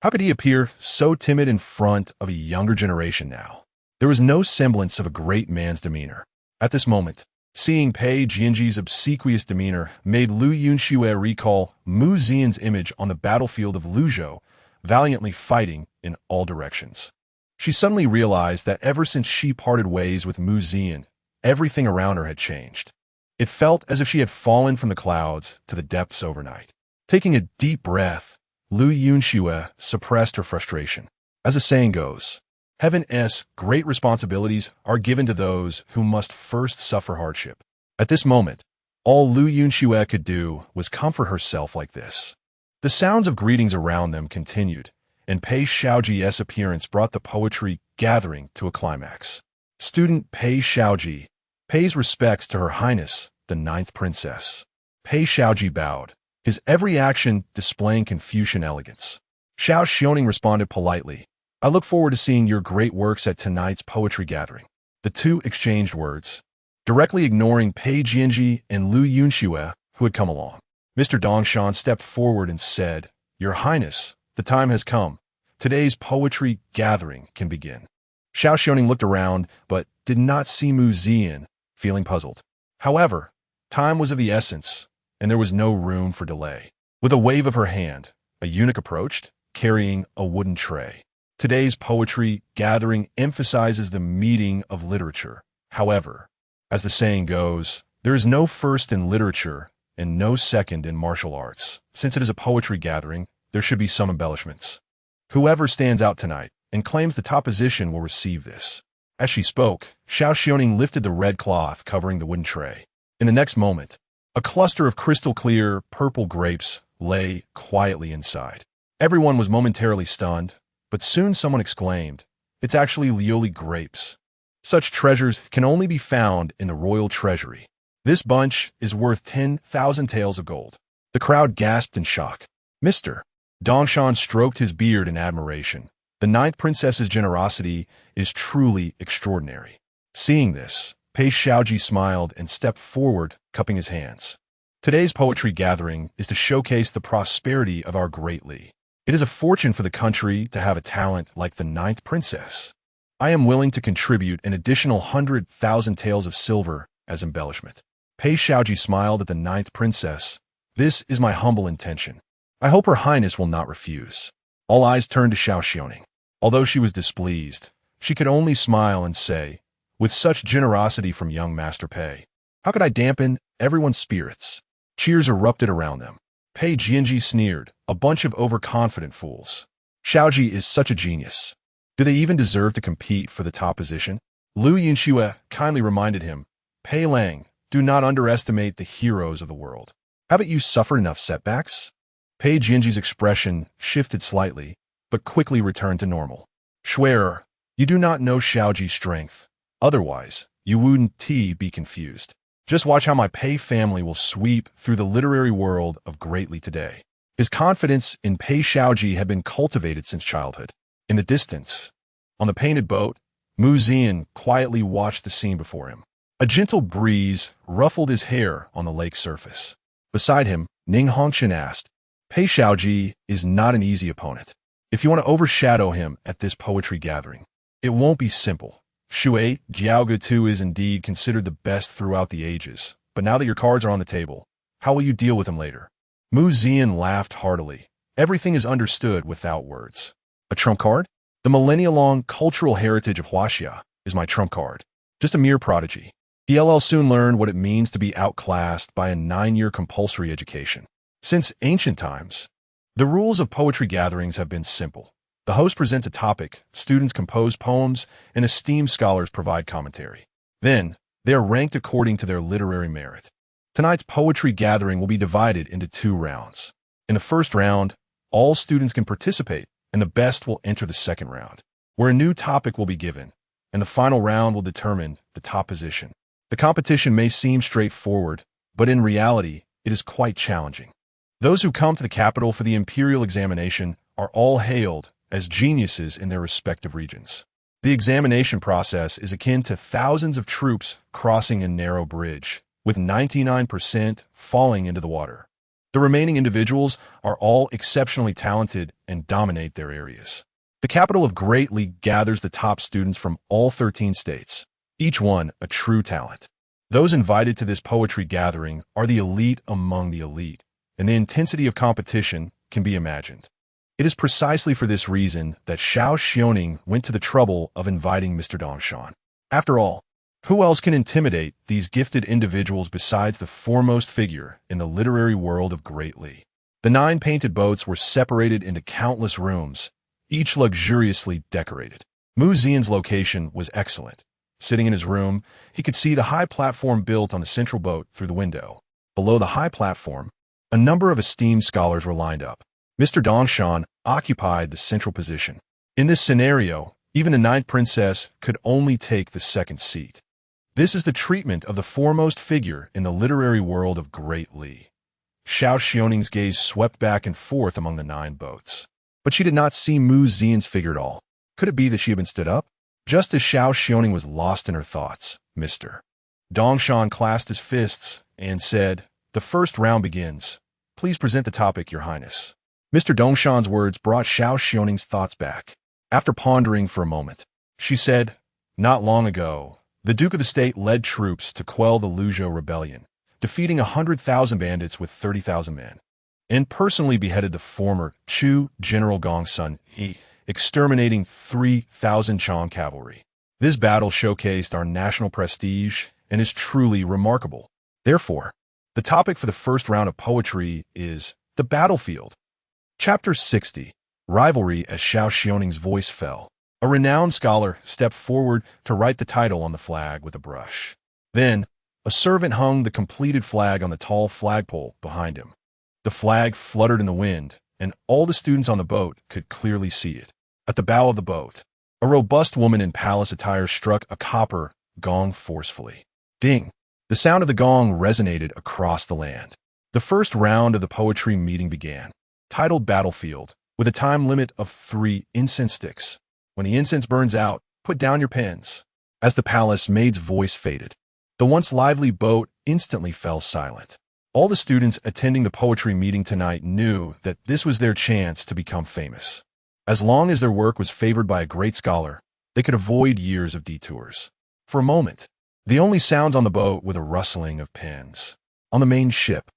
How could he appear so timid in front of a younger generation now? There was no semblance of a great man's demeanor. At this moment, seeing Pei Jianji's obsequious demeanor made Lu Yunxue recall Mu Zian's image on the battlefield of Luzhou, valiantly fighting in all directions. She suddenly realized that ever since she parted ways with Mu Zian, everything around her had changed. It felt as if she had fallen from the clouds to the depths overnight. Taking a deep breath, Lu Yunxue suppressed her frustration. As the saying goes, Heaven's great responsibilities are given to those who must first suffer hardship. At this moment, all Lu Yunxue could do was comfort herself like this. The sounds of greetings around them continued, and Pei Xiaoji's appearance brought the poetry gathering to a climax. Student Pei Xiaoji pays respects to Her Highness, the 9th Princess. Pei Xiaoji bowed, his every action displaying Confucian elegance. Zhao Yun responded politely, I look forward to seeing your great works at tonight's poetry gathering. The two exchanged words, directly ignoring Pei Jianji and Lu Yunxue, who had come along. Mr. Dongshan stepped forward and said, Your Highness, the time has come. Today's poetry gathering can begin. Zhao Yun looked around, but did not see Mu Zian, feeling puzzled. However, time was of the essence, and there was no room for delay. With a wave of her hand, a eunuch approached, carrying a wooden tray. Today's poetry gathering emphasizes the meeting of literature. However, as the saying goes, there is no first in literature and no second in martial arts. Since it is a poetry gathering, there should be some embellishments. Whoever stands out tonight and claims the top position will receive this. As she spoke, Zhao Yun lifted the red cloth covering the wooden tray. In the next moment, a cluster of crystal-clear, purple grapes lay quietly inside. Everyone was momentarily stunned, but soon someone exclaimed, "It's actually Lioli grapes." Such treasures can only be found in the royal treasury. This bunch is worth 10,000 taels of gold. The crowd gasped in shock. Mr. Dongshan stroked his beard in admiration. The ninth princess's generosity is truly extraordinary. Seeing this, Pei Xiaoji smiled and stepped forward, cupping his hands. Today's poetry gathering is to showcase the prosperity of our Great Li. It is a fortune for the country to have a talent like the ninth princess. I am willing to contribute an additional 100,000 taels of silver as embellishment. Pei Xiaoji smiled at the ninth princess. This is my humble intention. I hope Her Highness will not refuse. All eyes turned to Zhao Yun. Although she was displeased, she could only smile and say, "With such generosity from young Master Pei, how could I dampen everyone's spirits?" Cheers erupted around them. Pei Jianji sneered, "A bunch of overconfident fools. Xiaoji is such a genius. Do they even deserve to compete for the top position?" Yunxue kindly reminded him, "Pei Lang, do not underestimate the heroes of the world. Haven't you suffered enough setbacks?" Pei Jianji's expression shifted slightly, but quickly returned to normal. "Schwerer, you do not know Xiaoji's strength. Otherwise, you wouldn't be confused. Just watch how my Pei family will sweep through the literary world of Great Li today." His confidence in Pei Xiaoji had been cultivated since childhood. In the distance, on the painted boat, Zian quietly watched the scene before him. A gentle breeze ruffled his hair on the lake's surface. Beside him, Ning Hongshan asked, "Pei Xiaoji is not an easy opponent. If you want to overshadow him at this poetry gathering, it won't be simple. Shui Jiaogu is indeed considered the best throughout the ages, but now that your cards are on the table, how will you deal with him later?" Zian laughed heartily. "Everything is understood without words. A trump card? The millennia-long cultural heritage of Huaxia is my trump card. Just a mere prodigy. He'll soon learn what it means to be outclassed by a 9-year compulsory education." Since ancient times, the rules of poetry gatherings have been simple. The host presents a topic, students compose poems, and esteemed scholars provide commentary. Then, they are ranked according to their literary merit. Tonight's poetry gathering will be divided into 2 rounds. In the first round, all students can participate, and the best will enter the second round, where a new topic will be given, and the final round will determine the top position. The competition may seem straightforward, but in reality, it is quite challenging. Those who come to the capital for the imperial examination are all hailed as geniuses in their respective regions. The examination process is akin to thousands of troops crossing a narrow bridge, with 99% falling into the water. The remaining individuals are all exceptionally talented and dominate their areas. The capital of Great Li gathers the top students from all 13 states, each one a true talent. Those invited to this poetry gathering are the elite among the elite, and the intensity of competition can be imagined. It is precisely for this reason that Zhao Yun went to the trouble of inviting Mr. Dongshan. After all, who else can intimidate these gifted individuals besides the foremost figure in the literary world of Great Li? The 9 painted boats were separated into countless rooms, each luxuriously decorated. Zian's location was excellent. Sitting in his room, he could see the high platform built on the central boat through the window. Below the high platform, a number of esteemed scholars were lined up. Mr. Dongshan occupied the central position. In this scenario, even the ninth princess could only take the second seat. This is the treatment of the foremost figure in the literary world of Great Li. Zhao Yun's gaze swept back and forth among the 9 boats. But she did not see Zian's figure at all. Could it be that she had been stood up? Just as Zhao Yun was lost in her thoughts, Mr. Dongshan clasped his fists and said, "The first round begins. Please present the topic, Your Highness." Mr. Dongshan's words brought Zhao Yun's thoughts back. After pondering for a moment, she said, "Not long ago, the Duke of the State led troops to quell the Luzhou rebellion, defeating 100,000 bandits with 30,000 men, and personally beheaded the former Chu General Gong's son, exterminating 3,000 Chong cavalry. This battle showcased our national prestige and is truly remarkable. Therefore, the topic for the first round of poetry is the battlefield. Chapter 60, Rivalry. As Zhao Yun's voice fell, a renowned scholar stepped forward to write the title on the flag with a brush. Then, a servant hung the completed flag on the tall flagpole behind him. The flag fluttered in the wind, and all the students on the boat could clearly see it. At the bow of the boat, a robust woman in palace attire struck a copper gong forcefully. Ding! The sound of the gong resonated across the land. The first round of the poetry meeting began, titled Battlefield, with a time limit of 3 incense sticks. When the incense burns out, put down your pens. As the palace maid's voice faded, the once lively boat instantly fell silent. All the students attending the poetry meeting tonight knew that this was their chance to become famous. As long as their work was favored by a great scholar, they could avoid years of detours. For a moment, the only sounds on the boat were the rustling of pens. On the main ship,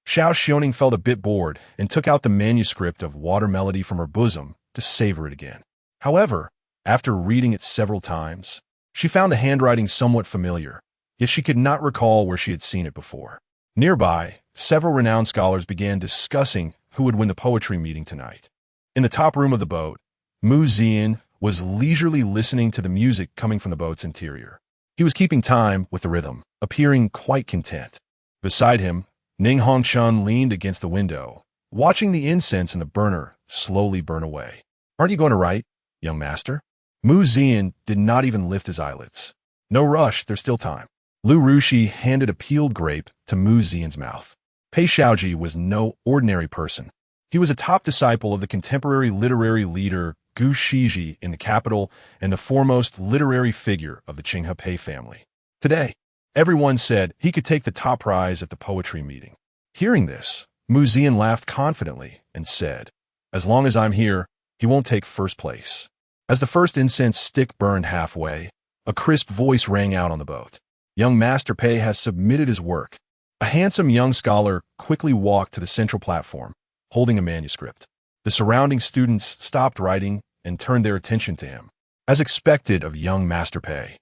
Zhao Yun felt a bit bored and took out the manuscript of Water Melody from her bosom to savor it again. However, after reading it several times, she found the handwriting somewhat familiar, yet she could not recall where she had seen it before. Nearby, several renowned scholars began discussing who would win the poetry meeting tonight. In the top room of the boat, Zian was leisurely listening to the music coming from the boat's interior. He was keeping time with the rhythm, appearing quite content. Beside him, Ning Hongchun leaned against the window, watching the incense in the burner slowly burn away. "Aren't you going to write, young master?" Zian did not even lift his eyelids. "No rush, there's still time." Lu Rushi handed a peeled grape to Zian's mouth. Pei Xiaoji was no ordinary person. He was a top disciple of the contemporary literary leader Gu Shiji in the capital and the foremost literary figure of the Qinghe Pei family. Today, everyone said he could take the top prize at the poetry meeting. Hearing this, Zian laughed confidently and said, "As long as I'm here, he won't take first place." As the first incense stick burned halfway, a crisp voice rang out on the boat. "Young Master Pei has submitted his work." A handsome young scholar quickly walked to the central platform, holding a manuscript. The surrounding students stopped writing and turned their attention to him. As expected of young Master Pei,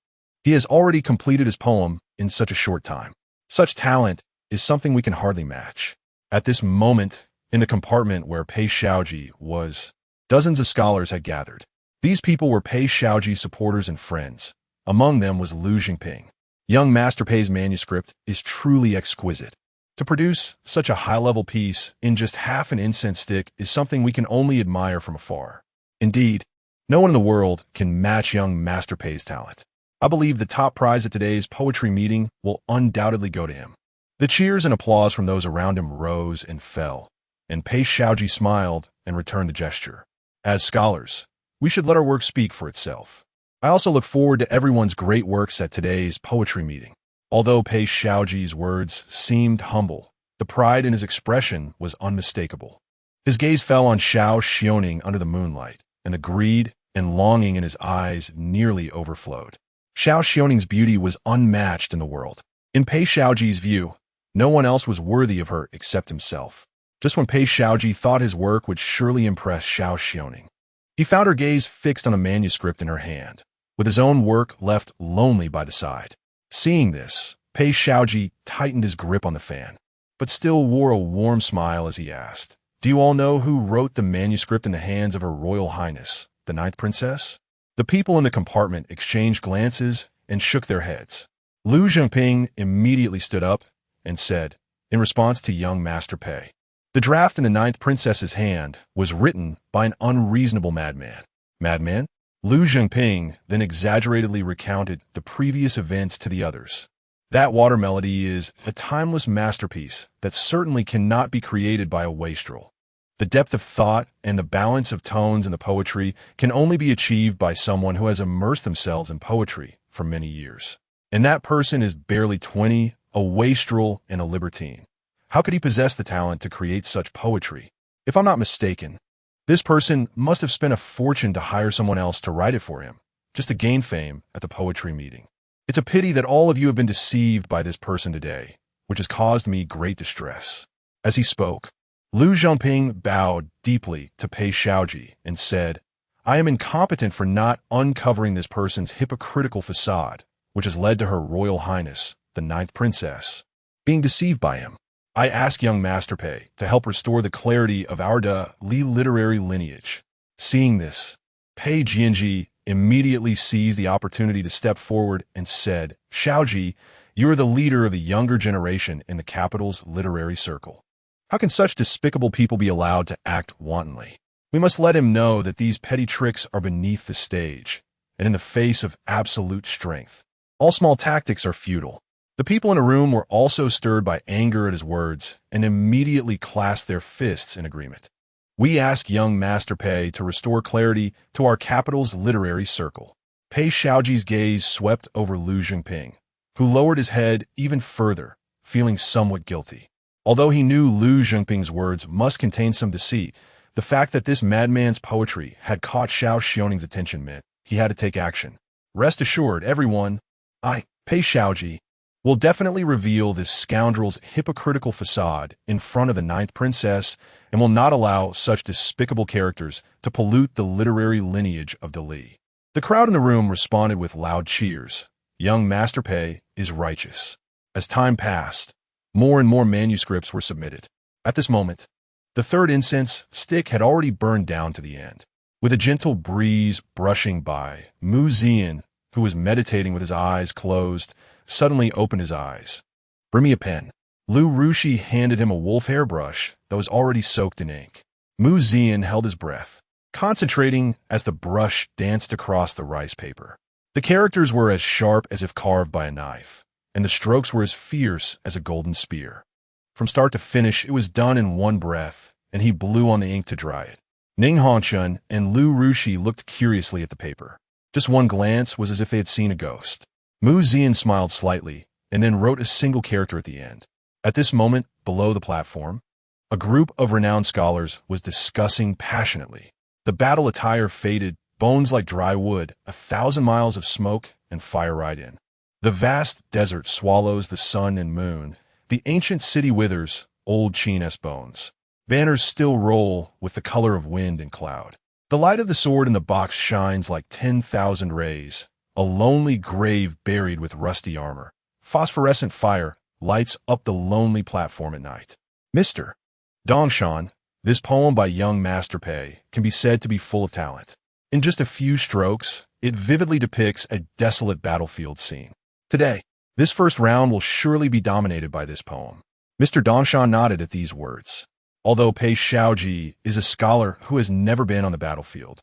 he has already completed his poem in such a short time. Such talent is something we can hardly match. At this moment, in the compartment where Pei Xiaoji was, dozens of scholars had gathered. These people were Pei Xiaoji's supporters and friends. Among them was Lu Jingping. Young Master Pei's manuscript is truly exquisite. To produce such a high-level piece in just half an incense stick is something we can only admire from afar. Indeed, no one in the world can match young Master Pei's talent. I believe the top prize at today's poetry meeting will undoubtedly go to him. The cheers and applause from those around him rose and fell, and Pei Xiaoji smiled and returned the gesture. As scholars, we should let our work speak for itself. I also look forward to everyone's great works at today's poetry meeting. Although Pei Xiaoji's words seemed humble, the pride in his expression was unmistakable. His gaze fell on Zhao Yun under the moonlight, and the greed and longing in his eyes nearly overflowed. Zhao Yun's beauty was unmatched in the world. In Pei Xiaoji's view, no one else was worthy of her except himself. Just when Pei Xiaoji thought his work would surely impress Zhao Yun, he found her gaze fixed on a manuscript in her hand, with his own work left lonely by the side. Seeing this, Pei Xiaoji tightened his grip on the fan, but still wore a warm smile as he asked, "Do you all know who wrote the manuscript in the hands of Her Royal Highness, the Ninth Princess?" The people in the compartment exchanged glances and shook their heads. Lu Jingping immediately stood up and said, in response to young Master Pei, "The draft in the Ninth Princess's hand was written by an unreasonable madman." Madman? Lu Jingping then exaggeratedly recounted the previous events to the others. That Water Melody is a timeless masterpiece that certainly cannot be created by a wastrel. The depth of thought and the balance of tones in the poetry can only be achieved by someone who has immersed themselves in poetry for many years. And that person is barely 20, a wastrel, and a libertine. How could he possess the talent to create such poetry? If I'm not mistaken, this person must have spent a fortune to hire someone else to write it for him, just to gain fame at the poetry meeting. It's a pity that all of you have been deceived by this person today, which has caused me great distress." As he spoke, Lu Zhongping bowed deeply to Pei Xiaoji and said, "I am incompetent for not uncovering this person's hypocritical facade, which has led to Her Royal Highness, the Ninth Princess, being deceived by him. I ask young Master Pei to help restore the clarity of our De Li literary lineage." Seeing this, Pei Jianji immediately seized the opportunity to step forward and said, "Xiaoji, you are the leader of the younger generation in the capital's literary circle. How can such despicable people be allowed to act wantonly? We must let him know that these petty tricks are beneath the stage, and in the face of absolute strength. All small tactics are futile." The people in the room were also stirred by anger at his words and immediately clasped their fists in agreement. "We ask young Master Pei to restore clarity to our capital's literary circle." Pei Xiaoji's gaze swept over Lu Zhongping, who lowered his head even further, feeling somewhat guilty. Although he knew Lu Zhongping's words must contain some deceit, the fact that this madman's poetry had caught Xiao Xioning's attention meant he had to take action. "Rest assured, everyone, Pei Xiaoji, will definitely reveal this scoundrel's hypocritical facade in front of the Ninth Princess and will not allow such despicable characters to pollute the literary lineage of De Li." The crowd in the room responded with loud cheers. Young Master Pei is righteous. As time passed, more and more manuscripts were submitted. At this moment, the third incense stick had already burned down to the end. With a gentle breeze brushing by, Mu Zian, who was meditating with his eyes closed, suddenly opened his eyes. "Bring me a pen." Lu Rushi handed him a wolf hairbrush that was already soaked in ink. Mu Zian held his breath, concentrating as the brush danced across the rice paper. The characters were as sharp as if carved by a knife, and the strokes were as fierce as a golden spear. From start to finish, it was done in one breath, and he blew on the ink to dry it. Ning Hongchun and Lu Rushi looked curiously at the paper. Just one glance was as if they had seen a ghost. Mu Zian smiled slightly, and then wrote a single character at the end. At this moment, below the platform, a group of renowned scholars was discussing passionately. The battle attire faded, bones like dry wood, 1,000 miles of smoke and fire right in. The vast desert swallows the sun and moon. The ancient city withers, old Qin-esque bones. Banners still roll with the color of wind and cloud. The light of the sword in the box shines like 10,000 rays. A lonely grave buried with rusty armor. Phosphorescent fire lights up the lonely platform at night. Mr. Dongshan, this poem by young Master Pei can be said to be full of talent. In just a few strokes, it vividly depicts a desolate battlefield scene. Today, this first round will surely be dominated by this poem. Mr. Dongshan nodded at these words. Although Pei Xiaoji is a scholar who has never been on the battlefield,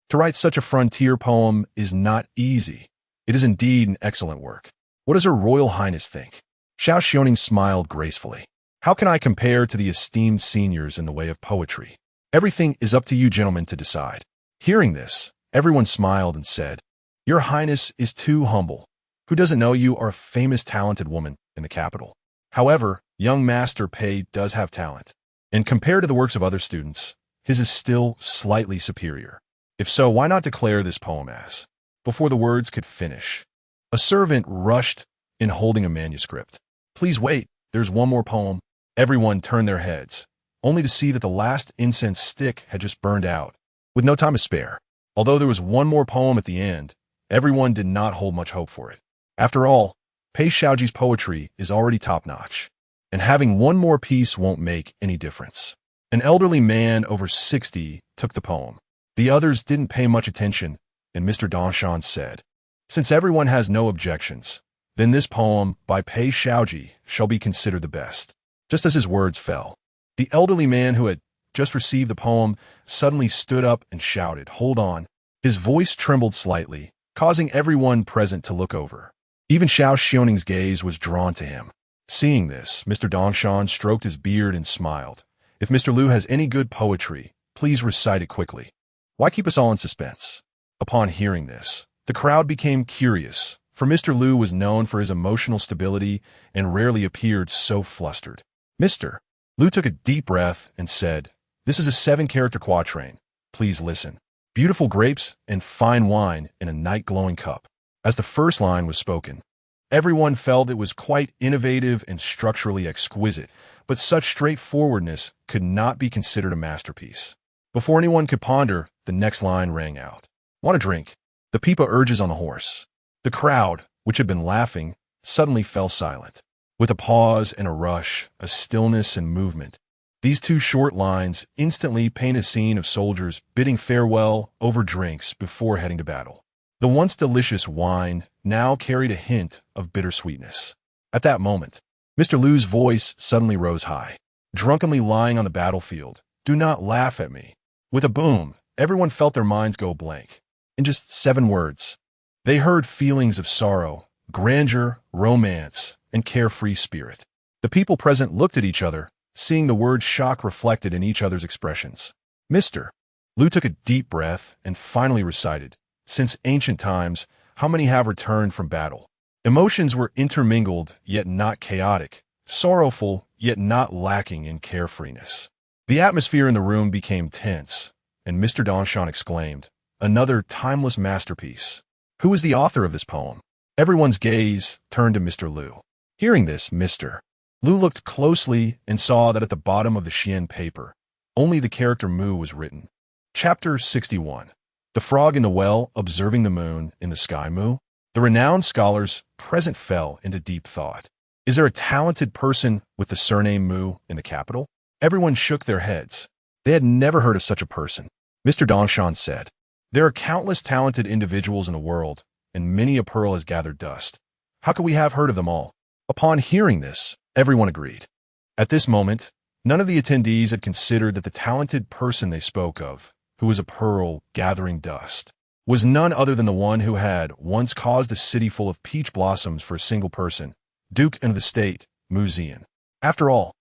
to write such a frontier poem is not easy. It is indeed an excellent work. What does Her Royal Highness think? Zhao Xioning smiled gracefully. How can I compare to the esteemed seniors in the way of poetry? Everything is up to you gentlemen to decide. Hearing this, everyone smiled and said, "Your Highness is too humble. Who doesn't know you are a famous talented woman in the capital? However, young Master Pei does have talent, and compared to the works of other students, his is still slightly superior. If so, why not declare this poem as?" Before the words could finish, a servant rushed in holding a manuscript. "Please wait, there's one more poem." Everyone turned their heads, only to see that the last incense stick had just burned out. With no time to spare, although there was one more poem at the end, everyone did not hold much hope for it. After all, Pei Xiaoji's poetry is already top-notch, and having one more piece won't make any difference. An elderly man over 60 took the poem. The others didn't pay much attention, and Mr. Dongshan said, "Since everyone has no objections, then this poem by Pei Xiaoji shall be considered the best." Just as his words fell, the elderly man who had just received the poem suddenly stood up and shouted, "Hold on." His voice trembled slightly, causing everyone present to look over. Even Zhao Xioning's gaze was drawn to him. Seeing this, Mr. Dongshan stroked his beard and smiled. "If Mr. Lu has any good poetry, please recite it quickly. Why keep us all in suspense?" Upon hearing this, the crowd became curious, for Mr. Lu was known for his emotional stability and rarely appeared so flustered. Mr. Lu took a deep breath and said, "This is a 7-character quatrain. Please listen. Beautiful grapes and fine wine in a night-glowing cup." As the first line was spoken, Everyone felt it was quite innovative and structurally exquisite, but such straightforwardness could not be considered a masterpiece. Before anyone could ponder, the next line rang out. "Want a drink?" The Peepa urges on the horse. The crowd, which had been laughing, suddenly fell silent. With a pause and a rush, a stillness and movement, these two short lines instantly paint a scene of soldiers bidding farewell over drinks before heading to battle. The once delicious wine now carried a hint of bittersweetness. At that moment, Mr. Lu's voice suddenly rose high. Drunkenly lying on the battlefield, "Do not laugh at me." With a boom, everyone felt their minds go blank. In just 7 words, they heard feelings of sorrow, grandeur, romance, and carefree spirit. The people present looked at each other, seeing the word shock reflected in each other's expressions. Mr. Lu took a deep breath and finally recited, "Since ancient times, how many have returned from battle?" Emotions were intermingled, yet not chaotic, sorrowful, yet not lacking in carefreeness. The atmosphere in the room became tense, and Mr. Dongshan exclaimed, "Another timeless masterpiece. Who is the author of this poem?" Everyone's gaze turned to Mr. Lu. Hearing this, Mr. Lu looked closely and saw that at the bottom of the Xian paper, only the character Mu was written. Chapter 61. The Frog in the Well Observing the Moon in the Sky. Mu. The renowned scholars present fell into deep thought. Is there a talented person with the surname Mu in the capital? Everyone shook their heads. They had never heard of such a person. Mr. Dongshan said, "There are countless talented individuals in the world, and many a pearl has gathered dust. How could we have heard of them all?" Upon hearing this, everyone agreed. At this moment, none of the attendees had considered that the talented person they spoke of, who was a pearl gathering dust, was none other than the one who had once caused a city full of peach blossoms for a single person, Duke of the State, Mu Zian. After all,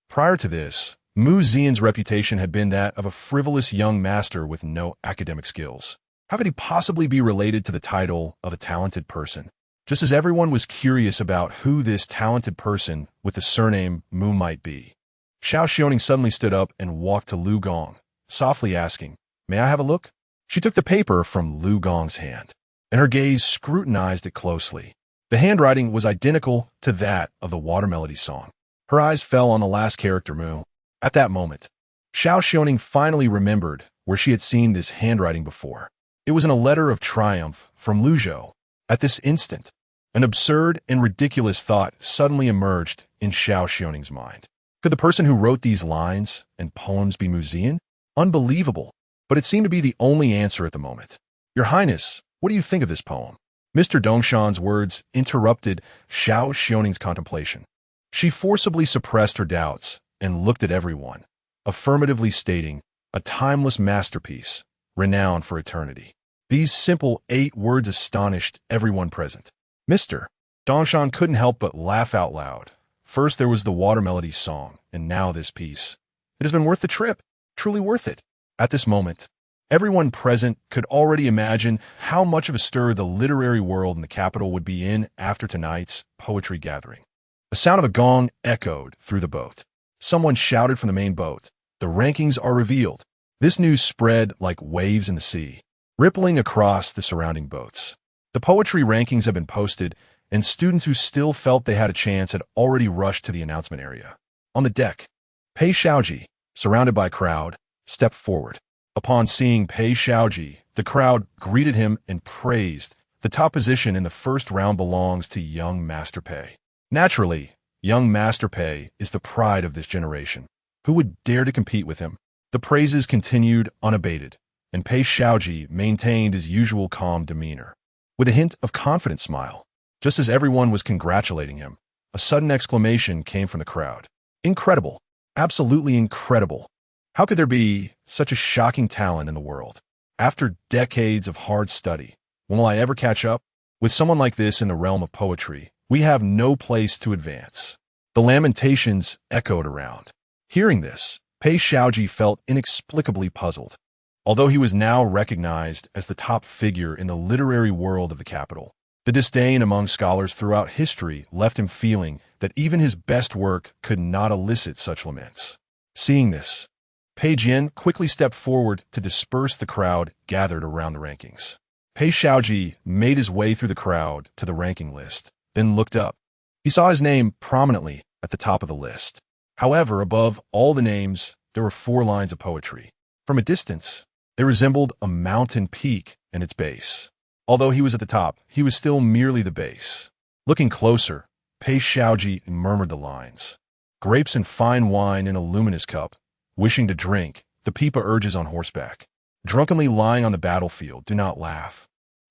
prior to this, Mu Zian's reputation had been that of a frivolous young master with no academic skills. How could he possibly be related to the title of a talented person? Just as everyone was curious about who this talented person with the surname Mu might be, Zhao Yun suddenly stood up and walked to Lu Gong, softly asking, "May I have a look?" She took the paper from Lu Gong's hand, and her gaze scrutinized it closely. The handwriting was identical to that of the Water Melody song. Her eyes fell on the last character Mu. At that moment, Zhao Yun finally remembered where she had seen this handwriting before. It was in a letter of triumph from Lu Zhou. At this instant, an absurd and ridiculous thought suddenly emerged in Zhao Yun's mind. Could the person who wrote these lines and poems be Mu Zian? Unbelievable, but it seemed to be the only answer at the moment. "Your Highness, what do you think of this poem?" Mr. Dongshan's words interrupted Zhao Yun's contemplation. She forcibly suppressed her doubts and looked at everyone, affirmatively stating, "A timeless masterpiece, renowned for eternity." These simple 8 words astonished everyone present. Mr. Dongshan couldn't help but laugh out loud. First there was the Water Melody song, and now this piece. It has been worth the trip, truly worth it. At this moment, everyone present could already imagine how much of a stir the literary world in the capital would be in after tonight's poetry gathering. The sound of a gong echoed through the boat. Someone shouted from the main boat, "The rankings are revealed." This news spread like waves in the sea, rippling across the surrounding boats. The poetry rankings had been posted, and students who still felt they had a chance had already rushed to the announcement area. On the deck, Pei Xiaoji, surrounded by a crowd, stepped forward. Upon seeing Pei Xiaoji, the crowd greeted him and praised. The top position in the first round belongs to young Master Pei. Naturally, young Master Pei is the pride of this generation. Who would dare to compete with him? The praises continued unabated, and Pei Xiaoji maintained his usual calm demeanor. With a hint of confident smile, just as everyone was congratulating him, a sudden exclamation came from the crowd. "Incredible! Absolutely incredible! How could there be such a shocking talent in the world? After decades of hard study, when will I ever catch up? With someone like this in the realm of poetry, we have no place to advance." The lamentations echoed around. Hearing this, Pei Xiaoji felt inexplicably puzzled. Although he was now recognized as the top figure in the literary world of the capital, the disdain among scholars throughout history left him feeling that even his best work could not elicit such laments. Seeing this, Pei Jian quickly stepped forward to disperse the crowd gathered around the rankings. Pei Xiaoji made his way through the crowd to the ranking list, then looked up. He saw his name prominently at the top of the list. However, above all the names, there were 4 lines of poetry. From a distance, they resembled a mountain peak and its base. Although he was at the top, he was still merely the base. Looking closer, Pei Xiaoji murmured the lines. Grapes and fine wine in a luminous cup, wishing to drink, the Pipa urges on horseback. Drunkenly lying on the battlefield, do not laugh.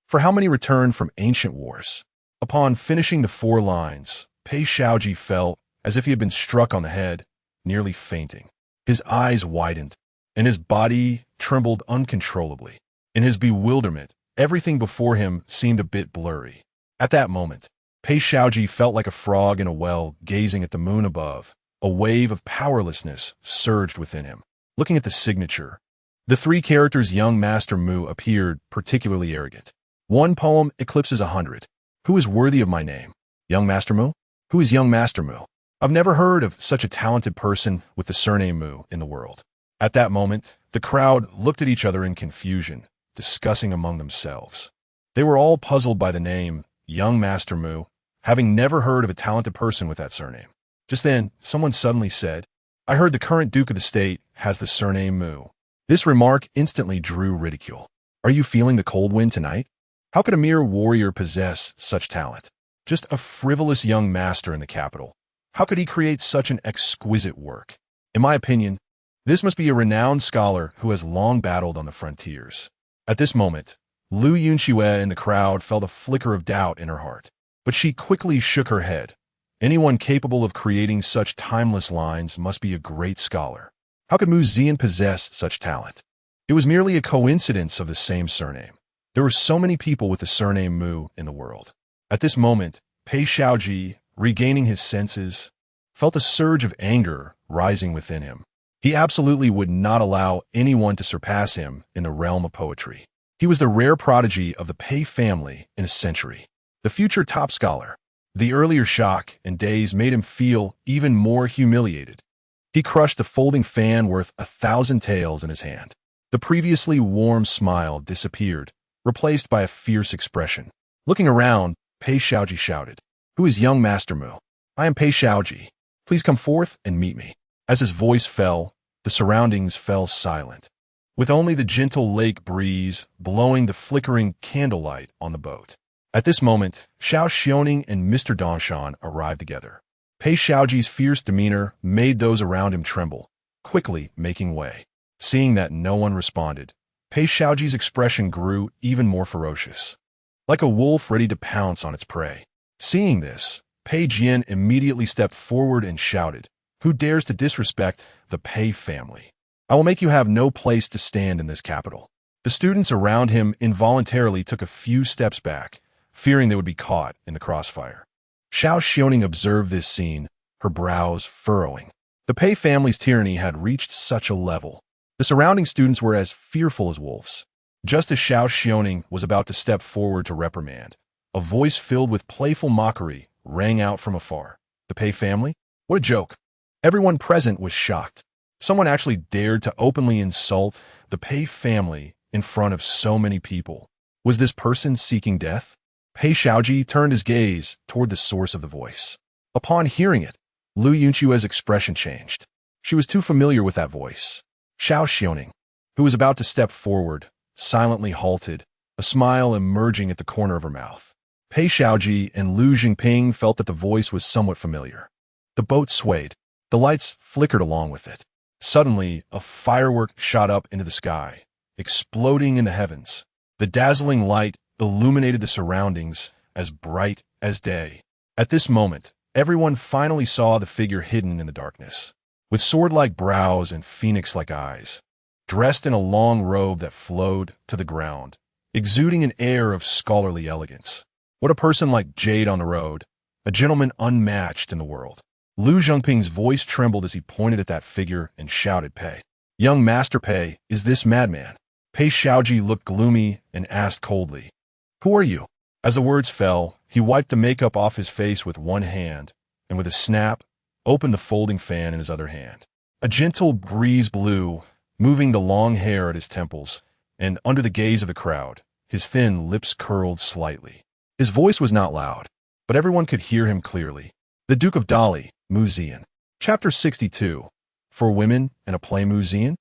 For how many returned from ancient wars? Upon finishing the 4 lines, Pei Xiaoji felt as if he had been struck on the head, nearly fainting. His eyes widened, and his body trembled uncontrollably. In his bewilderment, everything before him seemed a bit blurry. At that moment, Pei Xiaoji felt like a frog in a well gazing at the moon above. A wave of powerlessness surged within him. Looking at the signature, the 3 characters young Master Mu appeared particularly arrogant. One poem eclipses 100. Who is worthy of my name? Young Master Mu? Who is young Master Mu? I've never heard of such a talented person with the surname Mu in the world. At that moment, the crowd looked at each other in confusion, discussing among themselves. They were all puzzled by the name, Young Master Mu, having never heard of a talented person with that surname. Just then, someone suddenly said, I heard the current Duke of the State has the surname Mu. This remark instantly drew ridicule. Are you feeling the cold wind tonight? How could a mere warrior possess such talent? Just a frivolous young master in the capital. How could he create such an exquisite work? In my opinion, this must be a renowned scholar who has long battled on the frontiers. At this moment, Yunxue in the crowd felt a flicker of doubt in her heart. But she quickly shook her head. Anyone capable of creating such timeless lines must be a great scholar. How could Zian possess such talent? It was merely a coincidence of the same surname. There were so many people with the surname Mu in the world. At this moment, Pei Xiaoji, regaining his senses, felt a surge of anger rising within him. He absolutely would not allow anyone to surpass him in the realm of poetry. He was the rare prodigy of the Pei family in a century, the future top scholar. The earlier shock and daze made him feel even more humiliated. He crushed the folding fan worth 1,000 taels in his hand. The previously warm smile disappeared, replaced by a fierce expression. Looking around, Pei Xiaoji shouted, Who is young Master Mu? I am Pei Xiaoji. Please come forth and meet me. As his voice fell, the surroundings fell silent, with only the gentle lake breeze blowing the flickering candlelight on the boat. At this moment, Xiao Xiaoning and Mr. Dongshan arrived together. Pei Xiaoji's fierce demeanor made those around him tremble, quickly making way. Seeing that no one responded, Pei Xiaoji's expression grew even more ferocious, like a wolf ready to pounce on its prey. Seeing this, Pei Jian immediately stepped forward and shouted, Who dares to disrespect the Pei family? I will make you have no place to stand in this capital. The students around him involuntarily took a few steps back, fearing they would be caught in the crossfire. Xiao Xiaoning observed this scene, her brows furrowing. The Pei family's tyranny had reached such a level. The surrounding students were as fearful as wolves. Just as Xiao Xiaoning was about to step forward to reprimand, a voice filled with playful mockery rang out from afar. The Pei family? What a joke. Everyone present was shocked. Someone actually dared to openly insult the Pei family in front of so many people. Was this person seeking death? Pei Xiaoji turned his gaze toward the source of the voice. Upon hearing it, Yunxue's expression changed. She was too familiar with that voice. Xiao Xiaoning, who was about to step forward, silently halted, a smile emerging at the corner of her mouth. Pei Xiaoji and Lu Jingping felt that the voice was somewhat familiar. The boat swayed. The lights flickered along with it. Suddenly, a firework shot up into the sky, exploding in the heavens. The dazzling light illuminated the surroundings as bright as day. At this moment, everyone finally saw the figure hidden in the darkness, with sword-like brows and phoenix-like eyes, dressed in a long robe that flowed to the ground, exuding an air of scholarly elegance. What a person like Jade on the road, a gentleman unmatched in the world. Lu Zhengping's voice trembled as he pointed at that figure and shouted, Pei. Young Master Pei, is this madman? Pei Xiaoji looked gloomy and asked coldly, Who are you? As the words fell, he wiped the makeup off his face with one hand, and with a snap, opened the folding fan in his other hand. A gentle breeze blew, moving the long hair at his temples, and under the gaze of the crowd, his thin lips curled slightly. His voice was not loud, but everyone could hear him clearly. The Duke of Dali, Mu Zian. Chapter 62. For Women and a Play Mu Zian?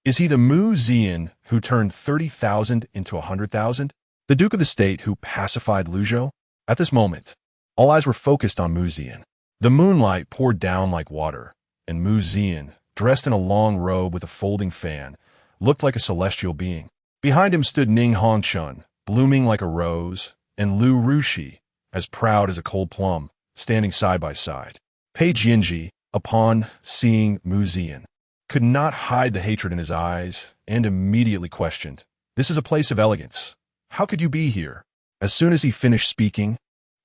Is he the Mu Zian who turned 30,000 into 100,000? The Duke of the State who pacified Luzhou? At this moment, all eyes were focused on Mu Zian. The moonlight poured down like water, and Mu Zian, dressed in a long robe with a folding fan, looked like a celestial being. Behind him stood Ning Hongchun, blooming like a rose, and Lu Rushi, as proud as a cold plum, standing side by side. Pei Jianji, upon seeing Mu Zian, could not hide the hatred in his eyes and immediately questioned, "This is a place of elegance. How could you be here?" As soon as he finished speaking,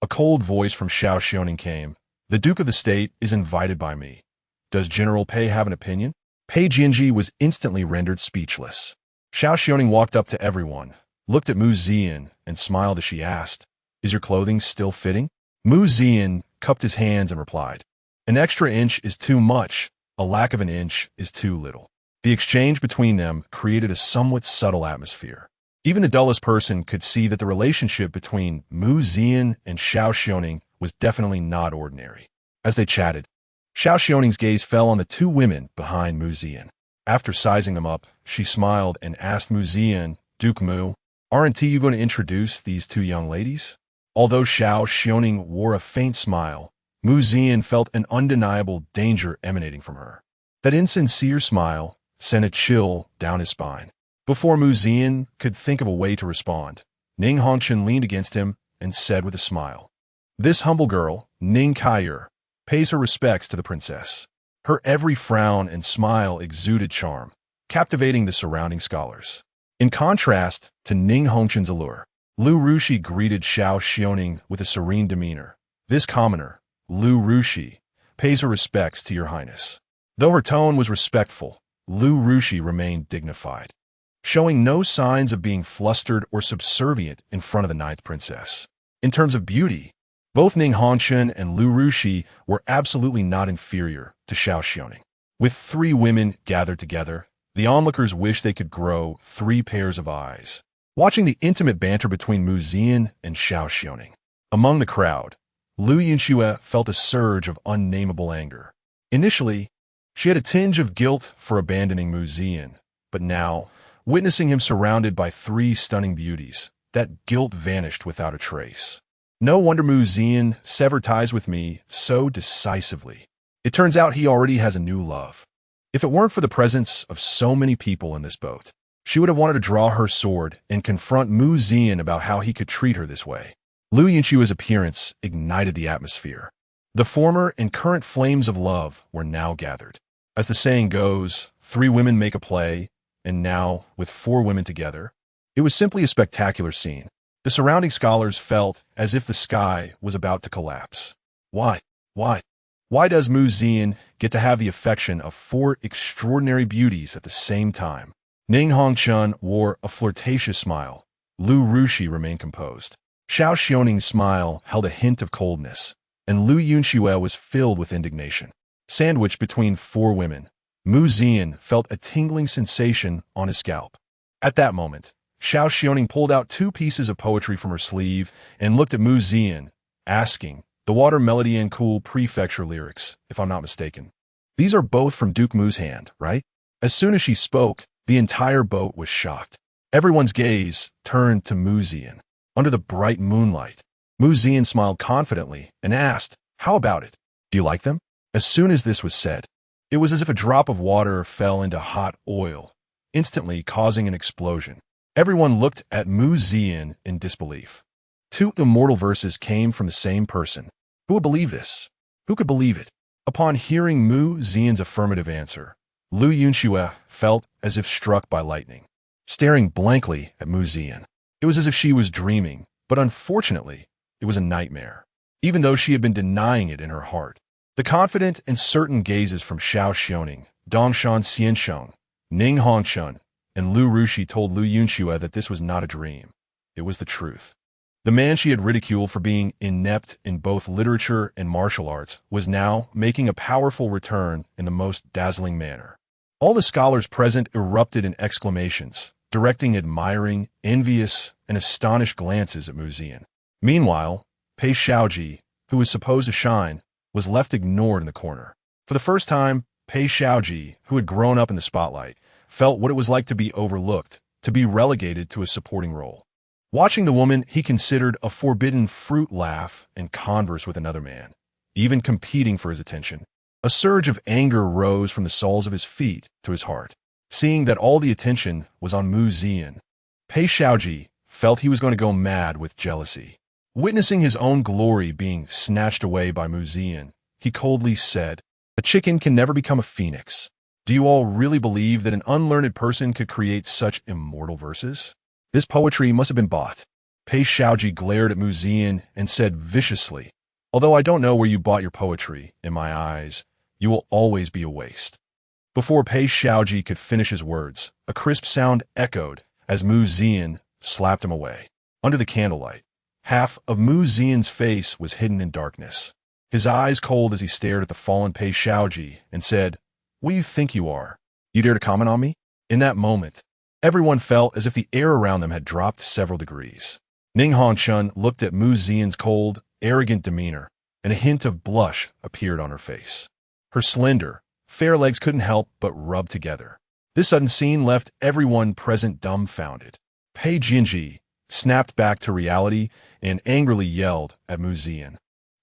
a cold voice from Zhao Yun came. "The Duke of the State is invited by me. Does General Pei have an opinion?" Pei Jianji was instantly rendered speechless. Zhao Yun walked up to everyone, looked at Mu Zian, and smiled as she asked, "Is your clothing still fitting?" Mu Zian cupped his hands and replied, "An extra inch is too much, a lack of an inch is too little." The exchange between them created a somewhat subtle atmosphere. Even the dullest person could see that the relationship between Mu Zian and Zhao Yun was definitely not ordinary. As they chatted, Zhao Yun's gaze fell on the two women behind Mu Zian. After sizing them up, she smiled and asked Mu Zian, "Duke Mu, aren't you going to introduce these two young ladies?" Although Zhao Yun wore a faint smile, Mu Zian felt an undeniable danger emanating from her. That insincere smile sent a chill down his spine. Before Mu Zian could think of a way to respond, Ning Hongchun leaned against him and said with a smile, "This humble girl, Ning Kaier, pays her respects to the princess." Her every frown and smile exuded charm, captivating the surrounding scholars. In contrast to Ning Hongchun's allure, Lu Rushi greeted Zhao Yun with a serene demeanor. "This commoner, Lu Rushi, pays her respects to your highness." Though her tone was respectful, Lu Rushi remained dignified, showing no signs of being flustered or subservient in front of the ninth princess. In terms of beauty, both Ning Hongchun and Lu Rushi were absolutely not inferior to Zhao Yun. With three women gathered together, the onlookers wished they could grow three pairs of eyes, watching the intimate banter between Mu Zian and Zhao Yun. Among the crowd, Yunxue felt a surge of unnameable anger. Initially, she had a tinge of guilt for abandoning Mu Zian, but now, witnessing him surrounded by three stunning beauties, that guilt vanished without a trace. No wonder Mu Zian severed ties with me so decisively. It turns out he already has a new love. If it weren't for the presence of so many people in this boat, she would have wanted to draw her sword and confront Mu Zian about how he could treat her this way. Lu Yunxue's appearance ignited the atmosphere. The former and current flames of love were now gathered. As the saying goes, 3 women make a play, and now, with 4 women together, it was simply a spectacular scene. The surrounding scholars felt as if the sky was about to collapse. Why does Mu Zian get to have the affection of 4 extraordinary beauties at the same time? Ning Hongchun wore a flirtatious smile. Lu Rushi remained composed. Zhao Yun's smile held a hint of coldness, and Lu Yunxue was filled with indignation. Sandwiched between 4 women, Mu Zian felt a tingling sensation on his scalp. At that moment, Zhao Yun pulled out 2 pieces of poetry from her sleeve and looked at Mu Zian, asking, "The Water Melody and Cool Prefecture lyrics, if I'm not mistaken. These are both from Duke Mu's hand, right?" As soon as she spoke, the entire boat was shocked. Everyone's gaze turned to Mu Zian. Under the bright moonlight, Mu Zian smiled confidently and asked, "How about it? Do you like them?" As soon as this was said, it was as if a drop of water fell into hot oil, instantly causing an explosion. Everyone looked at Mu Zian in disbelief. 2 immortal verses came from the same person. Who would believe this? Who could believe it? Upon hearing Mu Zian's affirmative answer, Lu Yunxue felt as if struck by lightning. Staring blankly at Mu Zian, it was as if she was dreaming, but unfortunately, it was a nightmare, even though she had been denying it in her heart. The confident and certain gazes from Zhao Yun, Dongshan Xiansheng, Ning Hongchun, and Lu Rushi told Lu Yunxue that this was not a dream. It was the truth. The man she had ridiculed for being inept in both literature and martial arts was now making a powerful return in the most dazzling manner. All the scholars present erupted in exclamations, directing admiring, envious, and astonished glances at Mu Zian. Meanwhile, Pei Xiaoji, who was supposed to shine, was left ignored in the corner. For the first time, Pei Xiaoji, who had grown up in the spotlight, felt what it was like to be overlooked, to be relegated to a supporting role. Watching the woman he considered a forbidden fruit laugh and converse with another man, even competing for his attention, a surge of anger rose from the soles of his feet to his heart. Seeing that all the attention was on Mu Zian, Pei Xiaoji felt he was going to go mad with jealousy. Witnessing his own glory being snatched away by Mu Zian, he coldly said, "A chicken can never become a phoenix. Do you all really believe that an unlearned person could create such immortal verses? This poetry must have been bought." Pei Xiaoji glared at Mu Zian and said viciously, "Although I don't know where you bought your poetry, in my eyes, you will always be a waste." Before Pei Xiaoji could finish his words, a crisp sound echoed as Mu Zian slapped him away. Under the candlelight, half of Mu Zian's face was hidden in darkness, his eyes cold as he stared at the fallen Pei Xiaoji and said, "What do you think you are? You dare to comment on me?" In that moment, everyone felt as if the air around them had dropped several degrees. Ning Hongchun looked at Mu Zian's cold, arrogant demeanor, and a hint of blush appeared on her face. Her slender, fair legs couldn't help but rub together. This sudden scene left everyone present dumbfounded. Pei Jinji snapped back to reality and angrily yelled at Mu Zian,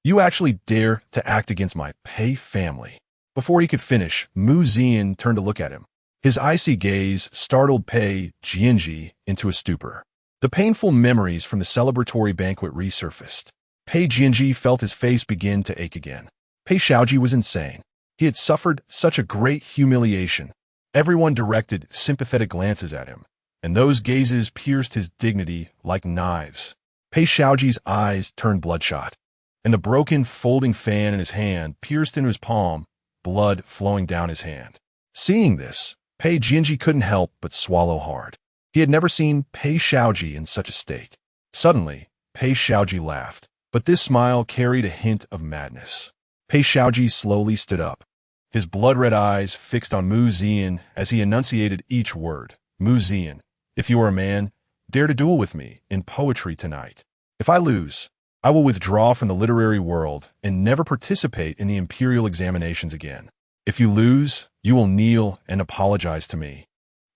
"You actually dare to act against my Pei family?" Before he could finish, Mu Zian turned to look at him. His icy gaze startled Pei Jinji into a stupor. The painful memories from the celebratory banquet resurfaced. Pei Jinji felt his face begin to ache again. Pei Xiaoji was insane. He had suffered such a great humiliation. Everyone directed sympathetic glances at him, and those gazes pierced his dignity like knives. Pei Xiaoji's eyes turned bloodshot, and the broken folding fan in his hand pierced into his palm, blood flowing down his hand. Seeing this, Pei Jinji couldn't help but swallow hard. He had never seen Pei Xiaoji in such a state. Suddenly, Pei Xiaoji laughed, but this smile carried a hint of madness. Pei Xiaoji slowly stood up, his blood-red eyes fixed on Mu Zian as he enunciated each word. "Mu Zian, if you are a man, dare to duel with me in poetry tonight. If I lose, I will withdraw from the literary world and never participate in the imperial examinations again. If you lose, you will kneel and apologize to me."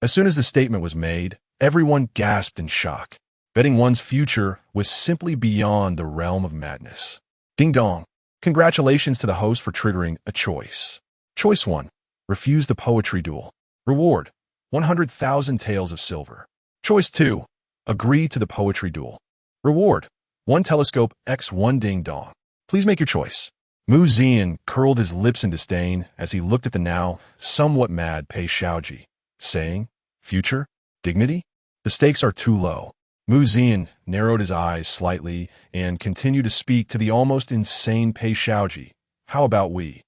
As soon as the statement was made, everyone gasped in shock. Betting one's future was simply beyond the realm of madness. Ding dong. Congratulations to the host for triggering a choice. Choice 1. Refuse the poetry duel. Reward: 100,000 taels of silver. Choice 2. Agree to the poetry duel. Reward: 1 telescope x1 ding dong. Please make your choice. Mu Zian curled his lips in disdain as he looked at the now somewhat mad Pei Xiaoji, saying, "Future? Dignity? The stakes are too low." Mu Zian narrowed his eyes slightly and continued to speak to the almost insane Pei Xiaoji. "How about we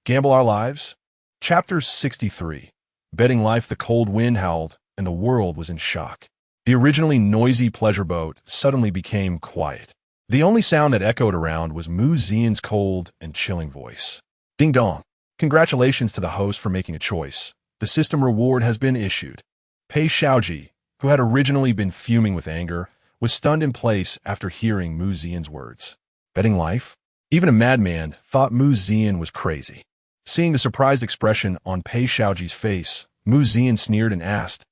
gamble our lives?" Chapter 63. Betting life. The cold wind howled, and the world was in shock. The originally noisy pleasure boat suddenly became quiet. The only sound that echoed around was Mu Zian's cold and chilling voice. "Ding dong. Congratulations to the host for making a choice. The system reward has been issued." Pei Xiaoji, who had originally been fuming with anger, was stunned in place after hearing Mu Zian's words. Betting life? Even a madman thought Mu Zian was crazy. Seeing the surprised expression on Pei Xiaoji's face, Mu Zian sneered and asked,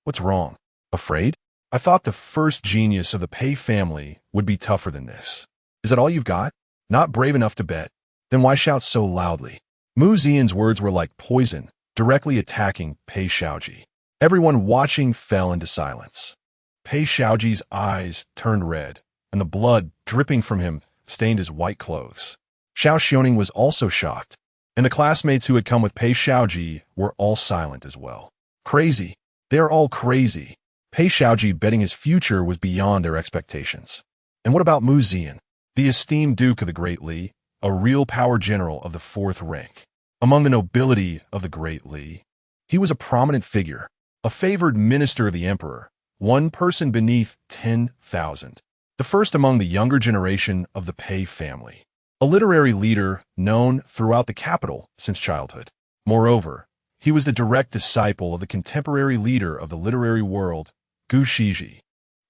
"What's wrong? Afraid? I thought the first genius of the Pei family would be tougher than this. Is that all you've got? Not brave enough to bet? Then why shout so loudly?" Mu Zian's words were like poison, directly attacking Pei Xiaoji. Everyone watching fell into silence. Pei Xiaoji's eyes turned red, and the blood dripping from him stained his white clothes. Xiao Xiaoning was also shocked, and the classmates who had come with Pei Xiaoji were all silent as well. Crazy. They are all crazy. Pei Xiaoji betting his future was beyond their expectations. And what about Mu Zian, the esteemed Duke of the Great Li, a real power general of the 4th rank? Among the nobility of the Great Li, he was a prominent figure, a favored minister of the emperor, one person beneath 10,000, the first among the younger generation of the Pei family, a literary leader known throughout the capital since childhood. Moreover, he was the direct disciple of the contemporary leader of the literary world, Gu Shiji,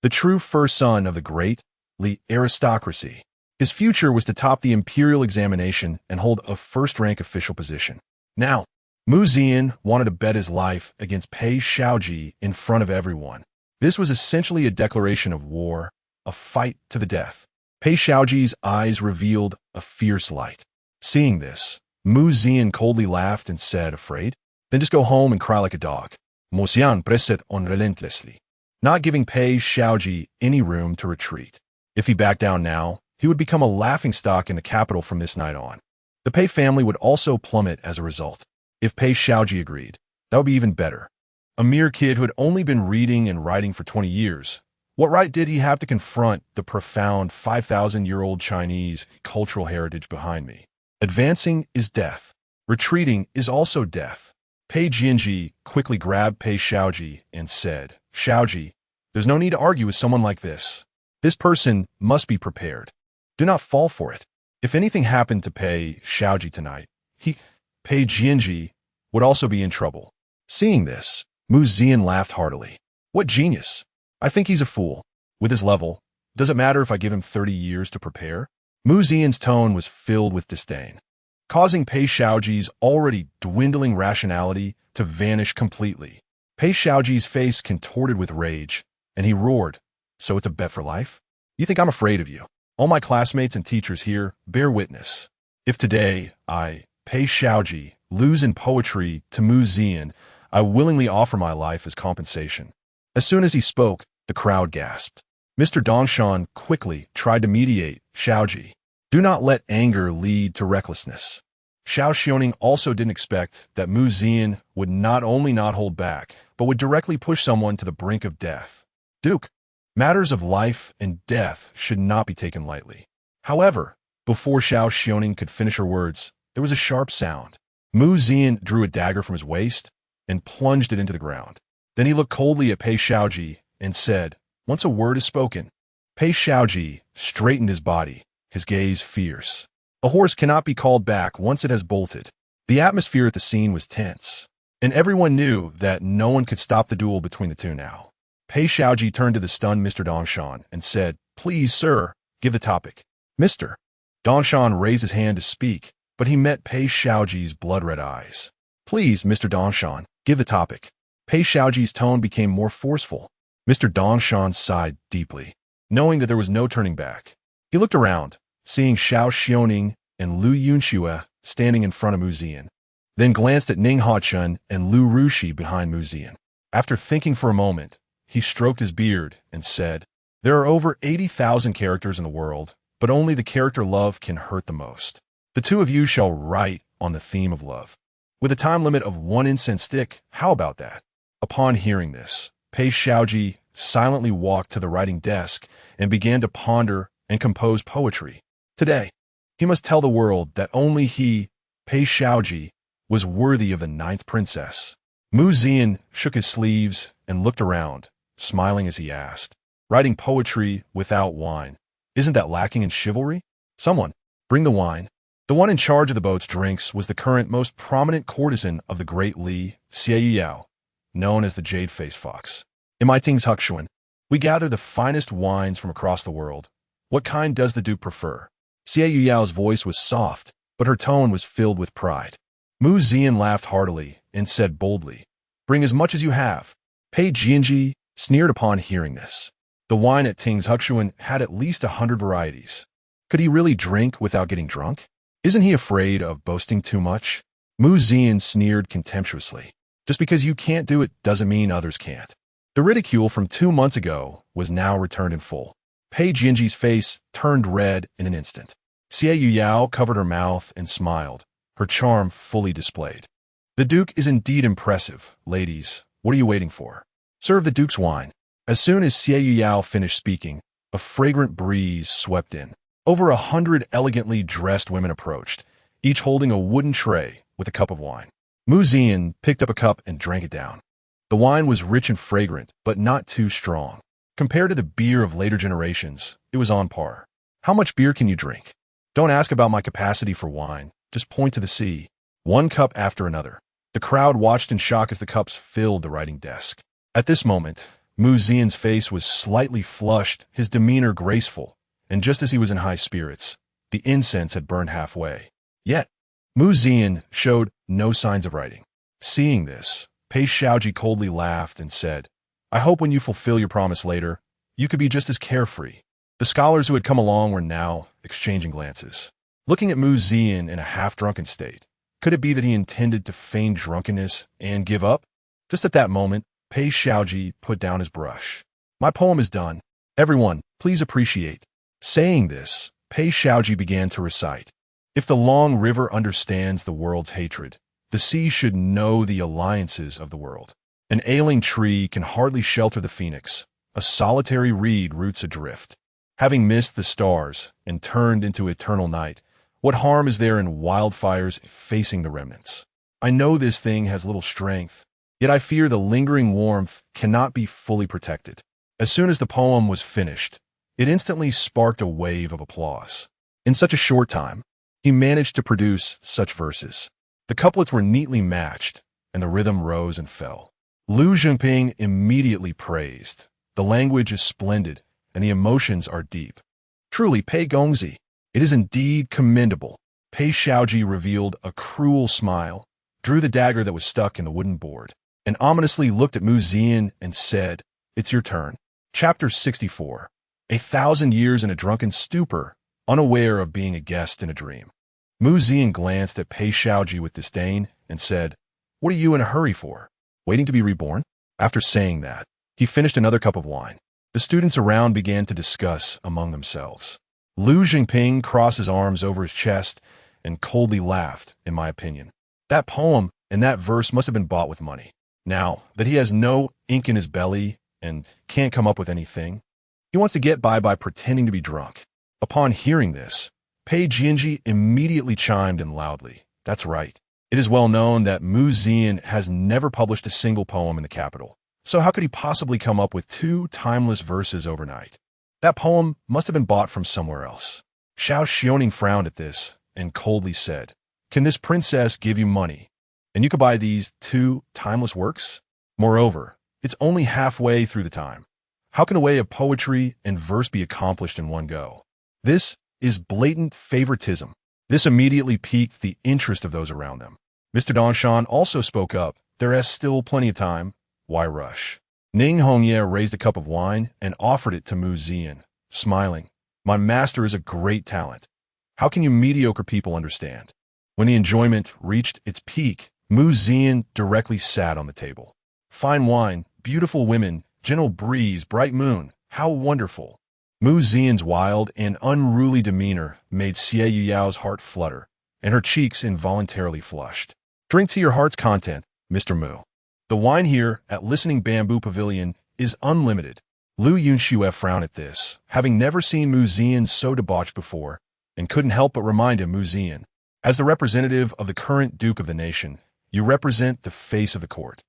the true first son of the Great Li aristocracy. His future was to top the imperial examination and hold a first-rank official position. Now, Mu Zian wanted to bet his life against Pei Xiaoji in front of everyone. This was essentially a declaration of war, a fight to the death. Pei Xiaoji's eyes revealed a fierce light. Seeing this, Mu Zian coldly laughed and said, "Afraid? Then just go home and cry like a dog." Mo Xian pressed on relentlessly, not giving Pei Xiaoji any room to retreat. If he backed down now, he would become a laughingstock in the capital from this night on. The Pei family would also plummet as a result. If Pei Xiaoji agreed, that would be even better. A mere kid who had only been reading and writing for 20 years, what right did he have to confront the profound 5,000-year-old Chinese cultural heritage behind me? Advancing is death. Retreating is also death. Pei Jianji quickly grabbed Pei Xiaoji and said, "Xiaoji, there's no need to argue with someone like this. This person must be prepared. Do not fall for it. If anything happened to Pei Xiaoji tonight, Pei Jianji, would also be in trouble." Seeing this, Mu Zian laughed heartily. What genius! I think he's a fool. With his level, does it matter if I give him 30 years to prepare? Mu Zian's tone was filled with disdain, causing Pei Xiaoji's already dwindling rationality to vanish completely. Pei Xiaoji's face contorted with rage, and he roared, "So it's a bet for life? You think I'm afraid of you? All my classmates and teachers here bear witness. If today I, Pei Xiaoji, lose in poetry to Mu Zian, I willingly offer my life as compensation." As soon as he spoke, the crowd gasped. Mr. Dongshan quickly tried to mediate. "Xiaoji, do not let anger lead to recklessness." Xiao Xiaoning also didn't expect that Mu Zian would not only not hold back, but would directly push someone to the brink of death. "Duke, matters of life and death should not be taken lightly." However, before Xiao Xiaoning could finish her words, there was a sharp sound. Mu Zian drew a dagger from his waist and plunged it into the ground. Then he looked coldly at Pei Xiaoji and said, "Once a word is spoken." Pei Xiaoji straightened his body, his gaze fierce. A horse cannot be called back once it has bolted. The atmosphere at the scene was tense, and everyone knew that no one could stop the duel between the two now. Pei Xiaoji turned to the stunned Mr. Dongshan and said, "Please, sir, give the topic." Mr. Dongshan raised his hand to speak, but he met Pei Xiaoji's blood-red eyes. "Please, Mr. Dongshan, give the topic." Pei Xiaoji's tone became more forceful. Mr. Dongshan sighed deeply, knowing that there was no turning back. He looked around, seeing Xiao Xiaoning and Lu Yunxue standing in front of Mu Zian, then glanced at Ning Haochun and Lu Rushi behind Mu Zian. After thinking for a moment, he stroked his beard and said, "There are over 80,000 characters in the world, but only the character love can hurt the most. The two of you shall write on the theme of love. With a time limit of 1 incense stick, how about that?" Upon hearing this, Pei Xiaoji silently walked to the writing desk and began to ponder and compose poetry. Today, he must tell the world that only he, Pei Xiaoji, was worthy of the 9th princess. Mu Zian shook his sleeves and looked around, smiling as he asked, "Writing poetry without wine, isn't that lacking in chivalry? Someone, bring the wine." The one in charge of the boat's drinks was the current most prominent courtesan of the Great Li, Xie Yao, known as the Jade-Faced Fox. "In my Ting's Huxuan, we gather the finest wines from across the world. What kind does the Duke prefer?" Xie Yao's voice was soft, but her tone was filled with pride. Mu Zian laughed heartily and said boldly, "Bring as much as you have." Pei Jianji sneered upon hearing this. The wine at Ting's Huxuan had at least 100 varieties. Could he really drink without getting drunk? Isn't he afraid of boasting too much? Mu Zian sneered contemptuously. Just because you can't do it doesn't mean others can't. The ridicule from 2 months ago was now returned in full. Pei Jianji's face turned red in an instant. Xie Yao covered her mouth and smiled, her charm fully displayed. "The Duke is indeed impressive. Ladies, what are you waiting for? Serve the Duke's wine." As soon as Xie Yao finished speaking, a fragrant breeze swept in. Over 100 elegantly dressed women approached, each holding a wooden tray with a cup of wine. Mu Zian picked up a cup and drank it down. The wine was rich and fragrant, but not too strong. Compared to the beer of later generations, it was on par. "How much beer can you drink? Don't ask about my capacity for wine, just point to the sea." One cup after another. The crowd watched in shock as the cups filled the writing desk. At this moment, Mu Zian's face was slightly flushed, his demeanor graceful, and just as he was in high spirits, the incense had burned halfway. Yet, Mu Zian showed no signs of writing. Seeing this, Pei Shaoji coldly laughed and said, "I hope when you fulfill your promise later, you could be just as carefree." The scholars who had come along were now exchanging glances, looking at Mu Zian in a half-drunken state. Could it be that he intended to feign drunkenness and give up? Just at that moment, Pei Shaoji put down his brush. "My poem is done. Everyone, please appreciate." Saying this, Pei Shaoji began to recite. "If the long river understands the world's hatred, the sea should know the alliances of the world. An ailing tree can hardly shelter the phoenix. A solitary reed roots adrift. Having missed the stars and turned into eternal night, what harm is there in wildfires facing the remnants? I know this thing has little strength, yet I fear the lingering warmth cannot be fully protected." As soon as the poem was finished, it instantly sparked a wave of applause. In such a short time, he managed to produce such verses. The couplets were neatly matched, and the rhythm rose and fell. Lu Zhengping immediately praised. "The language is splendid, and the emotions are deep. Truly, Pei Gongzi, it is indeed commendable." Pei Shaoji revealed a cruel smile, drew the dagger that was stuck in the wooden board, and ominously looked at Mu Zian and said, "It's your turn." Chapter 64. 1,000 years in a drunken stupor, unaware of being a guest in a dream. Mu Zian glanced at Pei Shaoji with disdain and said, "What are you in a hurry for? Waiting to be reborn?" After saying that, he finished another cup of wine. The students around began to discuss among themselves. Lu Zhengping crossed his arms over his chest and coldly laughed, in my opinion. That poem and that verse must have been bought with money. Now that he has no ink in his belly and can't come up with anything, he wants to get by pretending to be drunk. Upon hearing this, Pei Jianji immediately chimed in loudly. "That's right. It is well known that Mu Zian has never published a single poem in the capital. So how could he possibly come up with 2 timeless verses overnight? That poem must have been bought from somewhere else." Zhao Yun frowned at this and coldly said, "Can this princess give you money, and you could buy these 2 timeless works? Moreover, it's only halfway through the time. How can a way of poetry and verse be accomplished in one go? This is blatant favoritism." This immediately piqued the interest of those around them. Mr. Dongshan also spoke up. "There is still plenty of time. Why rush?" Ning Hongye raised a cup of wine and offered it to Mu Zian, smiling. "My master is a great talent. How can you mediocre people understand?" When the enjoyment reached its peak, Mu Zian directly sat on the table. "Fine wine, beautiful women, gentle breeze, bright moon. How wonderful!" Mu Zian's wild and unruly demeanor made Xie Yuyao's heart flutter, and her cheeks involuntarily flushed. "Drink to your heart's content, Mr. Mu. The wine here at Listening Bamboo Pavilion is unlimited." Lu Yunxue frowned at this, having never seen Mu Zian so debauched before, and couldn't help but remind him, "Mu Zian, as the representative of the current Duke of the nation, you represent the face of the court.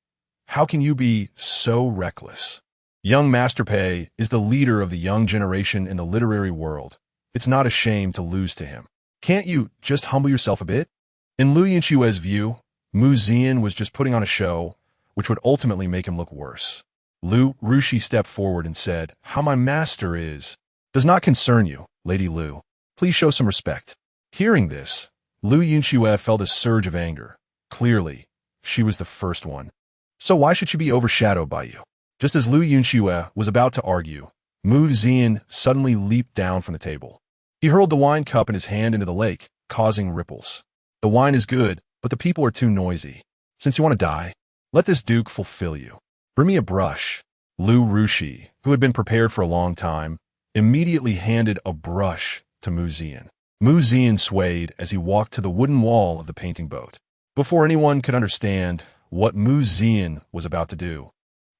How can you be so reckless? Young Master Pei is the leader of the young generation in the literary world. It's not a shame to lose to him. Can't you just humble yourself a bit?" In Lu Yunxue's view, Mu Zian was just putting on a show, which would ultimately make him look worse. Lu Rushi stepped forward and said, "How my master is does not concern you, Lady Lu. Please show some respect." Hearing this, Lu Yunxue felt a surge of anger. Clearly, she was the first one. So why should she be overshadowed by you? Just as Lu Yunxue was about to argue, Mu Zian suddenly leaped down from the table. He hurled the wine cup in his hand into the lake, causing ripples. "The wine is good, but the people are too noisy. Since you want to die, let this duke fulfill you. Bring me a brush." Lu Rushi, who had been prepared for a long time, immediately handed a brush to Mu Zian. Mu Zian swayed as he walked to the wooden wall of the painting boat. Before anyone could understand what Mu Zian was about to do,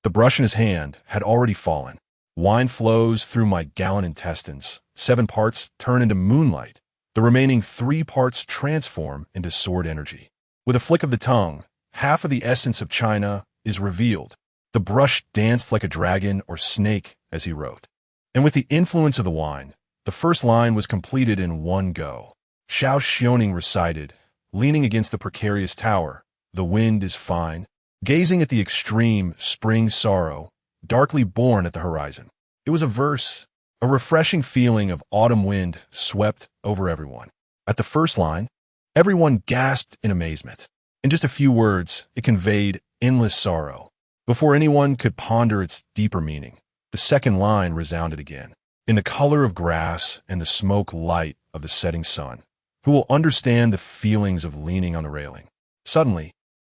the brush in his hand had already fallen. Wine flows through my gallant intestines. 7 parts turn into moonlight. The remaining 3 parts transform into sword energy. With a flick of the tongue, half of the essence of China is revealed. The brush danced like a dragon or snake as he wrote. And with the influence of the wine, the first line was completed in one go. Zhao Yun recited, leaning against the precarious tower, "The wind is fine, gazing at the extreme spring sorrow, darkly born at the horizon." It was a verse, A refreshing feeling of autumn wind swept over everyone. At the first line, everyone gasped in amazement. In just a few words, it conveyed endless sorrow. Before anyone could ponder its deeper meaning, the second line resounded again. In the color of grass and the smoke light of the setting sun, who will understand the feelings of leaning on the railing? Suddenly,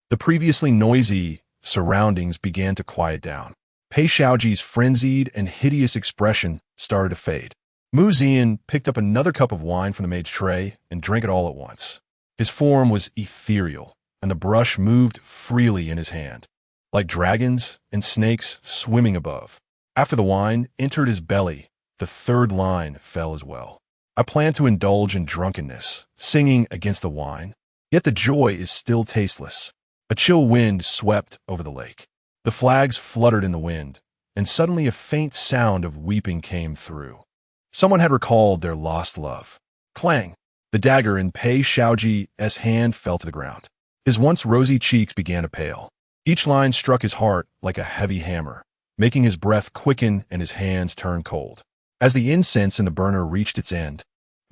the previously noisy surroundings began to quiet down. Pei Xiaoji's frenzied and hideous expression started to fade. Zian picked up another cup of wine from the maid's tray and drank it all at once. His form was ethereal, and the brush moved freely in his hand, like dragons and snakes swimming above. After the wine entered his belly, the third line fell as well. I plan to indulge in drunkenness, singing against the wine, yet the joy is still tasteless. A chill wind swept over the lake. The flags fluttered in the wind, and suddenly a faint sound of weeping came through. Someone had recalled their lost love. Clang! The dagger in Pei Xiaoji's hand fell to the ground. His once rosy cheeks began to pale. Each line struck his heart like a heavy hammer, making his breath quicken and his hands turn cold. As the incense in the burner reached its end,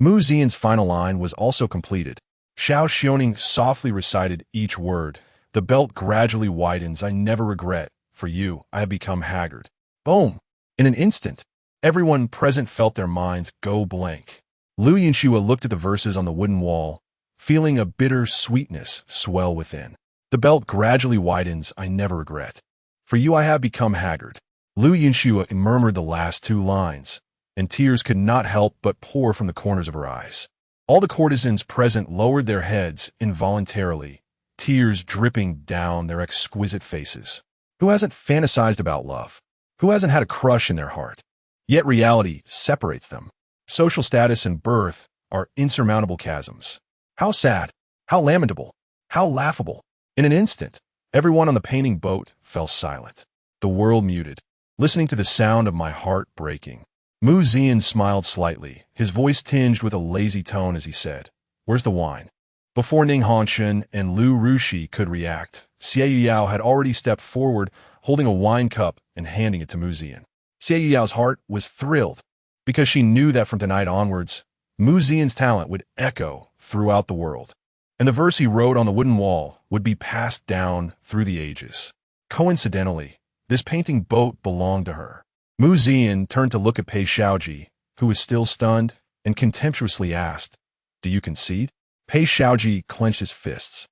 Zian's final line was also completed. Xiao Xiaoning softly recited each word. The belt gradually widens. I never regret. For you, I have become haggard. Boom! In an instant, everyone present felt their minds go blank. Yunxue looked at the verses on the wooden wall, feeling a bitter sweetness swell within. The belt gradually widens. I never regret. For you, I have become haggard. Yunxue murmured the last two lines, and tears could not help but pour from the corners of her eyes. All the courtesans present lowered their heads involuntarily, tears dripping down their exquisite faces. Who hasn't fantasized about love? Who hasn't had a crush in their heart? Yet reality separates them. Social status and birth are insurmountable chasms. How sad, how lamentable, how laughable. In an instant, everyone on the painting boat fell silent. The world muted, listening to the sound of my heart breaking. Zian smiled slightly, his voice tinged with a lazy tone as he said, "Where's the wine?" Before Ning Hongchen and Lu Rushi could react, Xie Yao had already stepped forward, holding a wine cup and handing it to Zian. Xie Yao's heart was thrilled, because she knew that from tonight onwards, Zian's talent would echo throughout the world, and the verse he wrote on the wooden wall would be passed down through the ages. Coincidentally, this painting boat belonged to her. Zian turned to look at Pei Xiaoji, who was still stunned, and contemptuously asked, "Do you concede?" Pei Xiaoji clenched his fists,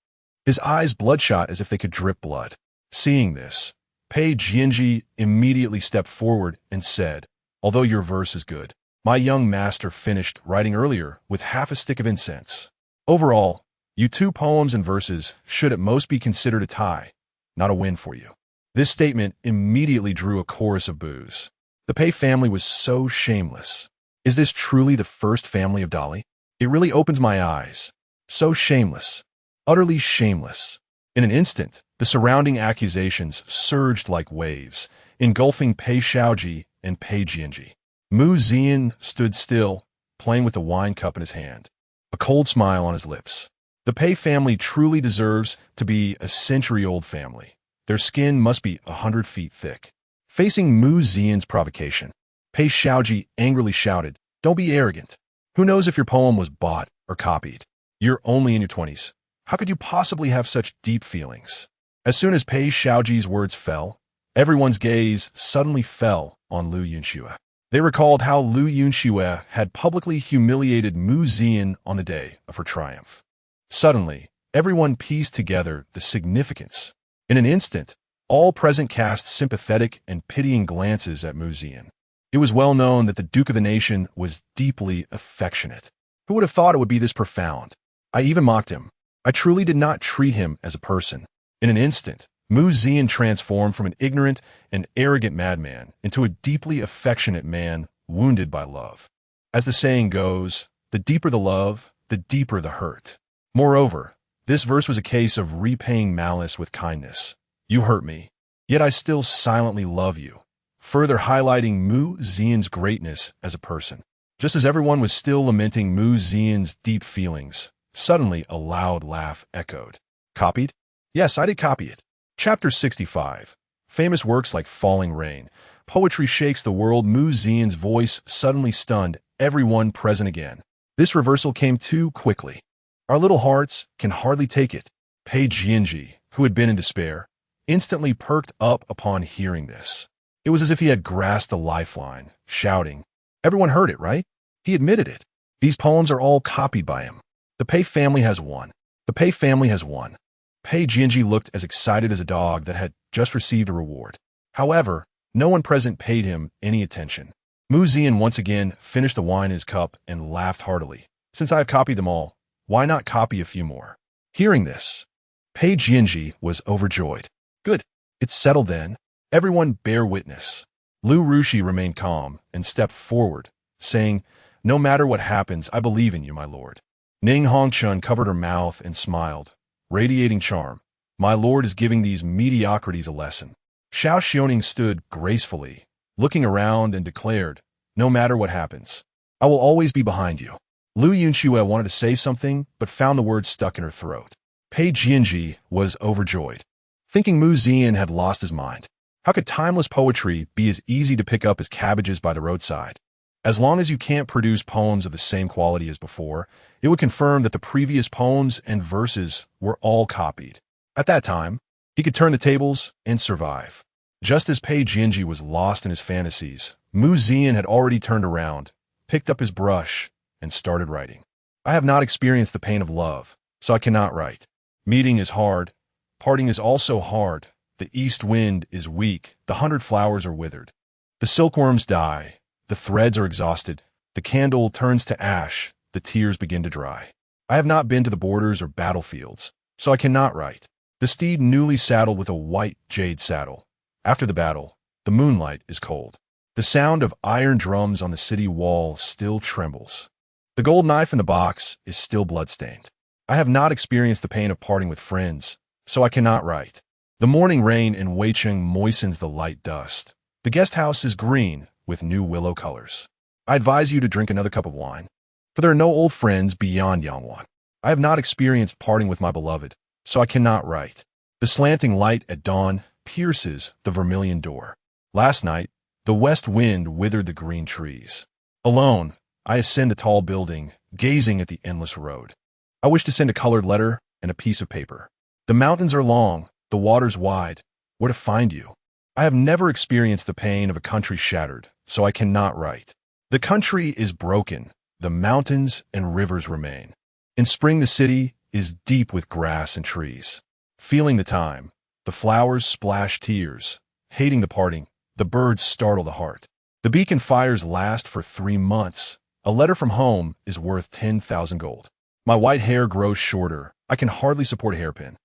his eyes bloodshot as if they could drip blood. Seeing this, Pei Jianji immediately stepped forward and said, "Although your verse is good, my young master finished writing earlier with half a stick of incense. Overall, you two poems and verses should at most be considered a tie, not a win for you." This statement immediately drew a chorus of boos. The Pei family was so shameless. Is this truly the first family of Dali? It really opens my eyes. So shameless, utterly shameless. In an instant, the surrounding accusations surged like waves, engulfing Pei Xiaoji and Pei Jianji. Zian stood still, playing with the wine cup in his hand, a cold smile on his lips. The Pei family truly deserves to be a century-old family. Their skin must be 100 feet thick. Facing Zian's provocation, Pei Xiaoji angrily shouted, "Don't be arrogant. Who knows if your poem was bought or copied? You're only in your 20s. How could you possibly have such deep feelings?" As soon as Pei Xiaoji's words fell, everyone's gaze suddenly fell on Yunxue. They recalled how Yunxue had publicly humiliated Zian on the day of her triumph. Suddenly, everyone pieced together the significance. In an instant, all present cast sympathetic and pitying glances at Zian. It was well known that the Duke of the Nation was deeply affectionate. Who would have thought it would be this profound? I even mocked him. I truly did not treat him as a person. In an instant, Zian transformed from an ignorant and arrogant madman into a deeply affectionate man wounded by love. As the saying goes, the deeper the love, the deeper the hurt. Moreover, this verse was a case of repaying malice with kindness. You hurt me, yet I still silently love you, further highlighting Zian's greatness as a person. Just as everyone was still lamenting Zian's deep feelings, suddenly a loud laugh echoed. Copied? Yes, I did copy it. Chapter 65. Famous works like Falling Rain. Poetry shakes the world. Mu Zian's voice suddenly stunned everyone present again. This reversal came too quickly. Our little hearts can hardly take it. Pei Jianji, who had been in despair, instantly perked up upon hearing this. It was as if he had grasped a lifeline, shouting, "Everyone heard it, right? He admitted it. These poems are all copied by him. The Pei family has won. The Pei family has won." Pei Jianji looked as excited as a dog that had just received a reward. However, no one present paid him any attention. Mu Zian once again finished the wine in his cup and laughed heartily. "Since I have copied them all, why not copy a few more?" Hearing this, Pei Jianji was overjoyed. "Good. It's settled then. Everyone bear witness." Lu Rushi remained calm and stepped forward, saying, "No matter what happens, I believe in you, my lord." Ning Hongchun covered her mouth and smiled, radiating charm. "My lord is giving these mediocrities a lesson." Zhao Yun stood gracefully, looking around and declared, "No matter what happens, I will always be behind you." Lu Yunxue wanted to say something, but found the words stuck in her throat. Pei Jianji was overjoyed, thinking Mu Zian had lost his mind. How could timeless poetry be as easy to pick up as cabbages by the roadside? As long as you can't produce poems of the same quality as before, it would confirm that the previous poems and verses were all copied. At that time, he could turn the tables and survive. Just as Pei Jianji was lost in his fantasies, Mu Zian had already turned around, picked up his brush, and started writing. "I have not experienced the pain of love, so I cannot write. Meeting is hard. Parting is also hard. The east wind is weak. The 100 flowers are withered. The silkworms die. The threads are exhausted. The candle turns to ash. The tears begin to dry. I have not been to the borders or battlefields, so I cannot write. The steed newly saddled with a white jade saddle. After the battle, the moonlight is cold. The sound of iron drums on the city wall still trembles. The gold knife in the box is still bloodstained. I have not experienced the pain of parting with friends, so I cannot write. The morning rain in Weicheng moistens the light dust. The guest house is green with new willow colors. I advise you to drink another cup of wine, for there are no old friends beyond Yangwan. I have not experienced parting with my beloved, so I cannot write. The slanting light at dawn pierces the vermilion door. Last night, the west wind withered the green trees. Alone, I ascend the tall building, gazing at the endless road. I wish to send a colored letter and a piece of paper. The mountains are long, the waters wide. Where to find you? I have never experienced the pain of a country shattered, so I cannot write. The country is broken. The mountains and rivers remain. In spring, the city is deep with grass and trees. Feeling the time, the flowers splash tears. Hating the parting, the birds startle the heart. The beacon fires last for 3 months. A letter from home is worth 10,000 gold. My white hair grows shorter. I can hardly support a hairpin.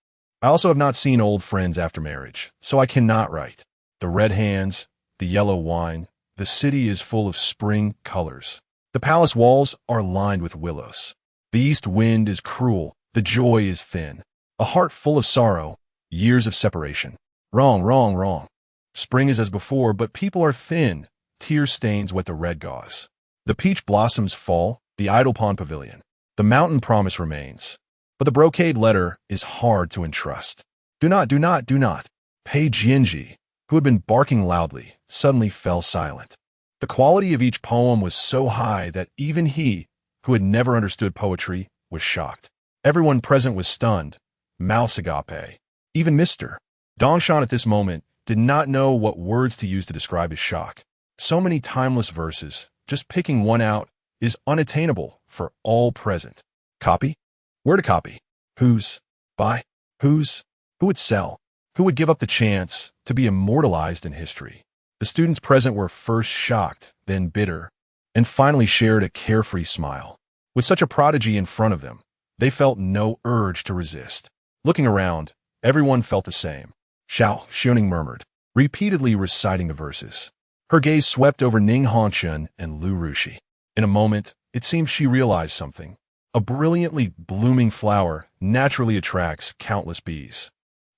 I also have not seen old friends after marriage, so I cannot write. The red hands, the yellow wine, the city is full of spring colors. The palace walls are lined with willows. The east wind is cruel. The joy is thin. A heart full of sorrow, years of separation. Wrong, wrong, wrong. Spring is as before, but people are thin. Tear stains wet the red gauze. The peach blossoms fall, the idle pond pavilion. The mountain promise remains. But the brocade letter is hard to entrust. Do not, do not, do not. Pei Jianji, who had been barking loudly, suddenly fell silent. The quality of each poem was so high that even he, who had never understood poetry, was shocked. Everyone present was stunned. Mouse agape. Even Mr. Dongshan at this moment did not know what words to use to describe his shock. So many timeless verses, just picking one out, is unattainable for all present. Copy? Where to copy? Whose? Buy? Whose? Who would sell? Who would give up the chance to be immortalized in history? The students present were first shocked, then bitter, and finally shared a carefree smile. With such a prodigy in front of them, they felt no urge to resist. Looking around, everyone felt the same. Zhao Yun murmured, repeatedly reciting the verses. Her gaze swept over Ning Hongchun and Lu Rushi. In a moment, it seemed she realized something. A brilliantly blooming flower naturally attracts countless bees.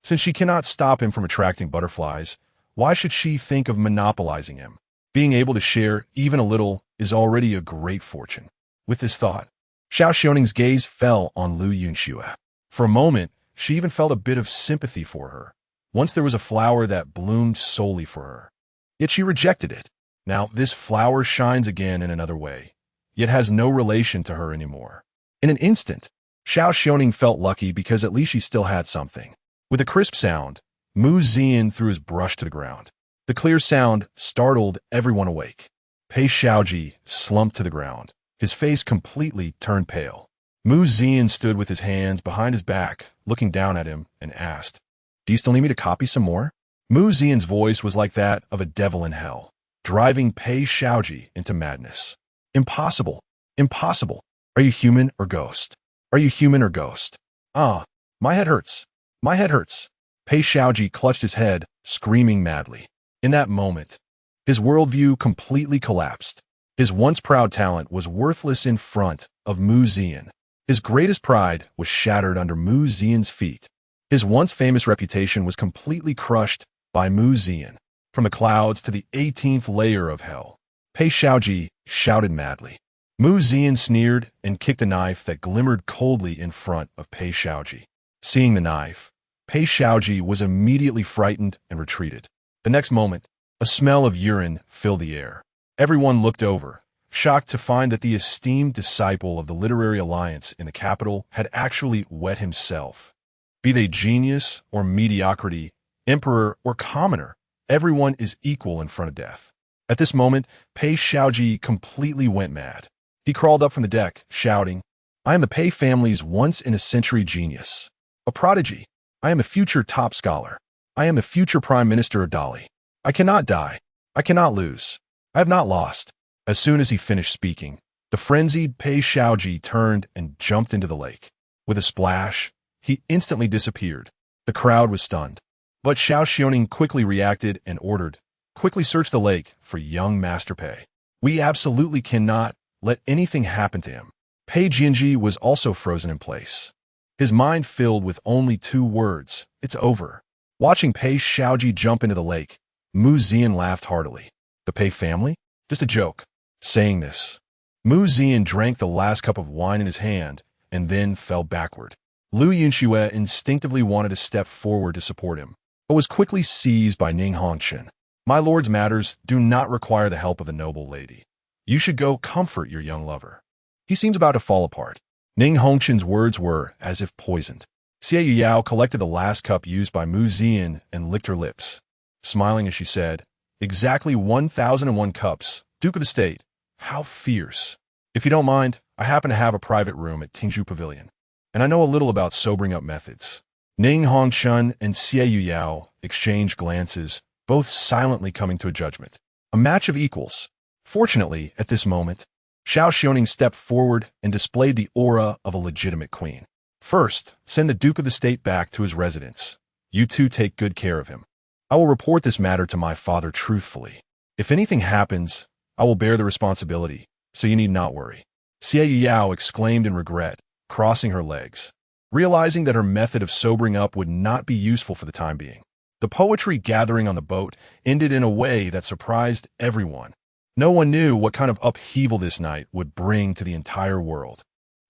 Since she cannot stop him from attracting butterflies, why should she think of monopolizing him? Being able to share even a little is already a great fortune. With this thought, Zhao Yun's gaze fell on Lu Yunxue. For a moment, she even felt a bit of sympathy for her. Once there was a flower that bloomed solely for her. yet she rejected it. Now this flower shines again in another way, yet has no relation to her anymore. In an instant, Zhao Xiaoning felt lucky because at least she still had something. With a crisp sound, Mu Zian threw his brush to the ground. The clear sound startled everyone awake. Pei Xiaoji slumped to the ground, his face completely turned pale. Mu Zian stood with his hands behind his back, looking down at him, and asked, "Do you still need me to copy some more?" Mu Zian's voice was like that of a devil in hell, driving Pei Xiaoji into madness. "Impossible! Impossible! Are you human or ghost? Are you human or ghost? Ah, my head hurts! My head hurts!" Pei Xiaoji clutched his head, screaming madly. In that moment, his worldview completely collapsed. His once proud talent was worthless in front of Mu Zian. His greatest pride was shattered under Mu Zian's feet. His once famous reputation was completely crushed by Mu Zian. From the clouds to the 18th layer of hell, Pei Xiaoji shouted madly. Mu Zian sneered and kicked a knife that glimmered coldly in front of Pei Xiaoji. Seeing the knife, Pei Xiaoji was immediately frightened and retreated. The next moment, a smell of urine filled the air. Everyone looked over, shocked to find that the esteemed disciple of the Literary Alliance in the capital had actually wet himself. Be they genius or mediocrity, emperor or commoner, everyone is equal in front of death. At this moment, Pei Xiaoji completely went mad. He crawled up from the deck, shouting, "I am the Pei family's once-in-a-century genius. A prodigy. I am a future top scholar. I am the future Prime Minister of Dali. I cannot die. I cannot lose. I have not lost." As soon as he finished speaking, the frenzied Pei Xiaoji turned and jumped into the lake. With a splash, he instantly disappeared. The crowd was stunned. But Zhao Xiaoning quickly reacted and ordered, "Quickly search the lake for young Master Pei. We absolutely cannot let anything happen to him." Pei Jianji was also frozen in place. His mind filled with only two words, "It's over." Watching Pei Xiaoji jump into the lake, Mu Zian laughed heartily. The Pei family? Just a joke. Saying this, Mu Zian drank the last cup of wine in his hand and then fell backward. Yunxue instinctively wanted to step forward to support him, but was quickly seized by Ning Hongchen. "My lord's matters do not require the help of a noble lady. You should go comfort your young lover. He seems about to fall apart." Ning Hongchen's words were as if poisoned. Xie Yuyao collected the last cup used by Mu Zian and licked her lips, smiling as she said, "Exactly 1001 cups, Duke of the State. How fierce. If you don't mind, I happen to have a private room at Tingzhu Pavilion, and I know a little about sobering up methods." Ning Hongchen and Xie Yuyao exchanged glances, both silently coming to a judgment. A match of equals. Fortunately, at this moment, Zhao Xiaoning stepped forward and displayed the aura of a legitimate queen. "First, send the Duke of the State back to his residence. You two take good care of him. I will report this matter to my father truthfully. If anything happens, I will bear the responsibility, so you need not worry." Xie Yao exclaimed in regret, crossing her legs, realizing that her method of sobering up would not be useful for the time being. The poetry gathering on the boat ended in a way that surprised everyone. No one knew what kind of upheaval this night would bring to the entire world.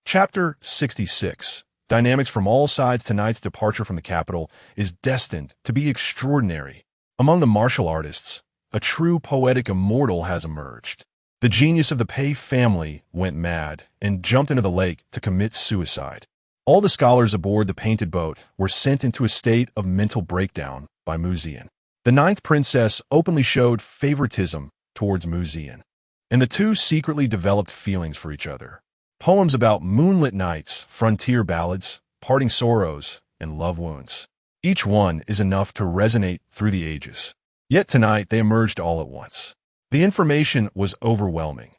Chapter 66. Dynamics from all sides. Tonight's departure from the capital is destined to be extraordinary. Among the martial artists, a true poetic immortal has emerged. The genius of the Pei family went mad and jumped into the lake to commit suicide. All the scholars aboard the painted boat were sent into a state of mental breakdown by Mu Zian. The ninth princess openly showed favoritism towards Mu Zian, and the two secretly developed feelings for each other. Poems about moonlit nights, frontier ballads, parting sorrows, and love wounds. Each one is enough to resonate through the ages. Yet tonight they emerged all at once. The information was overwhelming.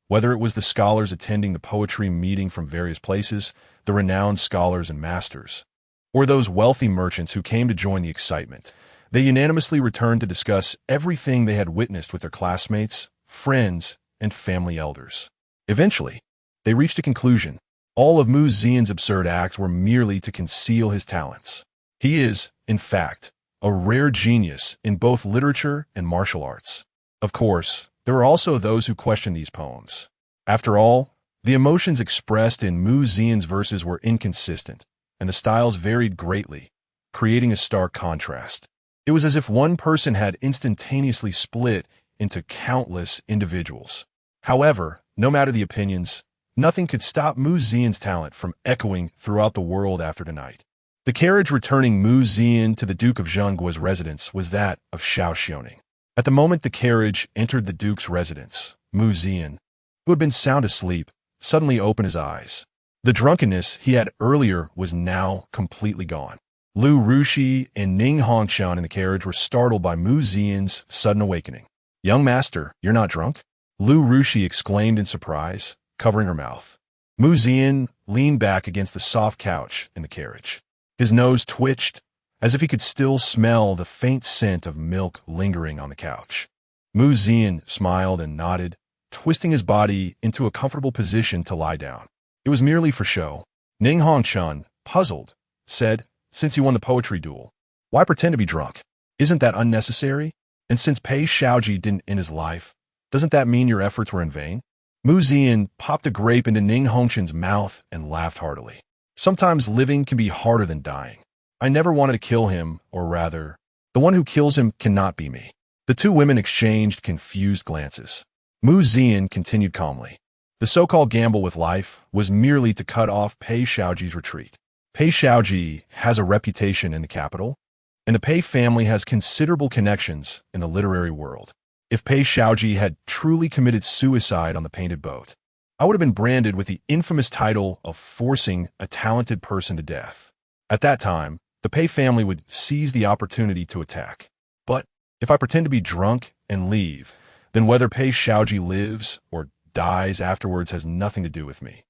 Whether it was the scholars attending the poetry meeting from various places, the renowned scholars and masters, or those wealthy merchants who came to join the excitement, they unanimously returned to discuss everything they had witnessed with their classmates, friends, and family elders. Eventually, they reached a conclusion. All of Mu Zian's absurd acts were merely to conceal his talents. He is, in fact, a rare genius in both literature and martial arts. Of course, there are also those who question these poems. After all, the emotions expressed in Mu Zian's verses were inconsistent, and the styles varied greatly, creating a stark contrast. It was as if one person had instantaneously split into countless individuals. However, no matter the opinions, nothing could stop Mu Zian's talent from echoing throughout the world after tonight. The carriage returning Mu Zian to the Duke of Zhengguo's residence was that of Zhao Xiaoning. At the moment the carriage entered the Duke's residence, Mu Zian, who had been sound asleep, suddenly opened his eyes. The drunkenness he had earlier was now completely gone. Lu Rushi and Ning Hongshan in the carriage were startled by Mu Zian's sudden awakening. "Young master, you're not drunk?" Lu Rushi exclaimed in surprise, covering her mouth. Mu Zian leaned back against the soft couch in the carriage. His nose twitched, as if he could still smell the faint scent of milk lingering on the couch. Mu Zian smiled and nodded, twisting his body into a comfortable position to lie down. It was merely for show. Ning Hongshan, puzzled, said, "Since you won the poetry duel, why pretend to be drunk? Isn't that unnecessary? And since Pei Xiaoji didn't end his life, doesn't that mean your efforts were in vain?" Mu Zian popped a grape into Ning Hongshan's mouth and laughed heartily. "Sometimes living can be harder than dying. I never wanted to kill him, or rather, the one who kills him cannot be me." The two women exchanged confused glances. Mu Zian continued calmly. The so-called gamble with life was merely to cut off Pei Xiaoji's retreat. Pei Xiaoji has a reputation in the capital, and the Pei family has considerable connections in the literary world. If Pei Xiaoji had truly committed suicide on the painted boat, I would have been branded with the infamous title of forcing a talented person to death. At that time, the Pei family would seize the opportunity to attack. But if I pretend to be drunk and leave, then whether Pei Xiaoji lives or dies afterwards has nothing to do with me.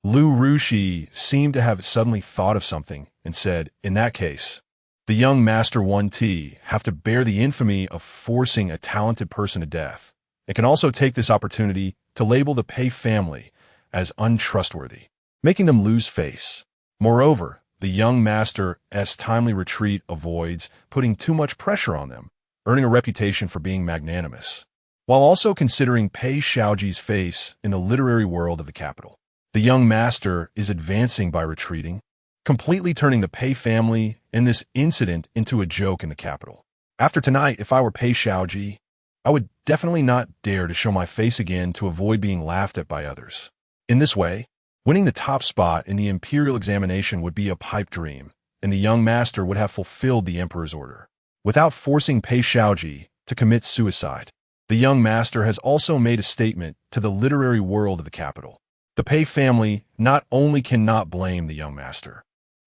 Lu Rushi seemed to have suddenly thought of something and said, "In that case, the young Master 1T have to bear the infamy of forcing a talented person to death. It can also take this opportunity to label the Pei family as untrustworthy, making them lose face. Moreover, the young Master's timely retreat avoids putting too much pressure on them, earning a reputation for being magnanimous, while also considering Pei Xiaoji's face in the literary world of the capital. The young master is advancing by retreating, completely turning the Pei family and this incident into a joke in the capital. After tonight, if I were Pei Xiaoji, I would definitely not dare to show my face again to avoid being laughed at by others. In this way, winning the top spot in the imperial examination would be a pipe dream, and the young master would have fulfilled the emperor's order, without forcing Pei Xiaoji to commit suicide. The young master has also made a statement to the literary world of the capital. The Pei family not only cannot blame the young master,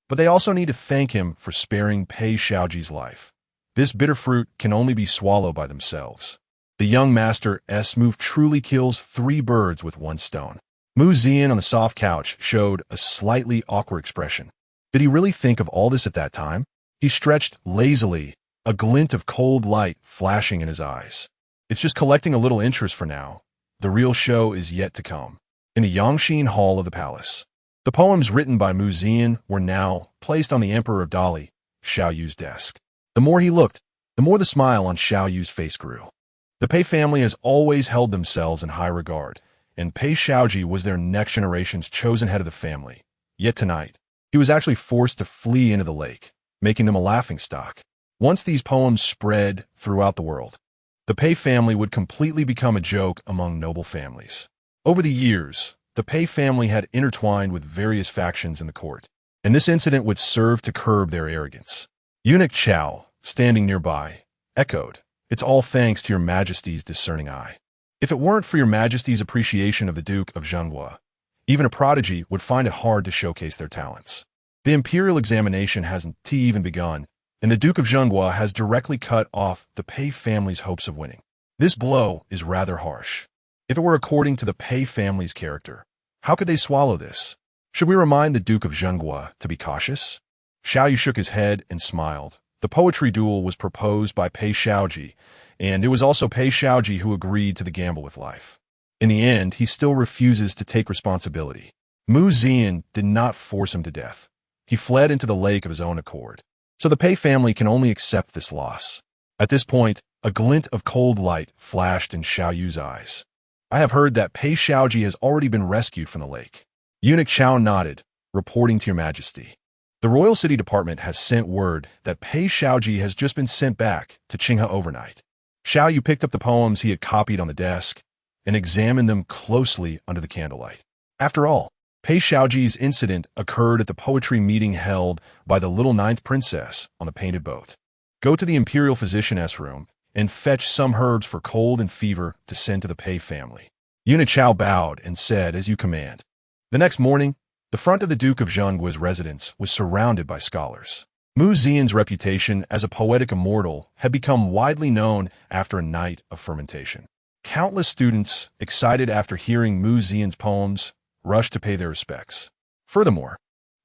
but they also need to thank him for sparing Pei Xiaoji's life. This bitter fruit can only be swallowed by themselves. The young master's move truly kills 3 birds with 1 stone. Mu Zian on the soft couch showed a slightly awkward expression. Did he really think of all this at that time? He stretched lazily, a glint of cold light flashing in his eyes. It's just collecting a little interest for now. The real show is yet to come. In the Yangxin Hall of the palace, the poems written by Mu Zian were now placed on the Emperor of Dali, Zhao Yu's desk. The more he looked, the more the smile on Zhao Yu's face grew. The Pei family has always held themselves in high regard, and Pei Xiaoji was their next generation's chosen head of the family. Yet tonight, he was actually forced to flee into the lake, making them a laughingstock. Once these poems spread throughout the world, the Pei family would completely become a joke among noble families. Over the years, the Pei family had intertwined with various factions in the court, and this incident would serve to curb their arrogance. Eunuch Chao, standing nearby, echoed, "It's all thanks to your Majesty's discerning eye. If it weren't for your Majesty's appreciation of the Duke of Zhengguo, even a prodigy would find it hard to showcase their talents. The imperial examination hasn't even begun, and the Duke of Zhengguo has directly cut off the Pei family's hopes of winning. This blow is rather harsh. If it were according to the Pei family's character, how could they swallow this? Should we remind the Duke of Zhengguo to be cautious?" Zhao Yu shook his head and smiled. The poetry duel was proposed by Pei Xiaoji, and it was also Pei Xiaoji who agreed to the gamble with life. In the end, he still refuses to take responsibility. Mu Zian did not force him to death. He fled into the lake of his own accord. So the Pei family can only accept this loss. At this point, a glint of cold light flashed in Zhao Yu's eyes. "I have heard that Pei Xiaoji has already been rescued from the lake." Eunuch Chao nodded, "Reporting to your Majesty." The Royal City Department has sent word that Pei Xiaoji has just been sent back to Qinghe overnight. Xiao Yu picked up the poems he had copied on the desk and examined them closely under the candlelight. After all, Pei Xiaoji's incident occurred at the poetry meeting held by the little ninth princess on the painted boat. Go to the imperial physician's room and fetch some herbs for cold and fever to send to the Pei family. Yunxue bowed and said, as you command. The next morning, the front of the Duke of Zhengguo's residence was surrounded by scholars. Mu Zian's reputation as a poetic immortal had become widely known after a night of fermentation. Countless students, excited after hearing Mu Zian's poems, rushed to pay their respects. Furthermore,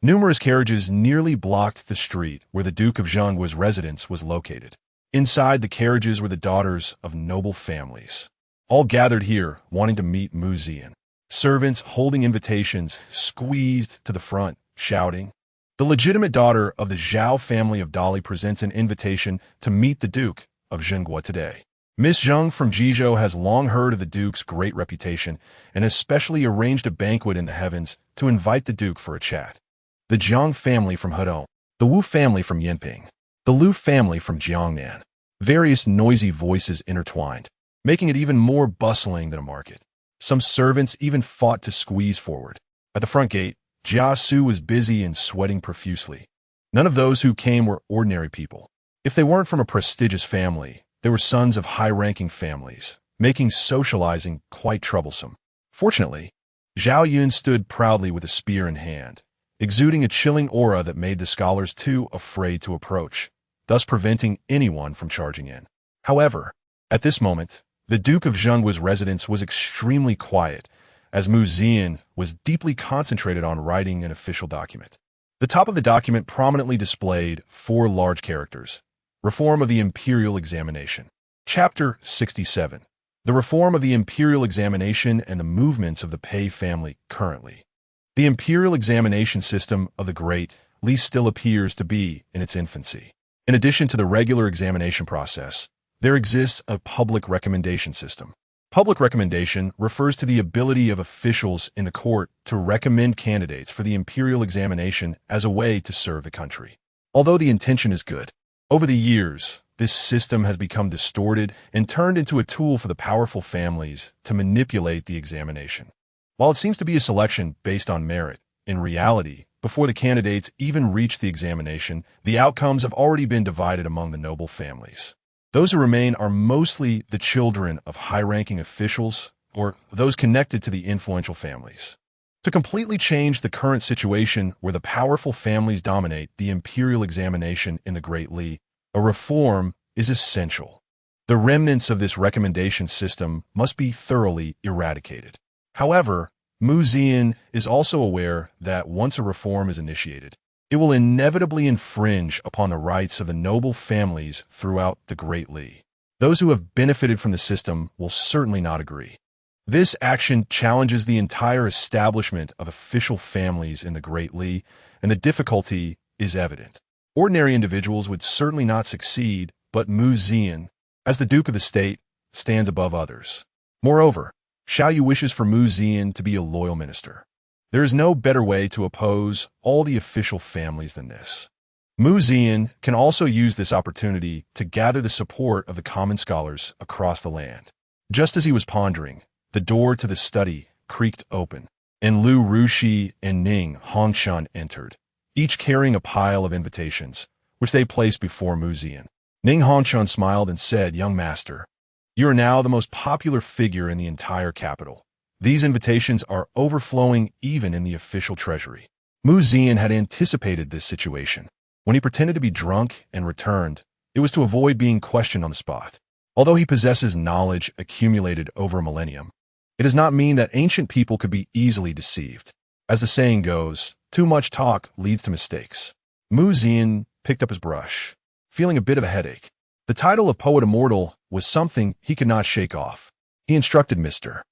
numerous carriages nearly blocked the street where the Duke of Zhengguo's residence was located. Inside the carriages were the daughters of noble families, all gathered here wanting to meet Mu Zian. Servants holding invitations squeezed to the front, shouting, "The legitimate daughter of the Zhao family of Dali presents an invitation to meet the Duke of Zhengguo today." Miss Zheng from Jizhou has long heard of the Duke's great reputation and has specially arranged a banquet in the heavens to invite the Duke for a chat. The Jiang family from Hedong, the Wu family from Yinping, the Lu family from Jiangnan. Various noisy voices intertwined, making it even more bustling than a market. Some servants even fought to squeeze forward. At the front gate, Jia Xu was busy and sweating profusely. None of those who came were ordinary people. If they weren't from a prestigious family, they were sons of high-ranking families, making socializing quite troublesome. Fortunately, Zhao Yun stood proudly with a spear in hand, exuding a chilling aura that made the scholars too afraid to approach, thus preventing anyone from charging in. However, at this moment, the Duke of Zhengguo's residence was extremely quiet, as Mu Zian was deeply concentrated on writing an official document. The top of the document prominently displayed 4 large characters: Reform of the Imperial Examination. Chapter 67. The Reform of the Imperial Examination and the Movements of the Pei Family Currently. The Imperial Examination system of the Great Li still appears to be in its infancy. In addition to the regular examination process, there exists a public recommendation system. Public recommendation refers to the ability of officials in the court to recommend candidates for the imperial examination as a way to serve the country. Although the intention is good, over the years, this system has become distorted and turned into a tool for the powerful families to manipulate the examination. While it seems to be a selection based on merit, in reality, before the candidates even reach the examination, the outcomes have already been divided among the noble families. Those who remain are mostly the children of high-ranking officials or those connected to the influential families. To completely change the current situation where the powerful families dominate the imperial examination in the Great Li, a reform is essential. The remnants of this recommendation system must be thoroughly eradicated. However, Mu Zian is also aware that once a reform is initiated, it will inevitably infringe upon the rights of the noble families throughout the Great Li. Those who have benefited from the system will certainly not agree. This action challenges the entire establishment of official families in the Great Li, and the difficulty is evident. Ordinary individuals would certainly not succeed, but Mu Zian, as the Duke of the State, stands above others. Moreover, Xiao Yu wishes for Mu Zian to be a loyal minister. There is no better way to oppose all the official families than this. Mu Zian can also use this opportunity to gather the support of the common scholars across the land. Just as he was pondering, the door to the study creaked open, and Lu Rushi and Ning Hongshan entered, each carrying a pile of invitations, which they placed before Mu Zian. Ning Hongshan smiled and said, "Young master, you are now the most popular figure in the entire capital. These invitations are overflowing even in the official treasury." Mu Zian had anticipated this situation. When he pretended to be drunk and returned, it was to avoid being questioned on the spot. Although he possesses knowledge accumulated over a millennium, it does not mean that ancient people could be easily deceived. As the saying goes, too much talk leads to mistakes. Mu Zian picked up his brush, feeling a bit of a headache. The title of Poet Immortal was something he could not shake off. He instructed Mr.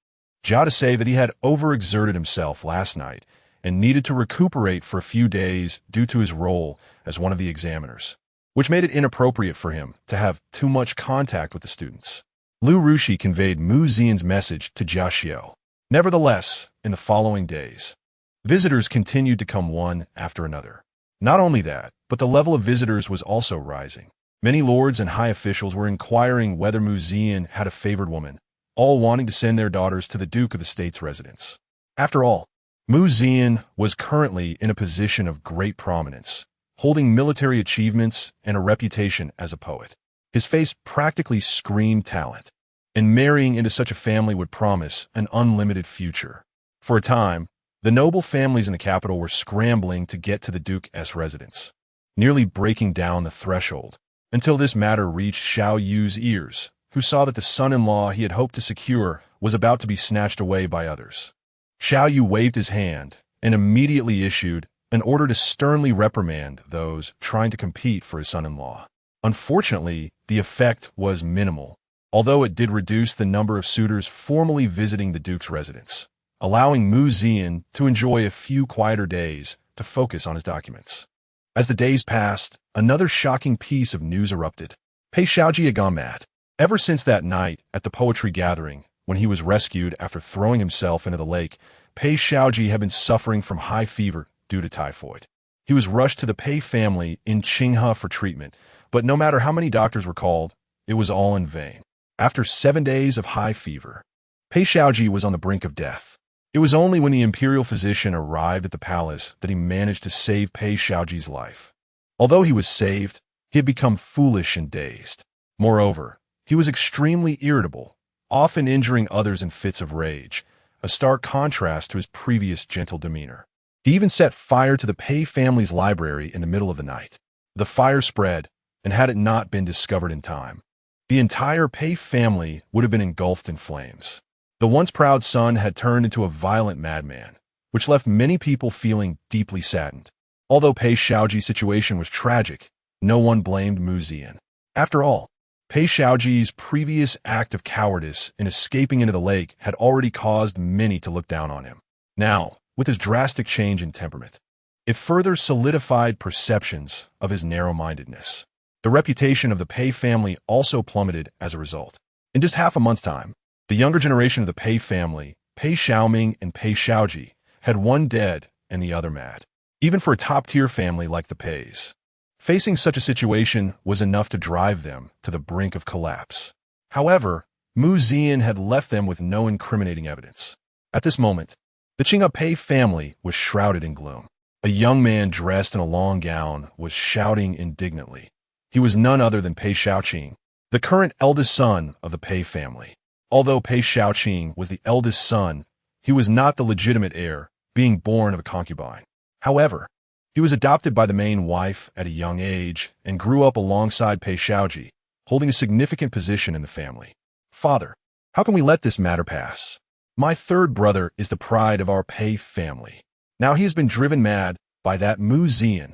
Zhao to say that he had overexerted himself last night and needed to recuperate for a few days due to his role as one of the examiners, which made it inappropriate for him to have too much contact with the students. Lu Rushi conveyed Mu Zian's message to Jia Xu. Nevertheless, in the following days, visitors continued to come one after another. Not only that, but the level of visitors was also rising. Many lords and high officials were inquiring whether Zian had a favored woman, all wanting to send their daughters to the Duke of the State's residence. After all, Zian was currently in a position of great prominence, holding military achievements and a reputation as a poet. His face practically screamed talent, and marrying into such a family would promise an unlimited future. For a time, the noble families in the capital were scrambling to get to the Duke's residence, nearly breaking down the threshold, until this matter reached Zhao Yu's ears, who saw that the son-in-law he had hoped to secure was about to be snatched away by others. Zhao Yu waved his hand and immediately issued an order to sternly reprimand those trying to compete for his son-in-law. Unfortunately, the effect was minimal, although it did reduce the number of suitors formally visiting the Duke's residence, allowing Zian to enjoy a few quieter days to focus on his documents. As the days passed, another shocking piece of news erupted. Pei Xiaoji had gone mad. Ever since that night at the poetry gathering, when he was rescued after throwing himself into the lake, Pei Xiaoji had been suffering from high fever due to typhoid. He was rushed to the Pei family in Qinghe for treatment, but no matter how many doctors were called, it was all in vain. After 7 days of high fever, Pei Xiaoji was on the brink of death. It was only when the imperial physician arrived at the palace that he managed to save Pei Xiaoji's life. Although he was saved, he had become foolish and dazed. Moreover, he was extremely irritable, often injuring others in fits of rage, a stark contrast to his previous gentle demeanor. He even set fire to the Pei family's library in the middle of the night. The fire spread, and had it not been discovered in time, the entire Pei family would have been engulfed in flames. The once proud son had turned into a violent madman, which left many people feeling deeply saddened. Although Pei Xiaoji's situation was tragic, no one blamed Zian. After all, Pei Xiaoji's previous act of cowardice in escaping into the lake had already caused many to look down on him. Now, with his drastic change in temperament, it further solidified perceptions of his narrow-mindedness. The reputation of the Pei family also plummeted as a result. In just half a month's time, the younger generation of the Pei family, Pei Xiaoming and Pei Xiaoji, had one dead and the other mad. Even for a top-tier family like the Peis, facing such a situation was enough to drive them to the brink of collapse. However, Zian had left them with no incriminating evidence. At this moment, the Qinghe Pei family was shrouded in gloom. A young man dressed in a long gown was shouting indignantly. He was none other than Pei Xiaoqing, the current eldest son of the Pei family. Although Pei Xiaoqing was the eldest son, he was not the legitimate heir, being born of a concubine. However, he was adopted by the main wife at a young age and grew up alongside Pei Xiaoji, holding a significant position in the family. Father, how can we let this matter pass? My third brother is the pride of our Pei family. Now he has been driven mad by that Zian.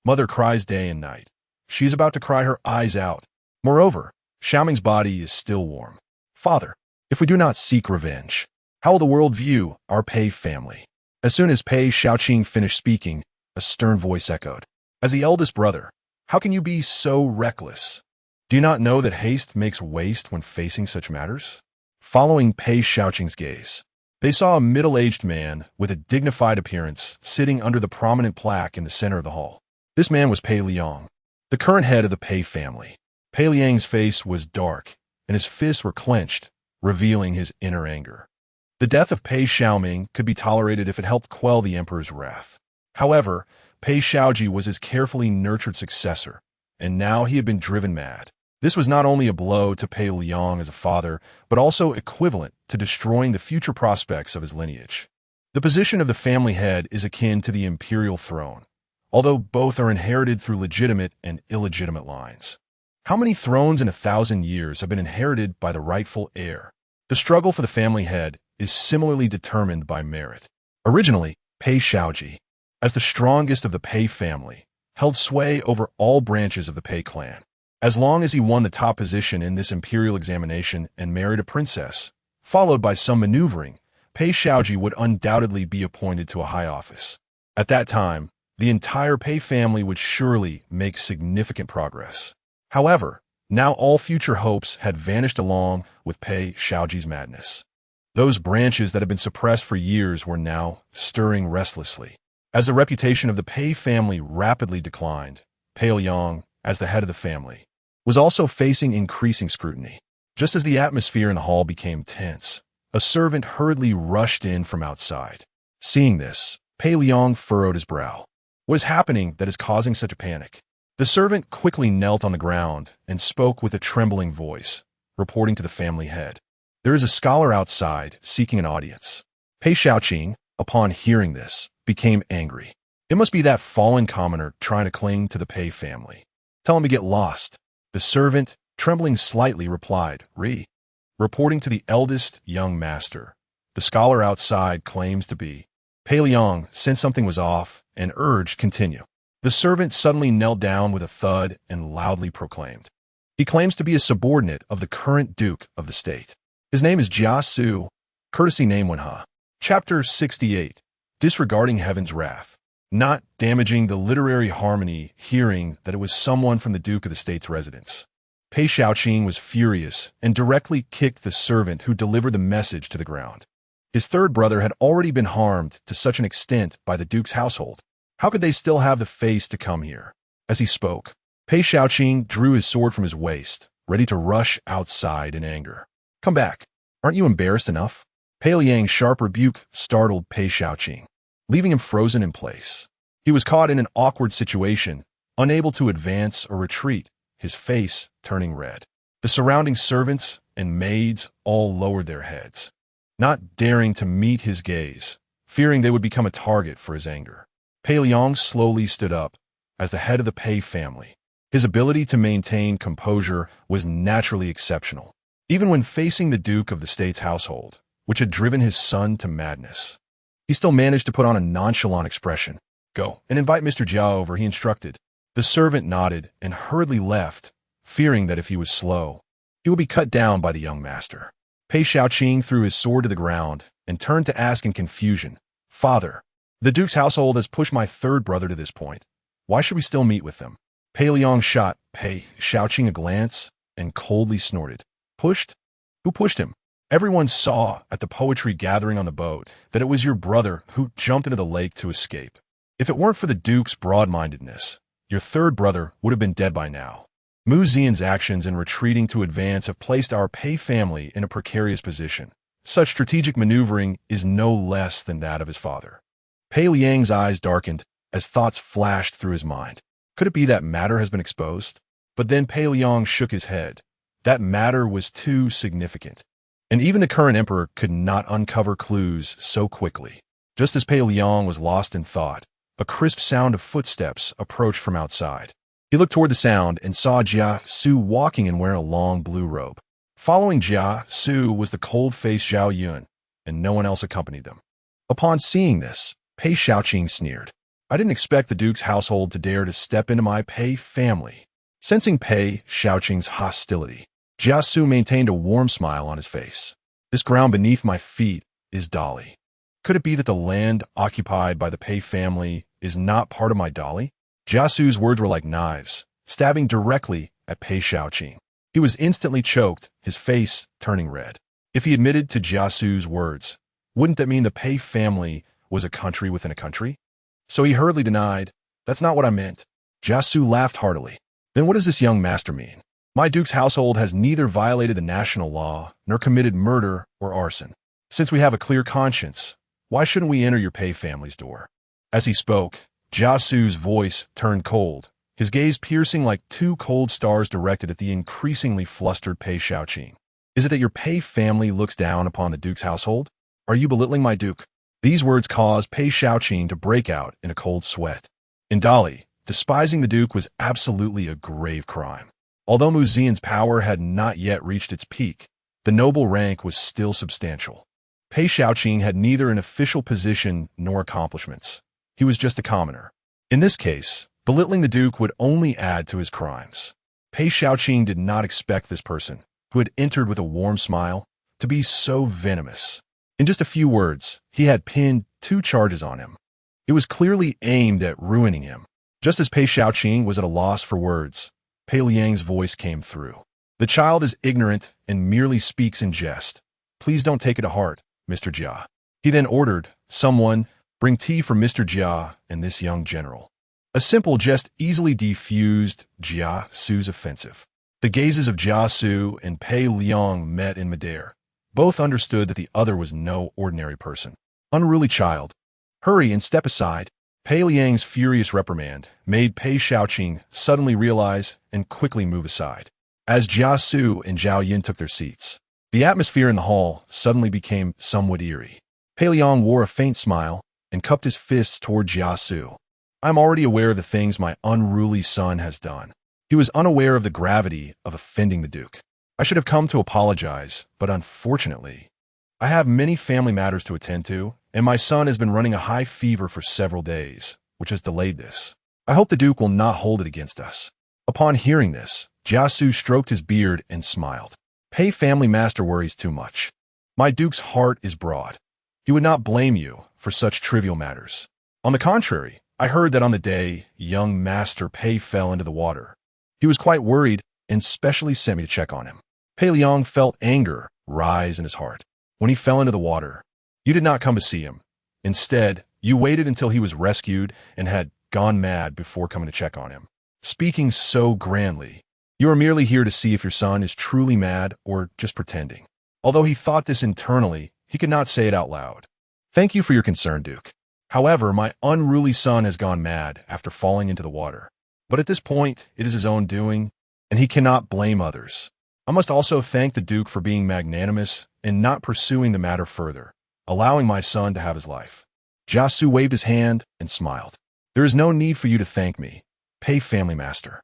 Mother cries day and night. She is about to cry her eyes out. Moreover, Xiaoming's body is still warm. Father, if we do not seek revenge, how will the world view our Pei family? As soon as Pei Xiaoqing finished speaking, a stern voice echoed. As the eldest brother, how can you be so reckless? Do you not know that haste makes waste when facing such matters? Following Pei Xiaoqing's gaze, they saw a middle-aged man with a dignified appearance sitting under the prominent plaque in the center of the hall. This man was Pei Liang, the current head of the Pei family. Pei Liang's face was dark, and his fists were clenched, revealing his inner anger. The death of Pei Xiaoming could be tolerated if it helped quell the emperor's wrath. However, Pei Xiaoji was his carefully nurtured successor, and now he had been driven mad. This was not only a blow to Pei Liang as a father, but also equivalent to destroying the future prospects of his lineage. The position of the family head is akin to the imperial throne, although both are inherited through legitimate and illegitimate lines. How many thrones in 1,000 years have been inherited by the rightful heir? The struggle for the family head is similarly determined by merit. Originally, Pei Xiaoji, as the strongest of the Pei family, held sway over all branches of the Pei clan. As long as he won the top position in this imperial examination and married a princess, followed by some maneuvering, Pei Xiaoji would undoubtedly be appointed to a high office. At that time, the entire Pei family would surely make significant progress. However, now all future hopes had vanished along with Pei Xiaoji's madness. Those branches that had been suppressed for years were now stirring restlessly. As the reputation of the Pei family rapidly declined, Pei Liang, as the head of the family, was also facing increasing scrutiny. Just as the atmosphere in the hall became tense, a servant hurriedly rushed in from outside. Seeing this, Pei Liang furrowed his brow. What is happening that is causing such a panic? The servant quickly knelt on the ground and spoke with a trembling voice, reporting to the family head. There is a scholar outside seeking an audience. Pei Xiaoqing, upon hearing this, became angry. It must be that fallen commoner trying to cling to the Pei family. Tell him to get lost. The servant, trembling slightly, replied, reporting to the eldest young master. The scholar outside claims to be. Pei Liang sensed something was off and urged continue. The servant suddenly knelt down with a thud and loudly proclaimed. He claims to be a subordinate of the current Duke of the state. His name is Jia Xu, courtesy name Wenhe. Chapter 68. Disregarding Heaven's Wrath. Not damaging the literary harmony, hearing that it was someone from the Duke of the State's residence. Pei Xiaoqing was furious and directly kicked the servant who delivered the message to the ground. His third brother had already been harmed to such an extent by the Duke's household. How could they still have the face to come here? As he spoke, Pei Xiaoqing drew his sword from his waist, ready to rush outside in anger. Come back. Aren't you embarrassed enough? Pei Liang's sharp rebuke startled Pei Xiaoqing, leaving him frozen in place. He was caught in an awkward situation, unable to advance or retreat, his face turning red. The surrounding servants and maids all lowered their heads, not daring to meet his gaze, fearing they would become a target for his anger. Pei Liang slowly stood up as the head of the Pei family. His ability to maintain composure was naturally exceptional, even when facing the Duke of the State's household, which had driven his son to madness. He still managed to put on a nonchalant expression. Go and invite Mr. Jia over, he instructed. The servant nodded and hurriedly left, fearing that if he was slow, he would be cut down by the young master. Pei Xiaoqing threw his sword to the ground and turned to ask in confusion, Father, the Duke's household has pushed my third brother to this point. Why should we still meet with them? Pei Liang shot Pei Xiaoqing a glance and coldly snorted. Pushed? Who pushed him? Everyone saw at the poetry gathering on the boat that it was your brother who jumped into the lake to escape. If it weren't for the Duke's broad-mindedness, your third brother would have been dead by now. Zian's actions in retreating to advance have placed our Pei family in a precarious position. Such strategic maneuvering is no less than that of his father. Pei Liang's eyes darkened as thoughts flashed through his mind. Could it be that matter has been exposed? But then Pei Liang shook his head. That matter was too significant, and even the current emperor could not uncover clues so quickly. Just as Pei Liang was lost in thought, a crisp sound of footsteps approached from outside. He looked toward the sound and saw Jia Xu walking and wearing a long blue robe. Following Jia Xu was the cold-faced Zhao Yun, and no one else accompanied them. Upon seeing this, Pei Xiaoqing sneered. I didn't expect the Duke's household to dare to step into my Pei family. Sensing Pei Xiaoqing's hostility, Jia Xu maintained a warm smile on his face. This ground beneath my feet is Dali. Could it be that the land occupied by the Pei family is not part of my Dali? Jia Xu's words were like knives, stabbing directly at Pei Xiaoqing. He was instantly choked, his face turning red. If he admitted to Jia Xu's words, wouldn't that mean the Pei family was a country within a country? So he hurriedly denied, that's not what I meant. Jia Xu laughed heartily. Then what does this young master mean? My Duke's household has neither violated the national law nor committed murder or arson. Since we have a clear conscience, why shouldn't we enter your Pei family's door? As he spoke, Jia Xu's voice turned cold, his gaze piercing like two cold stars directed at the increasingly flustered Pei Xiaoqing. Is it that your Pei family looks down upon the Duke's household? Are you belittling my Duke? These words caused Pei Xiaoqing to break out in a cold sweat. In Dali, despising the Duke was absolutely a grave crime. Although Zian's power had not yet reached its peak, the noble rank was still substantial. Pei Xiaoqing had neither an official position nor accomplishments. He was just a commoner. In this case, belittling the Duke would only add to his crimes. Pei Xiaoqing did not expect this person, who had entered with a warm smile, to be so venomous. In just a few words, he had pinned 2 charges on him. It was clearly aimed at ruining him. Just as Pei Xiaoqing was at a loss for words, Pei Liang's voice came through. The child is ignorant and merely speaks in jest. Please don't take it to heart, Mr. Jia. He then ordered someone Bring tea for Mr. Jia and this young general. A simple jest easily defused Jia Xu's offensive. The gazes of Jia Xu and Pei Liang met in midair. Both understood that the other was no ordinary person. Unruly child. Hurry and step aside. Pei Liang's furious reprimand made Pei Xiaoqing suddenly realize and quickly move aside. As Jia Xu and Zhao Yun took their seats, the atmosphere in the hall suddenly became somewhat eerie. Pei Liang wore a faint smile and cupped his fists toward Jia Xu. I'm already aware of the things my unruly son has done. He was unaware of the gravity of offending the Duke. I should have come to apologize, but unfortunately, I have many family matters to attend to, and my son has been running a high fever for several days, which has delayed this. I hope the Duke will not hold it against us. Upon hearing this, Jia Xu stroked his beard and smiled. Pei family master worries too much. My Duke's heart is broad. He would not blame you for such trivial matters. On the contrary, I heard that on the day young Master Pei fell into the water, he was quite worried and specially sent me to check on him. Pei Liang felt anger rise in his heart. When he fell into the water, you did not come to see him. Instead, you waited until he was rescued and had gone mad before coming to check on him. Speaking so grandly, you are merely here to see if your son is truly mad or just pretending. Although he thought this internally, he could not say it out loud. Thank you for your concern, Duke. However, my unruly son has gone mad after falling into the water. But at this point, it is his own doing, and he cannot blame others. I must also thank the Duke for being magnanimous and not pursuing the matter further, allowing my son to have his life. Jia Xu waved his hand and smiled. There is no need for you to thank me, Pei family master.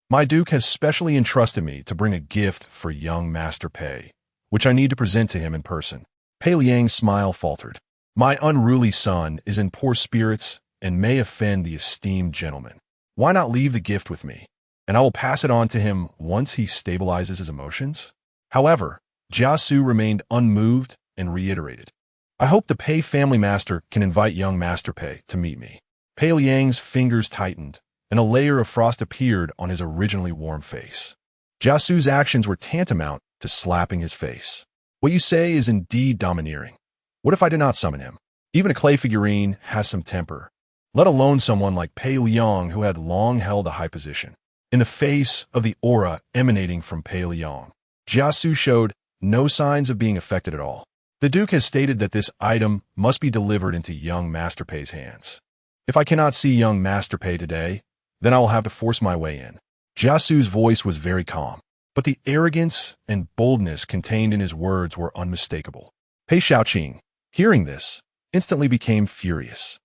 My Duke has specially entrusted me to bring a gift for young Master Pei, which I need to present to him in person. Pei Liang's smile faltered. My unruly son is in poor spirits and may offend the esteemed gentleman. Why not leave the gift with me, and I will pass it on to him once he stabilizes his emotions? However, Jia Xu remained unmoved and reiterated. I hope the Pei family master can invite young Master Pei to meet me. Pei Liang's fingers tightened, and a layer of frost appeared on his originally warm face. Jia Xu's actions were tantamount to slapping his face. What you say is indeed domineering. What if I do not summon him? Even a clay figurine has some temper, let alone someone like Pei Liang who had long held a high position. In the face of the aura emanating from Pei Liang, Jia Xu showed no signs of being affected at all. The Duke has stated that this item must be delivered into young Master Pei's hands. If I cannot see young Master Pei today, then I will have to force my way in. Jia Xu's voice was very calm, but the arrogance and boldness contained in his words were unmistakable. Pei Xiaoqing, hearing this, instantly became furious.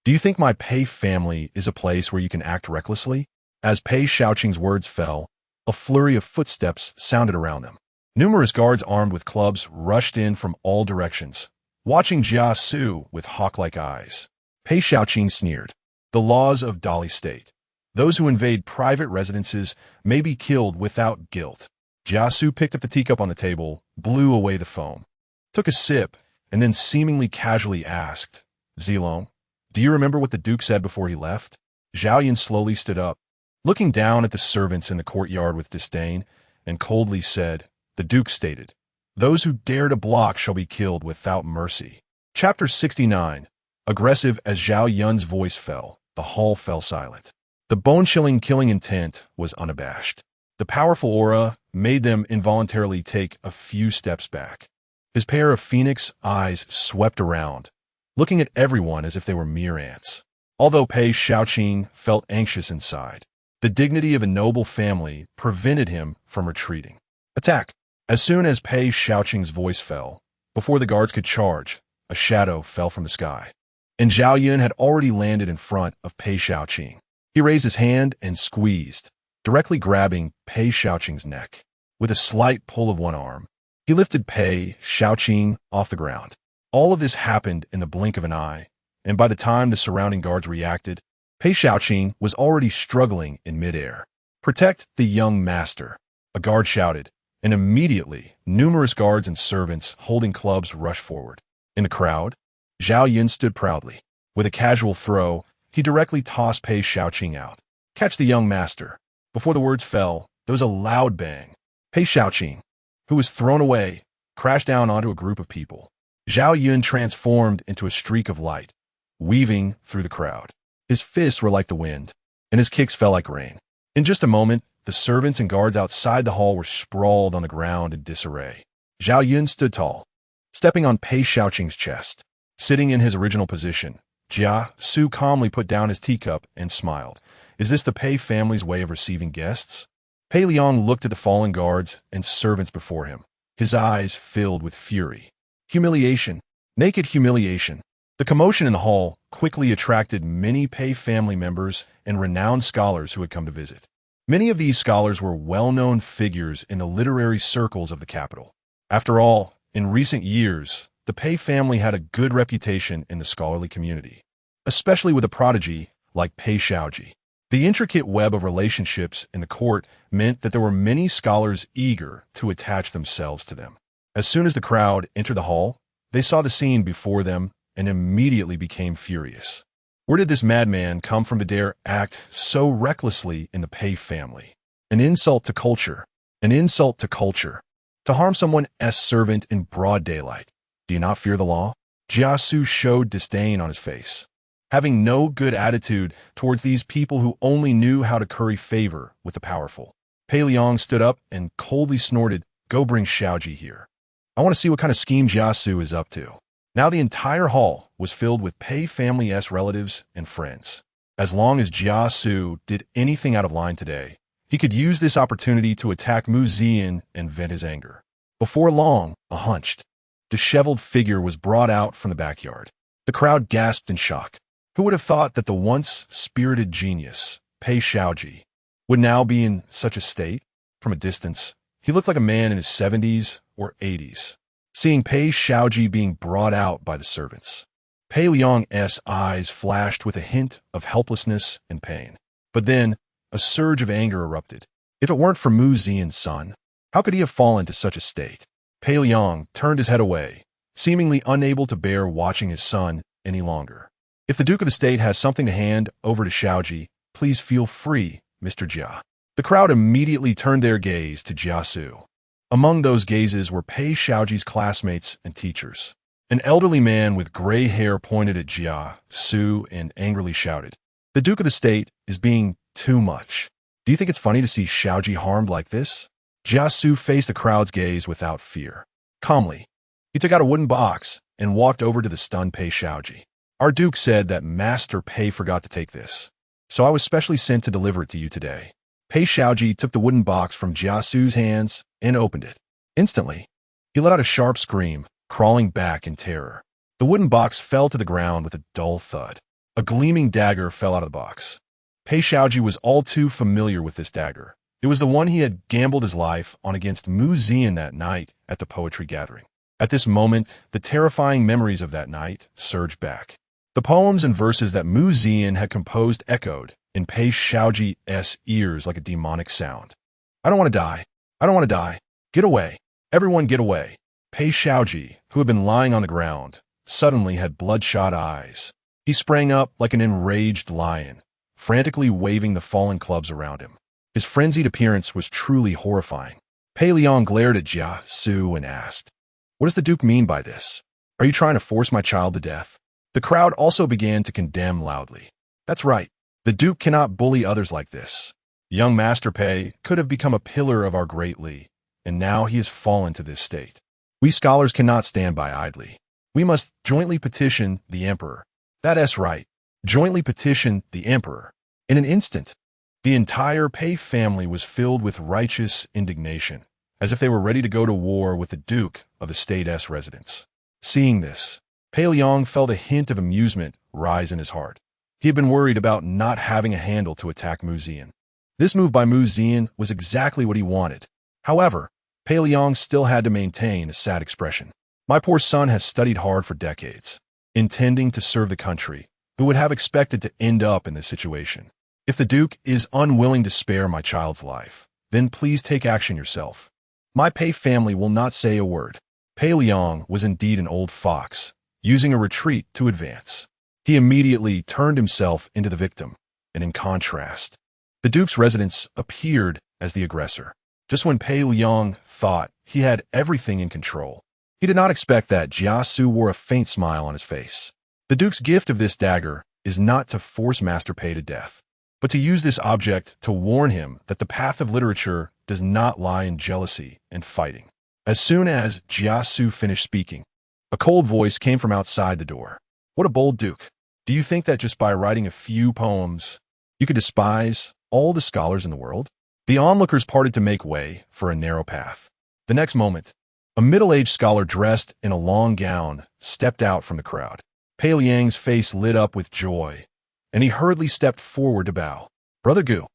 Do you think my Pei family is a place where you can act recklessly? As Pei Xiaoqing's words fell, a flurry of footsteps sounded around them. Numerous guards armed with clubs rushed in from all directions, watching Jia Xu with hawk-like eyes. Pei Xiaoqing sneered. The laws of Dali state. Those who invade private residences may be killed without guilt. Jia Xu picked up the teacup on the table, blew away the foam, took a sip, and then seemingly casually asked, Zilong, do you remember what the Duke said before he left? Zhao Yun slowly stood up, looking down at the servants in the courtyard with disdain, and coldly said, the Duke stated, those who dare to block shall be killed without mercy. Chapter 69. Aggressive as Zhao Yun's voice fell, the hall fell silent. The bone-chilling killing intent was unabashed. The powerful aura made them involuntarily take a few steps back. His pair of phoenix eyes swept around, looking at everyone as if they were mere ants. Although Pei Xiaoqing felt anxious inside, the dignity of a noble family prevented him from retreating. Attack! As soon as Pei Xiaoqing's voice fell, before the guards could charge, a shadow fell from the sky, and Zhao Yun had already landed in front of Pei Xiaoqing. He raised his hand and squeezed, directly grabbing Pei Xiaoqing's neck. With a slight pull of one arm, he lifted Pei Xiaoqing off the ground. All of this happened in the blink of an eye, and by the time the surrounding guards reacted, Pei Xiaoqing was already struggling in midair. Protect the young master, a guard shouted, and immediately numerous guards and servants holding clubs rushed forward. In the crowd, Zhao Yun stood proudly. With a casual throw, he directly tossed Pei Xiaoqing out. Catch the young master. Before the words fell, there was a loud bang. Pei Xiaoqing, who was thrown away, crashed down onto a group of people. Zhao Yun transformed into a streak of light, weaving through the crowd. His fists were like the wind, and his kicks fell like rain. In just a moment, the servants and guards outside the hall were sprawled on the ground in disarray. Zhao Yun stood tall, stepping on Pei Shaoqing's chest. Sitting in his original position, Jia Xu calmly put down his teacup and smiled. Is this the Pei family's way of receiving guests? Pei Liang looked at the fallen guards and servants before him, his eyes filled with fury. Humiliation, naked humiliation. The commotion in the hall quickly attracted many Pei family members and renowned scholars who had come to visit. Many of these scholars were well-known figures in the literary circles of the capital. After all, in recent years, the Pei family had a good reputation in the scholarly community, especially with a prodigy like Pei Shaoji. The intricate web of relationships in the court meant that there were many scholars eager to attach themselves to them. As soon as the crowd entered the hall, they saw the scene before them and immediately became furious. Where did this madman come from to dare act so recklessly in the Pei family? An insult to culture. An insult to culture. To harm someone's servant in broad daylight. Do you not fear the law? Jia Xu showed disdain on his face, having no good attitude towards these people who only knew how to curry favor with the powerful. Pei Liang stood up and coldly snorted, "Go bring Shaoji here. I want to see what kind of scheme Jia Xu is up to." Now the entire hall was filled with Pei family's relatives and friends. As long as Jia Xu did anything out of line today, he could use this opportunity to attack Zian and vent his anger. Before long, a hunched, disheveled figure was brought out from the backyard. The crowd gasped in shock. Who would have thought that the once spirited genius, Pei Shaoji, would now be in such a state? From a distance, he looked like a man in his 70s or 80s. Seeing Pei Shaoji being brought out by the servants, Pei Liang's eyes flashed with a hint of helplessness and pain. But then, a surge of anger erupted. If it weren't for Zian's son, how could he have fallen to such a state? Pei Liang turned his head away, seemingly unable to bear watching his son any longer. If the Duke of the State has something to hand over to Shaoji, please feel free, Mr. Jia. The crowd immediately turned their gaze to Jia Xu. Among those gazes were Pei Shaoji's classmates and teachers. An elderly man with gray hair pointed at Jia Xu and angrily shouted, "The Duke of the State is being too much. Do you think it's funny to see Shaoji harmed like this?" Jia Xu faced the crowd's gaze without fear. Calmly, he took out a wooden box and walked over to the stunned Pei Shaoji. "Our Duke said that Master Pei forgot to take this, so I was specially sent to deliver it to you today." Pei Shaoji took the wooden box from Jia Xu's hands and opened it. Instantly, he let out a sharp scream, crawling back in terror. The wooden box fell to the ground with a dull thud. A gleaming dagger fell out of the box. Pei Shaoji was all too familiar with this dagger. It was the one he had gambled his life on against Zian that night at the poetry gathering. At this moment, the terrifying memories of that night surged back. The poems and verses that Zian had composed echoed in Pei Shaoji's ears like a demonic sound. "I don't want to die. I don't want to die. Get away. Everyone get away." Pei Shaoji, who had been lying on the ground, suddenly had bloodshot eyes. He sprang up like an enraged lion, frantically waving the fallen clubs around him. His frenzied appearance was truly horrifying. Pei Liang glared at Jia Xu and asked, "What does the Duke mean by this? Are you trying to force my child to death?" The crowd also began to condemn loudly. "That's right. The Duke cannot bully others like this. Young Master Pei could have become a pillar of our Great Li, and now he has fallen to this state. We scholars cannot stand by idly. We must jointly petition the Emperor." That's right. Jointly petition the Emperor. In an instant, the entire Pei family was filled with righteous indignation, as if they were ready to go to war with the Duke of the State's residence. Seeing this, Pei Liang felt a hint of amusement rise in his heart. He had been worried about not having a handle to attack Zian. This move by Zian was exactly what he wanted. However, Pei Liang still had to maintain a sad expression. "My poor son has studied hard for decades, intending to serve the country, who would have expected to end up in this situation. If the Duke is unwilling to spare my child's life, then please take action yourself. My Pei family will not say a word." Pei Liang was indeed an old fox, using a retreat to advance. He immediately turned himself into the victim, and in contrast, the Duke's residence appeared as the aggressor. Just when Pei Liang thought he had everything in control, he did not expect that Jia Xu wore a faint smile on his face. The Duke's gift of this dagger is not to force Master Pei to death, but to use this object to warn him that the path of literature does not lie in jealousy and fighting. As soon as Jia Xu finished speaking, a cold voice came from outside the door. What a bold Duke. Do you think that just by writing a few poems, you could despise all the scholars in the world? The onlookers parted to make way for a narrow path. The next moment, a middle-aged scholar dressed in a long gown stepped out from the crowd. Pei Liang's face lit up with joy, and he hurriedly stepped forward to bow. Brother Gu,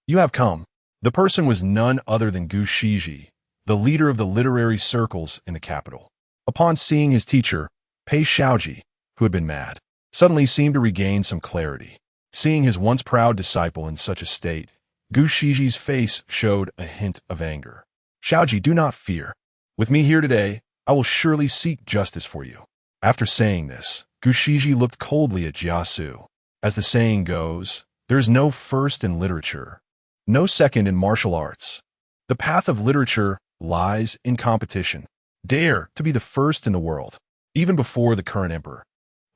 you have come. The person was none other than Gu Shiji, the leader of the literary circles in the capital. Upon seeing his teacher, Pei Shaoji, who had been mad, suddenly seemed to regain some clarity. Seeing his once proud disciple in such a state, Gu Shiji's face showed a hint of anger. Shaoji, do not fear. With me here today, I will surely seek justice for you. After saying this, Gu Shiji looked coldly at Jia Xu. As the saying goes, there is no first in literature, no second in martial arts. The path of literature lies in competition. Dare to be the first in the world, even before the current emperor.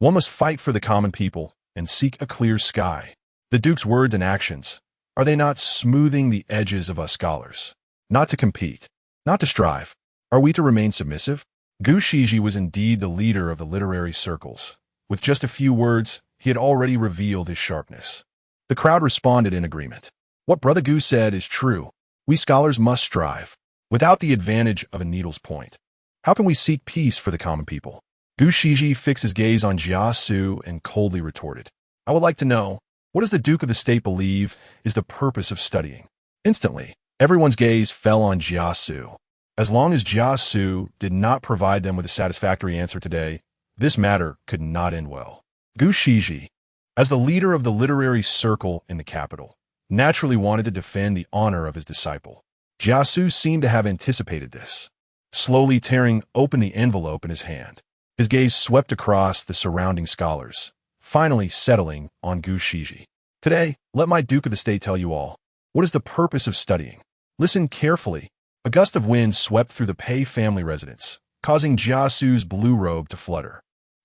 One must fight for the common people and seek a clear sky. The Duke's words and actions, are they not smoothing the edges of us scholars? Not to compete, not to strive. Are we to remain submissive? Gu Shiji was indeed the leader of the literary circles. With just a few words, he had already revealed his sharpness. The crowd responded in agreement. What Brother Gu said is true. We scholars must strive, without the advantage of a needle's point. How can we seek peace for the common people? Gu Shiji fixed his gaze on Jia Xu and coldly retorted. I would like to know, what does the Duke of the State believe is the purpose of studying? Instantly, everyone's gaze fell on Jia Xu. As long as Jia Xu did not provide them with a satisfactory answer today, this matter could not end well. Gu Shiji, as the leader of the literary circle in the capital, naturally wanted to defend the honor of his disciple. Jia Xu seemed to have anticipated this. Slowly tearing open the envelope in his hand, his gaze swept across the surrounding scholars, finally settling on Gu Shiji. Today, let my Duke of the State tell you all. What is the purpose of studying? Listen carefully. A gust of wind swept through the Pei family residence, causing Jia Xu's blue robe to flutter.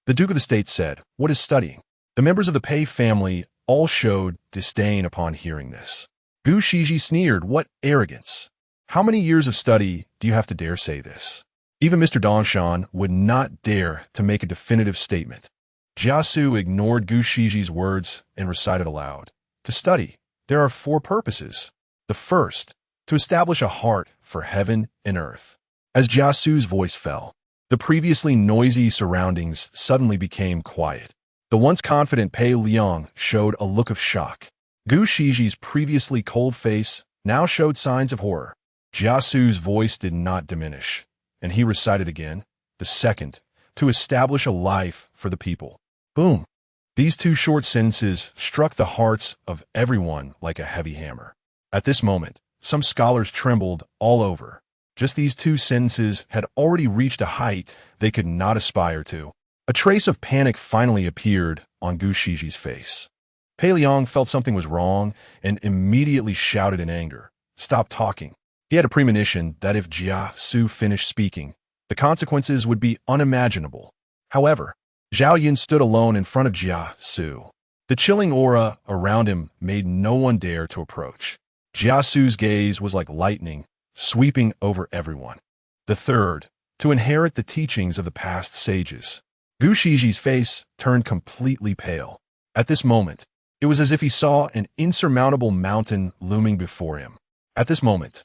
The Duke of the State said, what is studying? The members of the Pei family all showed disdain upon hearing this. Gu Shiji sneered, what arrogance! How many years of study do you have to dare say this? Even Mr. Dongshan would not dare to make a definitive statement. Jia Xu ignored Gu Shiji's words and recited aloud. To study, there are 4 purposes. The first, to establish a heart for heaven and earth. As Jia Xu's voice fell, the previously noisy surroundings suddenly became quiet. The once confident Pei Liang showed a look of shock. Gu Shiji's previously cold face now showed signs of horror. Jia Xu's voice did not diminish, and he recited again, the second, to establish a life for the people. Boom! These 2 short sentences struck the hearts of everyone like a heavy hammer. At this moment, some scholars trembled all over. Just these 2 sentences had already reached a height they could not aspire to. A trace of panic finally appeared on Gu Shiji's face. Pei Liang felt something was wrong and immediately shouted in anger, stop talking. He had a premonition that if Jia Xu finished speaking, the consequences would be unimaginable. However, Zhao Yun stood alone in front of Jia Xu. The chilling aura around him made no one dare to approach. Jia Xu's gaze was like lightning, sweeping over everyone. The third, to inherit the teachings of the past sages. Gu Shiji's face turned completely pale. At this moment, it was as if he saw an insurmountable mountain looming before him. At this moment,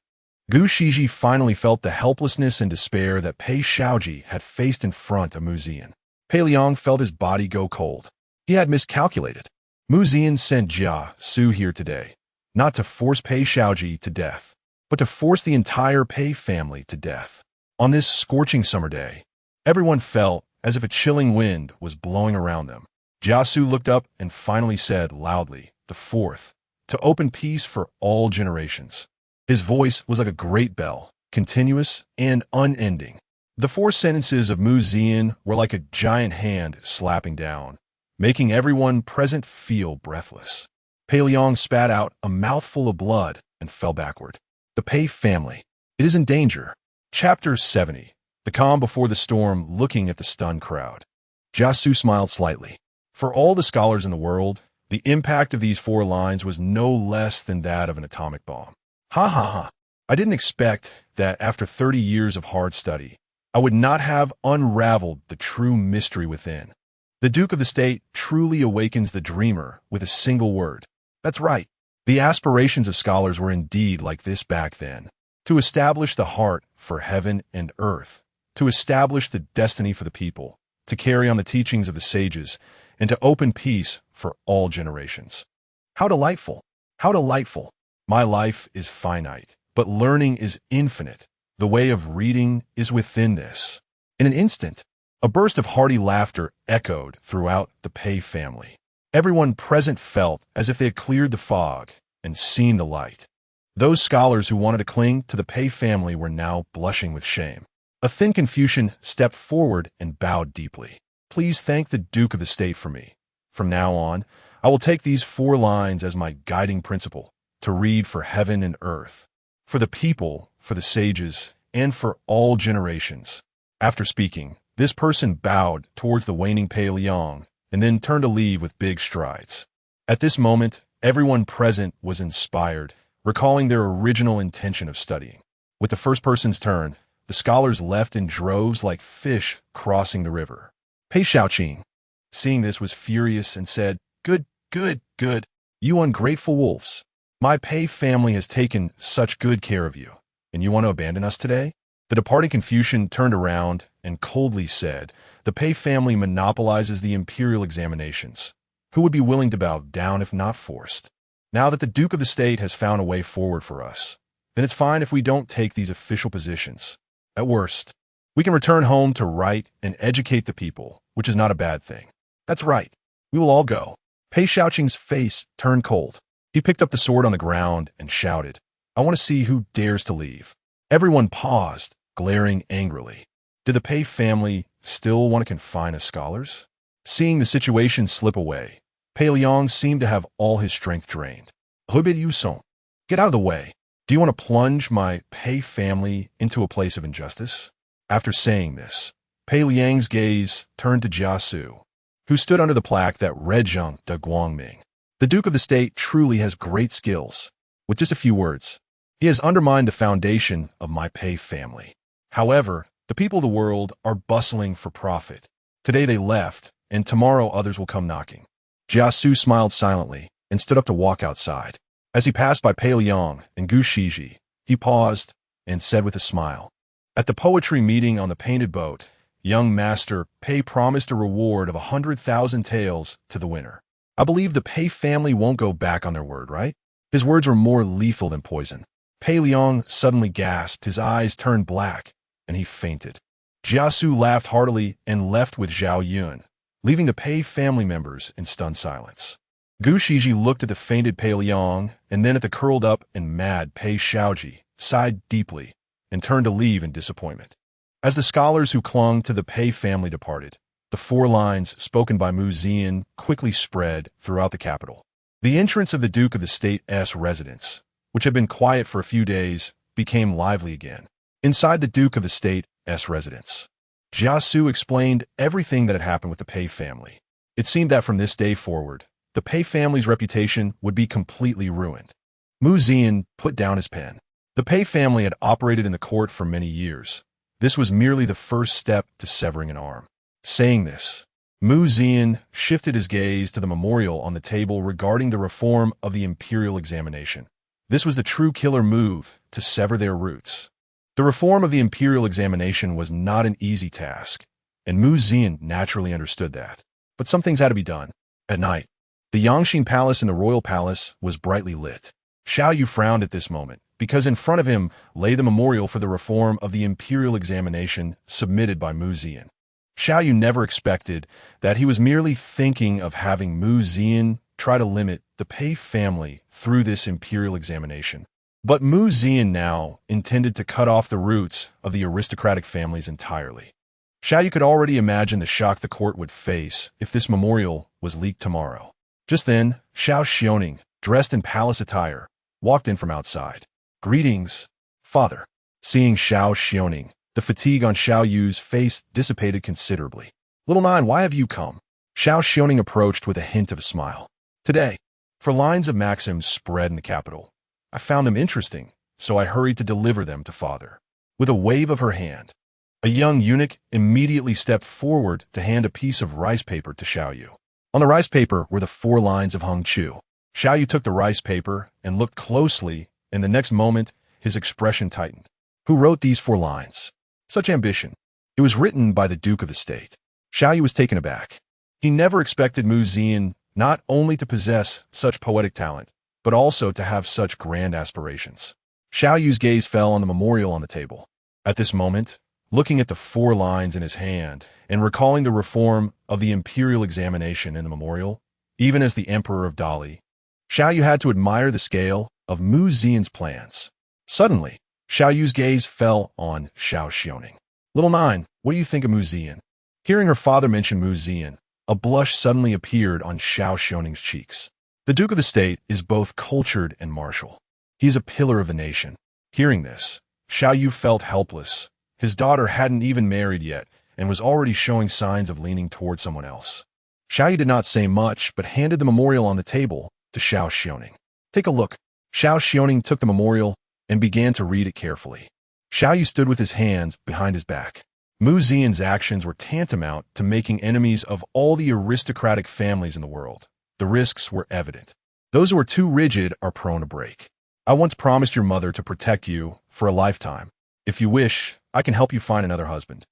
Gu Shiji finally felt the helplessness and despair that Pei Shaoji had faced in front of Mu Zian. Pei Liang felt his body go cold. He had miscalculated. Mu Zian sent Jia Xu here today, not to force Pei Shaoji to death, but to force the entire Pei family to death. On this scorching summer day, everyone felt as if a chilling wind was blowing around them. Jia Xu looked up and finally said loudly, the 4th, to open peace for all generations. His voice was like a great bell, continuous and unending. The 4 sentences of Mu Zian were like a giant hand slapping down, making everyone present feel breathless. Pei Liang spat out a mouthful of blood and fell backward. The Pei family. It is in danger. Chapter 70. The calm before the storm, looking at the stunned crowd. Jia Xu smiled slightly. For all the scholars in the world, the impact of these 4 lines was no less than that of an atomic bomb. Ha ha ha. I didn't expect that after 30 years of hard study, I would not have unraveled the true mystery within. The Duke of the State truly awakens the dreamer with a single word. That's right. The aspirations of scholars were indeed like this back then. To establish the heart for heaven and earth, to establish the destiny for the people, to carry on the teachings of the sages, and to open peace for all generations. How delightful! How delightful! My life is finite, but learning is infinite. The way of reading is within this. In an instant, a burst of hearty laughter echoed throughout the Pei family. Everyone present felt as if they had cleared the fog and seen the light. Those scholars who wanted to cling to the Pei family were now blushing with shame. A thin Confucian stepped forward and bowed deeply. Please thank the Duke of the State for me. From now on, I will take these 4 lines as my guiding principle, to read for heaven and earth, for the people, for the sages, and for all generations. After speaking, this person bowed towards the waning Pei Liang and then turned to leave with big strides. At this moment, everyone present was inspired, recalling their original intention of studying. With the first person's turn, the scholars left in droves like fish crossing the river. Pei Shaoqing, seeing this, was furious and said, Good, good, good, you ungrateful wolves. My Pei family has taken such good care of you, and you want to abandon us today? The departing Confucian turned around and coldly said, The Pei family monopolizes the imperial examinations. Who would be willing to bow down if not forced? Now that the Duke of the State has found a way forward for us, then it's fine if we don't take these official positions. At worst, we can return home to write and educate the people, which is not a bad thing. That's right. We will all go. Pei Shaoqing's face turned cold. He picked up the sword on the ground and shouted, I want to see who dares to leave. Everyone paused, glaring angrily. Did the Pei family still want to confine us scholars? Seeing the situation slip away, Pei Liang seemed to have all his strength drained. Hubit Yusong, get out of the way. Do you want to plunge my Pei family into a place of injustice? After saying this, Pei Liang's gaze turned to Jia Xu, who stood under the plaque that read Zhang de Guangming. The Duke of the State truly has great skills. With just a few words, he has undermined the foundation of my Pei family. However, the people of the world are bustling for profit. Today they left, and tomorrow others will come knocking. Jia Xu smiled silently and stood up to walk outside. As he passed by Pei Liang and Gu Shiji, he paused and said with a smile, At the poetry meeting on the painted boat, young Master Pei promised a reward of 100,000 taels to the winner. I believe the Pei family won't go back on their word, right? His words were more lethal than poison. Pei Liang suddenly gasped, his eyes turned black, and he fainted. Jia Xu laughed heartily and left with Zhao Yun, leaving the Pei family members in stunned silence. Gu Shiji looked at the fainted Pei Liang and then at the curled up and mad Pei Shaoji, sighed deeply, and turned to leave in disappointment. As the scholars who clung to the Pei family departed, the 4 lines spoken by Mu Zian quickly spread throughout the capital. The entrance of the Duke of the State's residence, which had been quiet for a few days, became lively again. Inside the Duke of the State's residence, Jia Xu explained everything that had happened with the Pei family. It seemed that from this day forward, the Pei family's reputation would be completely ruined. Mu Zian put down his pen. The Pei family had operated in the court for many years. This was merely the first step to severing an arm. Saying this, Mu Zian shifted his gaze to the memorial on the table regarding the reform of the imperial examination. This was the true killer move to sever their roots. The reform of the imperial examination was not an easy task, and Mu Zian naturally understood that. But some things had to be done. At night, the Yangxing Palace in the royal palace was brightly lit. Zhao Yun frowned at this moment, because in front of him lay the memorial for the reform of the imperial examination submitted by Mu Zian. Zhao Yun never expected that he was merely thinking of having Mu Zian try to limit the Pei family through this imperial examination. But Mu Zian now intended to cut off the roots of the aristocratic families entirely. Zhao Yun could already imagine the shock the court would face if this memorial was leaked tomorrow. Just then, Zhao Xioning, dressed in palace attire, walked in from outside. Greetings, father. Seeing Zhao Xioning, the fatigue on Zhao Yu's face dissipated considerably. Little Nine, why have you come? Zhao Xiaoning approached with a hint of a smile. Today, for lines of maxims spread in the capital, I found them interesting, so I hurried to deliver them to father. With a wave of her hand, a young eunuch immediately stepped forward to hand a piece of rice paper to Zhao Yu. On the rice paper were the 4 lines of Hung Chu. Zhao Yu took the rice paper and looked closely, and the next moment, his expression tightened. Who wrote these 4 lines? Such ambition. It was written by the Duke of the State. Zhao Yu was taken aback. He never expected Mu Zian not only to possess such poetic talent, but also to have such grand aspirations. Zhao Yu's gaze fell on the memorial on the table. At this moment, looking at the 4 lines in his hand and recalling the reform of the imperial examination in the memorial, even as the Emperor of Dali, Zhao Yu had to admire the scale of Mu Zian's plans. Suddenly, Zhao Yu's gaze fell on Zhao Xiaoning. Little 9, what do you think of Mu Zian? Hearing her father mention Mu Zian, a blush suddenly appeared on Zhao Xiaoning's cheeks. The Duke of the State is both cultured and martial. He is a pillar of the nation. Hearing this, Zhao Yu felt helpless. His daughter hadn't even married yet and was already showing signs of leaning toward someone else. Zhao Yu did not say much, but handed the memorial on the table to Zhao Xiaoning. Take a look. Zhao Xiaoning took the memorial and began to read it carefully. Zhao Yu stood with his hands behind his back. Mu Zian's actions were tantamount to making enemies of all the aristocratic families in the world. The risks were evident. Those who are too rigid are prone to break. I once promised your mother to protect you for a lifetime. If you wish, I can help you find another husband,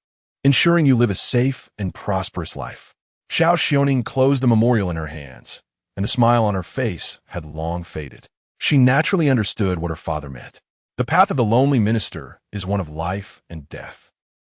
ensuring you live a safe and prosperous life. Zhao Xiaoning closed the memorial in her hands, and the smile on her face had long faded. She naturally understood what her father meant. The path of the lonely minister is one of life and death.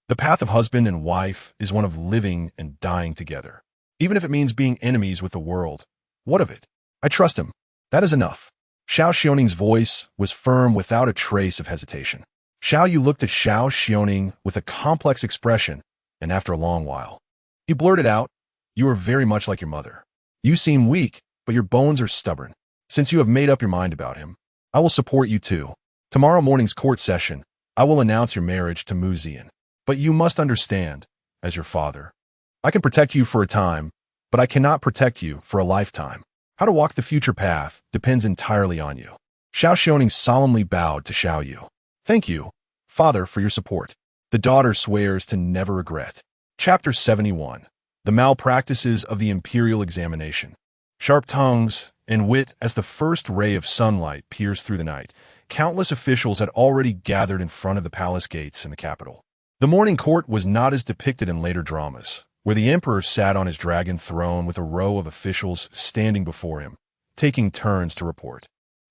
The path of husband and wife is one of living and dying together. Even if it means being enemies with the world, what of it? I trust him. That is enough. Zhao Xiaoning's voice was firm without a trace of hesitation. Zhao Yu looked at Zhao Xiaoning with a complex expression, and after a long while, he blurted out, "You are very much like your mother. You seem weak, but your bones are stubborn. Since you have made up your mind about him, I will support you too. Tomorrow morning's court session, I will announce your marriage to Mu Zian. But you must understand, as your father, I can protect you for a time, but I cannot protect you for a lifetime. How to walk the future path depends entirely on you." Zhao Xiaoning solemnly bowed to Zhao Yu. "Thank you, father, for your support." The daughter swears to never regret. Chapter 71. The Malpractices of the Imperial Examination. Sharp tongues and wit as the first ray of sunlight pierced through the night, countless officials had already gathered in front of the palace gates in the capital. The morning court was not as depicted in later dramas, where the emperor sat on his dragon throne with a row of officials standing before him, taking turns to report.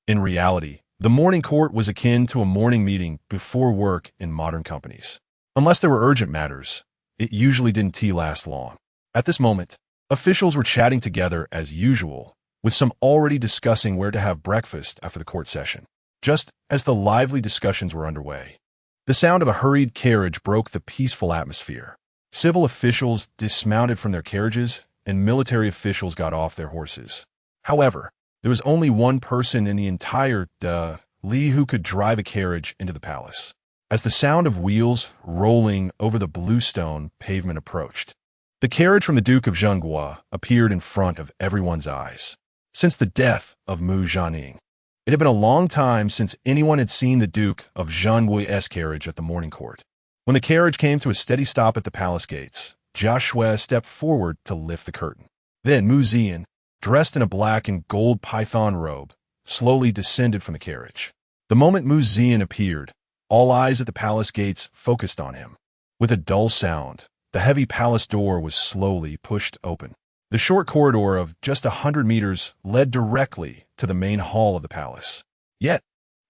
In reality, the morning court was akin to a morning meeting before work in modern companies. Unless there were urgent matters, it usually didn't last long. At this moment, officials were chatting together as usual, with some already discussing where to have breakfast after the court session. Just as the lively discussions were underway, the sound of a hurried carriage broke the peaceful atmosphere. Civil officials dismounted from their carriages, and military officials got off their horses. However, there was only one person in the entire Li who could drive a carriage into the palace. As the sound of wheels rolling over the bluestone pavement approached, the carriage from the Duke of Zhenghua appeared in front of everyone's eyes. Since the death of Mu Zhaning, it had been a long time since anyone had seen the Duke of Zhenghua's carriage at the morning court. When the carriage came to a steady stop at the palace gates, Jia Xu stepped forward to lift the curtain. Then Mu Zian, dressed in a black and gold python robe, slowly descended from the carriage. The moment Mu Zian appeared, all eyes at the palace gates focused on him. With a dull sound, the heavy palace door was slowly pushed open. The short corridor of just 100 meters led directly to the main hall of the palace. Yet,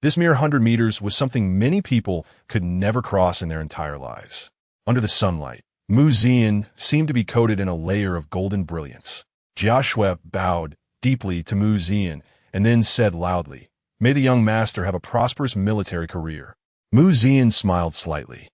this mere 100 meters was something many people could never cross in their entire lives. Under the sunlight, Mu Zian seemed to be coated in a layer of golden brilliance. Jia Xu bowed deeply to Mu Zian and then said loudly, "May the young master have a prosperous military career." Mu Zian smiled slightly,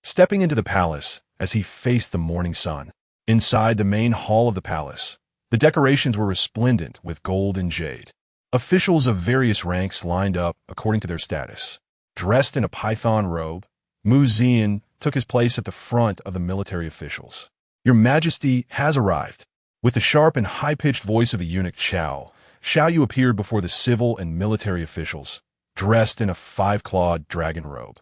stepping into the palace as he faced the morning sun. Inside the main hall of the palace, the decorations were resplendent with gold and jade. Officials of various ranks lined up according to their status. Dressed in a python robe, Mu Zian took his place at the front of the military officials. "Your Majesty has arrived." With the sharp and high-pitched voice of the eunuch Zhao Yu appeared before the civil and military officials, dressed in a five-clawed dragon robe.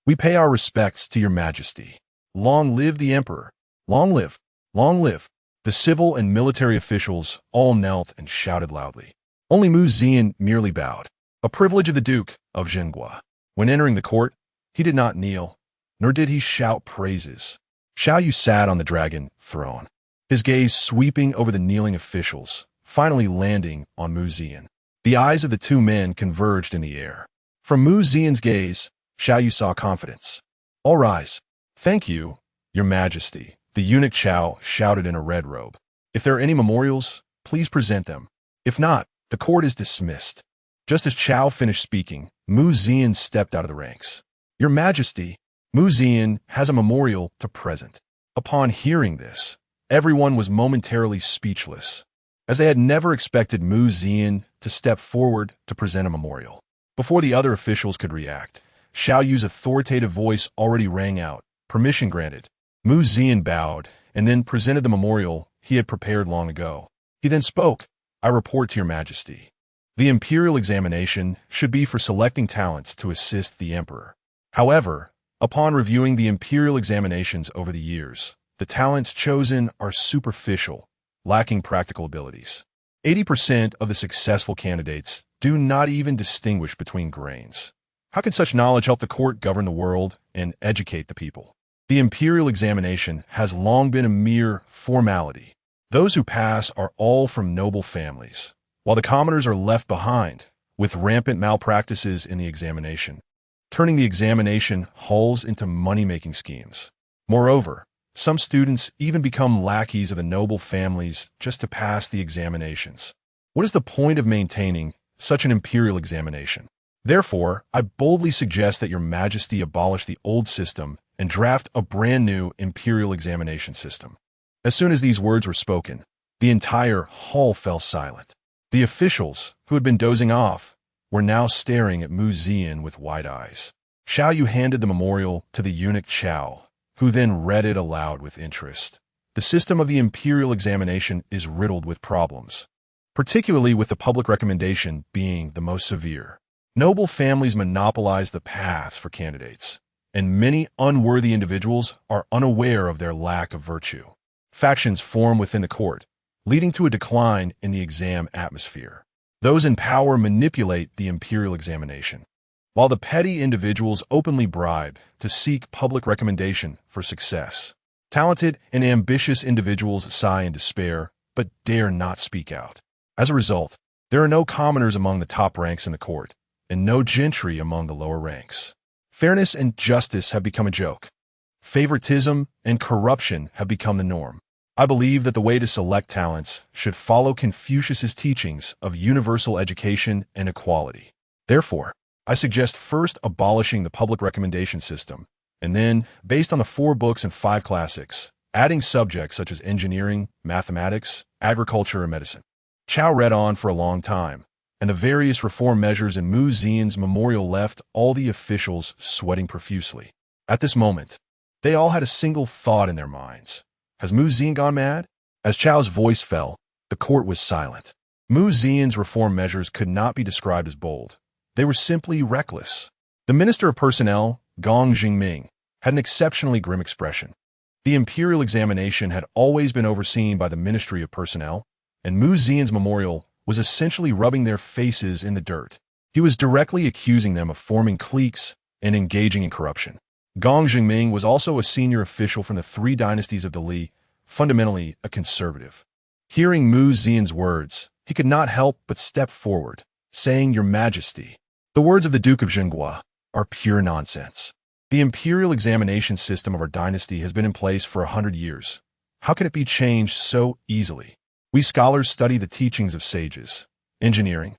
"We pay our respects to your majesty. Long live the emperor! Long live! Long live!" The civil and military officials all knelt and shouted loudly. Only Zian merely bowed, a privilege of the Duke of Zhenghua. When entering the court, he did not kneel, nor did he shout praises. Zhao Yu sat on the dragon throne, his gaze sweeping over the kneeling officials, finally landing on Zian. The eyes of the two men converged in the air. From Zian's gaze, Zhao Yu saw confidence. "All rise." "Thank you, your majesty," the eunuch shouted in a red robe. "If there are any memorials, please present them. If not, the court is dismissed." Just as Zhao finished speaking, Zian stepped out of the ranks. "Your majesty, Zian has a memorial to present." Upon hearing this, everyone was momentarily speechless, as they had never expected Zian to step forward to present a memorial. Before the other officials could react, Zhao Yu's authoritative voice already rang out, "Permission granted." Zian bowed and then presented the memorial he had prepared long ago. He then spoke, "I report to your majesty. The imperial examination should be for selecting talents to assist the emperor. However, upon reviewing the imperial examinations over the years, the talents chosen are superficial, lacking practical abilities. 80% of the successful candidates do not even distinguish between grains. How can such knowledge help the court govern the world and educate the people? The imperial examination has long been a mere formality. Those who pass are all from noble families, while the commoners are left behind, with rampant malpractices in the examination, turning the examination halls into money-making schemes. Moreover, some students even become lackeys of the noble families just to pass the examinations. What is the point of maintaining such an imperial examination? Therefore, I boldly suggest that your majesty abolish the old system and draft a brand new imperial examination system. As soon as these words were spoken, the entire hall fell silent. The officials, who had been dozing off, were now staring at Zian with wide eyes. Zhao Yu handed the memorial to the eunuch Zhao, who then read it aloud with interest. The system of the imperial examination is riddled with problems, particularly with the public recommendation being the most severe. Noble families monopolize the paths for candidates, and many unworthy individuals are unaware of their lack of virtue. Factions form within the court, leading to a decline in the exam atmosphere. Those in power manipulate the imperial examination, while the petty individuals openly bribe to seek public recommendation for success. Talented and ambitious individuals sigh in despair, but dare not speak out. As a result, there are no commoners among the top ranks in the court, and no gentry among the lower ranks. Fairness and justice have become a joke. Favoritism and corruption have become the norm. I believe that the way to select talents should follow Confucius's teachings of universal education and equality. Therefore, I suggest first abolishing the public recommendation system, and then, based on the 4 books and 5 classics, adding subjects such as engineering, mathematics, agriculture, and medicine. Zhao read on for a long time, and the various reform measures in Zian's memorial left all the officials sweating profusely. At this moment, they all had a single thought in their minds. Has Zian gone mad? As Zhao's voice fell, the court was silent. Zian's reform measures could not be described as bold. They were simply reckless. The Minister of Personnel, Gong Jingming, had an exceptionally grim expression. The imperial examination had always been overseen by the Ministry of Personnel, and Zian's memorial was essentially rubbing their faces in the dirt. He was directly accusing them of forming cliques and engaging in corruption. Gong Jingming was also a senior official from the 3 dynasties of the Li, fundamentally a conservative. Hearing Zian's words, he could not help but step forward, saying, "Your Majesty, the words of the Duke of Zhenghua are pure nonsense. The imperial examination system of our dynasty has been in place for 100 years. How can it be changed so easily? We scholars study the teachings of sages. Engineering,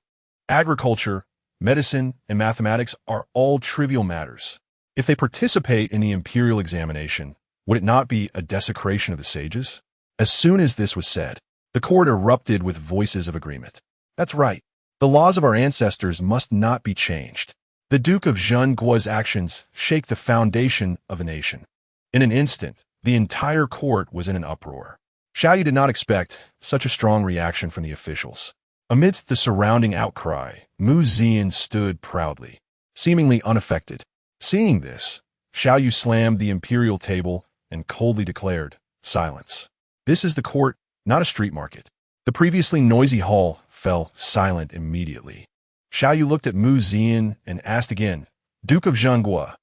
agriculture, medicine, and mathematics are all trivial matters. If they participate in the imperial examination, would it not be a desecration of the sages?" As soon as this was said, the court erupted with voices of agreement. That's right. The laws of our ancestors must not be changed. The Duke of Zhenghua's actions shake the foundation of a nation. In an instant, the entire court was in an uproar. Xiao Yu did not expect such a strong reaction from the officials. Amidst the surrounding outcry, Zian stood proudly, seemingly unaffected. Seeing this, Xiao Yu slammed the imperial table and coldly declared, "Silence. This is the court, not a street market." The previously noisy hall fell silent immediately. Xiao Yu looked at Zian and asked again, "Duke of Zhonggua,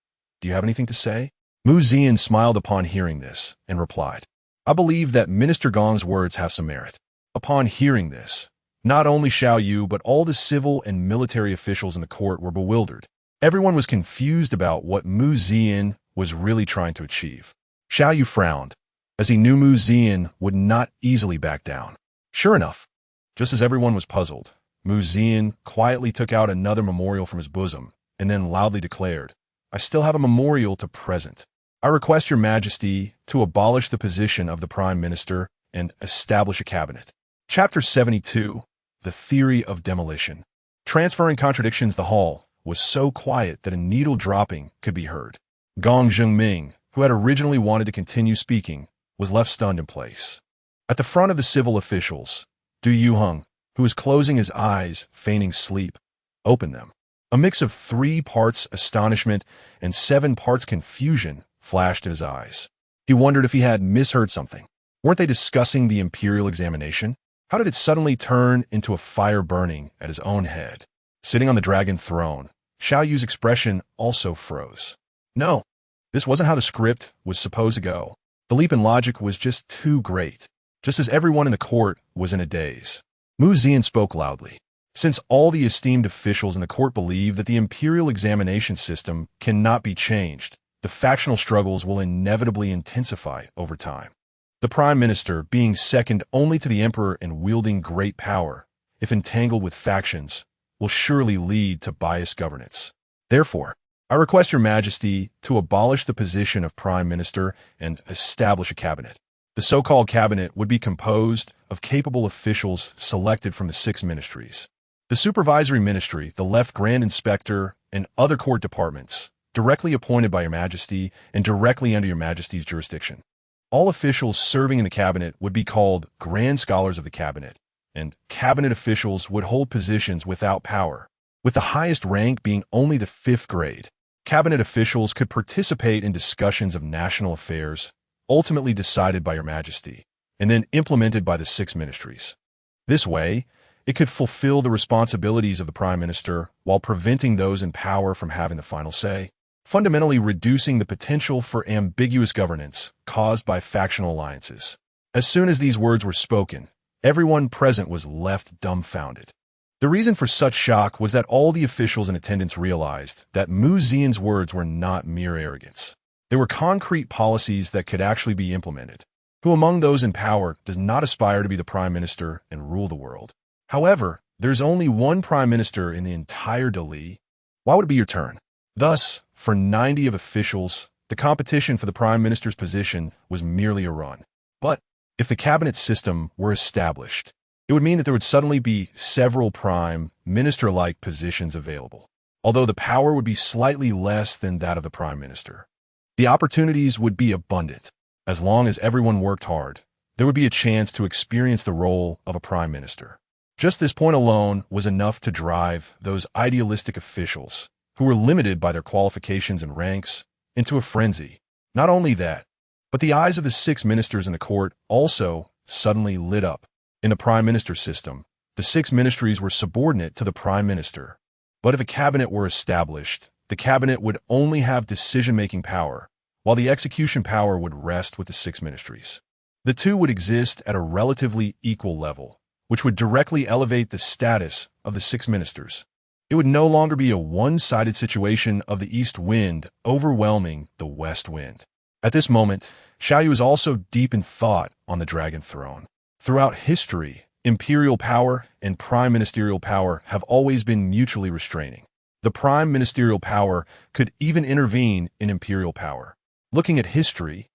do you have anything to say?" Zian smiled upon hearing this and replied, "I believe that Minister Gong's words have some merit." Upon hearing this, not only Xiao Yu but all the civil and military officials in the court were bewildered. Everyone was confused about what Zian was really trying to achieve. Xiao Yu frowned, as he knew Zian would not easily back down. Sure enough, just as everyone was puzzled, Zian quietly took out another memorial from his bosom and then loudly declared, "I still have a memorial to present. I request your majesty to abolish the position of the prime minister and establish a cabinet." Chapter 72, The Theory of Demolition. Transferring contradictions, the hall was so quiet that a needle dropping could be heard. Gong Zhengming, who had originally wanted to continue speaking, was left stunned in place. At the front of the civil officials, Du Yuheng, who was closing his eyes, feigning sleep, opened them. A mix of 3 parts astonishment and 7 parts confusion flashed in his eyes. He wondered if he had misheard something. Weren't they discussing the imperial examination? How did it suddenly turn into a fire burning at his own head? Sitting on the dragon throne, Xiao Yu's expression also froze. No, this wasn't how the script was supposed to go. The leap in logic was just too great, just as everyone in the court was in a daze. Zian spoke loudly. Since all the esteemed officials in the court believe that the imperial examination system cannot be changed, the factional struggles will inevitably intensify over time. The prime minister, being second only to the emperor in wielding great power, if entangled with factions, will surely lead to biased governance. Therefore, I request your majesty to abolish the position of prime minister and establish a cabinet. The so-called cabinet would be composed of capable officials selected from the 6 ministries. The supervisory ministry, the left grand inspector, and other court departments, directly appointed by your majesty and directly under your majesty's jurisdiction. All officials serving in the cabinet would be called grand scholars of the cabinet, and cabinet officials would hold positions without power, with the highest rank being only the 5th grade. Cabinet officials could participate in discussions of national affairs, ultimately decided by your majesty, and then implemented by the 6 ministries. This way, it could fulfill the responsibilities of the prime minister while preventing those in power from having the final say, fundamentally reducing the potential for ambiguous governance caused by factional alliances. As soon as these words were spoken, everyone present was left dumbfounded. The reason for such shock was that all the officials in attendance realized that Zian's words were not mere arrogance. They were concrete policies that could actually be implemented. Who among those in power does not aspire to be the prime minister and rule the world? However, there's only one prime minister in the entire Dali. Why would it be your turn? Thus, for 90 of officials, the competition for the prime minister's position was merely a run. But if the cabinet system were established, it would mean that there would suddenly be several prime minister-like positions available, although the power would be slightly less than that of the prime minister. The opportunities would be abundant. As long as everyone worked hard, there would be a chance to experience the role of a prime minister. Just this point alone was enough to drive those idealistic officials, who were limited by their qualifications and ranks, into a frenzy. Not only that, but the eyes of the 6 ministers in the court also suddenly lit up. In the prime minister system, the 6 ministries were subordinate to the prime minister. But if a cabinet were established, the cabinet would only have decision-making power, while the execution power would rest with the 6 ministries. The two would exist at a relatively equal level, which would directly elevate the status of the 6 ministers. It would no longer be a one-sided situation of the east wind overwhelming the west wind. At this moment, Xiao Yu was also deep in thought on the dragon throne. Throughout history, imperial power and prime ministerial power have always been mutually restraining. The prime ministerial power could even intervene in imperial power. Looking at history,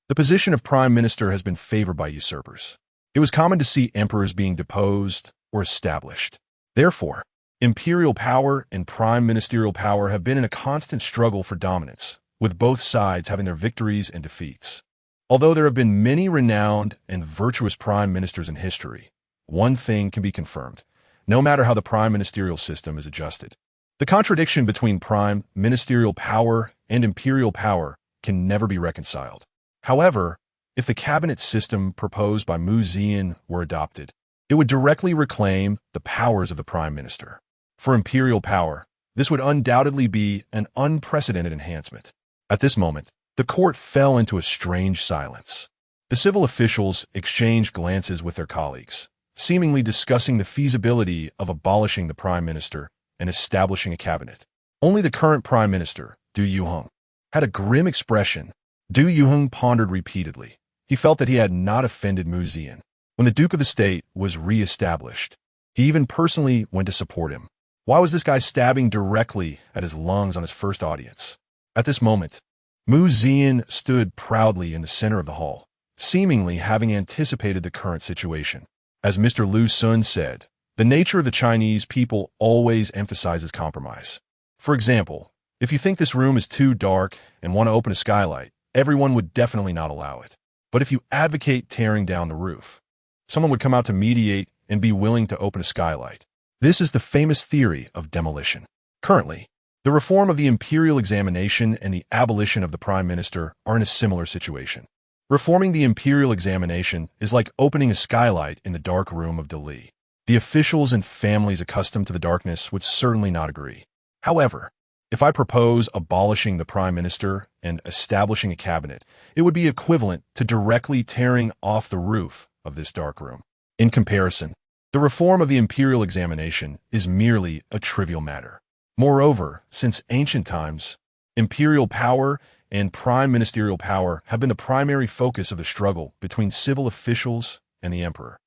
the position of prime minister has been favored by usurpers. It was common to see emperors being deposed or established. Therefore, imperial power and prime ministerial power have been in a constant struggle for dominance, with both sides having their victories and defeats. Although there have been many renowned and virtuous prime ministers in history, one thing can be confirmed, no matter how the prime ministerial system is adjusted. The contradiction between prime ministerial power and imperial power can never be reconciled. However, if the cabinet system proposed by Zian were adopted, it would directly reclaim the powers of the prime minister. For imperial power, this would undoubtedly be an unprecedented enhancement. At this moment, the court fell into a strange silence. The civil officials exchanged glances with their colleagues, seemingly discussing the feasibility of abolishing the prime minister and establishing a cabinet. Only the current prime minister, Du Yuheng, had a grim expression. Du Yuheng pondered repeatedly. He felt that he had not offended Zian. When the Duke of the State was re-established, he even personally went to support him. Why was this guy stabbing directly at his lungs on his first audience? At this moment, Zian stood proudly in the center of the hall, seemingly having anticipated the current situation. As Mr. Lu Sun said, the nature of the Chinese people always emphasizes compromise. For example, if you think this room is too dark and want to open a skylight, everyone would definitely not allow it. But if you advocate tearing down the roof, someone would come out to mediate and be willing to open a skylight. This is the famous theory of demolition. Currently, the reform of the imperial examination and the abolition of the prime minister are in a similar situation. Reforming the imperial examination is like opening a skylight in the dark room of Li. The officials and families accustomed to the darkness would certainly not agree. However, if I propose abolishing the prime minister and establishing a cabinet, it would be equivalent to directly tearing off the roof of this dark room. In comparison, the reform of the imperial examination is merely a trivial matter. Moreover, since ancient times, imperial power and prime ministerial power have been the primary focus of the struggle between civil officials and the emperor.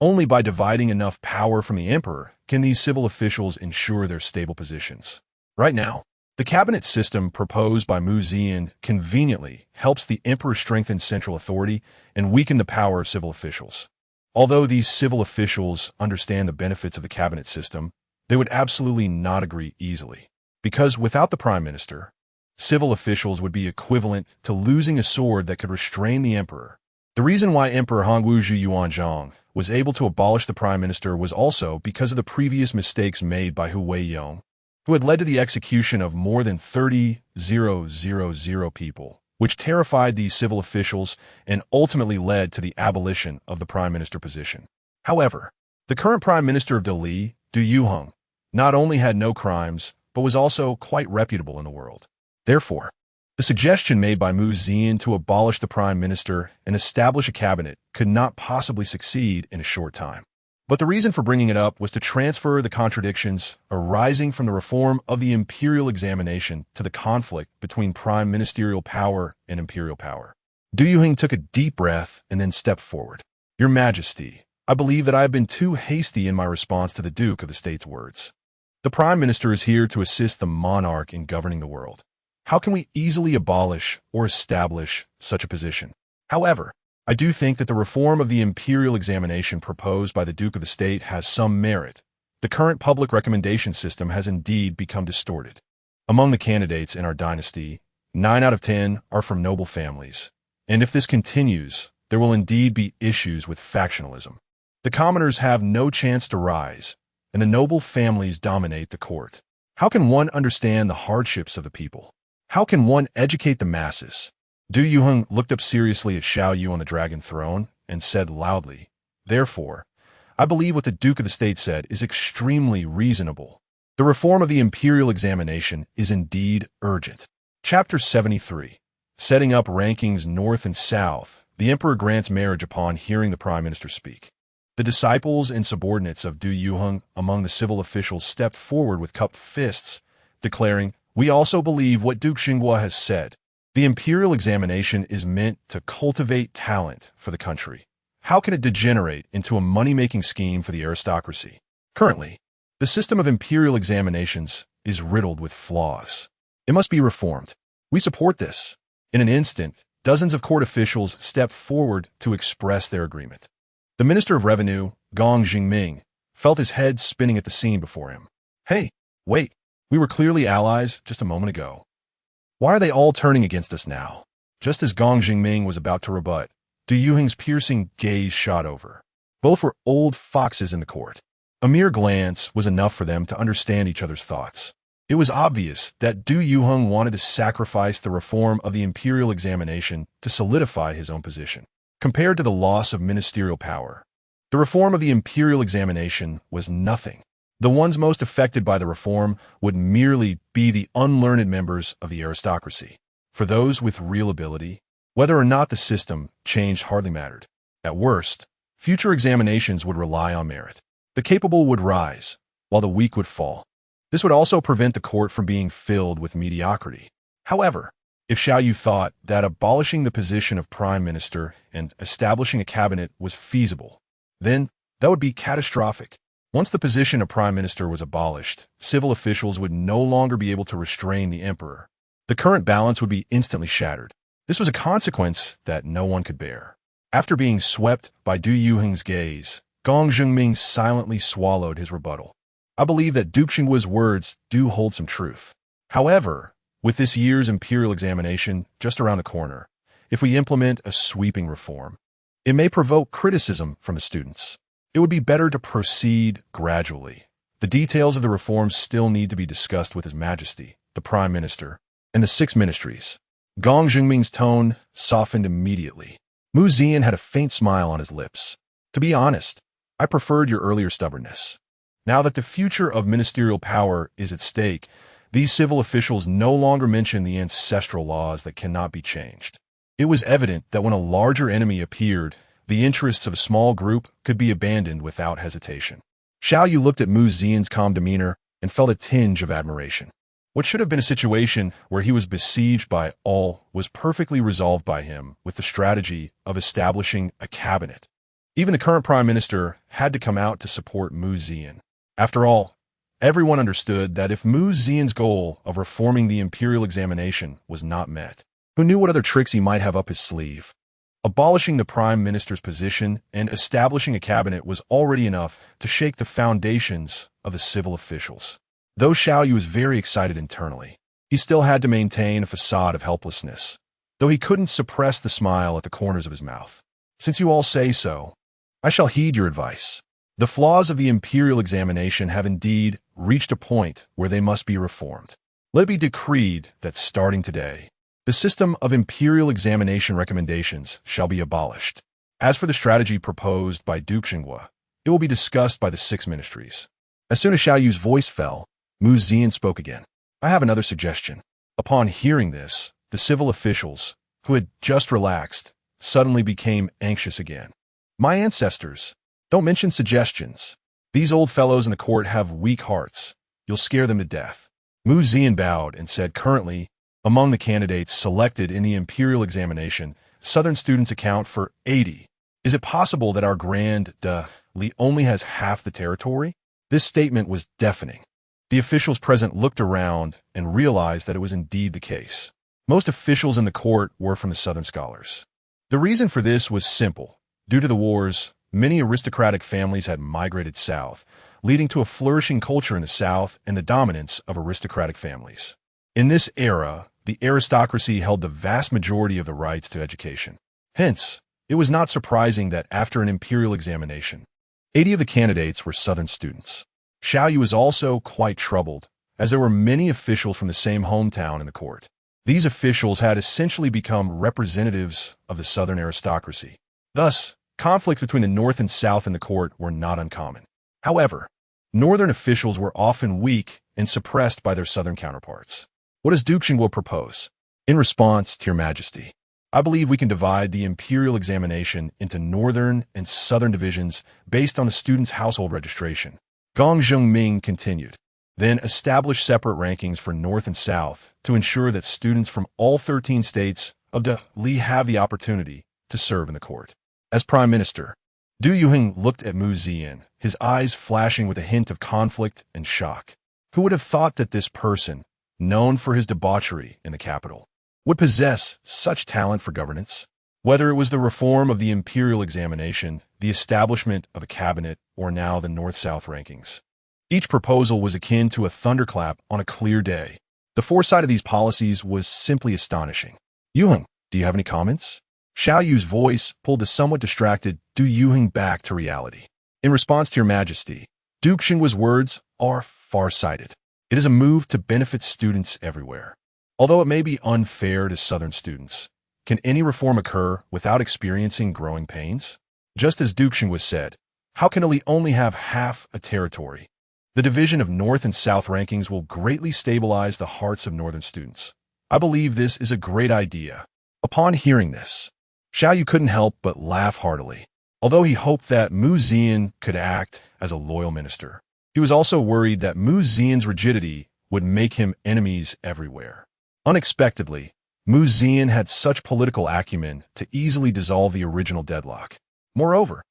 Only by dividing enough power from the emperor can these civil officials ensure their stable positions. Right now, the cabinet system proposed by Zian conveniently helps the emperor strengthen central authority and weaken the power of civil officials. Although these civil officials understand the benefits of the cabinet system, they would absolutely not agree easily. Because without the prime minister, civil officials would be equivalent to losing a sword that could restrain the emperor. The reason why Emperor Hongwu Yuanzhang was able to abolish the prime minister was also because of the previous mistakes made by Hu Weiyong, who had led to the execution of more than 30,000 people, which terrified these civil officials and ultimately led to the abolition of the prime minister position. However, the current prime minister of Li, Du Yuheng, not only had no crimes, but was also quite reputable in the world. Therefore, the suggestion made by Zian to abolish the prime minister and establish a cabinet could not possibly succeed in a short time. But the reason for bringing it up was to transfer the contradictions arising from the reform of the imperial examination to the conflict between prime ministerial power and imperial power. Du Yuheng took a deep breath and then stepped forward. Your Majesty, I believe that I have been too hasty in my response to the Duke of the State's words. The prime minister is here to assist the monarch in governing the world. How can we easily abolish or establish such a position? However, I do think that the reform of the imperial examination proposed by the Duke of the State has some merit. The current public recommendation system has indeed become distorted. Among the candidates in our dynasty, 9 out of 10 are from noble families. And if this continues, there will indeed be issues with factionalism. The commoners have no chance to rise, and the noble families dominate the court. How can one understand the hardships of the people? How can one educate the masses? Du Yuheng looked up seriously at Zhao Yun on the dragon throne and said loudly, Therefore, I believe what the Duke of the State said is extremely reasonable. The reform of the imperial examination is indeed urgent. Chapter 73. Setting up rankings north and south, the emperor grants marriage upon hearing the prime minister speak. The disciples and subordinates of Du Yuheng among the civil officials stepped forward with cupped fists, declaring, We also believe what Duke Xinghua has said. The imperial examination is meant to cultivate talent for the country. How can it degenerate into a money-making scheme for the aristocracy? Currently, the system of imperial examinations is riddled with flaws. It must be reformed. We support this. In an instant, dozens of court officials stepped forward to express their agreement. The Minister of Revenue, Gong Jingming, felt his head spinning at the scene before him. Hey, wait, we were clearly allies just a moment ago. Why are they all turning against us now? Just as Gong Jingming was about to rebut, Du Yuheng's piercing gaze shot over. Both were old foxes in the court. A mere glance was enough for them to understand each other's thoughts. It was obvious that Du Yuheng wanted to sacrifice the reform of the imperial examination to solidify his own position. Compared to the loss of ministerial power, the reform of the imperial examination was nothing. The ones most affected by the reform would merely be the unlearned members of the aristocracy. For those with real ability, whether or not the system changed hardly mattered. At worst, future examinations would rely on merit. The capable would rise, while the weak would fall. This would also prevent the court from being filled with mediocrity. However, if Zhao Yun thought that abolishing the position of prime minister and establishing a cabinet was feasible, then that would be catastrophic. Once the position of prime minister was abolished, civil officials would no longer be able to restrain the emperor. The current balance would be instantly shattered. This was a consequence that no one could bear. After being swept by Du Yuheng's gaze, Gong Jingming silently swallowed his rebuttal. I believe that Duke Xingguo's words do hold some truth. However, with this year's imperial examination just around the corner, if we implement a sweeping reform, it may provoke criticism from the students. It would be better to proceed gradually. The details of the reform still need to be discussed with His Majesty, the Prime Minister, and the 6 ministries. Gong Jingming's tone softened immediately. Zian had a faint smile on his lips. To be honest, I preferred your earlier stubbornness. Now that the future of ministerial power is at stake, these civil officials no longer mention the ancestral laws that cannot be changed. It was evident that when a larger enemy appeared, the interests of a small group could be abandoned without hesitation. Zhao Yun looked at Zian's calm demeanor and felt a tinge of admiration. What should have been a situation where he was besieged by all was perfectly resolved by him with the strategy of establishing a cabinet. Even the current prime minister had to come out to support Zian. After all, everyone understood that if Zian's goal of reforming the imperial examination was not met, who knew what other tricks he might have up his sleeve? Abolishing the prime minister's position and establishing a cabinet was already enough to shake the foundations of the civil officials. Though Zhao Yun was very excited internally, he still had to maintain a facade of helplessness, though he couldn't suppress the smile at the corners of his mouth. Since you all say so, I shall heed your advice. The flaws of the imperial examination have indeed reached a point where they must be reformed. Let it be decreed that starting today, the system of imperial examination recommendations shall be abolished. As for the strategy proposed by Duke Xinguo, it will be discussed by the 6 ministries. As soon as Zhao Yun's voice fell, Zian spoke again. I have another suggestion. Upon hearing this, the civil officials, who had just relaxed, suddenly became anxious again. My ancestors, don't mention suggestions. These old fellows in the court have weak hearts. You'll scare them to death. Zian bowed and said, currently, among the candidates selected in the imperial examination, Southern students account for 80. Is it possible that our Grand Li only has half the territory? This statement was deafening. The officials present looked around and realized that it was indeed the case. Most officials in the court were from the Southern scholars. The reason for this was simple. Due to the wars, many aristocratic families had migrated south, leading to a flourishing culture in the South and the dominance of aristocratic families. In this era, the aristocracy held the vast majority of the rights to education. Hence, it was not surprising that after an imperial examination, 80 of the candidates were Southern students. Zhao Yun was also quite troubled, as there were many officials from the same hometown in the court. These officials had essentially become representatives of the Southern aristocracy. Thus, conflicts between the North and South in the court were not uncommon. However, Northern officials were often weak and suppressed by their Southern counterparts. What does Duke Xinguo propose? In response to your Majesty, I believe we can divide the imperial examination into Northern and Southern divisions based on the student's household registration. Gong Jingming continued. Then establish separate rankings for North and South to ensure that students from all 13 states of the Li have the opportunity to serve in the court. As Prime Minister, Du Yuheng looked at Zian, his eyes flashing with a hint of conflict and shock. Who would have thought that this person, known for his debauchery in the capital, would possess such talent for governance? Whether it was the reform of the imperial examination, the establishment of a cabinet, or now the North-South rankings, each proposal was akin to a thunderclap on a clear day. The foresight of these policies was simply astonishing. Yuheng, Do you have any comments? Zhao Yu's voice pulled the somewhat distracted Du Yuheng back to reality. In response to your majesty, Duke Xinghua's words are far-sighted. It is a move to benefit students everywhere. Although it may be unfair to Southern students, can any reform occur without experiencing growing pains? Just as Duke Xinghua said, how can Li only have half a territory? The division of North and South rankings will greatly stabilize the hearts of Northern students. I believe this is a great idea. Upon hearing this, Zhao Yu couldn't help but laugh heartily. Although he hoped that Mu Zian could act as a loyal minister, he was also worried that Mu Zian's rigidity would make him enemies everywhere. Unexpectedly, Mu Zian had such political acumen to easily dissolve the original deadlock. Moreover,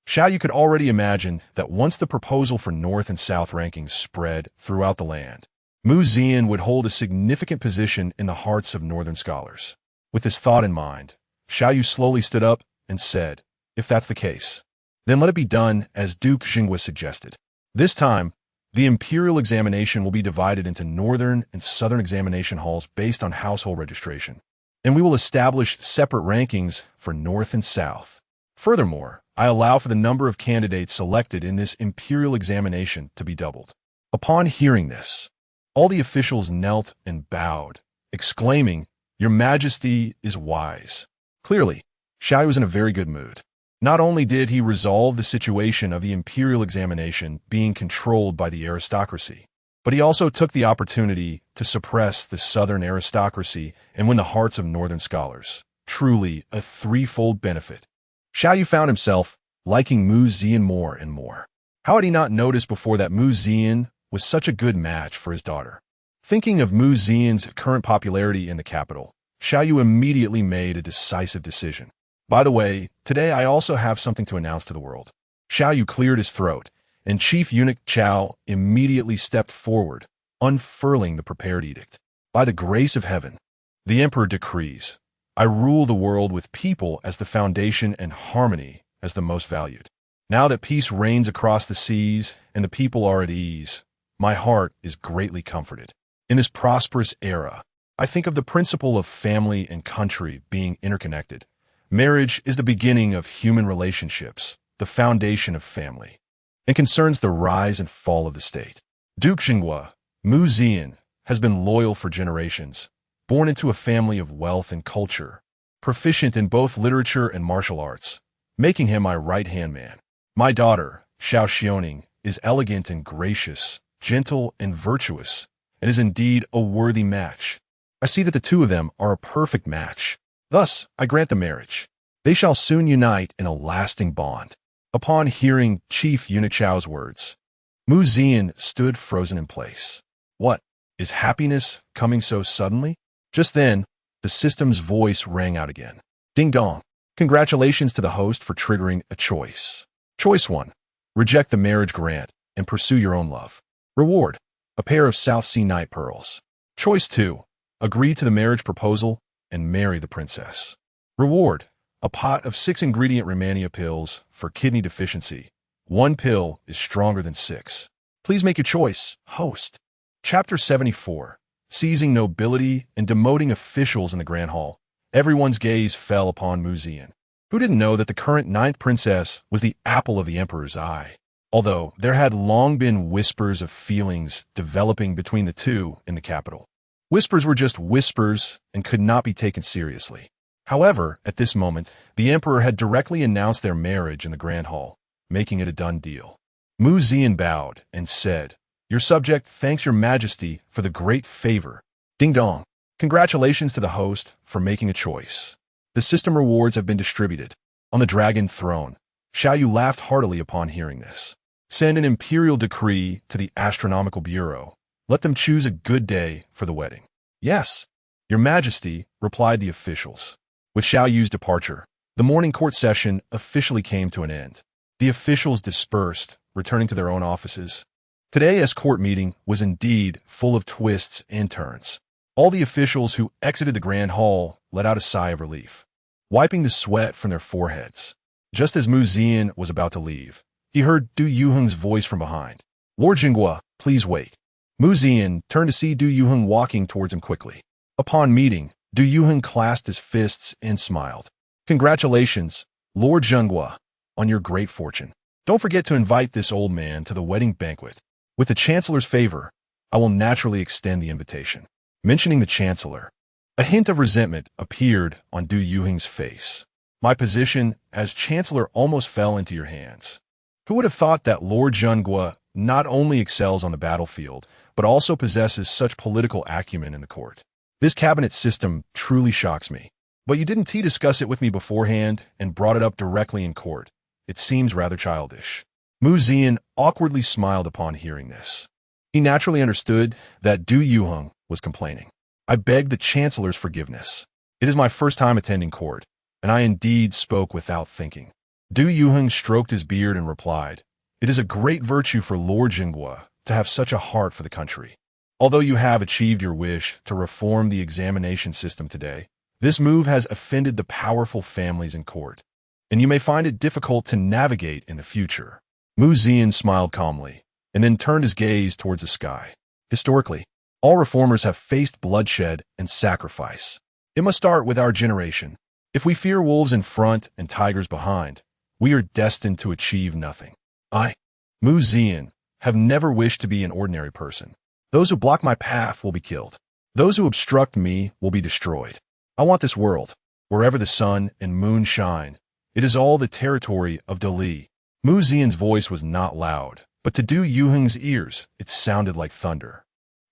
Zhao Yu could already imagine that once the proposal for North and South rankings spread throughout the land, Mu Zian would hold a significant position in the hearts of Northern scholars. With this thought in mind, Zhao Yu slowly stood up and said, "If that's the case, then let it be done as Duke Xinghua suggested. This time, the imperial examination will be divided into Northern and Southern examination halls based on household registration, and we will establish separate rankings for North and South. Furthermore, I allow for the number of candidates selected in this imperial examination to be doubled." Upon hearing this, all the officials knelt and bowed, exclaiming, "Your Majesty is wise." Clearly, Zhao was in a very good mood. Not only did he resolve the situation of the imperial examination being controlled by the aristocracy, but he also took the opportunity to suppress the Southern aristocracy and win the hearts of Northern scholars. Truly a threefold benefit. Zhao Yu found himself liking Mu Zian more and more. How had he not noticed before that Mu Zian was such a good match for his daughter? Thinking of Mu Zian's current popularity in the capital, Zhao Yu immediately made a decisive decision. By the way, today I also have something to announce to the world. Zhao Yu cleared his throat, and Chief Eunuch Chao immediately stepped forward, unfurling the prepared edict. By the grace of heaven, the Emperor decrees, I rule the world with people as the foundation and harmony as the most valued. Now that peace reigns across the seas and the people are at ease, my heart is greatly comforted. In this prosperous era, I think of the principle of family and country being interconnected. Marriage is the beginning of human relationships, the foundation of family, and concerns the rise and fall of the state. Duke Xinghua, Mu Zian, has been loyal for generations, born into a family of wealth and culture, proficient in both literature and martial arts, making him my right-hand man. My daughter, Xiao Xioning, is elegant and gracious, gentle and virtuous, and is indeed a worthy match. I see that the two of them are a perfect match. Thus, I grant the marriage. They shall soon unite in a lasting bond. Upon hearing Chief Eunuch Chao's words, Mu Zian stood frozen in place. What? Is happiness coming so suddenly? Just then, the system's voice rang out again. Ding dong. Congratulations to the host for triggering a choice. Choice 1. Reject the marriage grant and pursue your own love. Reward. A pair of South Sea Night pearls. Choice 2. Agree to the marriage proposal and marry the princess. Reward. A pot of 6-ingredient Romania pills for kidney deficiency. 1 pill is stronger than 6. Please make your choice, host. Chapter 74. Seizing nobility and demoting officials in the Grand Hall. Everyone's gaze fell upon Mu Zian. Who didn't know that the current 9th princess was the apple of the emperor's eye? Although there had long been whispers of feelings developing between the two in the capital. Whispers were just whispers and could not be taken seriously. However, at this moment, the emperor had directly announced their marriage in the Grand Hall, making it a done deal. Mu Zian bowed and said, "Your subject thanks your majesty for the great favor." Ding dong. Congratulations to the host for making a choice. The system rewards have been distributed. On the dragon throne, Zhao Yu laughed heartily upon hearing this. Send an imperial decree to the astronomical bureau. Let them choose a good day for the wedding. Yes, your majesty, replied the officials. With Zhao Yu's departure, the morning court session officially came to an end. The officials dispersed, returning to their own offices. Today's court meeting was indeed full of twists and turns. All the officials who exited the Grand Hall let out a sigh of relief, wiping the sweat from their foreheads. Just as Mu Zian was about to leave, he heard Du Yuheng's voice from behind. Lord Xinghua, please wait. Mu Zian turned to see Du Yuheng walking towards him quickly. Upon meeting, Du Yuheng clasped his fists and smiled. Congratulations, Lord Zhenghua, on your great fortune. Don't forget to invite this old man to the wedding banquet. With the Chancellor's favor, I will naturally extend the invitation. Mentioning the Chancellor, a hint of resentment appeared on Du Yuheng's face. My position as Chancellor almost fell into your hands. Who would have thought that Lord Zhenghua not only excels on the battlefield, but also possesses such political acumen in the court? This cabinet system truly shocks me. But you didn't discuss it with me beforehand and brought it up directly in court. It seems rather childish. Zian awkwardly smiled upon hearing this. He naturally understood that Du Yuheng was complaining. I beg the Chancellor's forgiveness. It is my first time attending court, and I indeed spoke without thinking. Du Yuheng stroked his beard and replied, It is a great virtue for Lord Zhenghua to have such a heart for the country. Although you have achieved your wish to reform the examination system today, this move has offended the powerful families in court, and you may find it difficult to navigate in the future. Zian smiled calmly, and then turned his gaze towards the sky. Historically, all reformers have faced bloodshed and sacrifice. It must start with our generation. If we fear wolves in front and tigers behind, we are destined to achieve nothing. I, Zian, have never wished to be an ordinary person. Those who block my path will be killed. Those who obstruct me will be destroyed. I want this world, wherever the sun and moon shine. It is all the territory of Li. Zian's voice was not loud, but to Du Yuheng's ears, it sounded like thunder.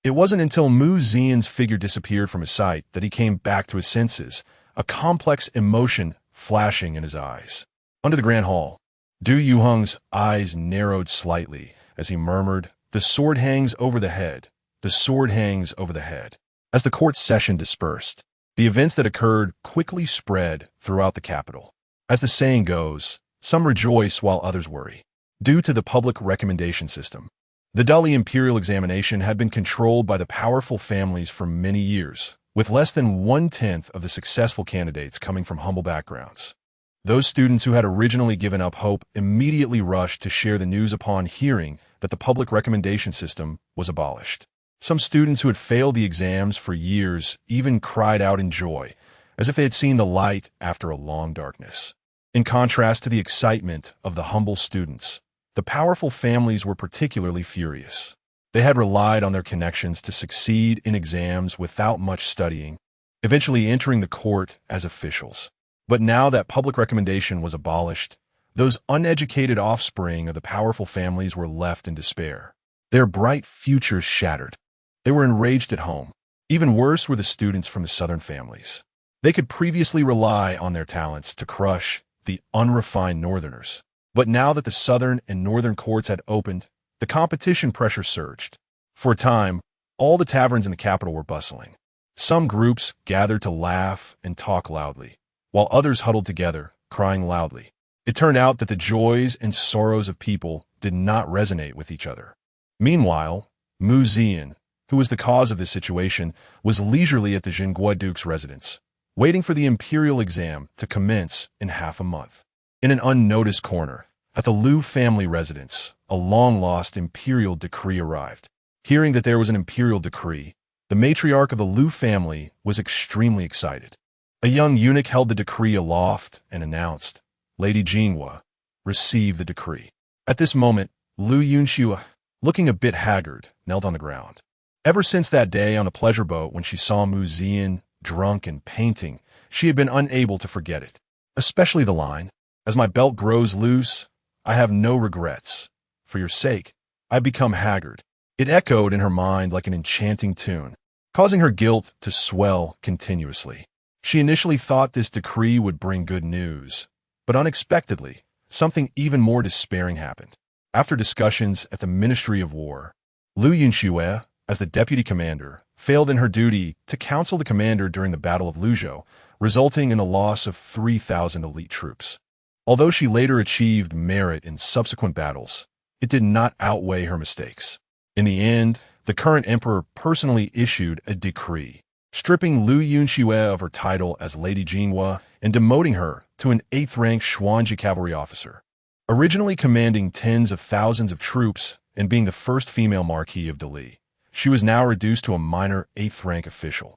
It wasn't until Zian's figure disappeared from his sight that he came back to his senses, a complex emotion flashing in his eyes. Under the grand hall, Du Yuheng's eyes narrowed slightly as he murmured, The sword hangs over the head. The sword hangs over the head. As the court session dispersed, the events that occurred quickly spread throughout the capital. As the saying goes, some rejoice while others worry. Due to the public recommendation system, the Li imperial examination had been controlled by the powerful families for many years, with less than 1/10 of the successful candidates coming from humble backgrounds. Those students who had originally given up hope immediately rushed to share the news upon hearing that the public recommendation system was abolished. Some students who had failed the exams for years even cried out in joy, as if they had seen the light after a long darkness. In contrast to the excitement of the humble students, the powerful families were particularly furious. They had relied on their connections to succeed in exams without much studying, eventually entering the court as officials. But now that public recommendation was abolished, those uneducated offspring of the powerful families were left in despair. Their bright futures shattered. They were enraged at home. Even worse were the students from the southern families. They could previously rely on their talents to crush the unrefined northerners. But now that the southern and northern courts had opened, the competition pressure surged. For a time, all the taverns in the capital were bustling. Some groups gathered to laugh and talk loudly, while others huddled together, crying loudly. It turned out that the joys and sorrows of people did not resonate with each other. Meanwhile, Zian, who was the cause of this situation, was leisurely at the Zhenghua Duke's residence, waiting for the imperial exam to commence in half a month. In an unnoticed corner, at the Liu family residence, a long-lost imperial decree arrived. Hearing that there was an imperial decree, the matriarch of the Liu family was extremely excited. A young eunuch held the decree aloft and announced, Lady Jinghua, receive the decree. At this moment, Yunxue, looking a bit haggard, knelt on the ground. Ever since that day on the pleasure boat when she saw Zian drunk and painting, she had been unable to forget it. Especially the line, As my belt grows loose, I have no regrets. For your sake, I become haggard. It echoed in her mind like an enchanting tune, causing her guilt to swell continuously. She initially thought this decree would bring good news, but unexpectedly, something even more despairing happened. After discussions at the Ministry of War, Yunxue, as the deputy commander, failed in her duty to counsel the commander during the Battle of Luzhou, resulting in the loss of 3,000 elite troops. Although she later achieved merit in subsequent battles, it did not outweigh her mistakes. In the end, the current emperor personally issued a decree, stripping Yunxue of her title as Lady Jinghua and demoting her to an 8th-rank Xuanji cavalry officer. Originally commanding tens of thousands of troops and being the first female marquis of Li, she was now reduced to a minor 8th-rank official.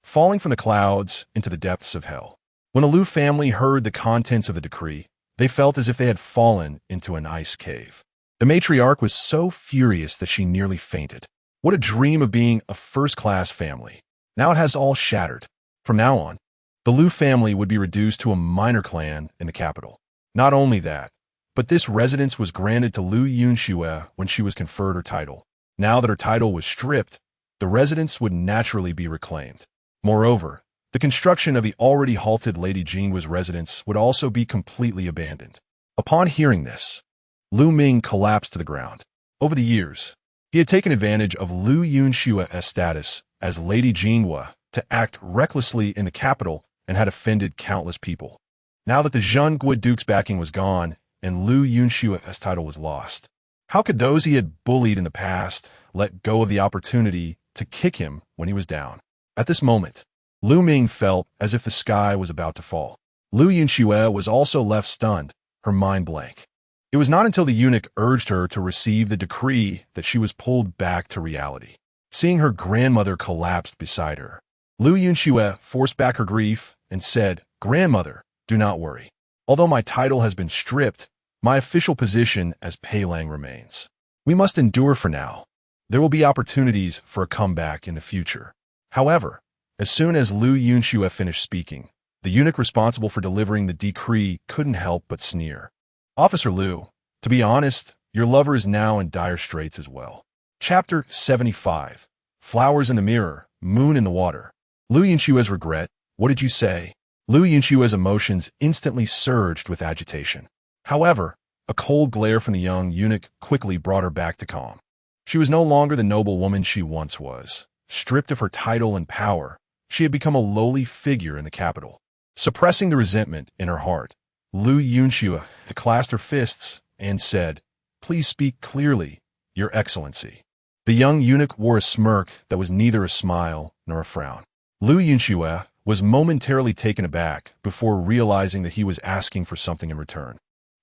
falling from the clouds into the depths of hell. When the Lu family heard the contents of the decree, they felt as if they had fallen into an ice cave. The matriarch was so furious that she nearly fainted. What a dream of being a first-class family. Now it has all shattered. From now on, the Lu family would be reduced to a minor clan in the capital. Not only that, but this residence was granted to Lu Yunxue when she was conferred her title. Now that her title was stripped, the residence would naturally be reclaimed. Moreover, the construction of the already halted Lady Jinhua's residence would also be completely abandoned. Upon hearing this, Lu Ming collapsed to the ground. Over the years, he had taken advantage of Lu Yunxue's status as Lady Jinhua to act recklessly in the capital and had offended countless people. Now that the Zhengui Duke's backing was gone and Lu Yunxue's title was lost, how could those he had bullied in the past let go of the opportunity to kick him when he was down? At this moment, Lu Ming felt as if the sky was about to fall. Lu Yunxue was also left stunned, her mind blank. It was not until the eunuch urged her to receive the decree that she was pulled back to reality. Seeing her grandmother collapsed beside her, Lu Yunxue forced back her grief and said, "Grandmother, do not worry. Although my title has been stripped, my official position as Pei Lang remains. We must endure for now. There will be opportunities for a comeback in the future." However, as soon as Lu Yunxue finished speaking, the eunuch responsible for delivering the decree couldn't help but sneer. "Officer Lu, to be honest, your lover is now in dire straits as well." Chapter 75. Flowers in the mirror, moon in the water. Lu Yunxue's regret. What did you say? Lu Yunxue's emotions instantly surged with agitation. However, a cold glare from the young eunuch quickly brought her back to calm. She was no longer the noble woman she once was. Stripped of her title and power, she had become a lowly figure in the capital. Suppressing the resentment in her heart, Lu Yunxue clasped her fists and said, "Please speak clearly, Your Excellency." The young eunuch wore a smirk that was neither a smile nor a frown. Lu Yunxue was momentarily taken aback before realizing that he was asking for something in return.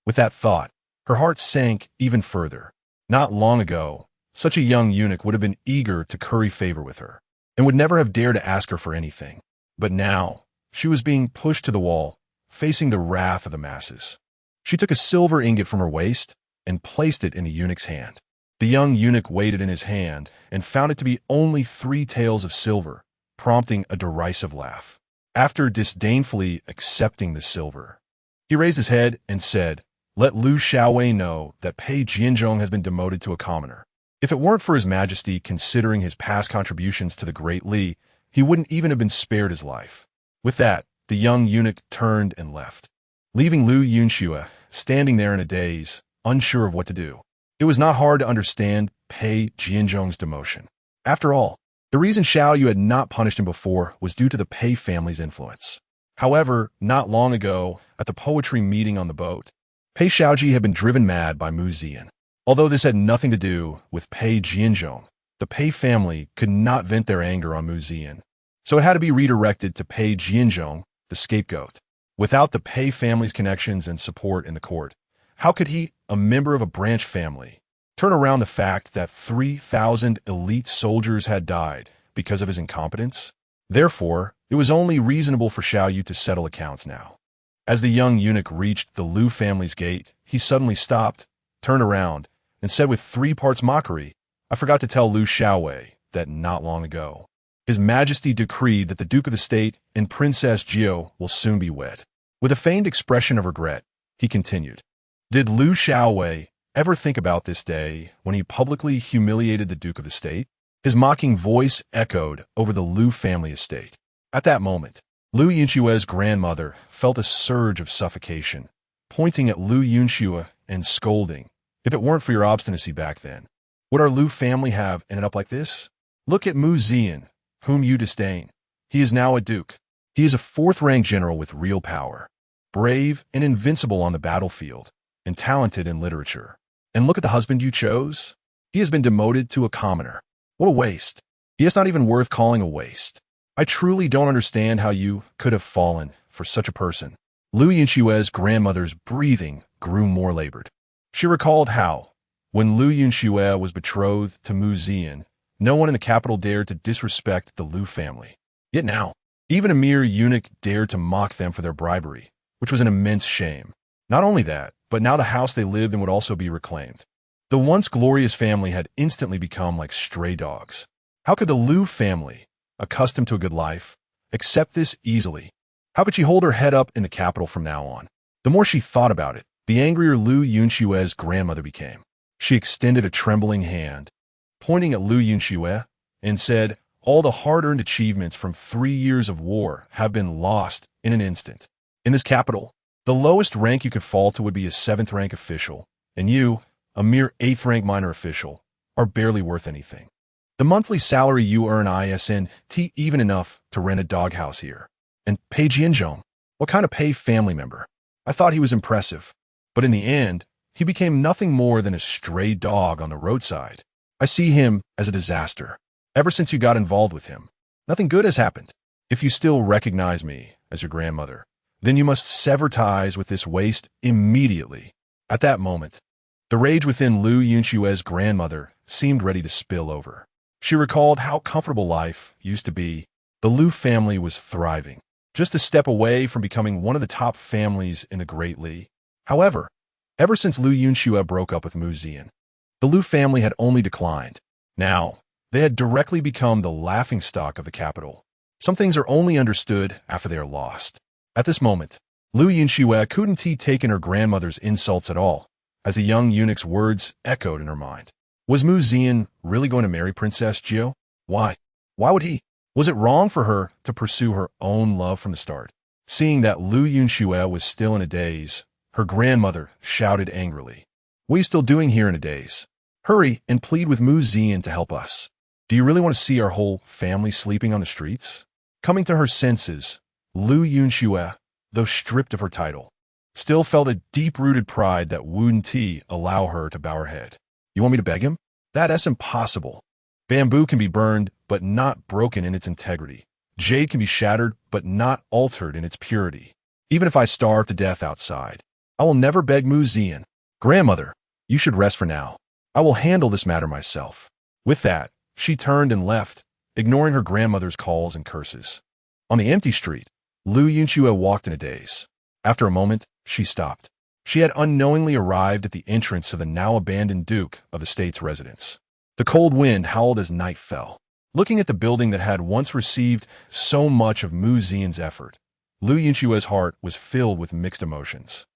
With that thought, her heart sank even further. Not long ago, such a young eunuch would have been eager to curry favor with her, and would never have dared to ask her for anything. But now, she was being pushed to the wall, facing the wrath of the masses. She took a silver ingot from her waist and placed it in the eunuch's hand. The young eunuch weighed it in his hand and found it to be only 3 taels of silver, prompting a derisive laugh. After disdainfully accepting the silver, he raised his head and said, "Let Lu Xiaowei know that Pei Jianzhong has been demoted to a commoner. If it weren't for His Majesty considering his past contributions to the Great Li, he wouldn't even have been spared his life." With that, the young eunuch turned and left, leaving Lu Yunxue standing there in a daze, unsure of what to do. It was not hard to understand Pei Jianzhong's demotion. After all, the reason Zhao Yun had not punished him before was due to the Pei family's influence. However, not long ago, at the poetry meeting on the boat, Pei Xiaoji had been driven mad by Mu Zian. Although this had nothing to do with Pei Jianzhong, the Pei family could not vent their anger on Mu Zian, so it had to be redirected to Pei Jianzhong, the scapegoat. Without the Pei family's connections and support in the court, how could he, a member of a branch family, turn around the fact that 3,000 elite soldiers had died because of his incompetence? Therefore, it was only reasonable for Zhao Yun to settle accounts now. As the young eunuch reached the Lu family's gate, he suddenly stopped, turned around, and said with 3 parts mockery, "I forgot to tell Lu Xiaowei that not long ago, His Majesty decreed that the Duke of the State and Princess Jiao will soon be wed." With a feigned expression of regret, he continued, "Did Lu Xiaowei ever think about this day when he publicly humiliated the Duke of the State?" His mocking voice echoed over the Lu family estate. At that moment, Lu Yunxue's grandmother felt a surge of suffocation, pointing at Lu Yunxue and scolding, "If it weren't for your obstinacy back then, would our Lu family have ended up like this? Look at Mu Zian, whom you disdain. He is now a duke. He is a 4th-rank general with real power, brave and invincible on the battlefield, and talented in literature. And look at the husband you chose. He has been demoted to a commoner. What a waste. He is not even worth calling a waste. I truly don't understand how you could have fallen for such a person." Lu Yunxue's grandmother's breathing grew more labored. She recalled how, when Lu Yunxue was betrothed to Mu Zian, no one in the capital dared to disrespect the Lu family. Yet now, even a mere eunuch dared to mock them for their bribery, which was an immense shame. Not only that, but now the house they lived in would also be reclaimed. The once glorious family had instantly become like stray dogs. How could the Liu family, accustomed to a good life, accept this easily? How could she hold her head up in the capital from now on? The more she thought about it, the angrier Yunxue's grandmother became. She extended a trembling hand, pointing at Yunxue, and said, "All the hard-earned achievements from 3 years of war have been lost in an instant. In this capital, the lowest rank you could fall to would be a 7th rank official, and you, a mere 8th rank minor official, are barely worth anything. The monthly salary you earn isn't even enough to rent a doghouse here. And pay Jianzhong, what kind of pay family member? I thought he was impressive, but in the end, he became nothing more than a stray dog on the roadside. I see him as a disaster. Ever since you got involved with him, nothing good has happened. If you still recognize me as your grandmother, then you must sever ties with this waste immediately." At that moment, the rage within Yunxue's grandmother seemed ready to spill over. She recalled how comfortable life used to be. The Liu family was thriving, just a step away from becoming one of the top families in the Great Li. However, ever since Yunxue broke up with Zian, the Liu family had only declined. Now, they had directly become the laughingstock of the capital. Some things are only understood after they are lost. At this moment, Yunxue couldn't take in her grandmother's insults at all, as the young eunuch's words echoed in her mind. Was Zian really going to marry Princess Jia? Why? Why would he? Was it wrong for her to pursue her own love from the start? Seeing that Yunxue was still in a daze, her grandmother shouted angrily, "What are you still doing here in a daze? Hurry and plead with Zian to help us. Do you really want to see our whole family sleeping on the streets?" Coming to her senses, Yunxue, though stripped of her title, still felt a deep-rooted pride that wouldn't allow her to bow her head. "You want me to beg him? That's impossible. Bamboo can be burned, but not broken in its integrity. Jade can be shattered, but not altered in its purity. Even if I starve to death outside, I will never beg Zian. Grandmother, you should rest for now. I will handle this matter myself." With that, she turned and left, ignoring her grandmother's calls and curses. On the empty street, Yunxue walked in a daze. After a moment, she stopped. She had unknowingly arrived at the entrance of the now-abandoned Duke of the State's residence. The cold wind howled as night fell. Looking at the building that had once received so much of Zian's effort, Yunxue's heart was filled with mixed emotions.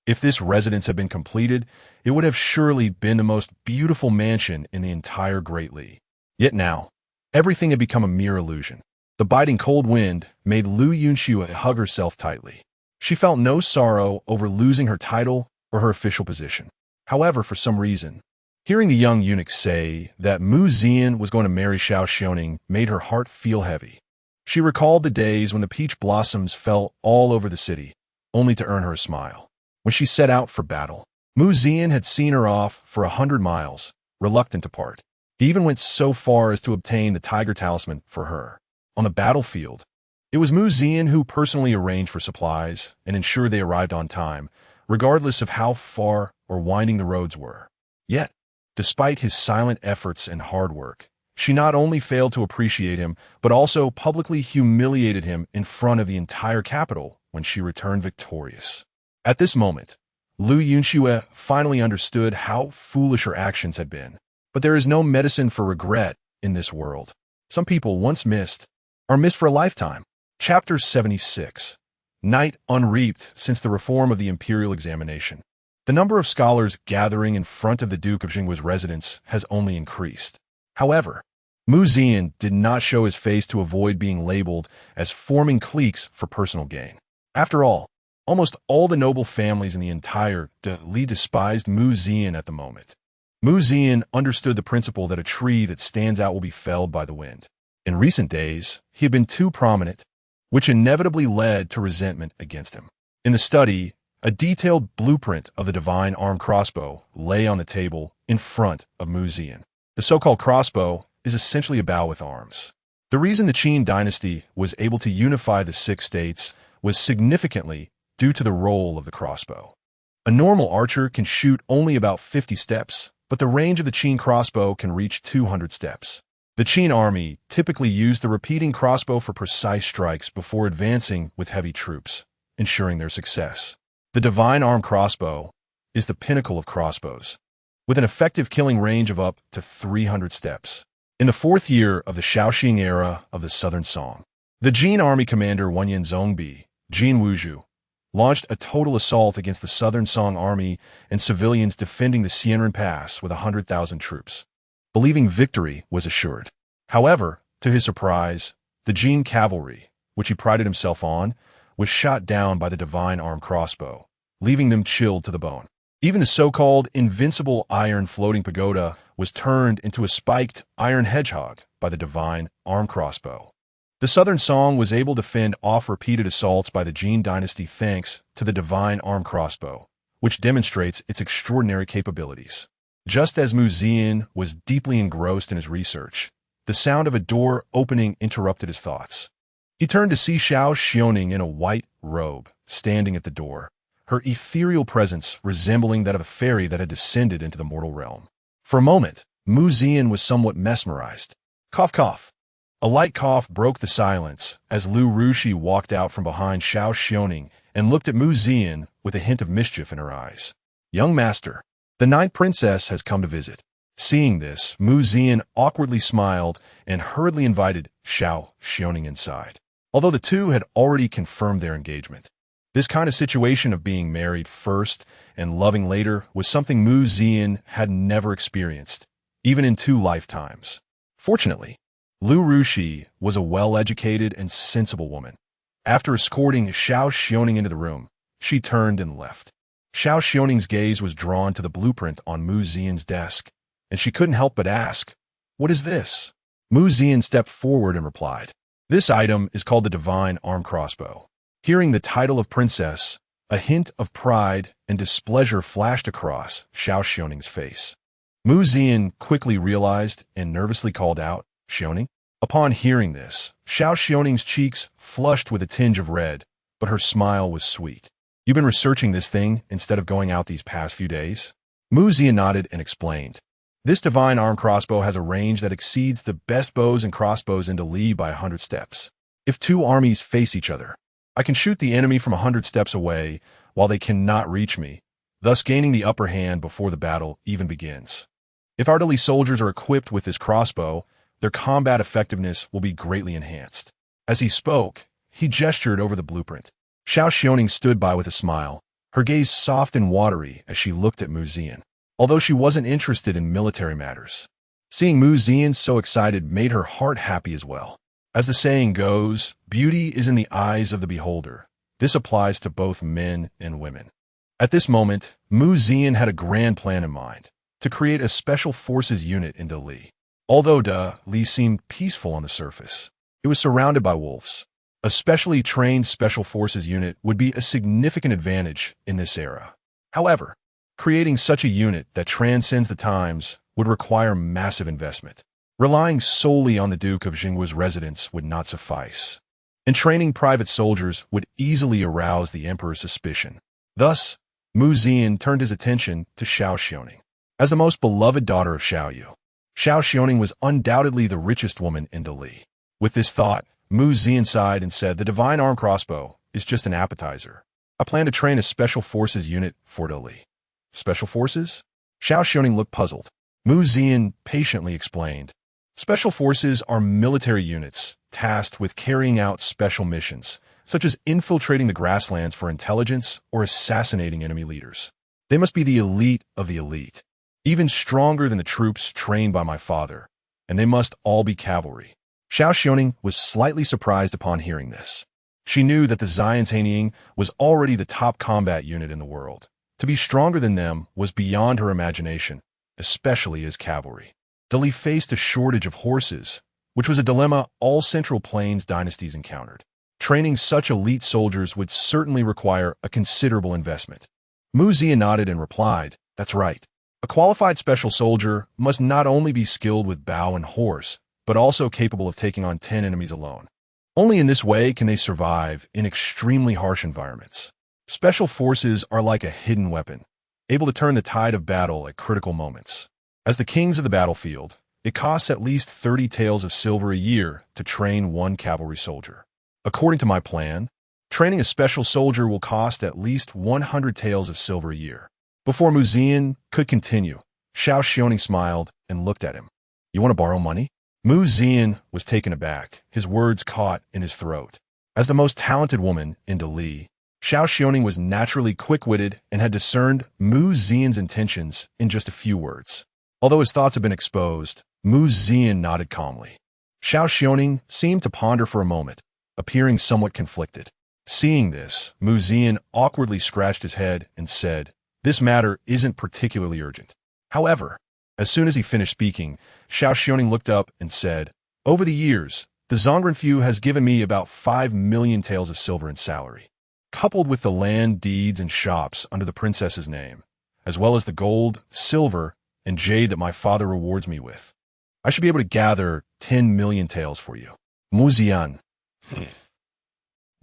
If this residence had been completed, it would have surely been the most beautiful mansion in the entire Great Li. Yet now, everything had become a mere illusion. The biting cold wind made Yunxue hug herself tightly. She felt no sorrow over losing her title or her official position. However, for some reason, hearing the young eunuch say that Zian was going to marry Zhao Yun made her heart feel heavy. She recalled the days when the peach blossoms fell all over the city, only to earn her a smile. When she set out for battle, Zian had seen her off for 100 miles, reluctant to part. He even went so far as to obtain the tiger talisman for her. On the battlefield, it was Zian who personally arranged for supplies and ensured they arrived on time, regardless of how far or winding the roads were. Yet, despite his silent efforts and hard work, she not only failed to appreciate him, but also publicly humiliated him in front of the entire capital when she returned victorious. At this moment, Yunxue finally understood how foolish her actions had been. But there is no medicine for regret in this world. Some people once missed are missed for a lifetime. Chapter 76. Night unreaped since the reform of the imperial examination. The number of scholars gathering in front of the Duke of Jinghui's residence has only increased. However, Zian did not show his face to avoid being labeled as forming cliques for personal gain. After all, almost all the noble families in the entire Li despised Zian at the moment. Zian understood the principle that a tree that stands out will be felled by the wind. In recent days, he had been too prominent, which inevitably led to resentment against him. In the study, a detailed blueprint of the divine armed crossbow lay on the table in front of Zian. The so-called crossbow is essentially a bow with arms. The reason the Qin dynasty was able to unify the 6 states was significantly due to the role of the crossbow. A normal archer can shoot only about 50 steps, but the range of the Qin crossbow can reach 200 steps. The Qin army typically used the repeating crossbow for precise strikes before advancing with heavy troops, ensuring their success. The divine arm crossbow is the pinnacle of crossbows, with an effective killing range of up to 300 steps. In the 4th year of the Shaoxing era of the Southern Song, the Jin army commander Wanyan Zongbi, Jin Wuzhu, launched a total assault against the Southern Song army and civilians defending the Xianren Pass with 100,000 troops, believing victory was assured. However, to his surprise, the Jin cavalry, which he prided himself on, was shot down by the divine arm crossbow, leaving them chilled to the bone. Even the so-called invincible iron floating pagoda was turned into a spiked iron hedgehog by the divine arm crossbow. The Southern Song was able to fend off repeated assaults by the Jin dynasty thanks to the divine arm crossbow, which demonstrates its extraordinary capabilities. Just as Zian was deeply engrossed in his research, the sound of a door opening interrupted his thoughts. He turned to see Zhao Xiaoning in a white robe, standing at the door, her ethereal presence resembling that of a fairy that had descended into the mortal realm. For a moment, Zian was somewhat mesmerized. Cough, cough. A light cough broke the silence as Lu Rushi walked out from behind Zhao Xiaoning and looked at Zian with a hint of mischief in her eyes. Young master, the 9th princess has come to visit. Seeing this, Zian awkwardly smiled and hurriedly invited Zhao Xiaoning inside. Although the two had already confirmed their engagement, this kind of situation of being married first and loving later was something Zian had never experienced, even in 2 lifetimes. Fortunately, Lu Rushi was a well-educated and sensible woman. After escorting Zhao Xiaoning into the room, she turned and left. Zhao Xiaoning's gaze was drawn to the blueprint on Zian's desk, and she couldn't help but ask, "What is this?" Zian stepped forward and replied, "This item is called the Divine Arm Crossbow." Hearing the title of princess, a hint of pride and displeasure flashed across Zhao Xiaoning's face. Zian quickly realized and nervously called out, "Xiaoning?" Upon hearing this, Zhao Xiaoning's cheeks flushed with a tinge of red, but her smile was sweet. "You've been researching this thing instead of going out these past few days?" Zian nodded and explained, "This divine arm crossbow has a range that exceeds the best bows and crossbows in Li by 100 steps. If 2 armies face each other, I can shoot the enemy from 100 steps away while they cannot reach me, thus gaining the upper hand before the battle even begins. If our Li soldiers are equipped with this crossbow, their combat effectiveness will be greatly enhanced." As he spoke, he gestured over the blueprint. Zhao Xiaoning stood by with a smile, her gaze soft and watery as she looked at Zian, although she wasn't interested in military matters. Seeing Zian so excited made her heart happy as well. As the saying goes, beauty is in the eyes of the beholder. This applies to both men and women. At this moment, Zian had a grand plan in mind, to create a special forces unit in Li. Although Li seemed peaceful on the surface, it was surrounded by wolves. A specially trained special forces unit would be a significant advantage in this era. However, creating such a unit that transcends the times would require massive investment. Relying solely on the Duke of Jingwu's residence would not suffice, and training private soldiers would easily arouse the emperor's suspicion. Thus, Zian turned his attention to Zhao Xiaoning. As the most beloved daughter of Zhao Yu, Zhao Xiaoning was undoubtedly the richest woman in Li. With this thought, Zian sighed and said, "The divine arm crossbow is just an appetizer. I plan to train a special forces unit for Li." "Special forces?" Zhao Xiaoning looked puzzled. Zian patiently explained, "Special forces are military units tasked with carrying out special missions, such as infiltrating the grasslands for intelligence or assassinating enemy leaders. They must be the elite of the elite, even stronger than the troops trained by my father, and they must all be cavalry." Zhao Xiaoning was slightly surprised upon hearing this. She knew that the Zian was already the top combat unit in the world. To be stronger than them was beyond her imagination, especially as cavalry. Li faced a shortage of horses, which was a dilemma all Central Plains dynasties encountered. Training such elite soldiers would certainly require a considerable investment. Zian nodded and replied, "That's right. A qualified special soldier must not only be skilled with bow and horse, but also capable of taking on 10 enemies alone. Only in this way can they survive in extremely harsh environments. Special forces are like a hidden weapon, able to turn the tide of battle at critical moments. As the kings of the battlefield, It costs at least 30 taels of silver a year to train one cavalry soldier. According to my plan, training a special soldier will cost at least 100 taels of silver a year. Before Mu Zian could continue, Zhao Xiaoning smiled and looked at him. You want to borrow money? Mu Zian was taken aback, his words caught in his throat. As the most talented woman in Li, Zhao Xiaoning was naturally quick-witted and had discerned Mu Zian's intentions in just a few words. Although his thoughts had been exposed, Mu Zian nodded calmly. Zhao Xiaoning seemed to ponder for a moment, appearing somewhat conflicted. Seeing this, Mu Zian awkwardly scratched his head and said, "This matter isn't particularly urgent." However, as soon as he finished speaking, Zhao Xiaoning looked up and said, "Over the years, the Zhongrenfu has given me about 5 million taels of silver in salary. Coupled with the land, deeds, and shops under the princess's name, as well as the gold, silver, and jade that my father rewards me with, I should be able to gather 10 million taels for you." Mu Zian.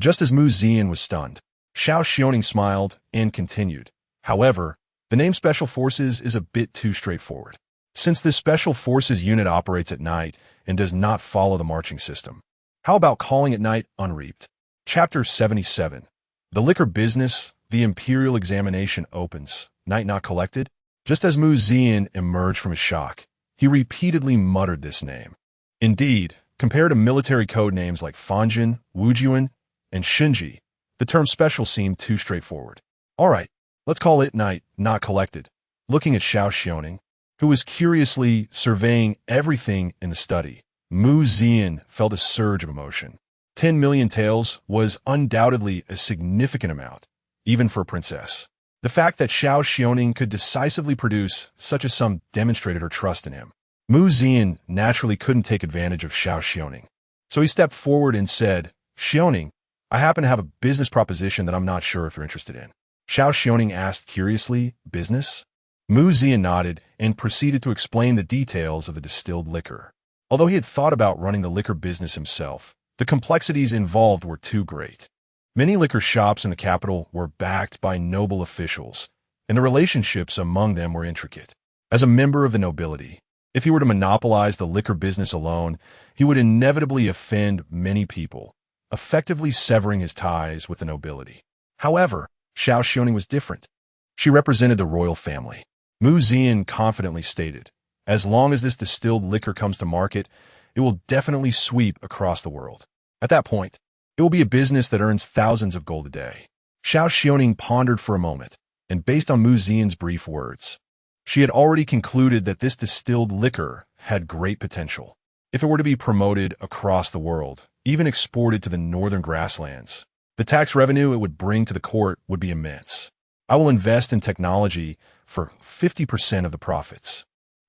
Just as Mu Zian was stunned, Zhao Xiaoning smiled and continued. However, the name Special Forces is a bit too straightforward. Since this Special Forces unit operates at night and does not follow the marching system, how about calling it Night Unreaped? Chapter 77. The Liquor Business, the Imperial Examination opens, Night Not Collected. Just as Mu Zian emerged from his shock, he repeatedly muttered this name. Indeed, compared to military code names like Fanjin, Wujuan, and Shinji, the term special seemed too straightforward. All right, let's call it Night Not Collected. Looking at Zhao Xiaoning, who was curiously surveying everything in the study, Mu Zian felt a surge of emotion. 10 million taels was undoubtedly a significant amount, even for a princess. The fact that Zhao Xiaoning could decisively produce such a sum demonstrated her trust in him. Mu Zian naturally couldn't take advantage of Zhao Xiaoning, so he stepped forward and said, "Xiaoning, I happen to have a business proposition that I'm not sure if you're interested in." Zhao Xiaoning asked curiously, "Business?" Mu Zian nodded and proceeded to explain the details of the distilled liquor. Although he had thought about running the liquor business himself, the complexities involved were too great. Many liquor shops in the capital were backed by noble officials, and the relationships among them were intricate. As a member of the nobility, if he were to monopolize the liquor business alone, he would inevitably offend many people, effectively severing his ties with the nobility. However, Zhao Xiaoning was different. She represented the royal family. Mu Zian confidently stated, "As long as this distilled liquor comes to market, it will definitely sweep across the world. At that point, it will be a business that earns thousands of gold a day." Zhao Xiaoning pondered for a moment, and based on Mu Zian's brief words, she had already concluded that this distilled liquor had great potential. If it were to be promoted across the world, even exported to the northern grasslands, the tax revenue it would bring to the court would be immense. I will invest in technology for 50% of the profits.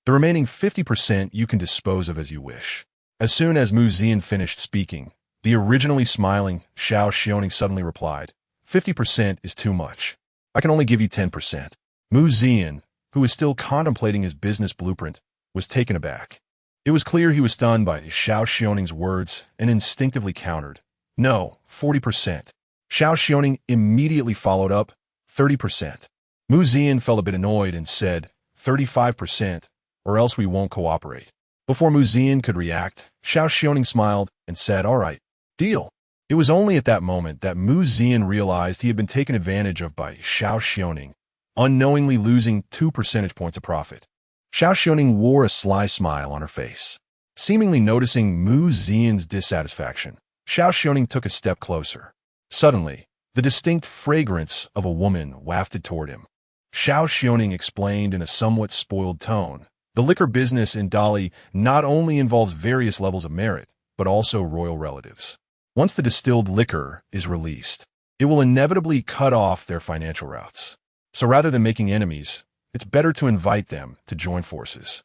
The remaining 50% you can dispose of as you wish. As soon as Mu Zian finished speaking, the originally smiling Zhao Xiaoning suddenly replied, 50% is too much. I can only give you 10%. Mu Zian, who was still contemplating his business blueprint, was taken aback. It was clear he was stunned by Zhao Xiaoning's words and instinctively countered, "No, 40%. Zhao Xiaoning immediately followed up, 30%. Mu Zian felt a bit annoyed and said, 35%, or else we won't cooperate. Before Mu Zian could react, Zhao Xiaoning smiled and said, "All right, deal." It was only at that moment that Mu Zian realized he had been taken advantage of by Zhao Xiaoning, unknowingly losing 2 percentage points of profit. Zhao Xiaoning wore a sly smile on her face. Seemingly noticing Mu Zian's dissatisfaction, Zhao Xiaoning took a step closer. Suddenly, the distinct fragrance of a woman wafted toward him. Zhao Xiaoning explained in a somewhat spoiled tone, "The liquor business in Dali not only involves various levels of merit, but also royal relatives. Once the distilled liquor is released, it will inevitably cut off their financial routes. So rather than making enemies, it's better to invite them to join forces.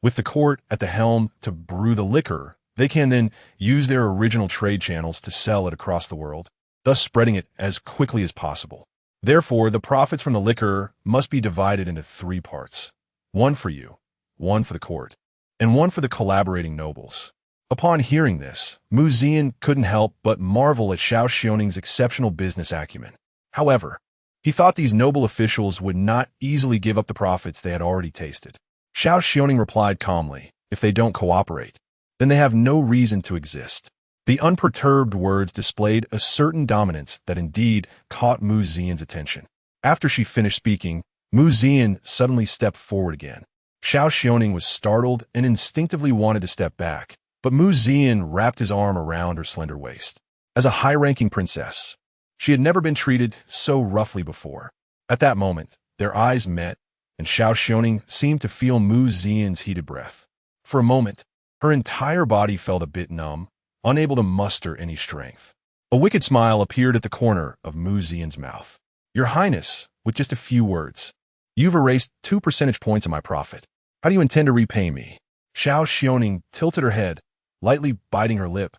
With the court at the helm to brew the liquor, they can then use their original trade channels to sell it across the world, thus spreading it as quickly as possible. Therefore, the profits from the liquor must be divided into 3 parts. One for you, one for the court, and one for the collaborating nobles." Upon hearing this, Mu Zian couldn't help but marvel at Zhao Xiaoning's exceptional business acumen. However, he thought these noble officials would not easily give up the profits they had already tasted. Zhao Xiaoning replied calmly, If they don't cooperate, then they have no reason to exist. The unperturbed words displayed a certain dominance that indeed caught Mu Zian's attention. After she finished speaking, Mu Zian suddenly stepped forward again. Zhao Xiaoning was startled and instinctively wanted to step back, but Mu Zian wrapped his arm around her slender waist. As a high-ranking princess, she had never been treated so roughly before. At that moment, their eyes met, and Zhao Xiaoning seemed to feel Mu Zian's heated breath. For a moment, her entire body felt a bit numb, unable to muster any strength. A wicked smile appeared at the corner of Mu Zian's mouth. "Your Highness," with just a few words, "you've erased 2 percentage points of my profit. How do you intend to repay me?" Zhao Xiaoning tilted her head, lightly biting her lip.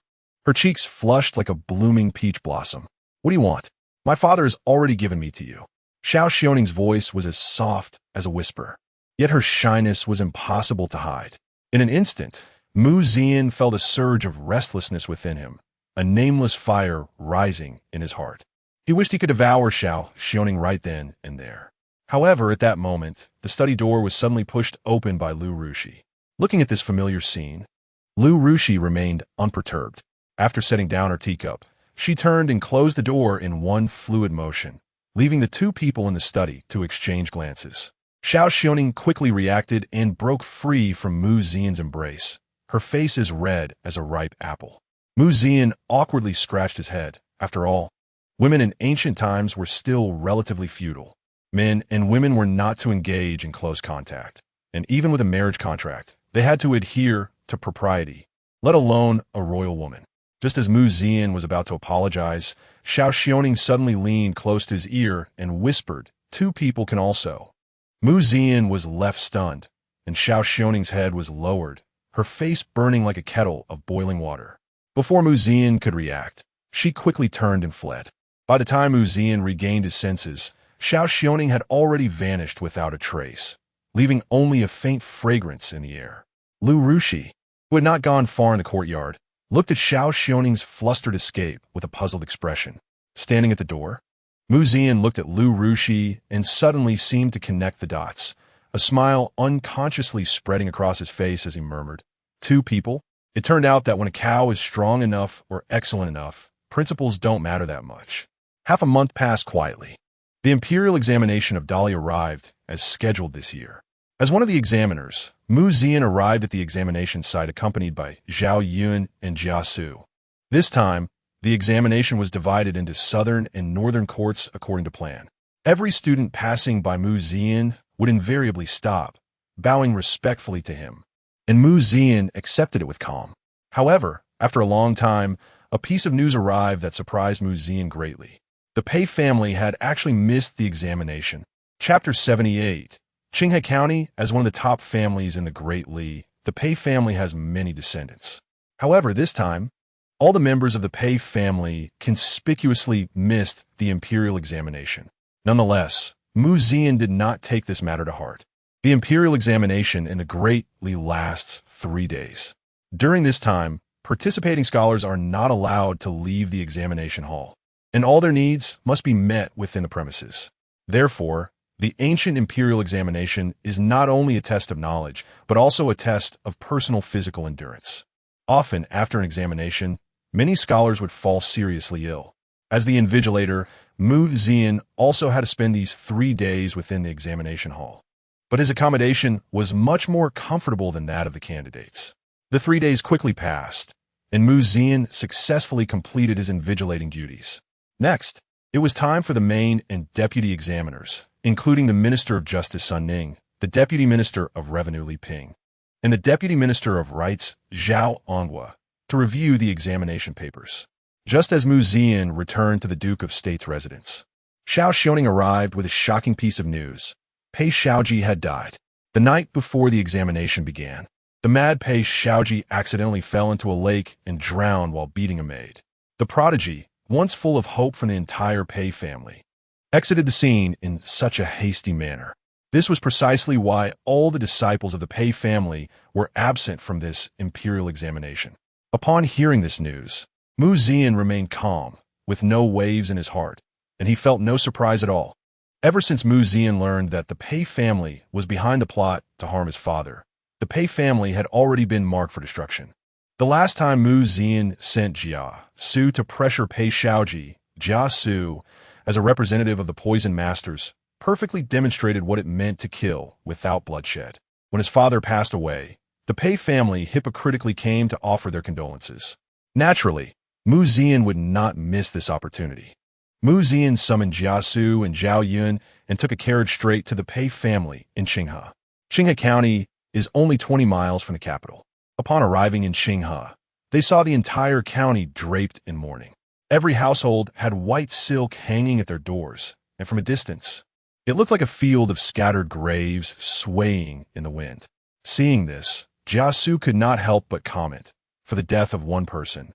Her cheeks flushed like a blooming peach blossom. "What do you want? My father has already given me to you." Zhao Xiaoning's voice was as soft as a whisper, yet her shyness was impossible to hide. In an instant, Mu Zian felt a surge of restlessness within him, a nameless fire rising in his heart. He wished he could devour Zhao Xiaoning right then and there. However, at that moment, the study door was suddenly pushed open by Lu Rushi. Looking at this familiar scene, Lu Rushi remained unperturbed. After setting down her teacup, she turned and closed the door in one fluid motion, leaving the two people in the study to exchange glances. Zhao Xiaoning quickly reacted and broke free from Mu Zian's embrace, her face as red as a ripe apple. Mu Zian awkwardly scratched his head. After all, women in ancient times were still relatively feudal. Men and women were not to engage in close contact, and even with a marriage contract, they had to adhere to propriety, let alone a royal woman. Just as Mu Zian was about to apologize, Zhao Xiaoning suddenly leaned close to his ear and whispered, "Two people can also." Mu Zian was left stunned, and Zhao Xiaoning's head was lowered, her face burning like a kettle of boiling water. Before Mu Zian could react, she quickly turned and fled. By the time Mu Zian regained his senses, Zhao Xiaoning had already vanished without a trace, leaving only a faint fragrance in the air. Lu Rushi, who had not gone far in the courtyard, looked at Zhao Xiaoning's flustered escape with a puzzled expression. Standing at the door, Mu Zian looked at Lu Rushi and suddenly seemed to connect the dots, a smile unconsciously spreading across his face as he murmured, "Two people?" It turned out that when a cow is strong enough or excellent enough, principles don't matter that much. Half a month passed quietly. The imperial examination of Dali arrived as scheduled this year. As one of the examiners, Mu Zian arrived at the examination site accompanied by Zhao Yun and Jia Xu. This time, the examination was divided into southern and northern courts according to plan. Every student passing by Mu Zian would invariably stop, bowing respectfully to him, and Mu Zian accepted it with calm. However, after a long time, a piece of news arrived that surprised Mu Zian greatly. The Pei family had actually missed the examination. Chapter 78. Qinghe County, as one of the top families in the Great Li, the Pei family has many descendants. However, this time, all the members of the Pei family conspicuously missed the imperial examination. Nonetheless, Mu Zian did not take this matter to heart. The imperial examination in the Great Li lasts 3 days. During this time, participating scholars are not allowed to leave the examination hall, and all their needs must be met within the premises. Therefore, the ancient imperial examination is not only a test of knowledge, but also a test of personal physical endurance. Often, after an examination, many scholars would fall seriously ill. As the invigilator, Mu Zian also had to spend these 3 days within the examination hall. But his accommodation was much more comfortable than that of the candidates. The 3 days quickly passed, and Mu Zian successfully completed his invigilating duties. Next, it was time for the main and deputy examiners, including the Minister of Justice Sun Ning, the Deputy Minister of Revenue Li Ping, and the Deputy Minister of Rights Zhao Onghua, to review the examination papers. Just as Mu Zian returned to the Duke of State's residence, Zhao Xiaoning arrived with a shocking piece of news. Pei Xiaoji had died. The night before the examination began, the mad Pei Xiaoji accidentally fell into a lake and drowned while beating a maid. The prodigy, once full of hope for the entire Pei family, exited the scene in such a hasty manner. This was precisely why all the disciples of the Pei family were absent from this imperial examination. Upon hearing this news, Mu Zian remained calm, with no waves in his heart, and he felt no surprise at all. Ever since Mu Zian learned that the Pei family was behind the plot to harm his father, the The Pei family had already been marked for destruction. The last time Zian sent Jia Xu to pressure Pei Shaoji, Jia Xu, as a representative of the Poison Masters, perfectly demonstrated what it meant to kill without bloodshed. When his father passed away, the Pei family hypocritically came to offer their condolences. Naturally, Zian would not miss this opportunity. Zian summoned Jia Xu and Zhao Yun and took a carriage straight to the Pei family in Qinghe. Qinghe County is only 20 miles from the capital. Upon arriving in Qinghe, they saw the entire county draped in mourning. Every household had white silk hanging at their doors, and from a distance, it looked like a field of scattered graves swaying in the wind. Seeing this, Jia Xu could not help but comment, for the death of one person.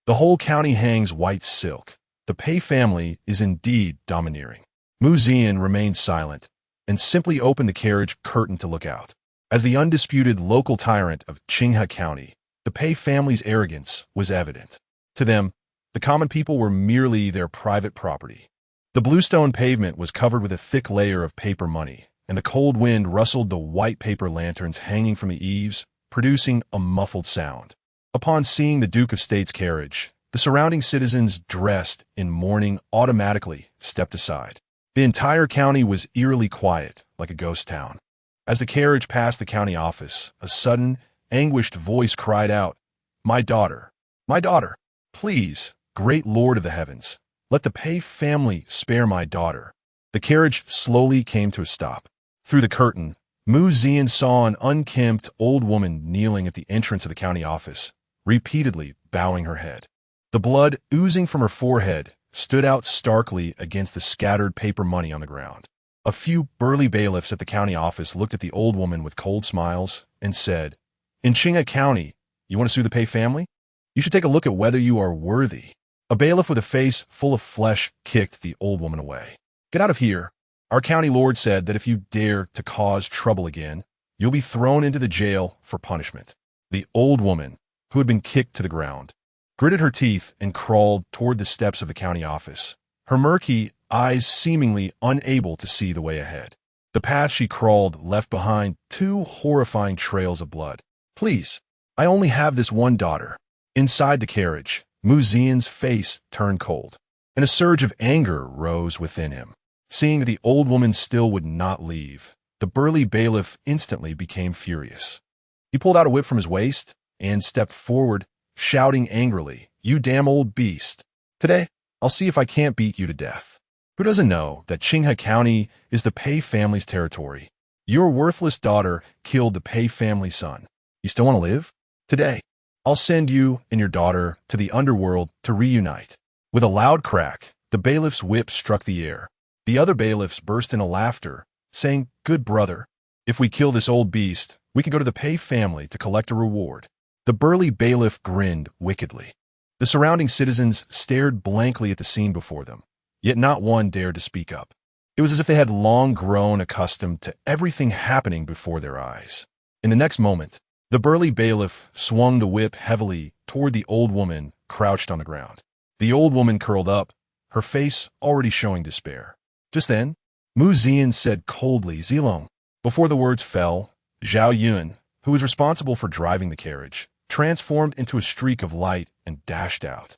The whole county hangs white silk. The Pei family is indeed domineering. Zian remained silent and simply opened the carriage curtain to look out. As the undisputed local tyrant of Qinghe County, the Pei family's arrogance was evident. To them, the common people were merely their private property. The bluestone pavement was covered with a thick layer of paper money, and the cold wind rustled the white paper lanterns hanging from the eaves, producing a muffled sound. Upon seeing the Duke of State's carriage, the surrounding citizens dressed in mourning automatically stepped aside. The entire county was eerily quiet, like a ghost town. As the carriage passed the county office, a sudden, anguished voice cried out, my daughter, please, great Lord of the heavens, let the Pei family spare my daughter." The carriage slowly came to a stop. Through the curtain, Zian saw an unkempt old woman kneeling at the entrance of the county office, repeatedly bowing her head. The blood oozing from her forehead stood out starkly against the scattered paper money on the ground. A few burly bailiffs at the county office looked at the old woman with cold smiles and said, "In Qinghe County, you want to sue the Pei family? You should take a look at whether you are worthy." A bailiff with a face full of flesh kicked the old woman away. "Get out of here. Our county lord said that if you dare to cause trouble again, you'll be thrown into the jail for punishment." The old woman, who had been kicked to the ground, gritted her teeth and crawled toward the steps of the county office, her murky eyes seemingly unable to see the way ahead. The path she crawled left behind 2 horrifying trails of blood. "Please, I only have this one daughter." Inside the carriage, Zian's face turned cold, and a surge of anger rose within him. Seeing that the old woman still would not leave, the burly bailiff instantly became furious. He pulled out a whip from his waist and stepped forward, shouting angrily, "You damn old beast! Today, I'll see if I can't beat you to death." Who doesn't know that Qinghe County is the Pei family's territory? Your worthless daughter killed the Pei family son. You still want to live? Today, I'll send you and your daughter to the underworld to reunite. With a loud crack, the bailiff's whip struck the air. The other bailiffs burst into laughter, saying, "Good brother, if we kill this old beast, we can go to the Pei family to collect a reward." The burly bailiff grinned wickedly. The surrounding citizens stared blankly at the scene before them, yet not one dared to speak up. It was as if they had long grown accustomed to everything happening before their eyes. In the next moment, the burly bailiff swung the whip heavily toward the old woman crouched on the ground. The old woman curled up, her face already showing despair. Just then, Zian said coldly, "Zilong." Before the words fell, Zhao Yun, who was responsible for driving the carriage, transformed into a streak of light and dashed out.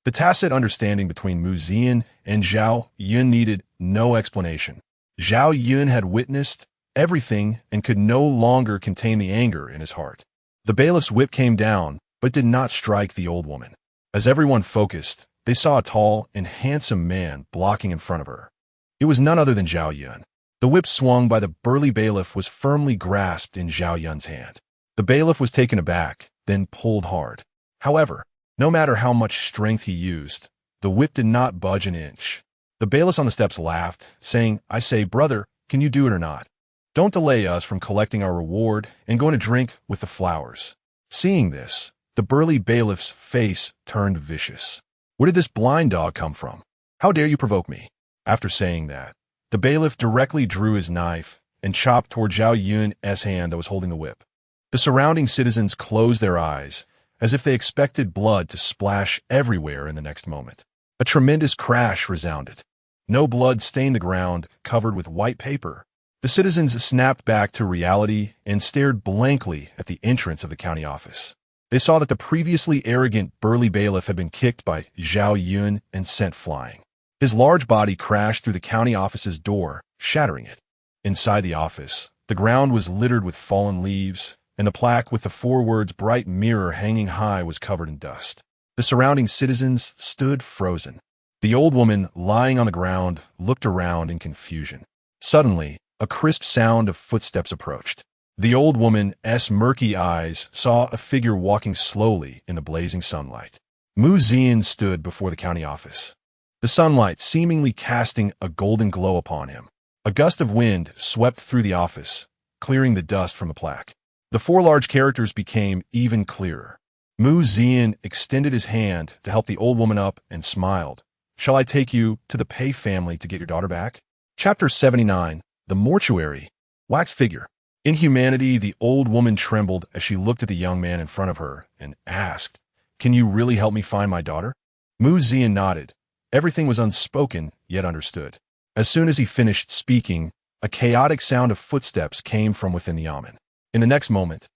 The tacit understanding between Zian and Zhao Yun needed no explanation. Zhao Yun had witnessed everything and could no longer contain the anger in his heart. The bailiff's whip came down, but did not strike the old woman. As everyone focused, they saw a tall and handsome man blocking in front of her. It was none other than Zhao Yun. The whip swung by the burly bailiff was firmly grasped in Zhao Yun's hand. The bailiff was taken aback, then pulled hard. However, no matter how much strength he used, the whip did not budge an inch. The bailiffs on the steps laughed, saying, "I say, brother, can you do it or not? Don't delay us from collecting our reward and going to drink with the flowers." Seeing this, the burly bailiff's face turned vicious. "Where did this blind dog come from? How dare you provoke me?" After saying that, the bailiff directly drew his knife and chopped toward Zhao Yun's hand that was holding the whip. The surrounding citizens closed their eyes, as if they expected blood to splash everywhere in the next moment. A tremendous crash resounded. No blood stained the ground, covered with white paper, The citizens snapped back to reality and stared blankly at the entrance of the county office. They saw that the previously arrogant, burly bailiff had been kicked by Zhao Yun and sent flying. His large body crashed through the county office's door, shattering it. Inside the office, the ground was littered with fallen leaves, and the plaque with the 4 words "Bright Mirror" hanging high was covered in dust. The surrounding citizens stood frozen. The old woman, lying on the ground, looked around in confusion. Suddenly, a crisp sound of footsteps approached. The old woman's murky eyes saw a figure walking slowly in the blazing sunlight. Zian stood before the county office, the sunlight seemingly casting a golden glow upon him. A gust of wind swept through the office, clearing the dust from the plaque. The 4 large characters became even clearer. Zian extended his hand to help the old woman up and smiled. "Shall I take you to the Pei family to get your daughter back?" Chapter 79. The Mortuary. Wax figure. In humanity, the old woman trembled as she looked at the young man in front of her and asked, "Can you really help me find my daughter?" Zian nodded. Everything was unspoken, yet understood. As soon as he finished speaking, a chaotic sound of footsteps came from within the yamen. In the next moment,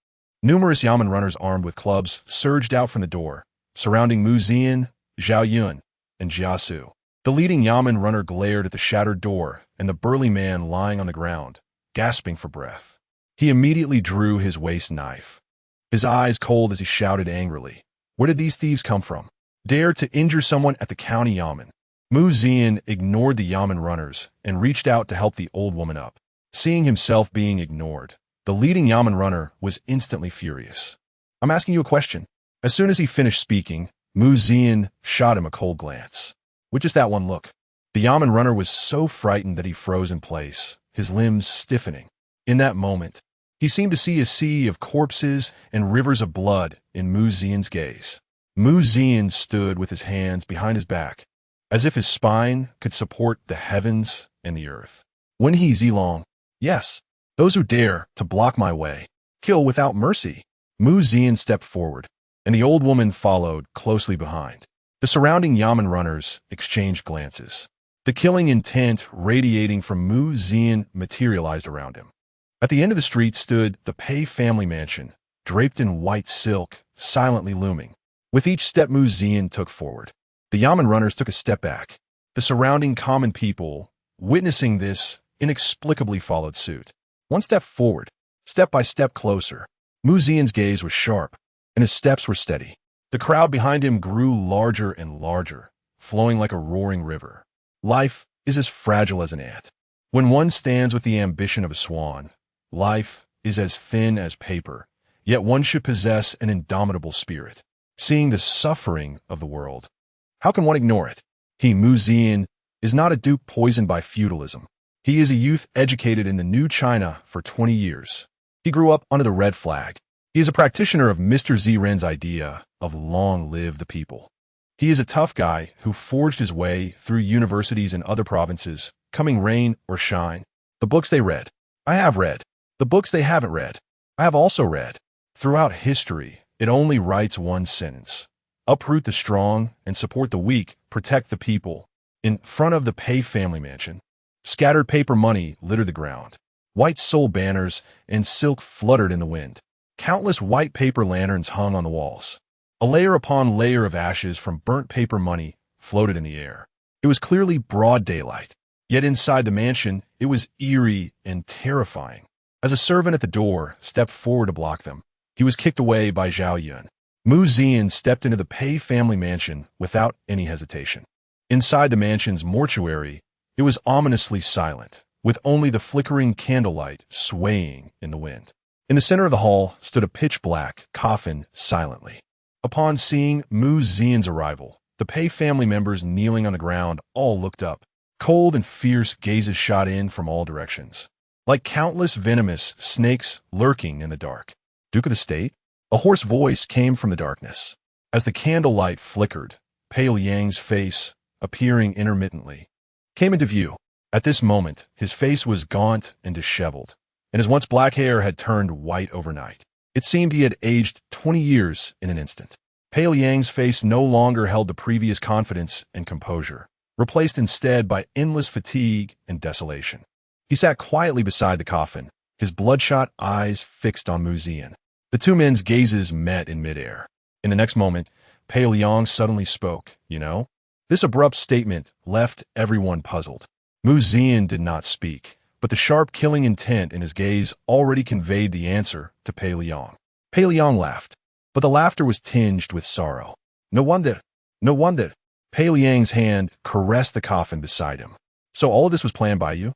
numerous yamen runners armed with clubs surged out from the door, surrounding Zian, Zhao Yun, and Jia Xu. The leading yamen runner glared at the shattered door and the burly man lying on the ground, gasping for breath. He immediately drew his waist knife, his eyes cold as he shouted angrily, "Where did these thieves come from? Dare to injure someone at the county yamen?" Zian ignored the yamen runners and reached out to help the old woman up. Seeing himself being ignored, the leading yamen runner was instantly furious. "I'm asking you a question." As soon as he finished speaking, Zian shot him a cold glance. "Which is that one look?" The yamen runner was so frightened that he froze in place, his limbs stiffening. In that moment, he seemed to see a sea of corpses and rivers of blood in Zian's gaze. Zian stood with his hands behind his back, as if his spine could support the heavens and the earth. "When he Zilong, yes, those who dare to block my way, kill without mercy." Zian stepped forward, and the old woman followed closely behind. The surrounding yamen runners exchanged glances. The killing intent radiating from Zian materialized around him. At the end of the street stood the Pei family mansion, draped in white silk, silently looming. With each step Zian took forward, the yamen runners took a step back. The surrounding common people, witnessing this, inexplicably followed suit. One step forward, step by step closer. Zian's gaze was sharp, and his steps were steady. The crowd behind him grew larger and larger, flowing like a roaring river. Life is as fragile as an ant. When one stands with the ambition of a swan, life is as thin as paper, yet one should possess an indomitable spirit. Seeing the suffering of the world, how can one ignore it? He, Zian, is not a dupe poisoned by feudalism. He is a youth educated in the new China for 20 years. He grew up under the red flag. He is a practitioner of Mr. Ziren's idea of long live the people. He is a tough guy who forged his way through universities in other provinces, coming rain or shine. The books they read, I have read. The books they haven't read, I have also read. Throughout history, it only writes one sentence: uproot the strong and support the weak, protect the people. In front of the Pei family mansion, scattered paper money littered the ground. White soul banners and silk fluttered in the wind. Countless white paper lanterns hung on the walls. A layer upon layer of ashes from burnt paper money floated in the air. It was clearly broad daylight, yet inside the mansion it was eerie and terrifying. As a servant at the door stepped forward to block them, he was kicked away by Zhao Yun. Zian stepped into the Pei family mansion without any hesitation. Inside the mansion's mortuary, it was ominously silent, with only the flickering candlelight swaying in the wind. In the center of the hall stood a pitch-black coffin silently. Upon seeing Zian's arrival, the Pei family members kneeling on the ground all looked up. Cold and fierce gazes shot in from all directions, like countless venomous snakes lurking in the dark. Duke of the State? A hoarse voice came from the darkness. As the candlelight flickered, Pale Yang's face, appearing intermittently, came into view. At this moment, his face was gaunt and disheveled, and his once black hair had turned white overnight. It seemed he had aged 20 years in an instant. Pale Yang's face no longer held the previous confidence and composure, replaced instead by endless fatigue and desolation. He sat quietly beside the coffin, his bloodshot eyes fixed on Mu Zian. The two men's gazes met in midair. In the next moment, Pei Liang suddenly spoke. You know? This abrupt statement left everyone puzzled. Mu Zian did not speak, but the sharp killing intent in his gaze already conveyed the answer to Pei Liang. Pei Liang laughed, but the laughter was tinged with sorrow. No wonder. No wonder. Pei Liang's hand caressed the coffin beside him. So all of this was planned by you?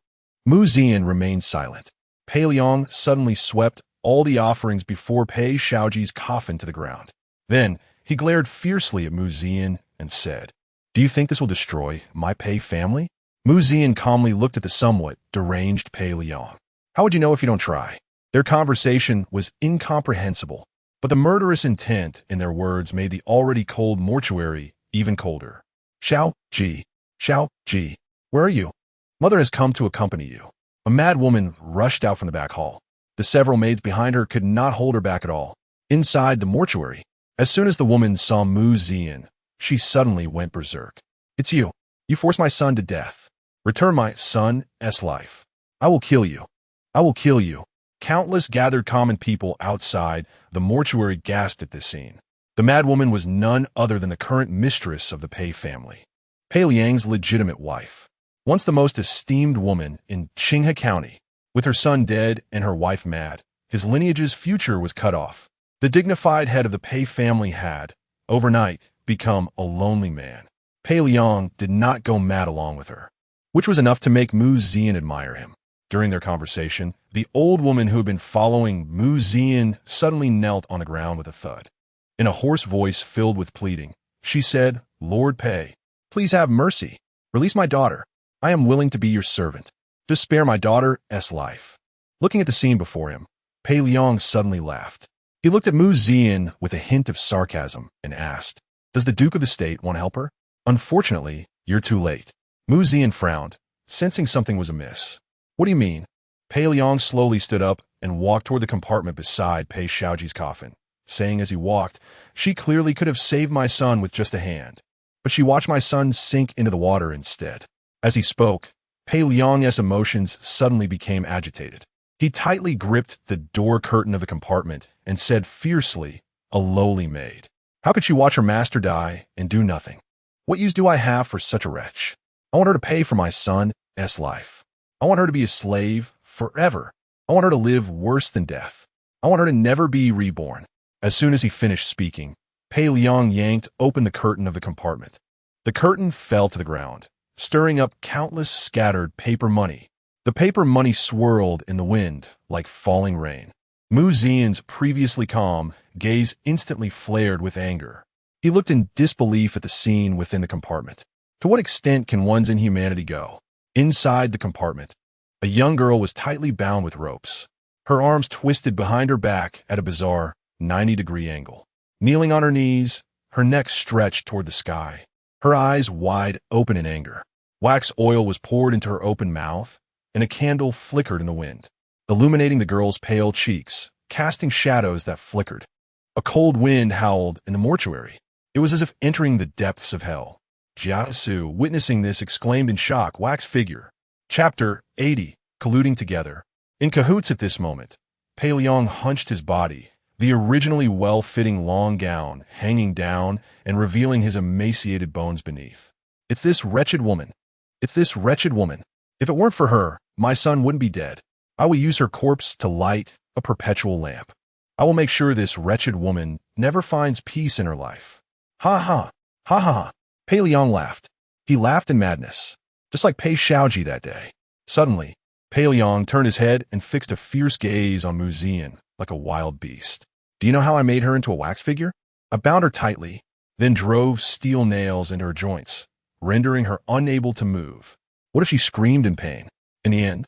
Mu Zian remained silent. Pei Liang suddenly swept all the offerings before Pei Shaoji's coffin to the ground. Then he glared fiercely at Mu Zian and said, "Do you think this will destroy my Pei family?" Mu Zian calmly looked at the somewhat deranged Pei Liang. "How would you know if you don't try?" Their conversation was incomprehensible, but the murderous intent in their words made the already cold mortuary even colder. Xiao Ji, where are you? Mother has come to accompany you." A mad woman rushed out from the back hall. The several maids behind her could not hold her back at all. Inside the mortuary, as soon as the woman saw Mu Zian, she suddenly went berserk. "It's you. You forced my son to death. Return my son's life. I will kill you. I will kill you." Countless gathered common people outside the mortuary gasped at this scene. The mad woman was none other than the current mistress of the Pei family, Pei Liang's legitimate wife. Once the most esteemed woman in Qinghe County, with her son dead and her wife mad, his lineage's future was cut off. The dignified head of the Pei family had, overnight, become a lonely man. Pei Liang did not go mad along with her, which was enough to make Mu Zian admire him. During their conversation, the old woman who had been following Mu Zian suddenly knelt on the ground with a thud. In a hoarse voice filled with pleading, she said, "Lord Pei, please have mercy. Release my daughter. I am willing to be your servant. Just spare my daughter's life." Looking at the scene before him, Pei Liang suddenly laughed. He looked at Mu Zian with a hint of sarcasm and asked, "Does the Duke of the State want to help her?" "Unfortunately, you're too late." Mu Zian frowned, sensing something was amiss. "What do you mean?" Pei Liang slowly stood up and walked toward the compartment beside Pei Shaoji's coffin, saying as he walked, "She clearly could have saved my son with just a hand, but she watched my son sink into the water instead." As he spoke, Pei Liang's emotions suddenly became agitated. He tightly gripped the door curtain of the compartment and said fiercely, "A lowly maid. How could she watch her master die and do nothing? What use do I have for such a wretch? I want her to pay for my son's life. I want her to be a slave forever. I want her to live worse than death. I want her to never be reborn." As soon as he finished speaking, Pei Liang yanked open the curtain of the compartment. The curtain fell to the ground, stirring up countless scattered paper money. The paper money swirled in the wind like falling rain. Mu Zian's previously calm gaze instantly flared with anger. He looked in disbelief at the scene within the compartment. To what extent can one's inhumanity go? Inside the compartment, a young girl was tightly bound with ropes, her arms twisted behind her back at a bizarre 90-degree angle. Kneeling on her knees, her neck stretched toward the sky, her eyes wide open in anger. Wax oil was poured into her open mouth, and a candle flickered in the wind, illuminating the girl's pale cheeks, casting shadows that flickered. A cold wind howled in the mortuary. It was as if entering the depths of hell. Jia Xu, witnessing this, exclaimed in shock, "Wax figure." Chapter 80, Colluding Together. In cahoots at this moment, Pei Liang hunched his body, the originally well-fitting long gown hanging down and revealing his emaciated bones beneath. "It's this wretched woman. It's this wretched woman. If it weren't for her, my son wouldn't be dead. I will use her corpse to light a perpetual lamp. I will make sure this wretched woman never finds peace in her life." "Ha ha, ha ha." Pei Liang laughed. He laughed in madness, just like Pei Shaoji that day. Suddenly, Pei Liang turned his head and fixed a fierce gaze on Mu Zian like a wild beast. "Do you know how I made her into a wax figure? I bound her tightly, then drove steel nails into her joints, rendering her unable to move. What if she screamed in pain? In the end,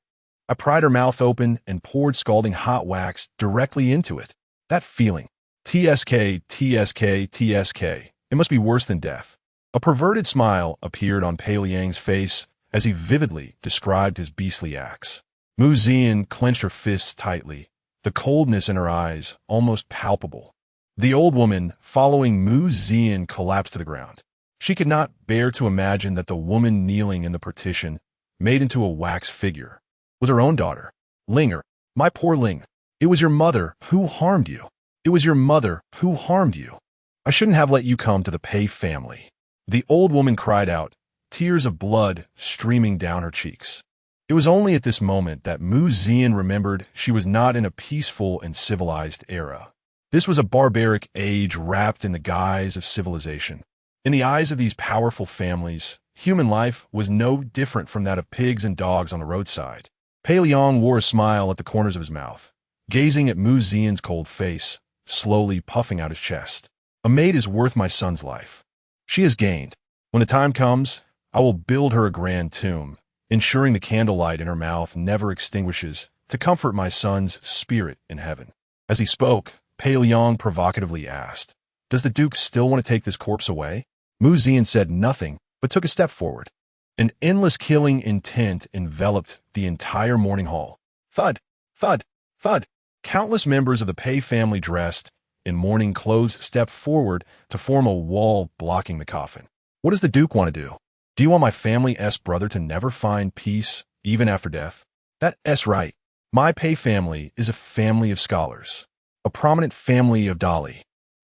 I pried her mouth open and poured scalding hot wax directly into it. That feeling. TSK, TSK, TSK. It must be worse than death." A perverted smile appeared on Pei Liang's face as he vividly described his beastly acts. Mu Zian clenched her fists tightly, the coldness in her eyes almost palpable. The old woman, following Mu Zian, collapsed to the ground. She could not bear to imagine that the woman kneeling in the partition, made into a wax figure, was her own daughter. Linger, my poor Ling, it was your mother who harmed you. It was your mother who harmed you. I shouldn't have let you come to the Pei family. The old woman cried out, tears of blood streaming down her cheeks. It was only at this moment that Mu Zian remembered she was not in a peaceful and civilized era. This was a barbaric age wrapped in the guise of civilization. In the eyes of these powerful families, human life was no different from that of pigs and dogs on the roadside. Pei Liang wore a smile at the corners of his mouth, gazing at Mu Zian's cold face, slowly puffing out his chest. A maid is worth my son's life. She has gained. When the time comes, I will build her a grand tomb, ensuring the candlelight in her mouth never extinguishes, to comfort my son's spirit in heaven. As he spoke, Pei Liang provocatively asked, does the Duke still want to take this corpse away? Mu Zian said nothing, but took a step forward. An endless killing intent enveloped the entire mourning hall. Thud, thud, thud. Countless members of the Pei family dressed in mourning clothes stepped forward to form a wall blocking the coffin. What does the Duke want to do? Do you want my family's brother to never find peace, even after death? That's right. My Pei family is a family of scholars, a prominent family of Dali.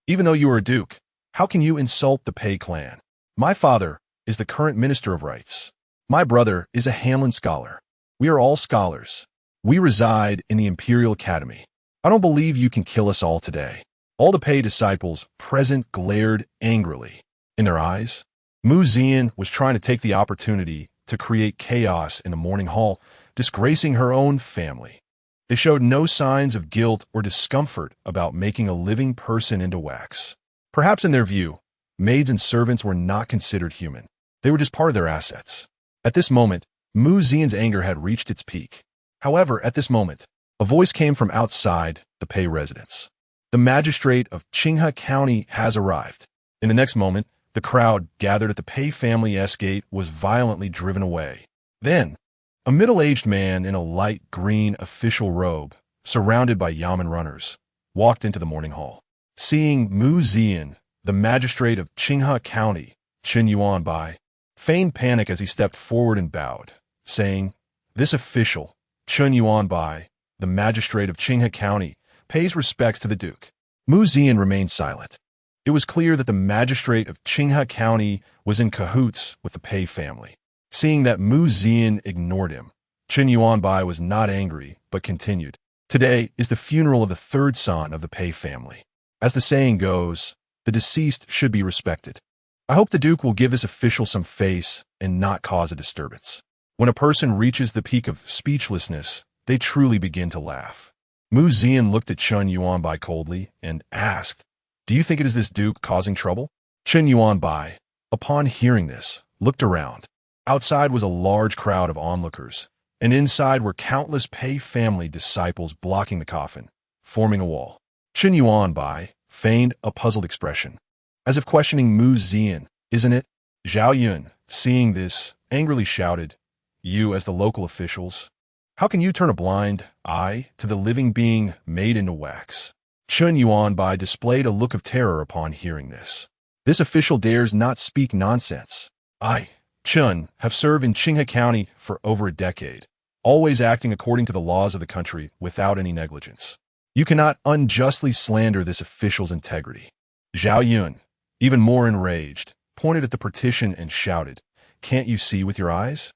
Even though you are a duke, how can you insult the Pei clan? My father is the current Minister of Rights. My brother is a Hanlon scholar. We are all scholars. We reside in the Imperial Academy. I don't believe you can kill us all today. All the Pei disciples present glared angrily. In their eyes, Mu Zian was trying to take the opportunity to create chaos in the mourning hall, disgracing her own family. They showed no signs of guilt or discomfort about making a living person into wax. Perhaps in their view, maids and servants were not considered human. They were just part of their assets. At this moment, Mu Zian's anger had reached its peak. However, at this moment, a voice came from outside the Pei residence. The magistrate of Qinghe County has arrived. In the next moment, the crowd gathered at the Pei family's gate was violently driven away. Then, a middle-aged man in a light green official robe, surrounded by yamen runners, walked into the mourning hall. Seeing Mu Zian, the magistrate of Qinghe County, Chen Yuanbai, feigned panic as he stepped forward and bowed, saying, this official, Chen Yuanbai, the magistrate of Qinghe County, pays respects to the Duke. Mu Zian remained silent. It was clear that the magistrate of Qinghe County was in cahoots with the Pei family. Seeing that Mu Zian ignored him, Chen Yuanbai was not angry, but continued, today is the funeral of the third son of the Pei family. As the saying goes, the deceased should be respected. I hope the Duke will give this official some face and not cause a disturbance. When a person reaches the peak of speechlessness, they truly begin to laugh. Mu Zian looked at Chen Yuanbai coldly and asked, do you think it is this Duke causing trouble? Chen Yuanbai, upon hearing this, looked around. Outside was a large crowd of onlookers, and inside were countless Pei family disciples blocking the coffin, forming a wall. Chen Yuanbai feigned a puzzled expression, as if questioning Mu Zian, isn't it? Zhao Yun, seeing this, angrily shouted, you as the local officials, how can you turn a blind eye to the living being made into wax? Chen Yuanbai displayed a look of terror upon hearing this. This official dares not speak nonsense. I, Chen, have served in Qinghe County for over a decade, always acting according to the laws of the country without any negligence. You cannot unjustly slander this official's integrity. Zhao Yun, even more enraged, pointed at the partition and shouted, can't you see with your eyes?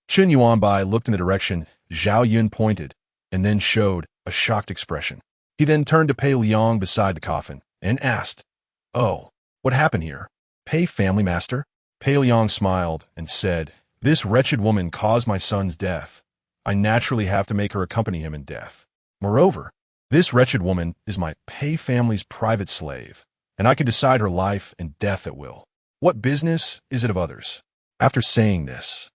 Chen Yuanbai looked in the direction Zhao Yun pointed and then showed a shocked expression. He then turned to Pei Liang beside the coffin and asked, oh, what happened here? Pei family master? Pei Liang smiled and said, this wretched woman caused my son's death. I naturally have to make her accompany him in death. Moreover, this wretched woman is my Pei family's private slave, and I can decide her life and death at will. What business is it of others? After saying this,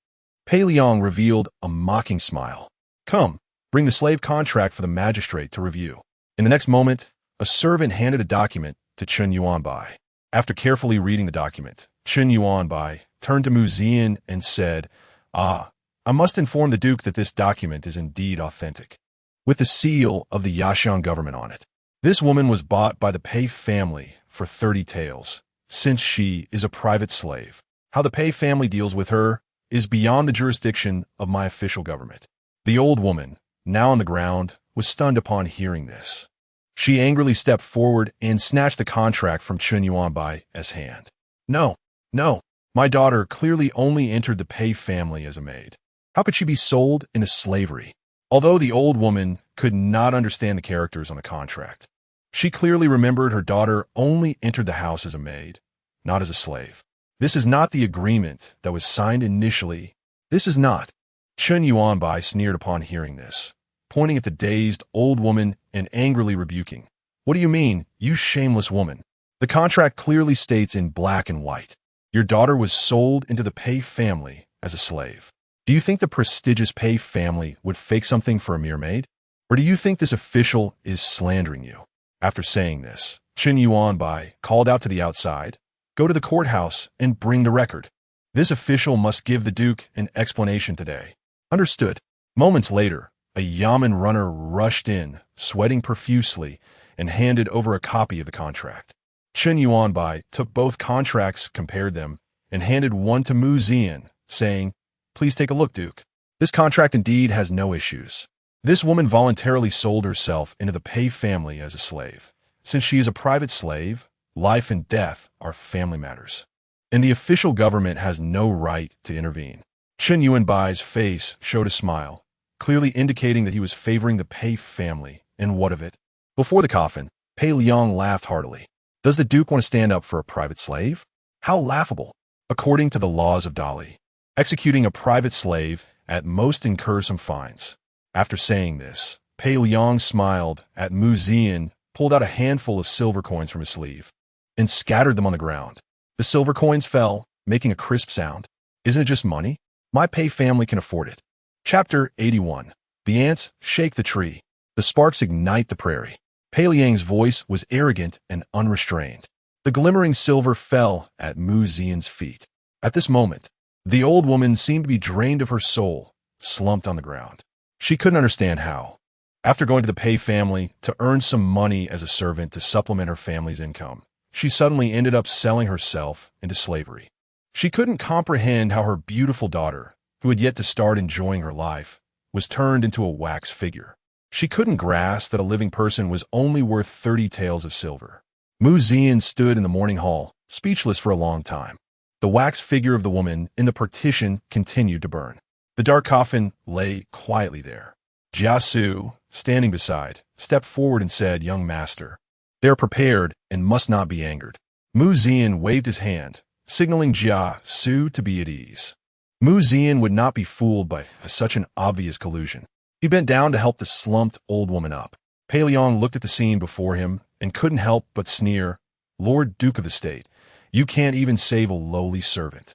Pei Liang revealed a mocking smile. Come, bring the slave contract for the magistrate to review. In the next moment, a servant handed a document to Chen Yuanbai. After carefully reading the document, Chen Yuanbai turned to Mu Zian and said, I must inform the Duke that this document is indeed authentic, with the seal of the Yaxiang government on it. This woman was bought by the Pei family for 30 taels, since she is a private slave. How the Pei family deals with her is beyond the jurisdiction of my official government. The old woman, now on the ground, was stunned upon hearing this. She angrily stepped forward and snatched the contract from Chen Yuanbai's hand. No, no, my daughter clearly only entered the Pei family as a maid. How could she be sold into slavery? Although the old woman could not understand the characters on the contract, she clearly remembered her daughter only entered the house as a maid, not as a slave. This is not the agreement that was signed initially. This is not. Chen Yuanbai sneered upon hearing this, pointing at the dazed old woman and angrily rebuking. What do you mean, you shameless woman? The contract clearly states in black and white. Your daughter was sold into the Pei family as a slave. Do you think the prestigious Pei family would fake something for a mere maid? Or do you think this official is slandering you? After saying this, Chen Yuanbai called out to the outside, go to the courthouse and bring the record. This official must give the Duke an explanation today. Understood. Moments later, a yamen runner rushed in, sweating profusely, and handed over a copy of the contract. Chen Yuanbai took both contracts, compared them, and handed one to Mu Zian, saying, please take a look, Duke. This contract indeed has no issues. This woman voluntarily sold herself into the Pei family as a slave. Since she is a private slave, life and death are family matters, and the official government has no right to intervene. Chen Yuanbai's face showed a smile, clearly indicating that he was favoring the Pei family, and what of it? Before the coffin, Pei Liang laughed heartily. Does the Duke want to stand up for a private slave? How laughable! According to the laws of Dali, executing a private slave at most incurs some fines. After saying this, Pei Liang smiled at Mu Zian, pulled out a handful of silver coins from his sleeve, and scattered them on the ground. The silver coins fell, making a crisp sound. Isn't it just money? My Pei family can afford it. Chapter 81. The ants shake the tree. The sparks ignite the prairie. Pei Liang's voice was arrogant and unrestrained. The glimmering silver fell at Mu Zian's feet. At this moment, the old woman seemed to be drained of her soul, slumped on the ground. She couldn't understand how. After going to the Pei family to earn some money as a servant to supplement her family's income, she suddenly ended up selling herself into slavery. She couldn't comprehend how her beautiful daughter, who had yet to start enjoying her life, was turned into a wax figure. She couldn't grasp that a living person was only worth 30 taels of silver. Mu Zian stood in the morning hall, speechless for a long time. The wax figure of the woman in the partition continued to burn. The dark coffin lay quietly there. Jia Xu, standing beside, stepped forward and said, young master, they are prepared and must not be angered. Mu Zian waved his hand, signaling Jia Xu to be at ease. Mu Zian would not be fooled by such an obvious collusion. He bent down to help the slumped old woman up. Pei Liang looked at the scene before him and couldn't help but sneer, Lord Duke of the State, you can't even save a lowly servant.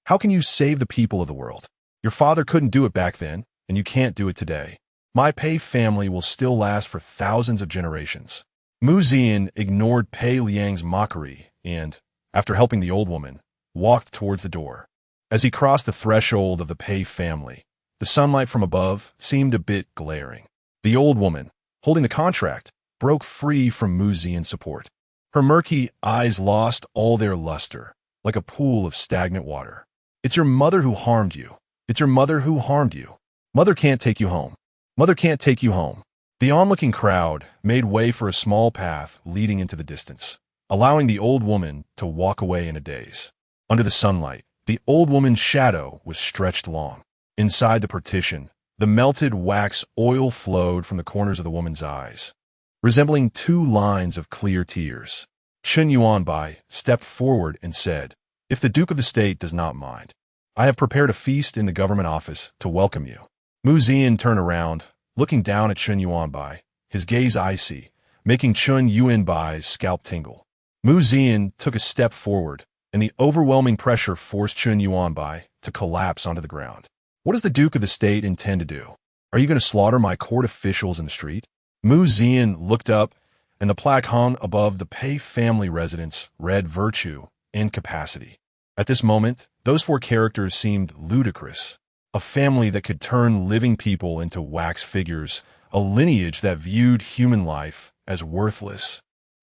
How can you save the people of the world? Your father couldn't do it back then, and you can't do it today. My Pei family will still last for thousands of generations. Mu Zian ignored Pei Liang's mockery and, after helping the old woman, walked towards the door. As he crossed the threshold of the Pei family, the sunlight from above seemed a bit glaring. The old woman, holding the contract, broke free from Mu Zian's support. Her murky eyes lost all their luster, like a pool of stagnant water. It's your mother who harmed you. It's your mother who harmed you. Mother can't take you home. Mother can't take you home. The onlooking crowd made way for a small path leading into the distance, allowing the old woman to walk away in a daze. Under the sunlight, the old woman's shadow was stretched long. Inside the partition, the melted wax oil flowed from the corners of the woman's eyes, resembling two lines of clear tears. Chen Yuanbai stepped forward and said, if the Duke of the State does not mind, I have prepared a feast in the government office to welcome you. Mu Zian turned around, looking down at Chen Yuanbai, his gaze icy, making Chen Yuanbai's scalp tingle. Mu Zian took a step forward, and the overwhelming pressure forced Chen Yuanbai to collapse onto the ground. What does the Duke of the State intend to do? Are you going to slaughter my court officials in the street? Mu Zian looked up, and the plaque hung above the Pei family residence read virtue and capacity. At this moment, those four characters seemed ludicrous. A family that could turn living people into wax figures, a lineage that viewed human life as worthless,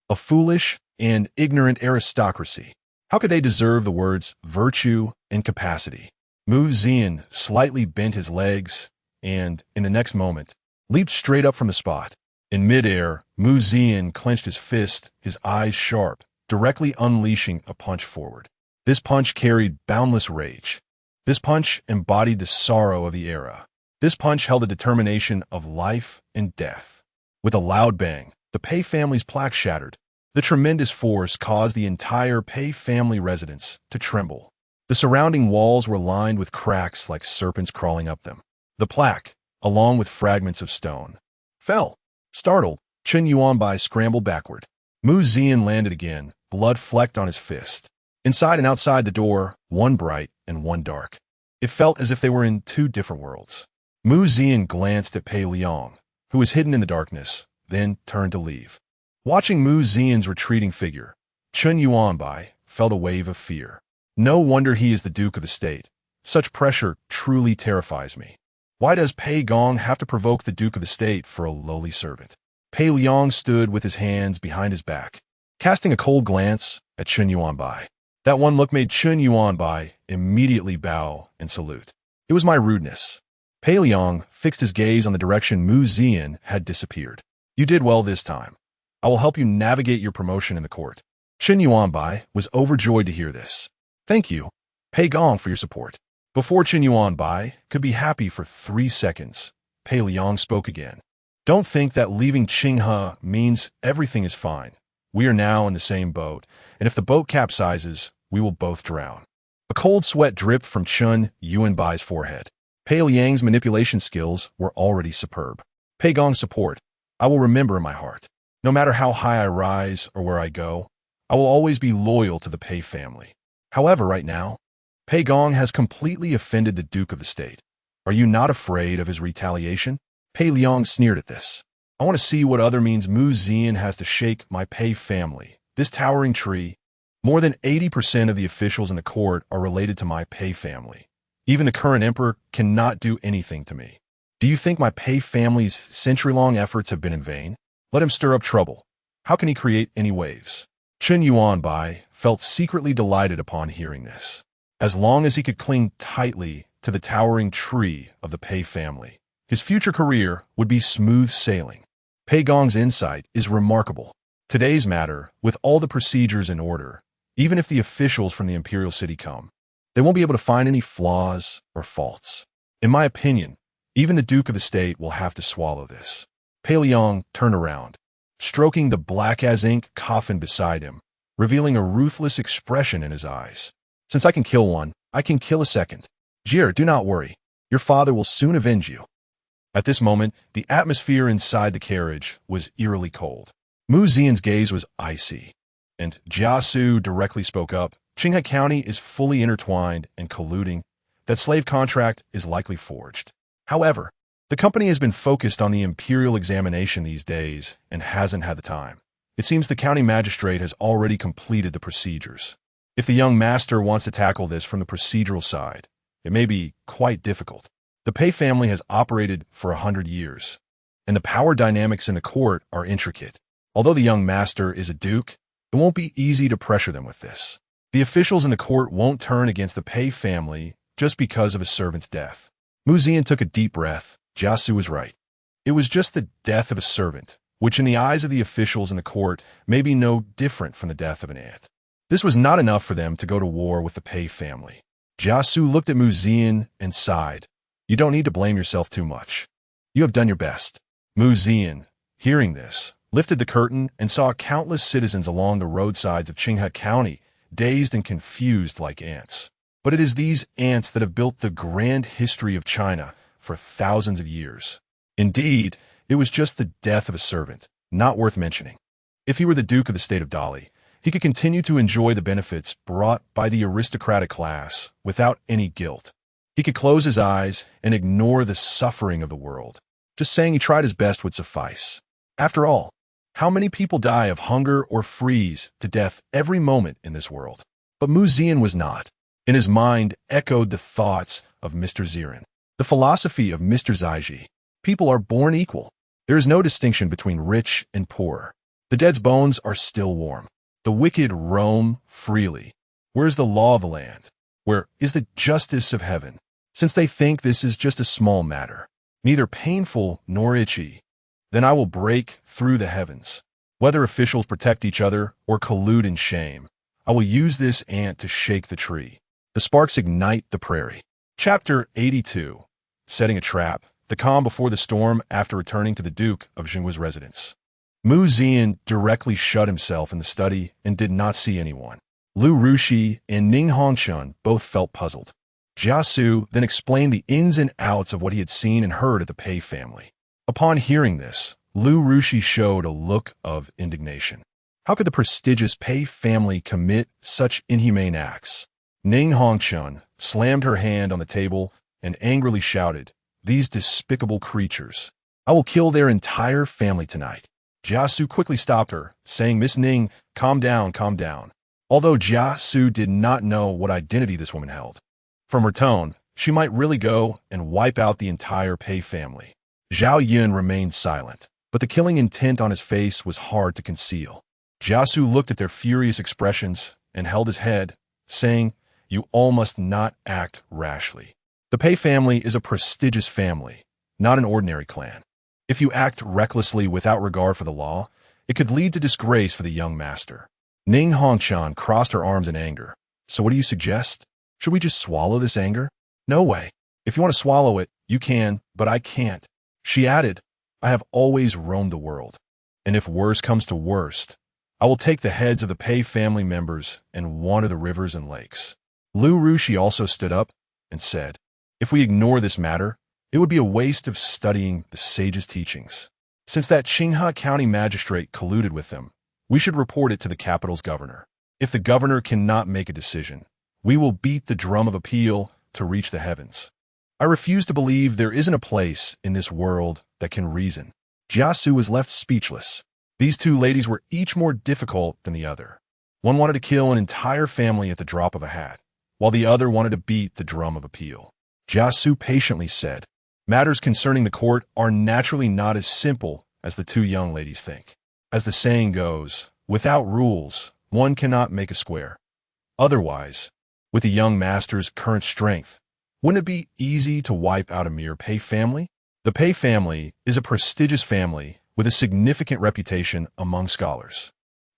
a foolish and ignorant aristocracy. How could they deserve the words virtue and capacity? Mu Zian slightly bent his legs and, in the next moment, leaped straight up from the spot. In midair, Zian clenched his fist, his eyes sharp, directly unleashing a punch forward. This punch carried boundless rage. This punch embodied the sorrow of the era. This punch held the determination of life and death. With a loud bang, the Pei family's plaque shattered. The tremendous force caused the entire Pei family residence to tremble. The surrounding walls were lined with cracks like serpents crawling up them. The plaque, along with fragments of stone, fell. Startled, Chen Yuanbai scrambled backward. Zian landed again, blood flecked on his fist. Inside and outside the door, one bright and one dark. It felt as if they were in two different worlds. Zian glanced at Pei Liang, who was hidden in the darkness, then turned to leave. Watching Zian's retreating figure, Chen Yuanbai felt a wave of fear. No wonder he is the Duke of the State. Such pressure truly terrifies me. Why does Pei Gong have to provoke the Duke of the State for a lowly servant? Pei Liang stood with his hands behind his back, casting a cold glance at Chen Yuanbai. That one look made Chen Yuanbai immediately bow and salute. It was my rudeness. Pei Liang fixed his gaze on the direction Zian had disappeared. You did well this time. I will help you navigate your promotion in the court. Chen Yuanbai was overjoyed to hear this. Thank you, Pei Gong, for your support. Before Chen Yuanbai could be happy for 3 seconds, Pei Liang spoke again. Don't think that leaving Qinghe means everything is fine. We are now in the same boat, and if the boat capsizes, we will both drown. A cold sweat dripped from Chen Yuanbai's forehead. Pei Liang's manipulation skills were already superb. Pei Gong's support, I will remember in my heart. No matter how high I rise or where I go, I will always be loyal to the Pei family. However, right now, Pei Gong has completely offended the Duke of the State. Are you not afraid of his retaliation? Pei Liang sneered at this. I want to see what other means Zian has to shake my Pei family. This towering tree. More than 80% of the officials in the court are related to my Pei family. Even the current emperor cannot do anything to me. Do you think my Pei family's century-long efforts have been in vain? Let him stir up trouble. How can he create any waves? Chen Yuanbai felt secretly delighted upon hearing this. As long as he could cling tightly to the towering tree of the Pei family, his future career would be smooth sailing. Pei Gong's insight is remarkable. Today's matter, with all the procedures in order, even if the officials from the imperial city come, they won't be able to find any flaws or faults. In my opinion, even the Duke of the State will have to swallow this. Pei Liang turned around, stroking the black-as-ink coffin beside him, revealing a ruthless expression in his eyes. Since I can kill one, I can kill a second. Jia, do not worry. Your father will soon avenge you. At this moment, the atmosphere inside the carriage was eerily cold. Zian's gaze was icy, and Jia Xu directly spoke up. Qinghe County is fully intertwined and colluding. That slave contract is likely forged. However, the company has been focused on the imperial examination these days and hasn't had the time. It seems the county magistrate has already completed the procedures. If the young master wants to tackle this from the procedural side, it may be quite difficult. The Pei family has operated for 100 years, and the power dynamics in the court are intricate. Although the young master is a duke, it won't be easy to pressure them with this. The officials in the court won't turn against the Pei family just because of a servant's death. Zian took a deep breath. Jia Xu was right. It was just the death of a servant, which in the eyes of the officials in the court may be no different from the death of an ant. This was not enough for them to go to war with the Pei family. Jia Xu looked at Zian and sighed. You don't need to blame yourself too much. You have done your best. Zian, hearing this, lifted the curtain and saw countless citizens along the roadsides of Qinghe County, dazed and confused like ants. But it is these ants that have built the grand history of China for thousands of years. Indeed, it was just the death of a servant, not worth mentioning. If he were the Duke of the State of Dali, he could continue to enjoy the benefits brought by the aristocratic class without any guilt. He could close his eyes and ignore the suffering of the world. Just saying he tried his best would suffice. After all, how many people die of hunger or freeze to death every moment in this world? But Zian was not. In his mind echoed the thoughts of Mr. Zian, the philosophy of Mr. Zaiji. People are born equal. There is no distinction between rich and poor. The dead's bones are still warm. The wicked roam freely. Where is the law of the land? Where is the justice of heaven? Since they think this is just a small matter, neither painful nor itchy. Then I will break through the heavens. Whether officials protect each other or collude in shame, I will use this ant to shake the tree. The sparks ignite the prairie. Chapter 82. Setting a trap. The calm before the storm after returning to the Duke of Yunxue's residence. Mu Zian directly shut himself in the study and did not see anyone. Lu Rushi and Ning Hongchun both felt puzzled. Jia Xu then explained the ins and outs of what he had seen and heard at the Pei family. Upon hearing this, Lu Rushi showed a look of indignation. How could the prestigious Pei family commit such inhumane acts? Ning Hongchun slammed her hand on the table and angrily shouted, "These despicable creatures! I will kill their entire family tonight." Jia Xu quickly stopped her, saying, "Miss Ning, calm down, calm down." Although Jia Xu did not know what identity this woman held. From her tone, she might really go and wipe out the entire Pei family. Zhao Yun remained silent, but the killing intent on his face was hard to conceal. Jia Xu looked at their furious expressions and held his head, saying, "You all must not act rashly. The Pei family is a prestigious family, not an ordinary clan. If you act recklessly without regard for the law, it could lead to disgrace for the young master." Ning Hongchun crossed her arms in anger. "So what do you suggest? Should we just swallow this anger?" "No way. If you want to swallow it, you can, but I can't." She added, "I have always roamed the world, and if worse comes to worst, I will take the heads of the Pei family members and water the rivers and lakes." Lu Rushi also stood up and said, "If we ignore this matter, it would be a waste of studying the sage's teachings. Since that Qinghe County magistrate colluded with them, we should report it to the capital's governor. If the governor cannot make a decision, we will beat the drum of appeal to reach the heavens. I refuse to believe there isn't a place in this world that can reason." Jia Xu was left speechless. These two ladies were each more difficult than the other. One wanted to kill an entire family at the drop of a hat, while the other wanted to beat the drum of appeal. Jia Xu patiently said, "Matters concerning the court are naturally not as simple as the two young ladies think. As the saying goes, without rules, one cannot make a square. Otherwise, with the young master's current strength, wouldn't it be easy to wipe out a mere Pei family? The Pei family is a prestigious family with a significant reputation among scholars.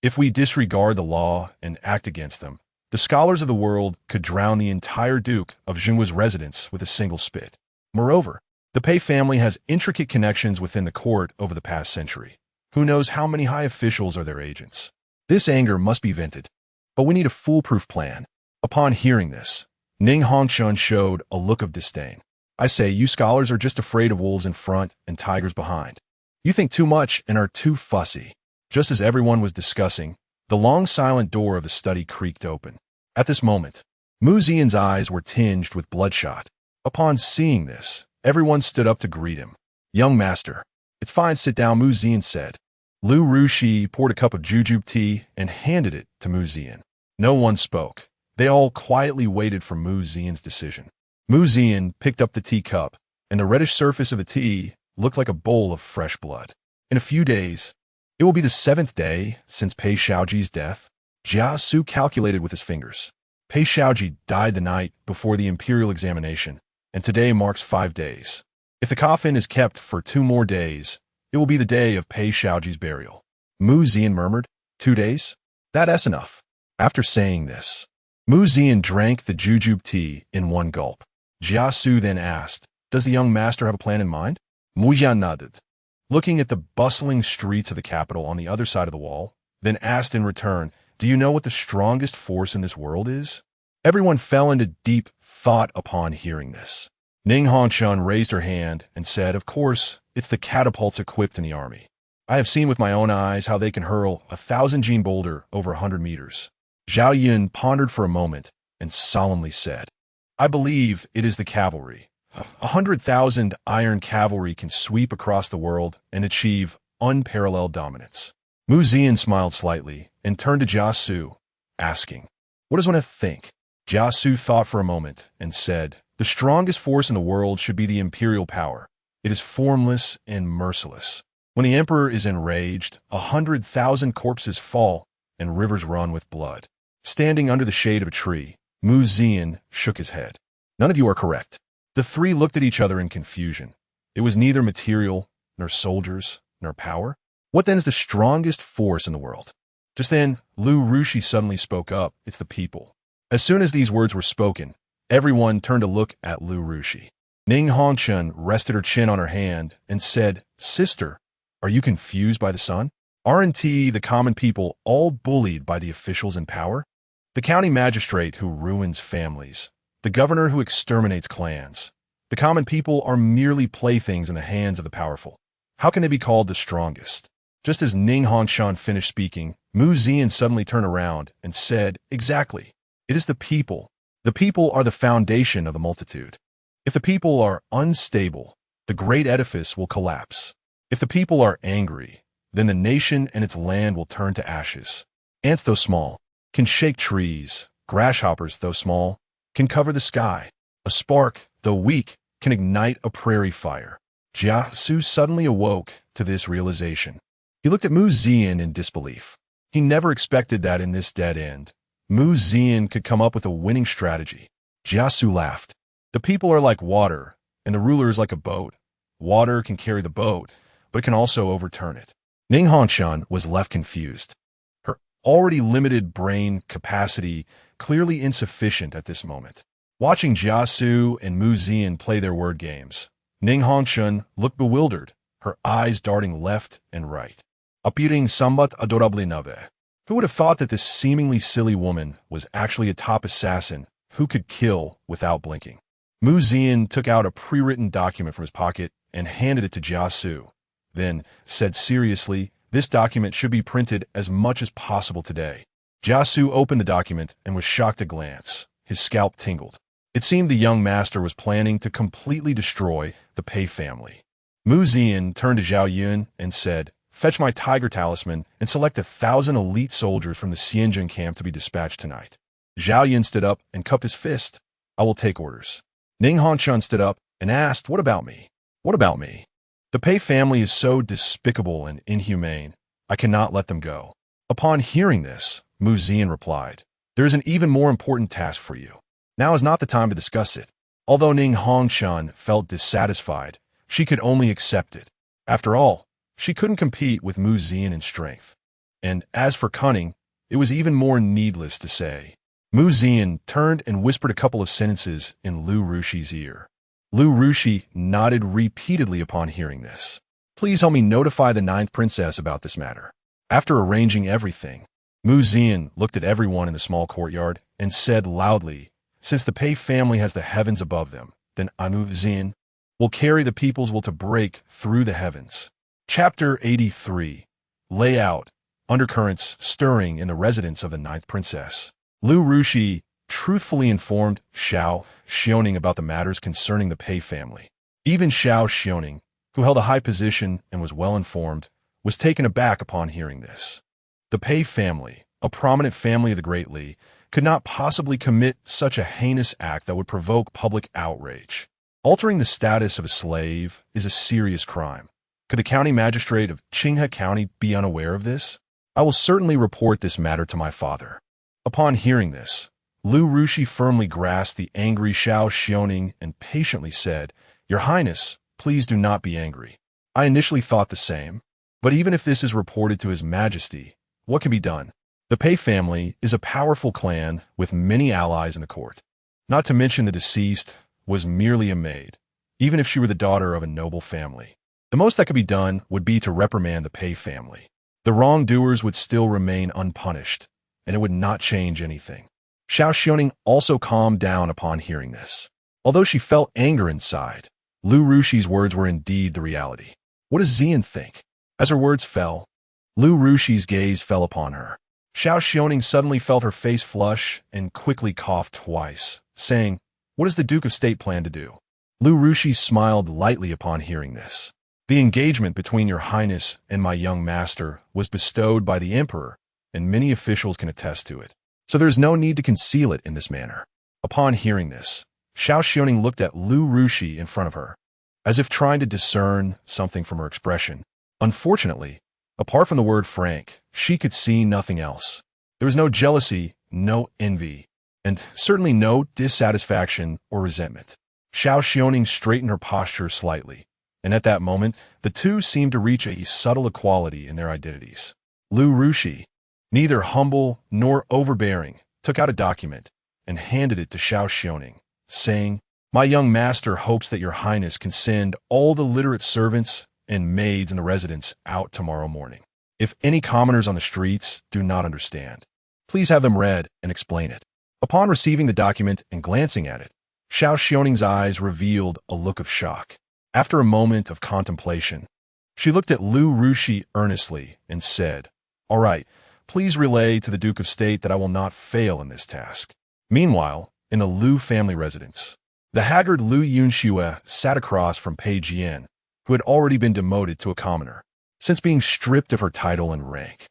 If we disregard the law and act against them, the scholars of the world could drown the entire Duke of Yunxue's residence with a single spit. Moreover, the Pei family has intricate connections within the court over the past century. Who knows how many high officials are their agents? This anger must be vented, but we need a foolproof plan." Upon hearing this, Ning Hongchun showed a look of disdain. "I say, you scholars are just afraid of wolves in front and tigers behind. You think too much and are too fussy." Just as everyone was discussing, the long silent door of the study creaked open. At this moment, Mu Zian's eyes were tinged with bloodshot. Upon seeing this, everyone stood up to greet him. "Young master." "It's fine, sit down," Mu Zian said. Lu Rushi poured a cup of jujube tea and handed it to Mu Zian. No one spoke. They all quietly waited for Mu Zian's decision. Mu Zian picked up the teacup, and the reddish surface of the tea looked like a bowl of fresh blood. "In a few days, it will be the 7th day since Pei Shaoji's death." Jia Xu calculated with his fingers. Pei Shaoji died the night before the imperial examination, and today marks 5 days. If the coffin is kept for 2 more days, it will be the day of Pei Shaoji's burial. Mu Zian murmured, 2 days? That's enough. After saying this, Mu Zian drank the jujube tea in one gulp. Jia Xu then asked, "Does the young master have a plan in mind?" Mu Zian nodded, looking at the bustling streets of the capital on the other side of the wall, then asked in return, "Do you know what the strongest force in this world is?" Everyone fell into deep thought upon hearing this. Ning Hongchun raised her hand and said, "Of course, it's the catapults equipped in the army. I have seen with my own eyes how they can hurl a 1,000-gene boulder over 100 meters." Zhao Yun pondered for a moment and solemnly said, "I believe it is the cavalry. 100,000 iron cavalry can sweep across the world and achieve unparalleled dominance." Mu Zian smiled slightly and turned to Jia Xu, asking, "What does one think?" Jia Xu thought for a moment and said, "The strongest force in the world should be the imperial power. It is formless and merciless. When the emperor is enraged, 100,000 corpses fall and rivers run with blood." Standing under the shade of a tree, Mu Zian shook his head. "None of you are correct." The three looked at each other in confusion. It was neither material, nor soldiers, nor power. What then is the strongest force in the world? Just then, Lu Rushi suddenly spoke up. It's the people. As soon as these words were spoken, everyone turned to look at Lu Rushi. Ning Hongchun rested her chin on her hand and said, "Sister, are you confused by the sun? Aren't the common people all bullied by the officials in power? The county magistrate who ruins families, the governor who exterminates clans. The common people are merely playthings in the hands of the powerful. How can they be called the strongest?" Just as Ning Hongshan finished speaking, Mu Zian suddenly turned around and said, "Exactly. It is the people. The people are the foundation of the multitude. If the people are unstable, the great edifice will collapse. If the people are angry, then the nation and its land will turn to ashes. Ants, though small, can shake trees. Grasshoppers, though small, can cover the sky. A spark, though weak, can ignite a prairie fire." Jia Xu suddenly awoke to this realization. He looked at Mu Zian in disbelief. He never expected that in this dead end, Mu Zian could come up with a winning strategy. Jia Xu laughed. "The people are like water, and the ruler is like a boat. Water can carry the boat, but it can also overturn it." Ning Hongshan was left confused. Her already limited brain capacity clearly insufficient at this moment. Watching Jia Xu and Mu Zian play their word games, Ning Hongshan looked bewildered, her eyes darting left and right. Appearing somewhat adorably nave. Who would have thought that this seemingly silly woman was actually a top assassin who could kill without blinking? Mu Zian took out a pre-written document from his pocket and handed it to Jia Xu, then said seriously, "This document should be printed as much as possible today." Jia Xu opened the document and was shocked to glance. His scalp tingled. It seemed the young master was planning to completely destroy the Pei family. Mu Zian turned to Zhao Yun and said, "Fetch my tiger talisman and select 1,000 elite soldiers from the Xianjun camp to be dispatched tonight." Zhao Yun stood up and cupped his fist. "I will take orders." Ning Hongshan stood up and asked, "What about me? What about me? The Pei family is so despicable and inhumane. I cannot let them go." Upon hearing this, Mu Zian replied, "There is an even more important task for you. Now is not the time to discuss it." Although Ning Hongshan felt dissatisfied, she could only accept it. After all, she couldn't compete with Mu Zian in strength. And as for cunning, it was even more needless to say. Mu Zian turned and whispered a couple of sentences in Lu Rushi's ear. Lu Rushi nodded repeatedly upon hearing this. "Please help me notify the 9th princess about this matter." After arranging everything, Mu Zian looked at everyone in the small courtyard and said loudly, "Since the Pei family has the heavens above them, then Mu Zian will carry the people's will to break through the heavens." Chapter 83. Layout. Undercurrents stirring in the residence of the 9th princess. Lu Rushi truthfully informed Zhao Xiaoning about the matters concerning the Pei family. Even Zhao Xiaoning, who held a high position and was well informed, was taken aback upon hearing this. The Pei family, a prominent family of the Great Li, could not possibly commit such a heinous act that would provoke public outrage. Altering the status of a slave is a serious crime. Could the county magistrate of Qinghe County be unaware of this? I will certainly report this matter to my father. Upon hearing this, Lu Rushi firmly grasped the angry Zhao Xiaoning and patiently said, "Your Highness, please do not be angry. I initially thought the same, but even if this is reported to His Majesty, what can be done? The Pei family is a powerful clan with many allies in the court. Not to mention the deceased was merely a maid, even if she were the daughter of a noble family. The most that could be done would be to reprimand the Pei family. The wrongdoers would still remain unpunished, and it would not change anything." Zhao Xiaoning also calmed down upon hearing this. Although she felt anger inside, Lu Rushi's words were indeed the reality. What does Zian think? As her words fell, Lu Rushi's gaze fell upon her. Zhao Xiaoning suddenly felt her face flush and quickly coughed twice, saying, "What does the Duke of State plan to do?" Lu Rushi smiled lightly upon hearing this. "The engagement between your highness and my young master was bestowed by the emperor, and many officials can attest to it. So there is no need to conceal it in this manner." Upon hearing this, Zhao Xiaoning looked at Lu Rushi in front of her, as if trying to discern something from her expression. Unfortunately, apart from the word frank, she could see nothing else. There was no jealousy, no envy, and certainly no dissatisfaction or resentment. Zhao Xiaoning straightened her posture slightly, And at that moment, the two seemed to reach a subtle equality in their identities. Lu Rushi, neither humble nor overbearing, took out a document and handed it to Zhao Yun, saying, "My young master hopes that your highness can send all the literate servants and maids in the residence out tomorrow morning. If any commoners on the streets do not understand, please have them read and explain it." Upon receiving the document and glancing at it, Zhao Yun's eyes revealed a look of shock. After a moment of contemplation, she looked at Lu Rushi earnestly and said, "All right, please relay to the Duke of State that I will not fail in this task." Meanwhile, in the Lu family residence, the haggard Lu Yunxue sat across from Pei Jian, who had already been demoted to a commoner, since being stripped of her title and rank.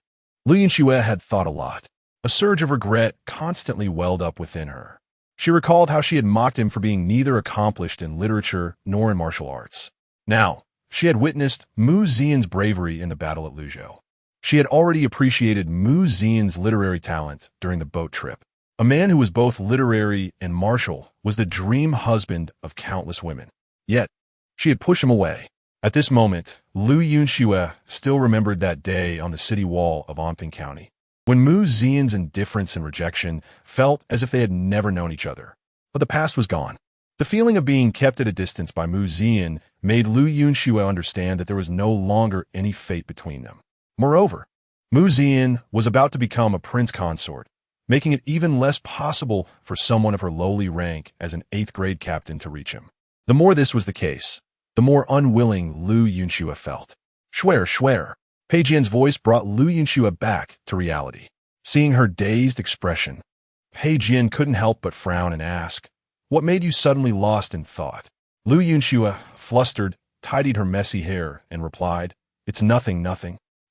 Lu Yunxue had thought a lot. A surge of regret constantly welled up within her. She recalled how she had mocked him for being neither accomplished in literature nor in martial arts. Now, she had witnessed Mu Zian's bravery in the battle at Luzhou. She had already appreciated Mu Zian's literary talent during the boat trip. A man who was both literary and martial was the dream husband of countless women. Yet, she had pushed him away. At this moment, Lu Yunxue still remembered that day on the city wall of Anping County, when Mu Zian's indifference and rejection felt as if they had never known each other. But the past was gone. The feeling of being kept at a distance by Mu Zian made Lu Yunxue understand that there was no longer any fate between them. Moreover, Mu Zian was about to become a prince consort, making it even less possible for someone of her lowly rank as an 8th grade captain to reach him. The more this was the case, the more unwilling Lu Yunxue felt. Schwer. Pei Jian's voice brought Lu Yunxue back to reality. Seeing her dazed expression, Pei Jian couldn't help but frown and ask, "What made you suddenly lost in thought?" Lu Yunxue, flustered, tidied her messy hair and replied, "It's nothing.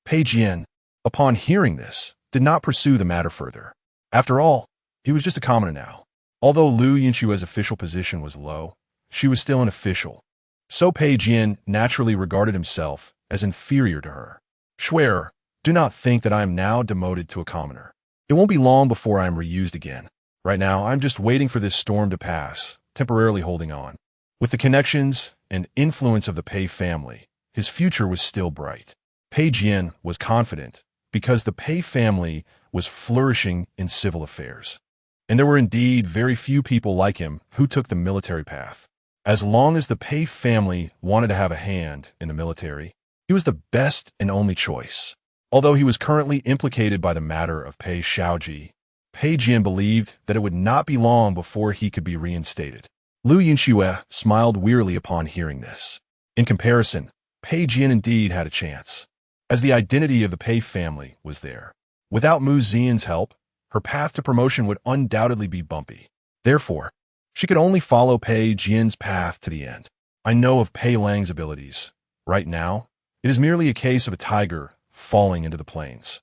Pei Jian, upon hearing this, did not pursue the matter further. After all, he was just a commoner now. Although Lu Yunxue's official position was low, she was still an official. So Pei Jian naturally regarded himself as inferior to her. "Schwer, do not think that I am now demoted to a commoner. It won't be long before I am reused again. Right now, I'm just waiting for this storm to pass, temporarily holding on." With the connections and influence of the Pei family, his future was still bright. Pei Jian was confident because the Pei family was flourishing in civil affairs. And there were indeed very few people like him who took the military path. As long as the Pei family wanted to have a hand in the military, he was the best and only choice. Although he was currently implicated by the matter of Pei Shaoji, Pei Jian believed that it would not be long before he could be reinstated. Lu Yunxue smiled wearily upon hearing this. In comparison, Pei Jian indeed had a chance, as the identity of the Pei family was there. Without Mu Zian's help, her path to promotion would undoubtedly be bumpy. Therefore, she could only follow Pei Jian's path to the end. "I know of Pei Lang's abilities. Right now, it is merely a case of a tiger falling into the plains.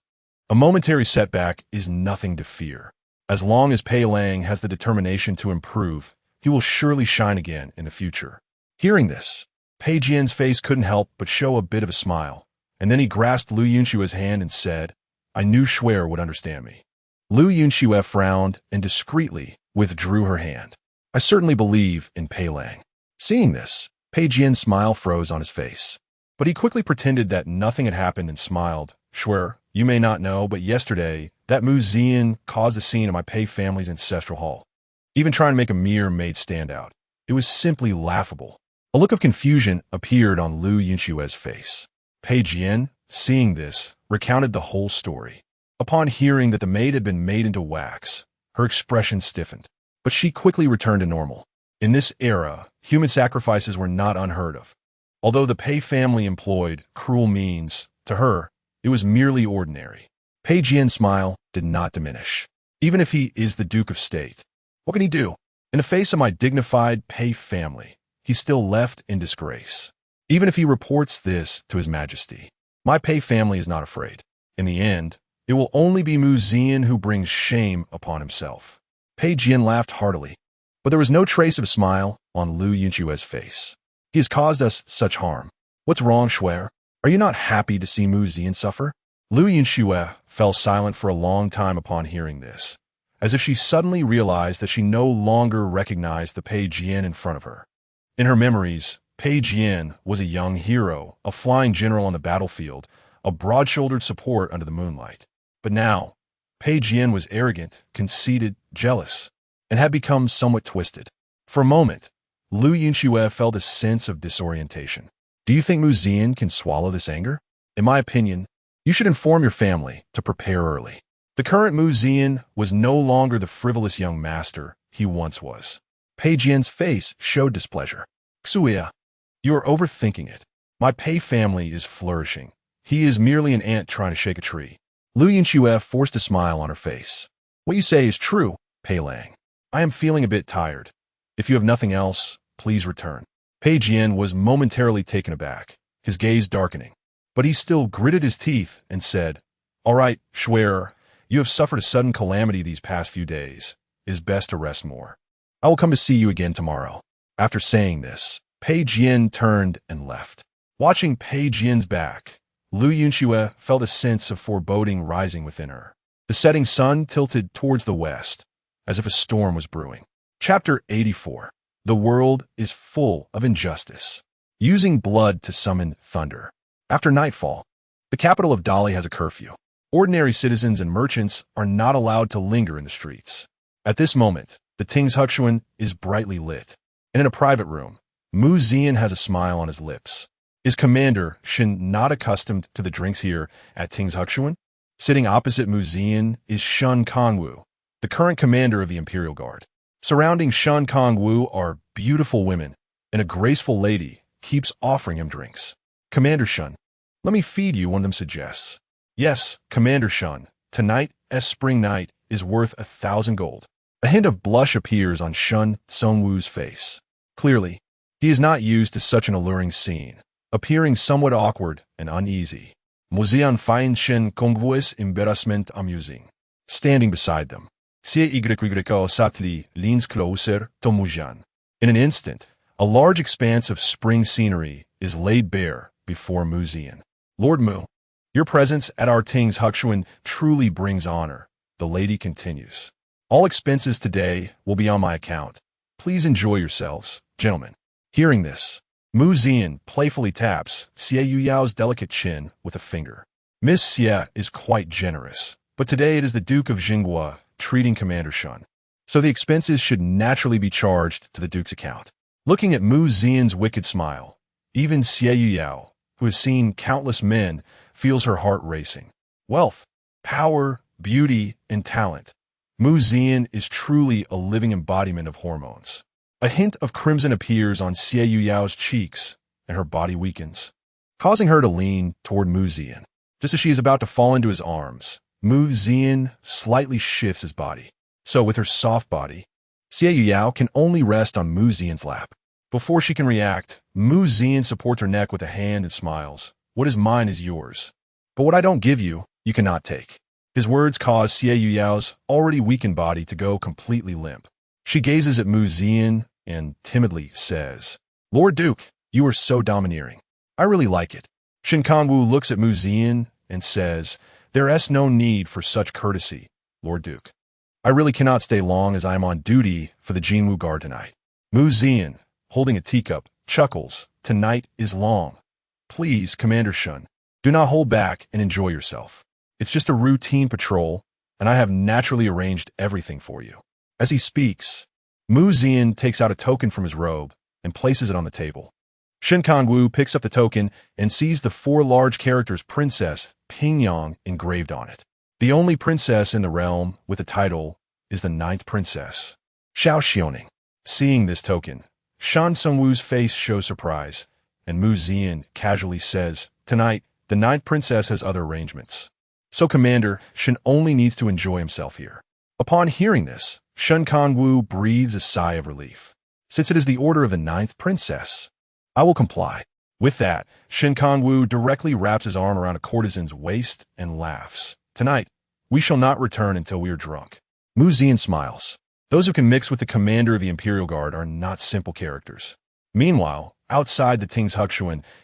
A momentary setback is nothing to fear. As long as Pei Lang has the determination to improve, he will surely shine again in the future." Hearing this, Pei Jian's face couldn't help but show a bit of a smile, and then he grasped Lu Yunxue's hand and said, "I knew Schwer would understand me." Lu Yunxue frowned and discreetly withdrew her hand. "I certainly believe in Pei Lang." Seeing this, Pei Jian's smile froze on his face. But he quickly pretended that nothing had happened and smiled. "Schwer, you may not know, but yesterday, that Mu Zian caused a scene in my Pei family's ancestral hall. Even trying to make a mirror maid stand out. It was simply laughable." A look of confusion appeared on Lu Yunxue's face. Pei Jian, seeing this, recounted the whole story. Upon hearing that the maid had been made into wax, her expression stiffened, but she quickly returned to normal. In this era, human sacrifices were not unheard of. Although the Pei family employed cruel means, to her, it was merely ordinary. Pei Jian's smile did not diminish. "Even if he is the Duke of State, what can he do? In the face of my dignified Pei family, he's still left in disgrace. Even if he reports this to His Majesty, my Pei family is not afraid. In the end, it will only be Mu Zian who brings shame upon himself." Pei Jian laughed heartily, but there was no trace of a smile on Lu Yunxue's face. "He has caused us such harm. What's wrong, Schwer? Are you not happy to see Mu Zian suffer?" Lu Yunxue fell silent for a long time upon hearing this, as if she suddenly realized that she no longer recognized the Pei Jian in front of her. In her memories, Pei Jian was a young hero, a flying general on the battlefield, a broad-shouldered support under the moonlight. But now, Pei Jian was arrogant, conceited, jealous, and had become somewhat twisted. For a moment, Yunxue felt a sense of disorientation. Do you think Zian can swallow this anger? In my opinion, you should inform your family to prepare early. The current Zian was no longer the frivolous young master he once was. Pei Jian's face showed displeasure. Xuya, you are overthinking it. My Pei family is flourishing. He is merely an ant trying to shake a tree. Yunxue forced a smile on her face. What you say is true, Pei Lang. I am feeling a bit tired. If you have nothing else, please return. Pei Jian was momentarily taken aback, his gaze darkening. But he still gritted his teeth and said, All right, Schwerer, you have suffered a sudden calamity these past few days. It is best to rest more. I will come to see you again tomorrow. After saying this, Pei Jian turned and left. Watching Pei Jian's back, Yunxue felt a sense of foreboding rising within her. The setting sun tilted towards the west, as if a storm was brewing. Chapter 84. The world is full of injustice. Using blood to summon thunder. After nightfall, the capital of Dali has a curfew. Ordinary citizens and merchants are not allowed to linger in the streets. At this moment, the Ting's is brightly lit, and in a private room, Zian has a smile on his lips. Is Commander Shen not accustomed to the drinks here at Ting's? Sitting opposite Zian is Shun Kongwu, the current commander of the Imperial Guard. Surrounding Shun Kongwu are beautiful women, and a graceful lady keeps offering him drinks. Commander Shun, let me feed you, one of them suggests. Yes, Commander Shun, tonight's spring night is worth 1,000 gold. A hint of blush appears on Shun Songwu's face. Clearly, he is not used to such an alluring scene, appearing somewhat awkward and uneasy. Zian finds Shen Kongwu's embarrassment amusing. Standing beside them, Xie Satli leans closer to Zian. In an instant, a large expanse of spring scenery is laid bare before Zian. Lord Mu, your presence at our Ting's truly brings honor, the lady continues. All expenses today will be on my account. Please enjoy yourselves, gentlemen. Hearing this, Zian playfully taps Xie Yuyao's delicate chin with a finger. Miss Xie is quite generous, but today it is the Duke of Jinghua treating Commander Shun, so the expenses should naturally be charged to the Duke's account. Looking at Zian's wicked smile, even Xie Yuyao, who has seen countless men, feels her heart racing. Wealth, power, beauty, and talent. Zian is truly a living embodiment of hormones. A hint of crimson appears on Xie Yuyao's cheeks, and her body weakens, causing her to lean toward Zian. Just as she is about to fall into his arms, Zian slightly shifts his body. So with her soft body, Xie Yuyao can only rest on Zian's lap. Before she can react, Zian supports her neck with a hand and smiles. What is mine is yours. But what I don't give you, you cannot take. His words cause Xie Yuyao's already weakened body to go completely limp. She gazes at Zian and timidly says, Lord Duke, you are so domineering. I really like it. Shen Kongwu looks at Zian and says, There is no need for such courtesy, Lord Duke. I really cannot stay long as I am on duty for the Jinwu Guard tonight. Zian, holding a teacup, chuckles, Tonight is long. Please, Commander Shun, do not hold back and enjoy yourself. It's just a routine patrol, and I have naturally arranged everything for you. As he speaks, Zian takes out a token from his robe and places it on the table. Shen Kongwu picks up the token and sees the 4 large characters Princess Pingyang engraved on it. The only princess in the realm with a title is the 9th princess, Xiao Xioning. Seeing this token, Shan Songwu's face shows surprise, and Zian casually says, Tonight, the 9th princess has other arrangements. So Commander Shen only needs to enjoy himself here. Upon hearing this, Shen Kongwu breathes a sigh of relief. Since it is the order of the 9th princess, I will comply. With that, Shen Kongwu directly wraps his arm around a courtesan's waist and laughs. Tonight, we shall not return until we are drunk. Zian smiles. Those who can mix with the commander of the Imperial Guard are not simple characters. Meanwhile, outside the Ting's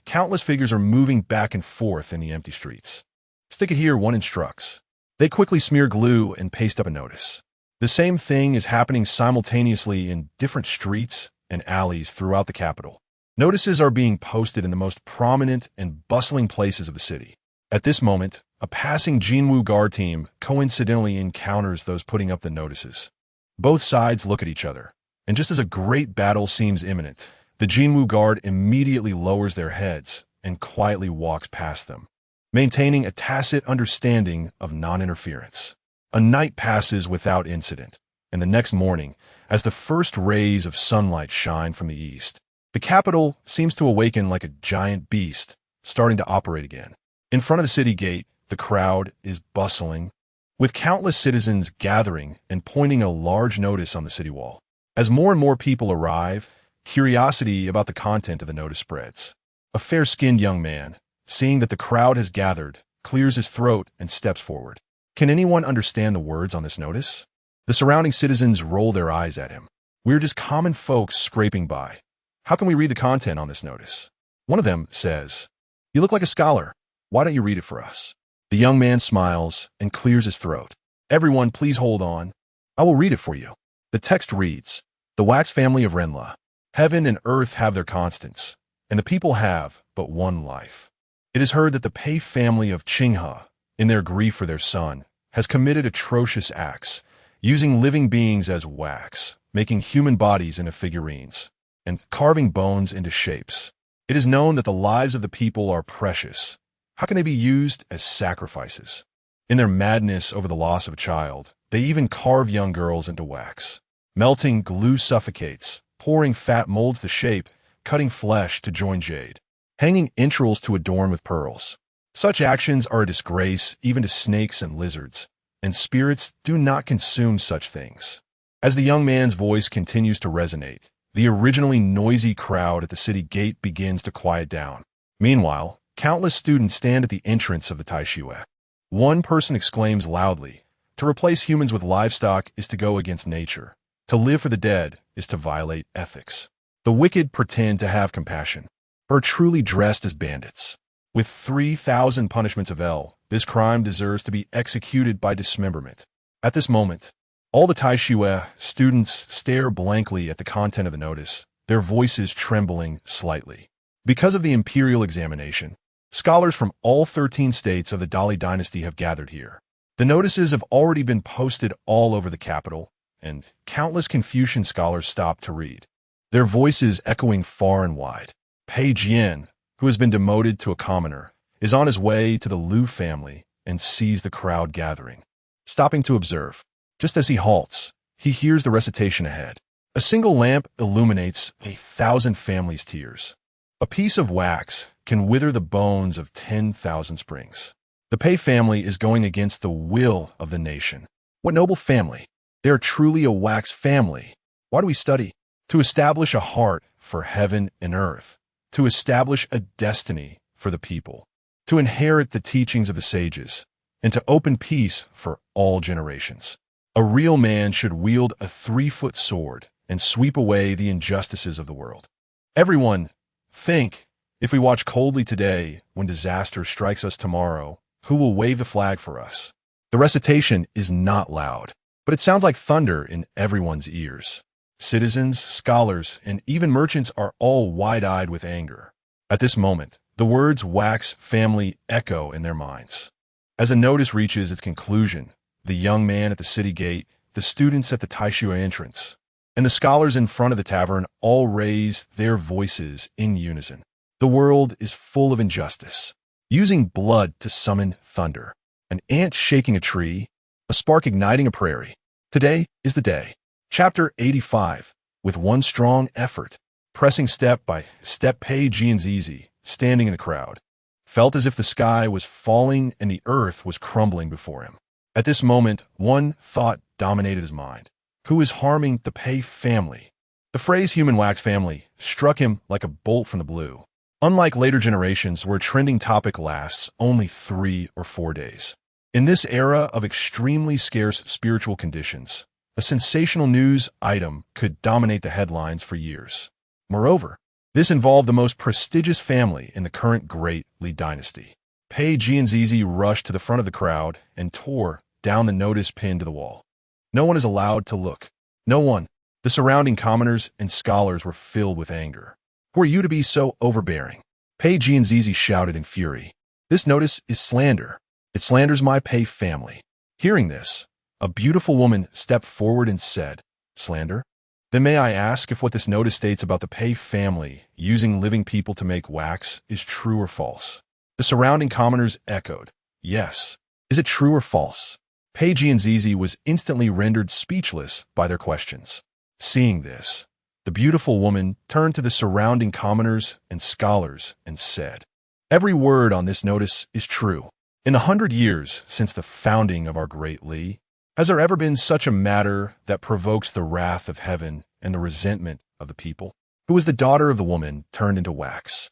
countless figures are moving back and forth in the empty streets. Stick it here, one instructs. They quickly smear glue and paste up a notice. The same thing is happening simultaneously in different streets and alleys throughout the capital. Notices are being posted in the most prominent and bustling places of the city. At this moment, a passing Jinwu guard team coincidentally encounters those putting up the notices. Both sides look at each other, and just as a great battle seems imminent, the Jinwu guard immediately lowers their heads and quietly walks past them, maintaining a tacit understanding of non-interference. A night passes without incident, and the next morning, as the first rays of sunlight shine from the east, the capital seems to awaken like a giant beast, starting to operate again. In front of the city gate, the crowd is bustling, with countless citizens gathering and pointing a large notice on the city wall. As more and more people arrive, curiosity about the content of the notice spreads. A fair-skinned young man, seeing that the crowd has gathered, clears his throat and steps forward. Can anyone understand the words on this notice? The surrounding citizens roll their eyes at him. We're just common folks scraping by. How can we read the content on this notice? One of them says, "You look like a scholar. Why don't you read it for us?" The young man smiles and clears his throat. "Everyone, please hold on. I will read it for you." The text reads, "The wax family of Renla. Heaven and earth have their constants, and the people have but one life. It is heard that the Pei family of Qinghe, in their grief for their son, has committed atrocious acts, using living beings as wax, making human bodies into figurines, and carving bones into shapes. It is known that the lives of the people are precious. How can they be used as sacrifices? In their madness over the loss of a child, they even carve young girls into wax. Melting glue suffocates, pouring fat molds the shape, cutting flesh to join jade, hanging entrails to adorn with pearls. Such actions are a disgrace even to snakes and lizards, and spirits do not consume such things." As the young man's voice continues to resonate, the originally noisy crowd at the city gate begins to quiet down. Meanwhile, countless students stand at the entrance of the Taixue. One person exclaims loudly, "To replace humans with livestock is to go against nature. To live for the dead is to violate ethics. The wicked pretend to have compassion, but are truly dressed as bandits. With 3,000 punishments of L, this crime deserves to be executed by dismemberment." At this moment, all the Taixue students stare blankly at the content of the notice, their voices trembling slightly. Because of the imperial examination, scholars from all 13 states of the Dali dynasty have gathered here. The notices have already been posted all over the capital, and countless Confucian scholars stop to read, their voices echoing far and wide. Pei Jian, who has been demoted to a commoner, is on his way to the Liu family and sees the crowd gathering. Stopping to observe, just as he halts, he hears the recitation ahead. A single lamp illuminates 1,000 families' tears. A piece of wax can wither the bones of 10,000 springs. The Pei family is going against the will of the nation. What noble family! They are truly a wax family. Why do we study? To establish a heart for heaven and earth. To establish a destiny for the people. To inherit the teachings of the sages. And to open peace for all generations. A real man should wield a 3-foot sword and sweep away the injustices of the world. Everyone, think, if we watch coldly today, when disaster strikes us tomorrow, who will wave the flag for us? The recitation is not loud, but it sounds like thunder in everyone's ears. Citizens, scholars, and even merchants are all wide-eyed with anger. At this moment, the words wax family echo in their minds. As a notice reaches its conclusion, the young man at the city gate, the students at the Taixue entrance, and the scholars in front of the tavern all raise their voices in unison. The world is full of injustice, using blood to summon thunder, an ant shaking a tree, a spark igniting a prairie. Today is the day. Chapter 85. With one strong effort, pressing step by step, Pei Jianzizi, standing in the crowd, felt as if the sky was falling and the earth was crumbling before him. At this moment, one thought dominated his mind. Who is harming the Pei family? The phrase human wax family struck him like a bolt from the blue. Unlike later generations where a trending topic lasts only 3 or 4 days. In this era of extremely scarce spiritual conditions, a sensational news item could dominate the headlines for years. Moreover, this involved the most prestigious family in the current Great Li dynasty. Pei Jianzizi rushed to the front of the crowd and tore down the notice pinned to the wall. No one is allowed to look. No one. The surrounding commoners and scholars were filled with anger. Who are you to be so overbearing? Pei Jianzizi shouted in fury. This notice is slander. It slanders my Pei family. Hearing this, a beautiful woman stepped forward and said, Slander? Then may I ask if what this notice states about the Pei family using living people to make wax is true or false? The surrounding commoners echoed, Yes. Is it true or false? Pei Jianzizi was instantly rendered speechless by their questions. Seeing this, the beautiful woman turned to the surrounding commoners and scholars and said, Every word on this notice is true. In the 100 years since the founding of our Great Li, has there ever been such a matter that provokes the wrath of heaven and the resentment of the people? Who was the daughter of the woman turned into wax?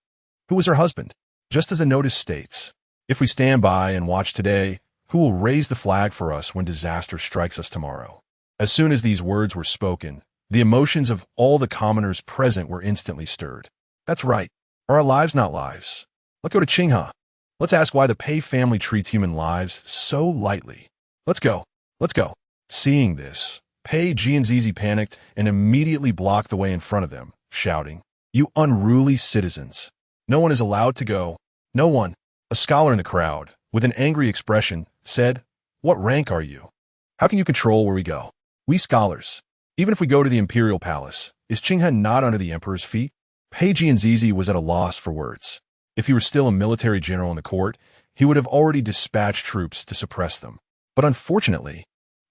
Who was her husband? Just as the notice states, if we stand by and watch today, who will raise the flag for us when disaster strikes us tomorrow? As soon as these words were spoken, the emotions of all the commoners present were instantly stirred. That's right. Are our lives not lives? Let's go to Qinghe. Let's ask why the Pei family treats human lives so lightly. Let's go. Let's go. Seeing this, Pei Jianzizi panicked and immediately blocked the way in front of them, shouting, You unruly citizens. No one is allowed to go. No one. A scholar in the crowd, with an angry expression, said, What rank are you? How can you control where we go? We scholars. Even if we go to the imperial palace, is Qinghe not under the emperor's feet? Pei Jianzizi was at a loss for words. If he were still a military general in the court, he would have already dispatched troops to suppress them. But unfortunately,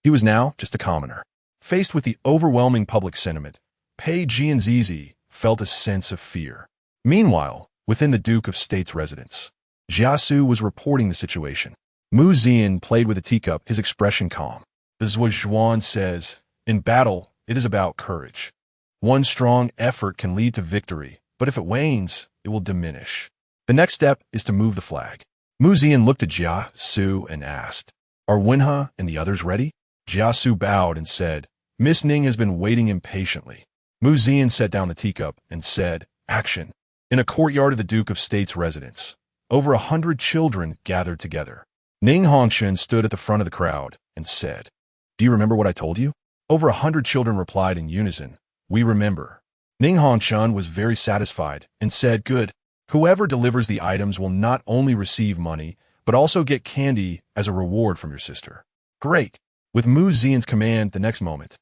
he was now just a commoner. Faced with the overwhelming public sentiment, Pei Jianzizi felt a sense of fear. Meanwhile, within the Duke of State's residence, Jia Xu was reporting the situation. Zian played with a teacup, his expression calm. The Zhuan says, In battle, it is about courage. One strong effort can lead to victory, but if it wanes, it will diminish. The next step is to move the flag. Zian looked at Jia Xu and asked, Are Wenhe and the others ready? Jia Xu bowed and said, Miss Ning has been waiting impatiently. Zian set down the teacup and said, Action. In a courtyard of the Duke of State's residence, over 100 children gathered together. Ning Hongshan stood at the front of the crowd and said, Do you remember what I told you? Over 100 children replied in unison, We remember. Ning Hongshan was very satisfied and said, Good. Whoever delivers the items will not only receive money, but also get candy as a reward from your sister. Great. With Zian's command the next moment,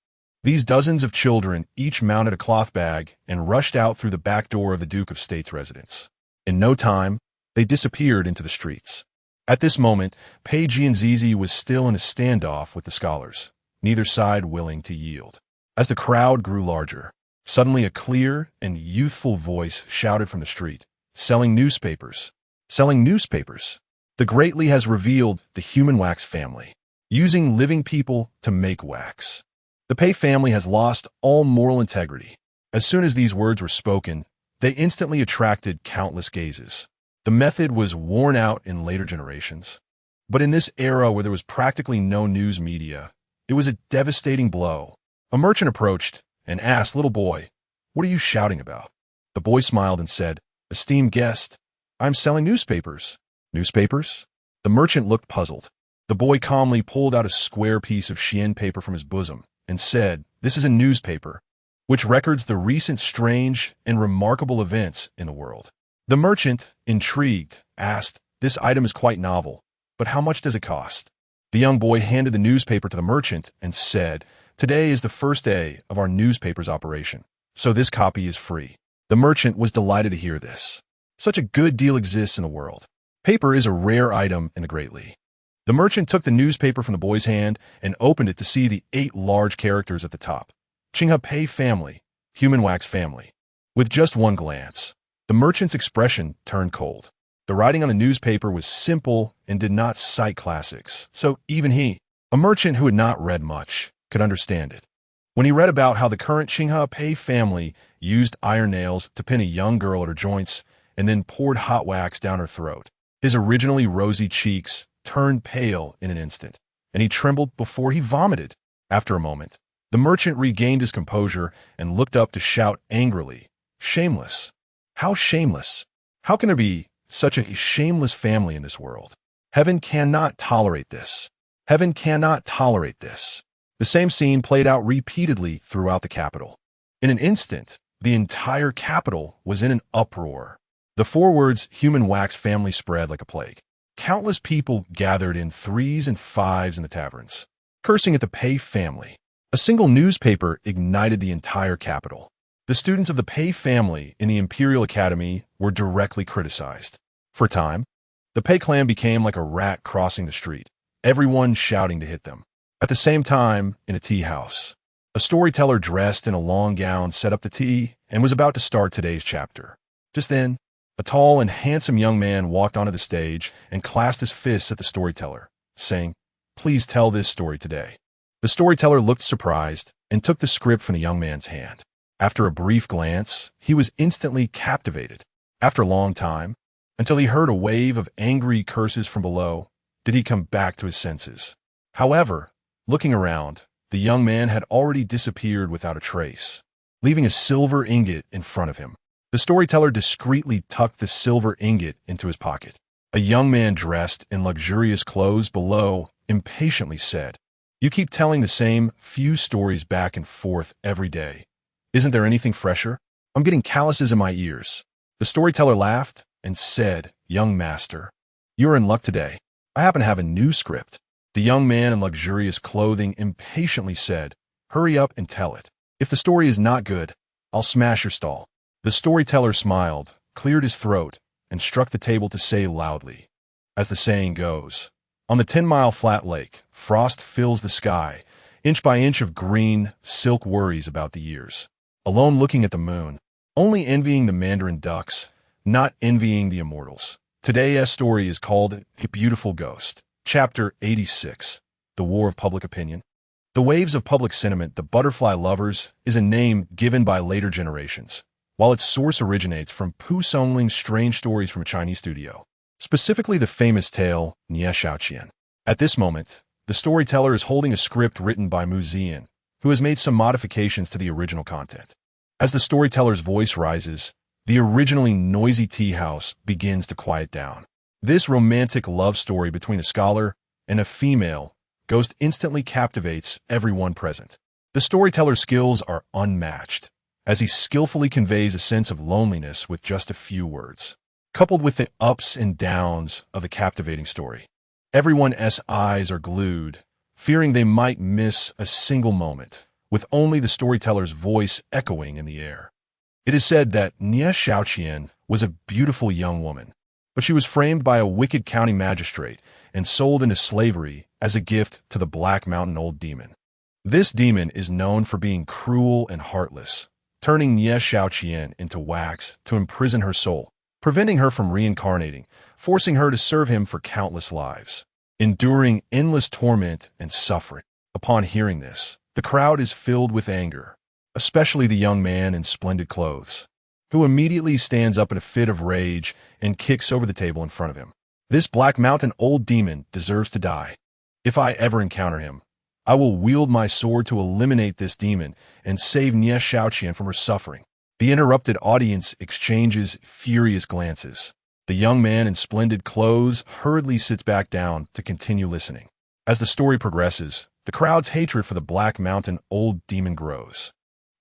these dozens of children each mounted a cloth bag and rushed out through the back door of the Duke of State's residence. In no time, they disappeared into the streets. At this moment, Pei Jianzizi was still in a standoff with the scholars, neither side willing to yield. As the crowd grew larger, suddenly a clear and youthful voice shouted from the street, Selling newspapers. Selling newspapers. The Great Li has revealed the human wax family, using living people to make wax. The Pei family has lost all moral integrity. As soon as these words were spoken, they instantly attracted countless gazes. The method was worn out in later generations. But in this era where there was practically no news media, it was a devastating blow. A merchant approached and asked, Little boy, what are you shouting about? The boy smiled and said, Esteemed guest, I'm selling newspapers. Newspapers? The merchant looked puzzled. The boy calmly pulled out a square piece of Xian paper from his bosom and said, This is a newspaper, which records the recent strange and remarkable events in the world. The merchant, intrigued, asked, This item is quite novel, but how much does it cost? The young boy handed the newspaper to the merchant and said, Today is the first day of our newspaper's operation, so this copy is free. The merchant was delighted to hear this. Such a good deal exists in the world. Paper is a rare item in the Great Li. The merchant took the newspaper from the boy's hand and opened it to see the 8 large characters at the top. Qinghe Pei family, human wax family. With just one glance, the merchant's expression turned cold. The writing on the newspaper was simple and did not cite classics, so even he, a merchant who had not read much, could understand it. When he read about how the current Qinghe Pei family used iron nails to pin a young girl at her joints and then poured hot wax down her throat, his originally rosy cheeks turned pale in an instant, and he trembled before he vomited. After a moment, the merchant regained his composure and looked up to shout angrily, Shameless! How shameless! How can there be such a shameless family in this world? Heaven cannot tolerate this. Heaven cannot tolerate this. The same scene played out repeatedly throughout the capital. In an instant, The entire capital was in an uproar. The four words human wax family spread like a plague. Countless people gathered in threes and fives in the taverns, cursing at the Pei family. A single newspaper ignited the entire capital. The students of the Pei family in the Imperial Academy were directly criticized. For a time, the Pei clan became like a rat crossing the street, everyone shouting to hit them. At the same time, in a tea house, a storyteller dressed in a long gown set up the tea and was about to start today's chapter. Just then, a tall and handsome young man walked onto the stage and clasped his fists at the storyteller, saying, "Please tell this story today." The storyteller looked surprised and took the script from the young man's hand. After a brief glance, he was instantly captivated. After a long time, until he heard a wave of angry curses from below, did he come back to his senses. However, looking around, the young man had already disappeared without a trace, leaving a silver ingot in front of him. The storyteller discreetly tucked the silver ingot into his pocket. A young man dressed in luxurious clothes below impatiently said, "You keep telling the same few stories back and forth every day. Isn't there anything fresher? I'm getting calluses in my ears." The storyteller laughed and said, "Young master, you're in luck today. I happen to have a new script." The young man in luxurious clothing impatiently said, "Hurry up and tell it. If the story is not good, I'll smash your stall." The storyteller smiled, cleared his throat, and struck the table to say loudly, as the saying goes, "On the 10-mile flat lake, frost fills the sky, inch by inch of green, silk worries about the years. Alone looking at the moon, only envying the mandarin ducks, not envying the immortals." Today's story is called A Beautiful Ghost. Chapter 86, The War of Public Opinion. The Waves of Public Sentiment, The Butterfly Lovers, is a name given by later generations, while its source originates from Pu Songling's Strange Stories from a Chinese Studio, specifically the famous tale Nie Xiaoqian. At this moment, the storyteller is holding a script written by Zian, who has made some modifications to the original content. As the storyteller's voice rises, the originally noisy tea house begins to quiet down. This romantic love story between a scholar and a female ghost instantly captivates everyone present. The storyteller's skills are unmatched, as he skillfully conveys a sense of loneliness with just a few words, coupled with the ups and downs of the captivating story. Everyone's eyes are glued, fearing they might miss a single moment, with only the storyteller's voice echoing in the air. It is said that Nie Xiaoqian was a beautiful young woman, but she was framed by a wicked county magistrate and sold into slavery as a gift to the Black Mountain Old Demon. This demon is known for being cruel and heartless, turning Nie Xiaoqian into wax to imprison her soul, preventing her from reincarnating, forcing her to serve him for countless lives, enduring endless torment and suffering. Upon hearing this, the crowd is filled with anger, especially the young man in splendid clothes, who immediately stands up in a fit of rage and kicks over the table in front of him. This Black Mountain Old Demon deserves to die. If I ever encounter him, I will wield my sword to eliminate this demon and save Nie Xiaoqian from her suffering. The interrupted audience exchanges furious glances. The young man in splendid clothes hurriedly sits back down to continue listening. As the story progresses, the crowd's hatred for the Black Mountain Old Demon grows,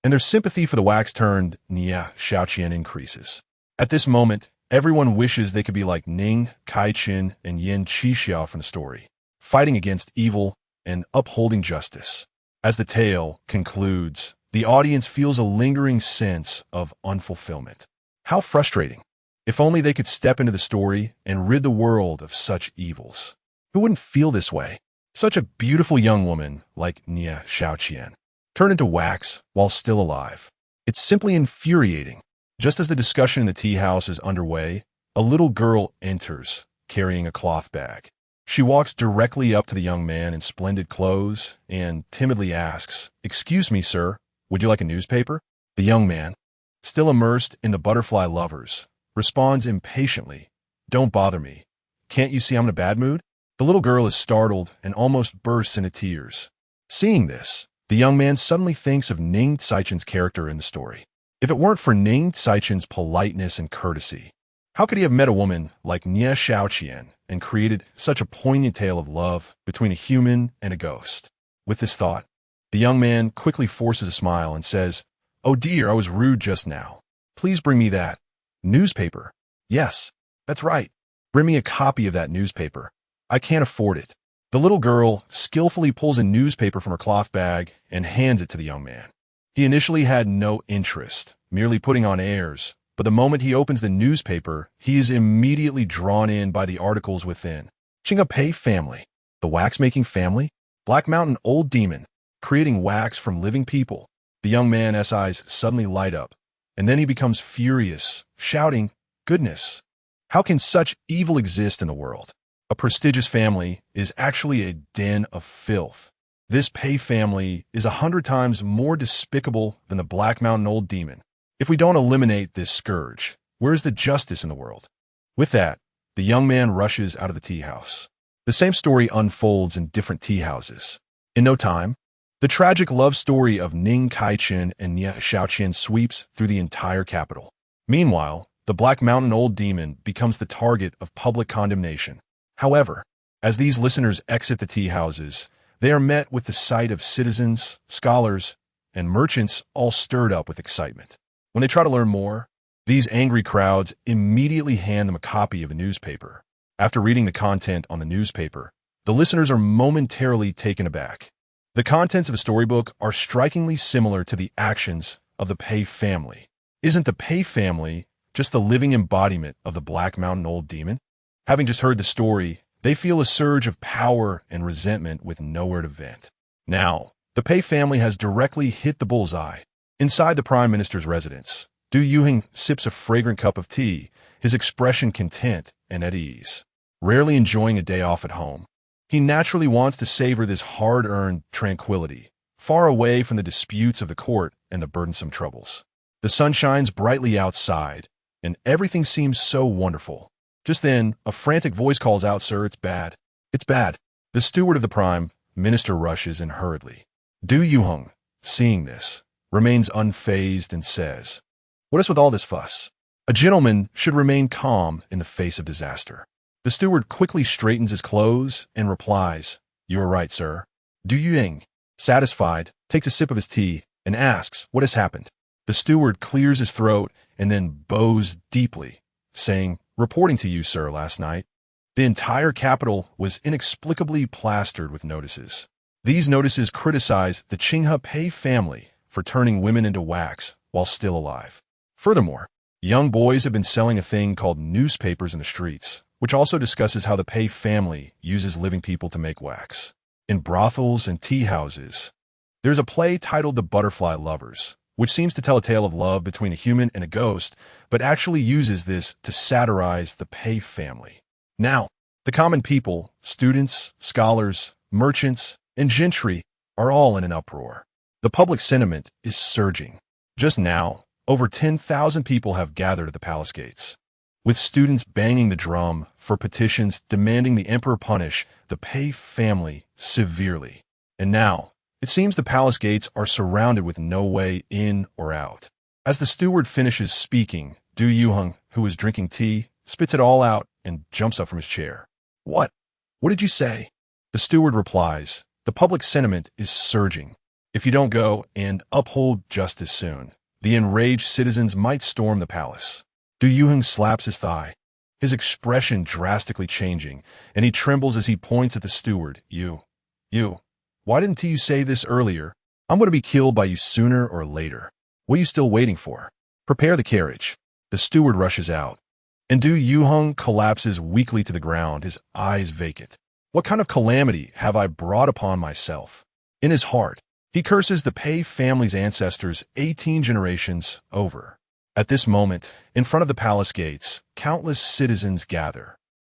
and their sympathy for the wax-turned Nie Xiaoqian increases. At this moment, everyone wishes they could be like Ning, Kai-Chin, and Yin Qixia from the story, fighting against evil and upholding justice. As the tale concludes, the audience feels a lingering sense of unfulfillment. How frustrating. If only they could step into the story and rid the world of such evils. Who wouldn't feel this way? Such a beautiful young woman like Nie Xiaoqian turn into wax while still alive. It's simply infuriating. Just as the discussion in the tea house is underway, a little girl enters, carrying a cloth bag. She walks directly up to the young man in splendid clothes and timidly asks, "Excuse me, sir, would you like a newspaper?" The young man, still immersed in the butterfly lovers, responds impatiently, "Don't bother me. Can't you see I'm in a bad mood?" The little girl is startled and almost bursts into tears. Seeing this, the young man suddenly thinks of Ning Caichen's character in the story. If it weren't for Ning Caichen's politeness and courtesy, how could he have met a woman like Nie Xiaoqian and created such a poignant tale of love between a human and a ghost? With this thought, the young man quickly forces a smile and says, Oh dear, I was rude just now. Please bring me that newspaper. Yes, that's right. Bring me a copy of that newspaper. I can't afford it. The little girl skillfully pulls a newspaper from her cloth bag and hands it to the young man. He initially had no interest, merely putting on airs, but the moment he opens the newspaper, he is immediately drawn in by the articles within. Qinghe family, the wax-making family, Black Mountain old demon, creating wax from living people. The young man's eyes suddenly light up, and then he becomes furious, shouting, "Goodness! How can such evil exist in the world? A prestigious family is actually a den of filth. This Pei family is 100 times more despicable than the Black Mountain old demon. If we don't eliminate this scourge, where is the justice in the world?" With that, the young man rushes out of the tea house. The same story unfolds in different tea houses. In no time, the tragic love story of Ning Kaichen and Jia Xu sweeps through the entire capital. Meanwhile, the Black Mountain old demon becomes the target of public condemnation. However, as these listeners exit the tea houses, they are met with the sight of citizens, scholars, and merchants all stirred up with excitement. When they try to learn more, these angry crowds immediately hand them a copy of a newspaper. After reading the content on the newspaper, the listeners are momentarily taken aback. The contents of a storybook are strikingly similar to the actions of the Pei family. Isn't the Pei family just the living embodiment of the Black Mountain old demon? Having just heard the story, they feel a surge of power and resentment with nowhere to vent. Now, the Pei family has directly hit the bullseye. Inside the Prime Minister's residence, Du Yuheng sips a fragrant cup of tea, his expression content and at ease. Rarely enjoying a day off at home, he naturally wants to savor this hard-earned tranquility, far away from the disputes of the court and the burdensome troubles. The sun shines brightly outside, and everything seems so wonderful. Just then, a frantic voice calls out, "Sir, it's bad. It's bad." The steward of the Prime Minister rushes in hurriedly. Du Yuheng, seeing this, remains unfazed and says, "What is with all this fuss? A gentleman should remain calm in the face of disaster." The steward quickly straightens his clothes and replies, "You are right, sir." Du Yuheng, satisfied, takes a sip of his tea and asks, "What has happened?" The steward clears his throat and then bows deeply, saying, "Reporting to you, sir, last night, the entire capital was inexplicably plastered with notices. These notices criticize the Qinghe Pei family for turning women into wax while still alive. Furthermore, young boys have been selling a thing called newspapers in the streets, which also discusses how the Pei family uses living people to make wax. In brothels and tea houses, there's a play titled The Butterfly Lovers, which seems to tell a tale of love between a human and a ghost, but actually uses this to satirize the Pei family. Now, the common people, students, scholars, merchants, and gentry are all in an uproar. The public sentiment is surging. Just now, over 10,000 people have gathered at the palace gates, with students banging the drum for petitions demanding the emperor punish the Pei family severely. And now, it seems the palace gates are surrounded with no way in or out. As the steward finishes speaking, Du Yuheng, who is drinking tea, spits it all out and jumps up from his chair. What? What did you say?" The steward replies, "The public sentiment is surging. If you don't go and uphold justice soon, the enraged citizens might storm the palace." Du Yuheng slaps his thigh, his expression drastically changing, and he trembles as he points at the steward. You, why didn't you say this earlier? I'm going to be killed by you sooner or later. What are you still waiting for? Prepare the carriage." The steward rushes out, and Du Yuheng collapses weakly to the ground, his eyes vacant. What kind of calamity have I brought upon myself? In his heart, he curses the Pei family's ancestors 18 generations over. At this moment, in front of the palace gates, countless citizens gather.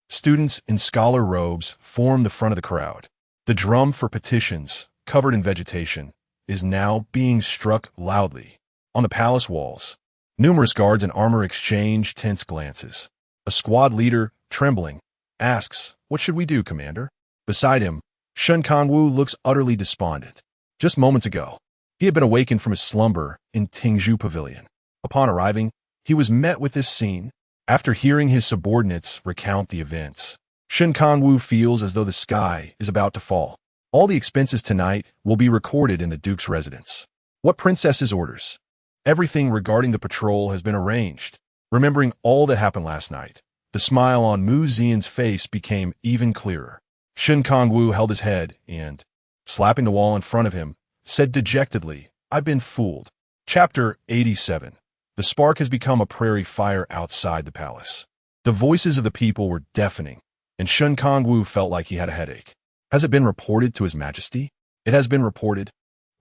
Students in scholar robes form the front of the crowd. The drum for petitions, covered in vegetation, is now being struck loudly. On the palace walls, numerous guards in armor exchange tense glances. A squad leader, trembling, asks, "What should we do, Commander?" Beside him, Shen Kangwu looks utterly despondent. Just moments ago, he had been awakened from his slumber in Tingzhu Pavilion. Upon arriving, he was met with this scene. After hearing his subordinates recount the events, Shen Kangwu feels as though the sky is about to fall. All the expenses tonight will be recorded in the Duke's residence. What princess's orders? Everything regarding the patrol has been arranged. Remembering all that happened last night, the smile on Mu Zian's face became even clearer. Shen Kongwu held his head and, slapping the wall in front of him, said dejectedly, "I've been fooled." Chapter 87. The spark has become a prairie fire outside the palace. The voices of the people were deafening, and Shen Kongwu felt like he had a headache. Has it been reported to His Majesty? It has been reported,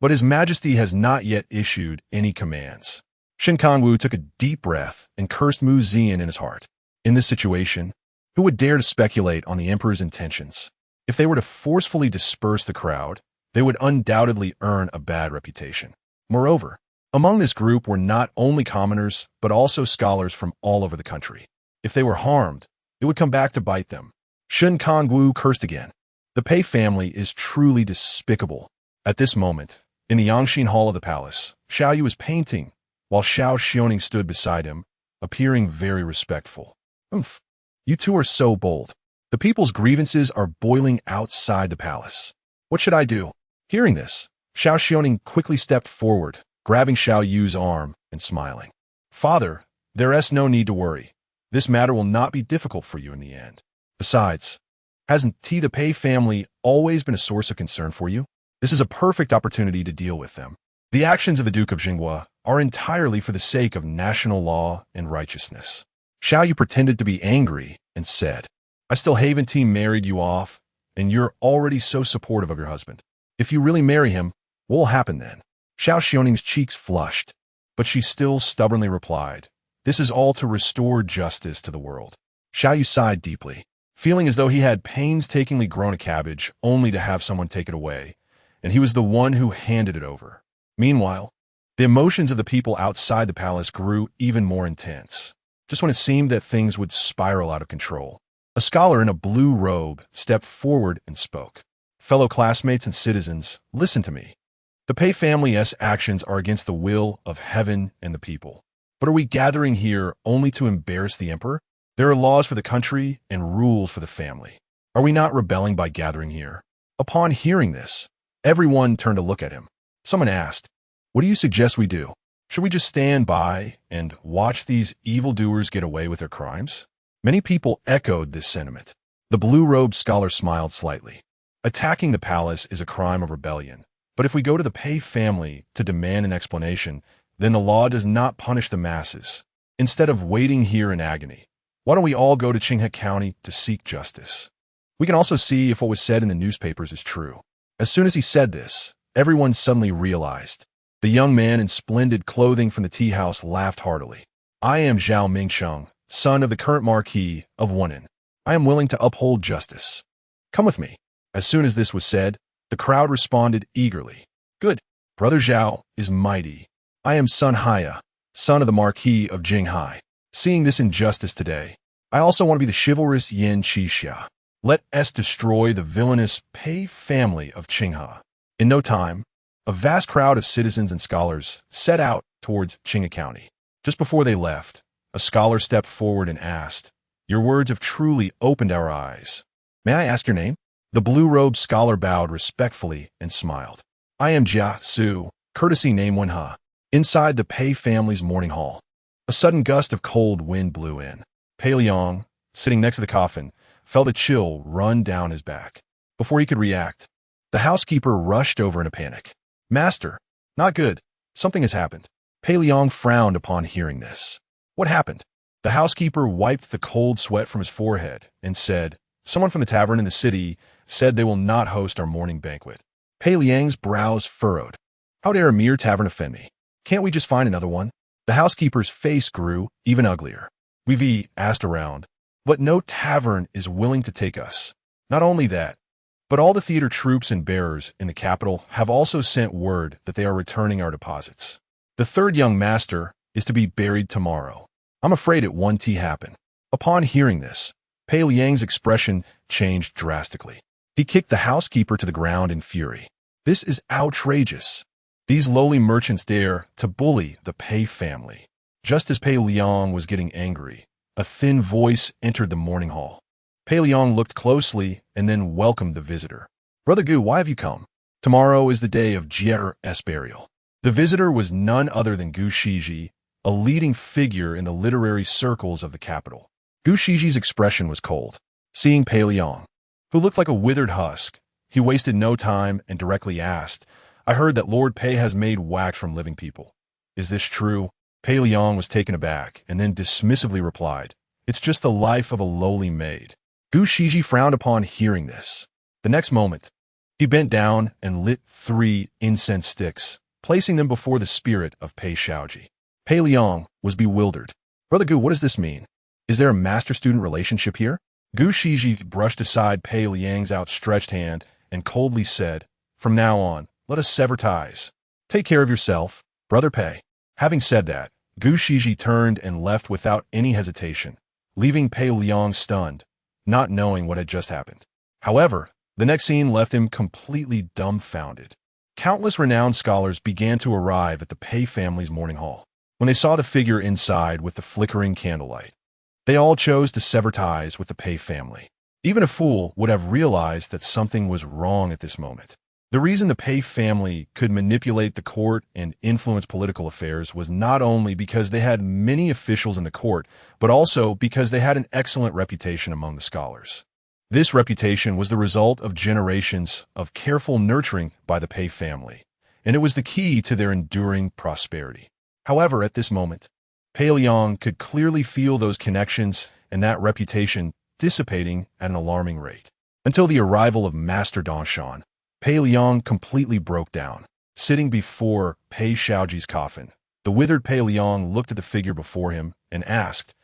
but His Majesty has not yet issued any commands. Shen Kongwu took a deep breath and cursed Mu Zian in his heart. In this situation, who would dare to speculate on the emperor's intentions? If they were to forcefully disperse the crowd, they would undoubtedly earn a bad reputation. Moreover, among this group were not only commoners, but also scholars from all over the country. If they were harmed, it would come back to bite them. Shen Kongwu cursed again. The Pei family is truly despicable. At this moment, in the Yangxin hall of the palace, Zhao Yun was painting, while Zhao Xioning stood beside him, appearing very respectful. "Oomph, you two are so bold. The people's grievances are boiling outside the palace. What should I do?" Hearing this, Zhao Xioning quickly stepped forward, grabbing Zhao Yun's arm and smiling. "Father, there is no need to worry. This matter will not be difficult for you in the end. Besides, hasn't the Pei family always been a source of concern for you? This is a perfect opportunity to deal with them. The actions of the Duke of Jinghua are entirely for the sake of national law and righteousness." Zhao Yun pretended to be angry and said, "I still haven't married you off, and you're already so supportive of your husband. If you really marry him, what will happen then?" Zhao Xioning's cheeks flushed, but she still stubbornly replied, "This is all to restore justice to the world." Zhao Yun sighed deeply, feeling as though he had painstakingly grown a cabbage only to have someone take it away, and he was the one who handed it over. Meanwhile, the emotions of the people outside the palace grew even more intense. Just when it seemed that things would spiral out of control, a scholar in a blue robe stepped forward and spoke. "Fellow classmates and citizens, listen to me. The Pei family's actions are against the will of heaven and the people. But are we gathering here only to embarrass the emperor? There are laws for the country and rules for the family. Are we not rebelling by gathering here?" Upon hearing this, everyone turned to look at him. Someone asked, "What do you suggest we do? Should we just stand by and watch these evildoers get away with their crimes?" Many people echoed this sentiment. The blue-robed scholar smiled slightly. "Attacking the palace is a crime of rebellion. But if we go to the Pei family to demand an explanation, then the law does not punish the masses. Instead of waiting here in agony, why don't we all go to Qinghe County to seek justice? We can also see if what was said in the newspapers is true." As soon as he said this, everyone suddenly realized. The young man in splendid clothing from the tea house laughed heartily. "I am Zhao Mingsheng, son of the current Marquis of Wunan. I am willing to uphold justice. Come with me." As soon as this was said, the crowd responded eagerly. "Good. Brother Zhao is mighty. I am Sun Haya, son of the Marquis of Jinghai. Seeing this injustice today, I also want to be the chivalrous Yin Qixia. Let us destroy the villainous Pei family of Qinghe." In no time, a vast crowd of citizens and scholars set out towards Qinghe County. Just before they left, a scholar stepped forward and asked, "Your words have truly opened our eyes. May I ask your name?" The blue-robed scholar bowed respectfully and smiled. "I am Jia Xu, courtesy name Wenhe." Inside the Pei family's morning hall, a sudden gust of cold wind blew in. Pei Liang, sitting next to the coffin, felt a chill run down his back. Before he could react, the housekeeper rushed over in a panic. "Master, not good. Something has happened." Pei Liang frowned upon hearing this. "What happened?" The housekeeper wiped the cold sweat from his forehead and said, "Someone from the tavern in the city said they will not host our morning banquet." Pei Liang's brows furrowed. "How dare a mere tavern offend me? Can't we just find another one?" The housekeeper's face grew even uglier. "We've asked around, but no tavern is willing to take us. Not only that, but all the theater troops and bearers in the capital have also sent word that they are returning our deposits. The third young master is to be buried tomorrow. I'm afraid it won't happen." Upon hearing this, Pei Liang's expression changed drastically. He kicked the housekeeper to the ground in fury. "This is outrageous. These lowly merchants dare to bully the Pei family." Just as Pei Liang was getting angry, a thin voice entered the morning hall. Pei Liang looked closely and then welcomed the visitor. "Brother Gu, why have you come? Tomorrow is the day of Jia Xu's burial. The visitor was none other than Gu Shiji, a leading figure in the literary circles of the capital. Gu Shiji's expression was cold. Seeing Pei Liang, who looked like a withered husk, he wasted no time and directly asked, "I heard that Lord Pei has made wax from living people. Is this true?" Pei Liang was taken aback and then dismissively replied, "It's just the life of a lowly maid." Gu Shiji frowned upon hearing this. The next moment, he bent down and lit 3 incense sticks, placing them before the spirit of Pei Shaoji. Pei Liang was bewildered. "Brother Gu, what does this mean? Is there a master-student relationship here?" Gu Shiji brushed aside Pei Liang's outstretched hand and coldly said, "From now on, let us sever ties. Take care of yourself, Brother Pei." Having said that, Gu Shiji turned and left without any hesitation, leaving Pei Liang stunned, not knowing what had just happened. However, the next scene left him completely dumbfounded. Countless renowned scholars began to arrive at the Pei family's morning hall. When they saw the figure inside with the flickering candlelight, they all chose to sever ties with the Pei family. Even a fool would have realized that something was wrong at this moment. The reason the Pei family could manipulate the court and influence political affairs was not only because they had many officials in the court, but also because they had an excellent reputation among the scholars. This reputation was the result of generations of careful nurturing by the Pei family, and it was the key to their enduring prosperity. However, at this moment, Pei Liang could clearly feel those connections and that reputation dissipating at an alarming rate. Until the arrival of Master Danshan, Pei Liang completely broke down. Sitting before Pei Shaoji's coffin, the withered Pei Liang looked at the figure before him and asked,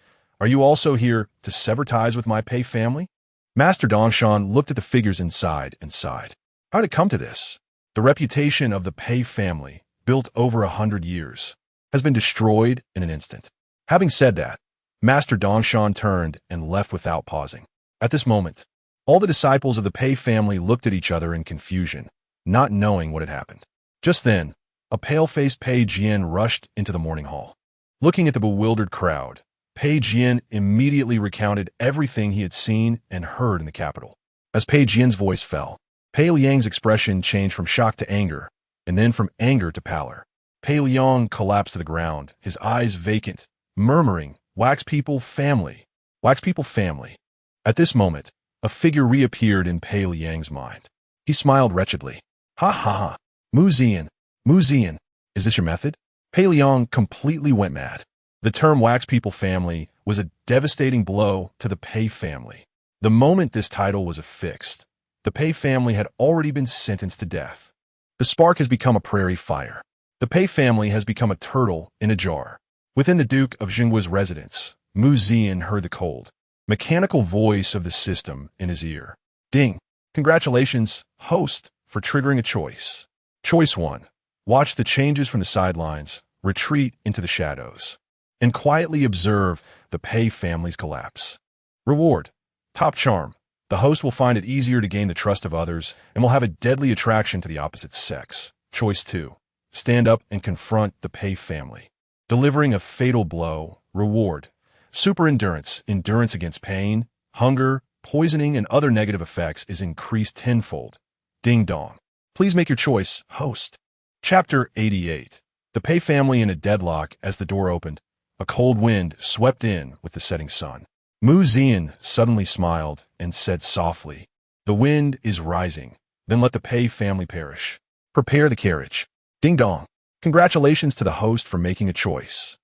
"Are you also here to sever ties with my Pei family?" Master Danshan looked at the figures inside and sighed. How did it come to this? The reputation of the Pei family, built over 100 years, has been destroyed in an instant. Having said that, Master Danshan turned and left without pausing. At this moment, all the disciples of the Pei family looked at each other in confusion, not knowing what had happened. Just then, a pale-faced Pei Jian rushed into the morning hall. Looking at the bewildered crowd, Pei Jian immediately recounted everything he had seen and heard in the capital. As Pei Jian's voice fell, Pei Liang's expression changed from shock to anger, and then from anger to pallor. Pei Liang collapsed to the ground, his eyes vacant, murmuring, "Wax people family, wax people family." At this moment, a figure reappeared in Pei Liang's mind. He smiled wretchedly. "Ha ha ha, Mu Zian, is this your method?" Pei Liang completely went mad. The term wax people family was a devastating blow to the Pei family. The moment this title was affixed, the Pei family had already been sentenced to death. The spark has become a prairie fire. The Pei family has become a turtle in a jar. Within the Duke of Jingguo's residence, Mu Zian heard the cold, mechanical voice of the system in his ear. "Ding! Congratulations, host, for triggering a choice. Choice 1. Watch the changes from the sidelines, retreat into the shadows, and quietly observe the Pei family's collapse. Reward. Top charm. The host will find it easier to gain the trust of others and will have a deadly attraction to the opposite sex. Choice 2. Stand up and confront the Pei family. Delivering a fatal blow. Reward. Super endurance. Endurance against pain, hunger, poisoning, and other negative effects is increased tenfold. Ding dong. Please make your choice, host." Chapter 88. The Pei family in a deadlock. As the door opened, a cold wind swept in with the setting sun. Mu Zian suddenly smiled and said softly, "The wind is rising. Then let the Pei family perish. Prepare the carriage." Ding dong. Congratulations to the host for making a choice.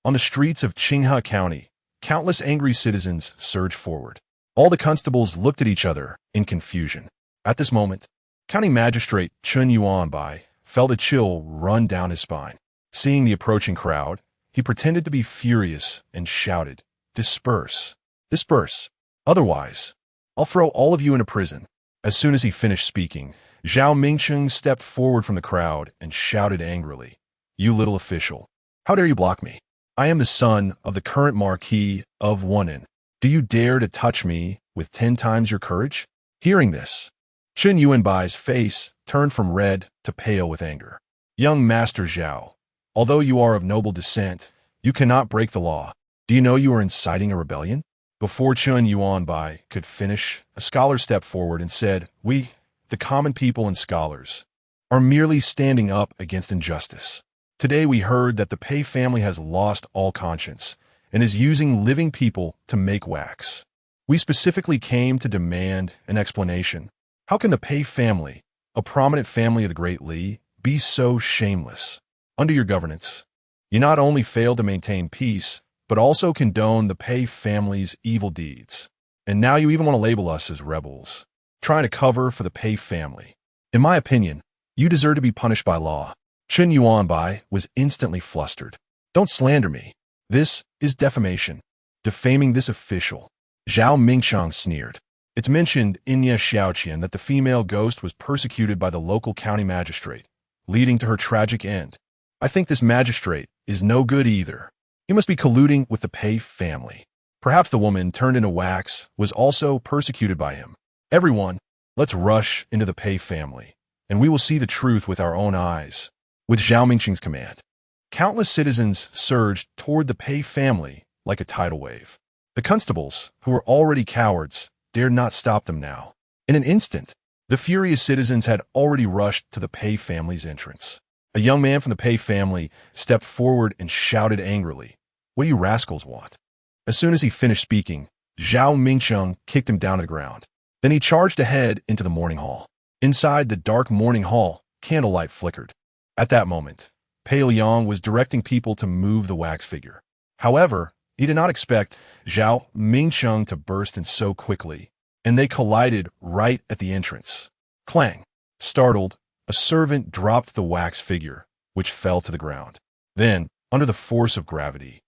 On the streets of Qinghe County, countless angry citizens surged forward. All the constables looked at each other in confusion. At this moment, County Magistrate Chun Yuanbai felt a chill run down his spine. Seeing the approaching crowd, he pretended to be furious and shouted, "Disperse! Disperse! Otherwise, I'll throw all of you into prison." As soon as he finished speaking, Zhao Mingcheng stepped forward from the crowd and shouted angrily, "You little official! How dare you block me? I am the son of the current Marquis of Wunan. Do you dare to touch me with 10 times your courage?" Hearing this, Chun Yuanbai's face turned from red to pale with anger. "Young Master Zhao, although you are of noble descent, you cannot break the law. Do you know you are inciting a rebellion?" Before Chun Yuanbai could finish, a scholar stepped forward and said, "We, the common people and scholars, are merely standing up against injustice. Today we heard that the Pei family has lost all conscience and is using living people to make wax. We specifically came to demand an explanation. How can the Pei family, a prominent family of the Great Li, be so shameless? Under your governance, you not only fail to maintain peace, but also condone the Pei family's evil deeds. And now you even want to label us as rebels, trying to cover for the Pei family. In my opinion, you deserve to be punished by law. Chen Yuanbai was instantly flustered. Don't slander me. This is defamation. Defaming this official. Zhao Mingchang sneered. It's mentioned in Ye Xiaoqian that the female ghost was persecuted by the local county magistrate, leading to her tragic end. I think this magistrate is no good either. He must be colluding with the Pei family. Perhaps the woman turned into wax was also persecuted by him. Everyone, let's rush into the Pei family, and we will see the truth with our own eyes. With Zhao Mingqing's command, countless citizens surged toward the Pei family like a tidal wave. The constables, who were already cowards, dared not stop them now. In an instant, the furious citizens had already rushed to the Pei family's entrance. A young man from the Pei family stepped forward and shouted angrily, "What do you rascals want?" As soon as he finished speaking, Zhao Mingcheng kicked him down to the ground. Then he charged ahead into the morning hall. Inside the dark morning hall, candlelight flickered. At that moment, Pei Liang was directing people to move the wax figure. However, he did not expect Zhao Mingcheng to burst in so quickly, and they collided right at the entrance. Clang! Startled, a servant dropped the wax figure, which fell to the ground. Then, under the force of gravity,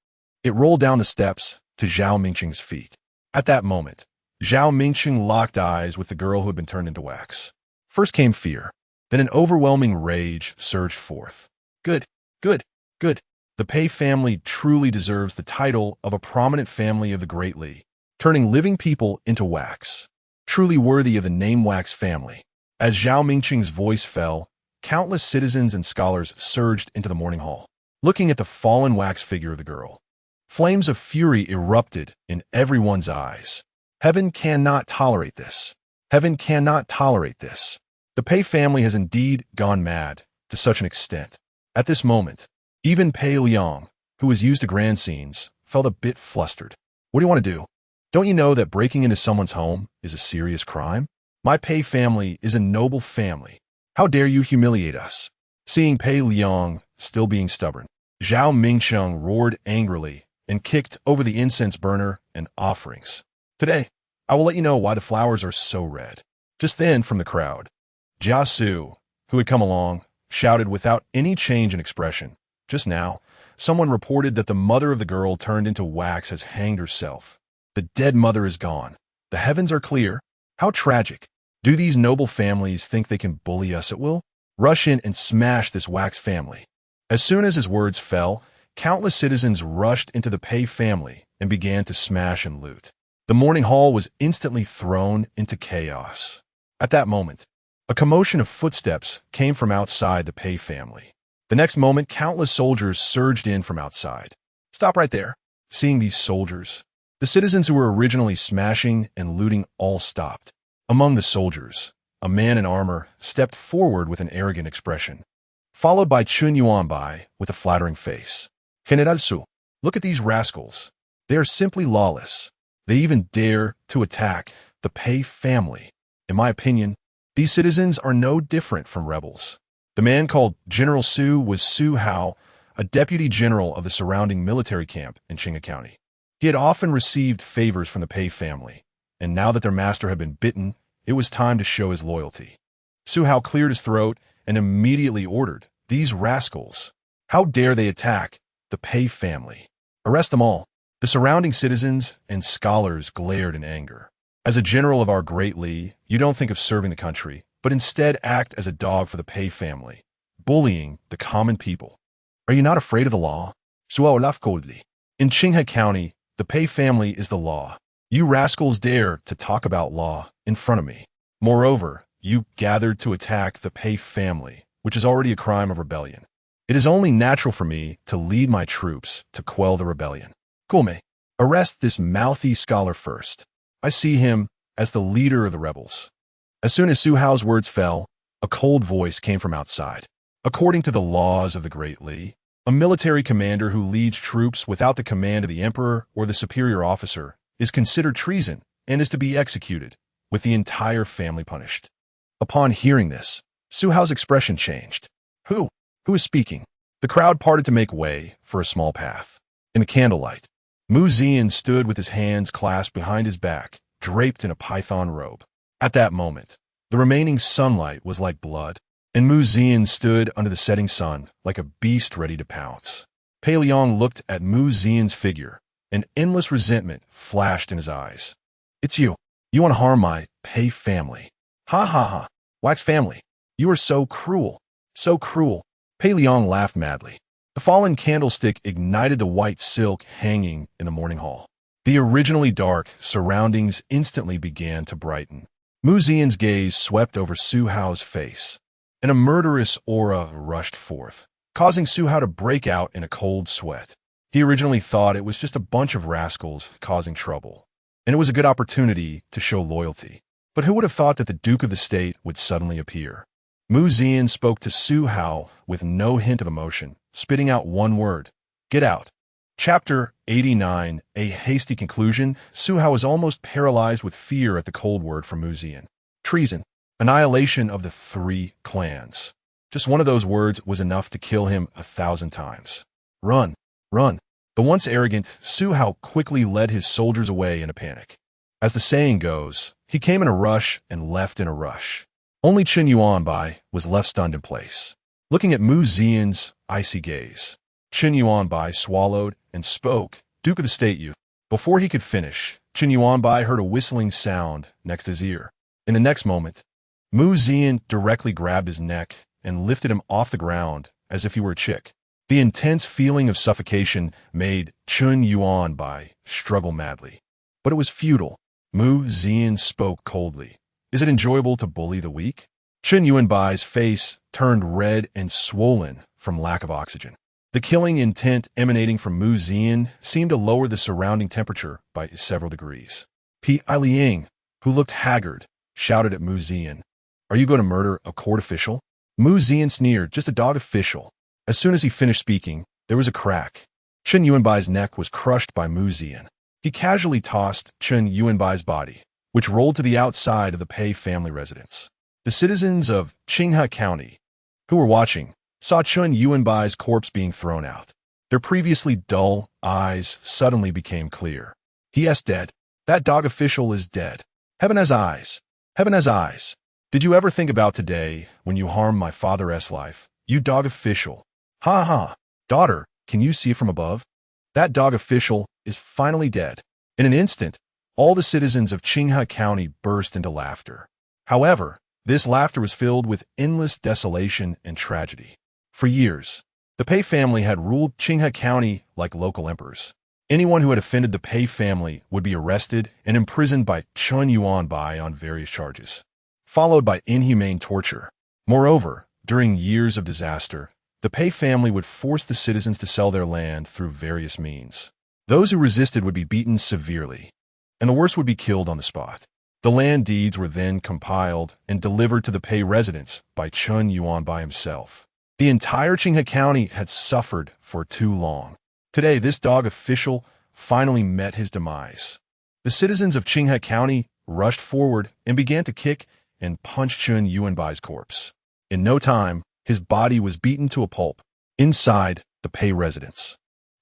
it rolled down the steps to Zhao Mingcheng's feet. At that moment, Zhao Mingcheng locked eyes with the girl who had been turned into wax. First came fear, then an overwhelming rage surged forth. Good, good, good. The Pei family truly deserves the title of a prominent family of the Great Li, turning living people into wax. Truly worthy of the name Wax family. As Zhao Mingcheng's voice fell, countless citizens and scholars surged into the morning hall, looking at the fallen wax figure of the girl. Flames of fury erupted in everyone's eyes. Heaven cannot tolerate this. Heaven cannot tolerate this. The Pei family has indeed gone mad to such an extent. At this moment, even Pei Liang, who was used to grand scenes, felt a bit flustered. What do you want to do? Don't you know that breaking into someone's home is a serious crime? My Pei family is a noble family. How dare you humiliate us? Seeing Pei Liang still being stubborn, Zhao Mingcheng roared angrily and kicked over the incense burner and offerings. Today, I will let you know why the flowers are so red. Just then, from the crowd, Jia Xu, who had come along, shouted without any change in expression. Just now, someone reported that the mother of the girl turned into wax has hanged herself. The dead mother is gone. The heavens are clear. How tragic. Do these noble families think they can bully us at will? Rush in and smash this wax family. As soon as his words fell, countless citizens rushed into the Pei family and began to smash and loot. The morning hall was instantly thrown into chaos. At that moment, a commotion of footsteps came from outside the Pei family. The next moment, countless soldiers surged in from outside. Stop right there. Seeing these soldiers, the citizens who were originally smashing and looting all stopped. Among the soldiers, a man in armor stepped forward with an arrogant expression, followed by Chen Yuanbai with a flattering face. General Su, look at these rascals. They are simply lawless. They even dare to attack the Pei family. In my opinion, these citizens are no different from rebels. The man called General Su was Su Hao, a deputy general of the surrounding military camp in Qinghai County. He had often received favors from the Pei family, and now that their master had been bitten, it was time to show his loyalty. Su Hao cleared his throat and immediately ordered, "These rascals! How dare they attack the Pei family? Arrest them all!" The surrounding citizens and scholars glared in anger. As a general of our Great Li, you don't think of serving the country, but instead act as a dog for the Pei family, bullying the common people. Are you not afraid of the law? In Qinghai County, the Pei family is the law. You rascals dare to talk about law in front of me. Moreover, you gathered to attack the Pei family, which is already a crime of rebellion. It is only natural for me to lead my troops to quell the rebellion. Gulme, arrest this mouthy scholar first. I see him as the leader of the rebels. As soon as Su Hao's words fell, A cold voice came from outside. According to the laws of the Great Li, a military commander who leads troops without the command of the emperor or the superior officer is considered treason and is to be executed, with the entire family punished. Upon hearing this, Su Hao's expression changed. Who? Who is speaking? The crowd parted to make way for a small path. In the candlelight, Zian stood with his hands clasped behind his back, draped in a python robe. At that moment, the remaining sunlight was like blood, and Zian stood under the setting sun like a beast ready to pounce. Pei Liang looked at Zian's figure, and endless resentment flashed in his eyes. It's you. You want to harm my Pei family. Ha ha ha. Wax family. You are so cruel. So cruel. Pei Liang laughed madly. The fallen candlestick ignited the white silk hanging in the morning hall. The originally dark surroundings instantly began to brighten. Zian's gaze swept over Su Hao's face, and a murderous aura rushed forth, causing Su Hao to break out in a cold sweat. He originally thought it was just a bunch of rascals causing trouble, and it was a good opportunity to show loyalty. But who would have thought that the Duke of the State would suddenly appear? Zian spoke to Su Hao with no hint of emotion, spitting out one word: get out. Chapter 89, a hasty conclusion. Su Hao was almost paralyzed with fear at the cold word from Zian. Treason. Annihilation of the 3 clans. Just one of those words was enough to kill him 1,000 times. Run. Run. The once arrogant Su Hao quickly led his soldiers away in a panic. As the saying goes, he came in a rush and left in a rush. Only Chen Yuanbai was left stunned in place, looking at Zian's icy gaze. Chen Yuanbai swallowed and spoke, Duke of the State, you. Before he could finish, Chen Yuanbai heard a whistling sound next his ear. In the next moment, Zian directly grabbed his neck and lifted him off the ground as if he were a chick. The intense feeling of suffocation made Chen Yuanbai struggle madly. But it was futile. Zian spoke coldly. Is it enjoyable to bully the weak? Chen Yuanbai's face turned red and swollen from lack of oxygen. The killing intent emanating from Zian seemed to lower the surrounding temperature by several degrees. Pei Liang, who looked haggard, shouted at Zian, "Are you going to murder a court official?" Zian sneered, "Just a dog official." As soon as he finished speaking, there was a crack. Chen Yuanbai's neck was crushed by Zian. He casually tossed Chen Yuanbai's body, which rolled to the outside of the Pei family residence. The citizens of Qinghe County, who were watching, saw Chen Yuanbai's corpse being thrown out. Their previously dull eyes suddenly became clear. He is dead. That dog official is dead. Heaven has eyes. Heaven has eyes. Did you ever think about today when you harmed my father's life? You dog official. Ha ha. Daughter, can you see from above? That dog official is finally dead. In an instant, all the citizens of Qinghe County burst into laughter. However, this laughter was filled with endless desolation and tragedy. For years, the Pei family had ruled Qinghe County like local emperors. Anyone who had offended the Pei family would be arrested and imprisoned by Chen Yuanbai on various charges, followed by inhumane torture. Moreover, during years of disaster, the Pei family would force the citizens to sell their land through various means. Those who resisted would be beaten severely, and the worst would be killed on the spot. The land deeds were then compiled and delivered to the Pei residents by Chen Yuanbai himself. The entire Qinghe County had suffered for too long. Today, this dog official finally met his demise. The citizens of Qinghe County rushed forward and began to kick and punch Chen Yuanbai's corpse. In no time, his body was beaten to a pulp inside the Pei residence.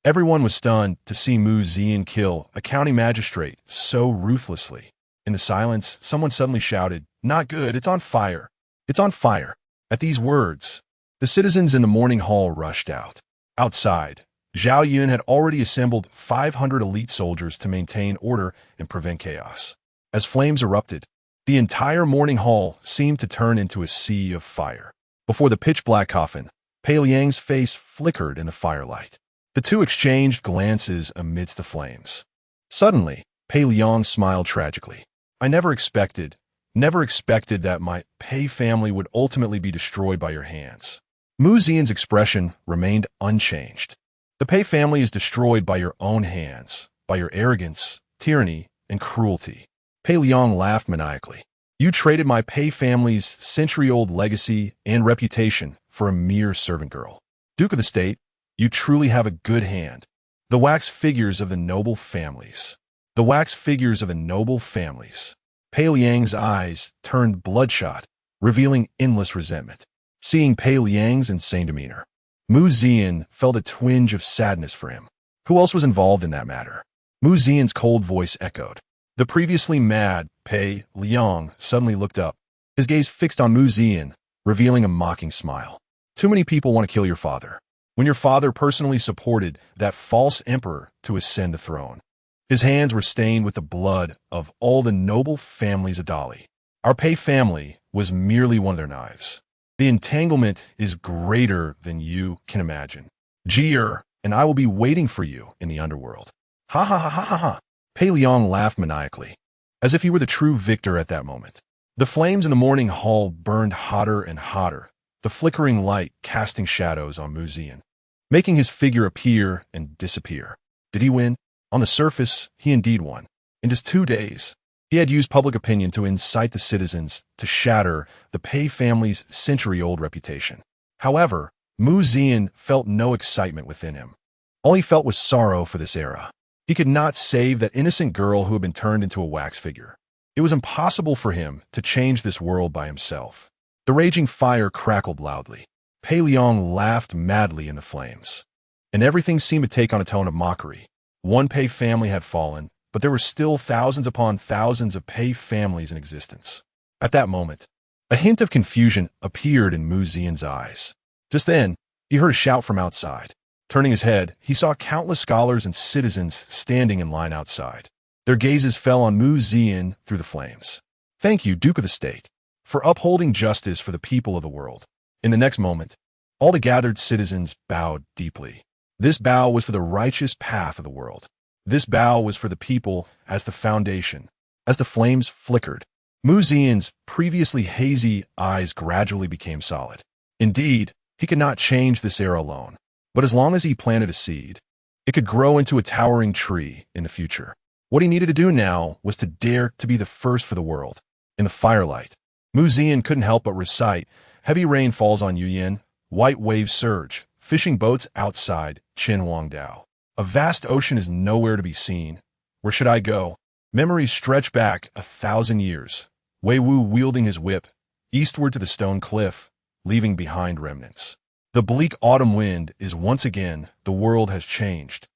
Everyone was stunned to see Zian kill a county magistrate so ruthlessly. In the silence, someone suddenly shouted, "Not good, it's on fire! It's on fire!" At these words, the citizens in the morning hall rushed out. Outside, Zhao Yun had already assembled 500 elite soldiers to maintain order and prevent chaos. As flames erupted, the entire morning hall seemed to turn into a sea of fire. Before the pitch-black coffin, Pei Liang's face flickered in the firelight. The two exchanged glances amidst the flames. Suddenly, Pei Liang smiled tragically. "I never expected that my Pei family would ultimately be destroyed by your hands." Zian's expression remained unchanged. "The Pei family is destroyed by your own hands, by your arrogance, tyranny, and cruelty." Pei Liang laughed maniacally. You traded my Pei family's century-old legacy and reputation for a mere servant girl. Duke of the State, you truly have a good hand. The wax figures of the noble families. The wax figures of the noble families. Pei Liang's eyes turned bloodshot, revealing endless resentment. Seeing Pei Liang's insane demeanor, Mu Zian felt a twinge of sadness for him. Who else was involved in that matter? Mu Zian's cold voice echoed. The previously mad Pei Liang suddenly looked up, his gaze fixed on Mu Zian, revealing a mocking smile. Too many people want to kill your father. When your father personally supported that false emperor to ascend the throne, his hands were stained with the blood of all the noble families of Dali. Our Pei family was merely one of their knives. The entanglement is greater than you can imagine. Jia and I will be waiting for you in the underworld. Ha ha ha ha ha ha. Pei Liang laughed maniacally, as if he were the true victor at that moment. The flames in the morning hall burned hotter and hotter, the flickering light casting shadows on Mu Zian, making his figure appear and disappear. Did he win? On the surface, he indeed won. In just 2 days, he had used public opinion to incite the citizens to shatter the Pei family's century-old reputation. However, Mu Zian felt no excitement within him. All he felt was sorrow for this era. He could not save that innocent girl who had been turned into a wax figure. It was impossible for him to change this world by himself. The raging fire crackled loudly. Pei Liang laughed madly in the flames, and everything seemed to take on a tone of mockery. One Pei family had fallen, but there were still thousands upon thousands of Pei families in existence. At that moment, a hint of confusion appeared in Mu Zian's eyes. Just then, he heard a shout from outside. Turning his head, he saw countless scholars and citizens standing in line outside. Their gazes fell on Mu Zian through the flames. Thank you, Duke of the State, for upholding justice for the people of the world. In the next moment, all the gathered citizens bowed deeply. This bow was for the righteous path of the world. This bow was for the people as the foundation. As the flames flickered, Mu Zian's previously hazy eyes gradually became solid. Indeed, he could not change this era alone. But as long as he planted a seed, it could grow into a towering tree in the future. What he needed to do now was to dare to be the first for the world. In the firelight, Mu Zian couldn't help but recite, heavy rain falls on Yuyan, white waves surge, fishing boats outside Qinhuangdao. A vast ocean is nowhere to be seen. Where should I go? Memories stretch back 1,000 years. Wei Wu wielding his whip, eastward to the stone cliff, leaving behind remnants. The bleak autumn wind is once again, the world has changed.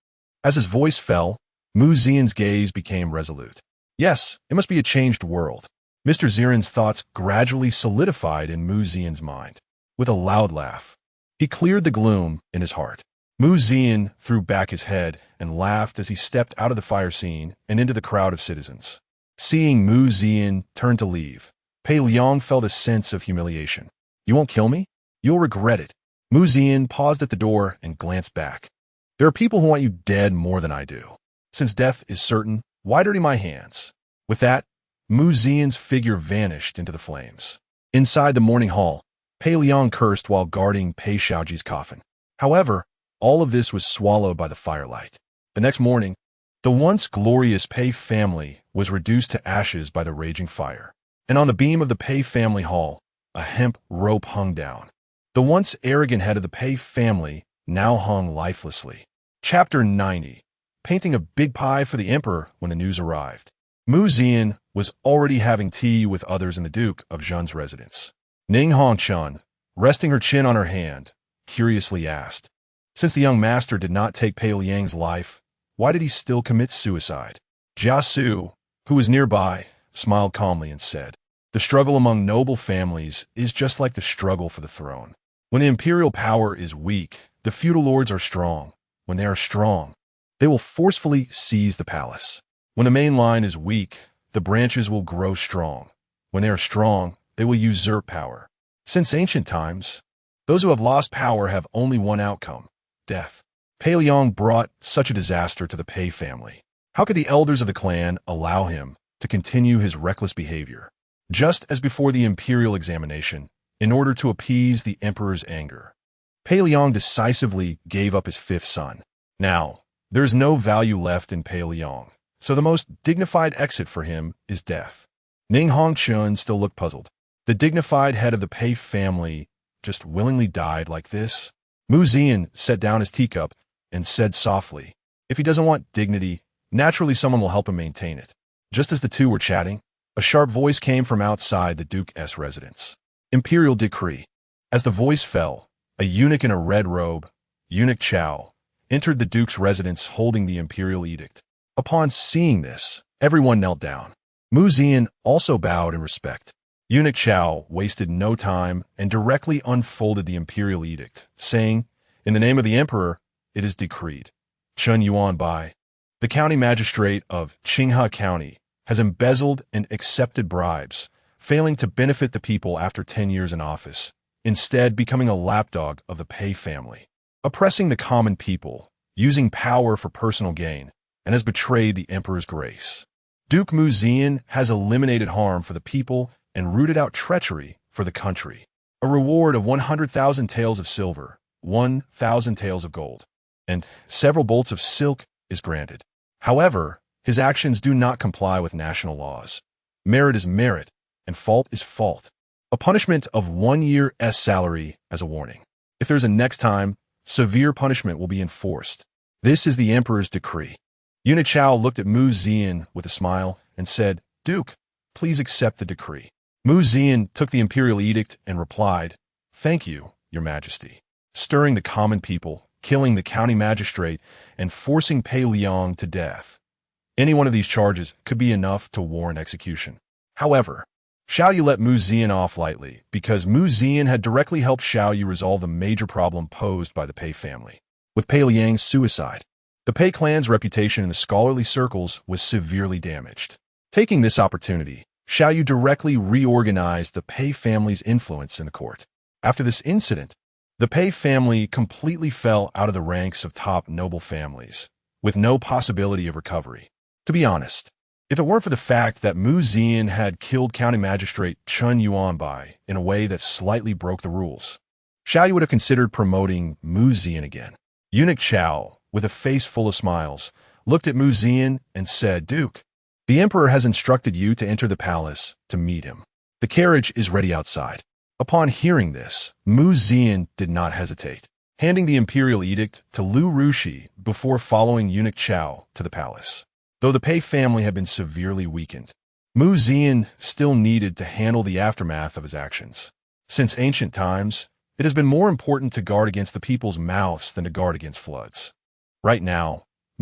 As his voice fell, Mu Zian's gaze became resolute. Yes, it must be a changed world. Mr. Ziran's thoughts gradually solidified in Mu Zian's mind. With a loud laugh, he cleared the gloom in his heart. Mu Zian threw back his head and laughed as he stepped out of the fire scene and into the crowd of citizens. Seeing Mu Zian turn to leave, Pei Liang felt a sense of humiliation. You won't kill me? You'll regret it. Mu Zian paused at the door and glanced back. There are people who want you dead more than I do. Since death is certain, why dirty my hands? With that, Mu Zian's figure vanished into the flames. Inside the morning hall, Pei Liang cursed while guarding Pei Xiaoji's coffin. However, all of this was swallowed by the firelight. The next morning, the once glorious Pei family was reduced to ashes by the raging fire. And on the beam of the Pei family hall, a hemp rope hung down. The once arrogant head of the Pei family now hung lifelessly. Chapter 90. Painting a big pie for the emperor when the news arrived. Mu Zian was already having tea with others in the Duke of Zhen's residence. Ning Hongchun, resting her chin on her hand, curiously asked, since the young master did not take Pei Liang's life, why did he still commit suicide? Jia Xu, who was nearby, smiled calmly and said, the struggle among noble families is just like the struggle for the throne. When the imperial power is weak, the feudal lords are strong. When they are strong, they will forcefully seize the palace. When the main line is weak, the branches will grow strong. When they are strong, they will usurp power. Since ancient times, those who have lost power have only one outcome, death. Pei Liang brought such a disaster to the Pei family. How could the elders of the clan allow him to continue his reckless behavior? Just as before the imperial examination, in order to appease the emperor's anger, Pei Liang decisively gave up his 5th son. Now, there is no value left in Pei Liang, so the most dignified exit for him is death. Ning Hongchun still looked puzzled. The dignified head of the Pei family just willingly died like this? Mu Zian set down his teacup and said softly, if he doesn't want dignity, naturally someone will help him maintain it. Just as the two were chatting, a sharp voice came from outside the Duke's residence. Imperial decree. As the voice fell, a eunuch in a red robe, Eunuch Chao, entered the Duke's residence holding the imperial edict. Upon seeing this, everyone knelt down. Mu Zian also bowed in respect. Eunuch Chao wasted no time and directly unfolded the imperial edict, saying, in the name of the emperor, it is decreed. Chun Yuan Bai, the county magistrate of Qinghe County, has embezzled and accepted bribes, failing to benefit the people after 10 years in office, instead becoming a lapdog of the Pei family, oppressing the common people, using power for personal gain, and has betrayed the emperor's grace. Duke Mu Zian has eliminated harm for the people and rooted out treachery for the country. A reward of 100,000 taels of silver, 1,000 taels of gold, and several bolts of silk is granted. However, his actions do not comply with national laws. Merit is merit, and fault is fault. A punishment of 1 year's salary as a warning. If there's a next time, severe punishment will be enforced. This is the emperor's decree. Eunuch Chao looked at Mu Zian with a smile and said, Duke, please accept the decree. Mu Zian took the imperial edict and replied, thank you, your majesty. Stirring the common people, killing the county magistrate, and forcing Pei Liang to death. Any one of these charges could be enough to warrant execution. However, Zhao Yu let Mu Zian off lightly because Mu Zian had directly helped Zhao Yu resolve the major problem posed by the Pei family. With Pei Liang's suicide, the Pei clan's reputation in the scholarly circles was severely damaged. Taking this opportunity, Zhao Yu directly reorganized the Pei family's influence in the court. After this incident, the Pei family completely fell out of the ranks of top noble families, with no possibility of recovery. To be honest, if it weren't for the fact that Mu Zian had killed County Magistrate Chun Yuan Bai in a way that slightly broke the rules, Zhao Yu would have considered promoting Mu Zian again. Eunuch Chao, with a face full of smiles, looked at Mu Zian and said, Duke, the emperor has instructed you to enter the palace to meet him. The carriage is ready outside. Upon hearing this, Mu Zian did not hesitate, handing the imperial edict to Lu Rushi before following Eunuch Chao to the palace. Though the Pei family had been severely weakened, Mu Zian still needed to handle the aftermath of his actions. Since ancient times, it has been more important to guard against the people's mouths than to guard against floods. Right now,